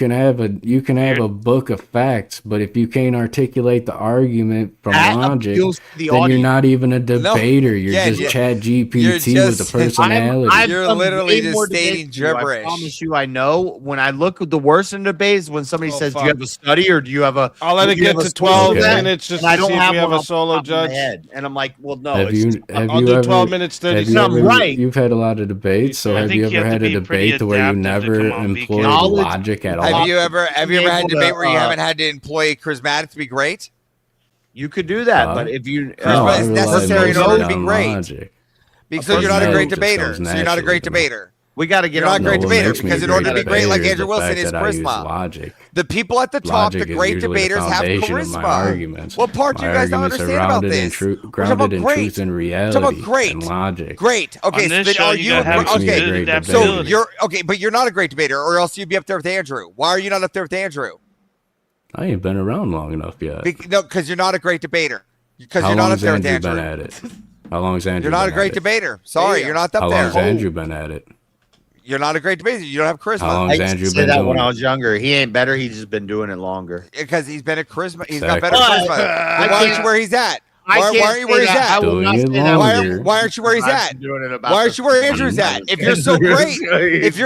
can have a book of facts, but if you can't articulate the argument from logic, then you're not even a debater. You're just Chat GPT with a personality. You're literally just stating gibberish. I promise you, I know. When I look at the worst in debates, when somebody he says, "Do you have a study or do you have a?" I'll let it get to 12 minutes just and I to don't see if have we have one a solo off the top of my judge. head. And I'm like, well, no. Have it's you just- have I'll you do ever 12 minutes, 30 have you seconds. ever, right. You've had a lot of debates, so I have think you you ever have had to a be pretty debate where you adaptive to never come on employed BK. logic at all? Have you ever being had a able debate to, where you haven't had to employ charismatic to be great? You could do that, but if you charisma is necessary in order to be on great. logic. So you're not a great Just debater. comes So you're not a great naturally to me. debater. we got to get You're not on a great what debater makes me because a in order to be great, like debater is Andrew the Wilson, fact is that I use charisma. logic. The people at the top, Logic the is great usually the debaters, have foundation of my charisma. arguments. What part do you My guys don't arguments are understand about grounded in this? grounded in great. truth and We're reality talking about great. and logic. Great. Okay, On so this then show, are you you gotta have Makes me a okay? great adaptability. debater. So you're okay, but you're not a great debater, or else you'd be up there with Andrew. Why are you not up there with Andrew? I ain't been around long enough yet. No, because you're not a great debater. Because How you're not long up has there with Andrew Andrew. been at it? How long has Andrew You're not been a great at it? debater. Sorry, you're not up How there. long has Andrew been at it? You're not a great debater. You don't have charisma. How long I has used Andrew to say been that doing when I it? was younger. He ain't better. He's just been doing it longer. Because he's been a charisma. He's Exactly. got better charisma. Why aren't you where he's at? Why aren't you where he's at? Doing it longer. Why aren't you where he's at? Why aren't you where Andrew's at? If you're so great, if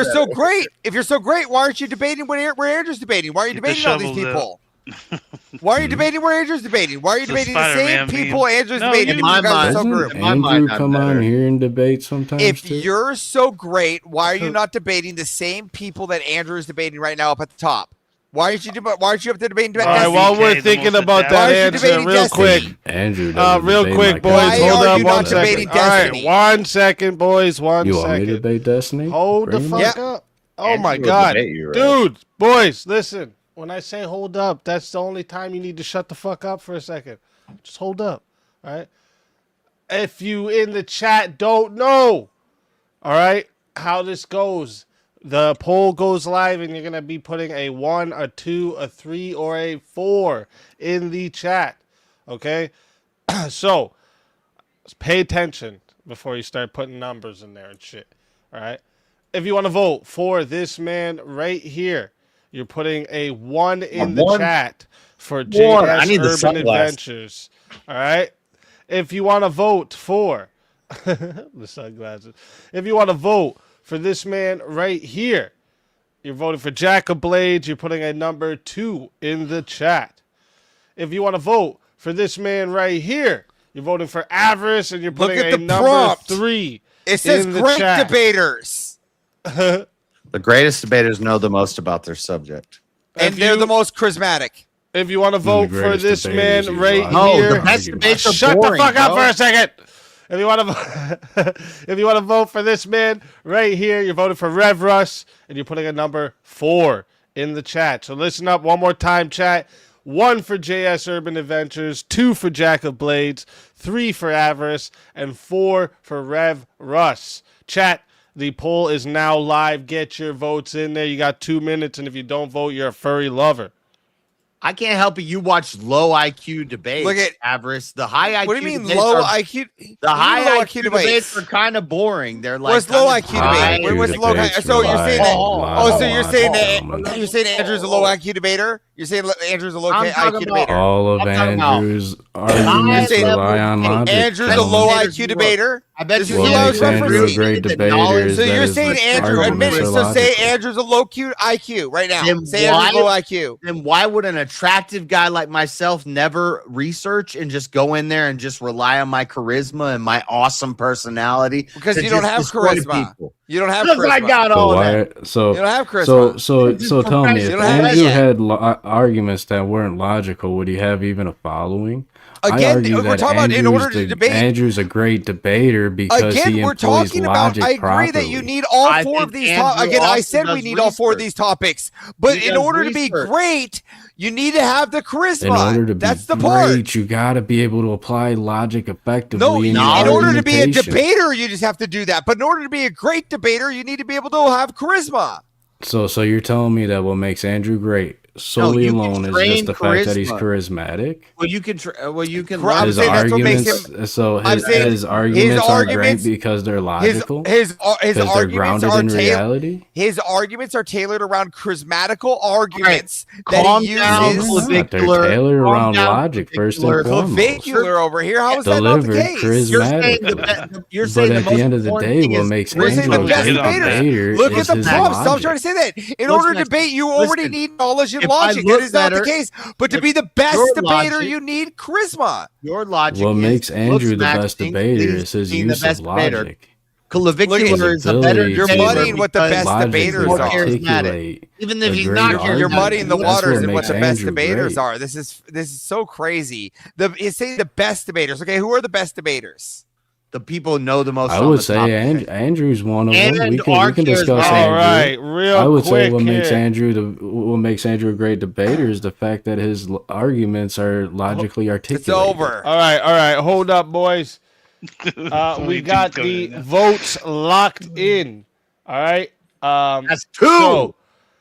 you're so great, why aren't you debating where Andrew's debating? Why are you debating all these people? Why are you debating where Andrew's debating? Why are you debating the same people Andrew's debating? in my mind, Doesn't Andrew come on here and debate sometimes If too? you're so great, why are you not debating the same people that Andrew is debating right now up at the top? Why aren't you up there debating? All right, while we're thinking about that answer, real quick, Andrew, real quick, boys, Why hold are up you one not debating second. All right, Destiny? 1 second, boys, 1 You want me to second. debate Destiny? Hold the Bring fuck him up. Oh my Andrew will god. debate you, right? Dude, boys, listen. When I say hold up, that's the only time you need to shut the fuck up for a second. Just hold up. All right. If you in the chat don't know, all right, how this goes, the poll goes live and you're going to be putting a 1, a 2, a 3, or a 4 in the chat. Okay. So pay attention before you start putting numbers in there and shit. All right. If you want to vote for this man right here, you're putting a 1 in the chat for JS Urban Adventures. All right. If you want to vote for the sunglasses, if you want to vote for this man right here, you're voting for Jack of Blades. You're putting a number 2 in the chat. If you want to vote for this man right here, you're voting for Avarice, and you're putting a number prompt. 3. It says in the great chat. debaters. The greatest debaters know the most about their subject. And they're the most charismatic. If you want to vote for this man right No, here, the best debates are shut boring, the fuck up bro. for a second. If you want to, if you want to vote for this man right here, you're voting for Rev Russ, and you're putting a number 4 in the chat. So listen up one more time, chat. 1 for JS Urban Adventures, 2 for Jack of Blades, 3 for Avarice, and 4 for Rev Russ. Chat. The poll is now live. Get your votes in there. You got 2 minutes, and if you don't vote, you're a furry lover. I can't help it. You watch low IQ debates. Look at Avarice. The high IQ. What do you mean debates low are- IQ? The high low IQ debates are kind of boring. They're like What's low kind of IQ dry. debate? What's low? So you're saying that? Oh, so you're saying that? You're saying Andrew's a low IQ debater? You're saying Andrew's a low I'm IQ talking about- debater? All of I'm talking about Andrew's arguments high rely on level- logic. Andrew's a gentlemen. low IQ debater. I bet This you is What who I makes was Andrew a referencing. great debater is So that you're his saying Andrew, admit arguments it. are So say logical. Andrew's a low IQ right now. Then Say Andrew's low IQ. Then why would an attractive guy like myself never research and just go in there and just rely on my charisma and my awesome personality? Because to you don't just have destroy charisma. people? You don't have Because I charisma. got all why, that. so You don't have charisma. so tell me, You if don't have Andrew that. had arguments that weren't logical, would he have even a following? I Again, argue we're that talking about in order to debate. Andrew's a great debater because Again, he we're employs talking about. logic I agree properly. that you need all I 4 of think these. Andrew Again, I also said we does need all 4 of research. these topics, but He in does order to be research. great, you need to have the In charisma. order to be That's the great, part. you got to be able to apply logic effectively. No, in, in your order to be a argumentation. debater, you just have to do that. But in order to be a great debater, you need to be able to have charisma. So you're telling me that what makes Andrew great solely you can alone is train just the fact that he's charisma. charismatic? Well, you can. You can. I'm His saying that's what makes arguments, him. I'm saying his arguments are great arguments- because they're His logical. his because they're arguments grounded are in reality. His arguments are tailored around charismatical arguments that Calm he down, uses. But they're clavicular. tailored Calm around down, logic first and clavicular. foremost. Clavicular over here. How is that not the Delivered case? You're saying charismatically. you're But saying at the end of the most day, important what thing makes is We're saying Andrew the a best great debaters. debater Look is at the his prompts. Stop logic. trying to say that. In order to Listen, debate, you already need knowledge If logic. I That look is not the better, case. But to if be the best your debater, logic- you need charisma. Your logic What is makes Andrew the looks best matching debater leads is to his being the use of best debater. logic. Clavicular is a better ability You're to muddying what the best logically debaters more are. charismatic. articulate Even if a he's great not You're argument. muddying the That's waters what and what makes the best Andrew debaters great. are. This is so crazy. Say the best debaters. Okay, who are the best debaters? The people know the most. I on would the say topic. Andrew's one of And them. We are can discuss charismatic. Andrew. All right, real I would say quick what makes here. Andrew a great debater is the fact that his arguments are logically articulated. It's over. All right. Hold up, boys. We got the votes locked in. All right. That's two so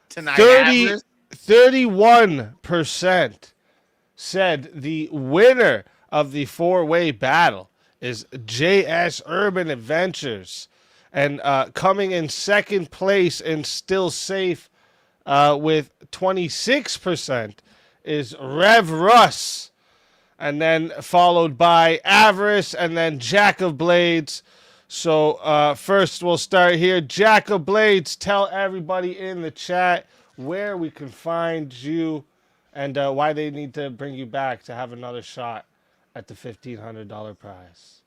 tonight. 31% said the winner of the four-way battle is JS Urban Adventures. And coming in second place and still safe with 26% is Rev Russ. And then followed by Avarice and then Jack of Blades. So first we'll start here. Jack of Blades, tell everybody in the chat where we can find you and why they need to bring you back to have another shot at the $1,500 prize.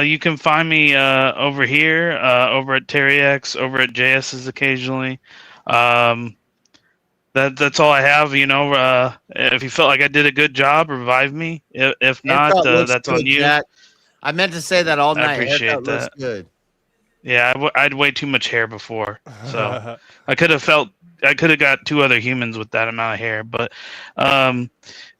You can find me over here, over at Terry X, over at JS's occasionally. That's all I have. If you felt like I did a good job, revive me. If not, that's good, on you. Jack. I meant to say that all night. I appreciate Haircut that. looks good. Yeah, I had way too much hair before, so I could have got two other humans with that amount of hair. But,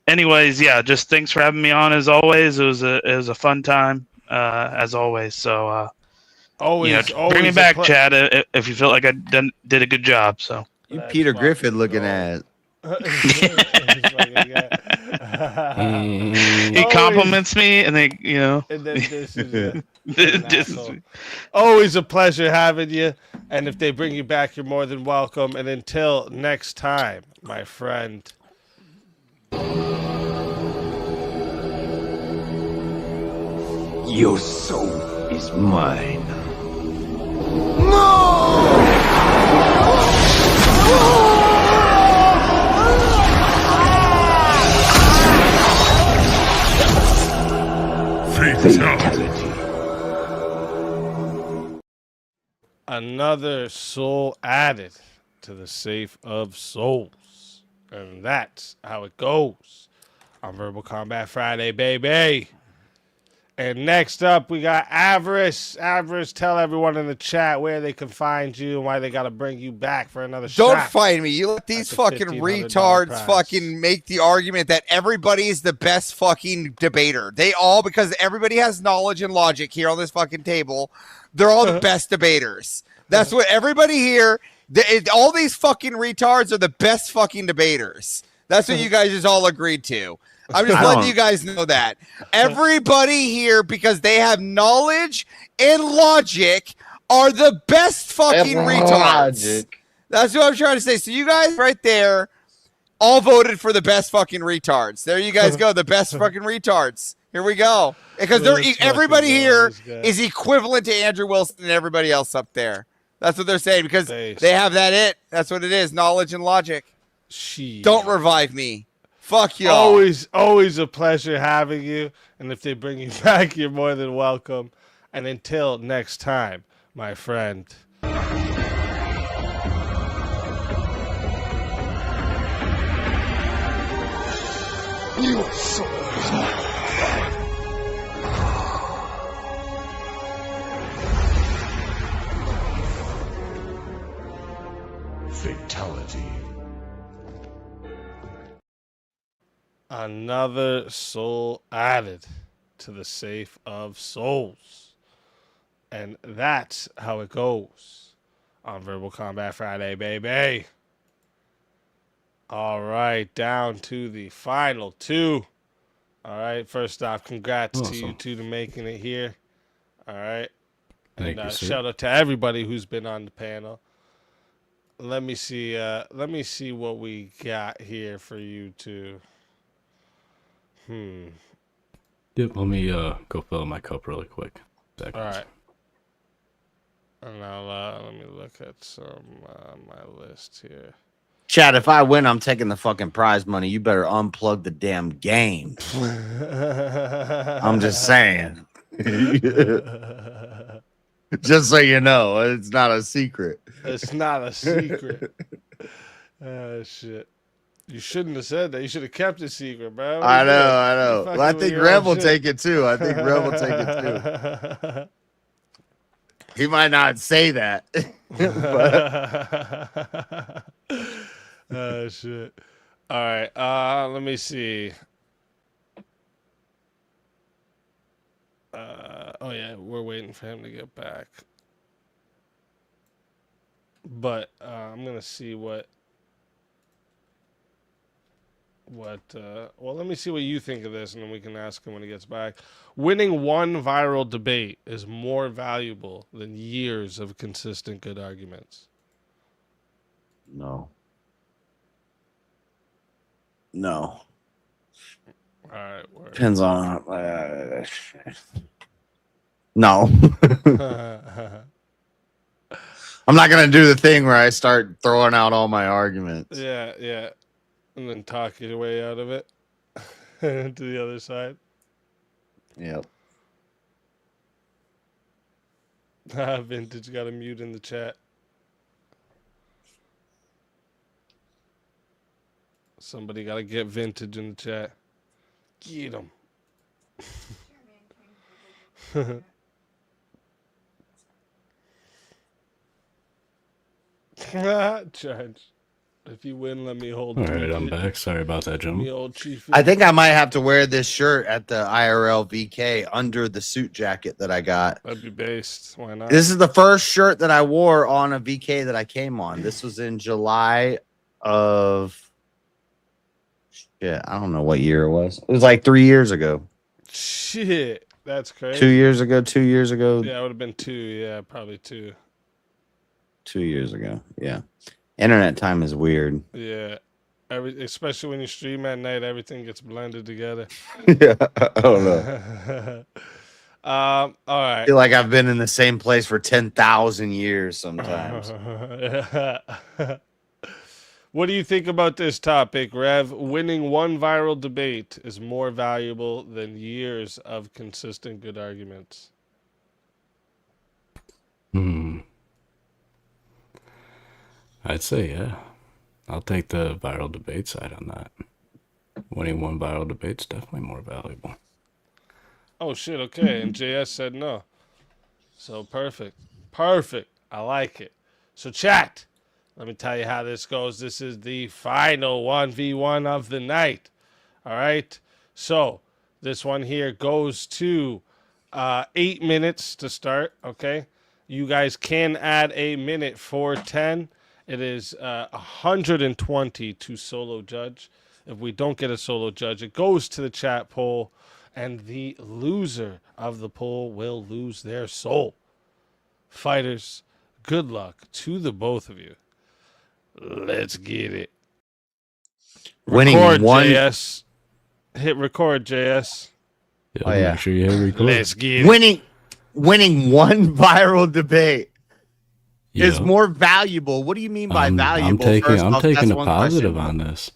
anyways, yeah, just thanks for having me on. As always, it was a fun time. As always, so always bring me back, Chad, if you feel like I did a good job. So you Peter Griffin looking at. He compliments me, and they, And then this is always a pleasure having you. And if they bring you back, you're more than welcome. And until next time, my friend. Your soul is mine. Fatality. Another soul added to the safe of souls. And that's how it goes on Verbal Combat Friday, baby. And next up, we got Avarice. Avarice, tell everyone in the chat where they can find you and why they got to bring you back for another shot. Don't fight me. You let these fucking retards prize. fucking make the argument that everybody is the best fucking debater. Because everybody has knowledge and logic here on this fucking table. They're all the best debaters. That's what everybody here, all these fucking retards are the best fucking debaters. That's what you guys just all agreed to. I'm just letting you guys know that. Everybody here, because they have knowledge and logic, are the best fucking retards. That's what I'm trying to say. So you guys right there all voted for the best fucking retards. There you guys go. The best fucking retards. Here we go. Because everybody here is equivalent to Andrew Wilson and everybody else up there. That's what they're saying because they have that That's what it is. Knowledge and logic. Don't revive me. Fuck you. Always a pleasure having you. And if they bring you back, you're more than welcome. And until next time, my friend. Your soul is mine. Fatality. Another soul added to the safe of souls. And that's how it goes on Verbal Combat Friday, baby. All right, down to the final two. All right, first off, congrats to you two to making it here. All right. Thank And you, sir. shout out to everybody who's been on the panel. Let me see what we got here for you two. Yep, let me go fill my cup really quick. Seconds. All right. And I'll let me look at some my list here. Chad, if I win, I'm taking the fucking prize money. You better unplug the damn game. I'm just saying. Just so you know, it's not a secret. It's not a secret. Oh, shit. You shouldn't have said that. You should have kept it secret, bro. I know. Well, I think Rev will take it too. He might not say that. Oh, shit. All right. Let me see. Oh, yeah. We're waiting for him to get back. But I'm going to see what well, let me see what you think of this, and then we can ask him when he gets back. Winning one viral debate is more valuable than years of consistent good arguments. No. All right. Word. Depends on. No. I'm not gonna do the thing where I start throwing out all my arguments. Yeah. And then talk your way out of it to the other side. Yep. Vintage got a mute in the chat. Somebody got to get Vintage in the chat. Get him. Judge. If you win, let me hold. All right, I'm back. Sorry about that, gentlemen. I think I might have to wear this shirt at the IRL VK under the suit jacket that I got. That'd be based. Why not? This is the first shirt that I wore on a VK that I came on. This was in July of shit. I don't know what year it was. It was like 3 years ago. Shit, that's crazy. 2 years ago. 2 years ago. Yeah, it would have been 2. Yeah, probably 2. 2 years ago. Yeah. Internet time is weird. Yeah. Especially when you stream at night, everything gets blended together. Yeah, I don't know. All right. I feel like I've been in the same place for 10,000 years sometimes. What do you think about this topic, Rev? Winning one viral debate is more valuable than years of consistent good arguments. I'd say, yeah. I'll take the viral debate side on that. Winning one viral debate's definitely more valuable. Oh, shit, okay. And JS said no. So, perfect. Perfect. I like it. So, chat, let me tell you how this goes. This is the final 1v1 of the night. All right? So, this one here goes to 8 minutes to start, okay? You guys can add a minute for 10. It is 120 to solo judge. If we don't get a solo judge, it goes to the chat poll, and the loser of the poll will lose their soul. Fighters, good luck to the both of you. Let's get it. Winning record, one. JS. Hit record, JS. Yeah, oh, yeah. Make sure you hit record. Let's get it. Winning one viral debate is more valuable. What do you mean by valuable? I'm taking a positive on this.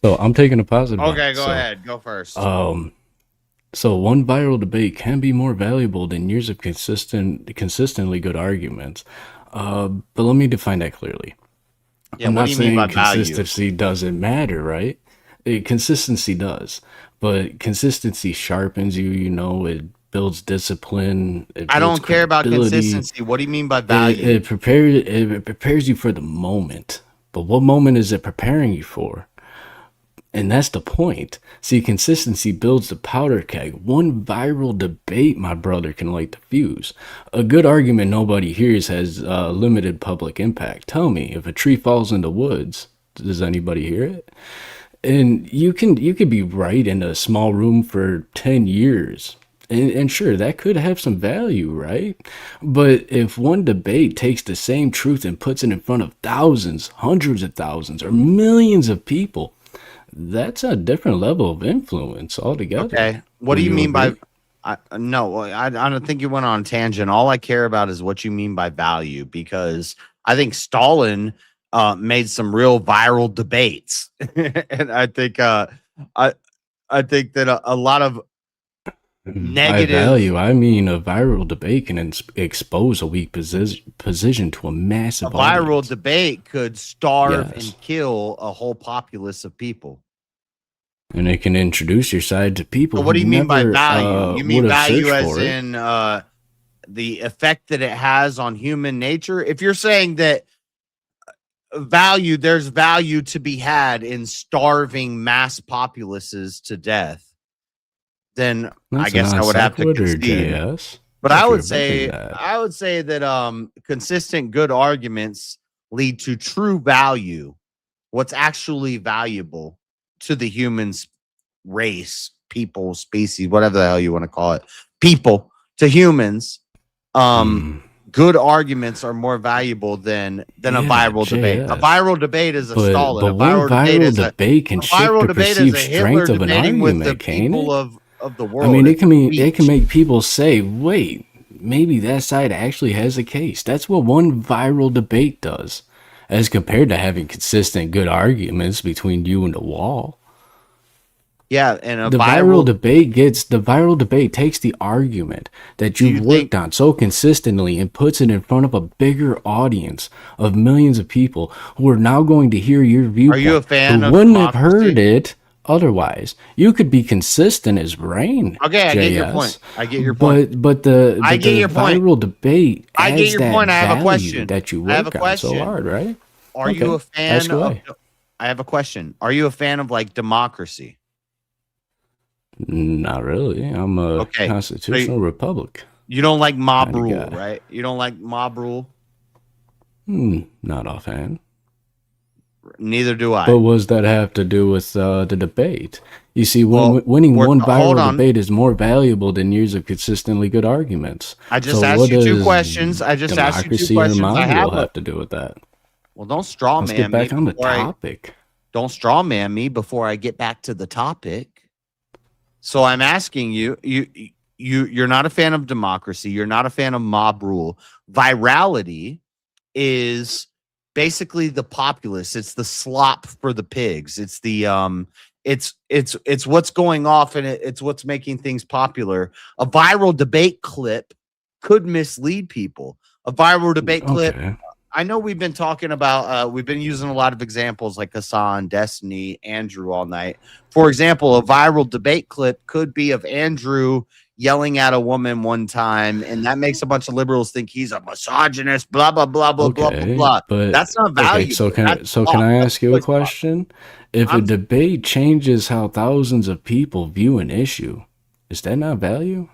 So I'm taking a positive. Okay, go ahead. Go first. So one viral debate can be more valuable than years of consistently good arguments. But let me define that clearly. Yeah, I'm what not do you saying mean by consistency doesn't matter, right? Consistency does, but consistency sharpens you. You know, it builds discipline. I don't care about consistency. What do you mean by value? It prepares you for the moment. But what moment is it preparing you for? And that's the point. See, consistency builds the powder keg. One viral debate, my brother, can light the fuse. A good argument nobody hears has limited public impact. Tell me, if a tree falls in the woods, does anybody hear it? And you could be right in a small room for 10 years. And sure, that could have some value, right? But if one debate takes the same truth and puts it in front of thousands, hundreds of thousands, or millions of people, that's a different level of influence altogether. Okay. What do you mean by... No, I don't think you went on a tangent. All I care about is what you mean by value, because I think Stalin made some real viral debates. And I think that a lot of negative. I mean, a viral debate can expose a weak position to a massive viral audience. Debate could starve and kill a whole populace of people. And it can introduce your side to people. So what do you mean by value? You mean value as it. in the effect that it has on human nature? If you're saying that there's value to be had in starving mass populaces to death, then I guess I would have to concede. But I would say that consistent good arguments lead to true value, what's actually valuable to the humans race, people, species, whatever the hell you want to call it, people to humans. Good arguments are more valuable than a viral debate. A viral debate is a Stalin. A viral debate can shift the perceived strength of an argument, with the people of the world. I mean, it can make people say, wait, maybe that side actually has a case. That's what one viral debate does, as compared to having consistent good arguments between you and the wall. Yeah, and the viral debate takes the argument that you've worked on so consistently and puts it in front of a bigger audience of millions of people who are now going to hear your viewpoint. Are you a fan who of wouldn't democracy? have heard it otherwise? You could be consistent as rain. Okay, I get your point. I get your point. But the viral debate adds I get your point. I have a value question. that you work on so hard, right? Are you a fan of? I have a question. Are you a fan of like democracy? Not really. I'm a constitutional republic. You don't like mob rule, right? You don't like mob rule? Not offhand. Neither do I. But what does that have to do with the debate? You see, winning one viral debate is more valuable than years of consistently good arguments. I just asked you two questions. I just asked you two questions. I have to do with that. Well, don't straw man me. Let's get back on the topic. Don't straw man me before I get back to the topic. So I'm asking you, you're not a fan of democracy. You're not a fan of mob rule. Virality is basically the populace. It's the slop for the pigs. It's the it's what's going off, and it's what's making things popular. A viral debate clip could mislead people. A viral debate clip. I know we've been talking about, we've been using a lot of examples like Hassan, Destiny, Andrew all night. For example, a viral debate clip could be of Andrew yelling at a woman one time, and that makes a bunch of liberals think he's a misogynist, blah, blah, blah, blah, blah, blah, blah. But that's not value. So can I ask you a question? If a debate changes how thousands of people view an issue, is that not value?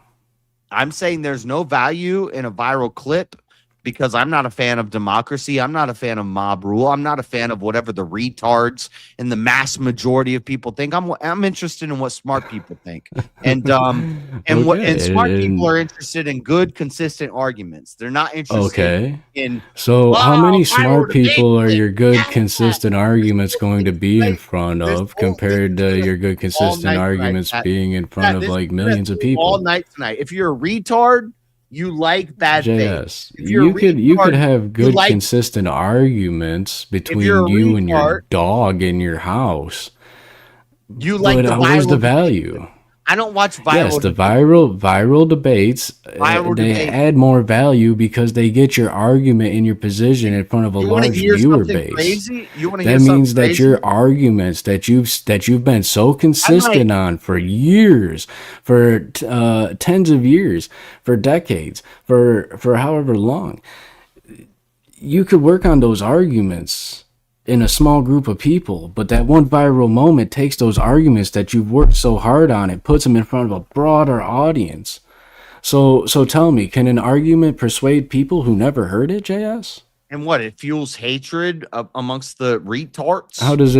I'm saying there's no value in a viral clip, because I'm not a fan of democracy. I'm not a fan of mob rule. I'm not a fan of whatever the retards and the mass majority of people think. I'm interested in what smart people think. And smart people are interested in good, consistent arguments. They're not interested in So how many smart people are your good, consistent arguments going to be in front of compared to your good, consistent arguments being in front of like millions of people? All night tonight. If you're a retard, you like bad things. You could have good, consistent arguments between you and your dog in your house. You like where's the value? I don't watch viral. Yes, the viral debates. They add more value because they get your argument and your position in front of a large viewer base. That means that your arguments that you've been so consistent on for years, for tens of years, for decades, for however long, you could work on those arguments in a small group of people, but that one viral moment takes those arguments that you've worked so hard on and puts them in front of a broader audience. So tell me, can an argument persuade people who never heard it, JS? And what, it fuels hatred amongst the retards? How does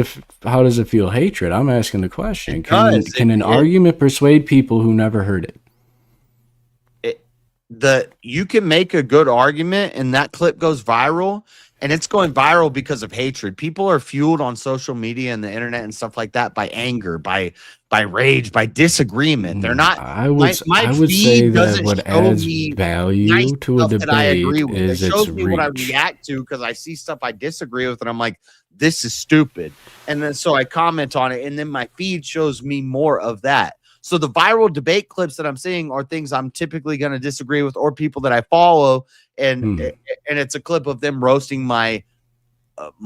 it feel hatred? I'm asking the question. Can an argument persuade people who never heard it? You can make a good argument and that clip goes viral, and it's going viral because of hatred. People are fueled on social media and the internet and stuff like that by anger, by rage, by disagreement. They're not. I would feed say that doesn't what show adds me value nice to a stuff that I agree debate with. It is its shows me what I reach. react to because I see stuff I disagree with, and I'm like, this is stupid. And then so I comment on it, and then my feed shows me more of that. So the viral debate clips that I'm seeing are things I'm typically going to disagree with, or people that I follow, and it's a clip of them roasting my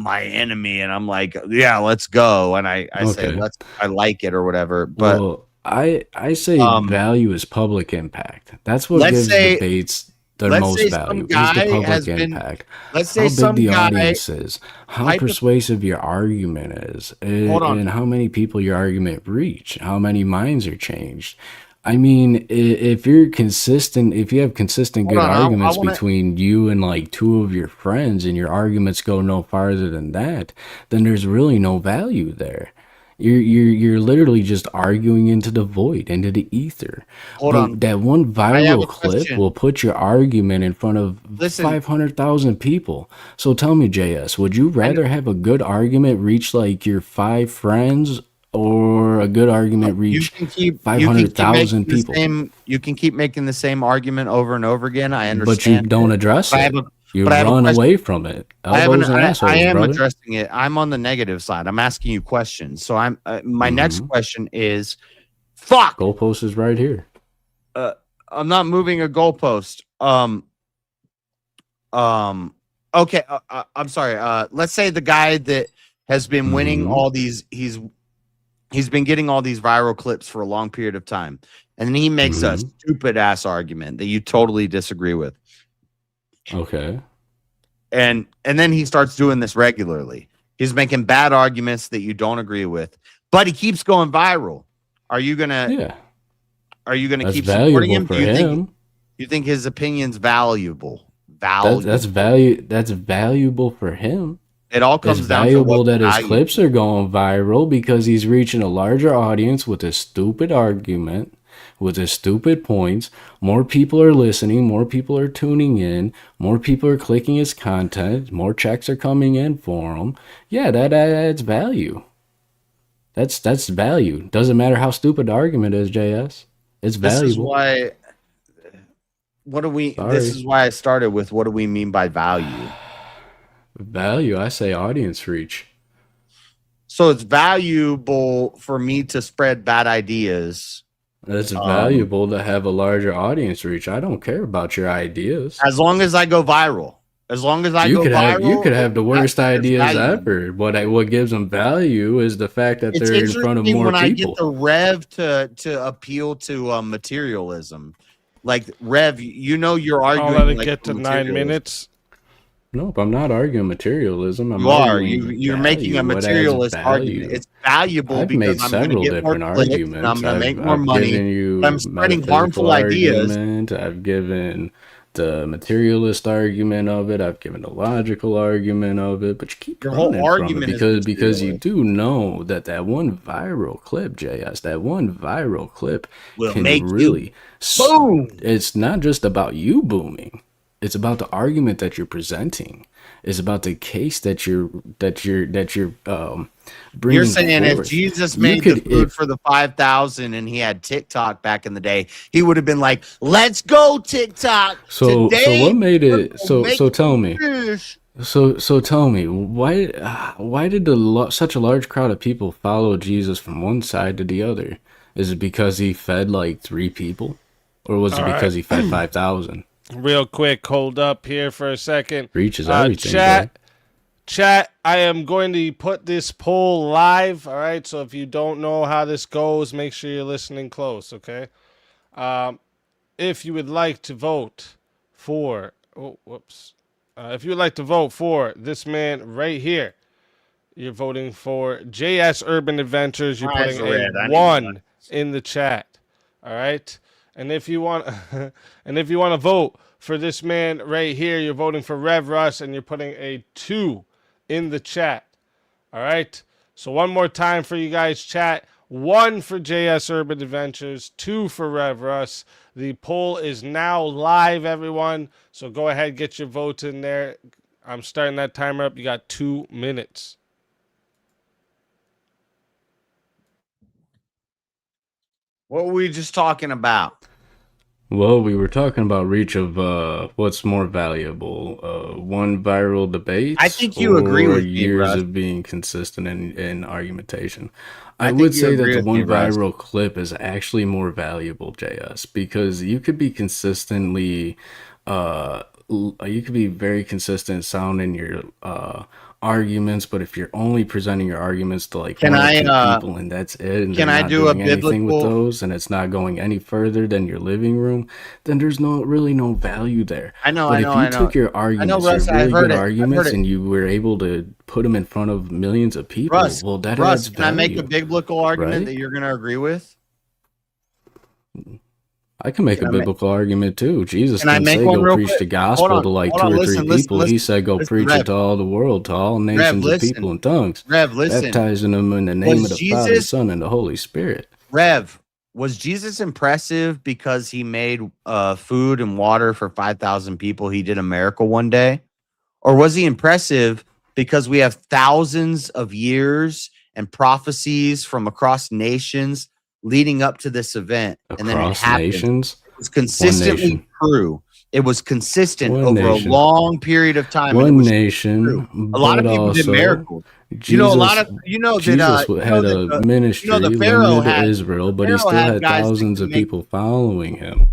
enemy, and I'm like, yeah, let's go. And I say, I like it or whatever. But well, I say value is public impact. That's what gives debates their most value. Is the public impact. Let's say how some big the guy audience is, how persuasive your argument is, and how many people your argument reach, how many minds are changed. I mean, if you're consistent, if you have consistent good arguments between you and like two of your friends, and your arguments go no farther than that, then there's really no value there. You're literally just arguing into the void, into the ether. That one viral clip will put your argument in front of 500,000 people. So tell me, JS, would you rather have a good argument reach like your 5 friends, or a good argument reach 500,000 people? You can keep making the same argument over and over again. I understand, but you don't address it. You run away from it. Elbows and assholes, I am brother. addressing it. I'm on the negative side. I'm asking you questions. So I'm my next question is, fuck. Goalpost is right here. I'm not moving a goalpost. Okay. I'm sorry. Let's say the guy that has been winning all these, he's been getting all these viral clips for a long period of time, and then he makes a stupid ass argument that you totally disagree with. Okay. And then he starts doing this regularly. He's making bad arguments that you don't agree with, but he keeps going viral. Are you gonna keep supporting him? Do you think his opinion's valuable? That's valuable for him. It all comes down to valuable that his clips are going viral because he's reaching a larger audience with a stupid argument, with his stupid points. More people are listening, more people are tuning in, more people are clicking his content, more checks are coming in for him. Yeah, that adds value. That's value. Doesn't matter how stupid the argument is, JS. It's valuable. This is why I started with what do we mean by value? Value, I say audience reach. So it's valuable for me to spread bad ideas. It's valuable to have a larger audience reach. I don't care about your ideas. As long as I go viral. As long as I go viral. You could have the worst ideas ever. What gives them value is the fact that they're in front of more people. I get the Rev to appeal to materialism. Like, Rev, you're arguing. I'll let it get to 9 minutes. Nope, I'm not arguing materialism. You're making a materialist argument. It's valuable I've because made several different arguments. I'm going to make more money. I'm spreading harmful ideas. I've given the materialist argument of it. I've given the logical argument of it. But you keep your whole argument because you do know that one viral clip, JS, that one viral clip will can make really boom. It's not just about you booming. It's about the argument that you're presenting. It's about the case that you're bringing. You're saying forward. If Jesus made the food for the 5,000 and he had TikTok back in the day, he would have been like, "Let's go TikTok." So what made it? So tell me. Fish. So tell me, why did such a large crowd of people follow Jesus from one side to the other? Is it because he fed like 3 people, or was it because he fed 5,000? Real quick, hold up here for a second. Reaches everything. Chat, I am going to put this poll live. All right, so if you don't know how this goes, make sure you're listening close, okay? If you would like to vote for, if you would like to vote for this man right here, you're voting for JS Urban Adventures. You're putting a 1 in the chat. All right. And if you want to vote for this man right here, you're voting for Rev Russ, and you're putting a 2 in the chat. All right. So one more time for you guys, chat. 1 for JS Urban Adventures, 2 for Rev Russ. The poll is now live, everyone. So go ahead, get your votes in there. I'm starting that timer up. You got 2 minutes. What were we just talking about? Well, we were talking about reach of what's more valuable, one viral debate I think you agree with me, years Russ. of being consistent in argumentation. I I think would you say that agree the with one me, Russ. viral clip is actually more valuable, JS, because you could be consistently, you could be very consistent sound in your arguments, but if you're only presenting your arguments to like Can one or I, two people and that's it, and can they're I not do a doing anything with biblical? those, and it's not going any further than your living room, then there's really no value there. I know, But I know, if you I know. took your I know, arguments, Russ. your I've really heard good it. I've heard arguments, it. and you were able to put them in front of millions of people, Russ, well, that Russ, adds can I make a value, biblical argument right? that you're going to agree with? I can make Can a I make- biblical argument too. Jesus Can I didn't make say one go real preach quick? the gospel to like Hold 2 on, or 3 listen, people. He listen, said go listen, preach Rev. it to all the world, to all Rev, nations of listen. people in tongues, Rev, listen. baptizing them in the name of the Father, Son, and the Holy Spirit. Rev, was Jesus impressive because he made food and water for 5,000 people? He did a miracle one day? Or was he impressive because we have thousands of years and prophecies from across nations leading up to this event? And then it Across happened. nations? It was consistently nation. true. It was consistent One over nation. a long period of time. One and it was nation, true. A lot of but people did also miracles. Jesus, You know, a lot of Jesus had a ministry the Pharaoh limited to had Israel, but he Pharaoh still had had guys that thousands could of make. people following him.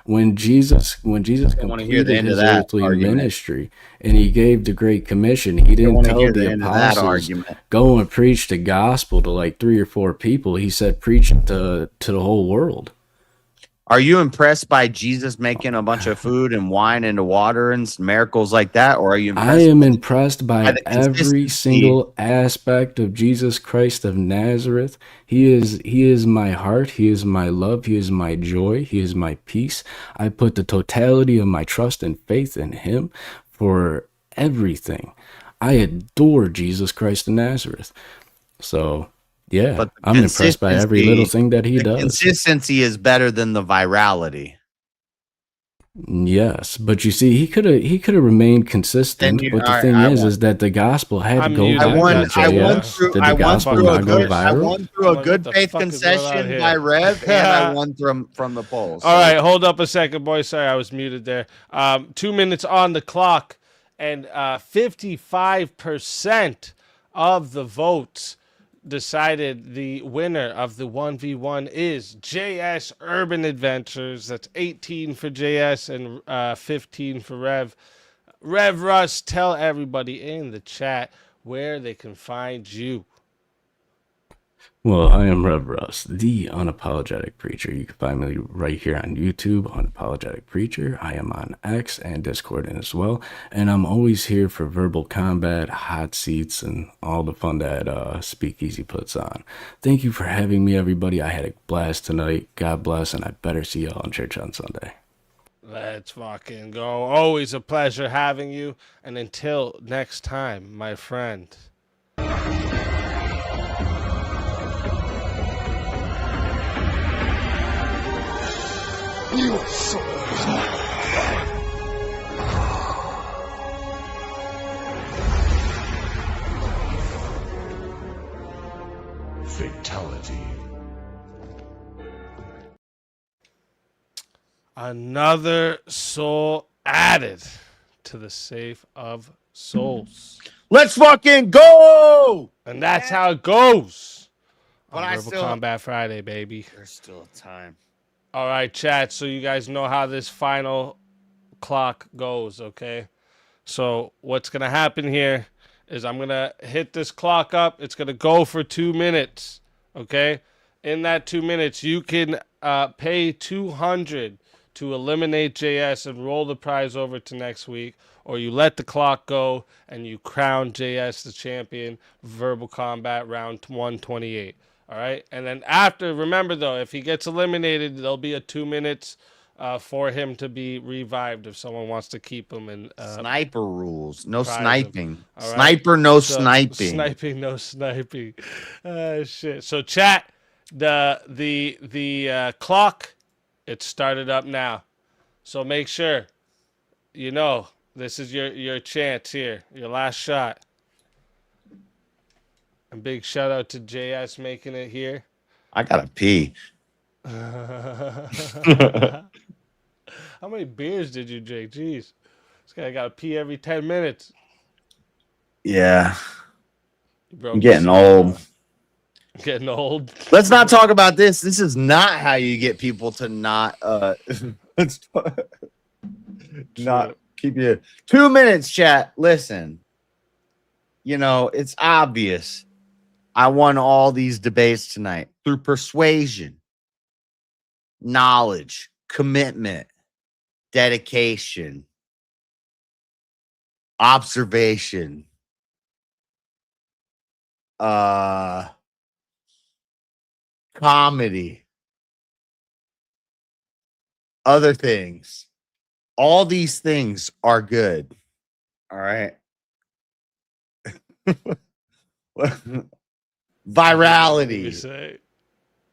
When Jesus I want to hear the completed end of his that earthly argument. ministry and he gave the Great Commission, he didn't want to tell hear the the end of that apostles, argument. go and preach the gospel to like 3 or 4 people. He said, preach it to the whole world. Are you impressed by Jesus making a bunch of food and wine into water and miracles like that? Or are you impressed? I am impressed by the every consistency? single aspect of Jesus Christ of Nazareth. He is my heart. He is my love. He is my joy. He is my peace. I put the totality of my trust and faith in him for everything. I adore Jesus Christ of Nazareth. So, yeah, But I'm impressed by every little thing that he does. Consistency is better than the virality. Yes, but you see, he could have remained consistent. But the thing is that the gospel had to go viral. Did the gospel not go viral? I won through a good faith concession by Rev, and I won from the polls. All right, hold up a second, boys. Sorry, I was muted there. 2 minutes on the clock, and 55% of the votes decided the winner of the 1v1 is JS Urban Adventures. That's 18 for JS and 15 for Rev. Rev Russ, tell everybody in the chat where they can find you. Well, I am Rev Russ, the unapologetic preacher. You can find me right here on YouTube, Unapologetic Preacher. I am on X and Discord as well. And I'm always here for verbal combat, hot seats, and all the fun that Speakeazy puts on. Thank you for having me, everybody. I had a blast tonight. God bless, and I better see y'all in church on Sunday. Let's fucking go. Always a pleasure having you. And until next time, my friend. You so Fatality. Another soul added to the safe of souls. Let's fucking go! And that's how it goes. But on Verbal Combat Friday, baby. There's still time. All right, chat. So you guys know how this final clock goes, okay? So what's going to happen here is I'm going to hit this clock up. It's going to go for 2 minutes, okay? In that 2 minutes, you can pay $200 to eliminate JS and roll the prize over to next week, or you let the clock go and you crown JS the champion, Verbal Combat round 128. All right, and then after, remember though, if he gets eliminated, there'll be a 2 minutes for him to be revived if someone wants to keep him in. Sniper rules, no sniping. All right? Sniper, no So, sniping. Sniping, no sniping. Shit. So chat, the clock, it started up now. So make sure, you know, This is your chance here. Your last shot. A big shout out to JS making it here. I gotta pee. How many beers did you drink? Jeez. This guy got to pee every 10 minutes. Yeah. I'm getting old. Getting old. Let's not talk about this. This is not how you get people to not not keep you 2 minutes, chat. Listen. You know, it's obvious. I won all these debates tonight through persuasion, knowledge, commitment, dedication, observation, comedy, other things. All these things are good. All right. Virality,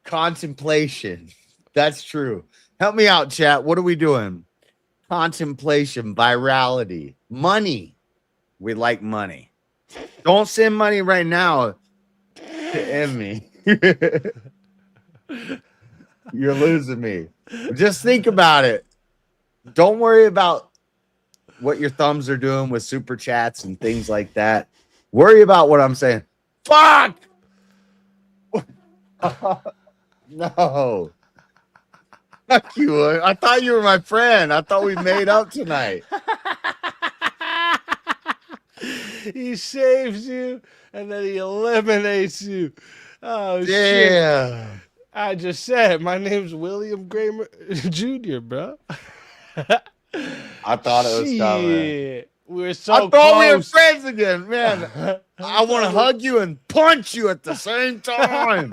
contemplation. That's true. Help me out, chat. What are we doing? Contemplation, virality, money. We like money. Don't send money right now to Emmy. You're losing me. Just think about it. Don't worry about what your thumbs are doing with super chats and things like that. Worry about what I'm saying. Fuck! No. Fuck you. I thought you were my friend. I thought we made up tonight. He saves you and then he eliminates you. Oh, damn. Shit. I just said, my name's William Kramer Jr., bro. I thought it was coming. We were so I thought close. we were friends again, man. I want to hug you and punch you at the same time.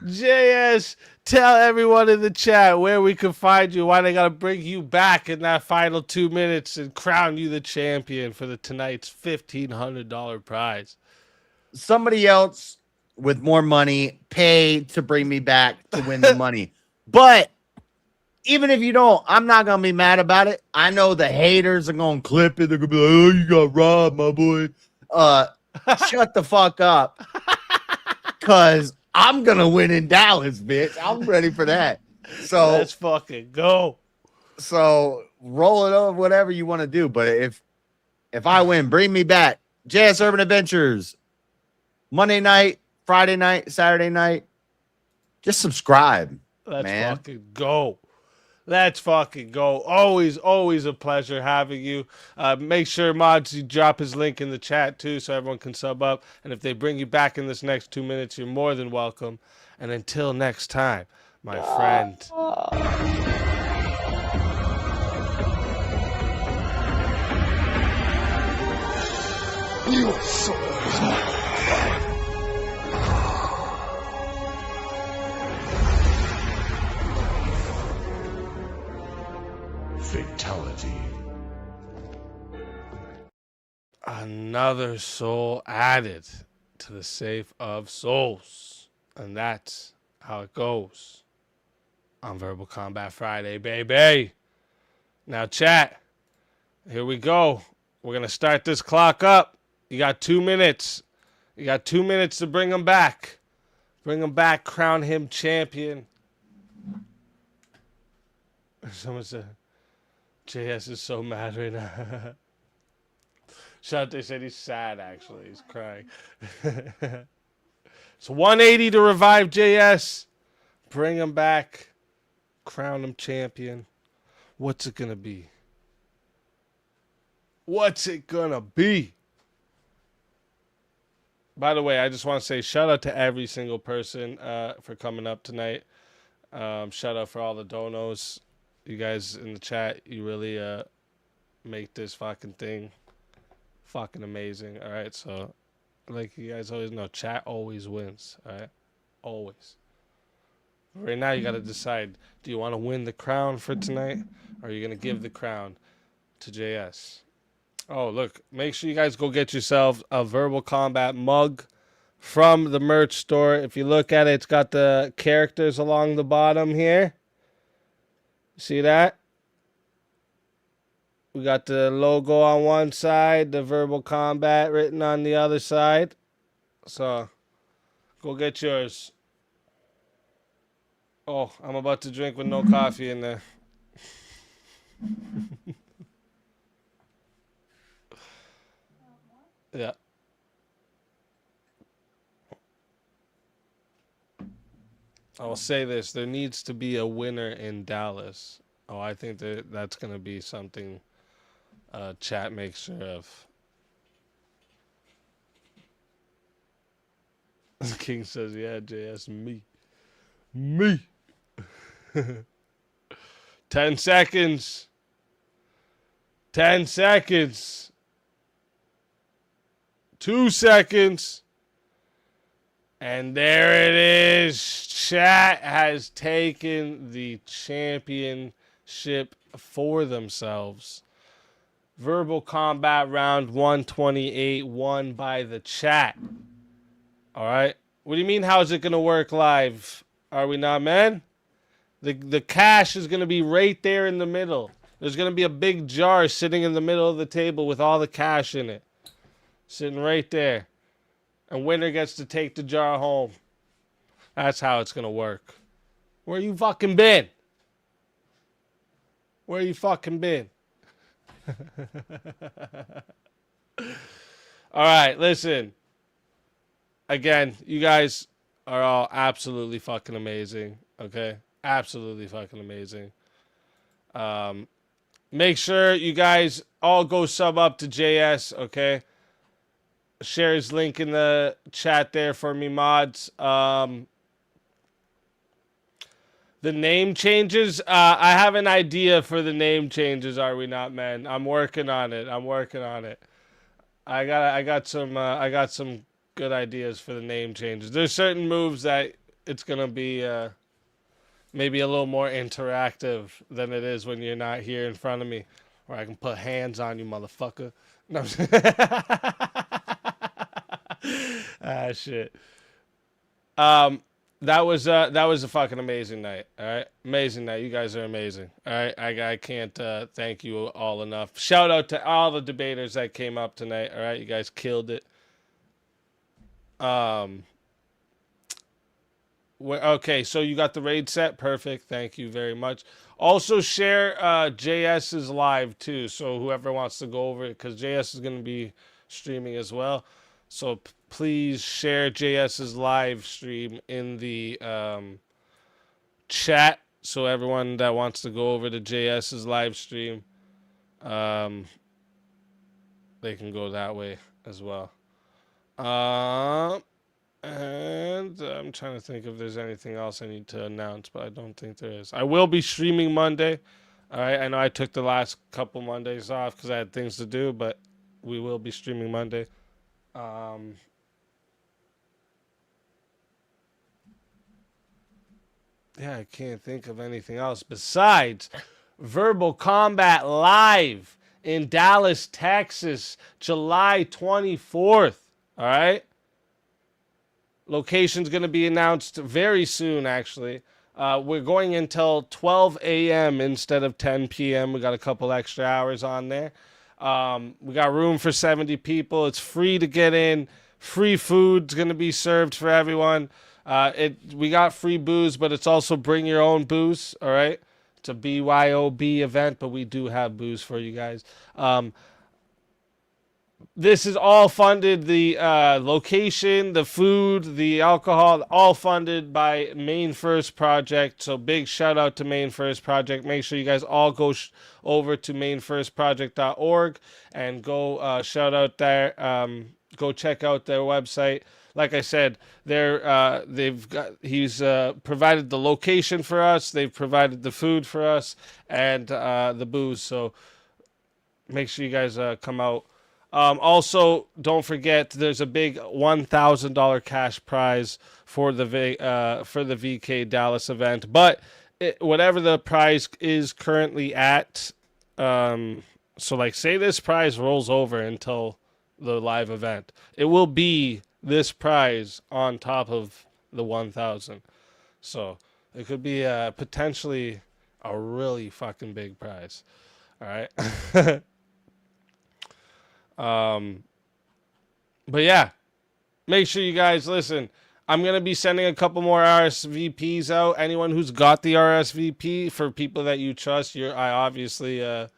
JS, tell everyone in the chat where we can find you, why they got to bring you back in that final 2 minutes and crown you the champion for tonight's $1,500 prize. Somebody else with more money paid to bring me back to win the money. But even if you don't, I'm not going to be mad about it. I know the haters are going to clip it. They're going to be like, oh, you got robbed, my boy. Shut the fuck up. Because I'm going to win in Dallas, bitch. I'm ready for that. So let's fucking go. So roll it over, whatever you want to do. But if I win, bring me back. JS Urban Adventures. Monday night, Friday night, Saturday night. Just subscribe. Let's man. Fucking go. Let's fucking go. Always a pleasure having you. Make sure, mods, you drop his link in the chat, too, so everyone can sub up. And if they bring you back in this next 2 minutes, you're more than welcome. And until next time, my friend. You so Fatality. Another soul added to the safe of souls. And that's how it goes on Verbal Combat Friday, baby. Now, chat, here we go. We're going to start this clock up. You got 2 minutes. You got 2 minutes to bring him back. Bring him back, crown him champion. Someone said, JS is so mad right now. Shante said he's sad, actually. He's crying. So 180 to revive JS. Bring him back. Crown him champion. What's it going to be? What's it going to be? By the way, I just want to say shout out to every single person for coming up tonight. Shout out for all the donos. You guys in the chat, you really make this fucking thing fucking amazing. All right, so like you guys always know, chat always wins. All right, always. Right now, you got to decide: do you want to win the crown for tonight, or are you gonna give the crown to JS? Oh, look! Make sure you guys go get yourself a Verbal Combat mug from the merch store. If you look at it, it's got the characters along the bottom here. See that? We got the logo on one side, the verbal combat written on the other side. So, go get yours. Oh, I'm about to drink with no coffee in there. Yeah. I will say this. There needs to be a winner in Dallas. Oh, I think that's going to be something chat makes sure of. King says, yeah, JS, me. Me. 10 seconds. 10 seconds. 2 seconds. And there it is. Chat has taken the championship for themselves. Verbal Combat round 128 won by the chat. All right. What do you mean, how's it going to work live? Are we not, man? The cash is going to be right there in the middle. There's going to be a big jar sitting in the middle of the table with all the cash in it. Sitting right there. And winner gets to take the jar home. That's how it's going to work. Where you fucking been? Where you fucking been? All right, listen. Again, you guys are all absolutely fucking amazing. Okay? Absolutely fucking amazing. Make sure you guys all go sub up to JS, okay? Share his link in the chat there for me, mods. The name changes. I have an idea for the name changes. Are we not, man? I'm working on it. I got some good ideas for the name changes. There's certain moves that it's gonna be maybe a little more interactive than it is when you're not here in front of me, where I can put hands on you, motherfucker. No. Shit. That was a fucking amazing night. All right, amazing night. You guys are amazing. All right, I can't thank you all enough. Shout out to all the debaters that came up tonight. All right, you guys killed it. Okay, so you got the raid set. Perfect. Thank you very much. Also share JS's live too. So whoever wants to go over it, because JS is going to be streaming as well. So please share JS's live stream in the chat. So everyone that wants to go over to JS's live stream, they can go that way as well. And I'm trying to think if there's anything else I need to announce, but I don't think there is. I will be streaming Monday. All right, I know I took the last couple Mondays off because I had things to do, but we will be streaming Monday. Yeah, I can't think of anything else besides Verbal Combat live in Dallas, Texas, July 24th. All right. Location's going to be announced very soon, actually. We're going until 12 a.m. instead of 10 p.m. We got a couple extra hours on there. We got room for 70 people. It's free to get in. Free food's going to be served for everyone. We got free booze, but it's also bring your own booze, all right? It's a BYOB event, but we do have booze for you guys. This is all funded, the location, the food, the alcohol, all funded by Main First Project. So big shout out to Main First Project. Make sure you guys all go over to mainfirstproject.org and go shout out there. Go check out their website. Like I said, he's provided the location for us. They've provided the food for us and the booze. So make sure you guys come out. Also, don't forget there's a big $1,000 cash prize for the VK Dallas event. But whatever the prize is currently at, so like say this prize rolls over until the live event, it will be this prize on top of the 1,000. So it could be potentially a really fucking big prize. All right. But yeah, make sure you guys listen. I'm going to be sending a couple more RSVPs out. Anyone who's got the RSVP, for people that you trust, I obviously, I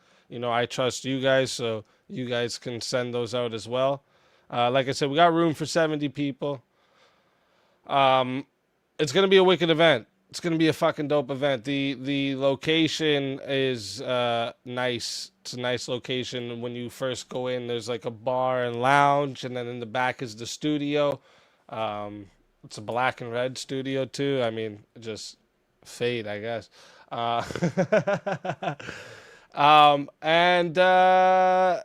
trust you guys, so you guys can send those out as well. Like I said, we got room for 70 people. It's going to be a wicked event. It's going to be a fucking dope event. The location is nice. It's a nice location. When you first go in, there's like a bar and lounge, and then in the back is the studio. It's a black and red studio too. I mean, just fade, I guess.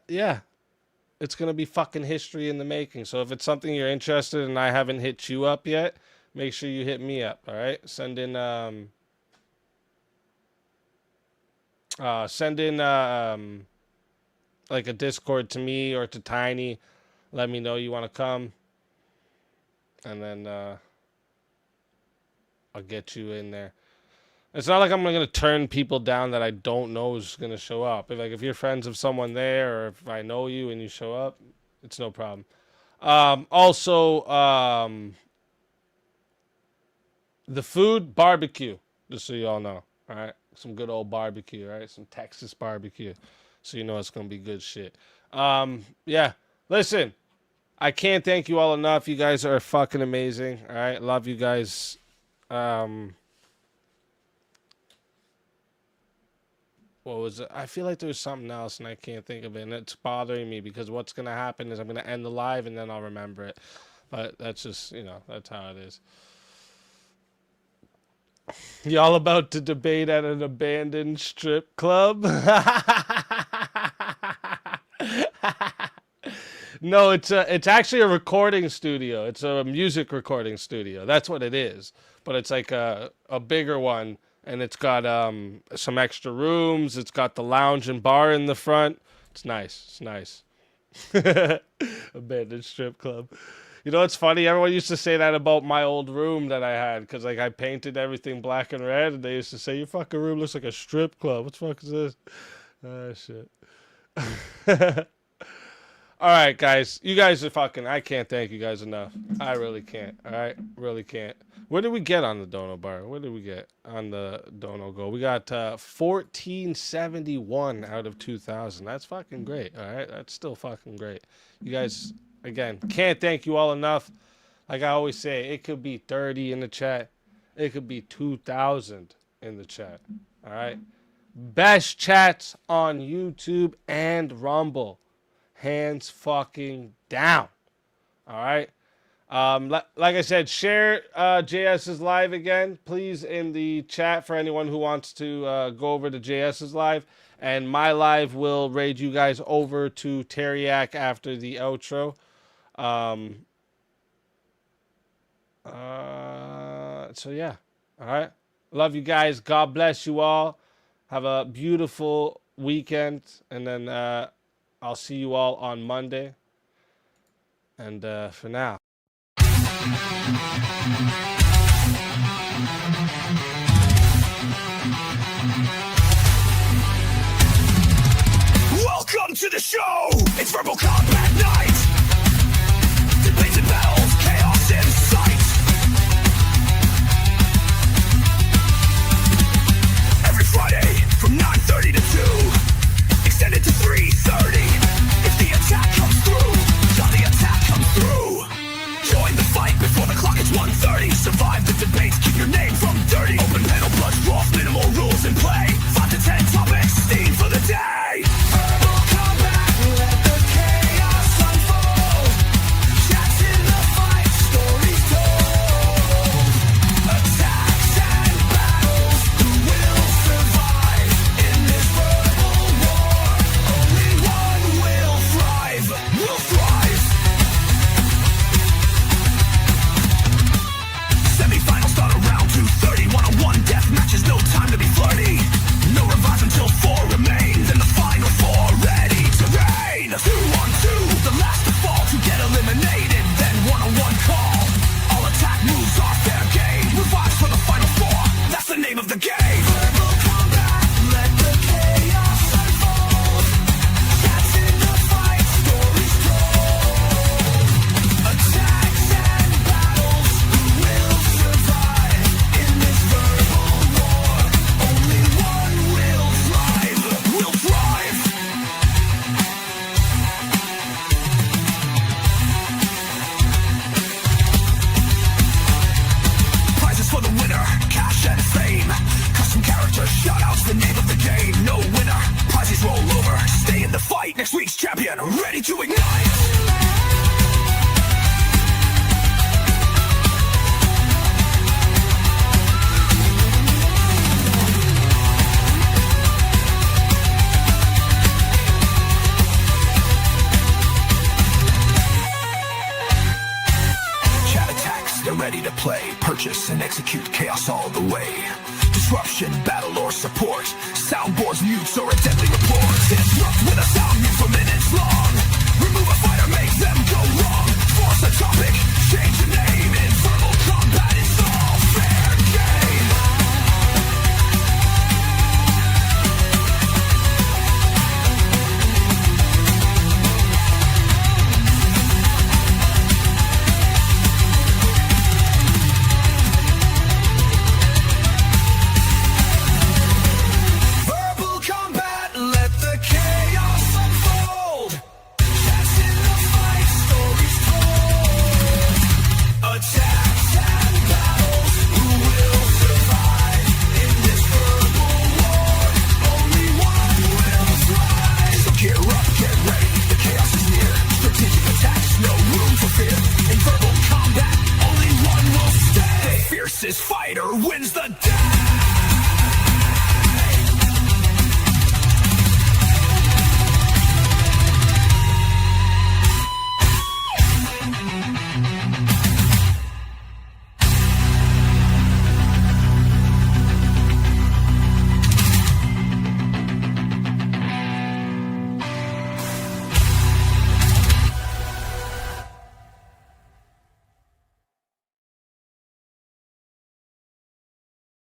Yeah, it's going to be fucking history in the making. So if it's something you're interested in and I haven't hit you up yet, make sure you hit me up, all right? Send in like a Discord to me or to Tiny. Let me know you want to come. And then I'll get you in there. It's not like I'm going to turn people down that I don't know is going to show up. If you're friends of someone there, or if I know you and you show up, it's no problem. The food, barbecue, just so you all know, all right? Some good old barbecue, right? Some Texas barbecue, so you know it's going to be good shit. Yeah, listen, I can't thank you all enough. You guys are fucking amazing, all right? Love you guys. What was it? I feel like there was something else, and I can't think of it, and it's bothering me because what's going to happen is I'm going to end the live, and then I'll remember it. But that's just, that's how it is. Y'all about to debate at an abandoned strip club? No, it's actually a recording studio. It's a music recording studio. That's what it is. But it's like a bigger one, and it's got some extra rooms. It's got the lounge and bar in the front. It's nice. It's nice. Abandoned strip club. You know what's funny? Everyone used to say that about my old room that I had, because I painted everything black and red, and they used to say, your fucking room looks like a strip club. What the fuck is this? Ah, shit. All right, guys. You guys are fucking... I can't thank you guys enough. I really can't. All right? Really can't. What did we get on the Dono bar? What did we get on the Dono Go? We got 1471 out of 2,000. That's fucking great. All right? That's still fucking great. You guys... Again, can't thank you all enough. Like I always say, it could be 30 in the chat. It could be 2,000 in the chat. All right? Best chats on YouTube and Rumble. Hands fucking down. All right? Like I said, share JS's live again, please, in the chat for anyone who wants to go over to JS's live. And my live will raid you guys over to Teriak after the outro. So yeah. All right. Love you guys. God bless you all. Have a beautiful weekend. And then I'll see you all on Monday. And for now. Welcome to the show! It's verbal combat night! Debates and battles, chaos in sight! Every Friday from 9:30 to 2, extended to 3:30. If the attack comes through, shall the attack come through? Join the fight before the clock is 1:30. Survive the debates, keep your name from dirty. Open panel, blood draw, minimal rules in play. 5 to 10 topics, steam for the day. Verbal combat, let the chaos unfold. champion, ready to ignite. They're ready to play, purchase and execute chaos all the way. Disruption, battle or support, soundboards, mutes or a deadly report. Disrupt with a sound mute for minutes long. Remove a fighter, make them go wrong. Force a topic, change the name. In verbal combat, it's all fair game. Fighter wins the day.